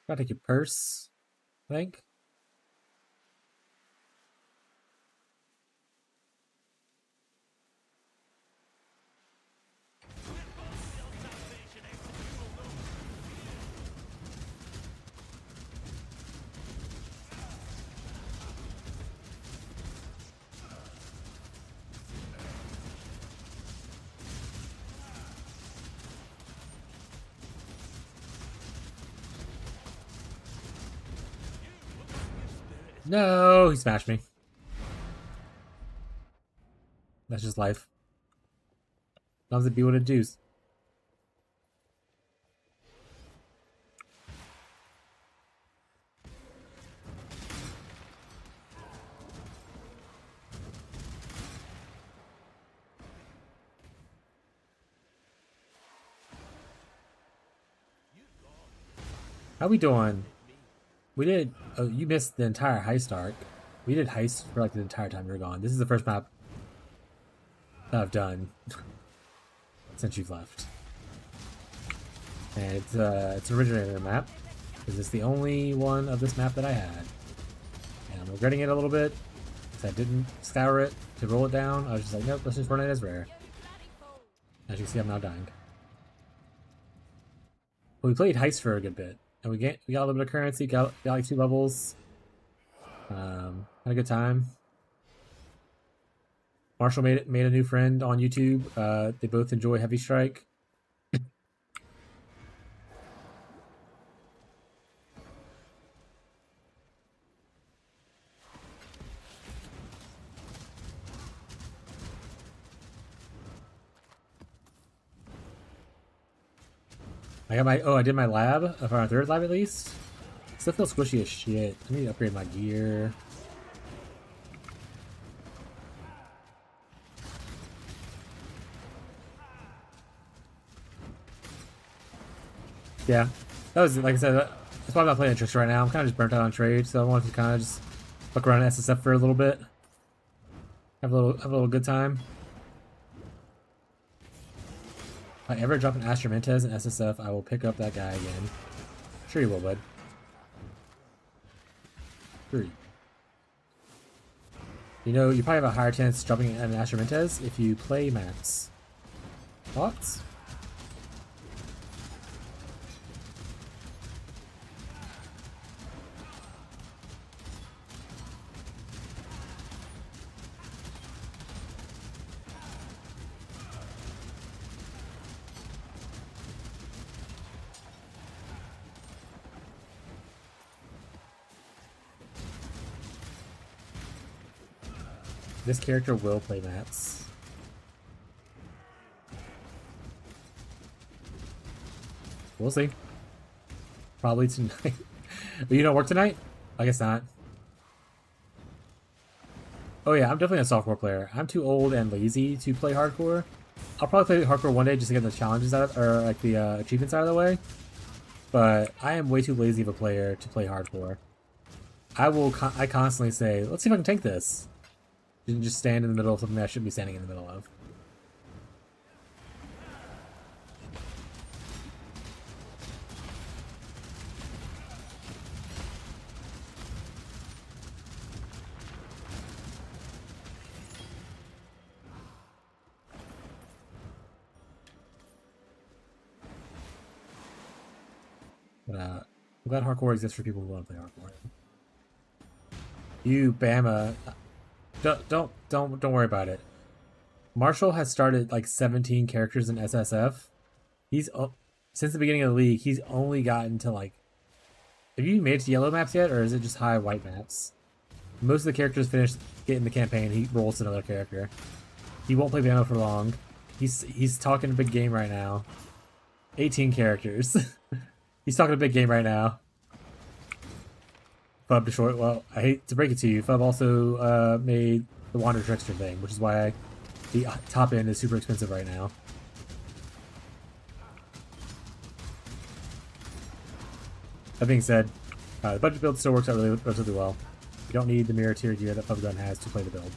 Gotta take your purse, I think. No, he smashed me. That's just life. Loves to be what it does. How we doing? We did. Oh, you missed the entire heist arc. We did heist for like the entire time you were gone. This is the first map that I've done since you've left, and it's an originator map because it's the only one of this map that I had, and I'm regretting it a little bit because I didn't scour it to roll it down. I was just like, nope, let's just run it as rare. As you can see, I'm now dying. But we played heist for a good bit. And we got a little bit of currency, got like 2 levels. Had a good time. Marshall made a new friend on YouTube. They both enjoy Heavy Strike. I did my lab for our 3rd lab at least. Still feels squishy as shit. I need to upgrade my gear. Yeah, that was, like I said, that's why I'm not playing Trickster right now. I'm kind of just burnt out on trade, so I wanted to kind of just fuck around SSF for a little bit. Have a little good time. If I ever drop an Astramentez in SSF, I will pick up that guy again. Sure you will, bud. Sure. You know, you probably have a higher chance dropping an Astramentez if you play maps. Thoughts? This character will play maps. We'll see. Probably tonight. But you don't work tonight? I guess not. Oh yeah, I'm definitely a softcore player. I'm too old and lazy to play hardcore. I'll probably play hardcore one day just to get the challenges out of, or like the achievements out of the way. But I am way too lazy of a player to play hardcore. I constantly say, let's see if I can tank this. And just stand in the middle of something I shouldn't be standing in the middle of. But I'm glad hardcore exists for people who want to play hardcore. You Bama, don't worry about it. Marshall has started like 17 characters in SSF. He's since the beginning of the league, he's only gotten to like. Have you made it to yellow maps yet, or is it just high white maps? Most of the characters finish getting the campaign. He rolls to another character. He won't play Bama for long. He's talking a big game right now. 18 characters. He's talking a big game right now. Fub to short. Well, I hate to break it to you. Fub also made the Wander Trickster thing, which is why the top end is super expensive right now. That being said, the budget build still works out relatively well. You don't need the mirror tier gear that Fub Gun has to play the build.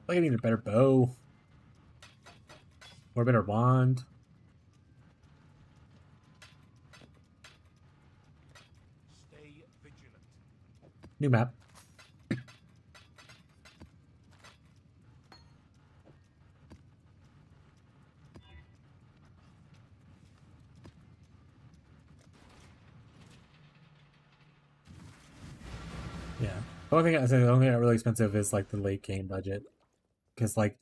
I think I need a better bow. Or a better wand. Stay vigilant. New map. Yeah. The only thing that got really expensive is like the late game budget. Because like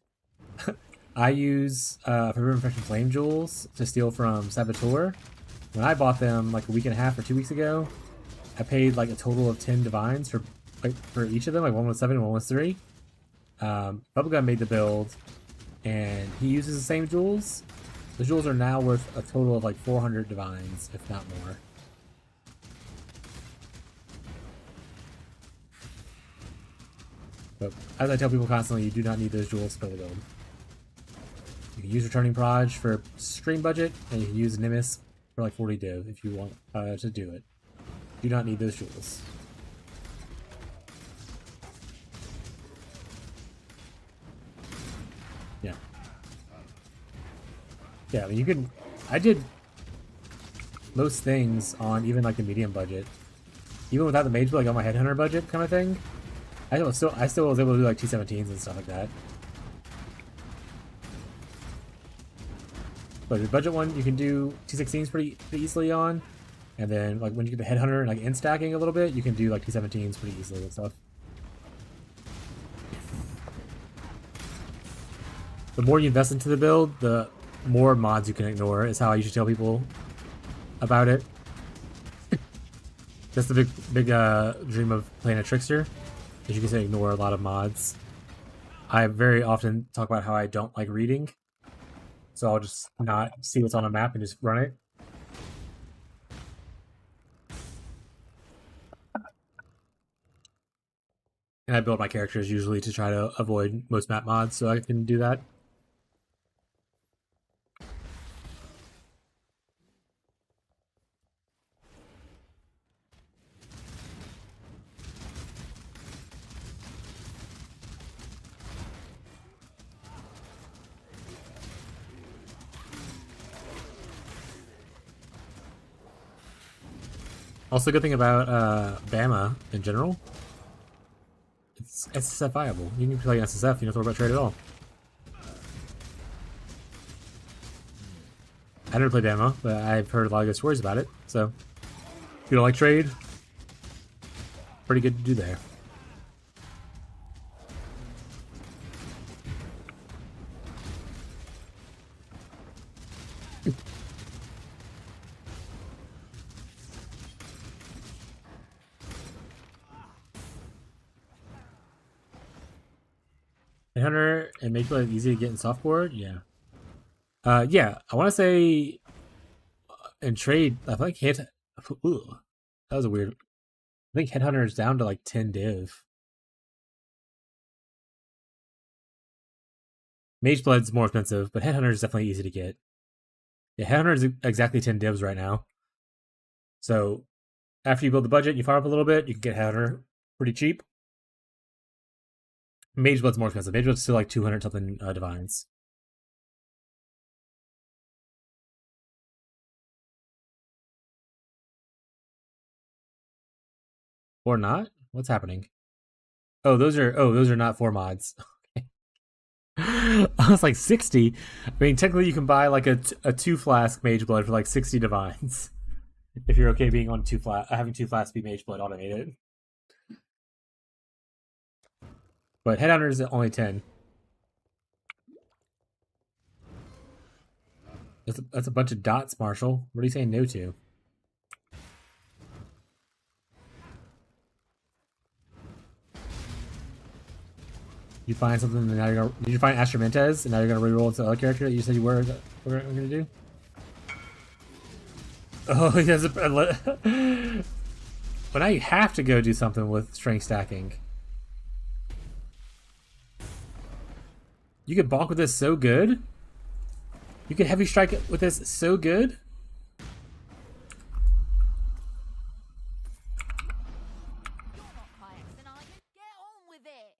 I use Forbidden Infection Flame Jewels to steal from Saboteur. When I bought them like a week and a half or 2 weeks ago, I paid like a total of 10 divines for each of them. Like one was 7 and one was 3. Bubblegum made the build, and he uses the same jewels. The jewels are now worth a total of like 400 divines, if not more. But as I tell people constantly, you do not need those jewels to play the build. You can use Returning Proj for stream budget, and you can use Nimbus for like 40 div if you want to do it. You do not need those jewels. Yeah. Yeah, I mean, you can. I did most things on even like the medium budget, even without the mage, like on my headhunter budget kind of thing. I still was able to do like T17s and stuff like that. But the budget one, you can do T16s pretty easily on, and then like when you get the headhunter and like in stacking a little bit, you can do like T17s pretty easily and stuff. The more you invest into the build, the more mods you can ignore. Is how I usually tell people about it. That's the big dream of playing a trickster. Is you can say ignore a lot of mods. I very often talk about how I don't like reading, so I'll just not see what's on a map and just run it. And I build my characters usually to try to avoid most map mods, so I can do that. Also, good thing about Bama in general, it's SSF viable. You can play SSF, you don't have to worry about trade at all. I never played Bama, but I've heard a lot of good stories about it. So, if you don't like trade, pretty good to do there. Hunter and make it easy to get in softboard, yeah. Yeah, I want to say in trade, I think ooh, that was a weird. I think Headhunter is down to like 10 div. Mageblood's more expensive, but Headhunter is definitely easy to get. Yeah, Headhunter is exactly 10 divs right now. So after you build the budget, you fire up a little bit, you can get Headhunter pretty cheap. Mageblood's more expensive. Mageblood's still like 200 something divines. Or not? What's happening? Those are not 4 mods. I was like 60. I mean, technically you can buy like a 2 flask mage blood for like 60 divines. If you're okay being on 2 having 2 flasks be mage blood automated. But headhunter is only 10. That's a bunch of dots, Marshall. What are you saying no to? You find something and now you're gonna... Did you find Astramentez and now you're gonna reroll into the other character that you said you were gonna do? Oh, he has a... But now you have to go do something with strength stacking. You could bonk with this so good. You could heavy strike it with this so good. You're not kayaks, and I can get on with it.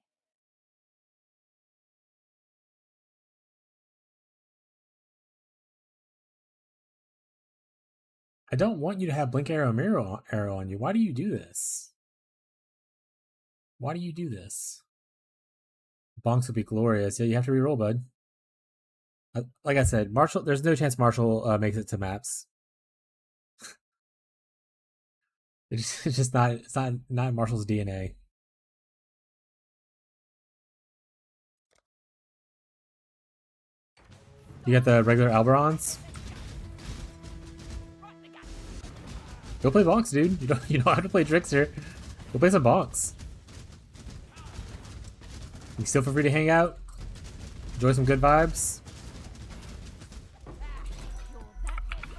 I don't want you to have blink arrow mirror arrow on you. Why do you do this? Why do you do this? Bonks would be glorious. Yeah, you have to reroll, bud. Like I said, Marshall. There's no chance Marshall makes it to maps. It's just not. It's not Marshall's DNA. You got the regular Alberons. Go play bonks, dude. You don't have to play Trickster. Go play some bonks. You still feel free to hang out. Enjoy some good vibes.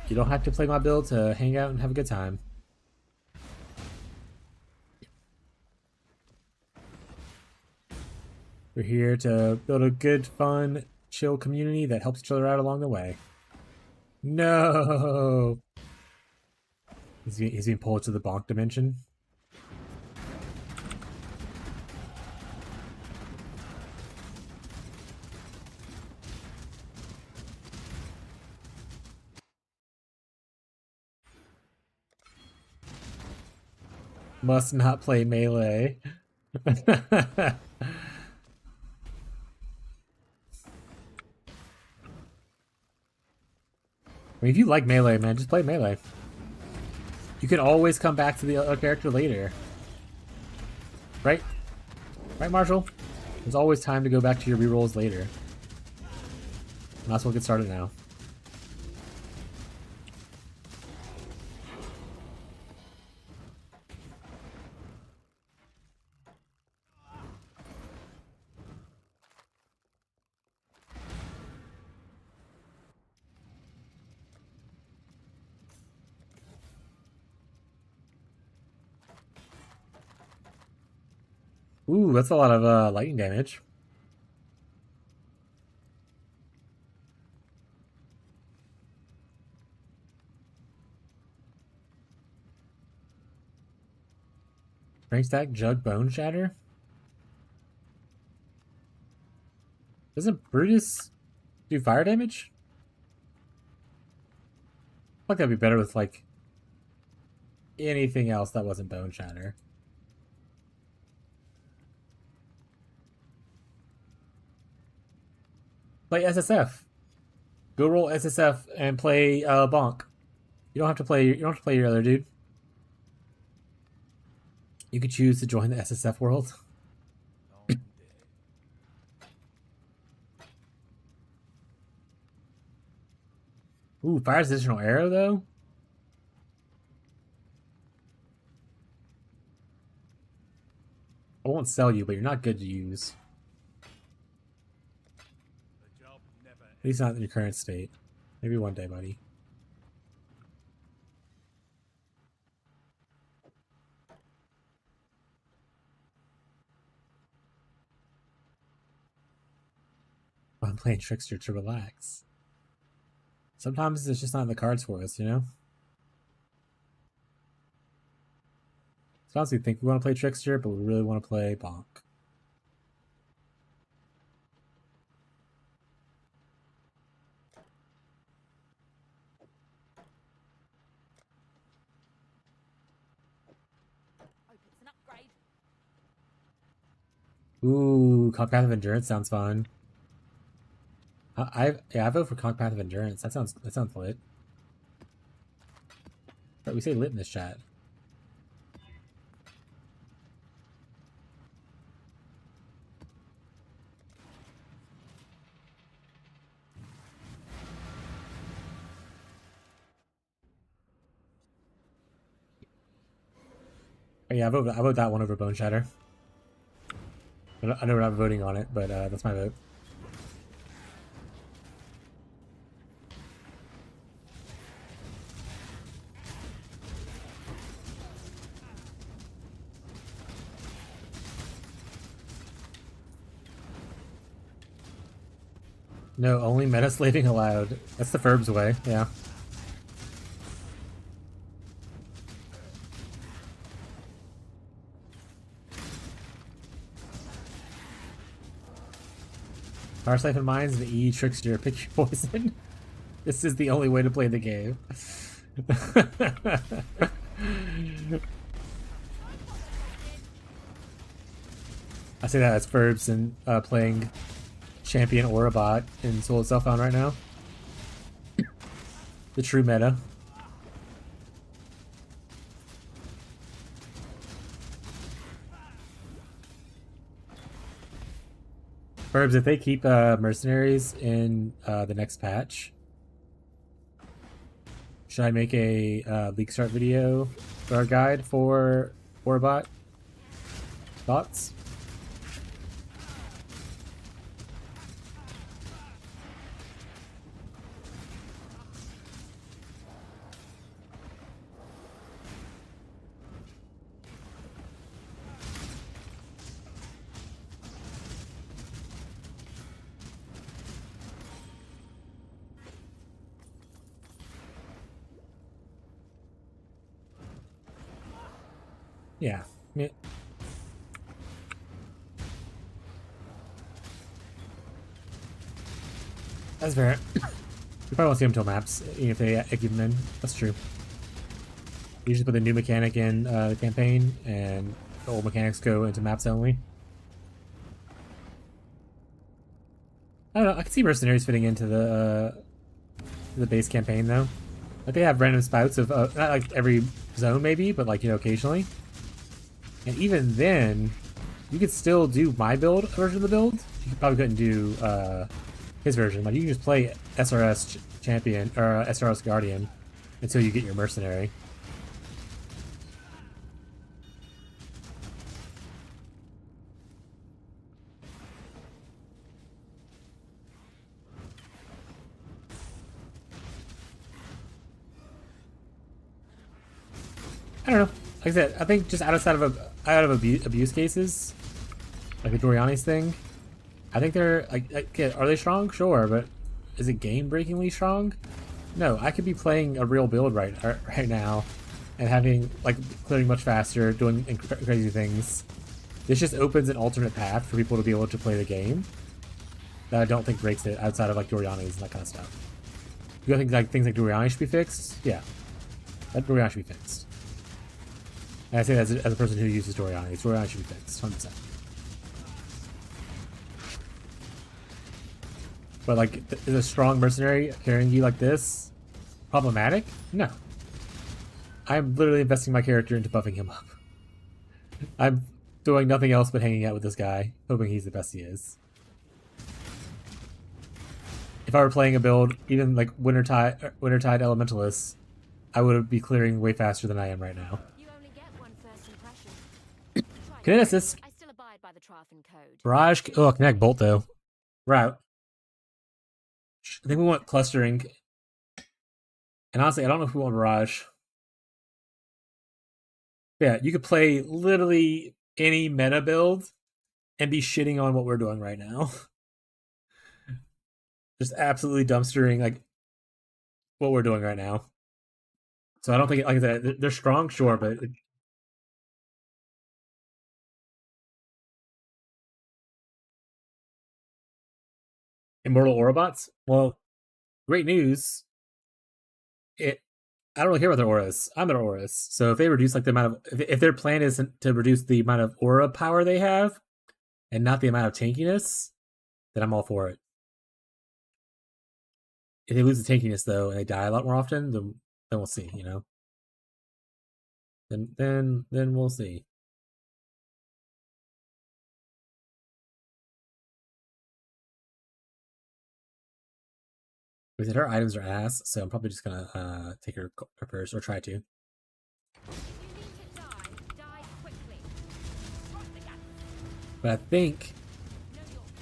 You don't have to play my build to hang out and have a good time. We're here to build a good, fun, chill community that helps each other out along the way. No! He's being pulled to the bonk dimension. Must not play melee. I mean, if you like melee, man, just play melee. You can always come back to the other character later. Right? Right, Marshall? There's always time to go back to your rerolls later. Might as well get started now. Ooh, that's a lot of lightning damage. Rank stack, Jug, Bone Shatter? Doesn't Brutus do fire damage? I feel like that'd be better with, like, anything else that wasn't Bone Shatter. Play SSF. Go roll SSF and play Bonk. You don't have to play your other dude. You could choose to join the SSF world. Ooh, fire's additional arrow though. I won't sell you, but you're not good to use. At least not in your current state. Maybe one day, buddy. I'm playing Trickster to relax. Sometimes it's just not in the cards for us, you know? Sometimes we think we want to play Trickster, but we really want to play Bonk. Hope it's an Ooh, Conk Path of Endurance sounds fun. I vote for Conk Path of Endurance. That sounds lit. But we say lit in this chat. Oh, yeah, I vote that one over Bone Shatter. I know we're not voting on it, but that's my vote. No, only meta slaving allowed. That's the Ferb's way, yeah. Power Siphon Mines, the E Trickster, pick your poison. This is the only way to play the game. I say that as Ferbs and playing Champion or a bot in Soul of Selfbound right now. The true meta. Ferbs, if they keep mercenaries in the next patch, should I make a league start video for our guide for Orbot? Thoughts? Yeah. That's fair. You probably won't see them till maps, even if they keep them in. That's true. You usually put the new mechanic in the campaign, and the old mechanics go into maps only. I don't know. I can see mercenaries fitting into the base campaign though. Like they have random spouts of not like every zone maybe, but like occasionally. And even then, you could still do my build version of the build. You probably couldn't do his version. Like you can just play SRS champion or SRS guardian until you get your mercenary. I don't know. Like I said, I think just out of abuse cases, like the Doriani's thing, I think they're like are they strong? Sure, but is it game breakingly strong? No, I could be playing a real build right now, and having like clearing much faster, doing crazy things. This just opens an alternate path for people to be able to play the game that I don't think breaks it outside of like Doriani's and that kind of stuff. You think like things like Doriani should be fixed? Yeah, that Doriani should be fixed. And I say that as a person who uses Doriani. Doriani should be fixed, 100%. But like, is a strong mercenary carrying you like this problematic? No. I'm literally investing my character into buffing him up. I'm doing nothing else but hanging out with this guy, hoping he's the best he is. If I were playing a build, even like Wintertide Elementalist, I would be clearing way faster than I am right now. Kinesis. I still abide by the Trafin code. Barrage. Oh, Connect Bolt though. Route. I think we want clustering. And honestly, I don't know if we want Barrage. Yeah, you could play literally any meta build and be shitting on what we're doing right now. Just absolutely dumpstering like what we're doing right now. So I don't think, like I said, they're strong, sure, but Immortal Aurobots? Well, great news. I don't really care about their auras. I'm their auras. So if they reduce like the amount of if their plan is to reduce the amount of aura power they have, and not the amount of tankiness, then I'm all for it. If they lose the tankiness though and they die a lot more often, then we'll see, you know. Then we'll see. We said her items are ass, so I'm probably just gonna take her first, or try to. But I think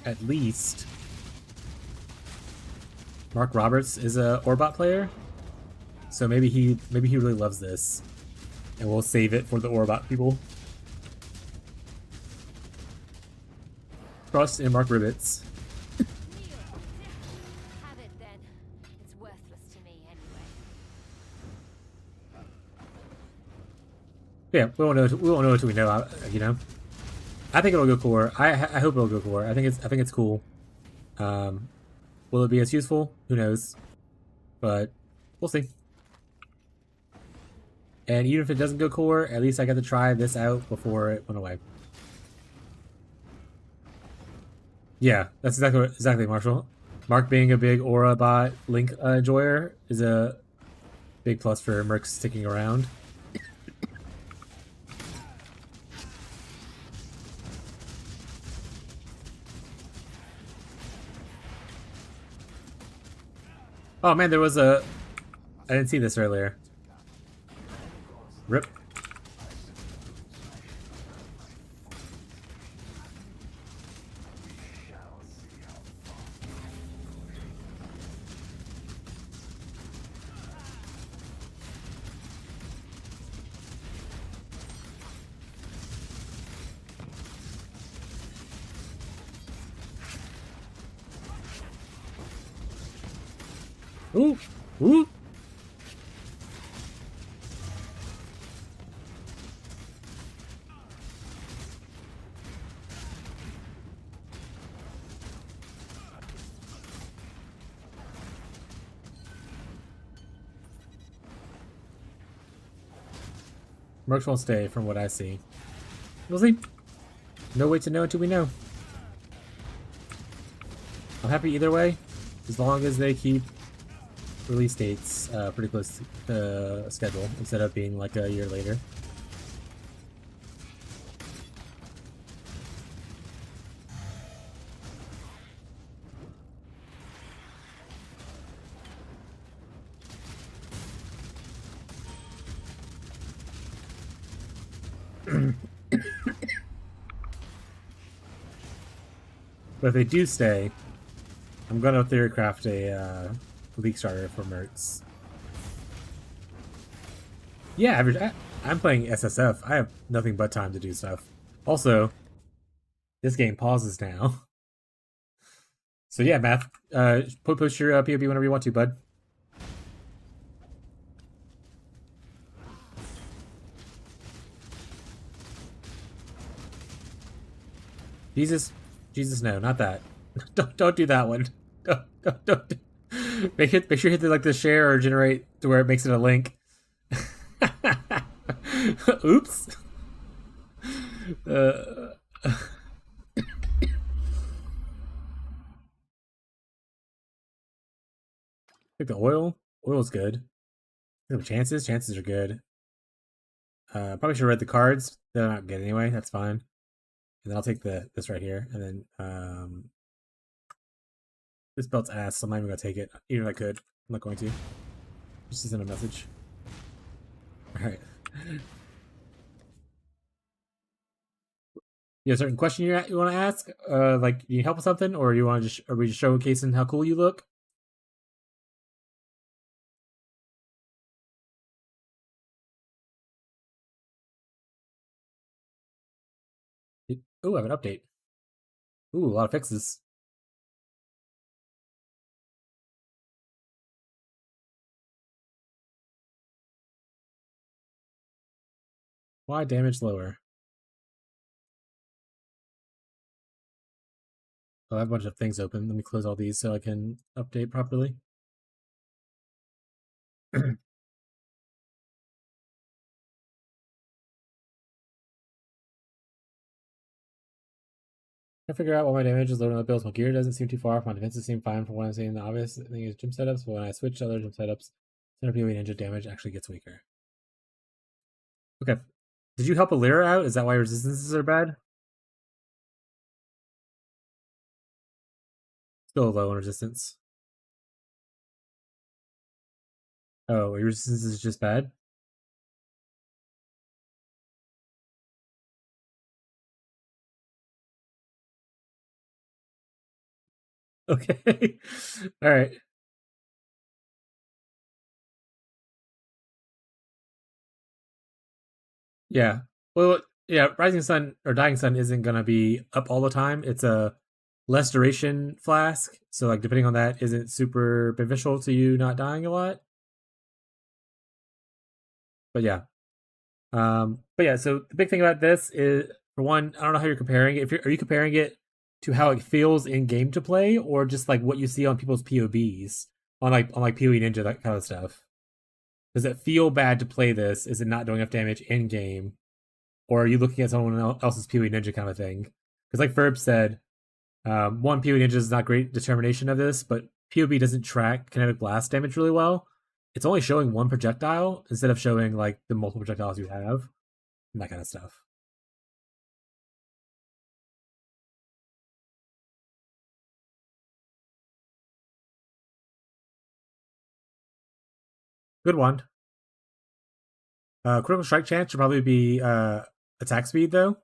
at least Mark Roberts is a Orbot player, so maybe he really loves this, and we'll save it for the Orbot people. Trust in Mark Ribbits. Have it then. It's worthless to me anyway. Yeah, we won't know until we know. You know, I think it'll go core. I hope it'll go core. I think it's cool. Will it be as useful? Who knows? But we'll see. And even if it doesn't go core, at least I got to try this out before it went away. Yeah, that's exactly Marshall. Mark being a big Aura bot Link enjoyer is a big plus for Merc sticking around. Oh man, there was a... I didn't see this earlier. Rip. Ooh! Ooh! Mercs won't stay from what I see. We'll see. No way to know until we know. I'm happy either way, as long as they keep release dates pretty close to schedule instead of being like a year later. But if they do stay, I'm gonna theory craft a league starter for Mercs. Yeah, I'm playing SSF. I have nothing but time to do stuff. Also, this game pauses now. So yeah, Math, post your POB whenever you want to, bud. Jesus, no, not that. Don't do that one. Don't. Make sure you hit like the share or generate to where it makes it a link. Oops. I think the oil's good. The chances are good. Probably should have read the cards. They're not good anyway. That's fine. And then I'll take this right here, and then this belt's ass. So I'm not even gonna take it, even if I could. I'm not going to. Just to send a message. All right. You have a certain question you want to ask? Like, you need help with something, or you want to are we just showcasing how cool you look? Oh, I have an update. Ooh, a lot of fixes. Why damage lower? Oh, I have a bunch of things open. Let me close all these so I can update properly. I figure out why my damage is lower on the builds. My gear doesn't seem too far off. My defenses seem fine from what I'm seeing. The obvious thing is gym setups, but when I switch to other gym setups, center PoE ninja damage actually gets weaker. Okay. Did you help Alira out? Is that why resistances are bad? Still low on resistance. Oh, your resistance is just bad? Okay. Alright. Yeah. Well, yeah, Rising Sun or Dying Sun isn't gonna be up all the time. It's a less duration flask, so like depending on that, isn't super beneficial to you not dying a lot. But yeah. But yeah, so the big thing about this is, for one, I don't know how you're comparing it. Are you comparing it to how it feels in game to play, or just like what you see on people's POBs on like PoE Ninja, that kind of stuff? Does it feel bad to play this? Is it not doing enough damage in game, or are you looking at someone else's PoE Ninja kind of thing? Because like Ferb said, one PoE Ninja is not great determination of this, but PoB doesn't track kinetic blast damage really well. It's only showing one projectile instead of showing like the multiple projectiles you have and that kind of stuff. Good one. Critical strike chance should probably be attack speed though.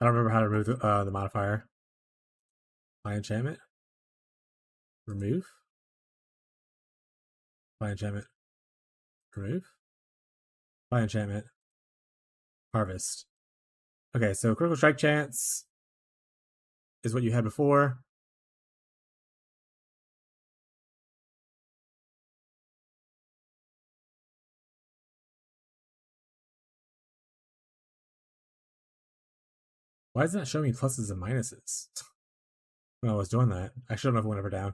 I don't remember how to remove the modifier. My enchantment. Remove. My enchantment. Remove. My enchantment. Harvest. Okay, so critical strike chance is what you had before. Why is it not showing me pluses and minuses when I was doing that? I should have went over down.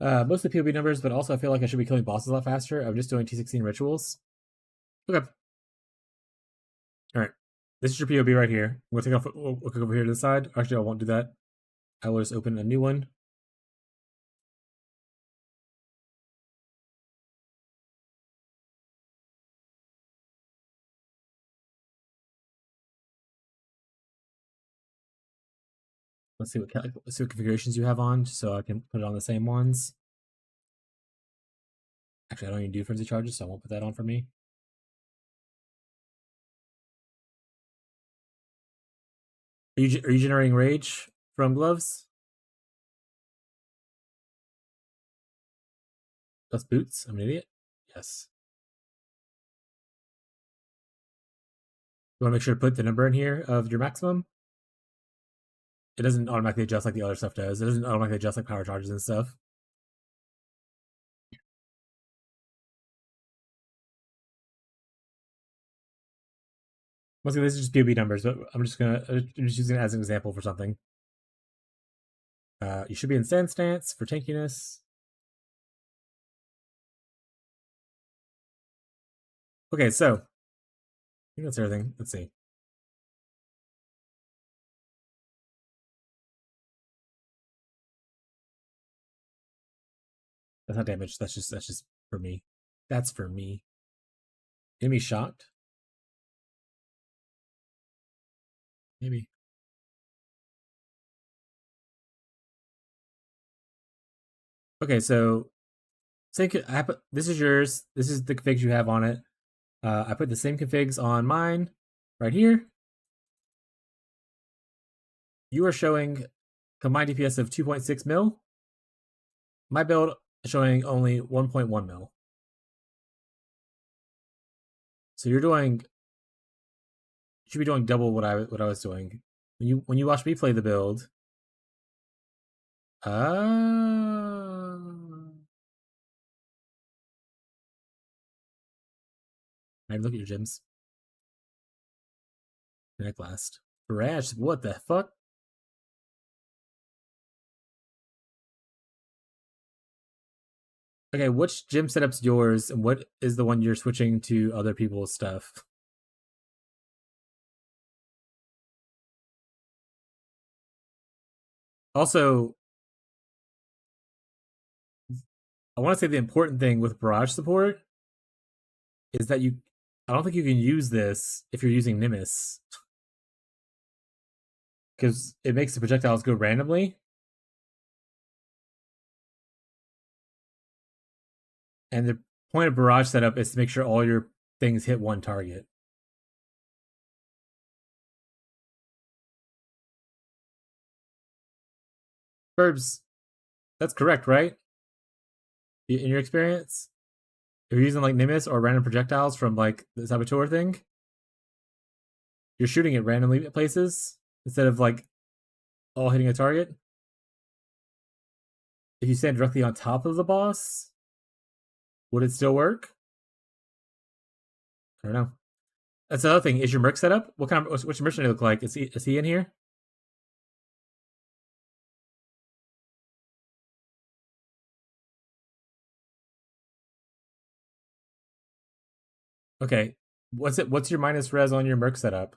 Most of the PoB numbers, but also I feel like I should be killing bosses a lot faster. I'm just doing T16 rituals. Okay. Alright. This is your PoB right here. We'll take off. We'll click over here to the side. Actually, I won't do that. I will just open a new one. Let's see what configurations you have on, just so I can put it on the same ones. Actually, I don't even do frenzy charges, so I won't put that on for me. Are you generating rage from gloves? Plus boots? I'm an idiot. Yes. You want to make sure to put the number in here of your maximum. It doesn't automatically adjust like the other stuff does. It doesn't automatically adjust like power charges and stuff. Mostly this is just PoB numbers, but I'm just using it as an example for something. You should be in Sand Stance for tankiness. Okay, so I think that's everything. Let's see. That's not damage. That's just for me. That's for me. Enemy shocked. Maybe. Okay, so this is yours. This is the configs you have on it. I put the same configs on mine right here. You are showing combined DPS of 2.6 mil. My build is showing only 1.1 mil. So you should be doing double what I was doing. When you watch me play the build. Look at your gyms. Connect last. Barrage, what the fuck? Okay, which gym setup's yours, and what is the one you're switching to other people's stuff? Also, I want to say the important thing with barrage support is that I don't think you can use this if you're using Nimbus. Because it makes the projectiles go randomly. And the point of barrage setup is to make sure all your things hit one target. Verbs, that's correct, right? In your experience? If you're using like Nimbus or random projectiles from like the Saboteur thing, you're shooting it randomly at places instead of like all hitting a target. If you stand directly on top of the boss, would it still work? I don't know. That's the other thing. Is your merc set up? What kind of which mercenary look like? Is he in here? Okay. What's your minus res on your merc setup?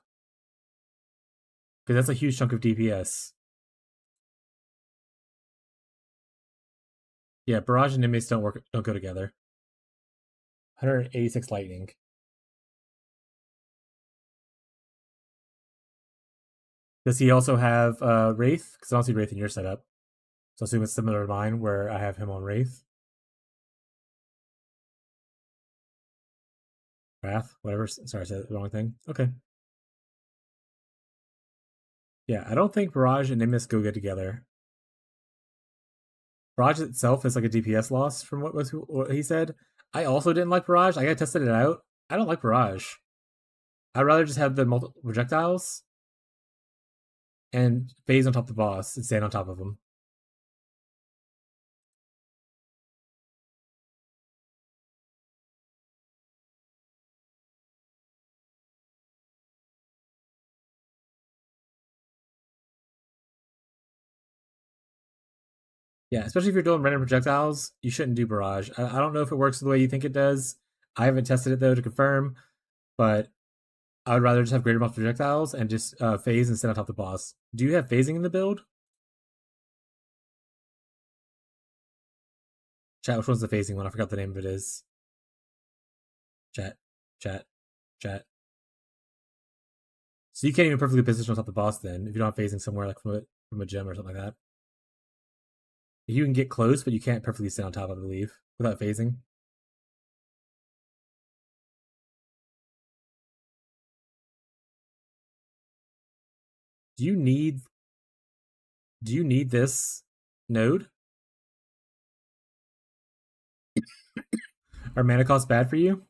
Because that's a huge chunk of DPS. Yeah, barrage and Nimbus don't go together. 186 lightning. Does he also have Wraith? Because I don't see Wraith in your setup. So I assume it's similar to mine, where I have him on Wraith. Wrath, whatever. Sorry, I said the wrong thing. Okay. Yeah, I don't think Barrage and Nimbus go good together. Barrage itself is like a DPS loss from what he said. I also didn't like Barrage. I tested it out. I don't like Barrage. I'd rather just have the multiple projectiles and phase on top of the boss and stand on top of him. Yeah, especially if you're doing random projectiles, you shouldn't do Barrage. I don't know if it works the way you think it does. I haven't tested it though to confirm, but I would rather just have greater amount of projectiles and just phase and stand on top of the boss. Do you have phasing in the build? Chat, which one's the phasing one? I forgot the name of it is. Chat. So you can't even perfectly position on top of the boss then, if you don't have phasing somewhere like from a gem or something like that. You can get close, but you can't perfectly stand on top, I believe, without phasing. Do you need this node? Are mana costs bad for you?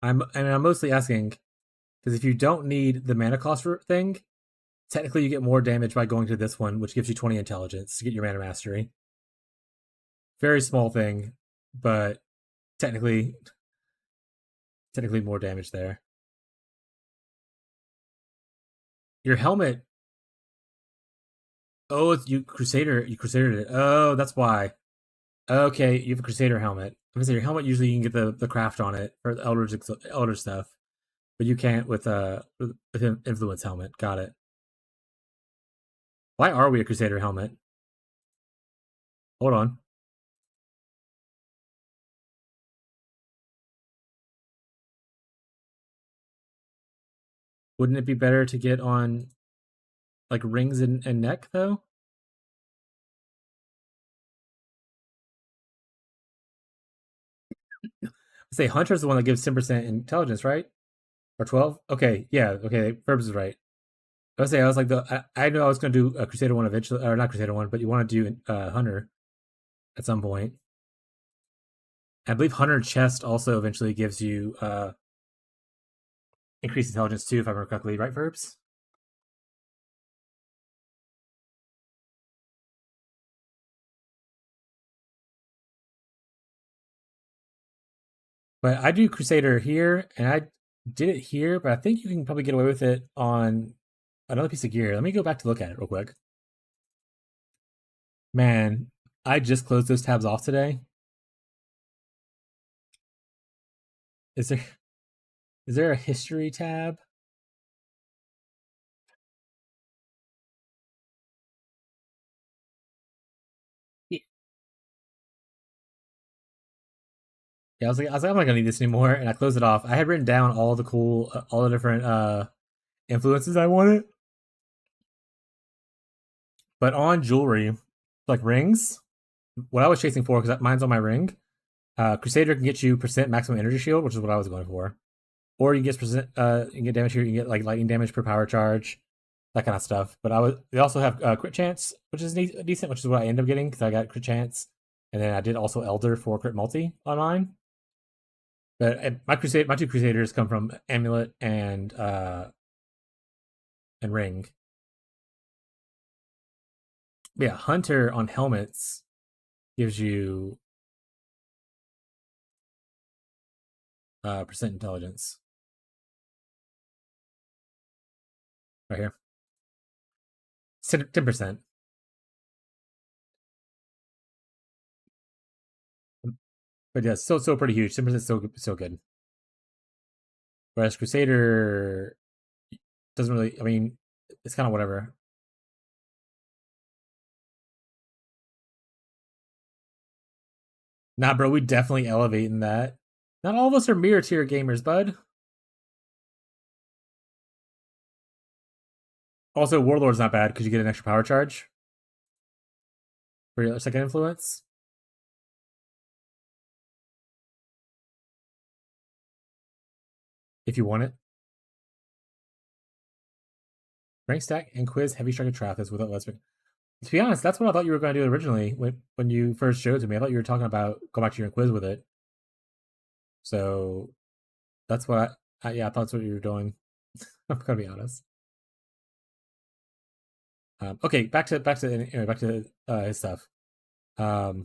I'm mostly asking because if you don't need the mana cost thing, technically you get more damage by going to this one, which gives you 20 intelligence to get your mana mastery. Very small thing, but technically more damage there. Your helmet. Oh, you crusadered it. Oh, that's why. Okay, you have a crusader helmet. I'm gonna say your helmet usually you can get the craft on it or the elder stuff, but you can't with influence helmet. Got it. Why are we a crusader helmet? Hold on. Wouldn't it be better to get on like rings and neck though? Say Hunter's the one that gives 10% intelligence, right? Or 12? Okay, yeah, okay, Verbs is right. I was like I know I was gonna do a Crusader one eventually, or not Crusader one, but you want to do Hunter at some point. I believe Hunter Chest also eventually gives you increased intelligence too, if I remember correctly, right, Verbs? But I do Crusader here, and I did it here, but I think you can probably get away with it on another piece of gear. Let me go back to look at it real quick. Man, I just closed those tabs off today. Is there a history tab? Yeah, I was like, I'm not gonna need this anymore, and I closed it off. I had written down all the cool, all the different influences I wanted, but on jewelry, like rings, what I was chasing for, because mine's on my ring, Crusader can get you percent maximum energy shield, which is what I was going for, or you can get percent, you can get damage here, you can get like lightning damage per power charge, that kind of stuff. But they also have crit chance, which is decent, which is what I ended up getting because I got crit chance, and then I did also Elder for crit multi on mine. But my two Crusaders come from Amulet and Ring. But yeah, Hunter on helmets gives you percent intelligence. Right here. 10%. But yeah, still pretty huge. 10% still good. Whereas Crusader doesn't really, I mean, it's kind of whatever. Nah, bro, we definitely elevating that. Not all of us are mirror tier gamers, bud. Also, Warlord's not bad because you get an extra power charge for your second influence. If you want it. Rank stack and quiz heavy striker Trathis without less. To be honest, that's what I thought you were going to do originally when you first showed it to me. I thought you were talking about go back to your quiz with it. So that's what I thought that's what you were doing. I'm gonna be honest. Okay, back to his stuff. Okay,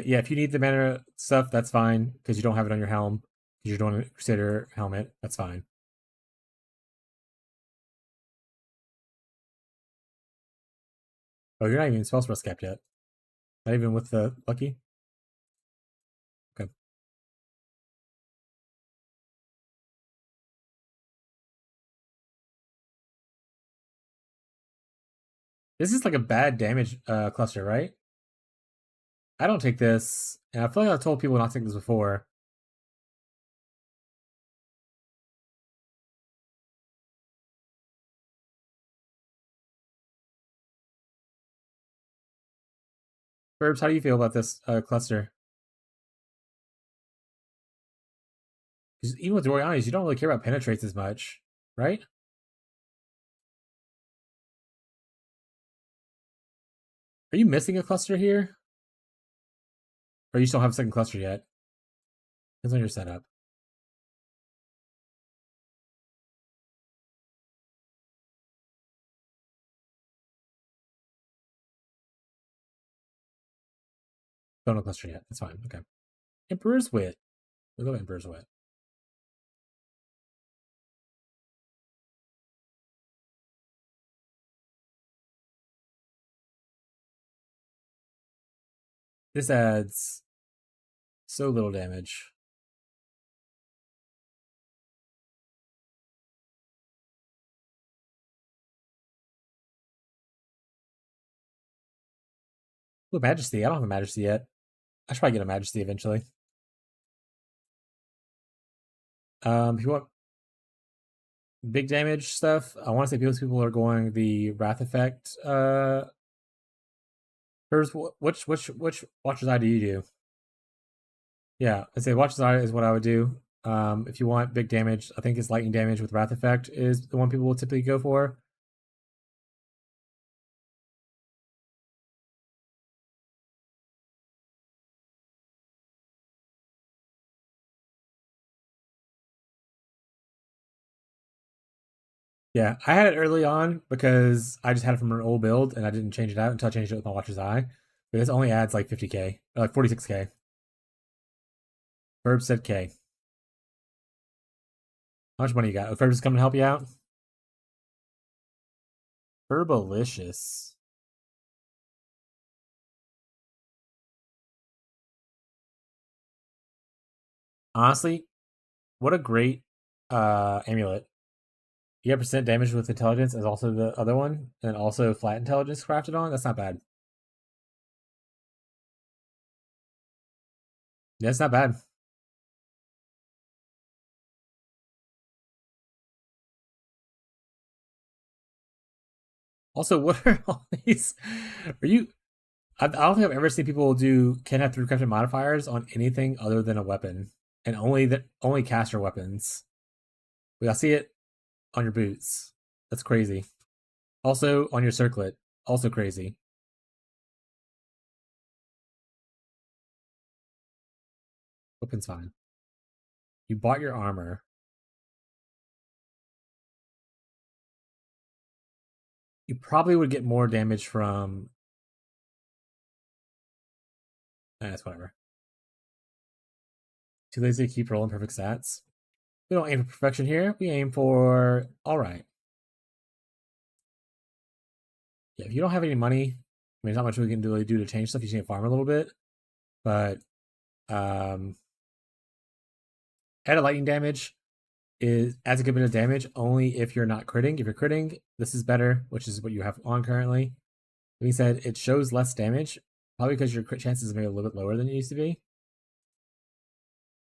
yeah, if you need the mana stuff, that's fine because you don't have it on your helm because you're doing a Crusader helmet. That's fine. Oh, you're not even spell spress capped yet. Not even with the lucky. Okay. This is like a bad damage cluster, right? I don't take this, and I feel like I've told people not to take this before. Burbs, how do you feel about this cluster? Because even with Dorianis, you don't really care about penetrates as much, right? Are you missing a cluster here? Or you still have a second cluster yet? Depends on your setup. Don't have a cluster yet. That's fine. Okay. Emperor's Wit. We'll go Emperor's Wit. This adds so little damage. Ooh, Majesty. I don't have a Majesty yet. I should probably get a Majesty eventually. If you want big damage stuff, I want to say most people are going the Wrath effect. Which Watcher's Eye do you do? Yeah, I'd say Watcher's Eye is what I would do. If you want big damage, I think it's lightning damage with Wrath effect is the one people will typically go for. Yeah, I had it early on because I just had it from an old build and I didn't change it out until I changed it with my Watcher's Eye. But this only adds like 50k, like 46k. Ferb said K. How much money you got? Oh, Ferb's coming to help you out? Ferbalicious. Honestly, what a great amulet. You get percent damage with intelligence as also the other one, and also flat intelligence crafted on. That's not bad. Yeah, it's not bad. Also, what are all these? Are you? I don't think I've ever seen people can have 3 crafted modifiers on anything other than a weapon, and only caster weapons. But I see it on your boots. That's crazy. Also on your circlet. Also crazy. Weapon's fine. You bought your armor. You probably would get more damage from. That's whatever. Too lazy to keep rolling perfect stats. We don't aim for perfection here. We aim for alright. Yeah, if you don't have any money, I mean, there's not much we can really do to change stuff. You just need to farm a little bit. But add a lightning damage adds a good bit of damage only if you're not critting. If you're critting, this is better, which is what you have on currently. That being said, it shows less damage, probably because your crit chances are maybe a little bit lower than it used to be.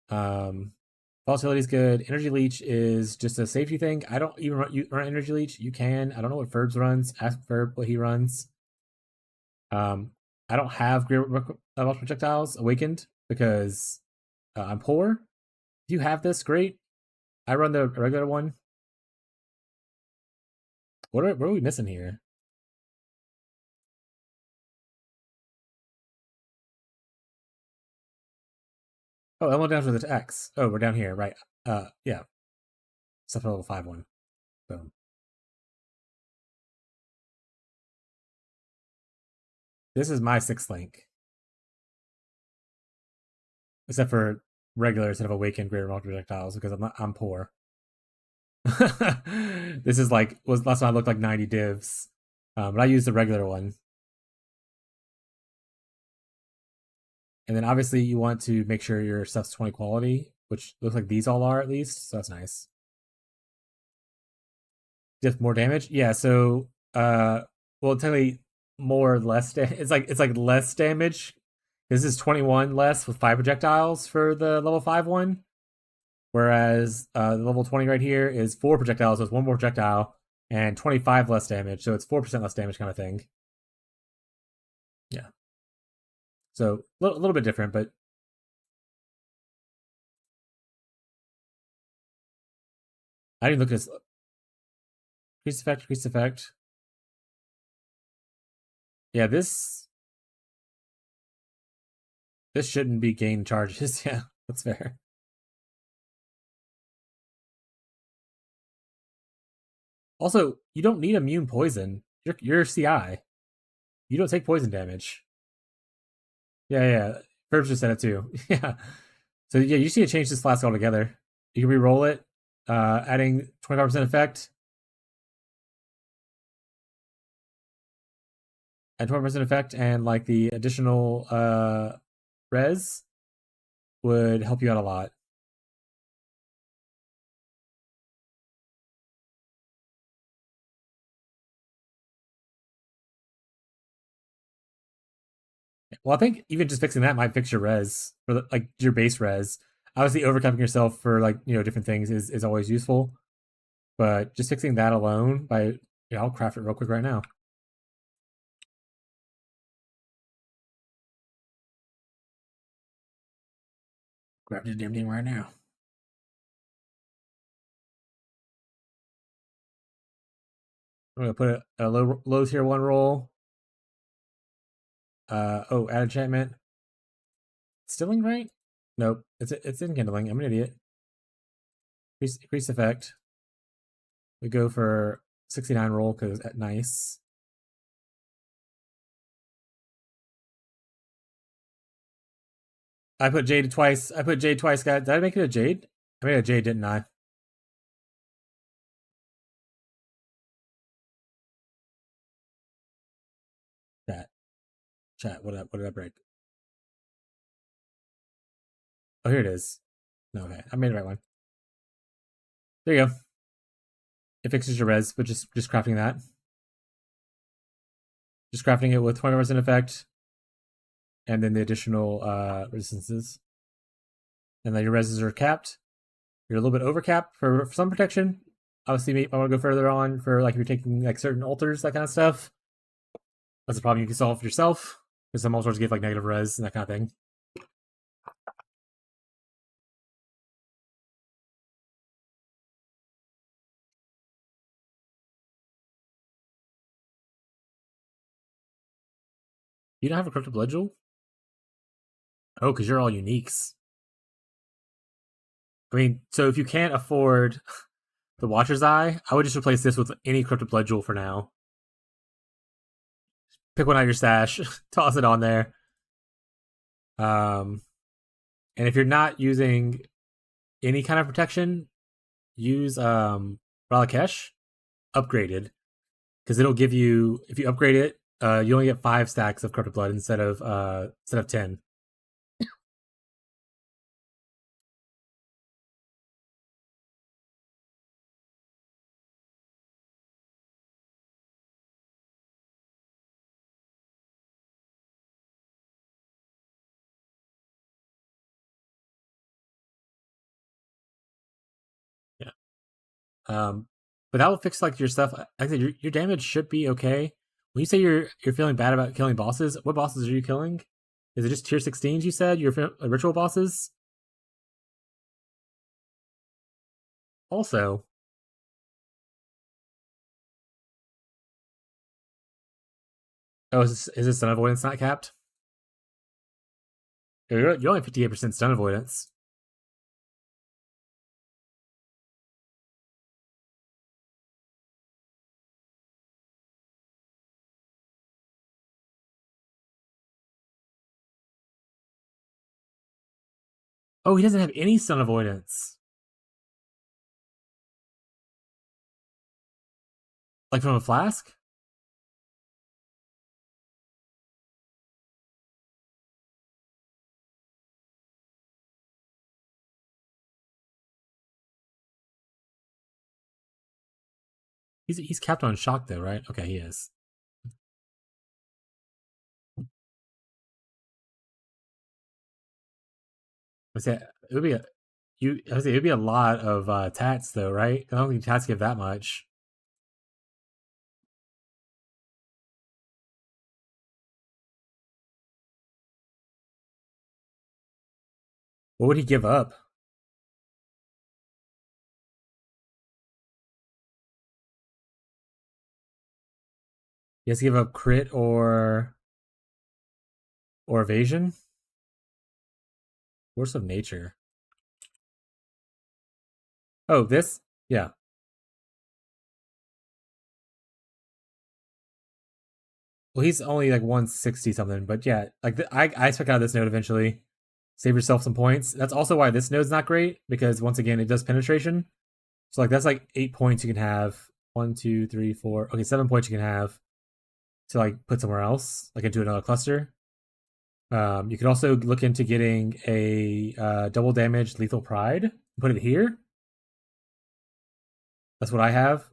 Volatility is good. Energy Leech is just a safety thing. I don't even run Energy Leech. You can. I don't know what Ferbs runs. Ask Ferb what he runs. I don't have Great Projectiles Awakened because I'm poor. If you have this, great. I run the regular one. What are we missing here? Oh, I'm down to the X. Oh, we're down here, right? Yeah. Stuff level 5 one. Boom. This is my 6th link. Except for regular instead of awakened greater projectiles because I'm poor. This is like last time I looked like 90 divs. But I use the regular one. And then obviously you want to make sure your stuff's 20 quality, which looks like these all are at least, so that's nice. Just more damage? Yeah, so well technically more or less it's like less damage. This is 21 less with 5 projectiles for the level 5 one. Whereas the level 20 right here is 4 projectiles, so it's 1 more projectile, and 25 less damage, so it's 4% less damage kind of thing. Yeah. So a little bit different, but I didn't look at this. Increase effect. Yeah, this shouldn't be gain charges. Yeah, that's fair. Also, you don't need immune poison. You're CI. You don't take poison damage. Yeah. Ferb just said it too. Yeah. So yeah, you just need to change this flask altogether. You can re-roll it, adding 25% effect. Add 20% effect, and like the additional res would help you out a lot. Well, I think even just fixing that might fix your res for like your base res. Obviously, overcoming yourself for like different things is always useful, but just fixing that alone by I'll craft it real quick right now. Grab the damn thing right now. I'm gonna put a low tier 1 roll. Add enchantment. Stilling, right? Nope. It's enkindling. I'm an idiot. Increase effect. We go for 69 roll because nice. I put Jade twice. I put Jade twice, guys. Did I make it a Jade? I made a Jade, didn't I? Chat. What did I break? Oh, here it is. No, okay. I made the right one. There you go. It fixes your res, but just crafting that. Just crafting it with 20% effect. And then the additional resistances. And then your reses are capped. You're a little bit over capped for some protection. Obviously, I want to go further on for like if you're taking like certain altars, that kind of stuff. That's a problem you can solve yourself. Because some altars give like negative res and that kind of thing. You don't have a Cryptic Blood Jewel? Oh, because you're all uniques. I mean, so if you can't afford the Watcher's Eye, I would just replace this with any Cryptic Blood Jewel for now. Pick one out of your stash, toss it on there. And if you're not using any kind of protection, use Ralakesh upgraded, because it'll give you, if you upgrade it, you only get 5 stacks of Cryptic Blood instead of 10. Yeah. But that will fix like your stuff. I think your damage should be okay. When you say you're feeling bad about killing bosses, what bosses are you killing? Is it just tier 16s? You said your ritual bosses. Also, oh, is this stun avoidance not capped? You're only 58% stun avoidance. Oh, he doesn't have any stun avoidance. Like from a flask? He's capped on shock though, right? Okay, he is. I say it would be it would be a lot of tats though, right? I don't think tats give that much. What would he give up? He has to give up crit or evasion? Force of nature. Oh, this? Yeah. Well, he's only like 160 something, but yeah, like I expect out of this node eventually. Save yourself some points. That's also why this node's not great, because once again, it does penetration. So like that's like 8 points you can have. 1, 2, 3, 4. Okay, 7 points you can have to like put somewhere else, like into another cluster. You could also look into getting a double damage lethal pride. Put it here. That's what I have.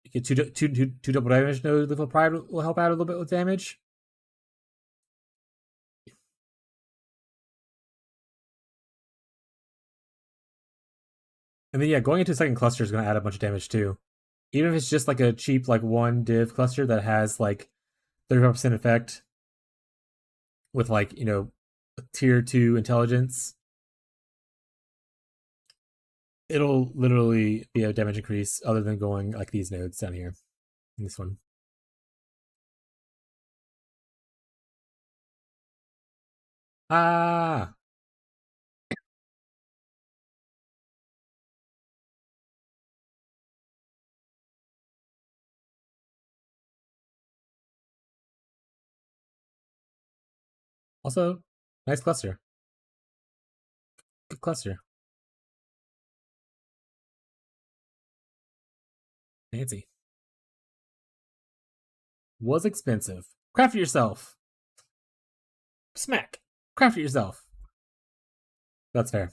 You get two double damage. No lethal pride will help out a little bit with damage. And then yeah, going into second cluster is going to add a bunch of damage too. Even if it's just like a cheap like 1 div cluster that has like 35% effect with like, tier 2 intelligence, it'll literally be a damage increase other than going like these nodes down here in this one. Ah. Also, Nice cluster. Good cluster. Fancy. Was expensive. Craft it yourself. Smack. Craft it yourself. That's fair.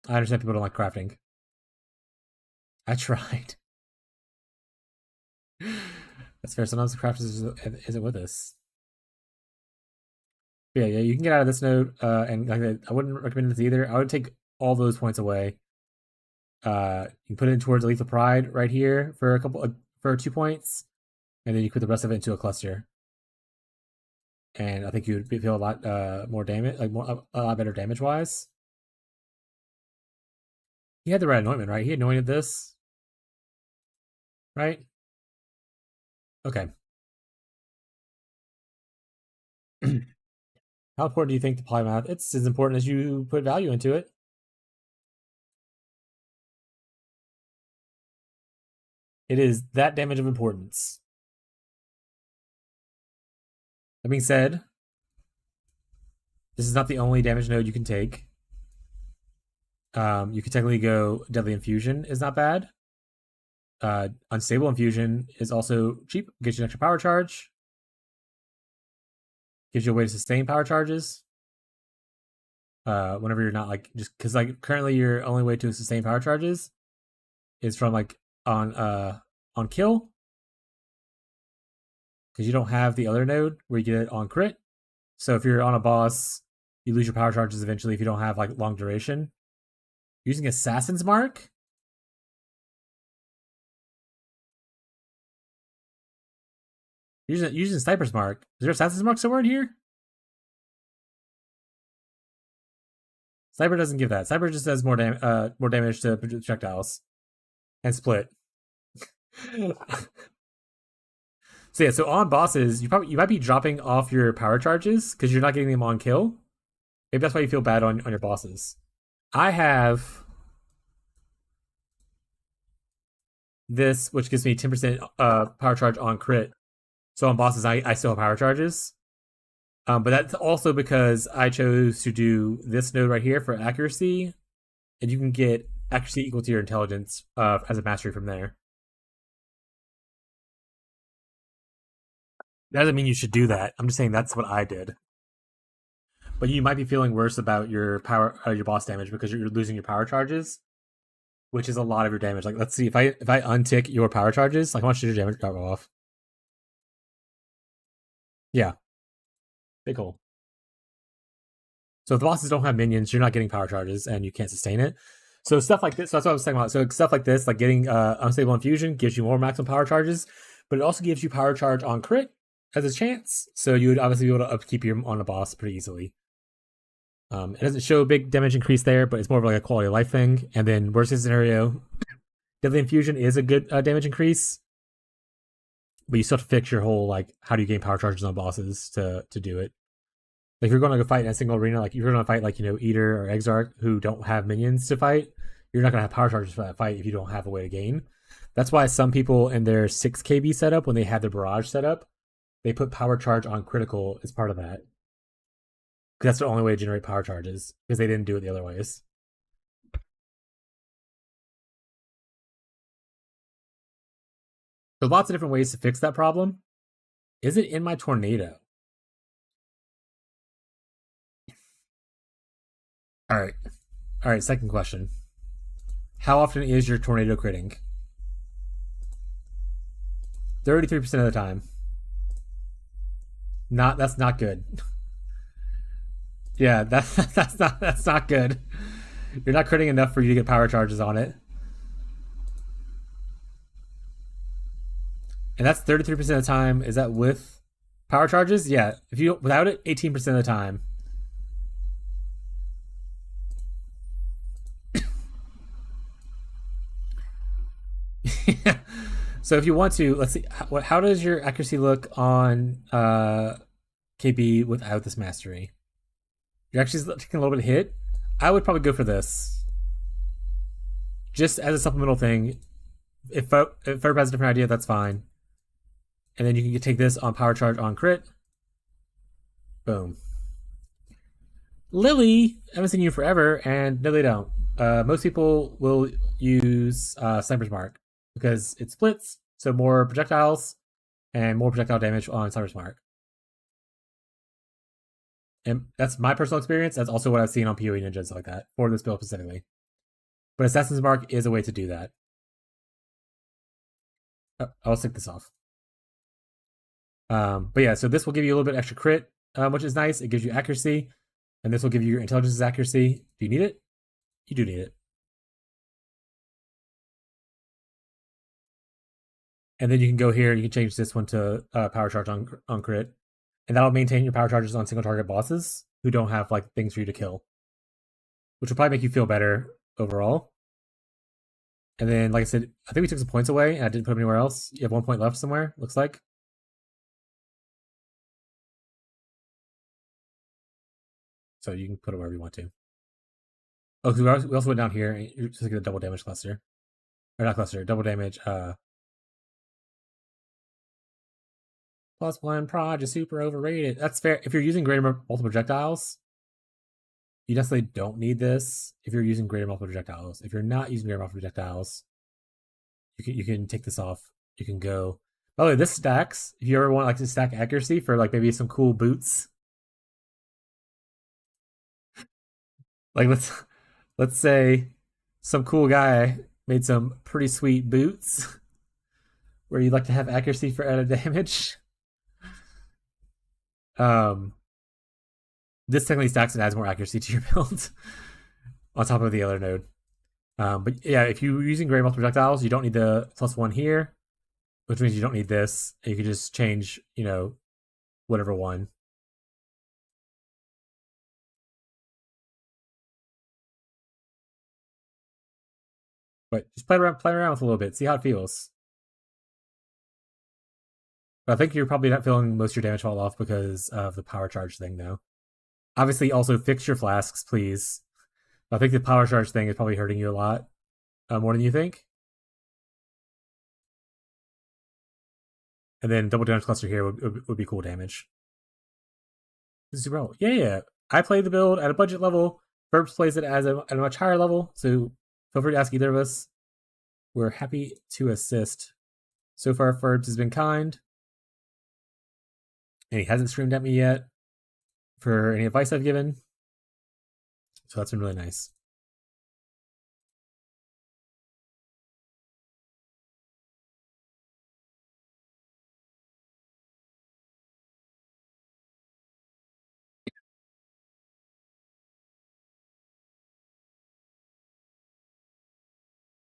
I understand people don't like crafting. I tried. That's fair. Sometimes the craft isn't with us. But yeah, you can get out of this node, and like I wouldn't recommend this either. I would take all those points away. You can put it in towards Lethal Pride right here for for 2 points, and then you put the rest of it into a cluster. And I think you would feel a lot more damage, like a lot better damage wise. He had the right anointment, right? He anointed this, right? Okay. How important do you think the polymath? It's as important as you put value into it. It is that damage of importance. That being said, this is not the only damage node you can take. You could technically go Deadly Infusion is not bad. Unstable Infusion is also cheap, gets you an extra power charge. Gives you a way to sustain power charges. Whenever you're not like just because like currently your only way to sustain power charges is from like on kill. Because you don't have the other node where you get it on crit. So if you're on a boss, you lose your power charges eventually if you don't have like long duration. Using Assassin's Mark? Using Sniper's Mark. Is there Assassin's Mark somewhere in here? Sniper doesn't give that. Sniper just does more damage to projectiles. And split. So yeah, so on bosses, you might be dropping off your power charges because you're not getting them on kill. Maybe that's why you feel bad on your bosses. I have this, which gives me 10% power charge on crit. So on bosses, I still have power charges. But that's also because I chose to do this node right here for accuracy. And you can get accuracy equal to your intelligence as a mastery from there. That doesn't mean you should do that. I'm just saying that's what I did. But you might be feeling worse about your your boss damage because you're losing your power charges, which is a lot of your damage. Like, let's see if I untick your power charges, like how much did your damage drop off? Yeah, big hole. So if the bosses don't have minions, you're not getting power charges and you can't sustain it. So stuff like this. So that's what I was talking about. So stuff like this, like getting unstable infusion, gives you more maximum power charges, but it also gives you power charge on crit as a chance. So you would obviously be able to upkeep your on a boss pretty easily. It doesn't show a big damage increase there, but it's more of like a quality of life thing. And then worst case scenario, Deadly Infusion is a good damage increase, but you still have to fix your whole like how do you gain power charges on bosses to do it. Like if you're going to go fight in a single arena, like if you're going to fight like Eater or Exarch who don't have minions to fight, you're not going to have power charges for that fight if you don't have a way to gain. That's why some people in their 6 KB setup, when they had their barrage setup, they put power charge on critical as part of that. Because that's the only way to generate power charges, because they didn't do it the other ways. There's lots of different ways to fix that problem. Is it in my tornado? Alright, second question. How often is your tornado critting? 33% of the time. That's not good. Yeah, that's not good. You're not critting enough for you to get power charges on it. And that's 33% of the time. Is that with power charges? Yeah. If you without it, 18% of the time. So if you want to, let's see. How does your accuracy look on KB without this mastery? You're actually taking a little bit of hit. I would probably go for this. Just as a supplemental thing. If everybody has a different idea, that's fine. And then you can take this on power charge on crit. Boom. Lily, I haven't seen you forever, and no, they don't. Most people will use Sniper's Mark because it splits, so more projectiles and more projectile damage on Sniper's Mark. And that's my personal experience. That's also what I've seen on PoE Ninja and stuff like that for this build specifically. But Assassin's Mark is a way to do that. I'll stick this off. But yeah, so this will give you a little bit extra crit, which is nice. It gives you accuracy, and this will give you your intelligence accuracy. Do you need it? You do need it. And then you can go here and you can change this one to power charge on crit. And that'll maintain your power charges on single target bosses who don't have like things for you to kill. Which will probably make you feel better overall. And then, like I said, I think we took some points away and I didn't put them anywhere else. You have 1 point left somewhere, looks like. So you can put it wherever you want to. Oh, because we also went down here and just get a double damage cluster. Or not cluster, double damage. +1 proj is super overrated. That's fair. If you're using greater multiple projectiles, you definitely don't need this if you're using greater multiple projectiles. If you're not using greater multiple projectiles, you can take this off. You can go. By the way, this stacks. If you ever want like to stack accuracy for like maybe some cool boots. Like let's say some cool guy made some pretty sweet boots where you'd like to have accuracy for added damage. This technically stacks and adds more accuracy to your build on top of the other node. But yeah, if you're using greater multiple projectiles, you don't need the +1 here, which means you don't need this. You can just change, whatever one. But just play around with it a little bit, see how it feels. But I think you're probably not feeling most of your damage fall off because of the power charge thing, though. Obviously, also fix your flasks, please. I think the power charge thing is probably hurting you a lot, more than you think. And then double damage cluster here would be cool damage. Super. Yeah. I play the build at a budget level. Burbs plays it at a much higher level, so feel free to ask either of us. We're happy to assist. So far, Furbs has been kind. And he hasn't streamed at me yet for any advice I've given. So that's been really nice.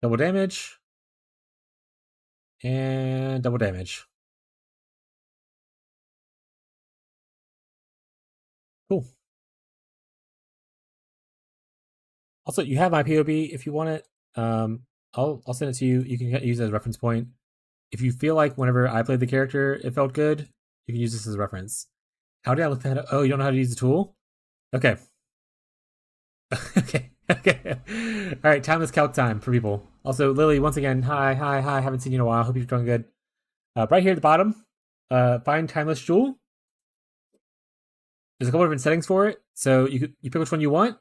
Double damage. And double damage. Cool. Also, you have my POB if you want it. I'll send it to you. You can use it as a reference point. If you feel like whenever I played the character, it felt good, you can use this as a reference. How did I look that up? Oh, you don't know how to use the tool? Okay. okay. All right, timeless calc time for people. Also, Lily, once again, hi. Haven't seen you in a while. Hope you're doing good. Right here at the bottom, find timeless jewel. There's a couple different settings for it, so you pick which one you want.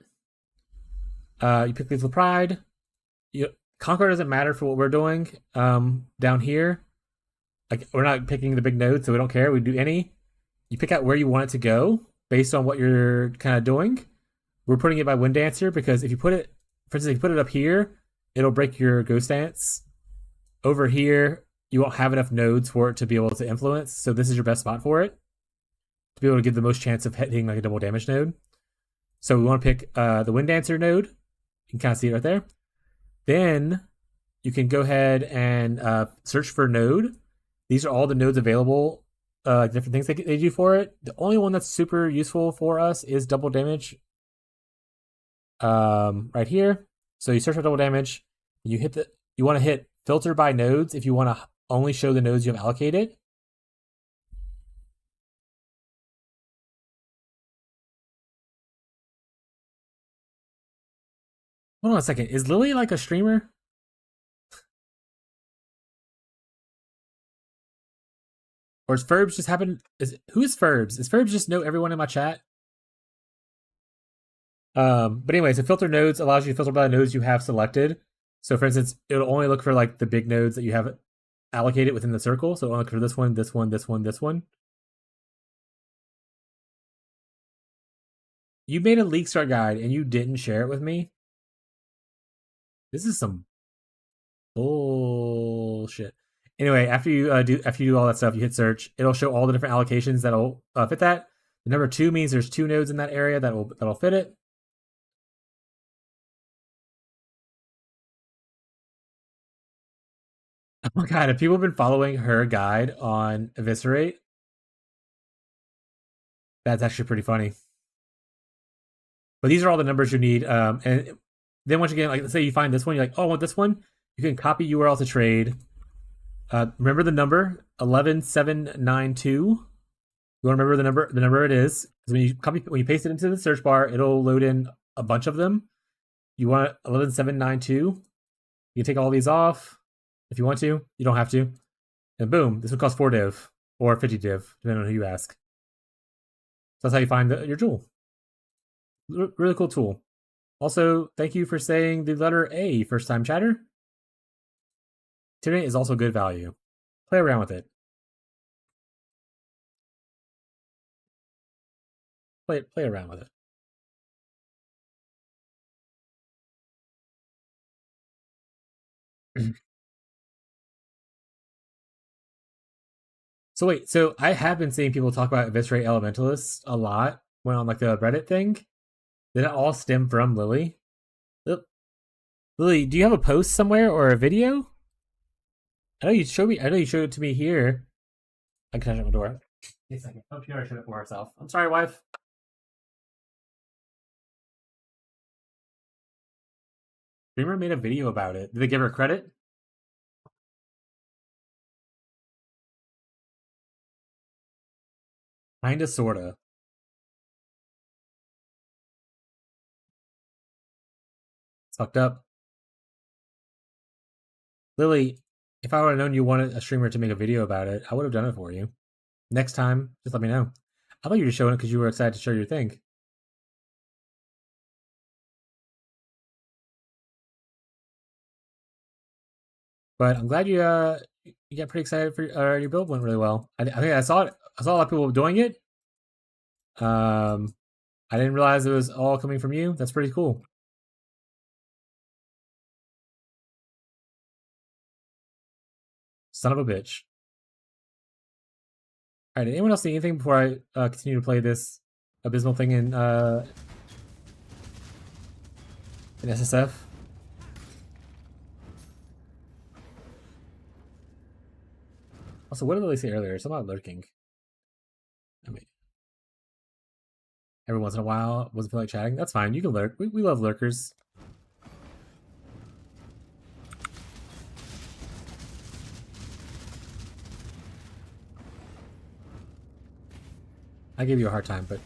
You pick Lethal Pride. Conquer doesn't matter for what we're doing. Down here, like we're not picking the big node, so we don't care. We do any. You pick out where you want it to go based on what you're kind of doing. We're putting it by Wind Dancer because if you put it, for instance, if you put it up here, it'll break your Ghost Dance. Over here, you won't have enough nodes for it to be able to influence, so this is your best spot for it to be able to give the most chance of hitting like a double damage node. So we want to pick the Wind Dancer node. You can kind of see it right there. Then you can go ahead and search for node. These are all the nodes available, different things they do for it. The only one that's super useful for us is double damage. Right here. So you search for double damage. You want to hit filter by nodes if you want to only show the nodes you have allocated. Hold on a second. Is Lily like a streamer? Or is Furbs just happen? Who is Furbs? Is Furbs just know everyone in my chat? But anyway, so filter nodes allows you to filter by the nodes you have selected. So for instance, it'll only look for like the big nodes that you have allocated within the circle. So it'll look for this one, this one, this one, this one. You made a league start guide and you didn't share it with me. This is some bullshit. Anyway, after you do all that stuff, you hit search. It'll show all the different allocations that'll fit that. The number 2 means there's 2 nodes in that area that'll fit it. Oh my god, if people have been following her guide on Eviscerate, that's actually pretty funny. But these are all the numbers you need. And then once again, like let's say you find this one, you're like, oh, I want this one. You can copy URL to trade. Remember the number 11792. You want to remember the number it is. Because when you paste it into the search bar, it'll load in a bunch of them. You want 11792. You can take all these off if you want to. You don't have to. And boom, this would cost 4 div or 50 div, depending on who you ask. So that's how you find your jewel. Really cool tool. Also, thank you for saying the letter A first time, chatter. Tyranny is also good value. Play around with it. Play around with it. So wait, so I have been seeing people talk about Eviscerate Elementalists a lot when on like the Reddit thing. Did it all stem from Lily? Lily, do you have a post somewhere or a video? I know you showed it to me here. I can touch my door. Wait a second. Oh, she already showed it for herself. I'm sorry, wife. Dreamer made a video about it. Did they give her credit? Kinda, sorta. It's fucked up. Lily, if I would have known you wanted a streamer to make a video about it, I would have done it for you. Next time, just let me know. I thought you were just showing it because you were excited to show your thing. But I'm glad you got pretty excited for your build went really well. I think I saw it. I saw a lot of people doing it. I didn't realize it was all coming from you. That's pretty cool. Son of a bitch. Alright, did anyone else see anything before I continue to play this abysmal thing in SSF? Also, what did they say earlier? Something about lurking. I mean, every once in a while, wasn't feel like chatting. That's fine. You can lurk. We love lurkers. I gave you a hard time, but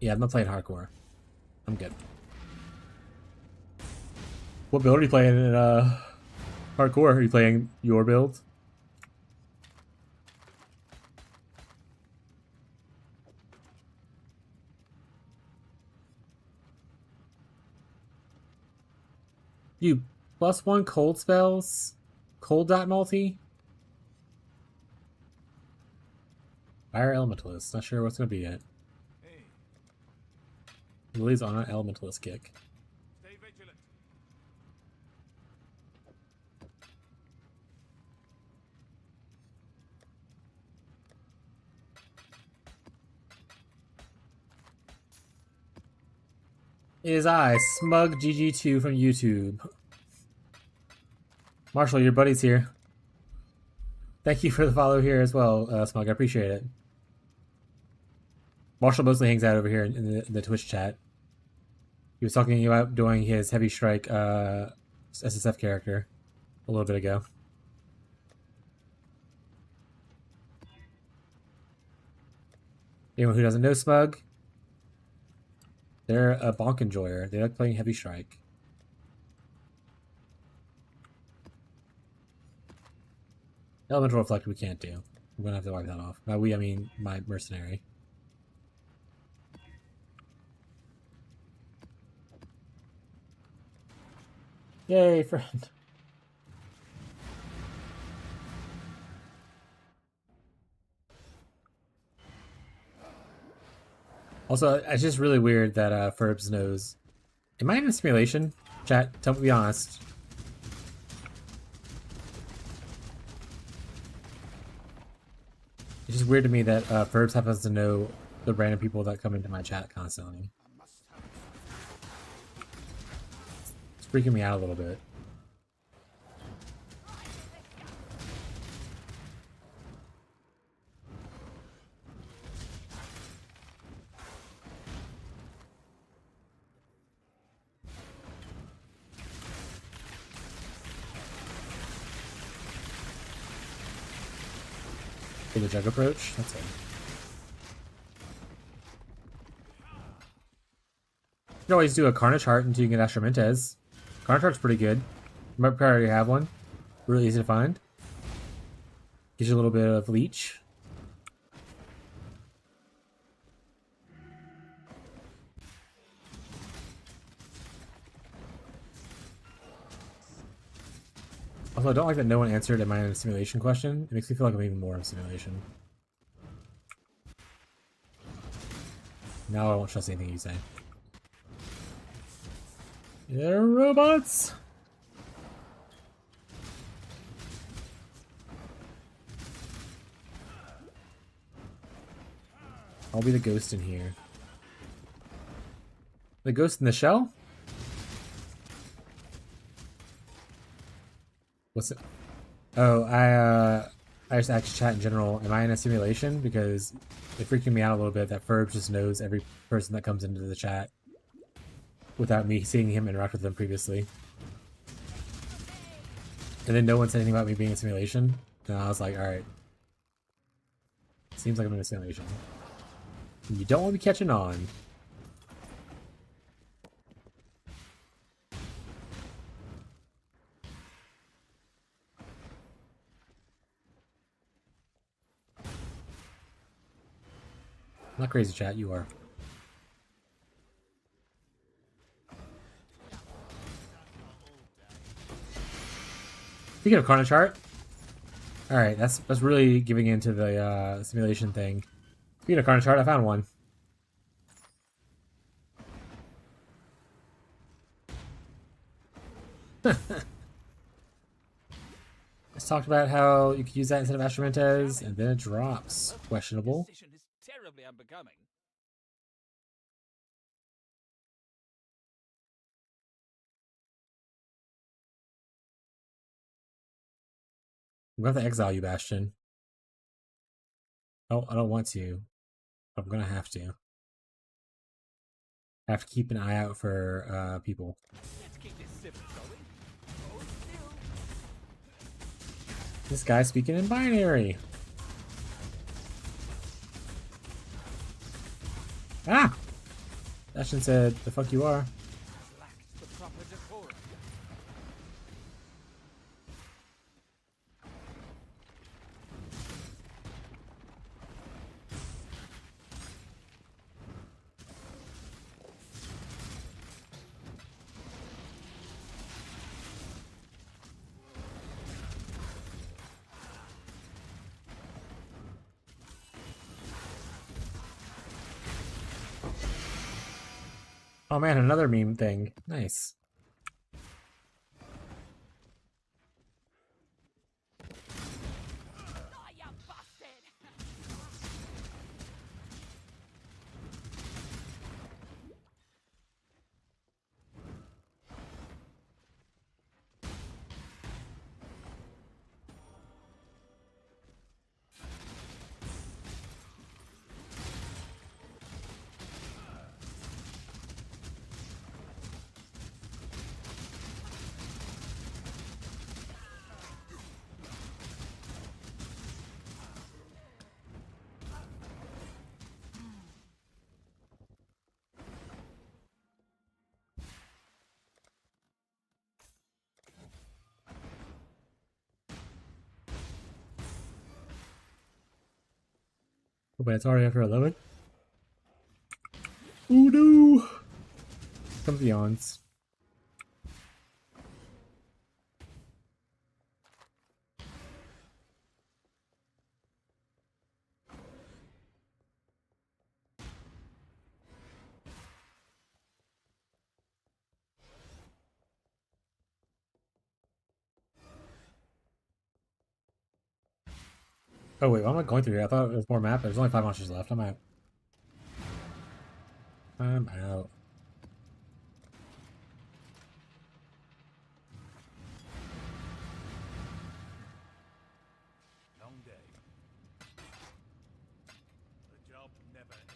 yeah, I'm not playing hardcore. I'm good. What build are you playing in hardcore? Are you playing your build? You +1 cold spells? Cold dot multi? Fire Elementalist. Not sure what's gonna be yet. Lily's on an Elementalist kick. Stay vigilant. It is I, Smug GG2 from YouTube. Marshall, your buddy's here. Thank you for the follow here as well, Smug. I appreciate it. Marshall mostly hangs out over here in the Twitch chat. He was talking about doing his Heavy Strike SSF character a little bit ago. Anyone who doesn't know Smug, they're a bonk enjoyer. They like playing Heavy Strike. Elemental Reflect we can't do. I'm gonna have to wipe that off. By we, I mean my mercenary. Yay, friend. Also, it's just really weird that Ferbs knows. Am I in a simulation? Chat, tell me, be honest. It's just weird to me that Ferbs happens to know the random people that come into my chat constantly. It's freaking me out a little bit. The jug approach? That's it. You can always do a Carnage Heart until you get Astramentez. Carnage Heart's pretty good. You might probably already have one. Really easy to find. Gives you a little bit of leech. Also, I don't like that no one answered Am I in a simulation question. It makes me feel like I'm even more in a simulation. Now I won't trust anything you say. They're robots! I'll be the ghost in here. The ghost in the shell? What's it? Oh, I just asked chat in general, am I in a simulation? Because it's freaking me out a little bit that Ferb just knows every person that comes into the chat without me seeing him interact with them previously. And then no one said anything about me being in a simulation. And I was like, alright. Seems like I'm in a simulation. You don't want to be catching on. Not crazy, chat. You are. Speaking of Carnage Heart, all right, that's really giving into the simulation thing. Speaking of Carnage Heart, I found one. Let's talk about how you could use that instead of Astramentez, and then it drops. Questionable. This decision is terribly unbecoming. I'm gonna have to exile you, Bastion. Oh, I don't want to. I'm gonna have to. I have to keep an eye out for people. Let's keep this civil going. Oh, still. This guy's speaking in binary. Ah! Bastion said, "The fuck you are." Lacked the proper decorum. Oh man, another meme thing. Nice. Oh, but it's already after 11. Oh no! Come the yawns. Oh wait, why am I going through here? I thought there was more map. There's only 5 monsters left. I'm out. I'm out. Long day. The job never ends.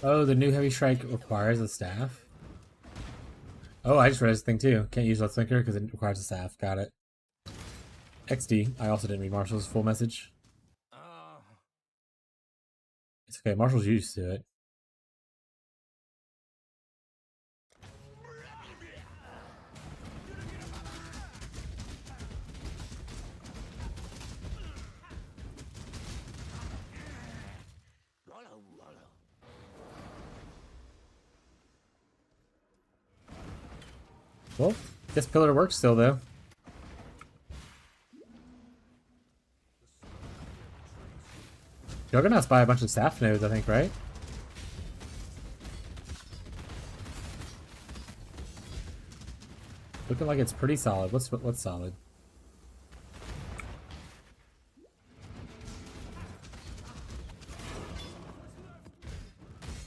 Oh, the new heavy strike requires a staff. Oh, I just read this thing too. Can't use Let's Thinker because it requires a staff. Got it. XD. I also didn't read Marshall's full message. It's okay. Marshall's used to it. Well, this pillar works still though. Juggernaut's buy a bunch of staff nodes, I think, right? Looking like it's pretty solid. What's solid?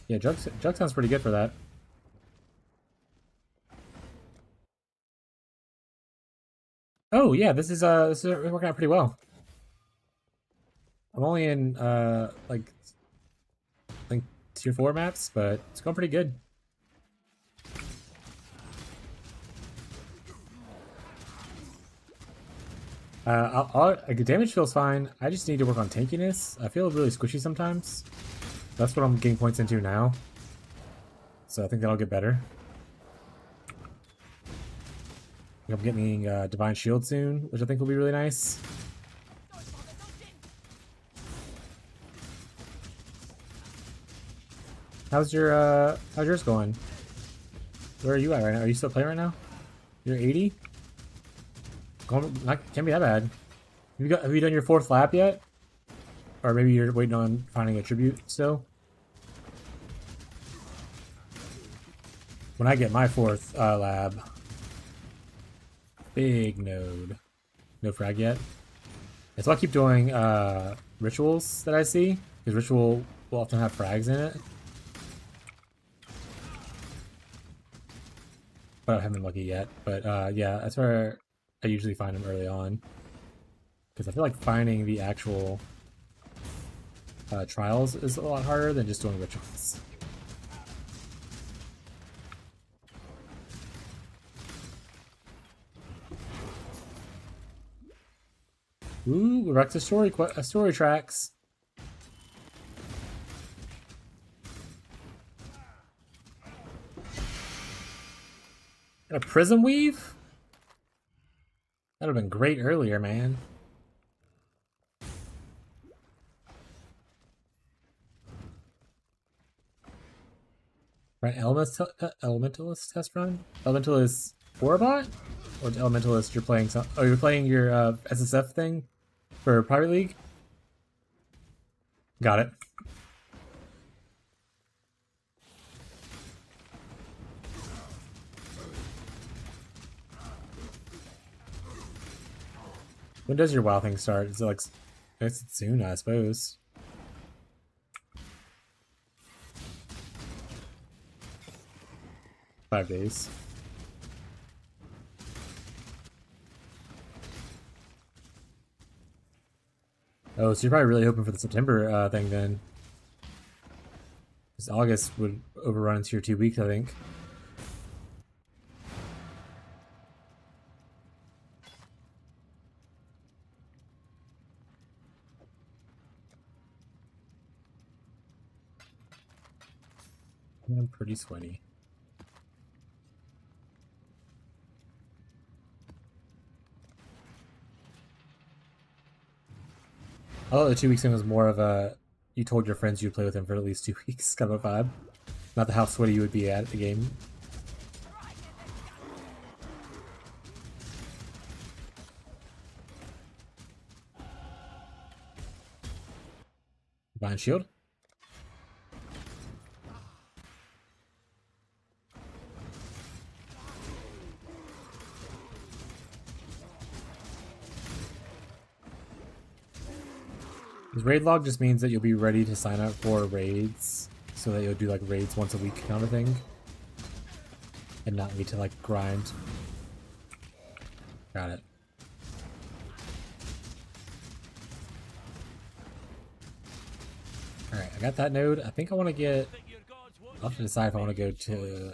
Yeah, Jug sounds pretty good for that. Oh yeah, this is working out pretty well. I'm only in like I think tier 4 maps, but it's going pretty good. Like, damage feels fine. I just need to work on tankiness. I feel really squishy sometimes. That's what I'm getting points into now. So I think that'll get better. I'm getting Divine Shield soon, which I think will be really nice. How's yours going? Where are you at right now? Are you still playing right now? You're 80? Can't be that bad. Have you done your 4th lap yet? Or maybe you're waiting on finding a tribute still? When I get my 4th lab, big node. No frag yet. That's why I keep doing rituals that I see, because ritual will often have frags in it. But I haven't been lucky yet. But yeah, that's where I usually find them early on. Because I feel like finding the actual trials is a lot harder than just doing rituals. Ooh, we're back to story tracks. And a prism weave? That'd have been great earlier, man. Right, Elementalist test run? Elementalist Orbot? Or Elementalist you're playing some... Oh, you're playing your SSF thing? For Private League? Got it. When does your WoW thing start? Is it like... It's soon, I suppose. Five days. Oh, so you're probably really hoping for the September thing then. Because August would overrun into your 2 weeks, I think. I'm pretty sweaty. I thought the 2 weeks thing was more of a you told your friends you'd play with him for at least 2 weeks kind of a vibe. Not the how sweaty you would be at the game. Divine Shield. This raid log just means that you'll be ready to sign up for raids, so that you'll do like raids once a week kind of thing, and not need to like grind. Got it. Alright, I got that node. I think I want to get... I'll have to decide if I want to go to...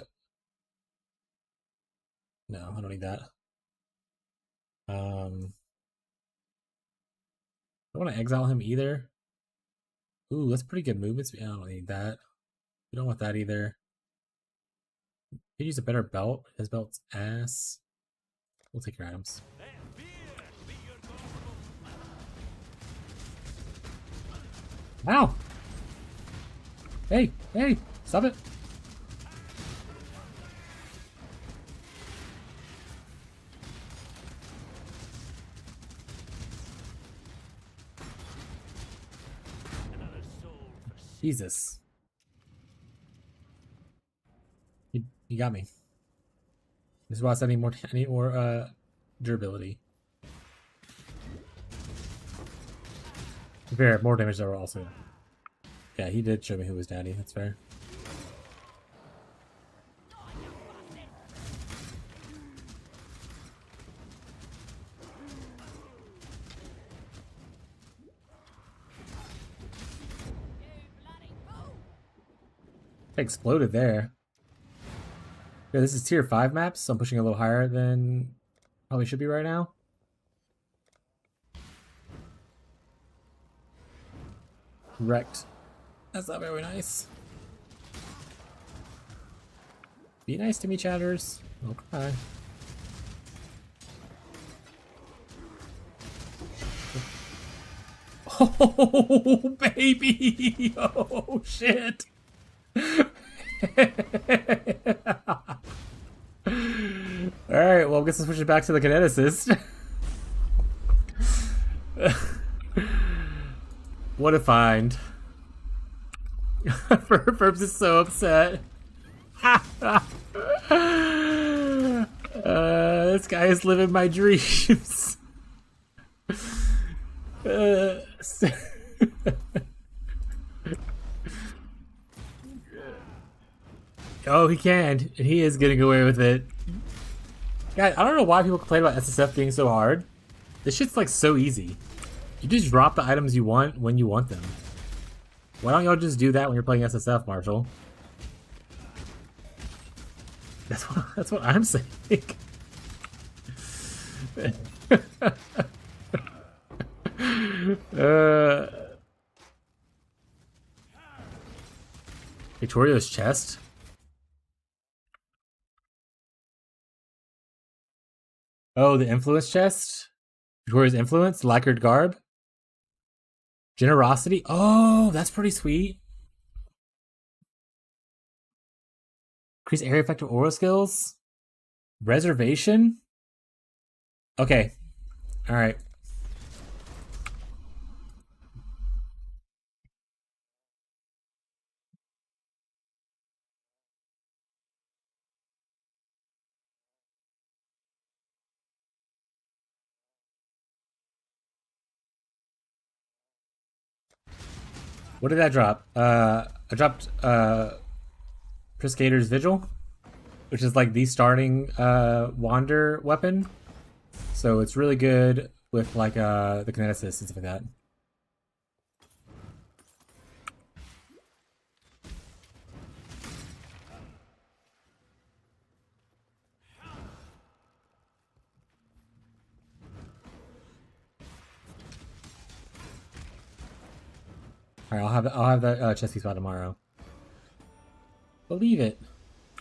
No, I don't need that. I don't want to exile him either. Ooh, that's pretty good movement speed. I don't need that. We don't want that either. Could use a better belt. His belt's ass. We'll take your items. Ow! Hey, hey, stop it! Jesus. You got me. This is why I said I need more durability. Fair, more damage though also. Yeah, he did show me who was daddy, that's fair. Exploded there. Yeah, this is tier 5 maps, so I'm pushing a little higher than probably should be right now. Wrecked. That's not very nice. Be nice to me, chatters. Okay. Oh, baby! Oh, shit! Alright, well, I guess let's switch it back to the kineticist. What a find. Ferbs is so upset. This guy is living my dreams. Oh, he can, and he is getting away with it. God, I don't know why people complain about SSF being so hard. This shit's like so easy. You just drop the items you want when you want them. Why don't y'all just do that when you're playing SSF, Marshall? That's what I'm saying. Victoria's chest? Oh, the influence chest? Victoria's influence? Lacquered garb? Generosity? Oh, that's pretty sweet. Increase area effective aura skills? Reservation? Okay. Alright. What did I drop? I dropped Priscator's Vigil, which is like the starting wander weapon. So it's really good with like the kineticist and stuff like that. Alright, I'll have that chest piece by tomorrow. Believe it.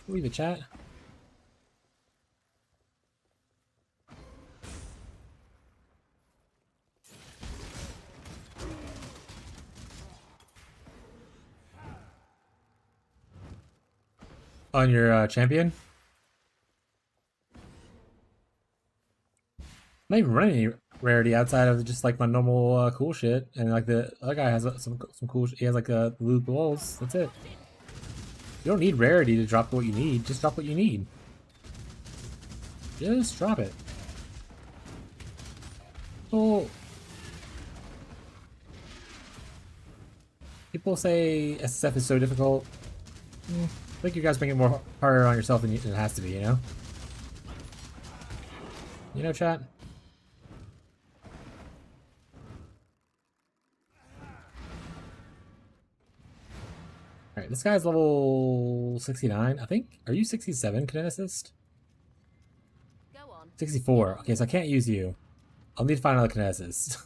Believe it, chat. On your champion? I'm not even running any rarity outside of just like my normal cool shit, and like the other guy has some cool. He has like blue balls. That's it. You don't need rarity to drop what you need. Just drop what you need. Just drop it. Oh. People say SSF is so difficult. I think you guys make it more harder on yourself than it has to be, you know? You know, chat? Alright, this guy's level 69, I think. Are you 67, kineticist? Go on. 64. Okay, so I can't use you. I'll need to find another kineticist.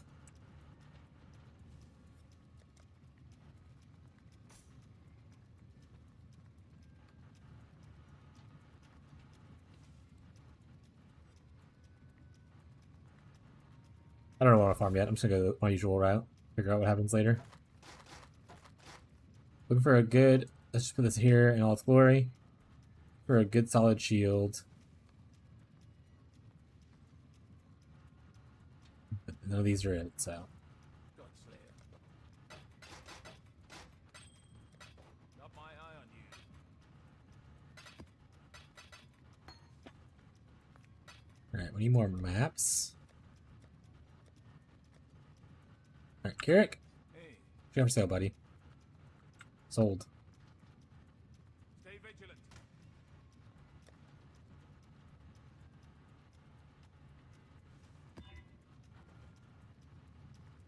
I don't know what to farm yet. I'm just gonna go my usual route. Figure out what happens later. Looking for a good... Let's just put this here in all its glory. For a good solid shield. But none of these are it, so... Got my eye on you. Alright, we need more maps. Alright, Carrick. Hey, What you have for sale, buddy? Sold. stay vigilant.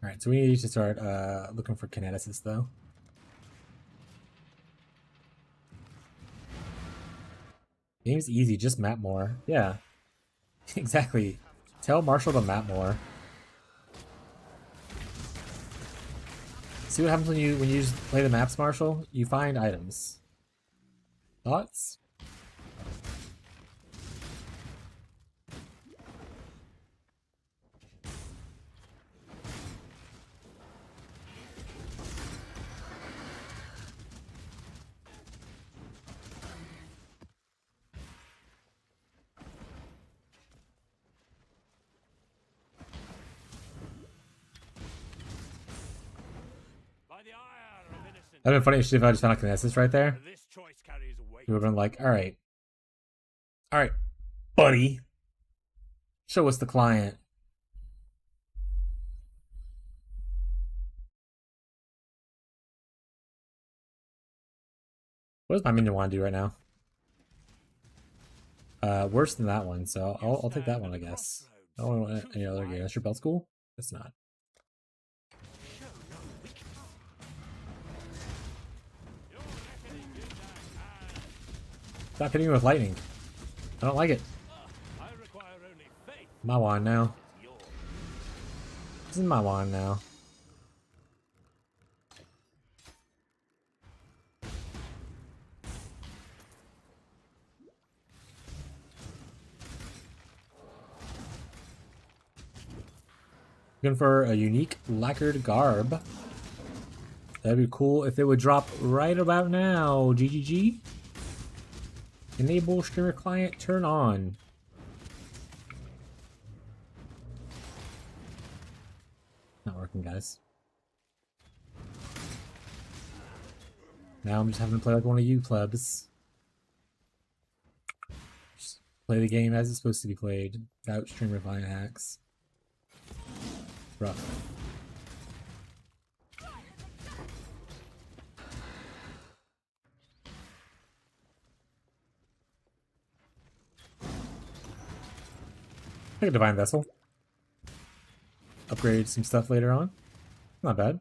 Alright, so we need to start looking for kineticists, though. Game's easy, just map more. Yeah. Exactly. Tell Marshall to map more. See what happens when you just play the maps, Marshall? You find items. Thoughts? By the ire of innocent. That'd been funny if I just found a kinesis right there. This choice carries weight. You would have been like, alright. Alright, buddy. Show us the client. What does my minion want to do right now? Worse than that one, so I'll take that one, I guess. I don't want any other game. That's your belt school? It's not. Stop hitting me with lightning. I don't like it. I require only faith. My wand now. Yours. This is my wand now. Looking for a unique lacquered garb. That'd be cool if it would drop right about now. GGG. Enable streamer client turn on. Not working, guys. Now I'm just having to play like one of you plebs. Just play the game as it's supposed to be played without streamer client hacks. Rough. Take a divine vessel. Upgrade some stuff later on. Not bad.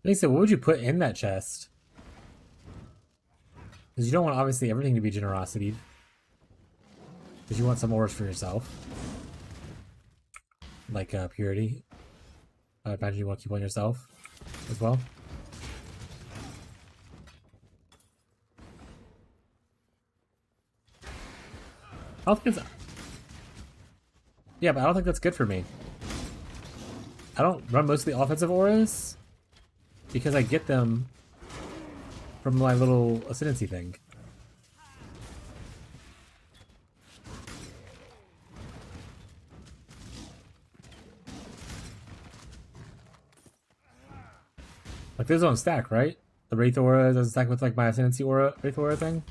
Lisa, what would you put in that chest? Because you don't want obviously everything to be generosity. Because you want some ores for yourself. Like purity. I imagine you want to keep on yourself as well. I don't think it's... Yeah, but I don't think that's good for me. I don't run most of the offensive auras because I get them from my little ascendancy thing. Like those don't stack, right? The Wraith aura doesn't stack with like my ascendancy aura, Wraith aura thing.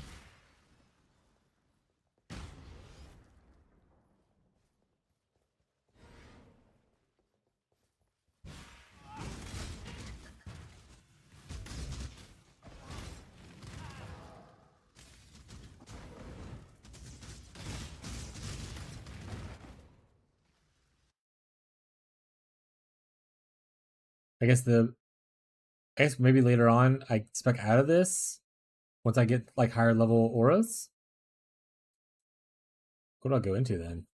I guess maybe later on I spec out of this once I get like higher level auras. What do I go into then?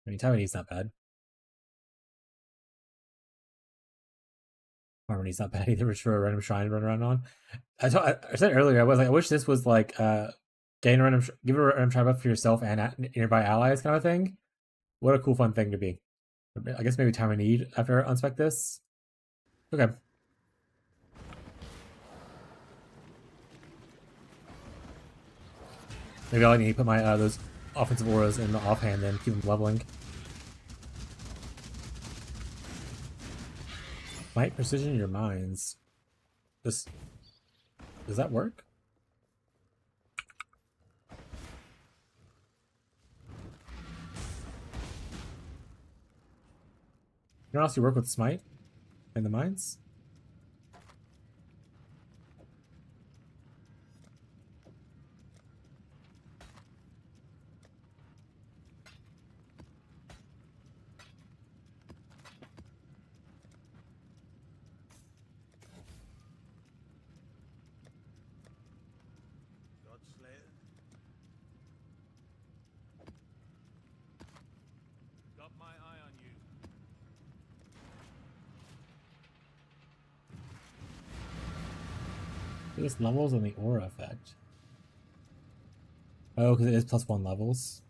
I mean, Taiwanese not bad. Harmony's not bad either, for a random shrine to run around on. I said earlier, I was like, I wish this was like gain a random, give a random shrine buff for yourself and nearby allies kind of thing. What a cool, fun thing to be. I guess maybe time I need after I unspec this. Okay. Maybe I need to put my those offensive auras in the offhand, then keep them leveling. Might precision your mines. Does that work? You can also work with smite in the mines. Got my eye on you. This levels on the aura effect. Oh, because it is +1 levels.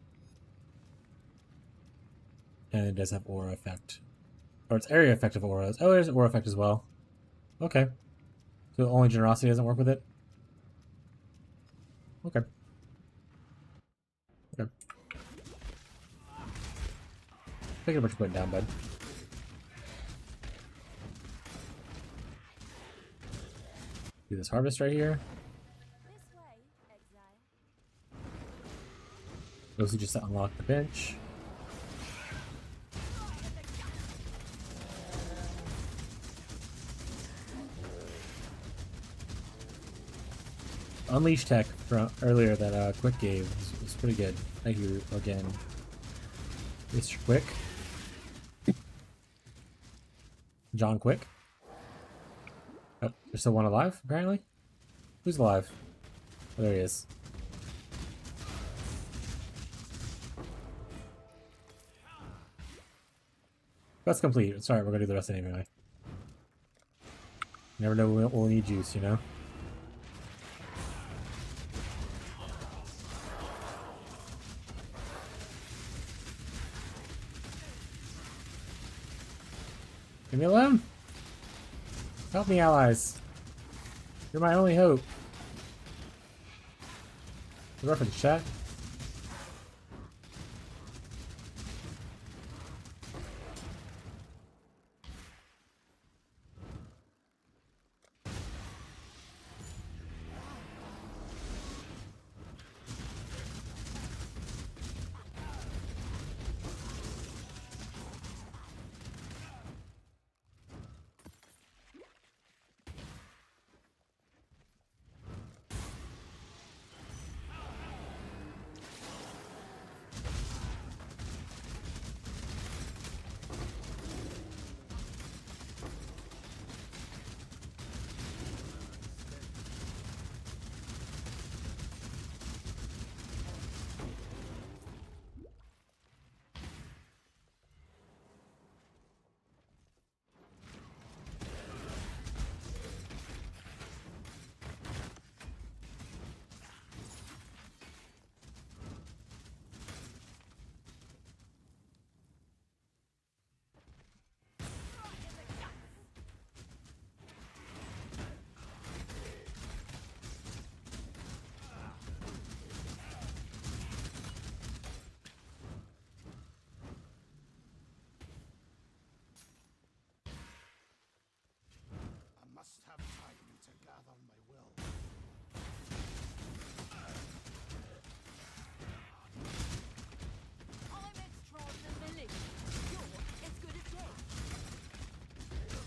And it does have aura effect. Or it's area effect of auras. Oh, there's aura effect as well. Okay. So only generosity doesn't work with it? Okay. Okay. Think of what you're putting down, bud. Do this harvest right here. This way, exile. Those who just unlock the bench. Unleash tech from earlier that Quick gave was pretty good. Thank you again, Mr. Quick. John Quick. Oh, there's still one alive, apparently? Who's alive? Oh, there he is. That's complete. Sorry, we're gonna do the rest anyway. Never know when we'll need juice, you know? Leave me alone! Help me, allies! You're my only hope. Reference chat.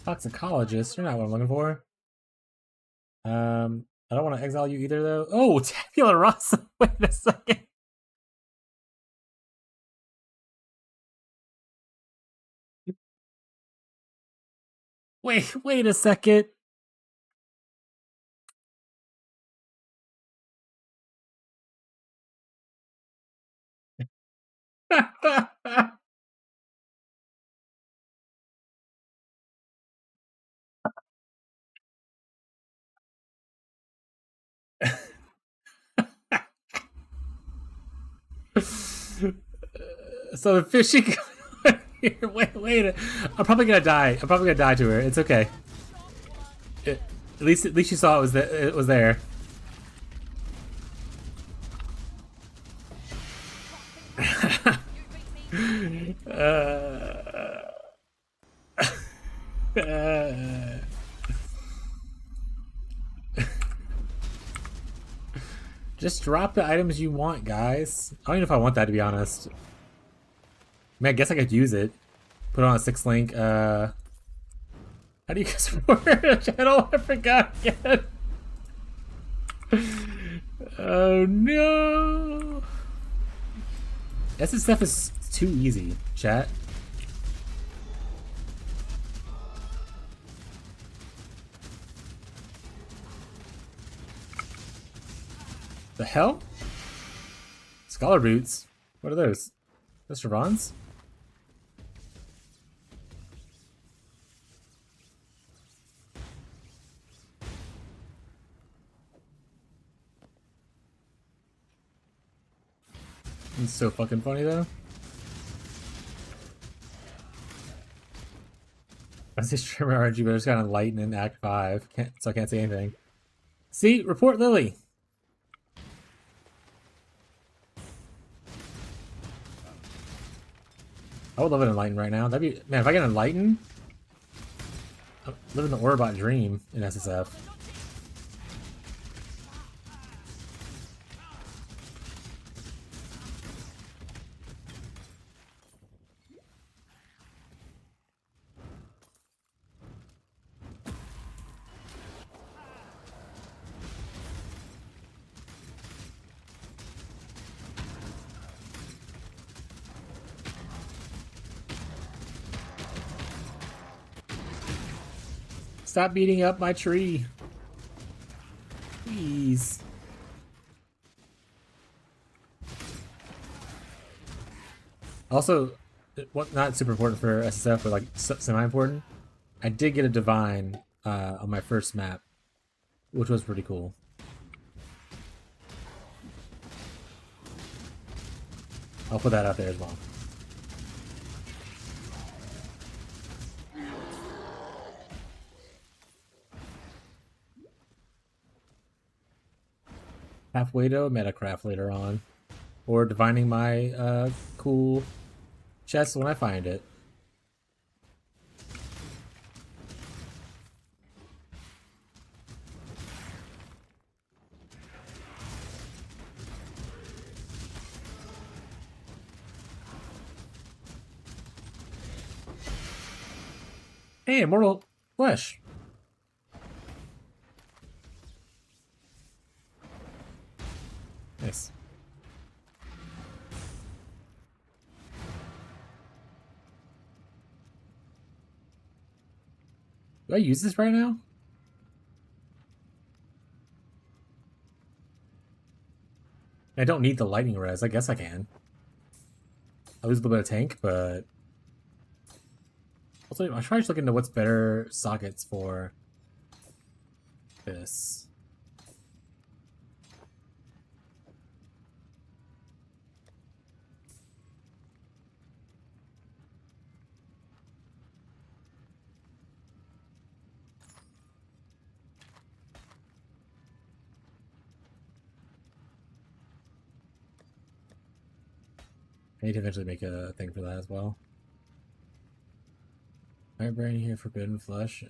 Toxicologist, you're not what I'm looking for. I don't want to exile you either, though. Oh, Tabula Rasa. Wait a second. Wait a second. So the fishing. Here, wait. I'm probably gonna die. I'm probably gonna die to her. It's okay. At least you saw it was there. Just drop the items you want, guys. I don't even know if I want that, to be honest. I mean, I guess I could use it. Put on a 6-link. How do you guys support a channel? I forgot again. Oh no. SSF is too easy, chat. The hell? Scholar boots? What are those? Those Ravons? It's so fucking funny though. I say streamer RNG, but I just got enlightened in Act 5, so I can't say anything. See? Report Lily! I would love an enlighten right now. That'd be, man, if I get an enlighten, I'm living the Orbot dream in SSF. Stop beating up my tree. Please. Also, what not super important for SSF, but like semi-important, I did get a divine on my first map, which was pretty cool. I'll put that out there as well. Halfway to a metacraft later on. Or divining my cool chest when I find it. Hey, Immortal Flesh. Nice. Do I use this right now? I don't need the lightning res. I guess I can. I lose a little bit of tank, but also I try to look into what's better sockets for this. I need to eventually make a thing for that as well. My brain here, forbidden flesh.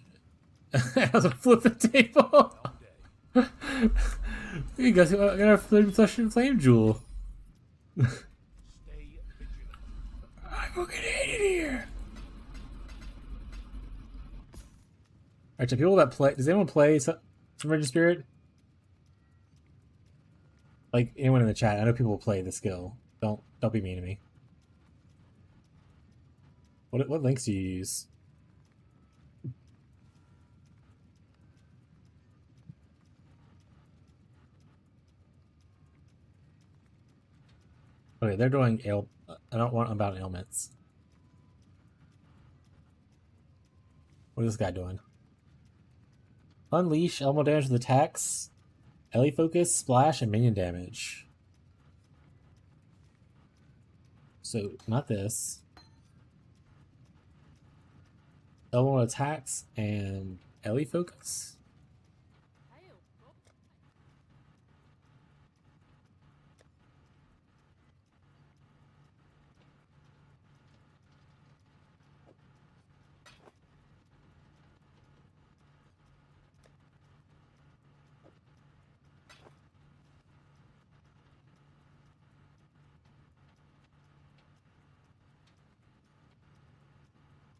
I was gonna flip the table. You guys got a forbidden flesh and flame jewel. I fucking hate it here. Alright, to people that play, does anyone play Submerged Spirit? Like anyone in the chat, I know people play the skill. Don't be mean to me. What links do you use? Okay, they're doing I don't want about ailments. What is this guy doing? Unleash elemental damage with attacks, Ellie focus, splash, and minion damage. So not this. Elemental attacks and Ellie focus.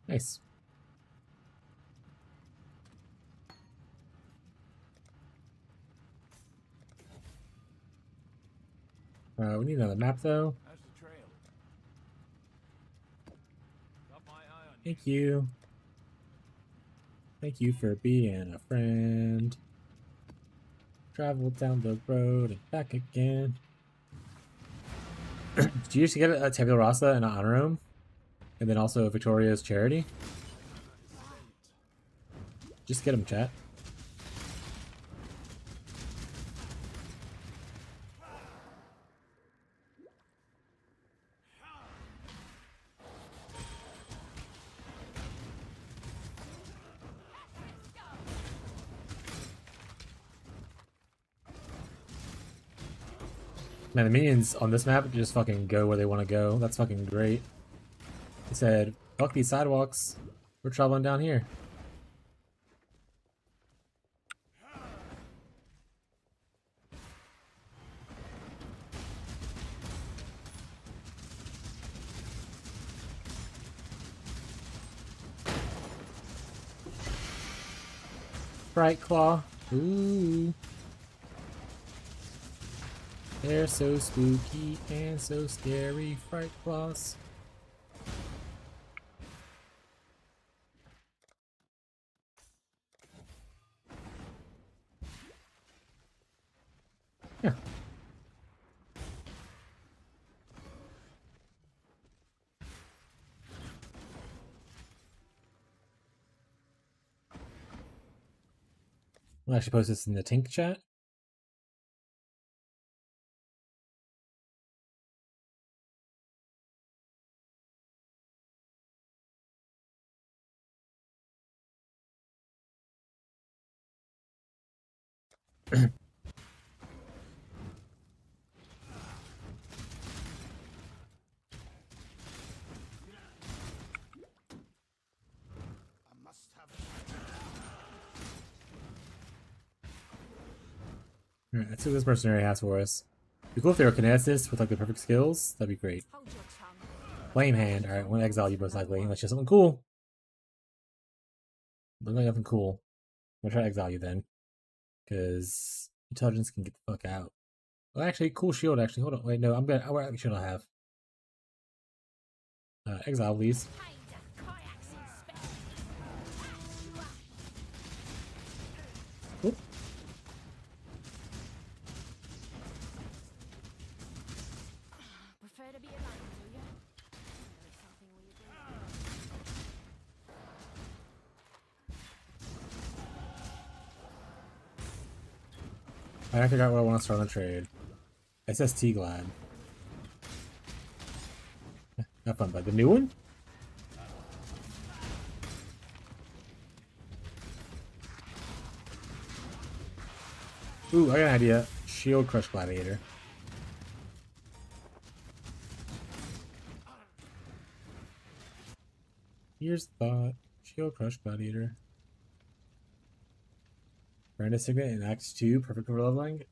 Nice. We need another map though. How's the trail? Got my eye on you. Thank you. Thank you for being a friend. Travel down the road and back again. Did you just get a Tabula Rasa and an honor room? And then also Victoria's Charity? Just get them, chat. Man, the minions on this map just fucking go where they want to go. That's fucking great. He said, fuck these sidewalks. We're traveling down here. Bright Claw. Ooh. They're so spooky and so scary, Fright Claws. Yeah. We'll actually post this in the Tink chat. Alright, let's see what this mercenary has for us. It'd be cool if they were Kinesis with like the perfect skills. That'd be great. Flame Hand. Alright, I want to exile you most likely. Unless you have something cool. Look like nothing cool. I'm gonna try to exile you then. Because intelligence can get the fuck out. Oh, actually, cool shield actually. Hold on. Wait, no, I'm gonna. What should I have? Exile, please. Oop. Prefer to be alone, do you? There is something we agree on. I forgot what I want to start on the trade. SST Glad. Have fun, bud. The new one? Ooh, I got an idea. Shield Crush Gladiator. Here's the thought. Shield Crush Gladiator. Brandis Signet in Act 2, perfect for leveling.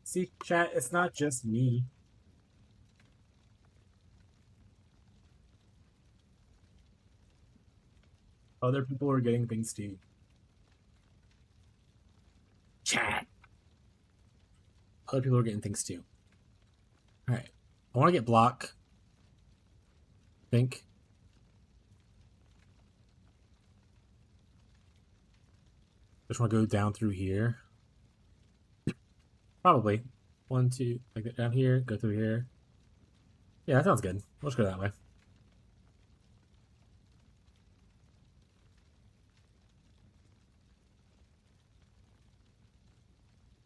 See, chat, it's not just me. Other people are getting things too. other people are getting things too. Alright. I want to get block. I think. Just want to go down through here. Probably. 1, 2, like that down here, go through here. Yeah, that sounds good. Let's go that way.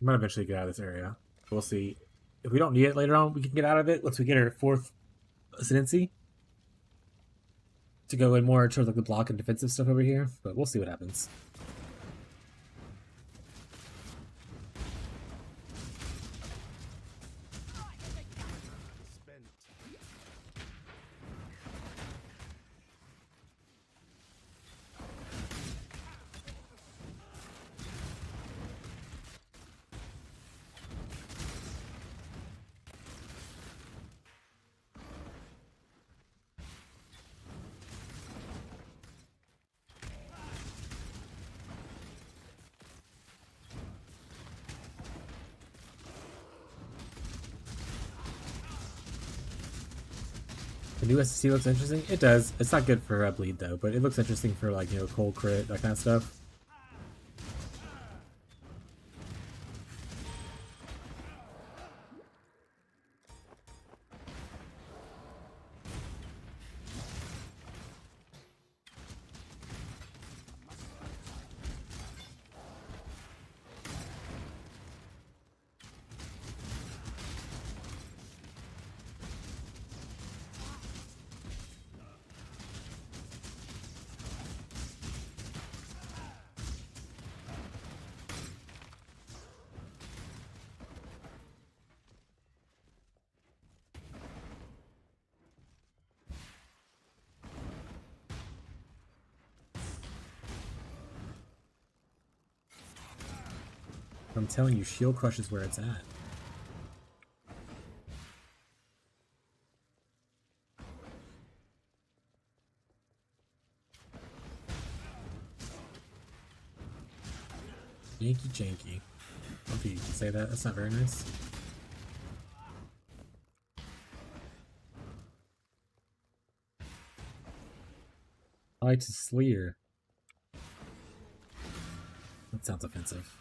We might eventually get out of this area. We'll see. If we don't need it later on, we can get out of it once we get our 4th ascendancy. To go in more towards like the block and defensive stuff over here, but we'll see what happens. The new SSC looks interesting. It does. It's not good for bleed though, but it looks interesting for like, you know, cold crit, that kind of stuff. I'm telling you, Shield Crush is where it's at. Yankee janky. I don't think you can say that. That's not very nice. I like to sleer. That sounds offensive.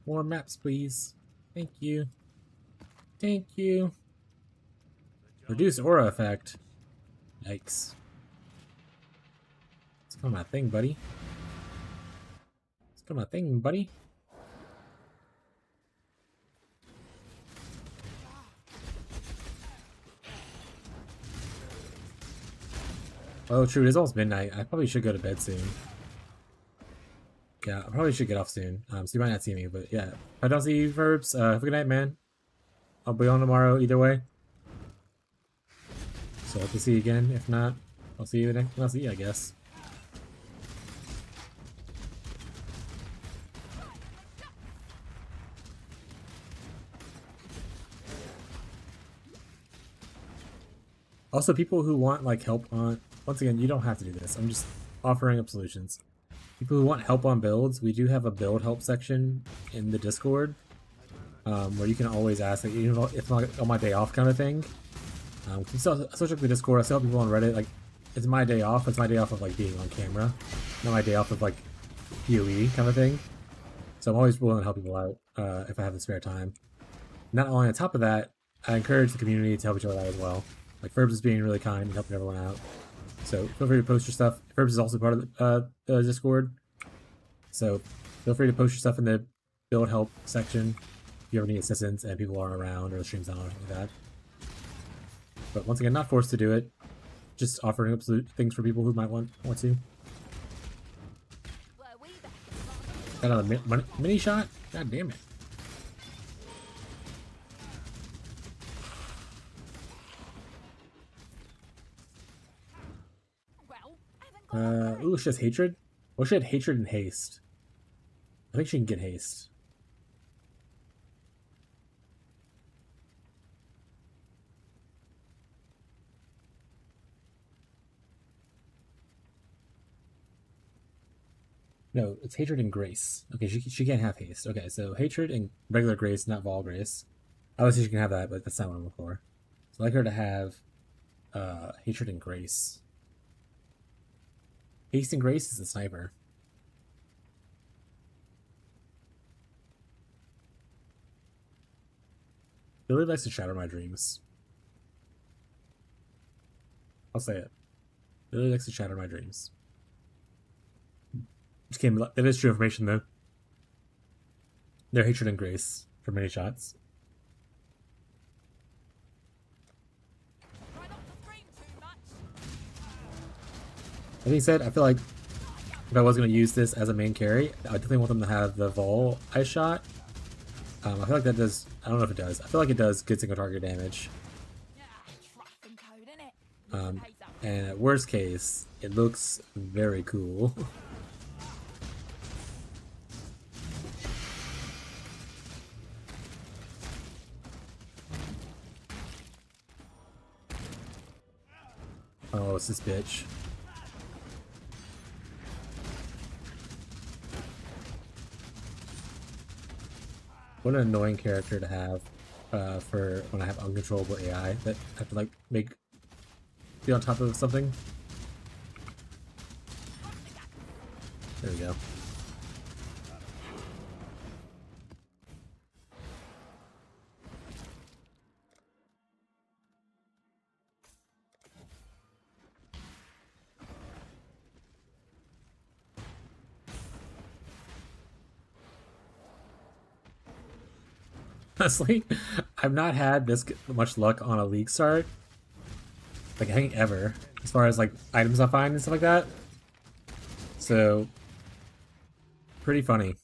More maps, please. Thank you. Thank you. Reduce aura effect. Yikes. It's kind of my thing, buddy. It's kind of my thing, buddy. Oh, true. It is almost midnight. I probably should go to bed soon. Yeah, I probably should get off soon. So you might not see me, but yeah. If I don't see you, Verbs, have a good night, man. I'll be on tomorrow either way. So I'll have to see you again. If not, I'll see you next. I'll see you, I guess. Also, people who want like help on, once again, you don't have to do this. I'm just offering up solutions. People who want help on builds, we do have a build help section in the Discord, where you can always ask, like, you know, if not on my day off kind of thing. So I switch up the Discord. I still have people on Reddit. Like, it's my day off. It's my day off of like being on camera, not my day off of like PoE kind of thing. So I'm always willing to help people out if I have the spare time. Not only on top of that, I encourage the community to help each other out as well. Like Ferbs is being really kind and helping everyone out. So feel free to post your stuff. Ferbs is also part of the Discord. So feel free to post your stuff in the build help section if you ever need assistance and people aren't around or the stream's not or anything like that. But once again, not forced to do it. Just offering up things for people who might want to. Got another mini shot? God damn it. Ooh, she has hatred? Well, she had hatred and haste. I think she can get haste. No, it's hatred and grace. Okay, she can't have haste. Okay, so hatred and regular grace, not Vol grace. Obviously she can have that, but that's not what I'm looking for. So I'd like her to have hatred and grace. Haste and grace is the sniper. Billy likes to shatter my dreams. I'll say it. Billy likes to shatter my dreams. Just came. That is true information, though. Their hatred and grace for many shots. That being said, I feel like if I was going to use this as a main carry, I definitely want them to have the Vol ice shot. I feel like that does. I don't know if it does. I feel like it does good single target damage. And at worst case, it looks very cool. Oh, it's this bitch. What an annoying character to have for when I have uncontrollable AI that I have to like be on top of something. There we go. Honestly, I've not had this much luck on a league start, like I think ever, as far as like items I find and stuff like that. So, pretty funny.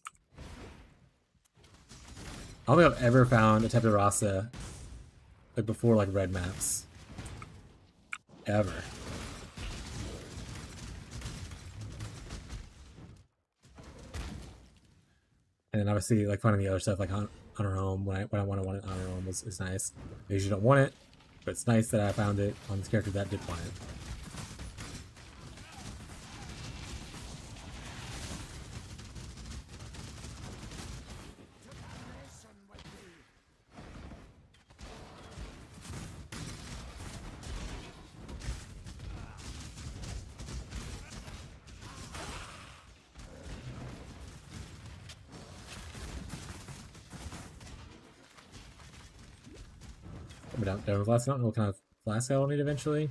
I don't think I've ever found a Tepta Rasa like before like red maps. Ever. And then obviously like finding the other stuff like on Honor Home when I want it on Honor Home is nice. I usually don't want it, but it's nice that I found it on this character that did want it. Down flask. I don't know what kind of flask I'll need eventually.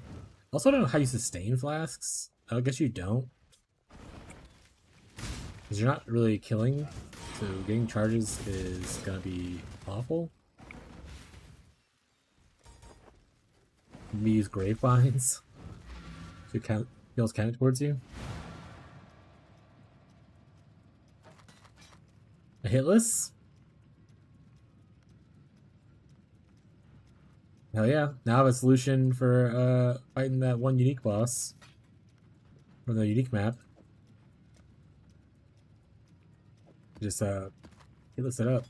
Also, I don't know how you sustain flasks. I guess you don't, because you're not really killing, so getting charges is gonna be awful. Maybe use grave binds to count heals count towards you. A hitless. Hell yeah. Now I have a solution for fighting that one unique boss from the unique map. Just hitless it up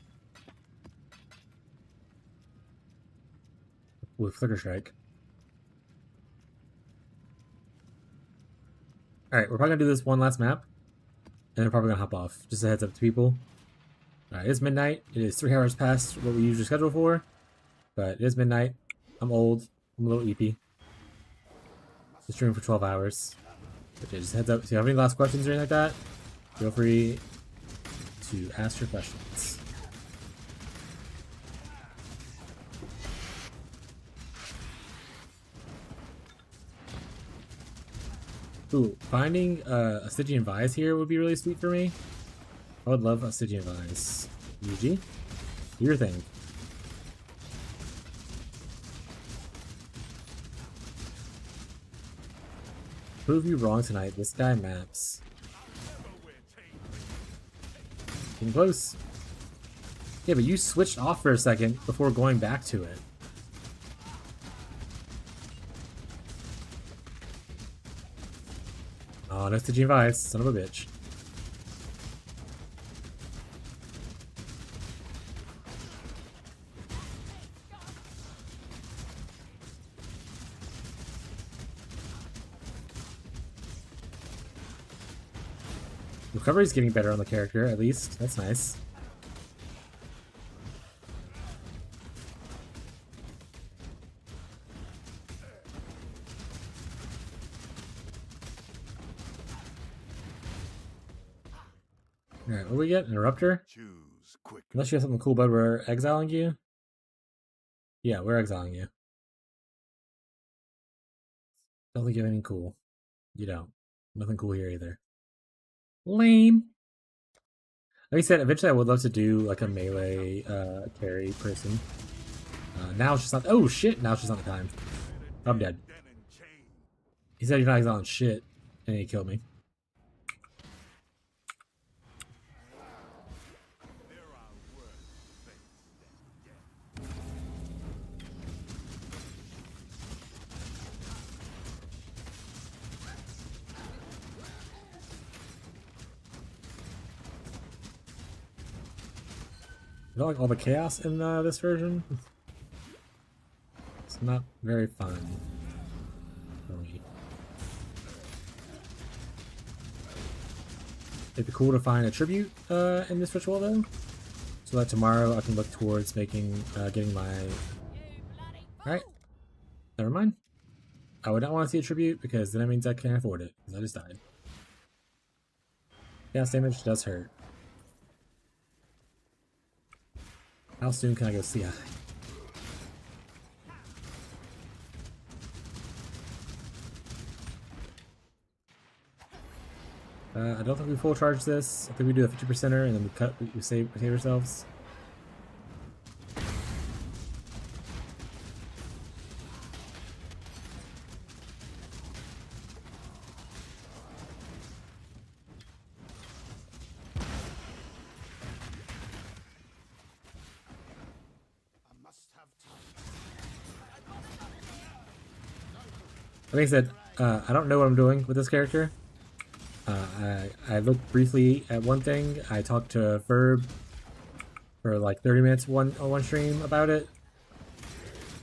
with Flicker Strike. Alright, we're probably gonna do this one last map, and then probably gonna hop off. Just a heads up to people. Alright, it's midnight. It is 3 hours past what we usually schedule for, but it is midnight. I'm old. I'm a little eepy. Just streaming for 12 hours. Okay, just heads up. If you have any last questions or anything like that, feel free to ask your questions. Ooh, finding a Stygian Vise here would be really sweet for me. I would love a Stygian Vise. UG? Do your thing. Prove you wrong tonight. This guy maps. Getting close. Yeah, but you switched off for a second before going back to it. Oh, no Stygian Vise, son of a bitch. Recovery's getting better on the character, at least. That's nice. Alright, what do we get? An Interrupter? Choose quick. Unless you have something cool, but we're exiling you? Yeah, we're exiling you. Don't think you have anything cool. You don't. Nothing cool here either. Lame. Like I said, eventually I would love to do like a melee carry person. Now it's just not. Oh shit! Now it's just not the time. I'm dead. He said you're not exiling shit, and he killed me. I don't like all the chaos in this version. It's not very fun for me. It'd be cool to find a tribute in this ritual though, so that tomorrow I can look towards making getting my. Alright, never mind. I would not want to see a tribute because then that means I can't afford it because I just died. Chaos damage does hurt. How soon can I go CI? I don't think we full charge this. I think we do a 50%er and then we cut. We save ourselves. Like I said, I don't know what I'm doing with this character. I looked briefly at one thing. I talked to Ferb for like 30 minutes on one stream about it,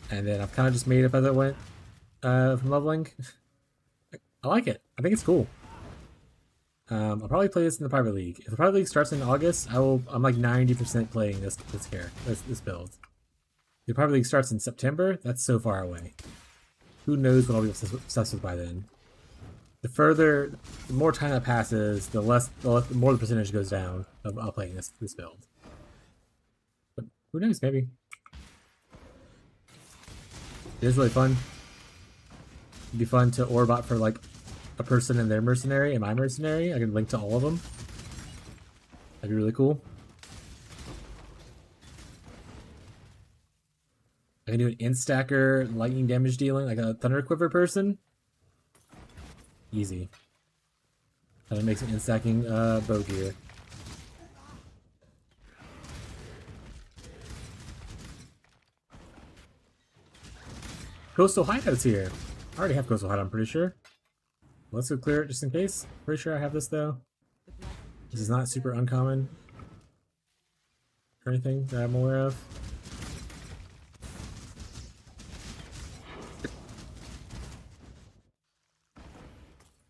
and then I've kind of just made up as I went from leveling. I like it. I think it's cool. I'll probably play this in the private league. If the private league starts in August, I'm like 90% playing this build. The private league starts in September. That's so far away. Who knows what I'll be obsessed with by then? The more time that passes, the more the percentage goes down of playing this build. But who knows? Maybe it is really fun. It'd be fun to orbot for like a person and their mercenary and my mercenary. I can link to all of them. That'd be really cool. I can do an instacker lightning damage dealing, like a Thunder Quiver person. Easy. And it makes an instacking bow gear. Coastal Hideout's here. I already have Coastal Hideout, I'm pretty sure. Let's go clear it just in case. Pretty sure I have this though. This is not super uncommon or anything that I'm aware of.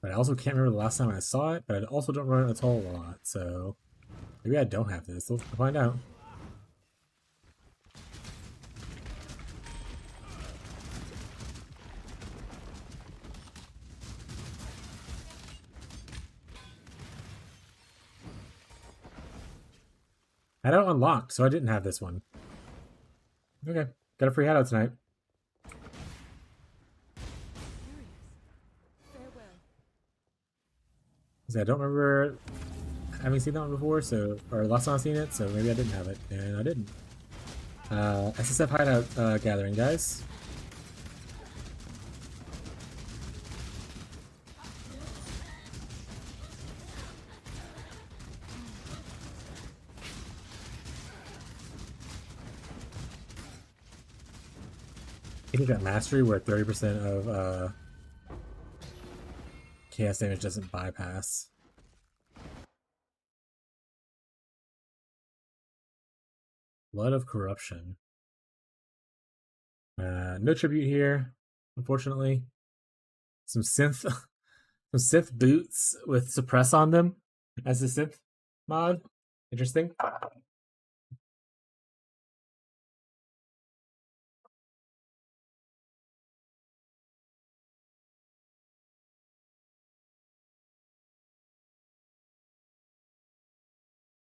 But I also can't remember the last time I saw it, but I also don't run it at all a lot, so maybe I don't have this. We'll find out. Hideout unlocked, so I didn't have this one. Okay, got a free hideout tonight. I don't remember having seen that one before, so or last time I've seen it, so maybe I didn't have it, and I didn't. SSF hideout gathering, guys. I think that mastery where 30% of chaos damage doesn't bypass. Blood of Corruption. No tribute here, unfortunately. Some synth boots with suppress on them. as a synth mod. Interesting.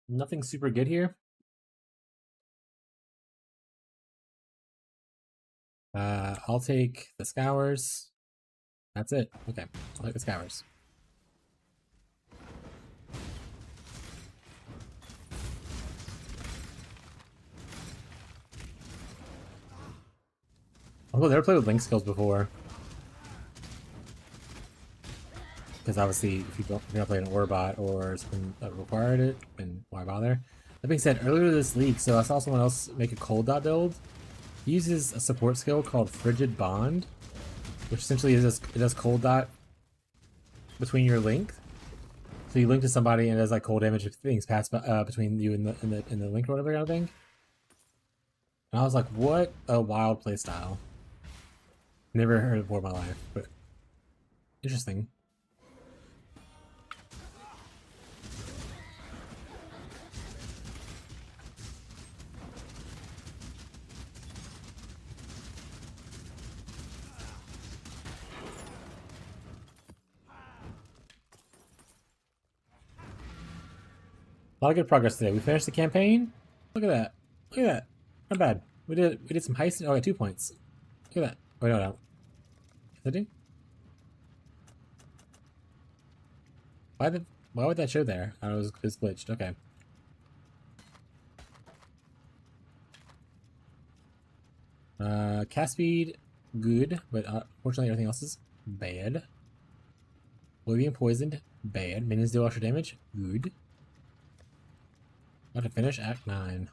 Nothing super good here. I'll take the Scours. That's it. Okay, I'll take the Scours. I've never played with Link skills before. Because obviously, if you don't play an Orbot or something that required it, then why bother? That being said, earlier this league, so I saw someone else make a cold dot build. He uses a support skill called Frigid Bond, which essentially is it does cold dot between your link. So you link to somebody and it does like cold damage if things pass between you and the link or whatever kind of thing. And I was like, what a wild playstyle. Never heard it before in my life, but interesting. A lot of good progress today. We finished the campaign. Look at that. Look at that. Not bad. We did some heist. Oh, I got 2 points. Look at that. Wait, no. Did I do? Why would that show there? I was glitched. Okay. Cast speed, good, but unfortunately everything else is bad. Being poisoned, bad. Minions deal extra damage, good. About to finish Act 9.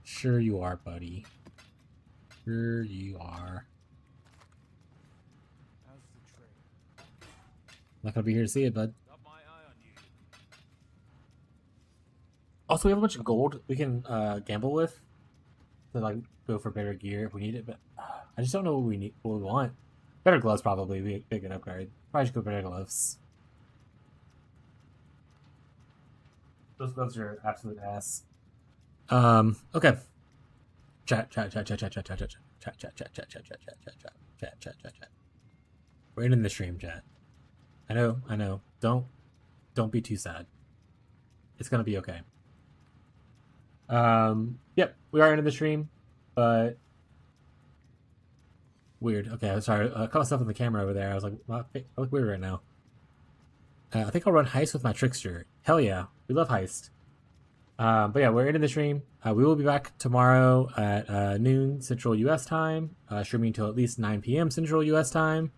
Sure you are, buddy. Sure you are. How's the trade? Not gonna be here to see it, bud. Got my eye on you. Also, we have a bunch of gold we can gamble with to like go for better gear if we need it, but I just don't know what we want. Better gloves probably be a good upgrade. Probably should go better gloves. Those gloves are absolute ass. Okay. Chat. We're ending the stream, chat. I know. Don't be too sad. It's gonna be okay. Yep, we are ending the stream, but weird. Okay, I'm sorry. I caught myself in the camera over there. I was like, well, I look weird right now. I think I'll run heist with my trickster. Hell yeah, we love heist. But yeah, we're ending the stream. We will be back tomorrow at noon Central US time, streaming until at least 9 p.m. Central US time.